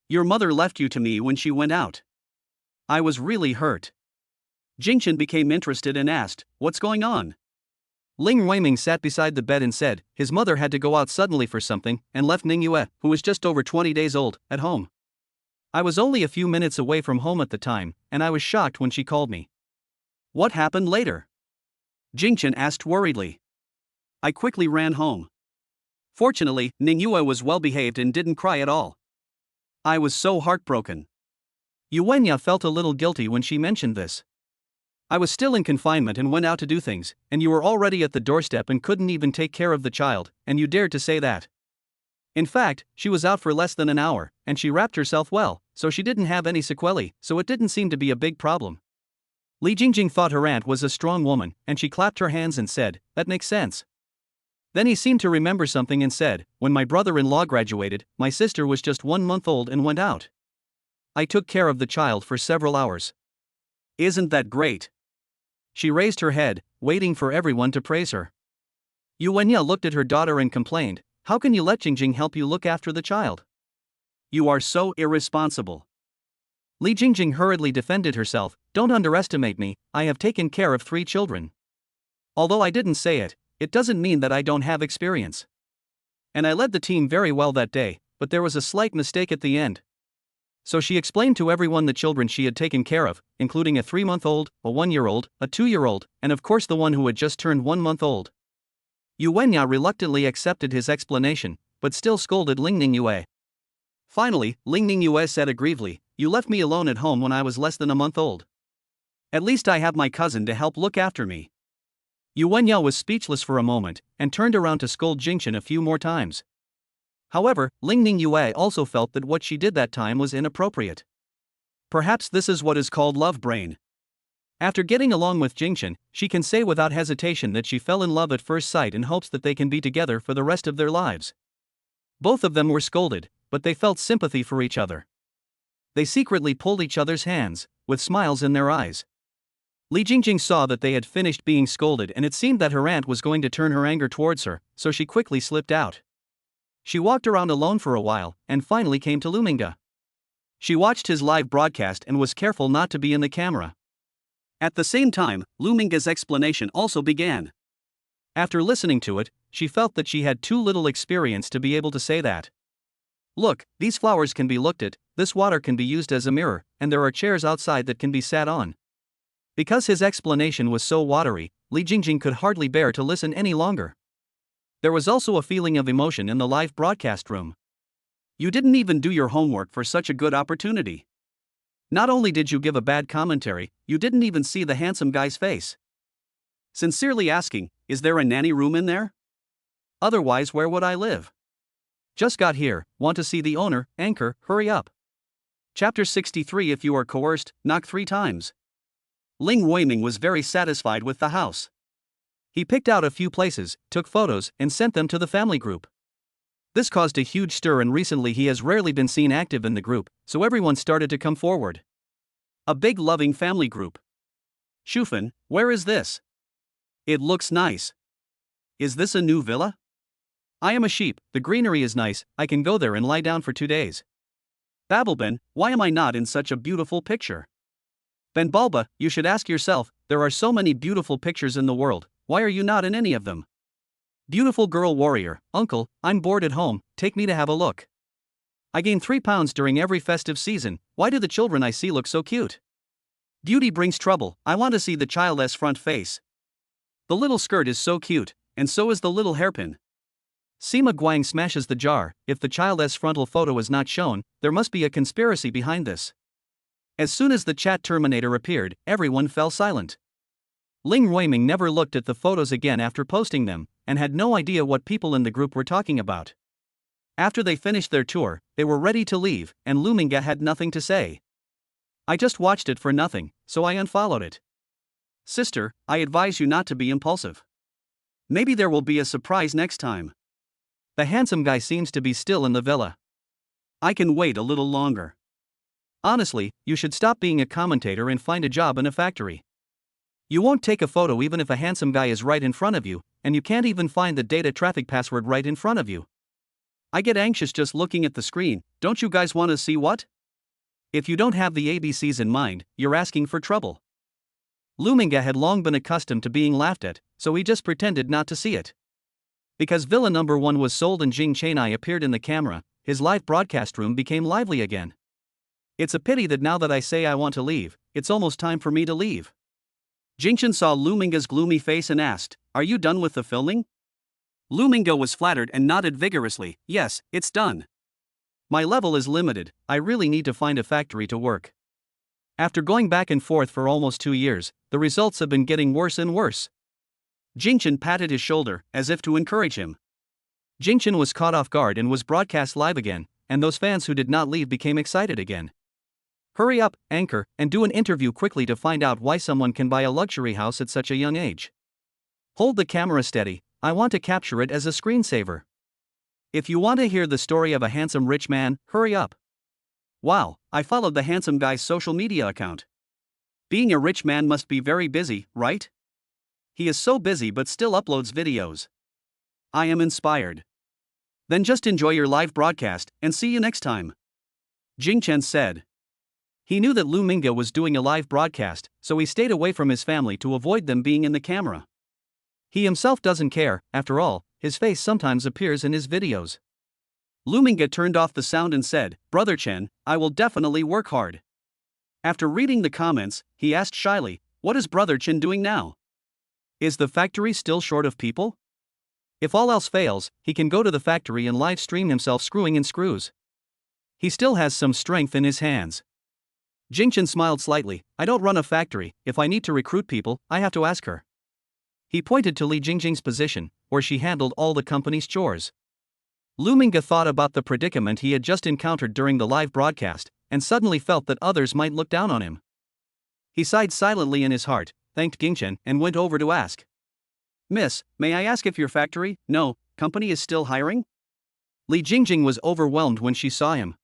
Your mother left you to me when she went out. I was really hurt. Jingchen became interested and asked, what's going on? Ling Ruiming sat beside the bed and said, his mother had to go out suddenly for something, and left Ningyue, who was just over 20 days old, at home. I was only a few minutes away from home at the time, and I was shocked when she called me. What happened later? Jingchen asked worriedly. I quickly ran home. Fortunately, Ningyue was well behaved and didn't cry at all. I was so heartbroken. Yuenya felt a little guilty when she mentioned this. I was still in confinement and went out to do things, and you were already at the doorstep and couldn't even take care of the child, and you dared to say that. In fact, she was out for less than an hour, and she wrapped herself well, so she didn't have any sequelae, so it didn't seem to be a big problem. Li Jingjing thought her aunt was a strong woman, and she clapped her hands and said, that makes sense. Then he seemed to remember something and said, when my brother-in-law graduated, my sister was just 1 month old and went out. I took care of the child for several hours. Isn't that great? She raised her head, waiting for everyone to praise her. Yuenya looked at her daughter and complained, how can you let Jingjing help you look after the child? You are so irresponsible. Li Jingjing hurriedly defended herself, don't underestimate me, I have taken care of 3 children. Although I didn't say it, it doesn't mean that I don't have experience. And I led the team very well that day, but there was a slight mistake at the end. So she explained to everyone the children she had taken care of, including a 3-month-old, a 1-year-old, a 2-year-old, and of course the one who had just turned 1 month old. Yuenya reluctantly accepted his explanation, but still scolded Ling Ningyue. Finally, Ling Ningyue said aggrievely, you left me alone at home when I was less than a month old. At least I have my cousin to help look after me. Yuenya was speechless for a moment, and turned around to scold Jingchen a few more times. However, Ling Ningyue also felt that what she did that time was inappropriate. Perhaps this is what is called love brain. After getting along with Jingchen, she can say without hesitation that she fell in love at first sight in hopes that they can be together for the rest of their lives. Both of them were scolded, but they felt sympathy for each other. They secretly pulled each other's hands, with smiles in their eyes. Li Jingjing saw that they had finished being scolded and it seemed that her aunt was going to turn her anger towards her, so she quickly slipped out. She walked around alone for a while, and finally came to Luminga. She watched his live broadcast and was careful not to be in the camera. At the same time, Luminga's explanation also began. After listening to it, she felt that she had too little experience to be able to say that. Look, these flowers can be looked at, this water can be used as a mirror, and there are chairs outside that can be sat on. Because his explanation was so watery, Li Jingjing could hardly bear to listen any longer. There was also a feeling of emotion in the live broadcast room. You didn't even do your homework for such a good opportunity. Not only did you give a bad commentary, you didn't even see the handsome guy's face. Sincerely asking, is there a nanny room in there? Otherwise, where would I live? Just got here, want to see the owner, anchor, hurry up. Chapter 63. If you are coerced, knock 3 times. Ling Weiming was very satisfied with the house. He picked out a few places, took photos, and sent them to the family group. This caused a huge stir, and recently he has rarely been seen active in the group, so everyone started to come forward. A big loving family group. Shufan, where is this? It looks nice. Is this a new villa? I am a sheep, the greenery is nice, I can go there and lie down for 2 days. Babelben, why am I not in such a beautiful picture? Ben Balba, you should ask yourself, there are so many beautiful pictures in the world, why are you not in any of them? Beautiful girl warrior, uncle, I'm bored at home, take me to have a look. I gain 3 pounds during every festive season, why do the children I see look so cute? Beauty brings trouble, I want to see the child's front face. The little skirt is so cute, and so is the little hairpin. Sima Guang smashes the jar, if the child's frontal photo is not shown, there must be a conspiracy behind this. As soon as the chat terminator appeared, everyone fell silent. Ling Weiming never looked at the photos again after posting them, and had no idea what people in the group were talking about. After they finished their tour, they were ready to leave, and Luminga had nothing to say. I just watched it for nothing, so I unfollowed it. Sister, I advise you not to be impulsive. Maybe there will be a surprise next time. The handsome guy seems to be still in the villa. I can wait a little longer. Honestly, you should stop being a commentator and find a job in a factory. You won't take a photo even if a handsome guy is right in front of you, and you can't even find the data traffic password right in front of you. I get anxious just looking at the screen, don't you guys want to see what? If you don't have the ABCs in mind, you're asking for trouble. Luminga had long been accustomed to being laughed at, so he just pretended not to see it. Because Villa number 1 was sold and Jing Chenai appeared in the camera, his live broadcast room became lively again. It's a pity that now that I say I want to leave, it's almost time for me to leave. Jingchen saw Luminga's gloomy face and asked, are you done with the filming? Luminga was flattered and nodded vigorously, yes, it's done. My level is limited, I really need to find a factory to work. After going back and forth for almost 2 years, the results have been getting worse and worse. Jingchen patted his shoulder, as if to encourage him. Jingchen was caught off guard and was broadcast live again, and those fans who did not leave became excited again. Hurry up, anchor, and do an interview quickly to find out why someone can buy a luxury house at such a young age. Hold the camera steady, I want to capture it as a screensaver. If you want to hear the story of a handsome rich man, hurry up. Wow, I followed the handsome guy's social media account. Being a rich man must be very busy, right? He is so busy but still uploads videos. I am inspired. Then just enjoy your live broadcast, and see you next time. Jingchen said. He knew that Luminga was doing a live broadcast, so he stayed away from his family to avoid them being in the camera. He himself doesn't care, after all, his face sometimes appears in his videos. Luminga turned off the sound and said, Brother Chen, I will definitely work hard. After reading the comments, he asked shyly, what is Brother Chen doing now? Is the factory still short of people? If all else fails, he can go to the factory and live stream himself screwing in screws. He still has some strength in his hands. Jingchen smiled slightly, I don't run a factory, if I need to recruit people, I have to ask her. He pointed to Li Jingjing's position, where she handled all the company's chores. Luminga thought about the predicament he had just encountered during the live broadcast, and suddenly felt that others might look down on him. He sighed silently in his heart, thanked Jingchen, and went over to ask. Miss, may I ask if your factory, company is still hiring? Li Jingjing was overwhelmed when she saw him.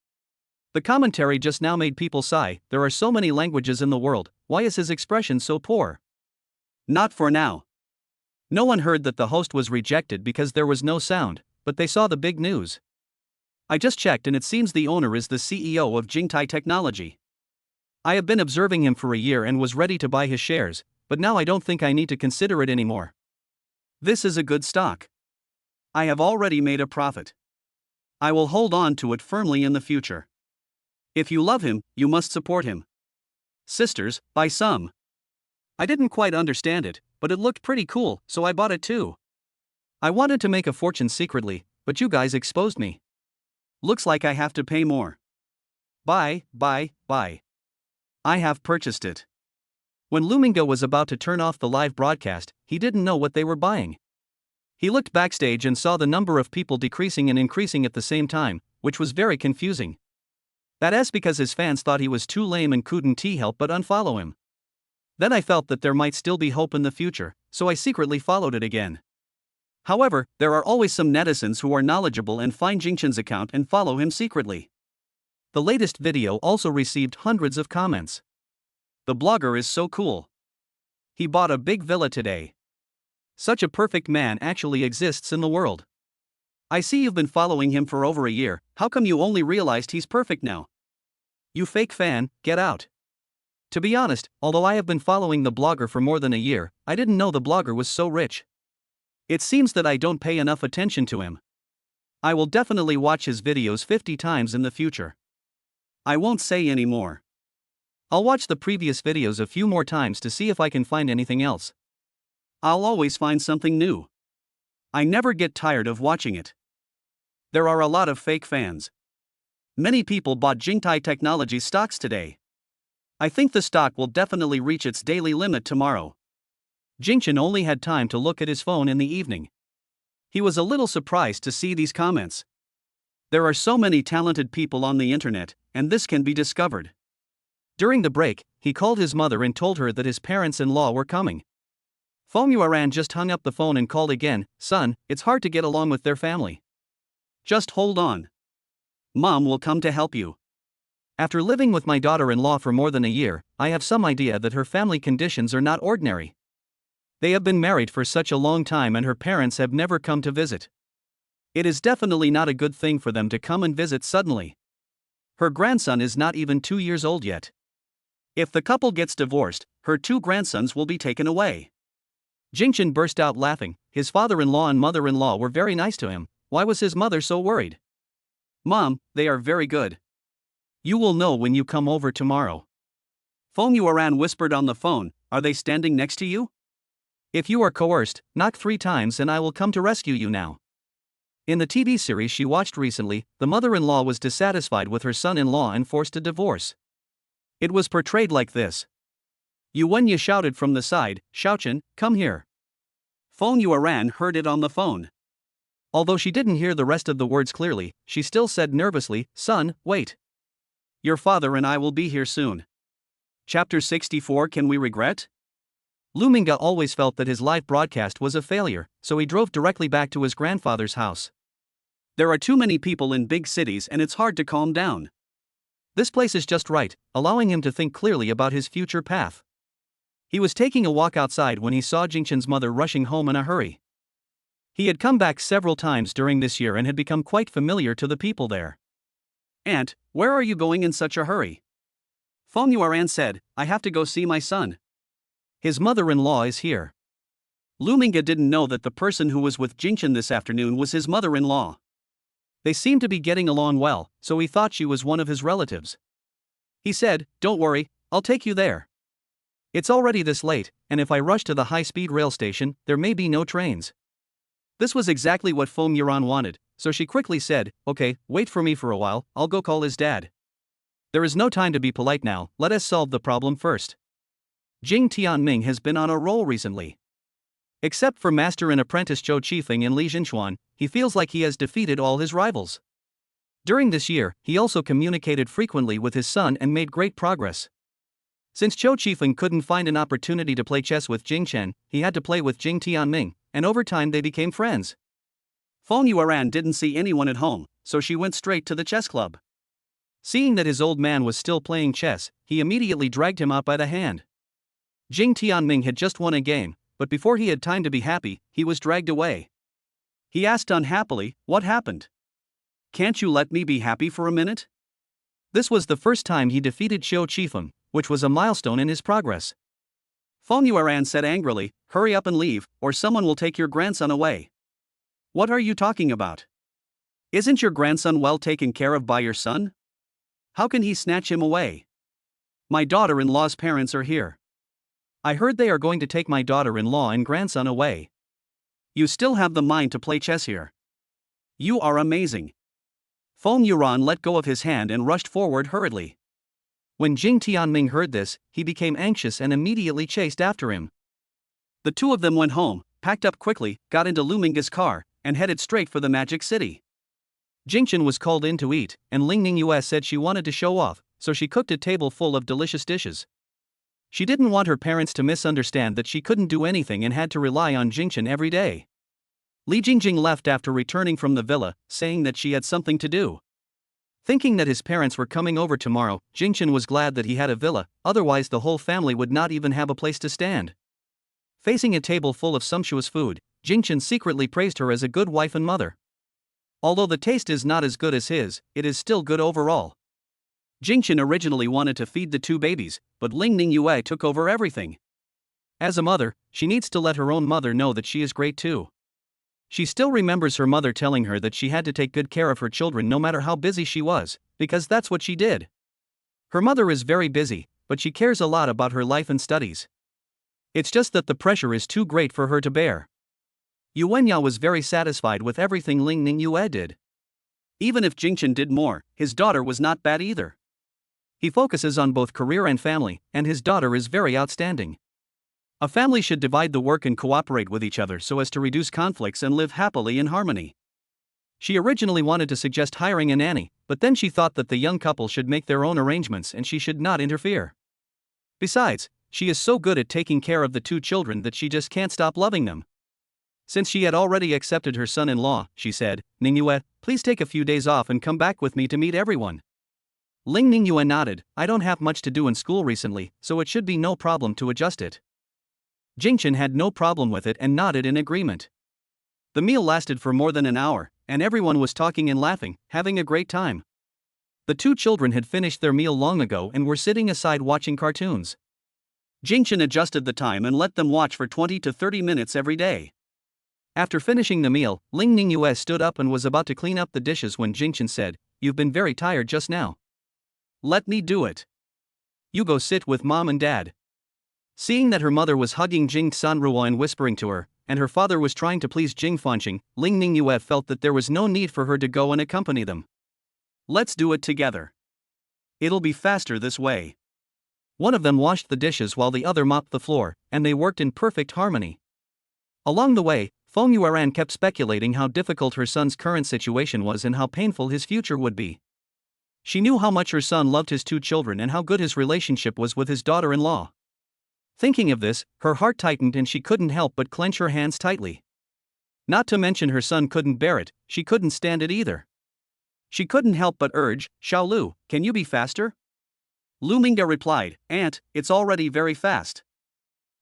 The commentary just now made people sigh, there are so many languages in the world, why is his expression so poor? Not for now. No one heard that the host was rejected because there was no sound, but they saw the big news. I just checked and it seems the owner is the CEO of Jingtai Technology. I have been observing him for a year and was ready to buy his shares, but now I don't think I need to consider it anymore. This is a good stock. I have already made a profit. I will hold on to it firmly in the future. If you love him, you must support him. Sisters, by some. I didn't quite understand it, but it looked pretty cool, so I bought it too. I wanted to make a fortune secretly, but you guys exposed me. Looks like I have to pay more. Buy. I have purchased it. When Luminga was about to turn off the live broadcast, he didn't know what they were buying. He looked backstage and saw the number of people decreasing and increasing at the same time, which was very confusing. That is because his fans thought he was too lame and couldn't help but unfollow him. Then I felt that there might still be hope in the future, so I secretly followed it again. However, there are always some netizens who are knowledgeable and find Jingchen's account and follow him secretly. The latest video also received hundreds of comments. The blogger is so cool. He bought a big villa today. Such a perfect man actually exists in the world. I see you've been following him for over a year, how come you only realized he's perfect now? You fake fan, get out. To be honest, although I have been following the blogger for more than a year, I didn't know the blogger was so rich. It seems that I don't pay enough attention to him. I will definitely watch his videos 50 times in the future. I won't say any more. I'll watch the previous videos a few more times to see if I can find anything else. I'll always find something new. I never get tired of watching it. There are a lot of fake fans. Many people bought Jingtai Technology stocks today. I think the stock will definitely reach its daily limit tomorrow. Jingchen only had time to look at his phone in the evening. He was a little surprised to see these comments. There are so many talented people on the internet, and this can be discovered. During the break, he called his mother and told her that his parents-in-law were coming. Fong Yuaran just hung up the phone and called again. Son, it's hard to get along with their family. Just hold on. Mom will come to help you. After living with my daughter-in-law for more than a year, I have some idea that her family conditions are not ordinary. They have been married for such a long time and her parents have never come to visit. It is definitely not a good thing for them to come and visit suddenly. Her grandson is not even 2 years old yet. If the couple gets divorced, her 2 grandsons will be taken away. Jingchen burst out laughing. His father-in-law and mother-in-law were very nice to him. Why was his mother so worried? Mom, they are very good. You will know when you come over tomorrow. Fong Yuaran whispered on the phone, are they standing next to you? If you are coerced, knock 3 times and I will come to rescue you now. In the TV series she watched recently, the mother-in-law was dissatisfied with her son-in-law and forced a divorce. It was portrayed like this. Yuwen shouted from the side, Shaochen, come here. Fong Yuaran heard it on the phone. Although she didn't hear the rest of the words clearly, she still said nervously, son, wait. Your father and I will be here soon. Chapter 64 Can we regret? Luminga always felt that his live broadcast was a failure, so he drove directly back to his grandfather's house. There are too many people in big cities and it's hard to calm down. This place is just right, allowing him to think clearly about his future path. He was taking a walk outside when he saw Jingchen's mother rushing home in a hurry. He had come back several times during this year and had become quite familiar to the people there. Aunt, where are you going in such a hurry? Fong Yuaran said, I have to go see my son. His mother-in-law is here. Luminga didn't know that the person who was with Jingchen this afternoon was his mother-in-law. They seemed to be getting along well, so he thought she was one of his relatives. He said, don't worry, I'll take you there. It's already this late, and if I rush to the high-speed rail station, there may be no trains. This was exactly what Fong Yuran wanted, so she quickly said, okay, wait for me for a while, I'll go call his dad. There is no time to be polite now, let us solve the problem first. Jing Tianming has been on a roll recently. Except for master and apprentice Zhou Qifeng and Li Jinchuan, he feels like he has defeated all his rivals. During this year, he also communicated frequently with his son and made great progress. Since Zhou Qifeng couldn't find an opportunity to play chess with Jing Chen, he had to play with Jing Tianming, and over time they became friends. Fong Yuaran didn't see anyone at home, so she went straight to the chess club. Seeing that his old man was still playing chess, he immediately dragged him out by the hand. Jing Tianming had just won a game, but before he had time to be happy, he was dragged away. He asked unhappily, what happened? Can't you let me be happy for a minute? This was the first time he defeated Zhou Qifeng, which was a milestone in his progress. Fong Yuaran said angrily, hurry up and leave, or someone will take your grandson away. What are you talking about? Isn't your grandson well taken care of by your son? How can he snatch him away? My daughter-in-law's parents are here. I heard they are going to take my daughter-in-law and grandson away. You still have the mind to play chess here. You are amazing. Feng Yuan let go of his hand and rushed forward hurriedly. When Jing Tianming heard this, he became anxious and immediately chased after him. The two of them went home, packed up quickly, got into Lu Minga's car, and headed straight for the Magic City. Jingchen was called in to eat, and Ling Ningyue said she wanted to show off, so she cooked a table full of delicious dishes. She didn't want her parents to misunderstand that she couldn't do anything and had to rely on Jingchen every day. Li Jingjing left after returning from the villa, saying that she had something to do. Thinking that his parents were coming over tomorrow, Jingchen was glad that he had a villa, otherwise the whole family would not even have a place to stand. Facing a table full of sumptuous food, Jingchen secretly praised her as a good wife and mother. Although the taste is not as good as his, it is still good overall. Jingchen originally wanted to feed the two babies, but Ling Ningyue took over everything. As a mother, she needs to let her own mother know that she is great too. She still remembers her mother telling her that she had to take good care of her children no matter how busy she was, because that's what she did. Her mother is very busy, but she cares a lot about her life and studies. It's just that the pressure is too great for her to bear. Yu Wenyao was very satisfied with everything Ling Ningyue did. Even if Jingchen did more, his daughter was not bad either. He focuses on both career and family, and his daughter is very outstanding. A family should divide the work and cooperate with each other so as to reduce conflicts and live happily in harmony. She originally wanted to suggest hiring a nanny, but then she thought that the young couple should make their own arrangements and she should not interfere. Besides, she is so good at taking care of the two children that she just can't stop loving them. Since she had already accepted her son-in-law, she said, "Ningyue, please take a few days off and come back with me to meet everyone." Ling Ningyue nodded. "I don't have much to do in school recently, so it should be no problem to adjust it." Jingchen had no problem with it and nodded in agreement. The meal lasted for more than an hour, and everyone was talking and laughing, having a great time. The two children had finished their meal long ago and were sitting aside watching cartoons. Jingchen adjusted the time and let them watch for 20 to 30 minutes every day. After finishing the meal, Ling Ningyue stood up and was about to clean up the dishes when Jingchen said, "You've been very tired just now. Let me do it. You go sit with mom and dad." Seeing that her mother was hugging Jing Sanruo and whispering to her, and her father was trying to please Jing Fanqing, Ling Ningyue felt that there was no need for her to go and accompany them. "Let's do it together. It'll be faster this way." One of them washed the dishes while the other mopped the floor, and they worked in perfect harmony. Along the way, Feng Yuan kept speculating how difficult her son's current situation was and how painful his future would be. She knew how much her son loved his two children and how good his relationship was with his daughter-in-law. Thinking of this, her heart tightened and she couldn't help but clench her hands tightly. Not to mention her son couldn't bear it, she couldn't stand it either. She couldn't help but urge, "Xiaolu, can you be faster?" Lu Minga replied, "Aunt, it's already very fast.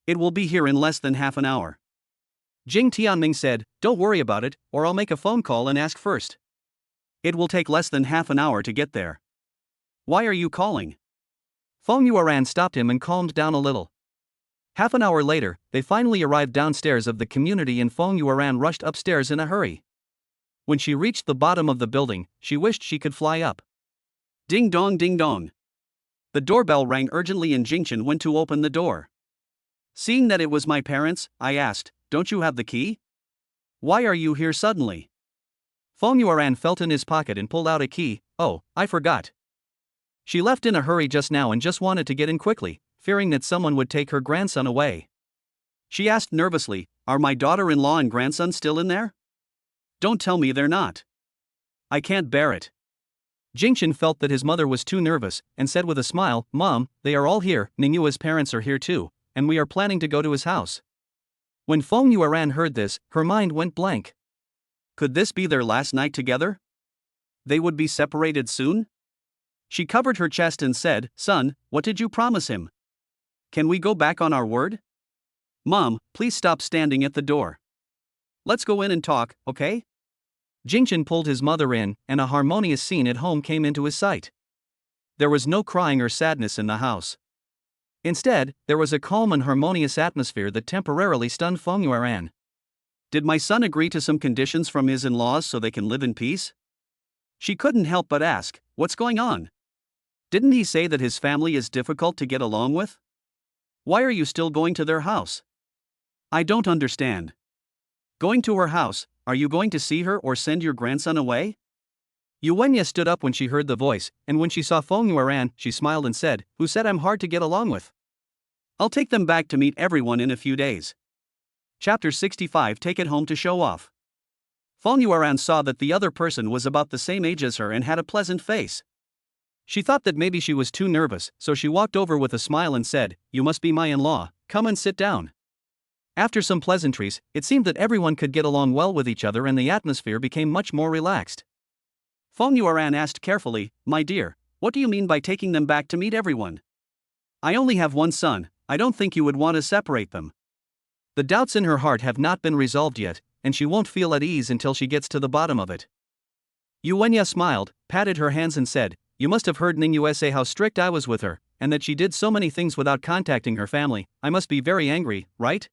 It will be here in less than half an hour." Jing Tianming said, "Don't worry about it, or I'll make a phone call and ask first. It will take less than half an hour to get there. Why are you calling?" Feng Yuan stopped him and calmed down a little. Half an hour later, they finally arrived downstairs of the community and Feng Yuan rushed upstairs in a hurry. When she reached the bottom of the building, she wished she could fly up. Ding dong, ding dong. The doorbell rang urgently and Jingchen went to open the door. Seeing that it was my parents, I asked, "Don't you have the key? Why are you here suddenly?" Feng Yuan felt in his pocket and pulled out a key. "Oh, I forgot. She left in a hurry just now and just wanted to get in quickly, fearing that someone would take her grandson away." She asked nervously, "Are my daughter-in-law and grandson still in there? Don't tell me they're not. I can't bear it." Jingchen felt that his mother was too nervous, and said with a smile, "Mom, they are all here, Ningyue's parents are here too, and we are planning to go to his house." When Feng Yuan heard this, her mind went blank. Could this be their last night together? They would be separated soon? She covered her chest and said, "Son, what did you promise him? Can we go back on our word?" "Mom, please stop standing at the door. Let's go in and talk, okay?" Jingchen pulled his mother in, and a harmonious scene at home came into his sight. There was no crying or sadness in the house. Instead, there was a calm and harmonious atmosphere that temporarily stunned Feng Yuan. Did my son agree to some conditions from his in-laws so they can live in peace? She couldn't help but ask, what's going on? Didn't he say that his family is difficult to get along with? Why are you still going to their house? I don't understand. Going to her house, are you going to see her or send your grandson away? Eugenia stood up when she heard the voice, and when she saw Feng Yuan, she smiled and said, who said I'm hard to get along with? I'll take them back to meet everyone in a few days. Chapter 65. Take it home to show off. Feng Yuan saw that the other person was about the same age as her and had a pleasant face. She thought that maybe she was too nervous, so she walked over with a smile and said, you must be my in-law, come and sit down. After some pleasantries, it seemed that everyone could get along well with each other and the atmosphere became much more relaxed. Feng Yuan asked carefully, my dear, what do you mean by taking them back to meet everyone? I only have one son, I don't think you would want to separate them. The doubts in her heart have not been resolved yet, and she won't feel at ease until she gets to the bottom of it. Eugenia smiled, patted her hands and said, you must have heard Ning say how strict I was with her, and that she did so many things without contacting her family. I must be very angry, right?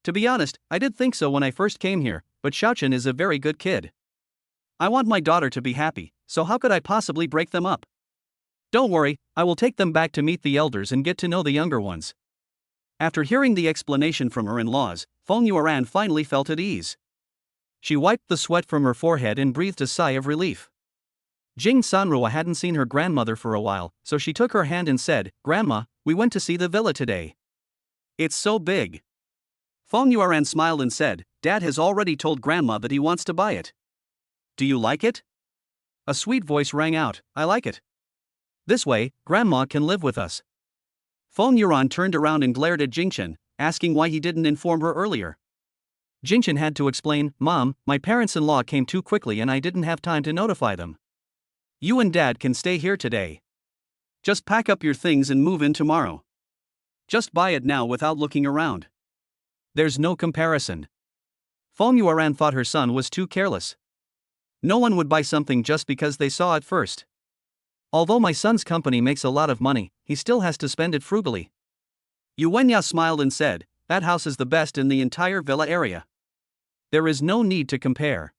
To be honest, I did think so when I first came here, but Xiaochen is a very good kid. I want my daughter to be happy, so how could I possibly break them up? Don't worry, I will take them back to meet the elders and get to know the younger ones. After hearing the explanation from her in-laws, Feng Yuan finally felt at ease. She wiped the sweat from her forehead and breathed a sigh of relief. Jing Sanrua hadn't seen her grandmother for a while, so she took her hand and said, Grandma, we went to see the villa today. It's so big. Feng Yuan smiled and said, Dad has already told Grandma that he wants to buy it. Do you like it? A sweet voice rang out, I like it. This way, Grandma can live with us. Feng Yuan turned around and glared at Jingchen, asking why he didn't inform her earlier. Jingchen had to explain, Mom, my parents-in-law came too quickly and I didn't have time to notify them. You and Dad can stay here today. Just pack up your things and move in tomorrow. Just buy it now without looking around. There's no comparison. Feng Yuan thought her son was too careless. No one would buy something just because they saw it first. Although my son's company makes a lot of money, he still has to spend it frugally. Eugenia smiled and said, that house is the best in the entire villa area. There is no need to compare.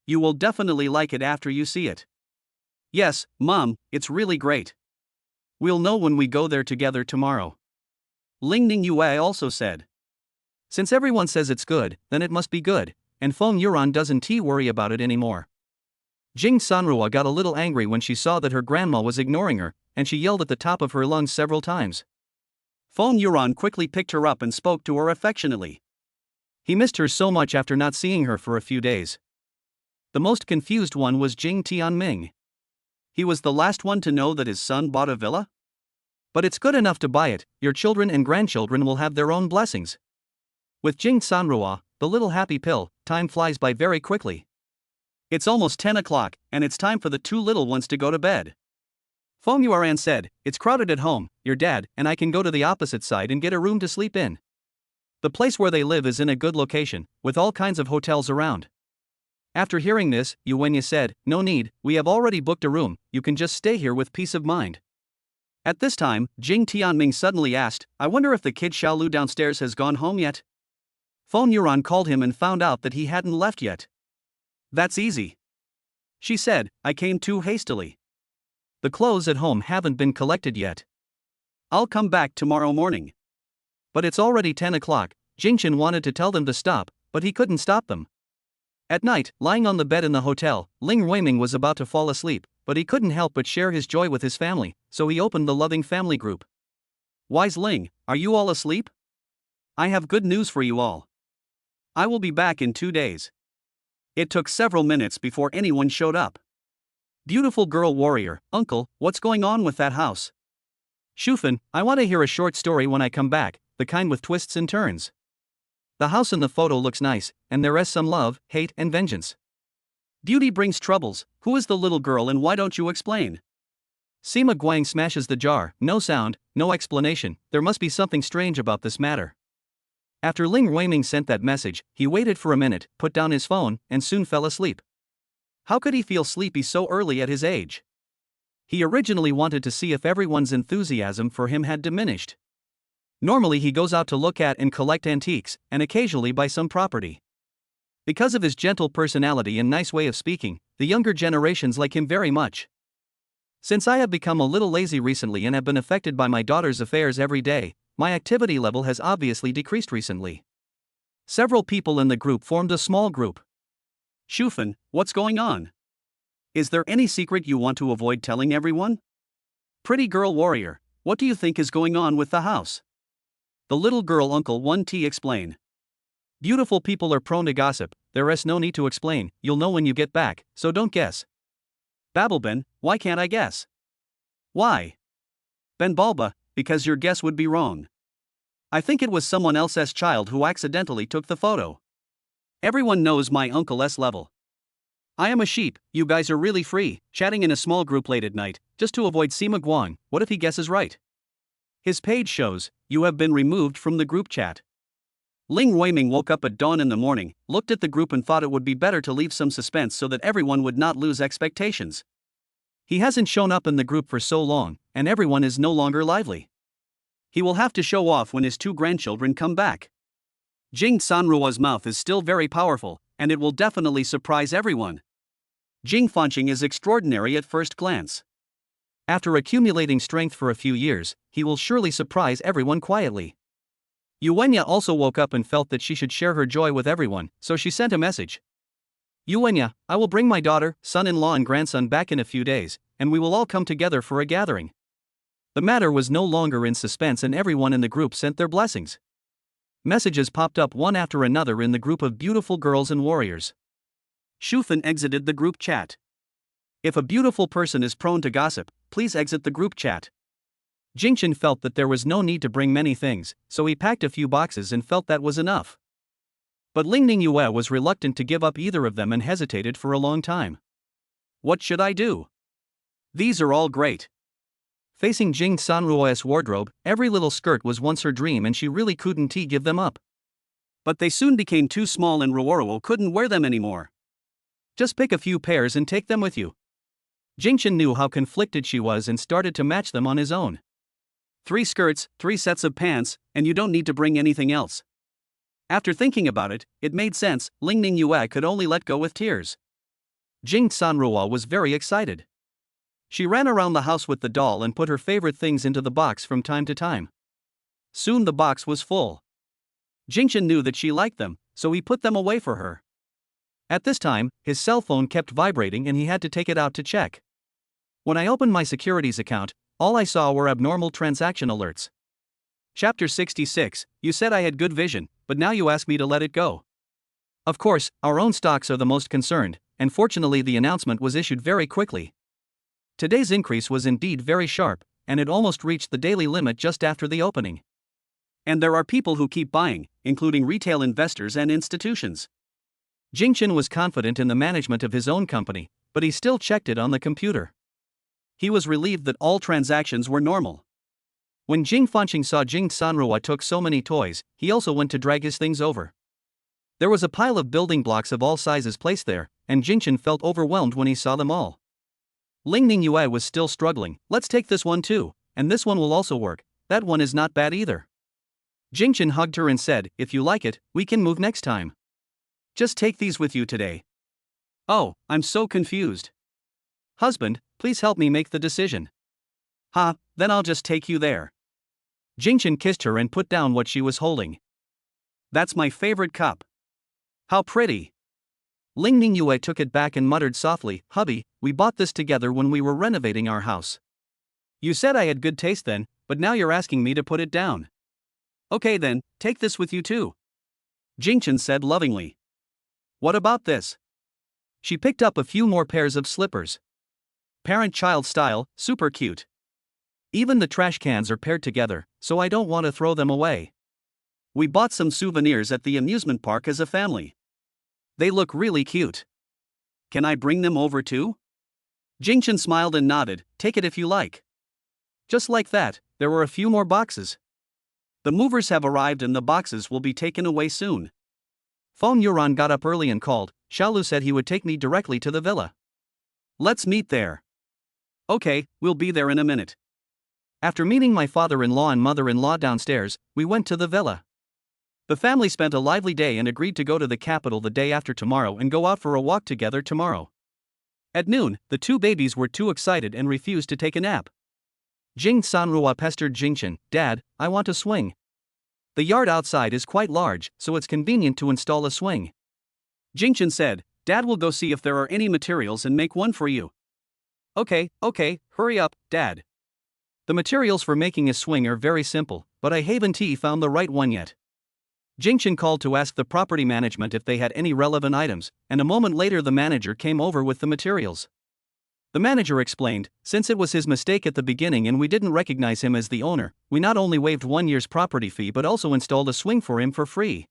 You will definitely like it after you see it. Yes, Mom, it's really great. We'll know when we go there together tomorrow. Ling Ningyue also said. Since everyone says it's good, then it must be good, and Feng Yuan doesn't worry about it anymore. Jing Sanrua got a little angry when she saw that her grandma was ignoring her, and she yelled at the top of her lungs several times. Feng Yuan quickly picked her up and spoke to her affectionately. He missed her so much after not seeing her for a few days. The most confused one was Jing Tianming. He was the last one to know that his son bought a villa? But it's good enough to buy it, your children and grandchildren will have their own blessings. With Jing Sanrua, the little happy pill, time flies by very quickly. It's almost 10 o'clock, and it's time for the two little ones to go to bed. Feng Yuan said, it's crowded at home, your dad and I can go to the opposite side and get a room to sleep in. The place where they live is in a good location, with all kinds of hotels around. After hearing this, Eugenia said, no need, we have already booked a room, you can just stay here with peace of mind. At this time, Jing Tianming suddenly asked, I wonder if the kid Xiaolu downstairs has gone home yet? Feng Yuan called him and found out that he hadn't left yet. That's easy. She said, I came too hastily. The clothes at home haven't been collected yet. I'll come back tomorrow morning. But it's already 10 o'clock, Jingchen wanted to tell them to stop, but he couldn't stop them. At night, lying on the bed in the hotel, Ling Ruiming was about to fall asleep, but he couldn't help but share his joy with his family, so he opened the loving family group. Wise Ling, are you all asleep? I have good news for you all. I will be back in 2 days. It took several minutes before anyone showed up. Beautiful girl warrior, uncle, what's going on with that house? Shufan, I want to hear a short story when I come back, the kind with twists and turns. The house in the photo looks nice, and there is some love, hate, and vengeance. Beauty brings troubles, who is the little girl and why don't you explain? Sima Guang smashes the jar, no sound, no explanation, there must be something strange about this matter. After Ling Ruiming sent that message, he waited for a minute, put down his phone, and soon fell asleep. How could he feel sleepy so early at his age? He originally wanted to see if everyone's enthusiasm for him had diminished. Normally he goes out to look at and collect antiques, and occasionally buy some property. Because of his gentle personality and nice way of speaking, the younger generations like him very much. Since I have become a little lazy recently and have been affected by my daughter's affairs every day, my activity level has obviously decreased recently. Several people in the group formed a small group. Shufan, what's going on? Is there any secret you want to avoid telling everyone? Pretty girl warrior, what do you think is going on with the house? The little girl uncle 1T explain. Beautiful people are prone to gossip, there is no need to explain, you'll know when you get back, so don't guess. Babbleben, why can't I guess? Why? Ben Balba, because your guess would be wrong. I think it was someone else's child who accidentally took the photo. Everyone knows my Uncle S level. I am a sheep, you guys are really free, chatting in a small group late at night, just to avoid Sima Guang, what if he guesses right? His page shows, you have been removed from the group chat. Ling Weiming woke up at dawn in the morning, looked at the group and thought it would be better to leave some suspense so that everyone would not lose expectations. He hasn't shown up in the group for so long, and everyone is no longer lively. He will have to show off when his 2 grandchildren come back. Jing Sanruo's mouth is still very powerful, and it will definitely surprise everyone. Jing Fanqing is extraordinary at first glance. After accumulating strength for a few years, he will surely surprise everyone quietly. Yuenya also woke up and felt that she should share her joy with everyone, so she sent a message. Yuenya, I will bring my daughter, son-in-law and grandson back in a few days, and we will all come together for a gathering. The matter was no longer in suspense and everyone in the group sent their blessings. Messages popped up one after another in the group of beautiful girls and warriors. Shufan exited the group chat. If a beautiful person is prone to gossip, please exit the group chat. Jingchen felt that there was no need to bring many things, so he packed a few boxes and felt that was enough. But Lingning Yue was reluctant to give up either of them and hesitated for a long time. What should I do? These are all great. Facing Jing Sanruo's wardrobe, every little skirt was once her dream and she really couldn't give them up. But they soon became too small and Ruoruo couldn't wear them anymore. Just pick a few pairs and take them with you. Jingchen knew how conflicted she was and started to match them on his own. 3 skirts, 3 sets of pants, and you don't need to bring anything else. After thinking about it, it made sense, Lingning Yue could only let go with tears. Jing Sanruo was very excited. She ran around the house with the doll and put her favorite things into the box from time to time. Soon the box was full. Jingchen knew that she liked them, so he put them away for her. At this time, his cell phone kept vibrating and he had to take it out to check. When I opened my securities account, all I saw were abnormal transaction alerts. Chapter 66, you said I had good vision, but now you ask me to let it go. Of course, our own stocks are the most concerned, and fortunately the announcement was issued very quickly. Today's increase was indeed very sharp, and it almost reached the daily limit just after the opening. And there are people who keep buying, including retail investors and institutions. Jingchen was confident in the management of his own company, but he still checked it on the computer. He was relieved that all transactions were normal. When Jing Fanqing saw Jing Sanruo took so many toys, he also went to drag his things over. There was a pile of building blocks of all sizes placed there, and Jingchen felt overwhelmed when he saw them all. Lingning Yue was still struggling, let's take this one too, and this one will also work, that one is not bad either. Jingchen hugged her and said, if you like it, we can move next time. Just take these with you today. Oh, I'm so confused. Husband, please help me make the decision. Ha, then I'll just take you there. Jingchen kissed her and put down what she was holding. That's my favorite cup. How pretty. Lingning Yue took it back and muttered softly, hubby, we bought this together when we were renovating our house. You said I had good taste then, but now you're asking me to put it down. Okay then, take this with you too. Jingchen said lovingly. What about this? She picked up a few more pairs of slippers. Parent-child style, super cute. Even the trash cans are paired together, so I don't want to throw them away. We bought some souvenirs at the amusement park as a family. They look really cute. Can I bring them over too? Jingchen smiled and nodded, take it if you like. Just like that, there were a few more boxes. The movers have arrived and the boxes will be taken away soon. Feng Yuran got up early and called, Xiaolu said he would take me directly to the villa. Let's meet there. Okay, we'll be there in a minute. After meeting my father-in-law and mother-in-law downstairs, we went to the villa. The family spent a lively day and agreed to go to the capital the day after tomorrow and go out for a walk together tomorrow. At noon, the two babies were too excited and refused to take a nap. Jing Sanrua pestered Jingchen, "Dad, I want a swing. The yard outside is quite large, so it's convenient to install a swing." Jingchen said, "Dad will go see if there are any materials and make one for you." Okay, hurry up, Dad. The materials for making a swing are very simple, but I haven't found the right one yet. Jingchen called to ask the property management if they had any relevant items, and a moment later the manager came over with the materials. The manager explained, since it was his mistake at the beginning and we didn't recognize him as the owner, we not only waived 1 year's property fee but also installed a swing for him for free.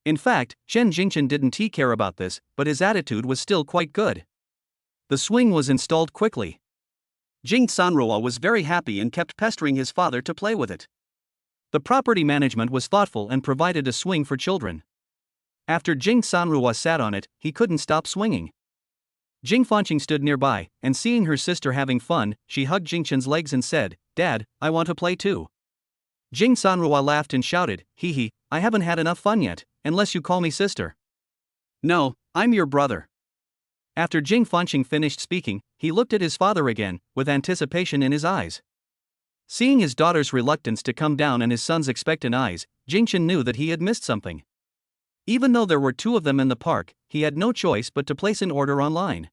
In fact, Chen Jingchen didn't care about this, but his attitude was still quite good. The swing was installed quickly. Jing Sanrua was very happy and kept pestering his father to play with it. The property management was thoughtful and provided a swing for children. After Jing Sanrua sat on it, he couldn't stop swinging. Jing Fanqing stood nearby, and seeing her sister having fun, she hugged Jingchen's legs and said, "Dad, I want to play too." Jing Sanrua laughed and shouted, "Hee, I haven't had enough fun yet, unless you call me sister." "No, I'm your brother." After Jing Fanqing finished speaking, he looked at his father again, with anticipation in his eyes. Seeing his daughter's reluctance to come down and his son's expectant eyes, Jingchen knew that he had missed something. Even though there were two of them in the park, he had no choice but to place an order online.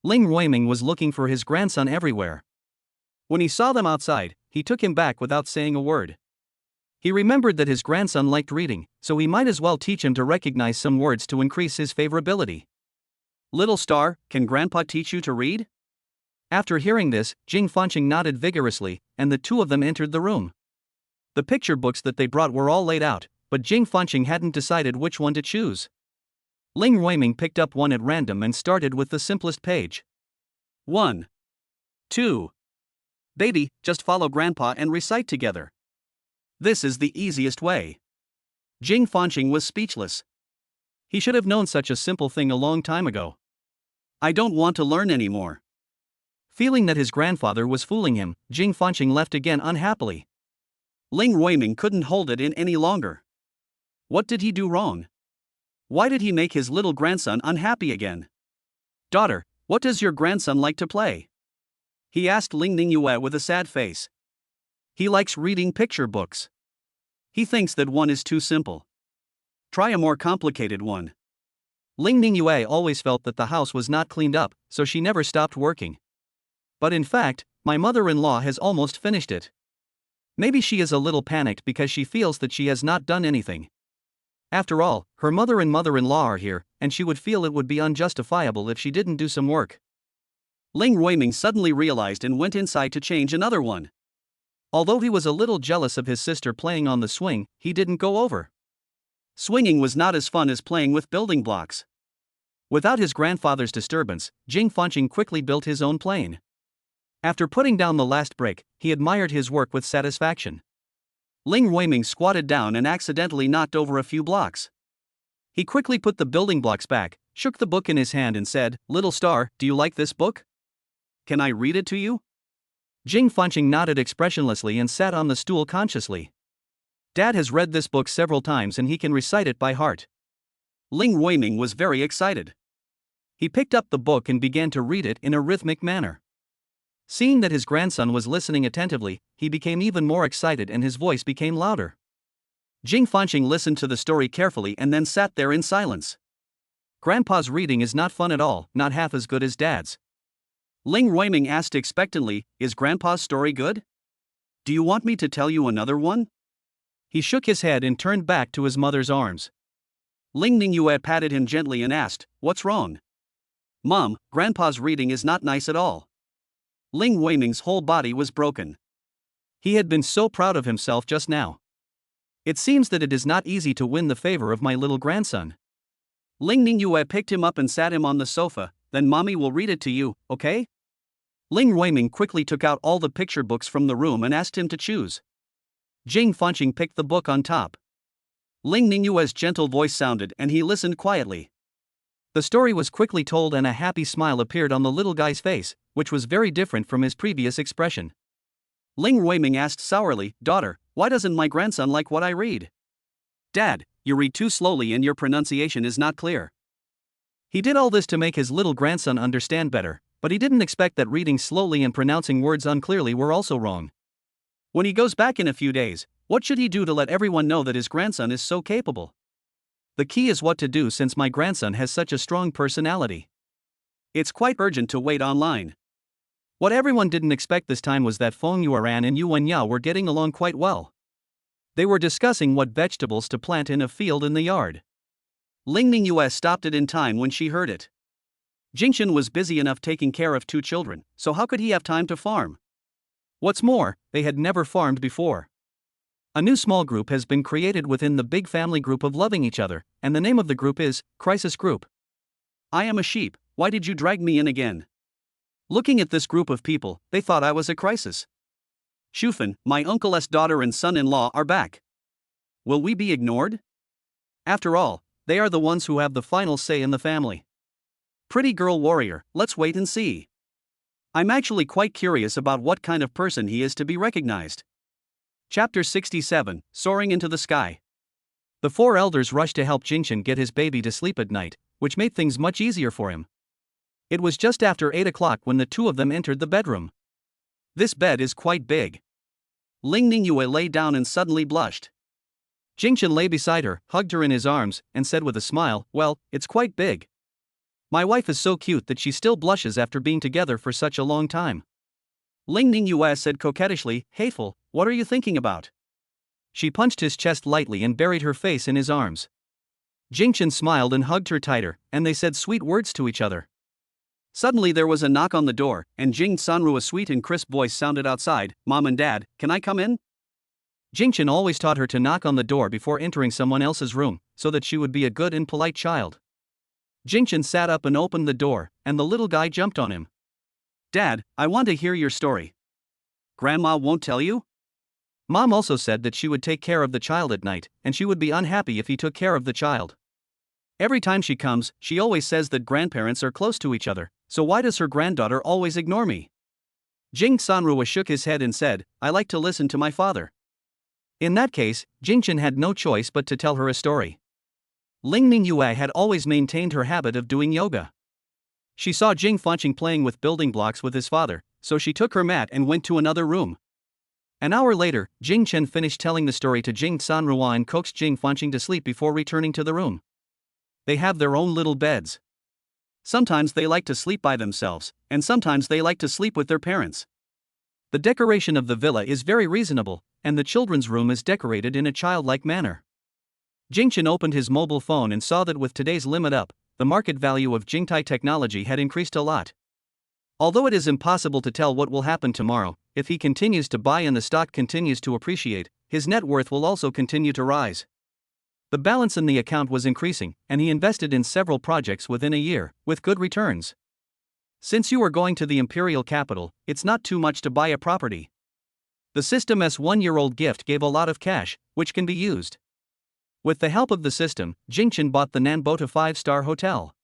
Ling Ruiming was looking for his grandson everywhere. When he saw them outside, he took him back without saying a word. He remembered that his grandson liked reading, so he might as well teach him to recognize some words to increase his favorability. "Little star, can Grandpa teach you to read?" After hearing this, Jing Fanqing nodded vigorously, and the two of them entered the room. The picture books that they brought were all laid out, but Jing Fanqing hadn't decided which one to choose. Ling Ruiming picked up one at random and started with the simplest page. 1. 2. Baby, just follow Grandpa and recite together. This is the easiest way. Jing Fanqing was speechless. He should have known such a simple thing a long time ago. "I don't want to learn anymore." Feeling that his grandfather was fooling him, Jing Fanqing left again unhappily. Ling Ruiming couldn't hold it in any longer. What did he do wrong? Why did he make his little grandson unhappy again? "Daughter, what does your grandson like to play?" he asked Ling Ningyue with a sad face. "He likes reading picture books. He thinks that one is too simple. Try a more complicated one." Ling Ningyue always felt that the house was not cleaned up, so she never stopped working. But in fact, my mother-in-law has almost finished it. Maybe she is a little panicked because she feels that she has not done anything. After all, her mother and mother-in-law are here, and she would feel it would be unjustifiable if she didn't do some work. Ling Ruiming suddenly realized and went inside to change another one. Although he was a little jealous of his sister playing on the swing, he didn't go over. Swinging was not as fun as playing with building blocks. Without his grandfather's disturbance, Jing Fanqing quickly built his own plane. After putting down the last brick, he admired his work with satisfaction. Ling Ruiming squatted down and accidentally knocked over a few blocks. He quickly put the building blocks back, shook the book in his hand and said, "Little star, do you like this book? Can I read it to you?" Jing Fanqing nodded expressionlessly and sat on the stool consciously. Dad has read this book several times and he can recite it by heart. Ling Ruiming was very excited. He picked up the book and began to read it in a rhythmic manner. Seeing that his grandson was listening attentively, he became even more excited and his voice became louder. Jing Fanqing listened to the story carefully and then sat there in silence. Grandpa's reading is not fun at all, not half as good as Dad's. Ling Ruiming asked expectantly, "Is Grandpa's story good? Do you want me to tell you another one?" He shook his head and turned back to his mother's arms. Ling Ningyue patted him gently and asked, "What's wrong?" "Mom, Grandpa's reading is not nice at all." Ling Ruiming's whole body was broken. He had been so proud of himself just now. "It seems that it is not easy to win the favor of my little grandson." Ling Ningyue picked him up and sat him on the sofa. "Then Mommy will read it to you, okay?" Ling Ruiming quickly took out all the picture books from the room and asked him to choose. Jing Fanqing picked the book on top. Ling Ningyue's gentle voice sounded and he listened quietly. The story was quickly told and a happy smile appeared on the little guy's face, which was very different from his previous expression. Ling Ruiming asked sourly, "Daughter, why doesn't my grandson like what I read?" Dad, you read too slowly and your pronunciation is not clear. He did all this to make his little grandson understand better, but he didn't expect that reading slowly and pronouncing words unclearly were also wrong. When he goes back in a few days, what should he do to let everyone know that his grandson is so capable? The key is what to do since my grandson has such a strong personality. It's quite urgent to wait online. What everyone didn't expect this time was that Feng Yuan and Yuan Yao were getting along quite well. They were discussing what vegetables to plant in a field in the yard. Lingning Yue stopped it in time when she heard it. Jingchen was busy enough taking care of 2 children, so how could he have time to farm? What's more, they had never farmed before. A new small group has been created within the big family group of loving each other, and the name of the group is Crisis Group. I am a sheep, why did you drag me in again? Looking at this group of people, they thought I was a crisis. Shufen, my uncle's daughter and son-in-law are back. Will we be ignored? After all, they are the ones who have the final say in the family. Pretty girl warrior, let's wait and see. I'm actually quite curious about what kind of person he is to be recognized. Chapter 67, Soaring into the Sky. The 4 elders rushed to help Jingchen get his baby to sleep at night, which made things much easier for him. It was just after 8 o'clock when the 2 of them entered the bedroom. This bed is quite big. Lingning Yue lay down and suddenly blushed. Jingchen lay beside her, hugged her in his arms, and said with a smile, well, it's quite big. My wife is so cute that she still blushes after being together for such a long time. Lingning Yue said coquettishly, hateful, what are you thinking about? She punched his chest lightly and buried her face in his arms. Jingchen smiled and hugged her tighter, and they said sweet words to each other. Suddenly there was a knock on the door, and Jing Sanru's sweet and crisp voice sounded outside, Mom and Dad, can I come in? Jingchen always taught her to knock on the door before entering someone else's room, so that she would be a good and polite child. Jingchen sat up and opened the door, and the little guy jumped on him. Dad, I want to hear your story. Grandma won't tell you? Mom also said that she would take care of the child at night, and she would be unhappy if he took care of the child. Every time she comes, she always says that grandparents are close to each other, so why does her granddaughter always ignore me? Jing Sanru shook his head and said, I like to listen to my father. In that case, Jingchen had no choice but to tell her a story. Lingning Yue had always maintained her habit of doing yoga. She saw Jing Fanqing playing with building blocks with his father, so she took her mat and went to another room. An hour later, Jing Chen finished telling the story to Jing Sanrua and coaxed Jing Fanqing to sleep before returning to the room. They have their own little beds. Sometimes they like to sleep by themselves, and sometimes they like to sleep with their parents. The decoration of the villa is very reasonable, and the children's room is decorated in a childlike manner. Jingchen opened his mobile phone and saw that with today's limit up, the market value of Jingtai technology had increased a lot. Although it is impossible to tell what will happen tomorrow, if he continues to buy and the stock continues to appreciate, his net worth will also continue to rise. The balance in the account was increasing, and he invested in several projects within a year, with good returns. Since you are going to the imperial capital, it's not too much to buy a property. The system's 1-year-old gift gave a lot of cash, which can be used. With the help of the system, Jingchen bought the Nanbota 5-star hotel.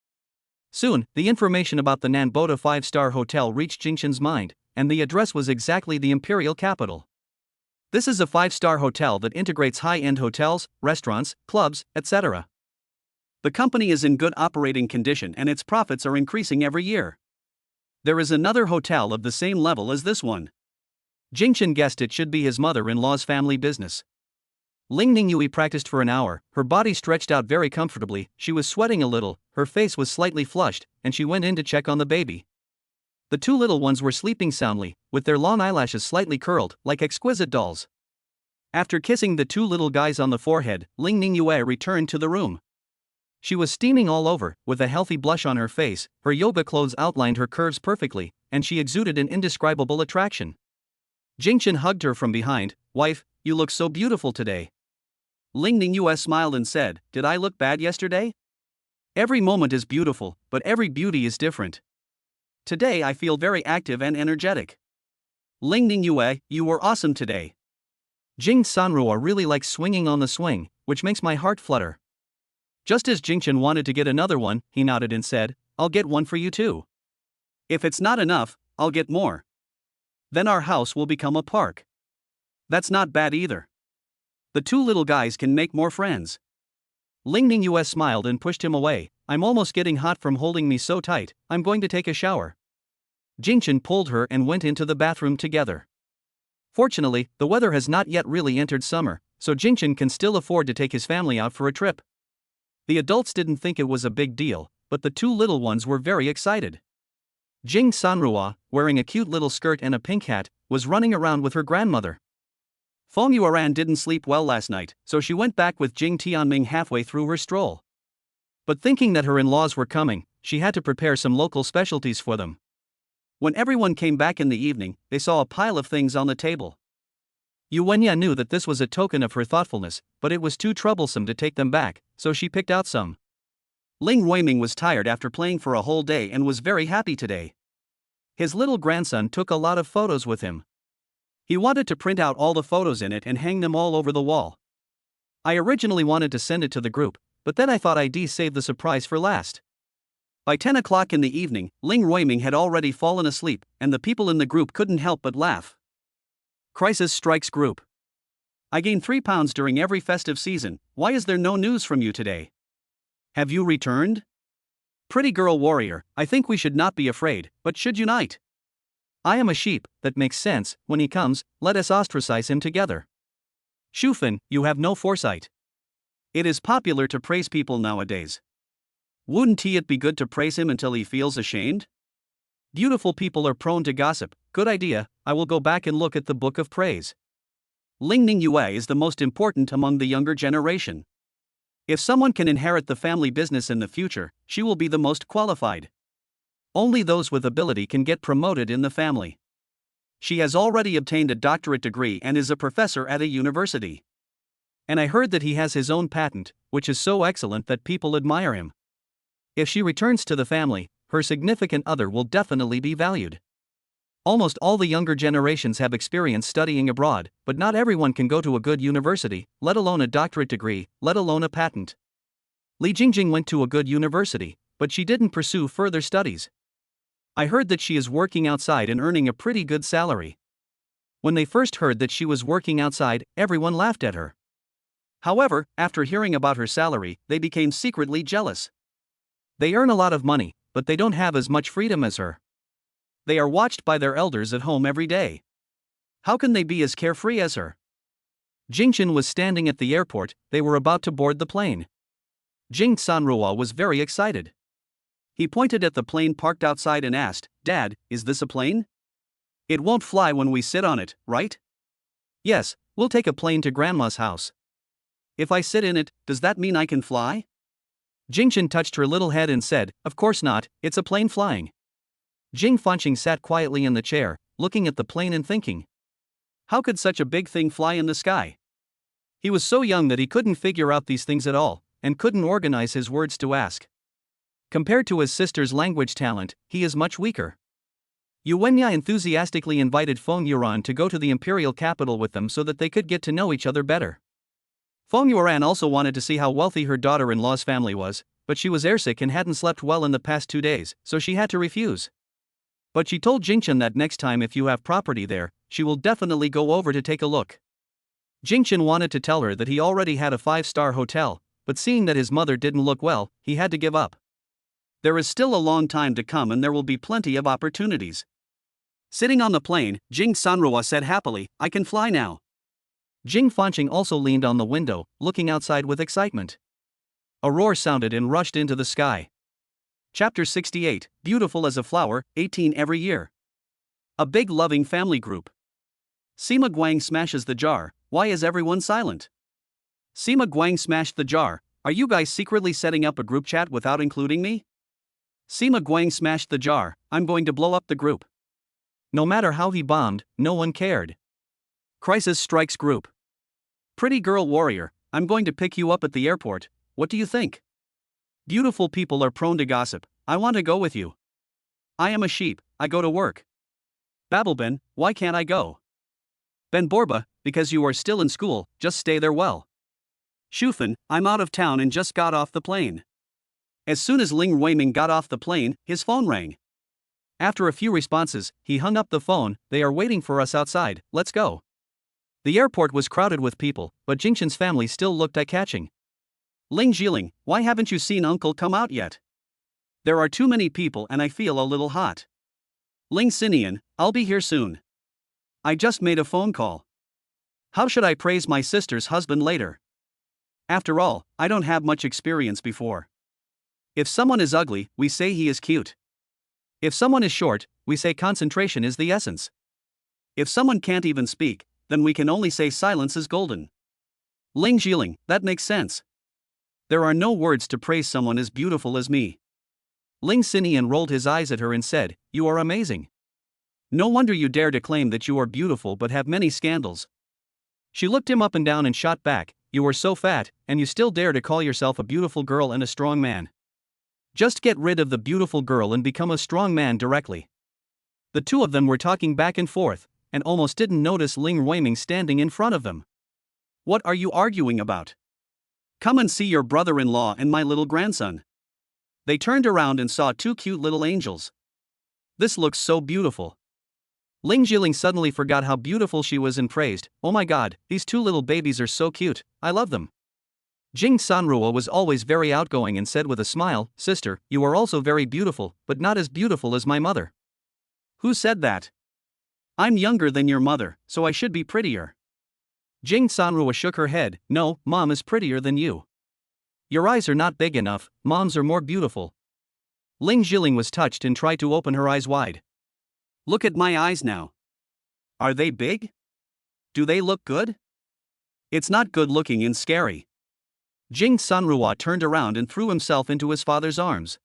Soon, the information about the Nanbota 5-star hotel reached Jingchen's mind, and the address was exactly the imperial capital. This is a 5-star hotel that integrates high-end hotels, restaurants, clubs, etc. The company is in good operating condition and its profits are increasing every year. There is another hotel of the same level as this one. Jingchen guessed it should be his mother-in-law's family business. Lingning Yue practiced for an hour, her body stretched out very comfortably, she was sweating a little, her face was slightly flushed, and she went in to check on the baby. The 2 little ones were sleeping soundly, with their long eyelashes slightly curled, like exquisite dolls. After kissing the 2 little guys on the forehead, Lingning Yue returned to the room. She was steaming all over, with a healthy blush on her face, her yoga clothes outlined her curves perfectly, and she exuded an indescribable attraction. Jingchen hugged her from behind, wife, you look so beautiful today. Lingning Yue smiled and said, did I look bad yesterday? Every moment is beautiful, but every beauty is different. Today I feel very active and energetic. Lingning Yue, you were awesome today. Jing Sanrua really likes swinging on the swing, which makes my heart flutter. Just as Jingchen wanted to get another one, he nodded and said, I'll get one for you too. If it's not enough, I'll get more. Then our house will become a park. That's not bad either. The two little guys can make more friends. Ling Ning US smiled and pushed him away. I'm almost getting hot from holding me so tight, I'm going to take a shower. Jingchen pulled her and went into the bathroom together. Fortunately, the weather has not yet really entered summer, so Jingchen can still afford to take his family out for a trip. The adults didn't think it was a big deal, but the two little ones were very excited. Jing Sanrua, wearing a cute little skirt and a pink hat, was running around with her grandmother. Feng Yuan didn't sleep well last night, so she went back with Jing Tianming halfway through her stroll. But thinking that her in-laws were coming, she had to prepare some local specialties for them. When everyone came back in the evening, they saw a pile of things on the table. Yuanya knew that this was a token of her thoughtfulness, but it was too troublesome to take them back, so she picked out some. Ling Ruiming was tired after playing for a whole day and was very happy today. His little grandson took a lot of photos with him. He wanted to print out all the photos in it and hang them all over the wall. I originally wanted to send it to the group, but then I thought I'd save the surprise for last. By 10 o'clock in the evening, Ling Ruiming had already fallen asleep, and the people in the group couldn't help but laugh. Crisis strikes group. I gain 3 pounds during every festive season. Why is there no news from you today? Have you returned? Pretty girl warrior, I think we should not be afraid, but should unite. I am a sheep, that makes sense. When he comes, let us ostracize him together. Shufan, you have no foresight. It is popular to praise people nowadays. Wouldn't it be good to praise him until he feels ashamed? Beautiful people are prone to gossip. Good idea, I will go back and look at the book of praise. Ling Ning Yue is the most important among the younger generation. If someone can inherit the family business in the future, she will be the most qualified. Only those with ability can get promoted in the family. She has already obtained a doctorate degree and is a professor at a university. And I heard that he has his own patent, which is so excellent that people admire him. If she returns to the family, her significant other will definitely be valued. Almost all the younger generations have experience studying abroad, but not everyone can go to a good university, let alone a doctorate degree, let alone a patent. Li Jingjing went to a good university, but she didn't pursue further studies. I heard that she is working outside and earning a pretty good salary. When they first heard that she was working outside, everyone laughed at her. However, after hearing about her salary, they became secretly jealous. They earn a lot of money, but they don't have as much freedom as her. They are watched by their elders at home every day. How can they be as carefree as her? Jingchen was standing at the airport. They were about to board the plane. Jing Sanrua was very excited. He pointed at the plane parked outside and asked, "Dad, is this a plane? It won't fly when we sit on it, right?" "Yes, we'll take a plane to Grandma's house." "If I sit in it, does that mean I can fly?" Jingchen touched her little head and said, "Of course not, it's a plane flying." Jing Fanqing sat quietly in the chair, looking at the plane and thinking. How could such a big thing fly in the sky? He was so young that he couldn't figure out these things at all, and couldn't organize his words to ask. Compared to his sister's language talent, he is much weaker. Yuenya enthusiastically invited Feng Yuan to go to the imperial capital with them so that they could get to know each other better. Feng Yuan also wanted to see how wealthy her daughter-in-law's family was, but she was airsick and hadn't slept well in the past 2 days, so she had to refuse. But she told Jingchen that next time if you have property there, she will definitely go over to take a look. Jingchen wanted to tell her that he already had a 5-star hotel, but seeing that his mother didn't look well, he had to give up. There is still a long time to come and there will be plenty of opportunities. Sitting on the plane, Jing Sanrua said happily, "I can fly now." Jing Fanqing also leaned on the window, looking outside with excitement. A roar sounded and rushed into the sky. Chapter 68, Beautiful as a Flower, 18 every year. A big loving family group. Sima Guang smashes the jar. Why is everyone silent? Sima Guang smashed the jar. Are you guys secretly setting up a group chat without including me? Sima Guang smashed the jar. I'm going to blow up the group. No matter how he bombed, no one cared. Crisis strikes group. Pretty girl warrior, I'm going to pick you up at the airport. What do you think? Beautiful people are prone to gossip. I want to go with you. I am a sheep, I go to work. Babelben, why can't I go? Ben Borba, because you are still in school, just stay there well. Shufan, I'm out of town and just got off the plane. As soon as Ling Ruiming got off the plane, his phone rang. After a few responses, he hung up the phone. They are waiting for us outside, let's go. The airport was crowded with people, but Jingchen's family still looked eye-catching. Ling Jiling, why haven't you seen Uncle come out yet? There are too many people and I feel a little hot. Ling Xinian, I'll be here soon. I just made a phone call. How should I praise my sister's husband later? After all, I don't have much experience before. If someone is ugly, we say he is cute. If someone is short, we say concentration is the essence. If someone can't even speak, then we can only say silence is golden. Ling Jiling, that makes sense. There are no words to praise someone as beautiful as me. Ling Xinian rolled his eyes at her and said, You are amazing. No wonder you dare to claim that you are beautiful but have many scandals. She looked him up and down and shot back, You are so fat, and you still dare to call yourself a beautiful girl and a strong man. Just get rid of the beautiful girl and become a strong man directly. The two of them were talking back and forth, and almost didn't notice Ling Ruiming standing in front of them. What are you arguing about? Come and see your brother-in-law and my little grandson. They turned around and saw two cute little angels. This looks so beautiful. Ling Jiling suddenly forgot how beautiful she was and praised, Oh my god, these two little babies are so cute, I love them. Jing Sanruo was always very outgoing and said with a smile, Sister, you are also very beautiful, but not as beautiful as my mother. Who said that? I'm younger than your mother, so I should be prettier. Jing Sanruo shook her head, No, Mom is prettier than you. Your eyes are not big enough, Mom's are more beautiful. Ling Jiling was touched and tried to open her eyes wide. Look at my eyes now. Are they big? Do they look good? It's not good looking and scary. Jing Sanruo turned around and threw himself into his father's arms.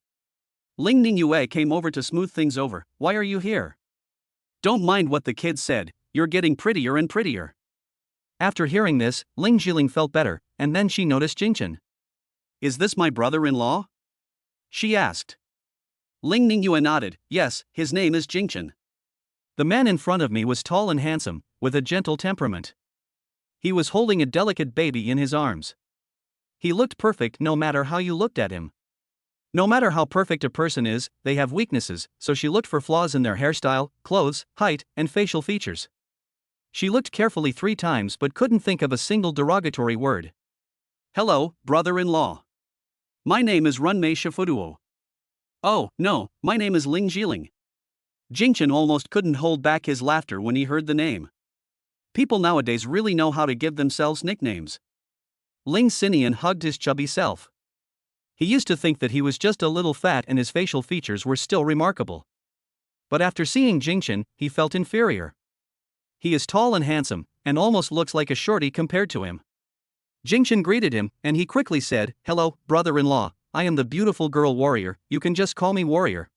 Ling Ningyue came over to smooth things over, Why are you here? Don't mind what the kids said, you're getting prettier and prettier. After hearing this, Ling Jiling felt better, and then she noticed Jingchen. Is this my brother-in-law? She asked. Ling Ningyue nodded, Yes, his name is Jingchen. The man in front of me was tall and handsome, with a gentle temperament. He was holding a delicate baby in his arms. He looked perfect no matter how you looked at him. No matter how perfect a person is, they have weaknesses, so she looked for flaws in their hairstyle, clothes, height, and facial features. She looked carefully 3 times but couldn't think of a single derogatory word. Hello, brother-in-law. My name is Runmei Shifuduo. Oh, no, my name is Ling Jiling. Jingchen almost couldn't hold back his laughter when he heard the name. People nowadays really know how to give themselves nicknames. Ling Xinian hugged his chubby self. He used to think that he was just a little fat and his facial features were still remarkable. But after seeing Jingchen, he felt inferior. He is tall and handsome, and almost looks like a shorty compared to him. Jingchen greeted him, and he quickly said, Hello, brother-in-law, I am the beautiful girl warrior, you can just call me warrior.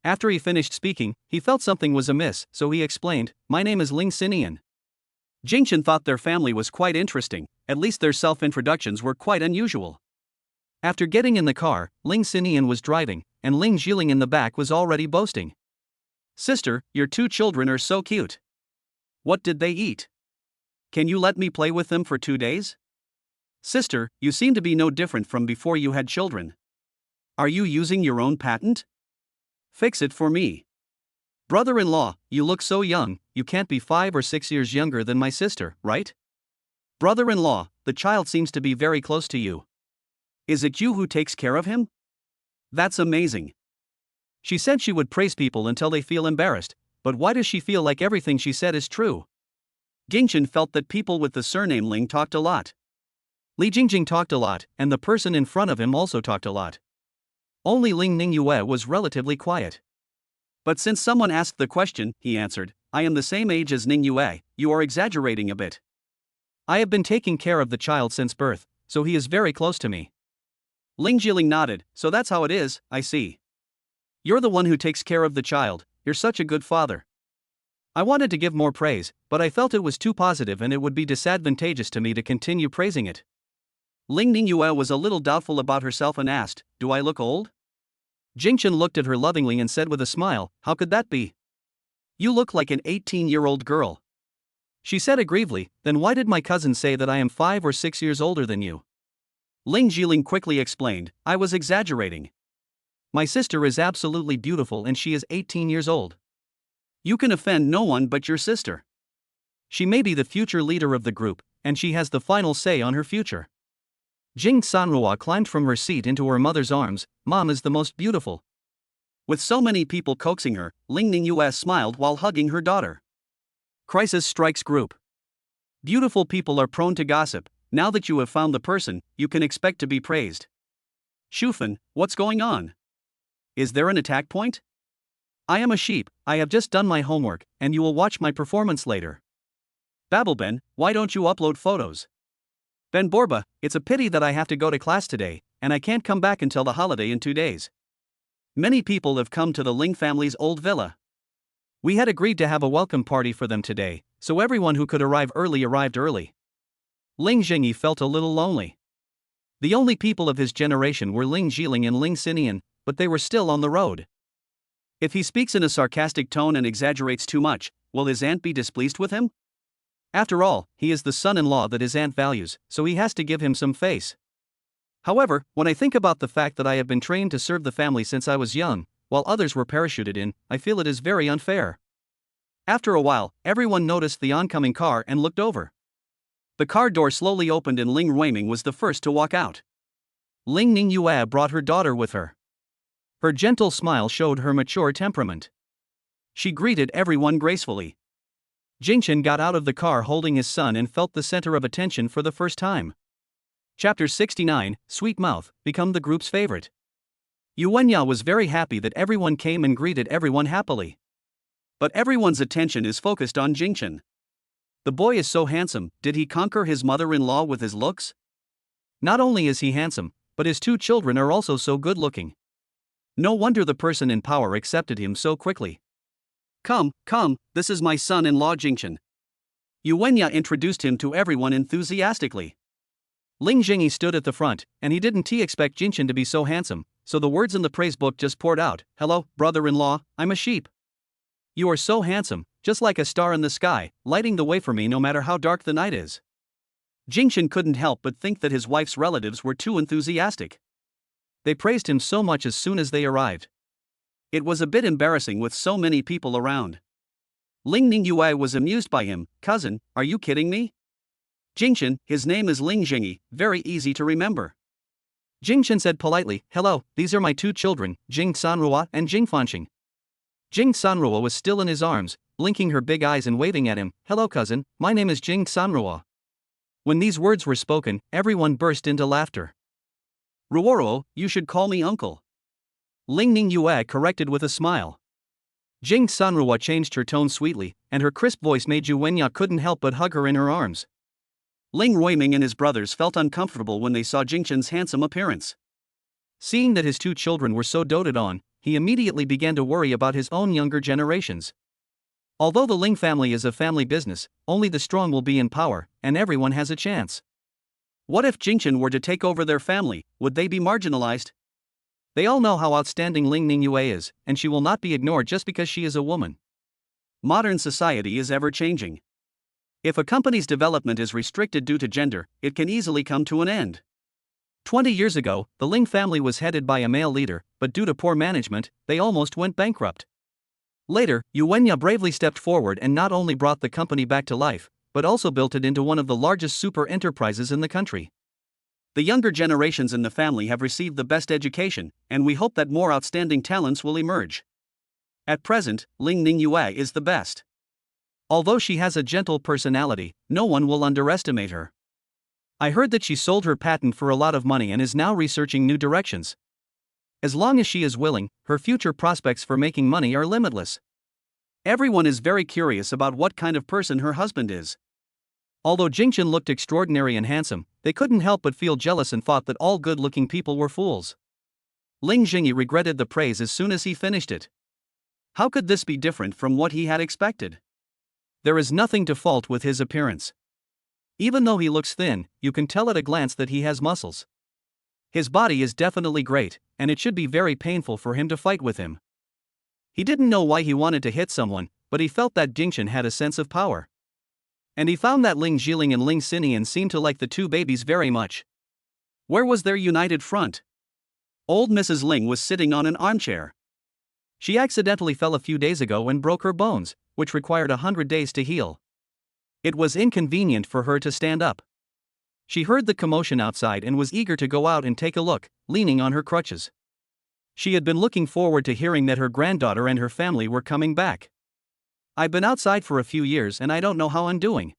After he finished speaking, he felt something was amiss, so he explained, My name is Ling Xinian. Jingchen thought their family was quite interesting, at least their self-introductions were quite unusual. After getting in the car, Ling Xinian was driving, and Ling Jiling in the back was already boasting. Sister, your 2 children are so cute. What did they eat? Can you let me play with them for 2 days? Sister, you seem to be no different from before you had children. Are you using your own patent? Fix it for me. Brother-in-law, you look so young, you can't be 5 or 6 years younger than my sister, right? Brother-in-law, the child seems to be very close to you. Is it you who takes care of him? That's amazing. She said she would praise people until they feel embarrassed, but why does she feel like everything she said is true? Jingchen felt that people with the surname Ling talked a lot. Li Jingjing talked a lot, and the person in front of him also talked a lot. Only Ling Ningyue was relatively quiet. But since someone asked the question, he answered, I am the same age as Ningyue, you are exaggerating a bit. I have been taking care of the child since birth, so he is very close to me. Ling Jiling nodded, So that's how it is, I see. You're the one who takes care of the child, you're such a good father. I wanted to give more praise, but I felt it was too positive and it would be disadvantageous to me to continue praising it. Ling Ningyue was a little doubtful about herself and asked, Do I look old? Jingchen looked at her lovingly and said with a smile, How could that be? You look like an 18-year-old girl. She said aggrievedly, Then why did my cousin say that I am 5 or 6 years older than you? Ling Jiling quickly explained, I was exaggerating. My sister is absolutely beautiful and she is 18 years old. You can offend no one but your sister. She may be the future leader of the group, and she has the final say on her future. Jing Sanrua climbed from her seat into her mother's arms. Mom is the most beautiful. With so many people coaxing her, Ling Ningyue smiled while hugging her daughter. Crisis strikes group. Beautiful people are prone to gossip. Now that you have found the person, you can expect to be praised. Shufan, what's going on? Is there an attack point? I am a sheep, I have just done my homework, and you will watch my performance later. Babelben, why don't you upload photos? Ben Borba, it's a pity that I have to go to class today, and I can't come back until the holiday in 2 days. Many people have come to the Ling family's old villa. We had agreed to have a welcome party for them today, so everyone who could arrive early arrived early. Ling Jingyi felt a little lonely. The only people of his generation were Ling Jiling and Ling Xinian, but they were still on the road. If he speaks in a sarcastic tone and exaggerates too much, will his aunt be displeased with him? After all, he is the son-in-law that his aunt values, so he has to give him some face. However, when I think about the fact that I have been trained to serve the family since I was young, while others were parachuted in, I feel it is very unfair. After a while, everyone noticed the oncoming car and looked over. The car door slowly opened and Ling Ruiming was the first to walk out. Ling Ningyue brought her daughter with her. Her gentle smile showed her mature temperament. She greeted everyone gracefully. Jingchen got out of the car holding his son and felt the center of attention for the first time. Chapter 69, Sweet Mouth, become the group's favorite. Yuwenya was very happy that everyone came and greeted everyone happily. But everyone's attention is focused on Jingchen. The boy is so handsome, did he conquer his mother-in-law with his looks? Not only is he handsome, but his 2 children are also so good-looking. No wonder the person in power accepted him so quickly. Come, this is my son-in-law Jingchen. Yuwenya introduced him to everyone enthusiastically. Ling Jingyi stood at the front, and he didn't expect Jingchen to be so handsome, so the words in the praise book just poured out. Hello, brother-in-law, I'm a sheep. You are so handsome, just like a star in the sky, lighting the way for me no matter how dark the night is. Jingchen couldn't help but think that his wife's relatives were too enthusiastic. They praised him so much as soon as they arrived. It was a bit embarrassing with so many people around. Ling Ningyue was amused by him. Cousin, are you kidding me? Jingchen, his name is Ling Jingyi, very easy to remember. Jingchen said politely, hello, these are my 2 children, Jing Sanrua and Jing Fanqing. Jing Sanrua was still in his arms, blinking her big eyes and waving at him. Hello cousin, my name is Jing Sanrua. When these words were spoken, everyone burst into laughter. Ruoro, you should call me uncle. Ling Ningyue corrected with a smile. Jing Sanrua changed her tone sweetly, and her crisp voice made Yuwenya couldn't help but hug her in her arms. Ling Ruiming and his brothers felt uncomfortable when they saw Jingchen's handsome appearance. Seeing that his 2 children were so doted on, he immediately began to worry about his own younger generations. Although the Ling family is a family business, only the strong will be in power, and everyone has a chance. What if Jingchen were to take over their family, would they be marginalized? They all know how outstanding Ling Ningyue is, and she will not be ignored just because she is a woman. Modern society is ever-changing. If a company's development is restricted due to gender, it can easily come to an end. 20 years ago, the Ling family was headed by a male leader, but due to poor management, they almost went bankrupt. Later, Yuwenya bravely stepped forward and not only brought the company back to life, but also built it into one of the largest super enterprises in the country. The younger generations in the family have received the best education, and we hope that more outstanding talents will emerge. At present, Ling Ningyue is the best. Although she has a gentle personality, no one will underestimate her. I heard that she sold her patent for a lot of money and is now researching new directions. As long as she is willing, her future prospects for making money are limitless. Everyone is very curious about what kind of person her husband is. Although Jingchen looked extraordinary and handsome, they couldn't help but feel jealous and thought that all good-looking people were fools. Ling Jingyi regretted the praise as soon as he finished it. How could this be different from what he had expected? There is nothing to fault with his appearance. Even though he looks thin, you can tell at a glance that he has muscles. His body is definitely great, and it should be very painful for him to fight with him. He didn't know why he wanted to hit someone, but he felt that Jingchen had a sense of power. And he found that Ling Jiling and Ling Xinian seemed to like the 2 babies very much. Where was their united front? Old Mrs. Ling was sitting on an armchair. She accidentally fell a few days ago and broke her bones, which required 100 days to heal. It was inconvenient for her to stand up. She heard the commotion outside and was eager to go out and take a look, leaning on her crutches. She had been looking forward to hearing that her granddaughter and her family were coming back. I've been outside for a few years and I don't know how I'm doing.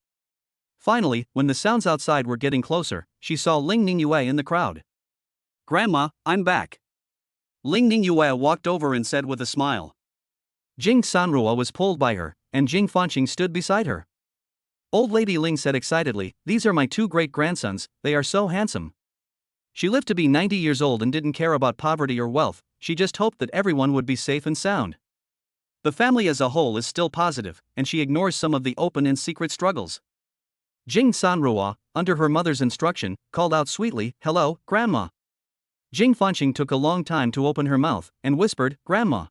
Finally, when the sounds outside were getting closer, she saw Ling Ningyue in the crowd. Grandma, I'm back. Ling Ningyue walked over and said with a smile. Jing Sanrua was pulled by her, and Jing Fanqing stood beside her. Old Lady Ling said excitedly, "These are my two great-grandsons, they are so handsome." She lived to be 90 years old and didn't care about poverty or wealth, she just hoped that everyone would be safe and sound. The family as a whole is still positive, and she ignores some of the open and secret struggles. Jing Sanrua, under her mother's instruction, called out sweetly, "Hello, Grandma." Jing Fanqing took a long time to open her mouth, and whispered, "Grandma."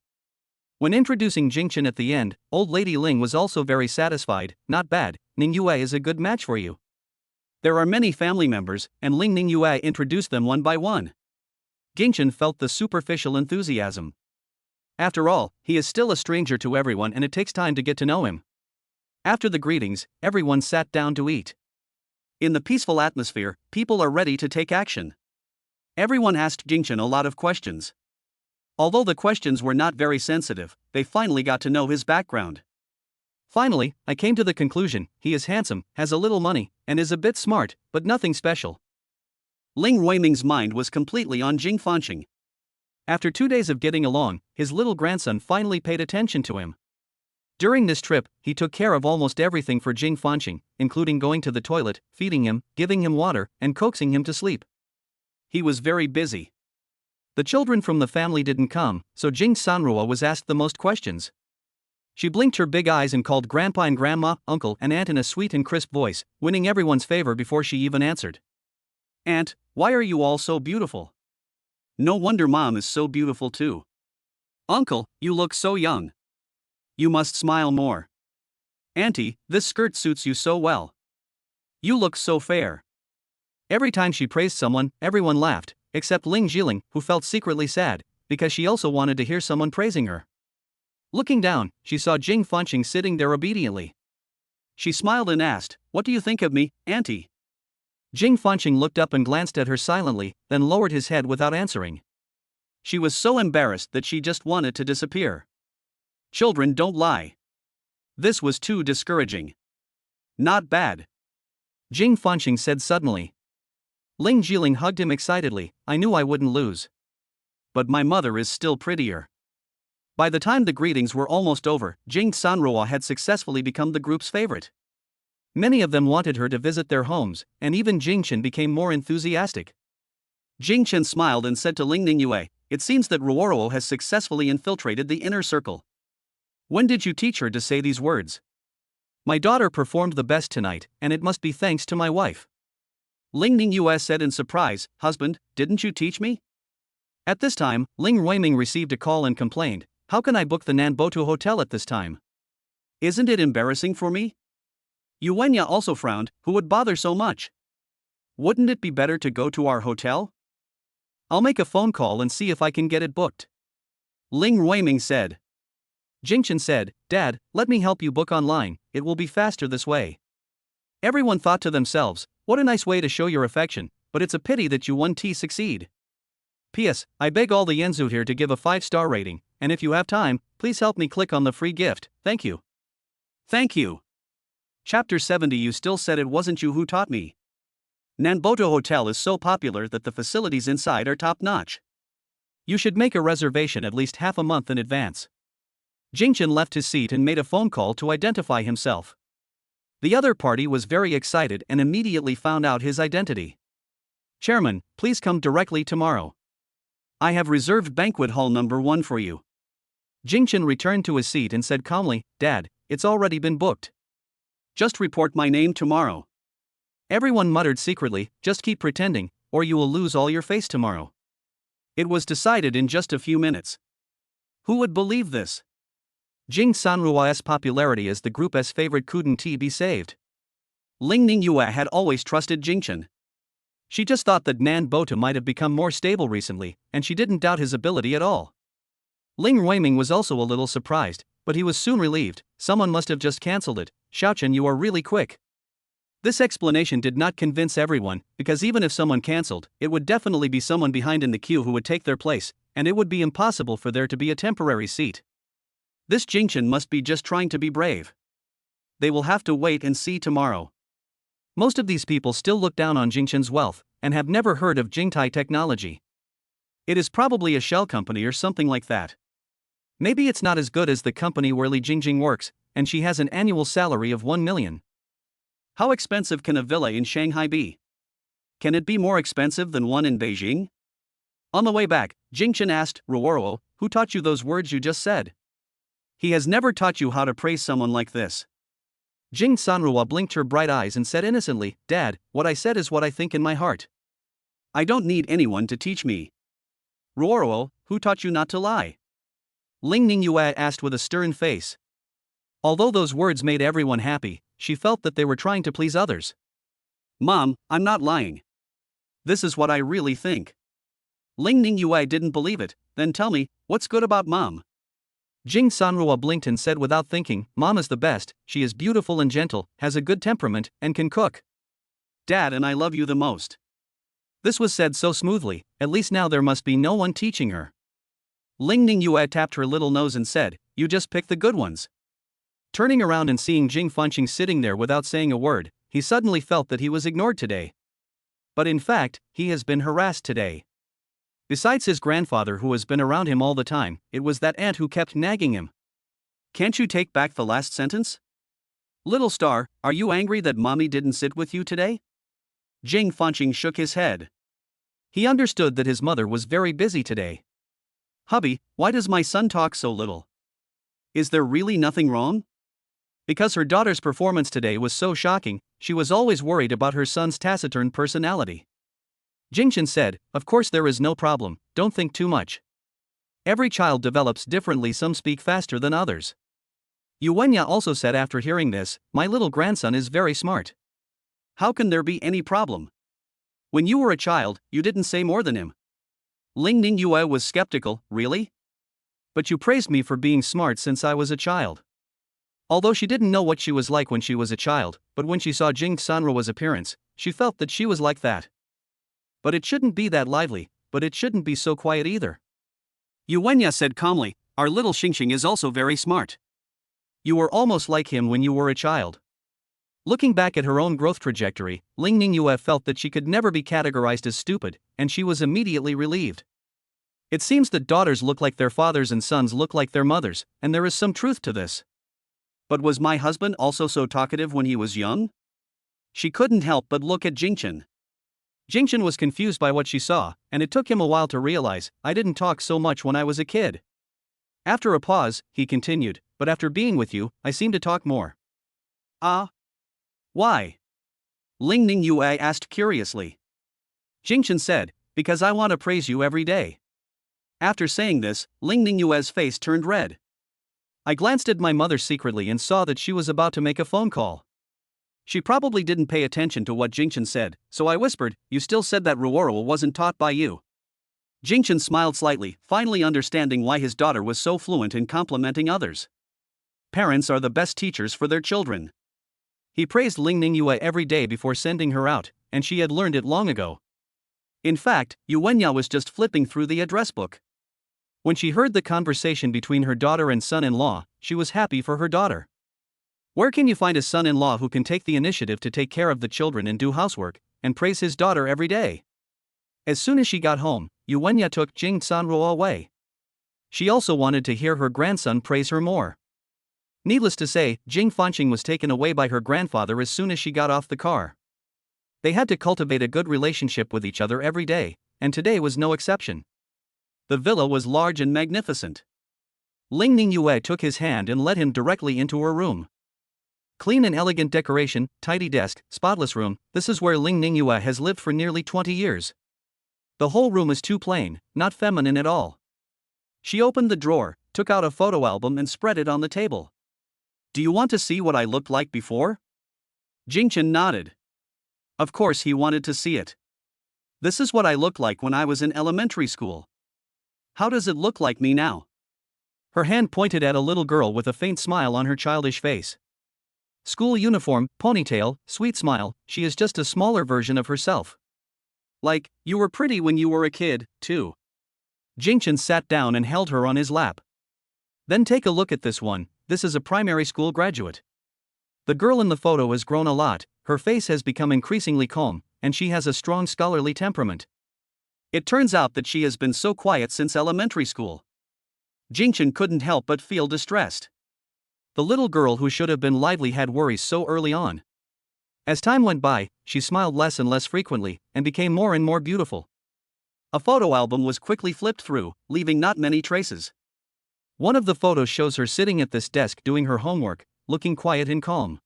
When introducing Jingchen at the end, Old Lady Ling was also very satisfied. "Not bad, Ningyue is a good match for you." There are many family members, and Ling Ningyue introduced them one by one. Jingchen felt the superficial enthusiasm. After all, he is still a stranger to everyone and it takes time to get to know him. After the greetings, everyone sat down to eat. In the peaceful atmosphere, people are ready to take action. Everyone asked Jingchen a lot of questions. Although the questions were not very sensitive, they finally got to know his background. "Finally, I came to the conclusion, he is handsome, has a little money, and is a bit smart, but nothing special." Ling Ruiming's mind was completely on Jing Fanqing. After 2 days of getting along, his little grandson finally paid attention to him. During this trip, he took care of almost everything for Jing Fanqing, including going to the toilet, feeding him, giving him water, and coaxing him to sleep. He was very busy. The children from the family didn't come, so Jing Sanrua was asked the most questions. She blinked her big eyes and called Grandpa and Grandma, Uncle and Aunt in a sweet and crisp voice, winning everyone's favor before she even answered. "Aunt, why are you all so beautiful? No wonder Mom is so beautiful too. Uncle, you look so young. You must smile more. Auntie, this skirt suits you so well. You look so fair." Every time she praised someone, everyone laughed, except Ling Jiling, who felt secretly sad, because she also wanted to hear someone praising her. Looking down, she saw Jing Fanqing sitting there obediently. She smiled and asked, "What do you think of me, Auntie?" Jing Fanqing looked up and glanced at her silently, then lowered his head without answering. She was so embarrassed that she just wanted to disappear. Children don't lie. This was too discouraging. "Not bad," Jing Fanqing said suddenly. Ling Jiling hugged him excitedly. "I knew I wouldn't lose. But my mother is still prettier." By the time the greetings were almost over, Jing Sanrua had successfully become the group's favorite. Many of them wanted her to visit their homes, and even Jingchen became more enthusiastic. Jingchen smiled and said to Ling Ningyue, "It seems that Ruoro has successfully infiltrated the inner circle. When did you teach her to say these words?" "My daughter performed the best tonight, and it must be thanks to my wife." Ling Ningyue said in surprise, "Husband, didn't you teach me?" At this time, Ling Ruiming received a call and complained, "How can I book the Nanbotu Hotel at this time? Isn't it embarrassing for me?" Yuenya also frowned, "Who would bother so much? Wouldn't it be better to go to our hotel? I'll make a phone call and see if I can get it booked." Ling Ruiming said. Jingchen said, "Dad, let me help you book online, it will be faster this way." Everyone thought to themselves, "What a nice way to show your affection, but it's a pity that you 1T succeed. P.S. I beg all the Yenzut here to give a 5-star rating, and if you have time, please help me click on the free gift, thank you." Thank you. Chapter 70. You still said it wasn't you who taught me. Nanboto Hotel is so popular that the facilities inside are top-notch. You should make a reservation at least half a month in advance. Jingchen left his seat and made a phone call to identify himself. The other party was very excited and immediately found out his identity. "Chairman, please come directly tomorrow. I have reserved banquet hall number 1 for you." Jingchen returned to his seat and said calmly, "Dad, it's already been booked. Just report my name tomorrow." Everyone muttered secretly, "Just keep pretending, or you will lose all your face tomorrow." It was decided in just a few minutes. Who would believe this? Jing Sanrua's popularity as the group's favorite couldn't be saved. Ling Ningyue had always trusted Jingchen. She just thought that Nan Botu might have become more stable recently, and she didn't doubt his ability at all. Ling Ruiming was also a little surprised, but he was soon relieved. Someone must have just cancelled it. "Xiaochen, you are really quick." This explanation did not convince everyone, because even if someone cancelled, it would definitely be someone behind in the queue who would take their place, and it would be impossible for there to be a temporary seat. This Jingchen must be just trying to be brave. They will have to wait and see tomorrow. Most of these people still look down on Jingchen's wealth, and have never heard of Jingtai technology. It is probably a shell company or something like that. Maybe it's not as good as the company where Li Jingjing works, and she has an annual salary of 1 million. How expensive can a villa in Shanghai be? Can it be more expensive than one in Beijing? On the way back, Jingchen asked Ruoro, "Who taught you those words you just said?" "He has never taught you how to praise someone like this." Jing Sanrua blinked her bright eyes and said innocently, "Dad, what I said is what I think in my heart. I don't need anyone to teach me." "Ruoro, who taught you not to lie?" Ling Ningyue asked with a stern face. Although those words made everyone happy, she felt that they were trying to please others. "Mom, I'm not lying. This is what I really think." Ling Ningyue didn't believe it. "Then tell me, what's good about Mom?" Jing Sanrua blinked and said without thinking, "Mom is the best, she is beautiful and gentle, has a good temperament, and can cook. Dad and I love you the most." This was said so smoothly, at least now there must be no one teaching her. Ling Ningyue tapped her little nose and said, "You just pick the good ones." Turning around and seeing Jing Fanqing sitting there without saying a word, he suddenly felt that he was ignored today. But in fact, he has been harassed today. Besides his grandfather who has been around him all the time, it was that aunt who kept nagging him. "Can't you take back the last sentence? Little star, are you angry that mommy didn't sit with you today?" Jing Fanqing shook his head. He understood that his mother was very busy today. "Hubby, why does my son talk so little? Is there really nothing wrong?" Because her daughter's performance today was so shocking, she was always worried about her son's taciturn personality. Jingchen said, "Of course there is no problem, don't think too much. Every child develops differently, some speak faster than others." Yu Wenya also said after hearing this, "My little grandson is very smart. How can there be any problem? When you were a child, you didn't say more than him." Ling Ningyue was skeptical, "Really? But you praised me for being smart since I was a child." Although she didn't know what she was like when she was a child, but when she saw Jing Sanrua's appearance, she felt that she was like that. But it shouldn't be that lively, but it shouldn't be so quiet either. Yu Wenya said calmly, "Our little Xingxing is also very smart. You were almost like him when you were a child." Looking back at her own growth trajectory, Ling Ningyue felt that she could never be categorized as stupid, and she was immediately relieved. It seems that daughters look like their fathers and sons look like their mothers, and there is some truth to this. But was my husband also so talkative when he was young? She couldn't help but look at Jingchen. Jingchen was confused by what she saw, and it took him a while to realize, "I didn't talk so much when I was a kid." After a pause, he continued, "But after being with you, I seem to talk more." "Ah? Why?" Ling Ningyue asked curiously. Jingchen said, "Because I want to praise you every day." After saying this, Ling Ningyue's face turned red. I glanced at my mother secretly and saw that she was about to make a phone call. She probably didn't pay attention to what Jingchen said, so I whispered, "You still said that Ruoro wasn't taught by you." Jingchen smiled slightly, finally understanding why his daughter was so fluent in complimenting others. Parents are the best teachers for their children. He praised Ling Ningyue every day before sending her out, and she had learned it long ago. In fact, Yu Wenya was just flipping through the address book. When she heard the conversation between her daughter and son-in-law, she was happy for her daughter. Where can you find a son-in-law who can take the initiative to take care of the children and do housework, and praise his daughter every day? As soon as she got home, Yu Wenya took Jing Sanruo away. She also wanted to hear her grandson praise her more. Needless to say, Jing Fanqing was taken away by her grandfather as soon as she got off the car. They had to cultivate a good relationship with each other every day, and today was no exception. The villa was large and magnificent. Ling Ningyue took his hand and led him directly into her room. Clean and elegant decoration, tidy desk, spotless room, this is where Ling Ningyue has lived for nearly 20 years. The whole room is too plain, not feminine at all. She opened the drawer, took out a photo album and spread it on the table. "Do you want to see what I looked like before?" Jingchen nodded. Of course he wanted to see it. "This is what I looked like when I was in elementary school. How does it look like me now?" Her hand pointed at a little girl with a faint smile on her childish face. School uniform, ponytail, sweet smile, she is just a smaller version of herself. Like, you were pretty when you were a kid, too. Jingchen sat down and held her on his lap. Then take a look at this one, this is a primary school graduate. The girl in the photo has grown a lot, her face has become increasingly calm, and she has a strong scholarly temperament. It turns out that she has been so quiet since elementary school. Jingchen couldn't help but feel distressed. The little girl who should have been lively had worries so early on. As time went by, she smiled less and less frequently, and became more and more beautiful. A photo album was quickly flipped through, leaving not many traces. One of the photos shows her sitting at this desk doing her homework, looking quiet and calm.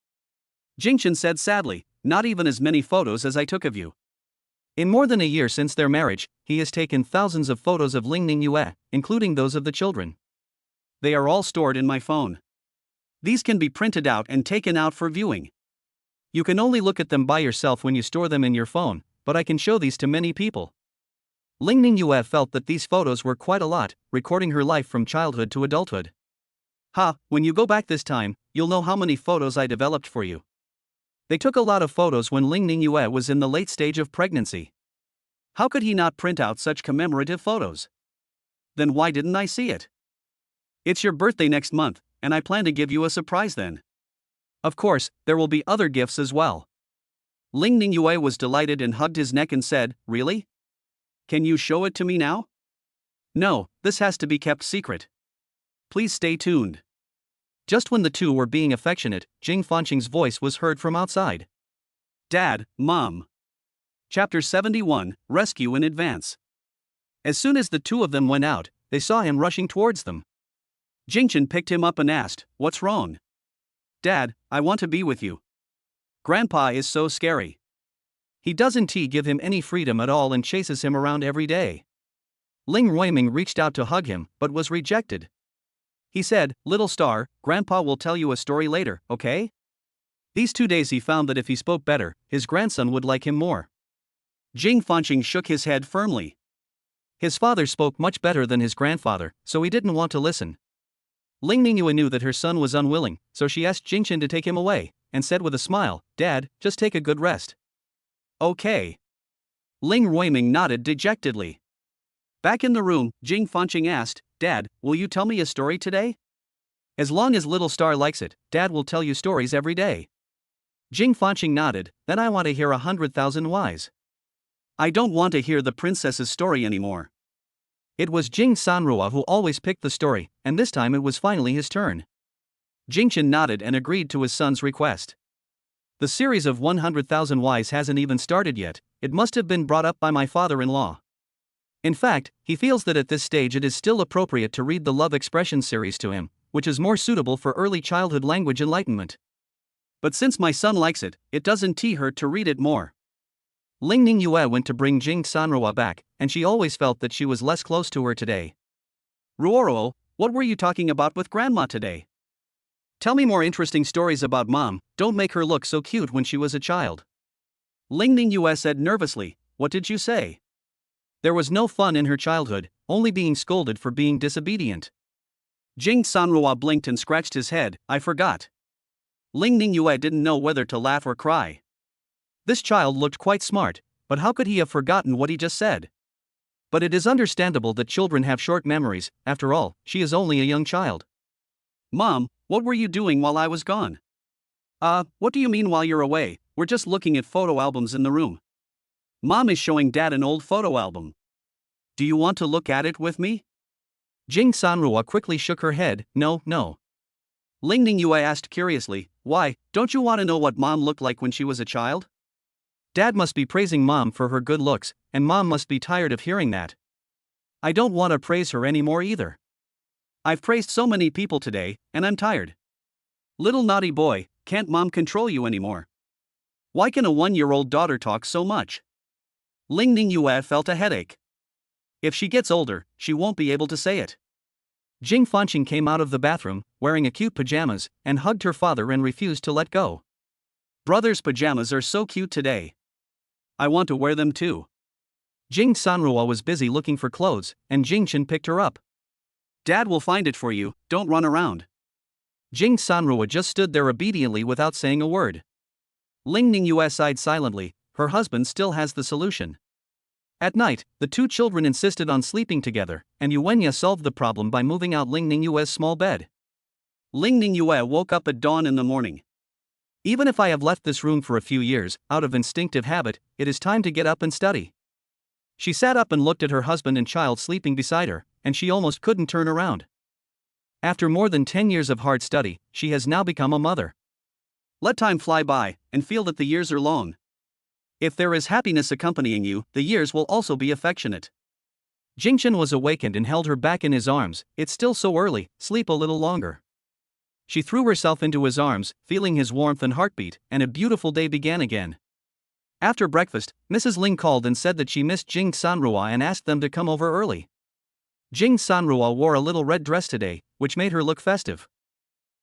Jingchen said sadly, "Not even as many photos as I took of you." In more than a year since their marriage, he has taken thousands of photos of Lingning Yue, including those of the children. They are all stored in my phone. These can be printed out and taken out for viewing. You can only look at them by yourself when you store them in your phone, but I can show these to many people. Lingning Yue felt that these photos were quite a lot, recording her life from childhood to adulthood. When you go back this time, you'll know how many photos I developed for you. They took a lot of photos when Lingning Yue was in the late stage of pregnancy. How could he not print out such commemorative photos? Then why didn't I see it? It's your birthday next month, and I plan to give you a surprise then. Of course, there will be other gifts as well. Lingning Yue was delighted and hugged his neck and said, "Really? Can you show it to me now?" "No, this has to be kept secret. Please stay tuned." Just when the two were being affectionate, Jing Fanqing's voice was heard from outside. "Dad, Mom." Chapter 71, Rescue in Advance. As soon as the two of them went out, they saw him rushing towards them. Jingchen picked him up and asked, "What's wrong?" "Dad, I want to be with you. Grandpa is so scary. He doesn't give him any freedom at all and chases him around every day." Ling Ruiming reached out to hug him, but was rejected. He said, "Little star, Grandpa will tell you a story later, okay?" These 2 days he found that if he spoke better, his grandson would like him more. Jing Fanqing shook his head firmly. His father spoke much better than his grandfather, so he didn't want to listen. Lingning Yue knew that her son was unwilling, so she asked Jingchen to take him away, and said with a smile, "Dad, just take a good rest." "Okay." Ling Ruiming nodded dejectedly. Back in the room, Jing Fanqing asked, "Dad, will you tell me a story today?" "As long as little star likes it, Dad will tell you stories every day." Jing Fanqing nodded, "Then I want to hear 100,000 whys. I don't want to hear the princess's story anymore." It was Jing Sanrua who always picked the story, and this time it was finally his turn. Jingchen nodded and agreed to his son's request. "The series of 100,000 whys hasn't even started yet, it must have been brought up by my father-in-law." In fact, he feels that at this stage it is still appropriate to read the Love Expression series to him, which is more suitable for early childhood language enlightenment. But since my son likes it, it doesn't hurt to read it more. Lingning Yue went to bring Jing Sanrua back, and she always felt that she was less close to her today. "Ruoro, what were you talking about with Grandma today? Tell me more interesting stories about Mom, don't make her look so cute when she was a child." Lingning Yue said nervously, "What did you say?" There was no fun in her childhood, only being scolded for being disobedient. Jing Sanrua blinked and scratched his head, "I forgot." Lingning Yue didn't know whether to laugh or cry. This child looked quite smart, but how could he have forgotten what he just said? But it is understandable that children have short memories, after all, she is only a young child. "Mom, what were you doing while I was gone?" What do you mean while you're away? We're just looking at photo albums in the room." Mom is showing Dad an old photo album. "Do you want to look at it with me?" Jing Sanrua quickly shook her head, "No, no." Lingning Yue asked curiously, "Why, don't you want to know what Mom looked like when she was a child?" Dad must be praising Mom for her good looks, and Mom must be tired of hearing that. "I don't want to praise her anymore either. I've praised so many people today, and I'm tired. Little naughty boy, can't Mom control you anymore? Why can a 1-year-old daughter talk so much?" Lingning Yue felt a headache. If she gets older, she won't be able to say it. Jing Fanqing came out of the bathroom, wearing a cute pajamas, and hugged her father and refused to let go. "Brother's pajamas are so cute today. I want to wear them too." Jing Sanrua was busy looking for clothes, and Jingchen picked her up. "Dad will find it for you, don't run around." Jing Sanrua just stood there obediently without saying a word. Ling Ningyue sighed silently. Her husband still has the solution. At night, the two children insisted on sleeping together, and Yuenya solved the problem by moving out Ling Ningyue's small bed. Ling Ningyue woke up at dawn in the morning. Even if I have left this room for a few years, out of instinctive habit, it is time to get up and study. She sat up and looked at her husband and child sleeping beside her, and she almost couldn't turn around. After more than 10 years of hard study, she has now become a mother. Let time fly by, and feel that the years are long. If there is happiness accompanying you, the years will also be affectionate. Jingchen was awakened and held her back in his arms. It's still so early, sleep a little longer. She threw herself into his arms, feeling his warmth and heartbeat, and a beautiful day began again. After breakfast, Mrs. Ling called and said that she missed Jing Sanrua and asked them to come over early. Jing Sanrua wore a little red dress today, which made her look festive.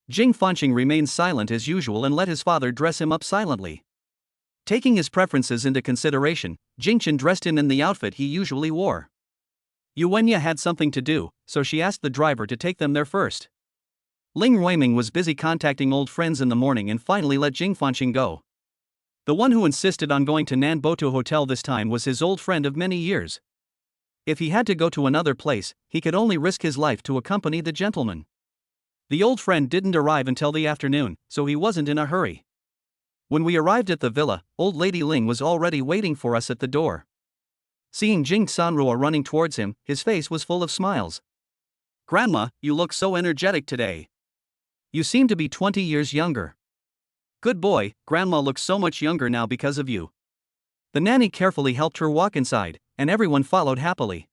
Jing Fanqing remained silent as usual and let his father dress him up silently. Taking his preferences into consideration, Jingchen dressed him in the outfit he usually wore. Yuenya had something to do, so she asked the driver to take them there first. Ling Ruiming was busy contacting old friends in the morning and finally let Jing Fanqing go. The one who insisted on going to Nanboto Hotel this time was his old friend of many years. If he had to go to another place, he could only risk his life to accompany the gentleman. The old friend didn't arrive until the afternoon, so he wasn't in a hurry. When we arrived at the villa, old lady Ling was already waiting for us at the door. Seeing Jing Sanrua running towards him, his face was full of smiles. "Grandma, you look so energetic today. You seem to be 20 years younger. Good boy, Grandma looks so much younger now because of you." The nanny carefully helped her walk inside, and everyone followed happily.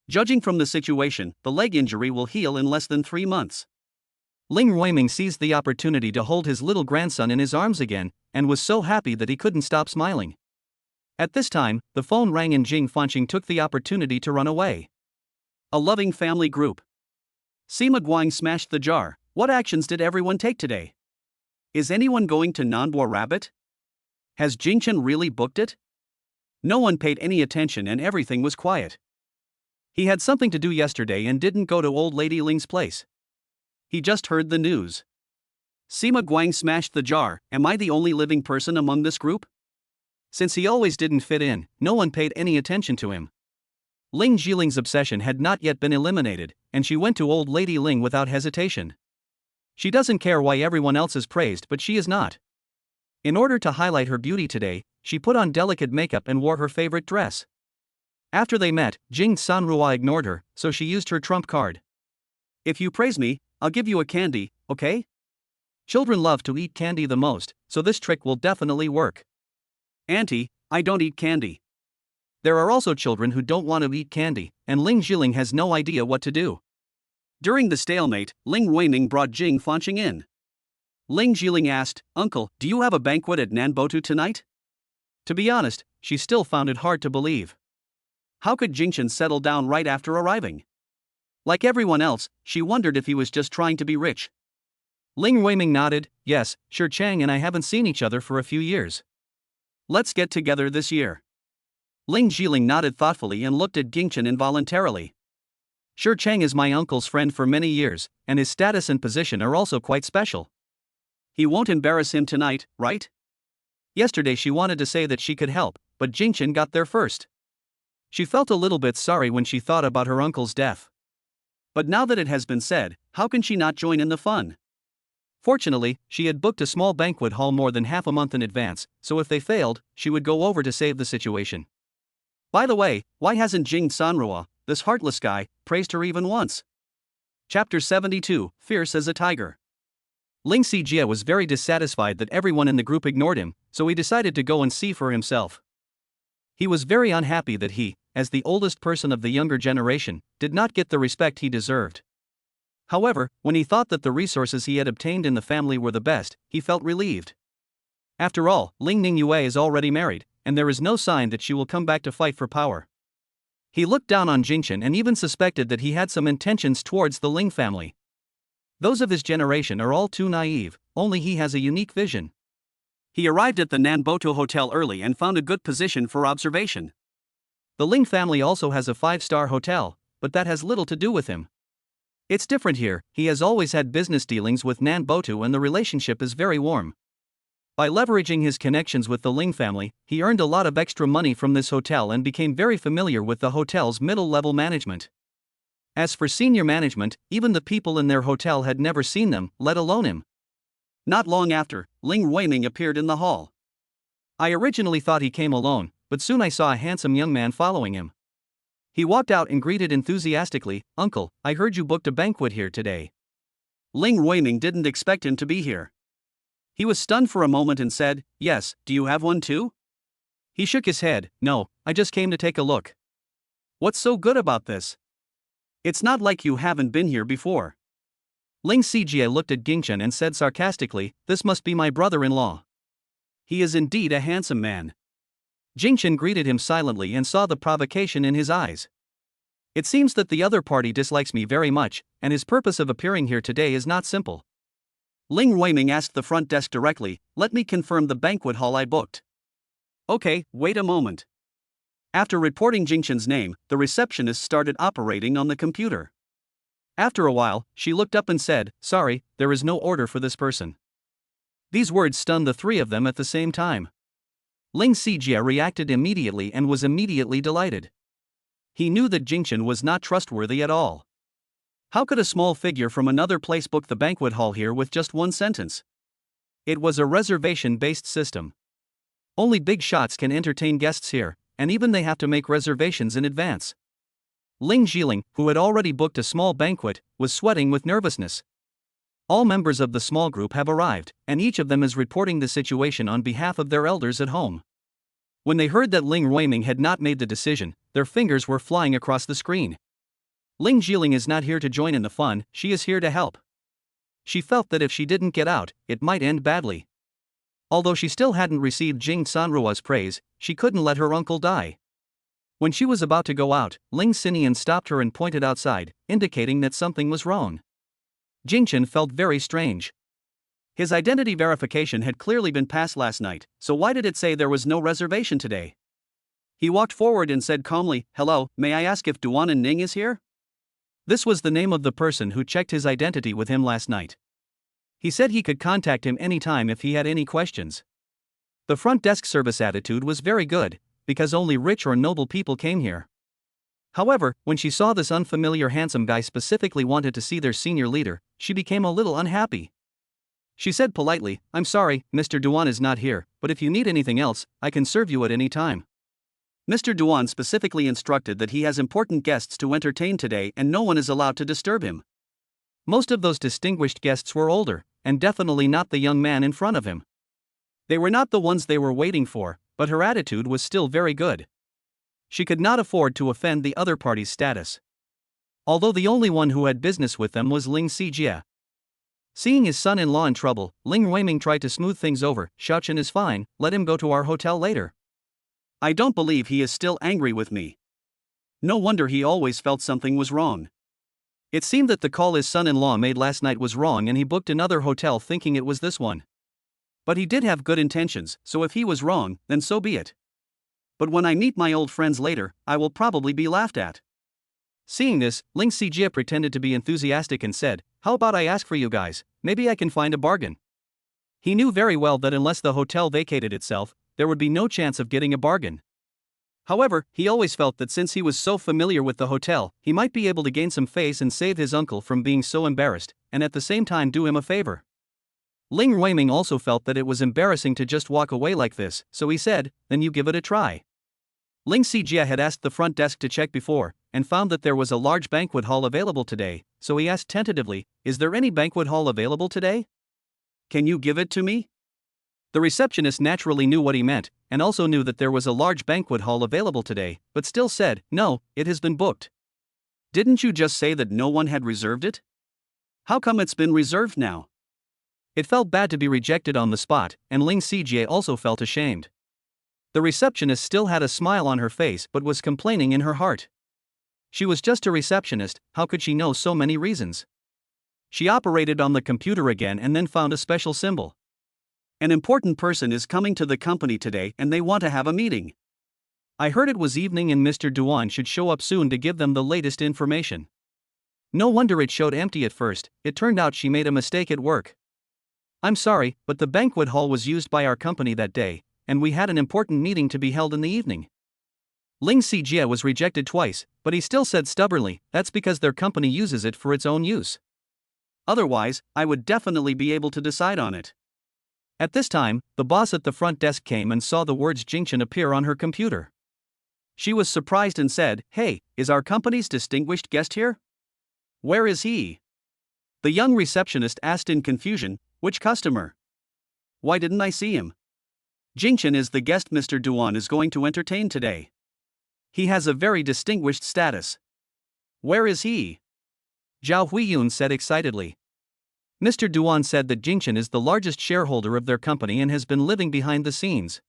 Judging from the situation, the leg injury will heal in less than 3 months. Ling Ruiming seized the opportunity to hold his little grandson in his arms again, and was so happy that he couldn't stop smiling. At this time, the phone rang and Jing Fanqing took the opportunity to run away. A loving family group. Sima Guang smashed the jar. What actions did everyone take today? Is anyone going to Nanbo Rabbit? Has Jingchen really booked it? No one paid any attention and everything was quiet. He had something to do yesterday and didn't go to old lady Ling's place. He just heard the news. Sima Guang smashed the jar. Am I the only living person among this group? Since he always didn't fit in, no one paid any attention to him. Ling Jiling's obsession had not yet been eliminated, and she went to old lady Ling without hesitation. She doesn't care why everyone else is praised, but she is not. In order to highlight her beauty today, she put on delicate makeup and wore her favorite dress. After they met, Jing Sanrua ignored her, so she used her trump card. If you praise me, I'll give you a candy, okay? Children love to eat candy the most, so this trick will definitely work. Auntie, I don't eat candy. There are also children who don't want to eat candy, and Ling Jiling has no idea what to do. During the stalemate, Ling Ruiming brought Jing Fanqing in. Ling Jiling asked, "Uncle, do you have a banquet at Nanbotu tonight?" To be honest, she still found it hard to believe. How could Jingchen settle down right after arriving? Like everyone else, she wondered if he was just trying to be rich. Ling Ruiming nodded, "Yes, sure, Chang and I haven't seen each other for a few years. Let's get together this year." Ling Jiling nodded thoughtfully and looked at Jingchen involuntarily. Sure, Chang is my uncle's friend for many years, and his status and position are also quite special. He won't embarrass him tonight, right? Yesterday she wanted to say that she could help, but Jingchen got there first. She felt a little bit sorry when she thought about her uncle's death. But now that it has been said, how can she not join in the fun? Fortunately, she had booked a small banquet hall more than half a month in advance, so if they failed, she would go over to save the situation. By the way, why hasn't Jing Sanrua, this heartless guy, praised her even once? Chapter 72, Fierce as a Tiger. Ling Sijia was very dissatisfied that everyone in the group ignored him, so he decided to go and see for himself. He was very unhappy that he, as the oldest person of the younger generation, did not get the respect he deserved. However, when he thought that the resources he had obtained in the family were the best, he felt relieved. After all, Ling Ningyue is already married, and there is no sign that she will come back to fight for power. He looked down on Jingchen and even suspected that he had some intentions towards the Ling family. Those of his generation are all too naive, only he has a unique vision. He arrived at the Nanboto Hotel early and found a good position for observation. The Ling family also has a 5-star hotel, but that has little to do with him. It's different here, he has always had business dealings with Nan Botu and the relationship is very warm. By leveraging his connections with the Ling family, he earned a lot of extra money from this hotel and became very familiar with the hotel's middle-level management. As for senior management, even the people in their hotel had never seen them, let alone him. Not long after, Ling Ruiming appeared in the hall. I originally thought he came alone, but soon I saw a handsome young man following him. He walked out and greeted enthusiastically, "Uncle, I heard you booked a banquet here today." Ling Ruiming didn't expect him to be here. He was stunned for a moment and said, "Yes, do you have one too?" He shook his head, "No, I just came to take a look." "What's so good about this? It's not like you haven't been here before." Ling Xijie looked at Gingchen and said sarcastically, "This must be my brother-in-law. He is indeed a handsome man." Jingchen greeted him silently and saw the provocation in his eyes. "It seems that the other party dislikes me very much, and his purpose of appearing here today is not simple." Ling Ruiming asked the front desk directly, "Let me confirm the banquet hall I booked." "Okay, wait a moment." After reporting Jingchen's name, the receptionist started operating on the computer. After a while, she looked up and said, "Sorry, there is no order for this person." These words stunned the three of them at the same time. Ling Xijie reacted immediately and was immediately delighted. He knew that Jingchen was not trustworthy at all. How could a small figure from another place book the banquet hall here with just one sentence? It was a reservation-based system. Only big shots can entertain guests here, and even they have to make reservations in advance. Ling Jiling, who had already booked a small banquet, was sweating with nervousness. All members of the small group have arrived, and each of them is reporting the situation on behalf of their elders at home. When they heard that Ling Ruiming had not made the decision, their fingers were flying across the screen. Ling Jiling is not here to join in the fun, she is here to help. She felt that if she didn't get out, it might end badly. Although she still hadn't received Jing Sanrua's praise, she couldn't let her uncle die. When she was about to go out, Ling Xinian stopped her and pointed outside, indicating that something was wrong. Jingchen felt very strange. His identity verification had clearly been passed last night, so why did it say there was no reservation today? He walked forward and said calmly, "Hello, may I ask if Duan and Ning is here?" This was the name of the person who checked his identity with him last night. He said he could contact him anytime if he had any questions. The front desk service attitude was very good, because only rich or noble people came here. However, when she saw this unfamiliar handsome guy specifically wanted to see their senior leader, she became a little unhappy. She said politely, "I'm sorry, Mr. Duan is not here, but if you need anything else, I can serve you at any time." Mr. Duan specifically instructed that he has important guests to entertain today and no one is allowed to disturb him. Most of those distinguished guests were older, and definitely not the young man in front of him. They were not the ones they were waiting for, but her attitude was still very good. She could not afford to offend the other party's status. Although the only one who had business with them was Ling Xijie. Seeing his son-in-law in trouble, Ling Ruiming tried to smooth things over. "Xiaochen is fine, let him go to our hotel later." "I don't believe he is still angry with me. No wonder he always felt something was wrong." It seemed that the call his son-in-law made last night was wrong and he booked another hotel thinking it was this one. But he did have good intentions, so if he was wrong, then so be it. But when I meet my old friends later, I will probably be laughed at. Seeing this, Ling Xijie pretended to be enthusiastic and said, "How about I ask for you guys, maybe I can find a bargain." He knew very well that unless the hotel vacated itself, there would be no chance of getting a bargain. However, he always felt that since he was so familiar with the hotel, he might be able to gain some face and save his uncle from being so embarrassed, and at the same time do him a favor. Ling Ruiming also felt that it was embarrassing to just walk away like this, so he said, "Then you give it a try." Ling Xijie had asked the front desk to check before, and found that there was a large banquet hall available today, so he asked tentatively, "Is there any banquet hall available today? Can you give it to me?" The receptionist naturally knew what he meant, and also knew that there was a large banquet hall available today, but still said, "No, it has been booked." "Didn't you just say that no one had reserved it? How come it's been reserved now?" It felt bad to be rejected on the spot, and Ling Xijie also felt ashamed. The receptionist still had a smile on her face but was complaining in her heart. She was just a receptionist, how could she know so many reasons? She operated on the computer again and then found a special symbol. "An important person is coming to the company today and they want to have a meeting. I heard it was evening and Mr. Duan should show up soon to give them the latest information." No wonder it showed empty at first, it turned out she made a mistake at work. I'm sorry, but the banquet hall was used by our company that day, and we had an important meeting to be held in the evening. Ling Sijie was rejected twice, but he still said stubbornly, that's because their company uses it for its own use. Otherwise, I would definitely be able to decide on it. At this time, the boss at the front desk came and saw the words Jingchen appear on her computer. She was surprised and said, "Hey, is our company's distinguished guest here? Where is he?" The young receptionist asked in confusion, "Which customer? Why didn't I see him? Jingchen is the guest Mr. Duan is going to entertain today. He has a very distinguished status. Where is he?" Zhao Huiyun said excitedly. Mr. Duan said that Jingchen is the largest shareholder of their company and has been living behind the scenes.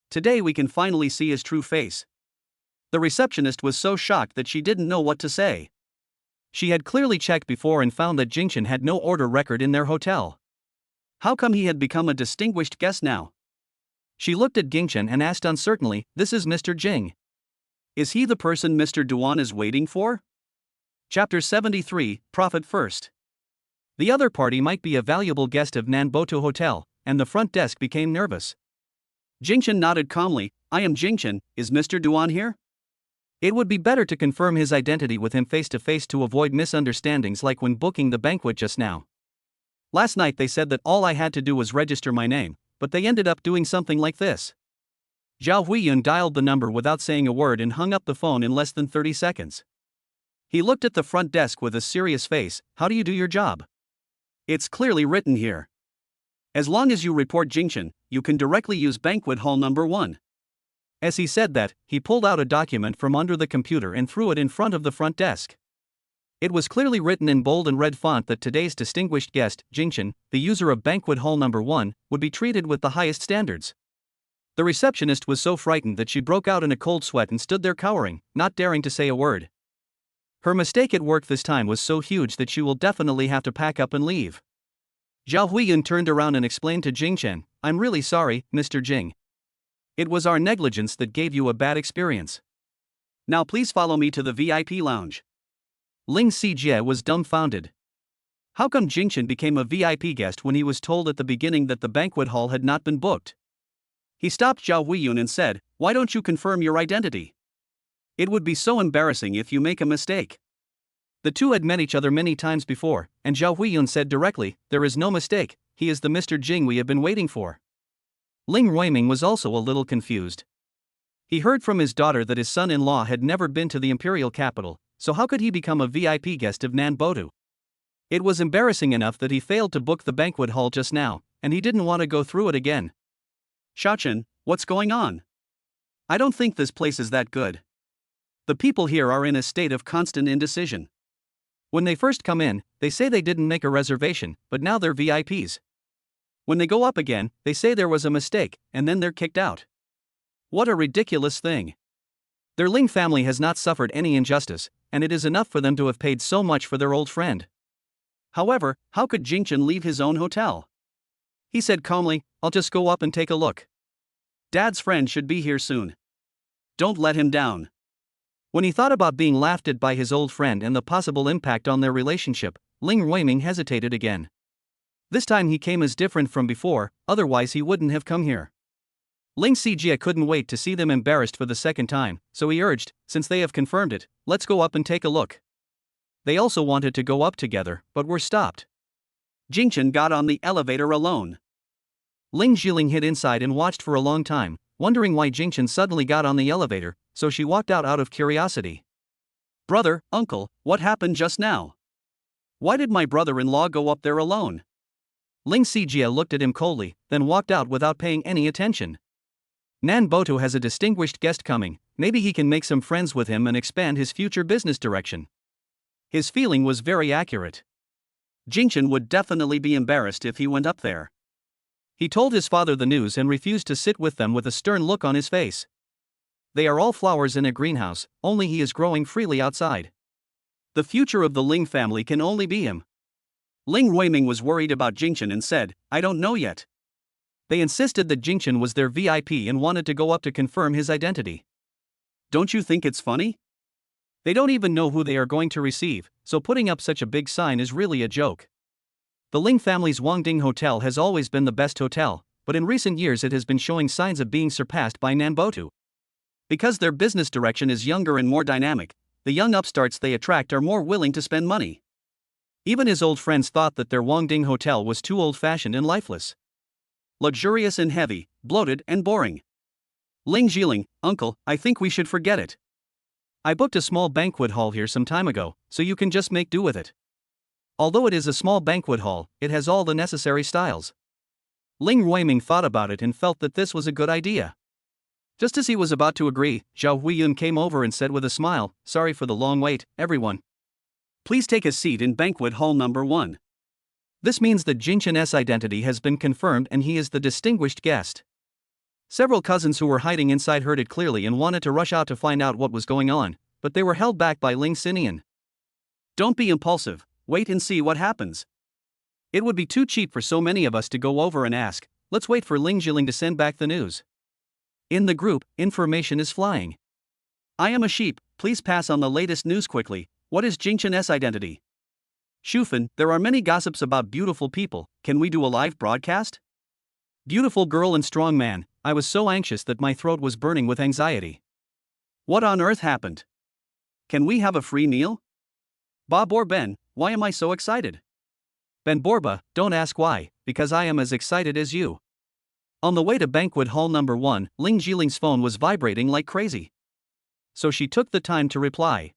Today we can finally see his true face. The receptionist was so shocked that she didn't know what to say. She had clearly checked before and found that Jingchen had no order record in their hotel. How come he had become a distinguished guest now? She looked at Jingchen and asked uncertainly, "This is Mr. Jing. Is he the person Mr. Duan is waiting for?" Chapter 73, Profit First. The other party might be a valuable guest of Nanboto Hotel, and the front desk became nervous. Jingchen nodded calmly, "I am Jingchen, is Mr. Duan here?" It would be better to confirm his identity with him face to face to avoid misunderstandings like when booking the banquet just now. Last night they said that all I had to do was register my name, but they ended up doing something like this. Zhao Huiyun dialed the number without saying a word and hung up the phone in less than 30 seconds. He looked at the front desk with a serious face. "How do you do your job? It's clearly written here. As long as you report Jingchen, you can directly use banquet hall number 1. As he said that, he pulled out a document from under the computer and threw it in front of the front desk. It was clearly written in bold and red font that today's distinguished guest, Jingchen, the user of banquet hall number 1, would be treated with the highest standards. The receptionist was so frightened that she broke out in a cold sweat and stood there cowering, not daring to say a word. Her mistake at work this time was so huge that she will definitely have to pack up and leave. Zhao Huiyun turned around and explained to Jingchen, "I'm really sorry, Mr. Jing. It was our negligence that gave you a bad experience. Now please follow me to the VIP lounge." Ling Sijie was dumbfounded. How come Jingchen became a VIP guest when he was told at the beginning that the banquet hall had not been booked? He stopped Zhao Huiyun and said, "Why don't you confirm your identity? It would be so embarrassing if you make a mistake." The two had met each other many times before, and Zhao Huiyun said directly, "There is no mistake, he is the Mr. Jing we have been waiting for." Ling Ruiming was also a little confused. He heard from his daughter that his son-in-law had never been to the imperial capital, so how could he become a VIP guest of Nanbotu? It was embarrassing enough that he failed to book the banquet hall just now, and he didn't want to go through it again. "Shachen, what's going on? I don't think this place is that good. The people here are in a state of constant indecision. When they first come in, they say they didn't make a reservation, but now they're VIPs. When they go up again, they say there was a mistake, and then they're kicked out. What a ridiculous thing. Their Ling family has not suffered any injustice, and it is enough for them to have paid so much for their old friend. However, how could Jingchen leave his own hotel?" He said calmly, "I'll just go up and take a look. Dad's friend should be here soon. Don't let him down." When he thought about being laughed at by his old friend and the possible impact on their relationship, Ling Ruiming hesitated again. This time he came as different from before, otherwise he wouldn't have come here. Ling Sijie couldn't wait to see them embarrassed for the second time, so he urged, "Since they have confirmed it, let's go up and take a look." They also wanted to go up together, but were stopped. Jingchen got on the elevator alone. Ling Jiling hid inside and watched for a long time, wondering why Jingchen suddenly got on the elevator, so she walked out of curiosity. "Brother, uncle, what happened just now? Why did my brother-in-law go up there alone?" Ling Sijie looked at him coldly, then walked out without paying any attention. Nanboto has a distinguished guest coming, maybe he can make some friends with him and expand his future business direction. His feeling was very accurate. Jingchen would definitely be embarrassed if he went up there. He told his father the news and refused to sit with them with a stern look on his face. They are all flowers in a greenhouse, only he is growing freely outside. The future of the Ling family can only be him. Ling Ruiming was worried about Jingchen and said, "I don't know yet." They insisted that Jingchen was their VIP and wanted to go up to confirm his identity. "Don't you think it's funny? They don't even know who they are going to receive, so putting up such a big sign is really a joke. The Ling family's Wangding Hotel has always been the best hotel, but in recent years it has been showing signs of being surpassed by Nanbotu. Because their business direction is younger and more dynamic, the young upstarts they attract are more willing to spend money. Even his old friends thought that their Wangding Hotel was too old-fashioned and lifeless. Luxurious and heavy, bloated and boring. Ling Jiling, uncle, I think we should forget it. I booked a small banquet hall here some time ago, so you can just make do with it. Although it is a small banquet hall, it has all the necessary styles. Ling Ruiming thought about it and felt that this was a good idea. Just as he was about to agree, Zhao Huiyun came over and said with a smile, "Sorry for the long wait, everyone. Please take a seat in banquet hall number 1. This means that Jingchen's identity has been confirmed and he is the distinguished guest. Several cousins who were hiding inside heard it clearly and wanted to rush out to find out what was going on, but they were held back by Ling Xinian. Don't be impulsive, wait and see what happens. It would be too cheap for so many of us to go over and ask, let's wait for Ling Jiling to send back the news. In the group, information is flying. I am a sheep, please pass on the latest news quickly. What is Jingchen's identity? Shufan, there are many gossips about beautiful people, can we do a live broadcast? Beautiful girl and strong man, I was so anxious that my throat was burning with anxiety. What on earth happened? Can we have a free meal? Bob or Ben, why am I so excited? Ben Borba, don't ask why, because I am as excited as you. On the way to banquet hall number 1, Ling Jiling's phone was vibrating like crazy. So she took the time to reply.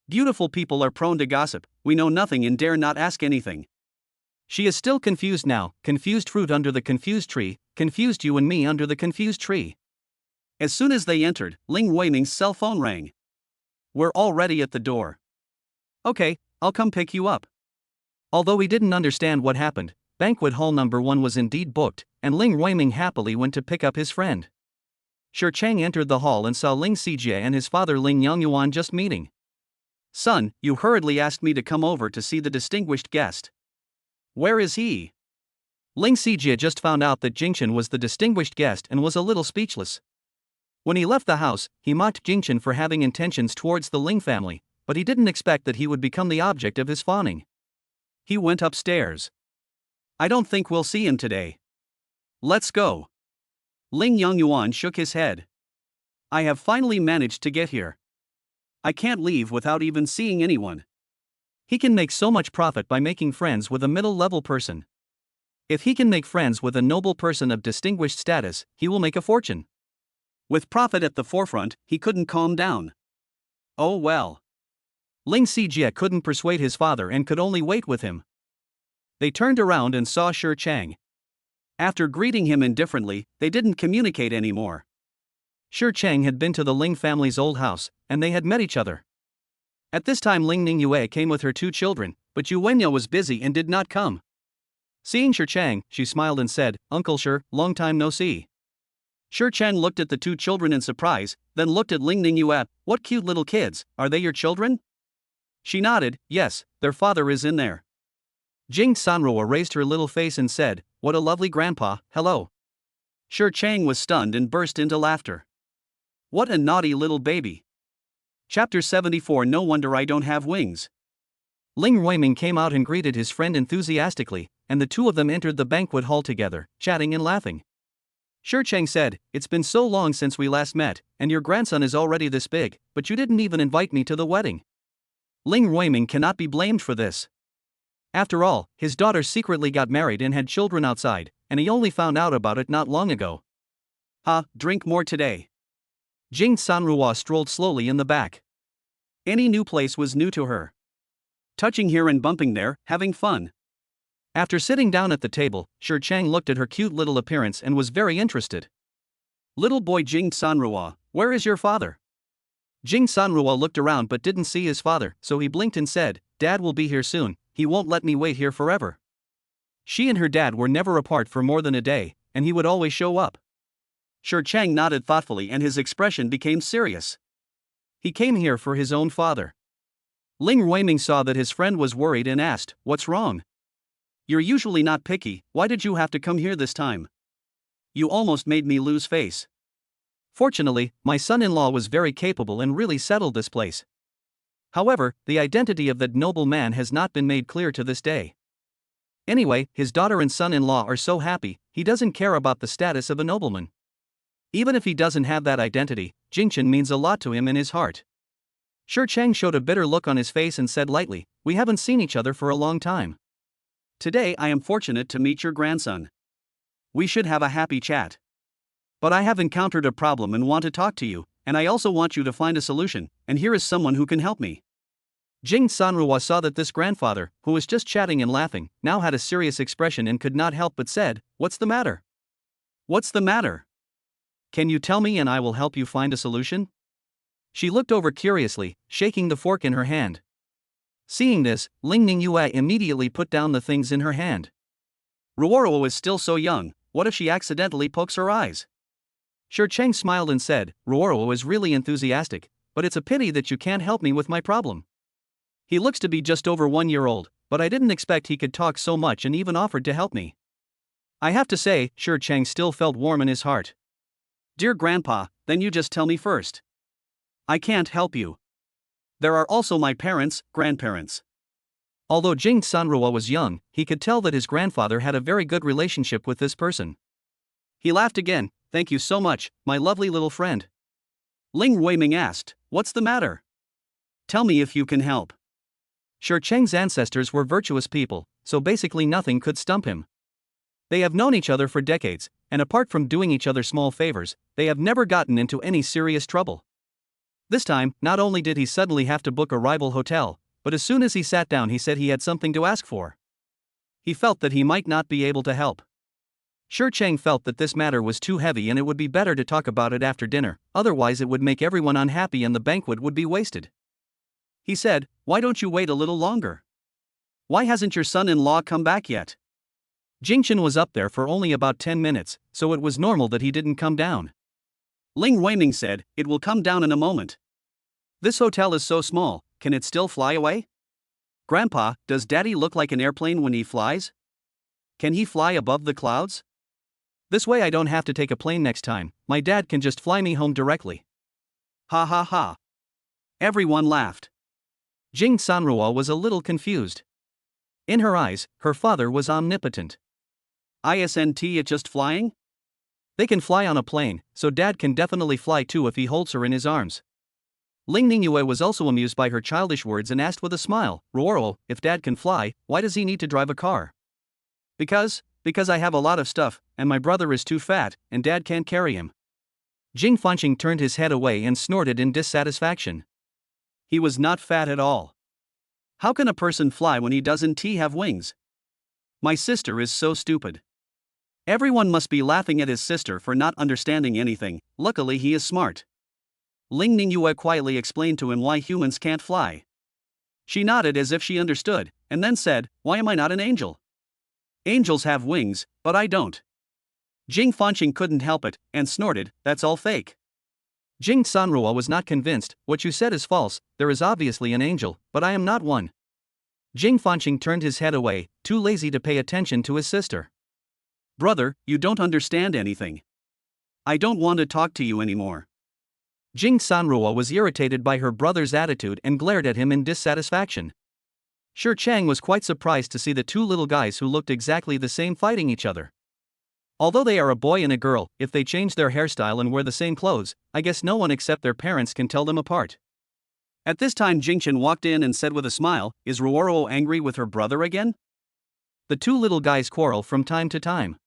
Beautiful people are prone to gossip, we know nothing and dare not ask anything. She is still confused now, confused fruit under the confused tree, confused you and me under the confused tree. As soon as they entered, Ling Ruiming's cell phone rang. We're already at the door. Okay, I'll come pick you up. Although he didn't understand what happened, banquet hall number 1 was indeed booked, and Ling Ruiming happily went to pick up his friend. Shi Chang entered the hall and saw Ling Xijie and his father Ling Yangyuan just meeting. Son, you hurriedly asked me to come over to see the distinguished guest. Where is he? Ling Xijie just found out that Jingchen was the distinguished guest and was a little speechless. When he left the house, he mocked Jingchen for having intentions towards the Ling family, but he didn't expect that he would become the object of his fawning. He went upstairs. I don't think we'll see him today. Let's go. Ling Yangyuan shook his head. I have finally managed to get here. I can't leave without even seeing anyone. He can make so much profit by making friends with a middle-level person. If he can make friends with a noble person of distinguished status, he will make a fortune. With profit at the forefront, he couldn't calm down. Oh well. Ling Xijie couldn't persuade his father and could only wait with him. They turned around and saw Shi Chang. After greeting him indifferently, they didn't communicate anymore. Shi Chang had been to the Ling family's old house, and they had met each other. At this time Ling Ningyue came with her 2 children, but Yu Wenyo was busy and did not come. Seeing Shi Chang, she smiled and said, Uncle Shi, long time no see. Shi Chang looked at the 2 children in surprise, then looked at Ling Ningyue. What cute little kids, are they your children? She nodded, yes, their father is in there. Jing Sanruo raised her little face and said, what a lovely grandpa, hello. Shi Chang was stunned and burst into laughter. What a naughty little baby. Chapter 74 No wonder I don't have wings. Ling Ruiming came out and greeted his friend enthusiastically, and the 2 of them entered the banquet hall together, chatting and laughing. Shi Chang said, it's been so long since we last met, and your grandson is already this big, but you didn't even invite me to the wedding. Ling Ruiming cannot be blamed for this. After all, his daughter secretly got married and had children outside, and he only found out about it not long ago. Drink more today. Jing Sanruo strolled slowly in the back. Any new place was new to her. Touching here and bumping there, having fun. After sitting down at the table, Shi Chang looked at her cute little appearance and was very interested. Little boy Jing Sanruo, where is your father? Jing Sanruo looked around but didn't see his father, so he blinked and said, Dad will be here soon, he won't let me wait here forever. She and her dad were never apart for more than a day, and he would always show up. Shi Chang nodded thoughtfully and his expression became serious. He came here for his own father. Ling Ruiming saw that his friend was worried and asked, what's wrong? You're usually not picky, why did you have to come here this time? You almost made me lose face. Fortunately, my son-in-law was very capable and really settled this place. However, the identity of that noble man has not been made clear to this day. Anyway, his daughter and son-in-law are so happy, he doesn't care about the status of a nobleman. Even if he doesn't have that identity, Jingchen means a lot to him in his heart. Shi Cheng showed a bitter look on his face and said lightly, "We haven't seen each other for a long time. Today I am fortunate to meet your grandson. We should have a happy chat. But I have encountered a problem and want to talk to you, and I also want you to find a solution, and here is someone who can help me." Jing Sanrua saw that this grandfather, who was just chatting and laughing, now had a serious expression and could not help but said, "What's the matter? What's the matter? Can you tell me and I will help you find a solution?" She looked over curiously, shaking the fork in her hand. Seeing this, Ling Ningyue immediately put down the things in her hand. Ruoro is still so young, what if she accidentally pokes her eyes? Shi Cheng smiled and said, "Ruoro is really enthusiastic, but it's a pity that you can't help me with my problem. He looks to be just over 1 year old, but I didn't expect he could talk so much and even offered to help me." I have to say, Shi Cheng still felt warm in his heart. "Dear Grandpa, then you just tell me first. I can't help you. There are also my parents, grandparents." Although Jing Sanrua was young, he could tell that his grandfather had a very good relationship with this person. He laughed again. "Thank you so much, my lovely little friend." Ling Weiming asked, "What's the matter? Tell me if you can help." Shi Cheng's ancestors were virtuous people, so basically nothing could stump him. They have known each other for decades, and apart from doing each other small favors, they have never gotten into any serious trouble. This time, not only did he suddenly have to book a rival hotel, but as soon as he sat down he said he had something to ask for. He felt that he might not be able to help. Shi Cheng felt that this matter was too heavy and it would be better to talk about it after dinner, otherwise it would make everyone unhappy and the banquet would be wasted. He said, "Why don't you wait a little longer? Why hasn't your son-in-law come back yet?" Jingchen was up there for only about 10 minutes, so it was normal that he didn't come down. Ling Weiming said, "It will come down in a moment. This hotel is so small, can it still fly away? Grandpa, does Daddy look like an airplane when he flies? Can he fly above the clouds? This way I don't have to take a plane next time, my dad can just fly me home directly." Ha ha ha. Everyone laughed. Jing Sanrua was a little confused. In her eyes, her father was omnipotent. Isn't it just flying? They can fly on a plane, so Dad can definitely fly too if he holds her in his arms. Ling Ningyue was also amused by her childish words and asked with a smile, "Ruoro, if Dad can fly, why does he need to drive a car?" Because I have a lot of stuff, and my brother is too fat, and Dad can't carry him." Jing Fanqing turned his head away and snorted in dissatisfaction. He was not fat at all. How can a person fly when he doesn't have wings? My sister is so stupid. Everyone must be laughing at his sister for not understanding anything, luckily he is smart. Ling Ningyue quietly explained to him why humans can't fly. She nodded as if she understood, and then said, "Why am I not an angel? Angels have wings, but I don't." Jing Fanqing couldn't help it, and snorted, "That's all fake." Jing Sanrua was not convinced. "What you said is false, there is obviously an angel, but I am not one." Jing Fanqing turned his head away, too lazy to pay attention to his sister. "Brother, you don't understand anything. I don't want to talk to you anymore." Jing Sanrua was irritated by her brother's attitude and glared at him in dissatisfaction. Shi Cheng was quite surprised to see the two little guys who looked exactly the same fighting each other. Although they are a boy and a girl, if they change their hairstyle and wear the same clothes, I guess no one except their parents can tell them apart. At this time Jingchen walked in and said with a smile, "Is Ruoro angry with her brother again?" The two little guys quarrel from time to time.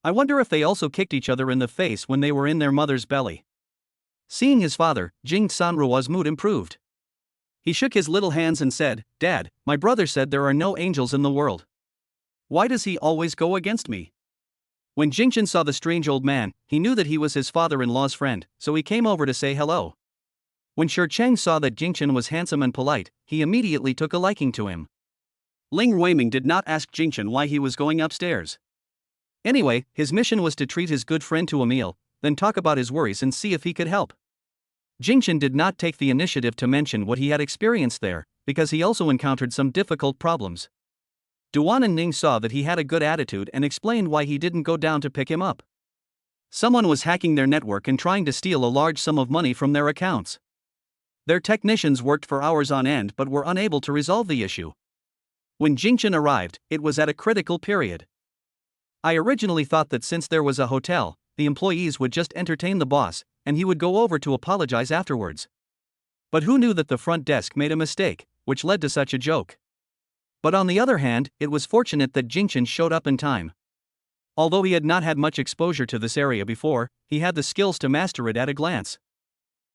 I wonder if they also kicked each other in the face when they were in their mother's belly. Seeing his father, Jing Sanrua's mood improved. He shook his little hands and said, "Dad, my brother said there are no angels in the world. Why does he always go against me?" When Jingchen saw the strange old man, he knew that he was his father-in-law's friend, so he came over to say hello. When Shi Cheng saw that Jingchen was handsome and polite, he immediately took a liking to him. Ling Weiming did not ask Jingchen why he was going upstairs. Anyway, his mission was to treat his good friend to a meal, then talk about his worries and see if he could help. Jingchen did not take the initiative to mention what he had experienced there, because he also encountered some difficult problems. Duan and Ning saw that he had a good attitude and explained why he didn't go down to pick him up. Someone was hacking their network and trying to steal a large sum of money from their accounts. Their technicians worked for hours on end but were unable to resolve the issue. When Jingchen arrived, it was at a critical period. I originally thought that since there was a hotel, the employees would just entertain the boss, and he would go over to apologize afterwards. But who knew that the front desk made a mistake, which led to such a joke? But on the other hand, it was fortunate that Jingchen showed up in time. Although he had not had much exposure to this area before, he had the skills to master it at a glance.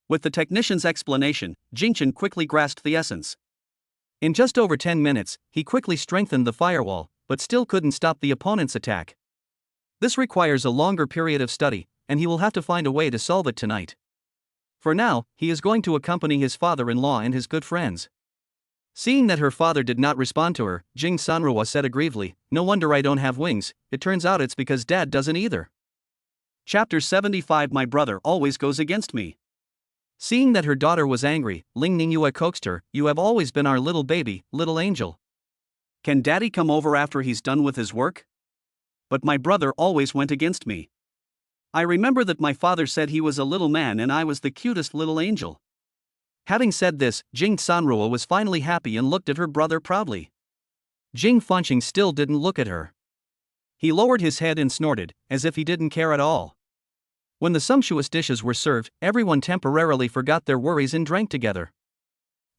With the technician's explanation, Jingchen quickly grasped the essence. In just over 10 minutes, he quickly strengthened the firewall, but still couldn't stop the opponent's attack. This requires a longer period of study, and he will have to find a way to solve it tonight. For now, he is going to accompany his father-in-law and his good friends. Seeing that her father did not respond to her, Jing Sanrua said aggrievedly, "No wonder I don't have wings, it turns out it's because dad doesn't either." Chapter 75. My brother always goes against me. Seeing that her daughter was angry, Ling Ningyue coaxed her, "You have always been our little baby, little angel. Can daddy come over after he's done with his work?" But my brother always went against me. I remember that my father said he was a little man and I was the cutest little angel. Having said this, Jing Sanrua was finally happy and looked at her brother proudly. Jing Fanqing still didn't look at her. He lowered his head and snorted, as if he didn't care at all. When the sumptuous dishes were served, everyone temporarily forgot their worries and drank together.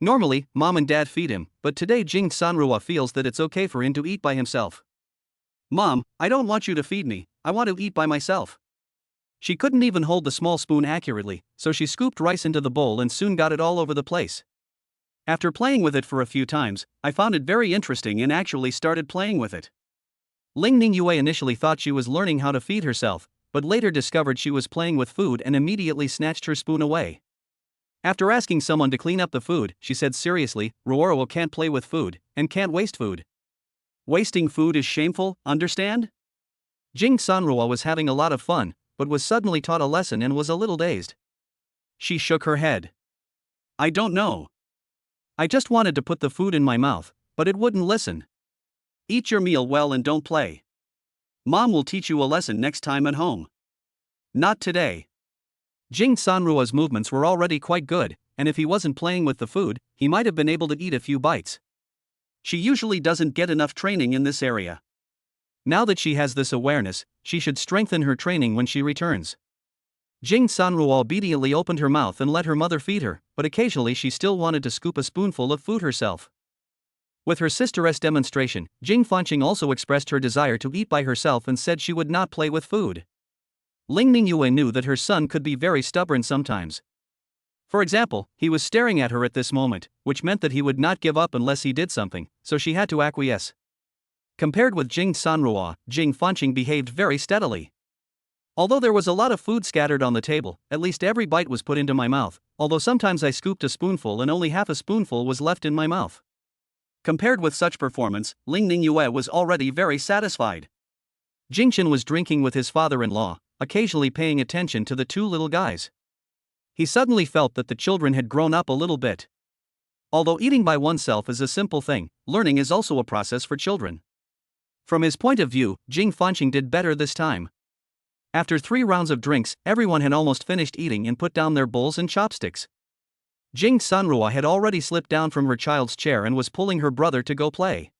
Normally, mom and dad feed him, but today Jing Sanrua feels that it's okay for him to eat by himself. "Mom, I don't want you to feed me, I want to eat by myself." She couldn't even hold the small spoon accurately, so she scooped rice into the bowl and soon got it all over the place. After playing with it for a few times, I found it very interesting and actually started playing with it. Ling Ningyue initially thought she was learning how to feed herself, but later discovered she was playing with food and immediately snatched her spoon away. After asking someone to clean up the food, she said seriously, "Ruoro can't play with food, and can't waste food. Wasting food is shameful, understand?" Jing Sanrua was having a lot of fun, but was suddenly taught a lesson and was a little dazed. She shook her head. "I don't know. I just wanted to put the food in my mouth, but it wouldn't listen. Eat your meal well and don't play. Mom will teach you a lesson next time at home. Not today." Jing Sanrua's movements were already quite good, and if he wasn't playing with the food, he might have been able to eat a few bites. She usually doesn't get enough training in this area. Now that she has this awareness, she should strengthen her training when she returns. Jing Sanrua obediently opened her mouth and let her mother feed her, but occasionally she still wanted to scoop a spoonful of food herself. With her sister's demonstration, Jing Fanqing also expressed her desire to eat by herself and said she would not play with food. Ling Ningyue knew that her son could be very stubborn sometimes. For example, he was staring at her at this moment, which meant that he would not give up unless he did something, so she had to acquiesce. Compared with Jing Sanrua, Jing Fanqing behaved very steadily. Although there was a lot of food scattered on the table, at least every bite was put into my mouth, although sometimes I scooped a spoonful and only half a spoonful was left in my mouth. Compared with such performance, Ling Ningyue was already very satisfied. Jingchen was drinking with his father-in-law, occasionally paying attention to the two little guys. He suddenly felt that the children had grown up a little bit. Although eating by oneself is a simple thing, learning is also a process for children. From his point of view, Jing Fanqing did better this time. After 3 rounds of drinks, everyone had almost finished eating and put down their bowls and chopsticks. Jing Sanrua had already slipped down from her child's chair and was pulling her brother to go play.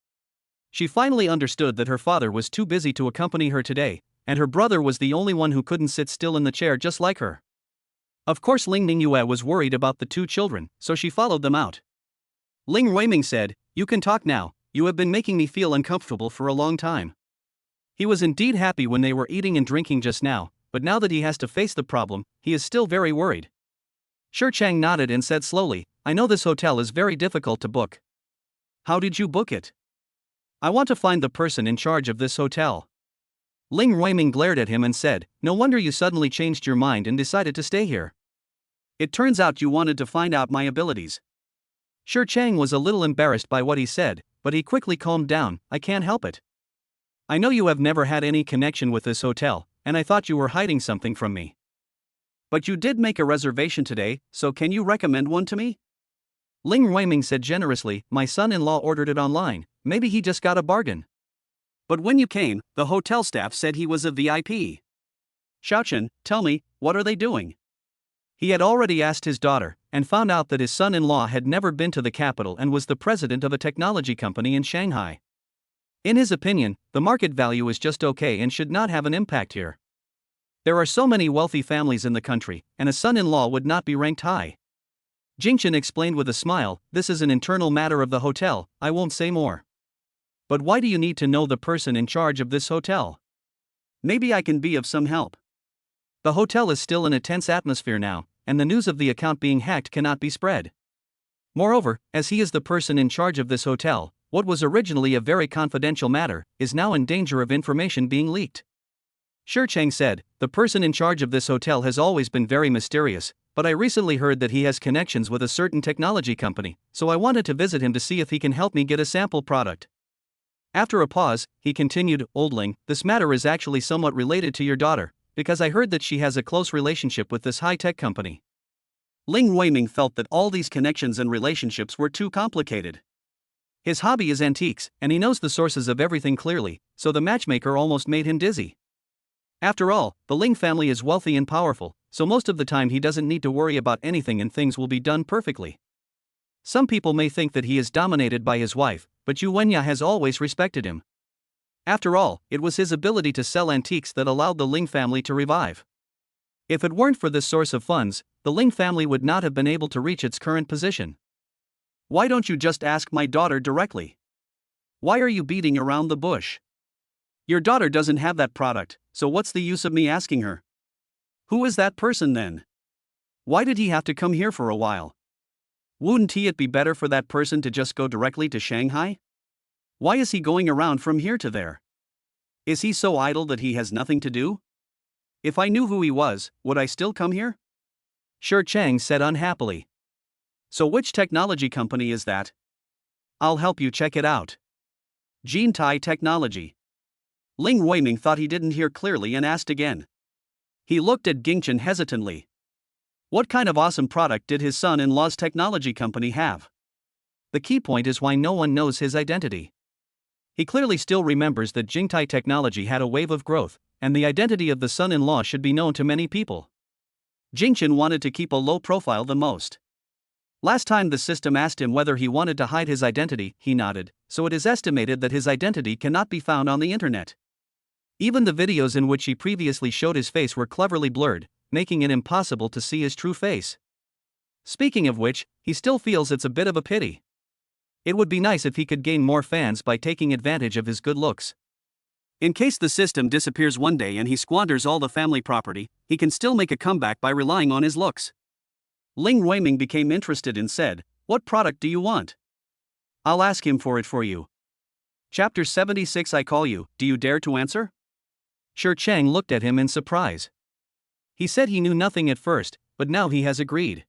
She finally understood that her father was too busy to accompany her today, and her brother was the only one who couldn't sit still in the chair just like her. Of course Ling Ningyue was worried about the 2 children, so she followed them out. Ling Ruiming said, "You can talk now, you have been making me feel uncomfortable for a long time." He was indeed happy when they were eating and drinking just now, but now that he has to face the problem, he is still very worried. Shi Chang nodded and said slowly, "I know this hotel is very difficult to book." "How did you book it?" "I want to find the person in charge of this hotel." Ling Ruiming glared at him and said, "No wonder you suddenly changed your mind and decided to stay here. It turns out you wanted to find out my abilities." Shi Chang was a little embarrassed by what he said, but he quickly calmed down. "I can't help it. I know you have never had any connection with this hotel, and I thought you were hiding something from me. But you did make a reservation today, so can you recommend one to me?" Ling Ruiming said generously, "My son-in-law ordered it online, maybe he just got a bargain. But when you came, the hotel staff said he was a VIP. Xiaochen, tell me, what are they doing?" He had already asked his daughter, and found out that his son-in-law had never been to the capital and was the president of a technology company in Shanghai. In his opinion, the market value is just okay and should not have an impact here. There are so many wealthy families in the country, and a son-in-law would not be ranked high. Jingchen explained with a smile, "This is an internal matter of the hotel, I won't say more." "But why do you need to know the person in charge of this hotel? Maybe I can be of some help." The hotel is still in a tense atmosphere now, and the news of the account being hacked cannot be spread. Moreover, as he is the person in charge of this hotel, what was originally a very confidential matter is now in danger of information being leaked. Shi Cheng said, "The person in charge of this hotel has always been very mysterious, but I recently heard that he has connections with a certain technology company, so I wanted to visit him to see if he can help me get a sample product." After a pause, he continued, "Oldling, this matter is actually somewhat related to your daughter, because I heard that she has a close relationship with this high-tech company." Ling Weiming felt that all these connections and relationships were too complicated. His hobby is antiques, and he knows the sources of everything clearly, so the matchmaker almost made him dizzy. After all, the Ling family is wealthy and powerful, so most of the time he doesn't need to worry about anything and things will be done perfectly. Some people may think that he is dominated by his wife, but Yu Wenya has always respected him. After all, it was his ability to sell antiques that allowed the Ling family to revive. If it weren't for this source of funds, the Ling family would not have been able to reach its current position. "Why don't you just ask my daughter directly? Why are you beating around the bush? Your daughter doesn't have that product, so what's the use of me asking her? Who is that person then? Why did he have to come here for a while? Wouldn't it be better for that person to just go directly to Shanghai? Why is he going around from here to there? Is he so idle that he has nothing to do? If I knew who he was, would I still come here?" Shi Cheng said unhappily. "So which technology company is that? I'll help you check it out." "Gene Tai Technology." Ling Weiming thought he didn't hear clearly and asked again. He looked at Jingchen hesitantly. What kind of awesome product did his son-in-law's technology company have? The key point is why no one knows his identity. He clearly still remembers that Jingtai Technology had a wave of growth, and the identity of the son-in-law should be known to many people. Jingchen wanted to keep a low profile the most. Last time the system asked him whether he wanted to hide his identity, he nodded, so it is estimated that his identity cannot be found on the internet. Even the videos in which he previously showed his face were cleverly blurred, making it impossible to see his true face. Speaking of which, he still feels it's a bit of a pity. It would be nice if he could gain more fans by taking advantage of his good looks. In case the system disappears one day and he squanders all the family property, he can still make a comeback by relying on his looks. Ling Weiming became interested and said, "What product do you want? I'll ask him for it for you." Chapter 76. I call you, do you dare to answer? Shi Cheng looked at him in surprise. He said he knew nothing at first, but now he has agreed.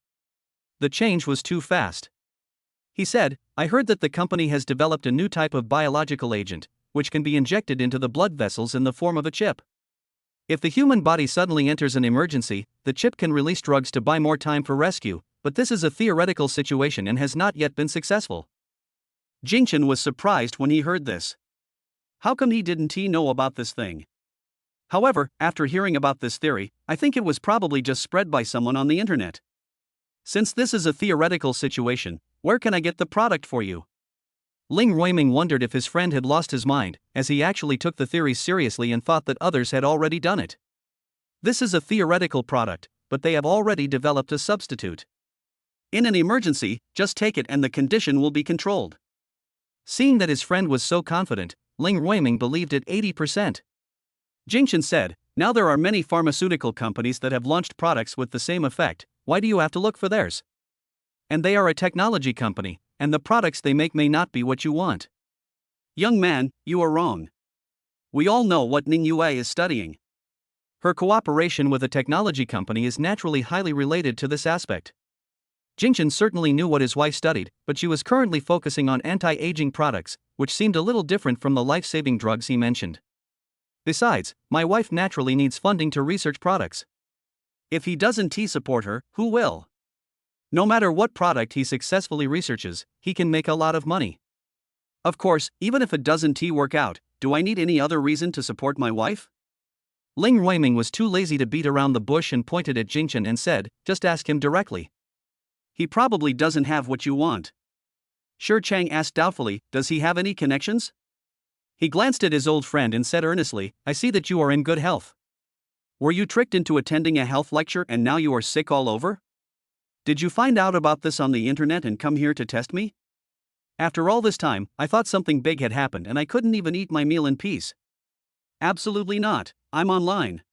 The change was too fast. He said, "I heard that the company has developed a new type of biological agent, which can be injected into the blood vessels in the form of a chip. If the human body suddenly enters an emergency, the chip can release drugs to buy more time for rescue, but this is a theoretical situation and has not yet been successful." Jingchen was surprised when he heard this. How come he didn't know about this thing? However, after hearing about this theory, I think it was probably just spread by someone on the internet. Since this is a theoretical situation, where can I get the product for you? Ling Weiming wondered if his friend had lost his mind, as he actually took the theory seriously and thought that others had already done it. This is a theoretical product, but they have already developed a substitute. In an emergency, just take it and the condition will be controlled. Seeing that his friend was so confident, Ling Weiming believed it 80%. Jingchen said, "Now there are many pharmaceutical companies that have launched products with the same effect, why do you have to look for theirs? And they are a technology company, and the products they make may not be what you want." "Young man, you are wrong. We all know what Ning Yue is studying. Her cooperation with a technology company is naturally highly related to this aspect." Jingchen certainly knew what his wife studied, but she was currently focusing on anti-aging products, which seemed a little different from the life-saving drugs he mentioned. Besides, my wife naturally needs funding to research products. If he doesn't support her, who will? No matter what product he successfully researches, he can make a lot of money. Of course, even if it doesn't work out, do I need any other reason to support my wife? Ling Ruiming was too lazy to beat around the bush and pointed at Jingchen and said, "Just ask him directly. He probably doesn't have what you want." Shi Chang asked doubtfully, "Does he have any connections?" He glanced at his old friend and said earnestly, "I see that you are in good health. Were you tricked into attending a health lecture and now you are sick all over? Did you find out about this on the internet and come here to test me? After all this time, I thought something big had happened and I couldn't even eat my meal in peace." "Absolutely not, I'm online."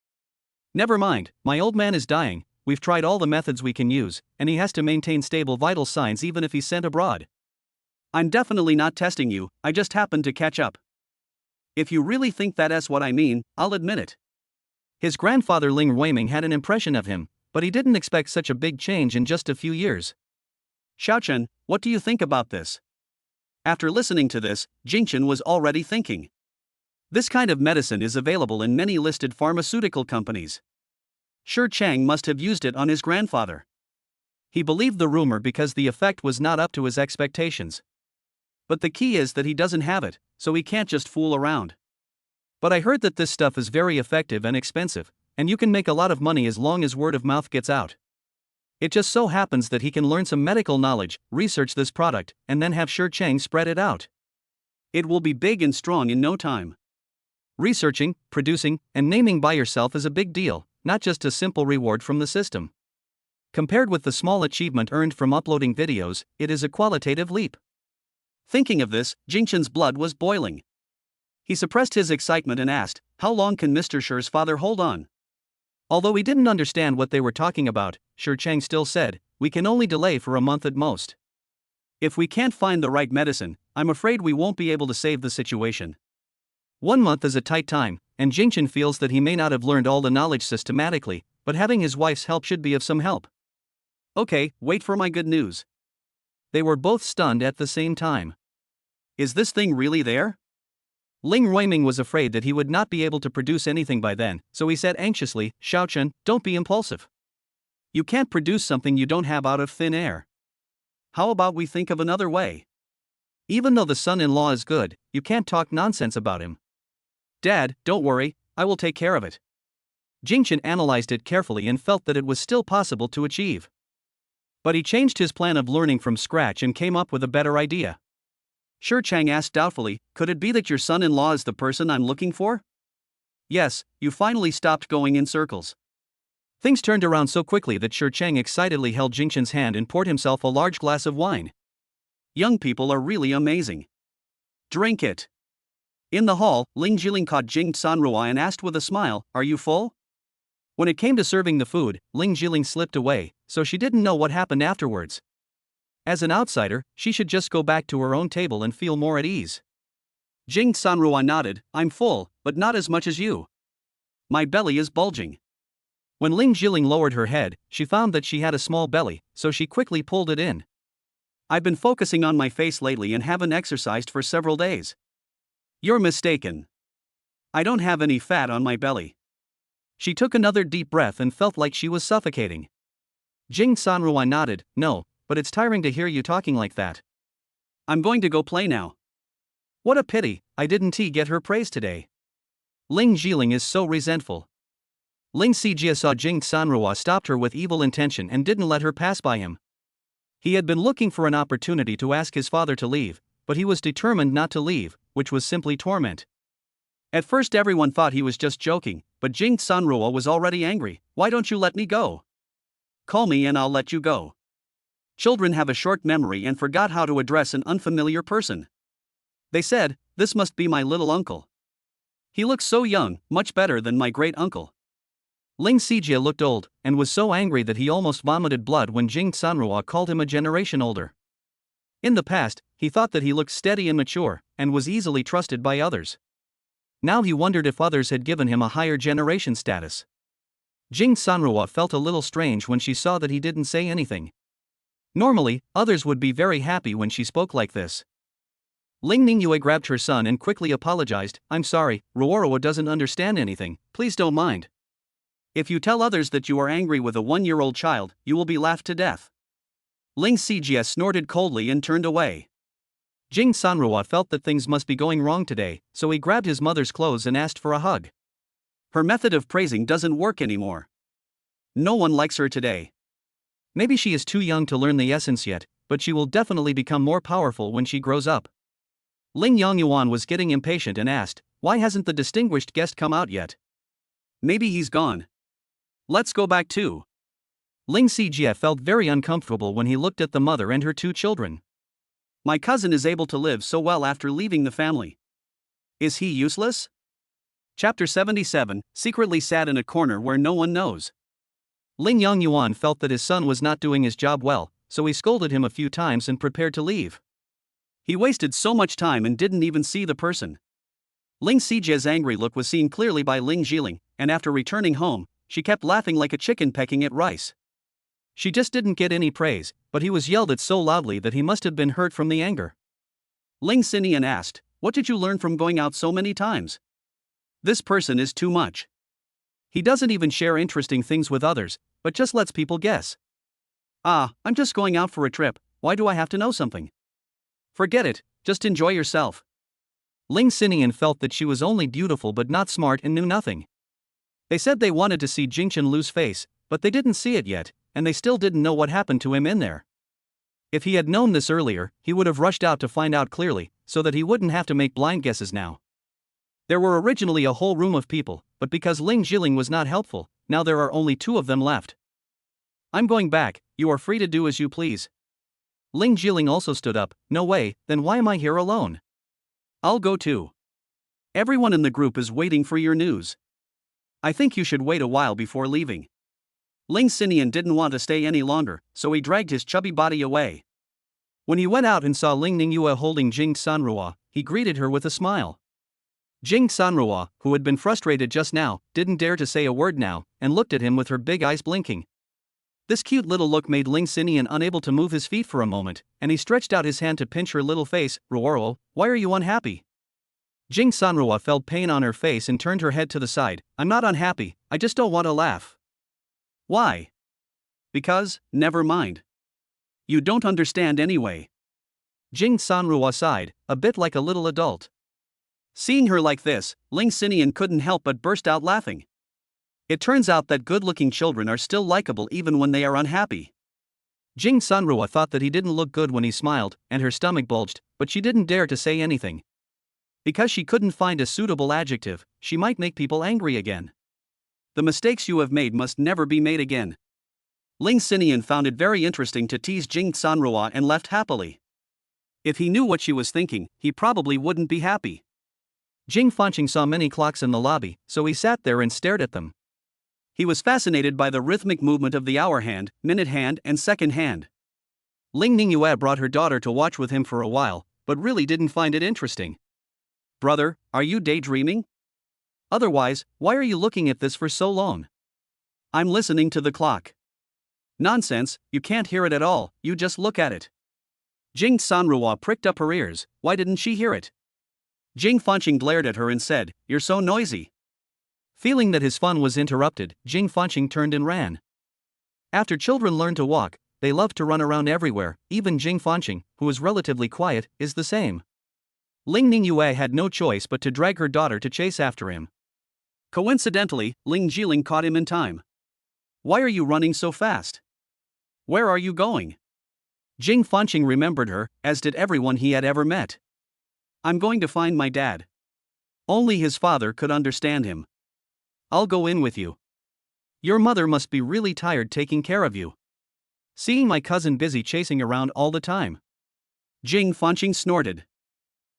"Never mind, my old man is dying, we've tried all the methods we can use, and he has to maintain stable vital signs even if he's sent abroad. I'm definitely not testing you, I just happened to catch up. If you really think that's what I mean, I'll admit it." His grandfather Ling Ruiming had an impression of him, but he didn't expect such a big change in just a few years. "Xiaochen, what do you think about this?" After listening to this, Jingchen was already thinking. This kind of medicine is available in many listed pharmaceutical companies. Shi Chang must have used it on his grandfather. He believed the rumor because the effect was not up to his expectations. But the key is that he doesn't have it, so he can't just fool around. "But I heard that this stuff is very effective and expensive, and you can make a lot of money as long as word of mouth gets out. It just so happens that he can learn some medical knowledge, research this product, and then have Shi Chang spread it out. It will be big and strong in no time." Researching, producing, and naming by yourself is a big deal, not just a simple reward from the system. Compared with the small achievement earned from uploading videos, it is a qualitative leap. Thinking of this, Jingchen's blood was boiling. He suppressed his excitement and asked, "How long can Mr. Shi's father hold on?" Although he didn't understand what they were talking about, Shi Chang still said, "We can only delay for a month at most. If we can't find the right medicine, I'm afraid we won't be able to save the situation." 1 month is a tight time, and Jingchen feels that he may not have learned all the knowledge systematically, but having his wife's help should be of some help. "Okay, wait for my good news." They were both stunned at the same time. Is this thing really there? Ling Ruiming was afraid that he would not be able to produce anything by then, so he said anxiously, "Xiaochen, don't be impulsive. You can't produce something you don't have out of thin air. How about we think of another way? Even though the son-in-law is good, you can't talk nonsense about him." "Dad, don't worry, I will take care of it." Jingchen analyzed it carefully and felt that it was still possible to achieve. But he changed his plan of learning from scratch and came up with a better idea. Shi Chang asked doubtfully, "Could it be that your son-in-law is the person I'm looking for?" "Yes, you finally stopped going in circles." Things turned around so quickly that Shi Chang excitedly held Jingchen's hand and poured himself a large glass of wine. Young people are really amazing. Drink it. In the hall, Ling Jiling caught Jing Sanrua and asked with a smile, "Are you full?" When it came to serving the food, Ling Jiling slipped away, so she didn't know what happened afterwards. As an outsider, she should just go back to her own table and feel more at ease. Jing Sanrua nodded, "I'm full, but not as much as you. My belly is bulging." When Ling Jiling lowered her head, she found that she had a small belly, so she quickly pulled it in. "I've been focusing on my face lately and haven't exercised for several days." "You're mistaken. I don't have any fat on my belly." She took another deep breath and felt like she was suffocating. Jing Sanrua nodded, "No, but it's tiring to hear you talking like that. I'm going to go play now." "What a pity, I didn't get her praise today." Ling Jiling is so resentful. Ling Sijia saw Jing Sanrua stopped her with evil intention and didn't let her pass by him. He had been looking for an opportunity to ask his father to leave, but he was determined not to leave, which was simply torment. At first everyone thought he was just joking, but Jing Sanrua was already angry. "Why don't you let me go? Call me and I'll let you go." Children have a short memory and forgot how to address an unfamiliar person. They said, "This must be my little uncle. He looks so young, much better than my great uncle." Ling Sijia looked old, and was so angry that he almost vomited blood when Jing Sanrua called him a generation older. In the past, he thought that he looked steady and mature, and was easily trusted by others. Now he wondered if others had given him a higher generation status. Jing Sanrua felt a little strange when she saw that he didn't say anything. Normally, others would be very happy when she spoke like this. Ling Ningyue grabbed her son and quickly apologized, "I'm sorry, Ruoroa doesn't understand anything, please don't mind. If you tell others that you are angry with a 1-year-old child, you will be laughed to death." Ling Sijia snorted coldly and turned away. Jing Sanrua felt that things must be going wrong today, so he grabbed his mother's clothes and asked for a hug. Her method of praising doesn't work anymore. No one likes her today. Maybe she is too young to learn the essence yet, but she will definitely become more powerful when she grows up. Ling Yongyuan was getting impatient and asked, why hasn't the distinguished guest come out yet? Maybe he's gone. Let's go back too. Ling Xijie felt very uncomfortable when he looked at the mother and her two children. My cousin is able to live so well after leaving the family. Is he useless? Chapter 77, secretly sat in a corner where no one knows. Ling Yongyuan felt that his son was not doing his job well, so he scolded him a few times and prepared to leave. He wasted so much time and didn't even see the person. Ling Xijie's angry look was seen clearly by Ling Jiling, and after returning home, she kept laughing like a chicken pecking at rice. She just didn't get any praise, but he was yelled at so loudly that he must have been hurt from the anger. Ling Xinian asked, what did you learn from going out so many times? This person is too much. He doesn't even share interesting things with others, but just lets people guess. I'm just going out for a trip, why do I have to know something? Forget it, just enjoy yourself. Ling Xinian felt that she was only beautiful but not smart and knew nothing. They said they wanted to see Jingchen Lu's face, but they didn't see it yet, and they still didn't know what happened to him in there. If he had known this earlier, he would have rushed out to find out clearly, so that he wouldn't have to make blind guesses now. There were originally a whole room of people, but because Ling Jiling was not helpful, now there are only 2 of them left. I'm going back, you are free to do as you please. Ling Jiling also stood up, no way, then why am I here alone? I'll go too. Everyone in the group is waiting for your news. I think you should wait a while before leaving. Ling Xinian didn't want to stay any longer, so he dragged his chubby body away. When he went out and saw Ling Ningyue holding Jing Sanrua, he greeted her with a smile. Jing Sanrua, who had been frustrated just now, didn't dare to say a word now, and looked at him with her big eyes blinking. This cute little look made Ling Xinian unable to move his feet for a moment, and he stretched out his hand to pinch her little face. Ruoro, why are you unhappy? Jing Sanrua felt pain on her face and turned her head to the side. I'm not unhappy, I just don't want to laugh. Why? Because, never mind. You don't understand anyway. Jing Sanrua sighed, a bit like a little adult. Seeing her like this, Ling Xinian couldn't help but burst out laughing. It turns out that good-looking children are still likable even when they are unhappy. Jing Sanrua thought that he didn't look good when he smiled, and her stomach bulged, but she didn't dare to say anything. Because she couldn't find a suitable adjective, she might make people angry again. The mistakes you have made must never be made again. Ling Xinian found it very interesting to tease Jing Sanrua and left happily. If he knew what she was thinking, he probably wouldn't be happy. Jing Fanqing saw many clocks in the lobby, so he sat there and stared at them. He was fascinated by the rhythmic movement of the hour hand, minute hand, and second hand. Ling Ningyue brought her daughter to watch with him for a while, but really didn't find it interesting. Brother, are you daydreaming? Otherwise, why are you looking at this for so long? I'm listening to the clock. Nonsense, you can't hear it at all, you just look at it. Jing Sanrua pricked up her ears, why didn't she hear it? Jing Fanqing glared at her and said, you're so noisy. Feeling that his fun was interrupted, Jing Fanqing turned and ran. After children learn to walk, they love to run around everywhere, even Jing Fanqing, who is relatively quiet, is the same. Ling Ningyue had no choice but to drag her daughter to chase after him. Coincidentally, Ling Jiling caught him in time. Why are you running so fast? Where are you going? Jing Fanqing remembered her, as did everyone he had ever met. I'm going to find my dad. Only his father could understand him. I'll go in with you. Your mother must be really tired taking care of you. Seeing my cousin busy chasing around all the time. Jing Fanqing snorted.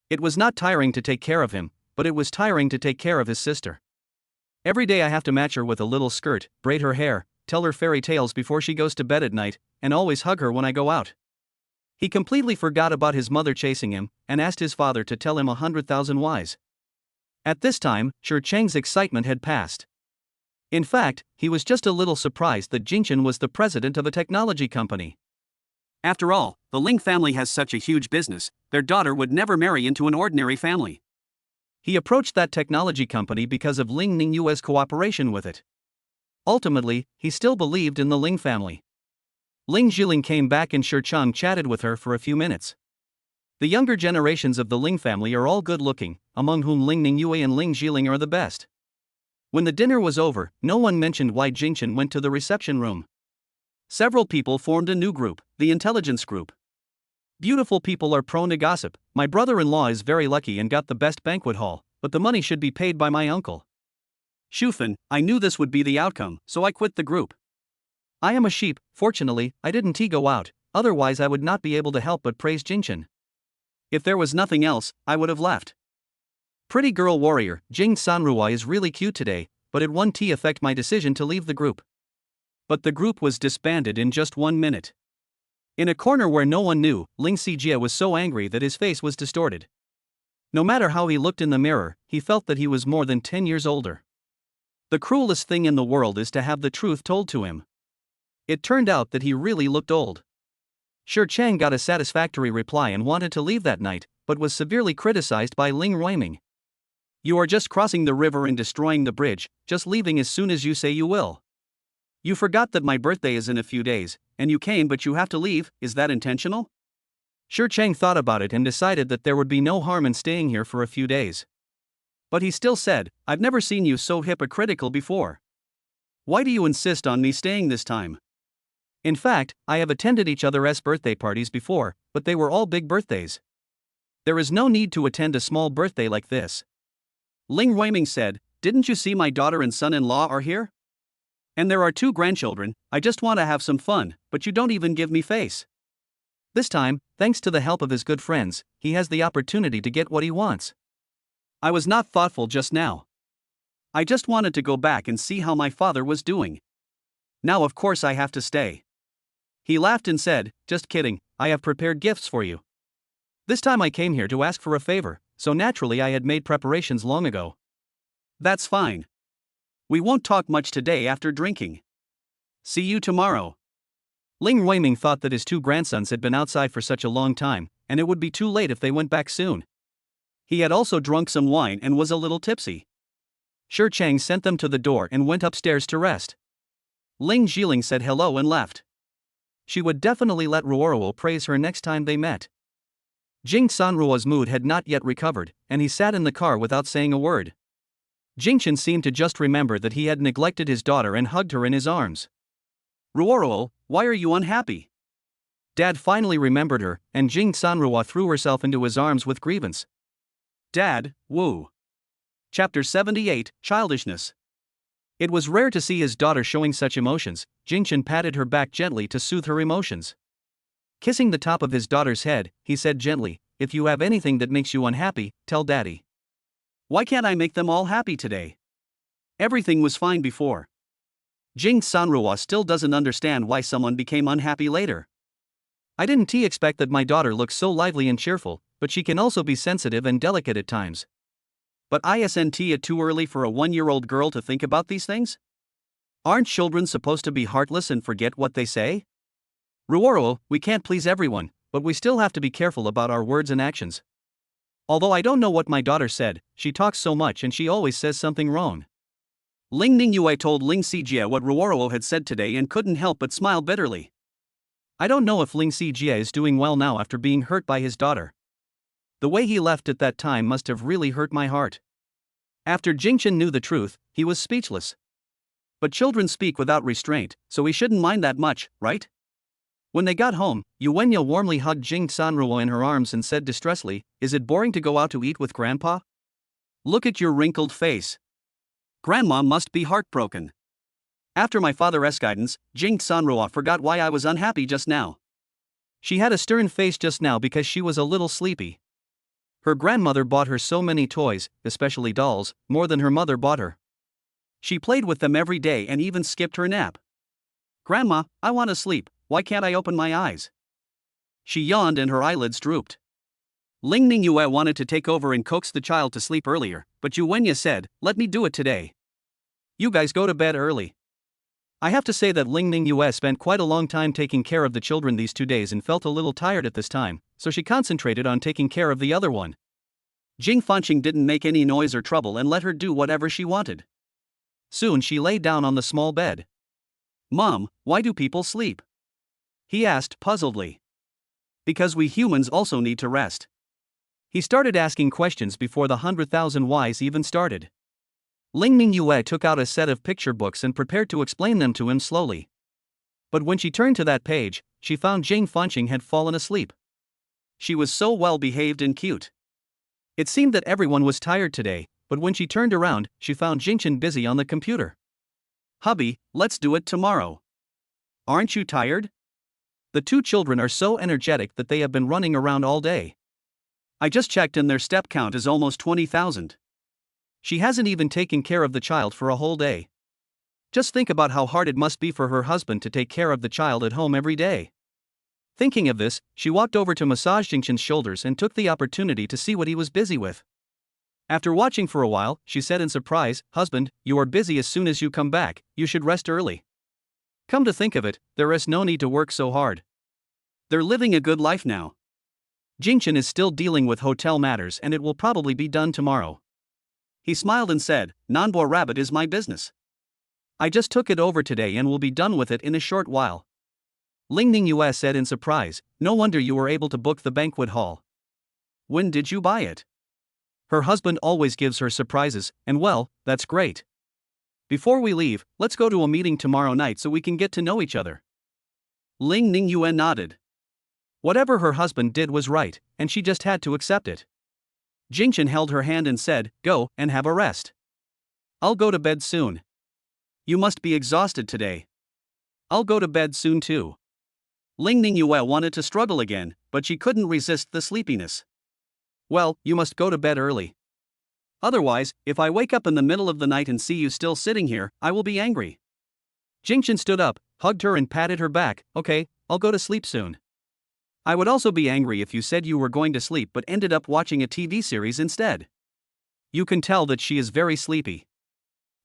It was not tiring to take care of him, but it was tiring to take care of his sister. Every day I have to match her with a little skirt, braid her hair, tell her fairy tales before she goes to bed at night, and always hug her when I go out. He completely forgot about his mother chasing him, and asked his father to tell him 100,000 whys. At this time, Shi Cheng's excitement had passed. In fact, he was just a little surprised that Jingchen was the president of a technology company. After all, the Ling family has such a huge business, their daughter would never marry into an ordinary family. He approached that technology company because of Ling Ningyue's cooperation with it. Ultimately, he still believed in the Ling family. Ling Jiling came back and Shi Cheng chatted with her for a few minutes. The younger generations of the Ling family are all good-looking, among whom Ling Ningyue and Ling Jiling are the best. When the dinner was over, no one mentioned why Jingchen went to the reception room. Several people formed a new group, the intelligence group. Beautiful people are prone to gossip. My brother-in-law is very lucky and got the best banquet hall, but the money should be paid by my uncle. Shufan, I knew this would be the outcome, so I quit the group. I am a sheep. Fortunately, I didn't go out, otherwise I would not be able to help but praise Jingchen. If there was nothing else, I would have left. Pretty girl warrior, Jing Sanrua is really cute today, but it won't affect my decision to leave the group. But the group was disbanded in just 1 minute. In a corner where no one knew, Ling Sijie was so angry that his face was distorted. No matter how he looked in the mirror, he felt that he was more than 10 years older. The cruelest thing in the world is to have the truth told to him. It turned out that he really looked old. Shi Chang got a satisfactory reply and wanted to leave that night, but was severely criticized by Ling Ruiming. You are just crossing the river and destroying the bridge, just leaving as soon as you say you will. You forgot that my birthday is in a few days, and you came but you have to leave, is that intentional? Shi Chang thought about it and decided that there would be no harm in staying here for a few days. But he still said, I've never seen you so hypocritical before. Why do you insist on me staying this time? In fact, I have attended each other's birthday parties before, but they were all big birthdays. There is no need to attend a small birthday like this. Ling Ruiming said, didn't you see my daughter and son-in-law are here? And there are 2 grandchildren. I just want to have some fun, but you don't even give me face. This time, thanks to the help of his good friends, he has the opportunity to get what he wants. I was not thoughtful just now. I just wanted to go back and see how my father was doing. Now of course I have to stay. He laughed and said, just kidding, I have prepared gifts for you. This time I came here to ask for a favor, so naturally I had made preparations long ago. That's fine. We won't talk much today after drinking. See you tomorrow. Ling Ruiming thought that his 2 grandsons had been outside for such a long time, and it would be too late if they went back soon. He had also drunk some wine and was a little tipsy. Shi Chang sent them to the door and went upstairs to rest. Ling Jiling said hello and left. She would definitely let Ruoruo praise her next time they met. Jing Sanruo's mood had not yet recovered, and he sat in the car without saying a word. Jingchen seemed to just remember that he had neglected his daughter and hugged her in his arms. Ruoruo, why are you unhappy? Dad finally remembered her, and Jing Sanruo threw herself into his arms with grievance. Dad, woo. Chapter 78, Childishness. It was rare to see his daughter showing such emotions. Jingchen patted her back gently to soothe her emotions. Kissing the top of his daughter's head, he said gently, if you have anything that makes you unhappy, tell Daddy. Why can't I make them all happy today? Everything was fine before. Jing Sanruo still doesn't understand why someone became unhappy later. I didn't expect that my daughter looks so lively and cheerful, but she can also be sensitive and delicate at times. But isn't it too early for a 1-year-old girl to think about these things? Aren't children supposed to be heartless and forget what they say? Ruoruo, we can't please everyone, but we still have to be careful about our words and actions. Although I don't know what my daughter said, she talks so much and she always says something wrong. Ling Ningyue told Ling Sijie what Ruoruo had said today and couldn't help but smile bitterly. I don't know if Ling Sijie is doing well now after being hurt by his daughter. The way he left at that time must have really hurt my heart. After Jingchen knew the truth, he was speechless. But children speak without restraint, so he shouldn't mind that much, right? When they got home, Yuenya warmly hugged Jing Sanruo in her arms and said distressfully, is it boring to go out to eat with Grandpa? Look at your wrinkled face. Grandma must be heartbroken. After my father's guidance, Jing Sanruo forgot why I was unhappy just now. She had a stern face just now because she was a little sleepy. Her grandmother bought her so many toys, especially dolls, more than her mother bought her. She played with them every day and even skipped her nap. Grandma, I want to sleep, why can't I open my eyes? She yawned and her eyelids drooped. Ling Ningyue wanted to take over and coax the child to sleep earlier, but Yuenya said, let me do it today. You guys go to bed early. I have to say that Ling Ningyue spent quite a long time taking care of the children these 2 days and felt a little tired at this time, so she concentrated on taking care of the other one. Jing Fanqing didn't make any noise or trouble and let her do whatever she wanted. Soon she lay down on the small bed. Mom, why do people sleep? He asked puzzledly. Because we humans also need to rest. He started asking questions before the 100,000 whys even started. Ling Mingyue took out a set of picture books and prepared to explain them to him slowly. But when she turned to that page, she found Jing Fanqing had fallen asleep. She was so well behaved and cute. It seemed that everyone was tired today, but when she turned around, she found Jingchen busy on the computer. "Hubby, let's do it tomorrow. Aren't you tired?" The two children are so energetic that they have been running around all day. I just checked and their step count is almost 20,000. She hasn't even taken care of the child for a whole day. Just think about how hard it must be for her husband to take care of the child at home every day. Thinking of this, she walked over to massage Jingchen's shoulders and took the opportunity to see what he was busy with. After watching for a while, she said in surprise, "Husband, you are busy as soon as you come back, you should rest early." Come to think of it, there is no need to work so hard. They're living a good life now. Jingchen is still dealing with hotel matters and it will probably be done tomorrow. He smiled and said, "Nanbo Rabbit is my business. I just took it over today and will be done with it in a short while." Ling Ningyue said in surprise, "No wonder you were able to book the banquet hall. When did you buy it?" Her husband always gives her surprises, and well, that's great. Before we leave, let's go to a meeting tomorrow night so we can get to know each other. Ling Ningyue nodded. Whatever her husband did was right, and she just had to accept it. Jingchen held her hand and said, "Go and have a rest. I'll go to bed soon. You must be exhausted today." "I'll go to bed soon too." Ling Ningyue wanted to struggle again, but she couldn't resist the sleepiness. "Well, you must go to bed early. Otherwise, if I wake up in the middle of the night and see you still sitting here, I will be angry." Jingchen stood up, hugged her and patted her back. "Okay, I'll go to sleep soon. I would also be angry if you said you were going to sleep but ended up watching a TV series instead. You can tell that she is very sleepy.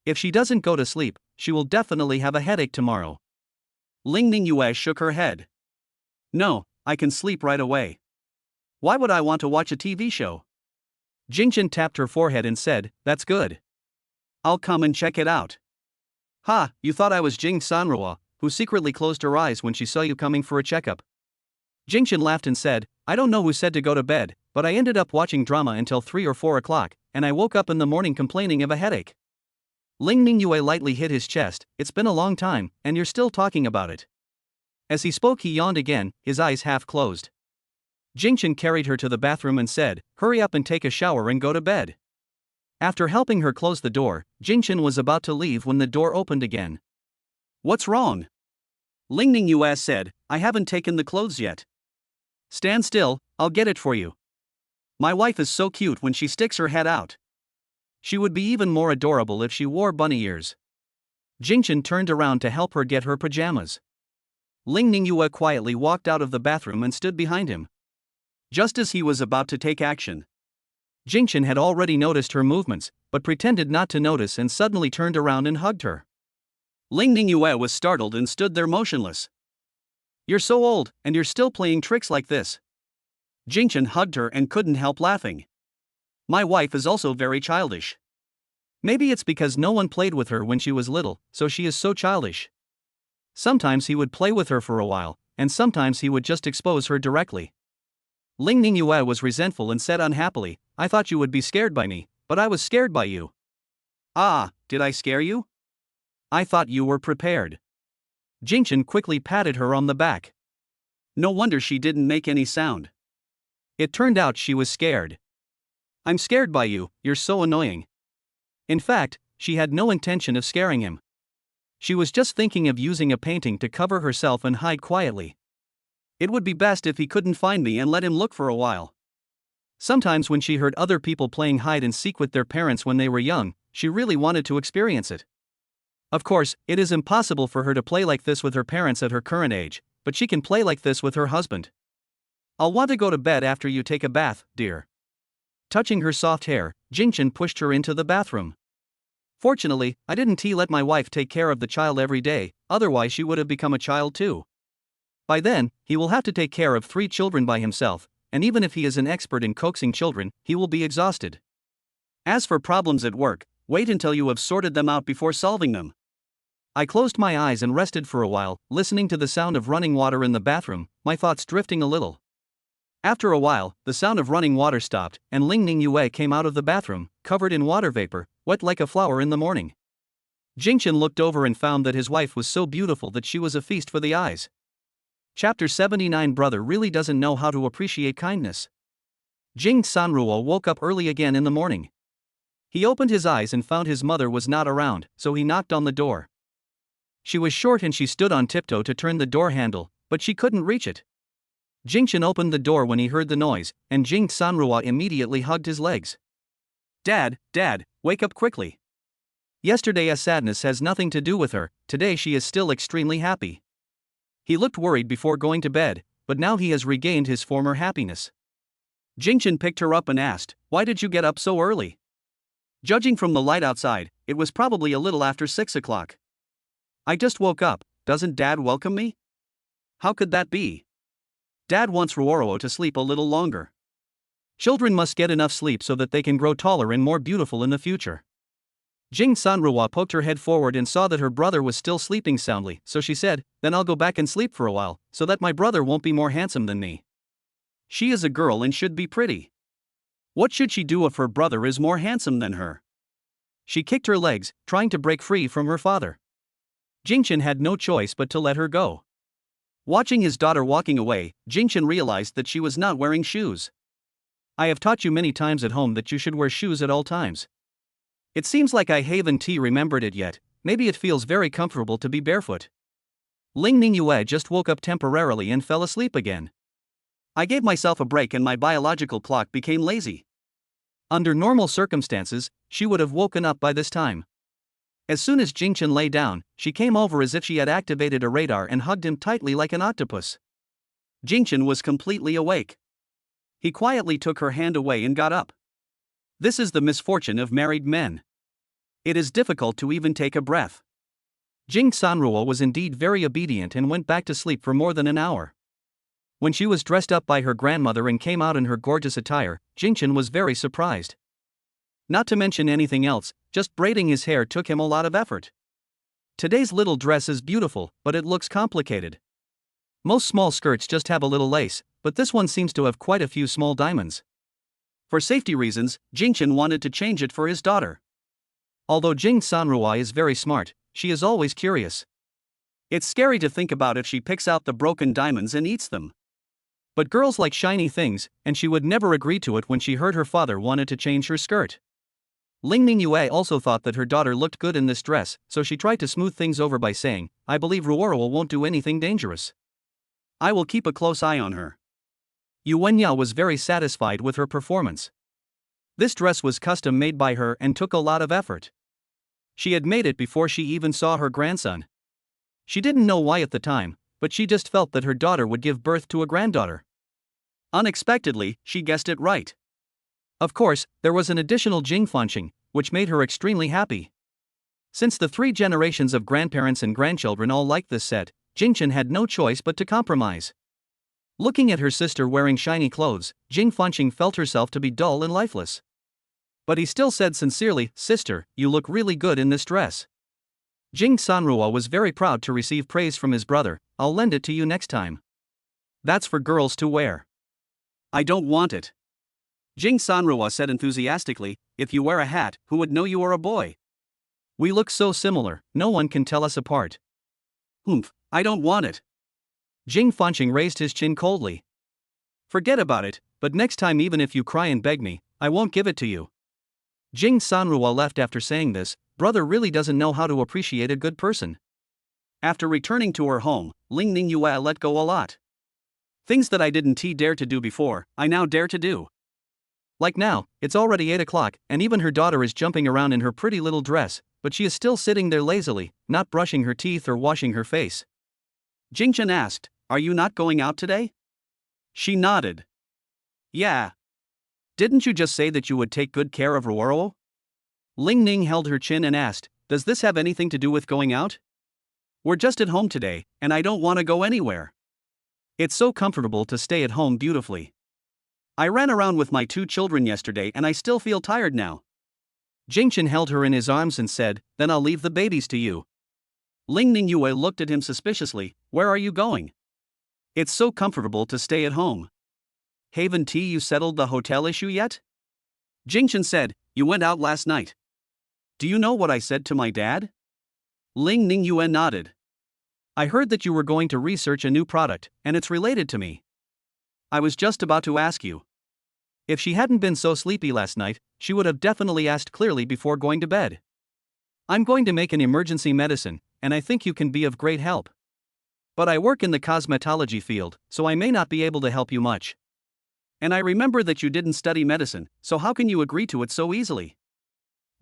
If she doesn't go to sleep, she will definitely have a headache tomorrow." Ling Ningyue shook her head. "No, I can sleep right away. Why would I want to watch a TV show?" Jingchen tapped her forehead and said, "That's good. I'll come and check it out." "Ha, you thought I was Jing Sanrua, who secretly closed her eyes when she saw you coming for a checkup." Jingchen laughed and said, "I don't know who said to go to bed, but I ended up watching drama until 3 or 4 o'clock, and I woke up in the morning complaining of a headache." Ling Ningyue lightly hit his chest. "It's been a long time, and you're still talking about it." As he spoke, he yawned again, his eyes half closed. Jingchen carried her to the bathroom and said, "Hurry up and take a shower and go to bed." After helping her close the door, Jingchen was about to leave when the door opened again. "What's wrong?" Ling Ningyue said, "I haven't taken the clothes yet." "Stand still, I'll get it for you. My wife is so cute when she sticks her head out. She would be even more adorable if she wore bunny ears." Jingchen turned around to help her get her pajamas. Ling Ningyue quietly walked out of the bathroom and stood behind him. Just as he was about to take action, Jingchen had already noticed her movements, but pretended not to notice and suddenly turned around and hugged her. Ling Ningyue was startled and stood there motionless. "You're so old, and you're still playing tricks like this." Jingchen hugged her and couldn't help laughing. "My wife is also very childish. Maybe it's because no one played with her when she was little, so she is so childish." Sometimes he would play with her for a while, and sometimes he would just expose her directly. Ling Ningyue was resentful and said unhappily, "I thought you would be scared by me, but I was scared by you." "Ah, did I scare you? I thought you were prepared." Jingchen quickly patted her on the back. No wonder she didn't make any sound. It turned out she was scared. "I'm scared by you, you're so annoying." In fact, she had no intention of scaring him. She was just thinking of using a painting to cover herself and hide quietly. It would be best if he couldn't find me and let him look for a while. Sometimes when she heard other people playing hide and seek with their parents when they were young, she really wanted to experience it. Of course, it is impossible for her to play like this with her parents at her current age, but she can play like this with her husband. "I'll want to go to bed after you take a bath, dear." Touching her soft hair, Jingchen pushed her into the bathroom. "Fortunately, I didn't let my wife take care of the child every day, otherwise she would have become a child too. By then, he will have to take care of 3 children by himself, and even if he is an expert in coaxing children, he will be exhausted. As for problems at work, wait until you have sorted them out before solving them." I closed my eyes and rested for a while, listening to the sound of running water in the bathroom, my thoughts drifting a little. After a while, the sound of running water stopped, and Ling Ningyue came out of the bathroom, covered in water vapor, wet like a flower in the morning. Jingchen looked over and found that his wife was so beautiful that she was a feast for the eyes. Chapter 79. Brother really doesn't know how to appreciate kindness. Jing Sanruo woke up early again in the morning. He opened his eyes and found his mother was not around, so he knocked on the door. She was short and she stood on tiptoe to turn the door handle, but she couldn't reach it. Jingchen opened the door when he heard the noise, and Jing Sanruo immediately hugged his legs. Dad, wake up quickly. Yesterday's sadness has nothing to do with her, today she is still extremely happy. He looked worried before going to bed, but now he has regained his former happiness. Jingchen picked her up and asked, "Why did you get up so early?" Judging from the light outside, it was probably a little after 6 o'clock. I just woke up, doesn't Dad welcome me? How could that be? Dad wants Ruoro to sleep a little longer. Children must get enough sleep so that they can grow taller and more beautiful in the future. Jing Sanruo poked her head forward and saw that her brother was still sleeping soundly, so she said, "Then I'll go back and sleep for a while, so that my brother won't be more handsome than me. She is a girl and should be pretty. What should she do if her brother is more handsome than her?" She kicked her legs, trying to break free from her father. Jingchen had no choice but to let her go. Watching his daughter walking away, Jingchen realized that she was not wearing shoes. I have taught you many times at home that you should wear shoes at all times. It seems like I haven't remembered it yet, maybe it feels very comfortable to be barefoot. Ling Ningyue just woke up temporarily and fell asleep again. I gave myself a break and my biological clock became lazy. Under normal circumstances, she would have woken up by this time. As soon as Jingchen lay down, she came over as if she had activated a radar and hugged him tightly like an octopus. Jingchen was completely awake. He quietly took her hand away and got up. This is the misfortune of married men. It is difficult to even take a breath. Jing Sanruo was indeed very obedient and went back to sleep for more than an hour. When she was dressed up by her grandmother and came out in her gorgeous attire, Jingchen was very surprised. Not to mention anything else, just braiding his hair took him a lot of effort. Today's little dress is beautiful, but it looks complicated. Most small skirts just have a little lace, but this one seems to have quite a few small diamonds. For safety reasons, Jingchen wanted to change it for his daughter. Although Jing Sanruo is very smart, she is always curious. It's scary to think about if she picks out the broken diamonds and eats them. But girls like shiny things, and she would never agree to it when she heard her father wanted to change her skirt. Ling Ningyue also thought that her daughter looked good in this dress, so she tried to smooth things over by saying, "I believe Ruoro won't do anything dangerous. I will keep a close eye on her." Yu Wenyao was very satisfied with her performance. This dress was custom made by her and took a lot of effort. She had made it before she even saw her grandson. She didn't know why at the time, but she just felt that her daughter would give birth to a granddaughter. Unexpectedly, she guessed it right. Of course, there was an additional Jingfanqing, which made her extremely happy. Since the 3 generations of grandparents and grandchildren all liked this set, Jingchen had no choice but to compromise. Looking at her sister wearing shiny clothes, Jingfanqing felt herself to be dull and lifeless. But he still said sincerely, "Sister, you look really good in this dress." Jing Sanruo was very proud to receive praise from his brother. "I'll lend it to you next time. That's for girls to wear." "I don't want it." Jing Sanruo said enthusiastically, "If you wear a hat, who would know you are a boy? We look so similar, no one can tell us apart." "Humph, I don't want it." Jing Fanqing raised his chin coldly. "Forget about it, but next time even if you cry and beg me, I won't give it to you." Jing Sanruo left after saying this. Brother really doesn't know how to appreciate a good person. After returning to her home, Ling Ningyue let go a lot. Things that I didn't dare to do before, I now dare to do. Like now, it's already 8 o'clock, and even her daughter is jumping around in her pretty little dress, but she is still sitting there lazily, not brushing her teeth or washing her face. Jingchen asked, "Are you not going out today?" She nodded. "Yeah. Didn't you just say that you would take good care of Ruoro?" Ling Ning held her chin and asked, "Does this have anything to do with going out?" "We're just at home today, and I don't want to go anywhere. It's so comfortable to stay at home beautifully. I ran around with my 2 children yesterday and I still feel tired now." Jingchen held her in his arms and said, "Then I'll leave the babies to you." Ling Ningyue looked at him suspiciously. "Where are you going? It's so comfortable to stay at home." "Haven't you settled the hotel issue yet?" Jingchen said, "You went out last night." Do you know what I said to my dad? Ling Ningyue nodded. I heard that you were going to research a new product, and it's related to me. I was just about to ask you. If she hadn't been so sleepy last night, she would have definitely asked clearly before going to bed. I'm going to make an emergency medicine, and I think you can be of great help. But I work in the cosmetology field, so I may not be able to help you much. And I remember that you didn't study medicine, so how can you agree to it so easily?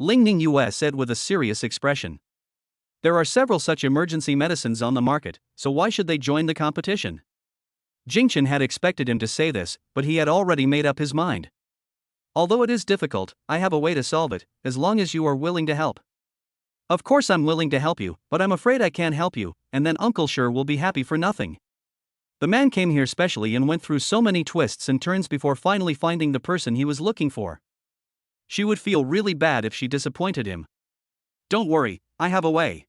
Ling Ningyue said with a serious expression. There are several such emergency medicines on the market, so why should they join the competition? Jingchen had expected him to say this, but he had already made up his mind. Although it is difficult, I have a way to solve it, as long as you are willing to help. Of course I'm willing to help you, but I'm afraid I can't help you, and then Uncle Sure will be happy for nothing. The man came here specially and went through so many twists and turns before finally finding the person he was looking for. She would feel really bad if she disappointed him. Don't worry, I have a way.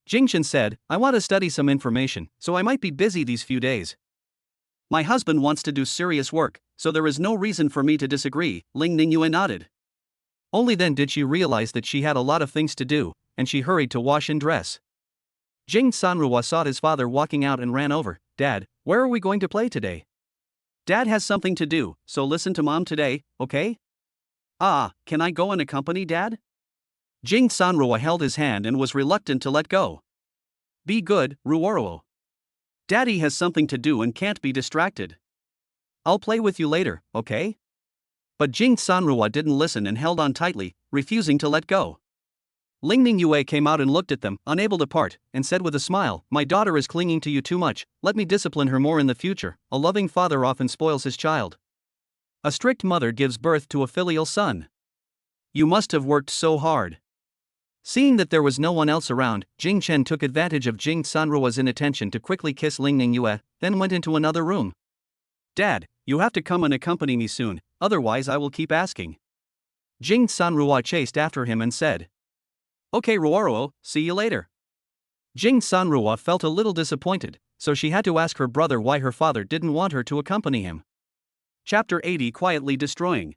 Jingchen said, I want to study some information, so I might be busy these few days. My husband wants to do serious work, so there is no reason for me to disagree, Ling Ningyue nodded. Only then did she realize that she had a lot of things to do, and she hurried to wash and dress. Jing Sanrua saw his father walking out and ran over. Dad, where are we going to play today? Dad has something to do, so listen to Mom today, okay? Can I go and accompany Dad? Jing Sanrua held his hand and was reluctant to let go. Be good, Ruoruo. Daddy has something to do and can't be distracted. I'll play with you later, okay? But Jing Sanrua didn't listen and held on tightly, refusing to let go. Ling Ningyue came out and looked at them, unable to part, and said with a smile, My daughter is clinging to you too much, let me discipline her more in the future. A loving father often spoils his child. A strict mother gives birth to a filial son. You must have worked so hard. Seeing that there was no one else around, Jing Chen took advantage of Jing Sanrua's inattention to quickly kiss Ling Ningyue, then went into another room. Dad, you have to come and accompany me soon, otherwise I will keep asking. Jing Sanrua chased after him and said. Okay Ruoruo, see you later. Jing Sanrua felt a little disappointed, so she had to ask her brother why her father didn't want her to accompany him. Chapter 80 Quietly Destroying.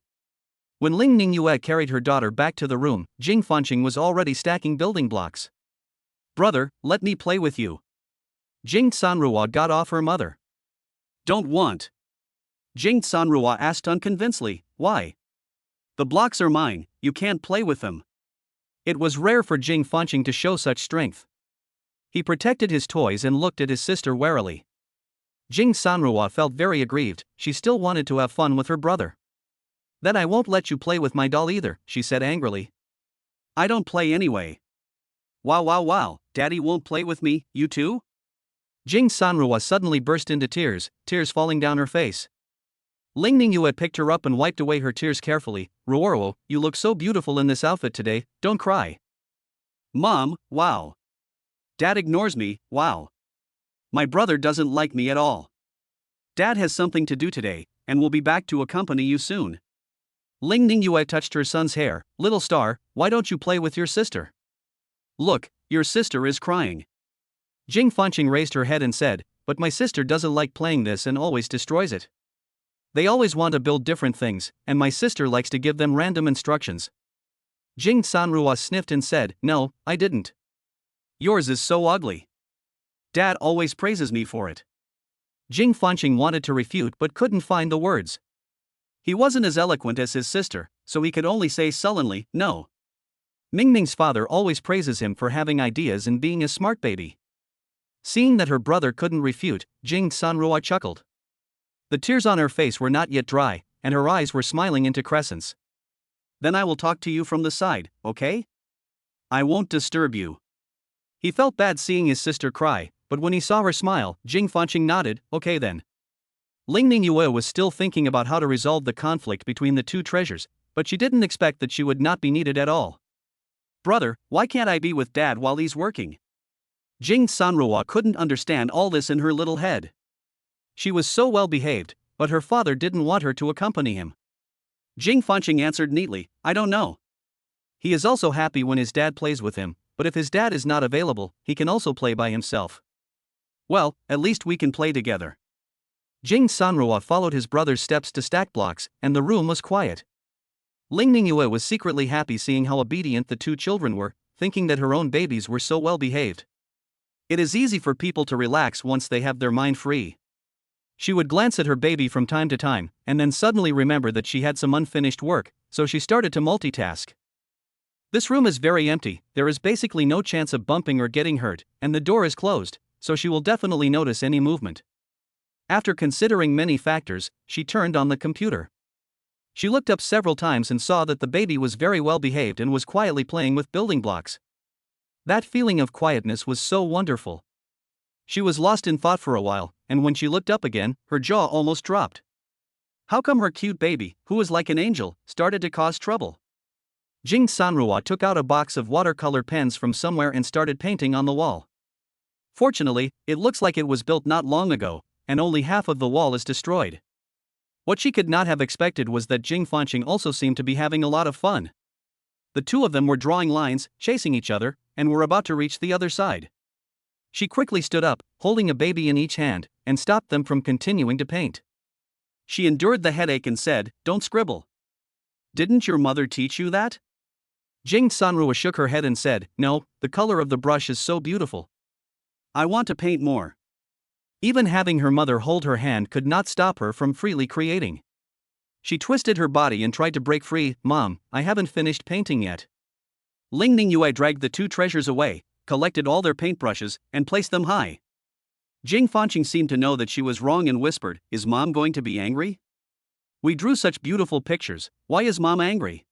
When Ling Ningyue carried her daughter back to the room, Jing Fanqing was already stacking building blocks. Brother, let me play with you. Jing Sanrua got off her mother. Don't want. Jing Sanrua asked unconvincingly, why? The blocks are mine, you can't play with them. It was rare for Jing Fanqing to show such strength. He protected his toys and looked at his sister warily. Jing Sanrua felt very aggrieved, she still wanted to have fun with her brother. Then I won't let you play with my doll either, she said angrily. I don't play anyway. Wow, Daddy won't play with me, you too? Jing Sanrua suddenly burst into tears, tears falling down her face. Ling Ningyue picked her up and wiped away her tears carefully. Ruoruo, you look so beautiful in this outfit today, don't cry. Mom, wow. Dad ignores me, wow. My brother doesn't like me at all. Dad has something to do today, and will be back to accompany you soon. Ling Ningyue touched her son's hair. Little star, why don't you play with your sister? Look, your sister is crying. Jing Fanqing raised her head and said, but my sister doesn't like playing this and always destroys it. They always want to build different things, and my sister likes to give them random instructions. Jing Sanrua sniffed and said, No, I didn't. Yours is so ugly. Dad always praises me for it. Jing Fanqing wanted to refute but couldn't find the words. He wasn't as eloquent as his sister, so he could only say sullenly, no. Mingming's father always praises him for having ideas and being a smart baby. Seeing that her brother couldn't refute, Jing Sanrua chuckled. The tears on her face were not yet dry, and her eyes were smiling into crescents. Then I will talk to you from the side, okay? I won't disturb you. He felt bad seeing his sister cry, but when he saw her smile, Jing Fanqing nodded, okay then. Ling Ningyue was still thinking about how to resolve the conflict between the two treasures, but she didn't expect that she would not be needed at all. Brother, why can't I be with Dad while he's working? Jing Sanrua couldn't understand all this in her little head. She was so well behaved, but her father didn't want her to accompany him. Jing Fanqing answered neatly, I don't know. He is also happy when his dad plays with him, but if his dad is not available, he can also play by himself. Well, at least we can play together. Jing Sanrua followed his brother's steps to stack blocks, and the room was quiet. Ling Ningyue was secretly happy seeing how obedient the two children were, thinking that her own babies were so well behaved. It is easy for people to relax once they have their mind free. She would glance at her baby from time to time, and then suddenly remember that she had some unfinished work, so she started to multitask. This room is very empty, there is basically no chance of bumping or getting hurt, and the door is closed, so she will definitely notice any movement. After considering many factors, she turned on the computer. She looked up several times and saw that the baby was very well behaved and was quietly playing with building blocks. That feeling of quietness was so wonderful. She was lost in thought for a while, and when she looked up again, her jaw almost dropped. How come her cute baby, who was like an angel, started to cause trouble? Jing Sanrua took out a box of watercolor pens from somewhere and started painting on the wall. Fortunately, it looks like it was built not long ago, and only half of the wall is destroyed. What she could not have expected was that Jing Fanqing also seemed to be having a lot of fun. The two of them were drawing lines, chasing each other, and were about to reach the other side. She quickly stood up, holding a baby in each hand, and stopped them from continuing to paint. She endured the headache and said, "Don't scribble. Didn't your mother teach you that?" Jing Sanrua shook her head and said, "No, the color of the brush is so beautiful. I want to paint more." Even having her mother hold her hand could not stop her from freely creating. She twisted her body and tried to break free. "Mom, I haven't finished painting yet." Ling Ningyue dragged the two treasures away, collected all their paintbrushes, and placed them high. Jing Fanqing seemed to know that she was wrong and whispered, "Is Mom going to be angry? We drew such beautiful pictures, why is Mom angry?"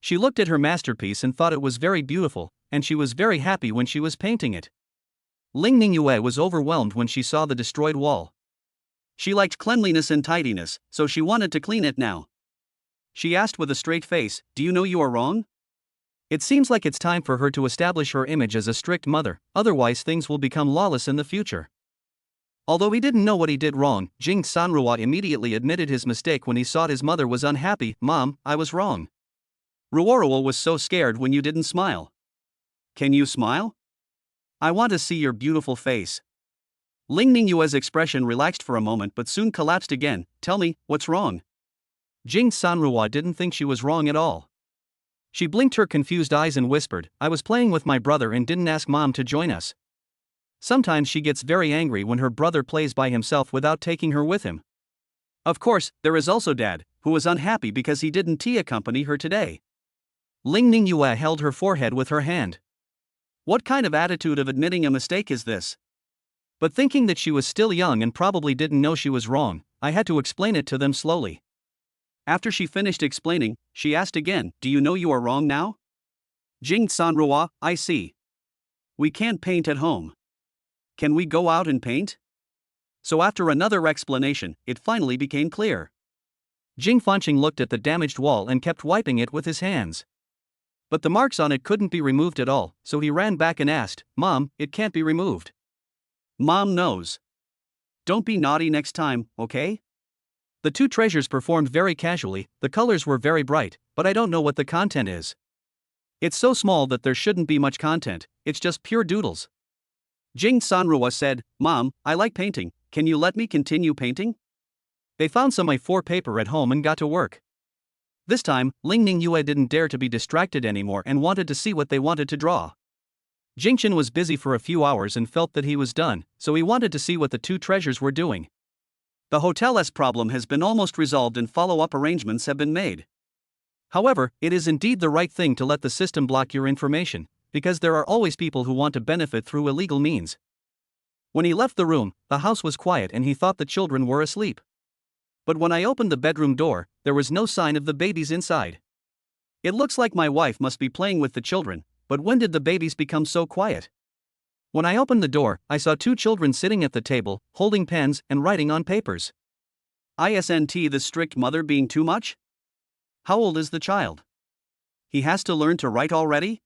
She looked at her masterpiece and thought it was very beautiful, and she was very happy when she was painting it. Ling Ningyue was overwhelmed when she saw the destroyed wall. She liked cleanliness and tidiness, so she wanted to clean it now. She asked with a straight face, "Do you know you are wrong?" It seems like it's time for her to establish her image as a strict mother, otherwise things will become lawless in the future. Although he didn't know what he did wrong, Jing Sanrua immediately admitted his mistake when he saw his mother was unhappy. "Mom, I was wrong. Ruoruo was so scared when you didn't smile. Can you smile? I want to see your beautiful face." Ling Ningyue's expression relaxed for a moment but soon collapsed again. "Tell me, what's wrong?" Jing Sanrua didn't think she was wrong at all. She blinked her confused eyes and whispered, "I was playing with my brother and didn't ask Mom to join us." Sometimes she gets very angry when her brother plays by himself without taking her with him. Of course, there is also Dad, who was unhappy because he didn't accompany her today. Ling Ningyue held her forehead with her hand. What kind of attitude of admitting a mistake is this? But thinking that she was still young and probably didn't know she was wrong, I had to explain it to them slowly. After she finished explaining, she asked again, "Do you know you are wrong now?" Jing Sanrua, "I see. We can't paint at home. Can we go out and paint?" So after another explanation, it finally became clear. Jing Fanqing looked at the damaged wall and kept wiping it with his hands. But the marks on it couldn't be removed at all, so he ran back and asked, "Mom, it can't be removed." "Mom knows. Don't be naughty next time, okay?" The two treasures performed very casually, the colors were very bright, but I don't know what the content is. It's so small that there shouldn't be much content, it's just pure doodles. Jing Sanrua said, "Mom, I like painting, can you let me continue painting?" They found some A4 paper at home and got to work. This time, Ling Ningyue didn't dare to be distracted anymore and wanted to see what they wanted to draw. Jingchen was busy for a few hours and felt that he was done, so he wanted to see what the two treasures were doing. The hotel's problem has been almost resolved and follow-up arrangements have been made. However, it is indeed the right thing to let the system block your information, because there are always people who want to benefit through illegal means. When he left the room, the house was quiet and he thought the children were asleep. But when I opened the bedroom door, there was no sign of the babies inside. It looks like my wife must be playing with the children, but when did the babies become so quiet? When I opened the door, I saw two children sitting at the table, holding pens and writing on papers. Isn't the strict mother being too much? How old is the child? He has to learn to write already?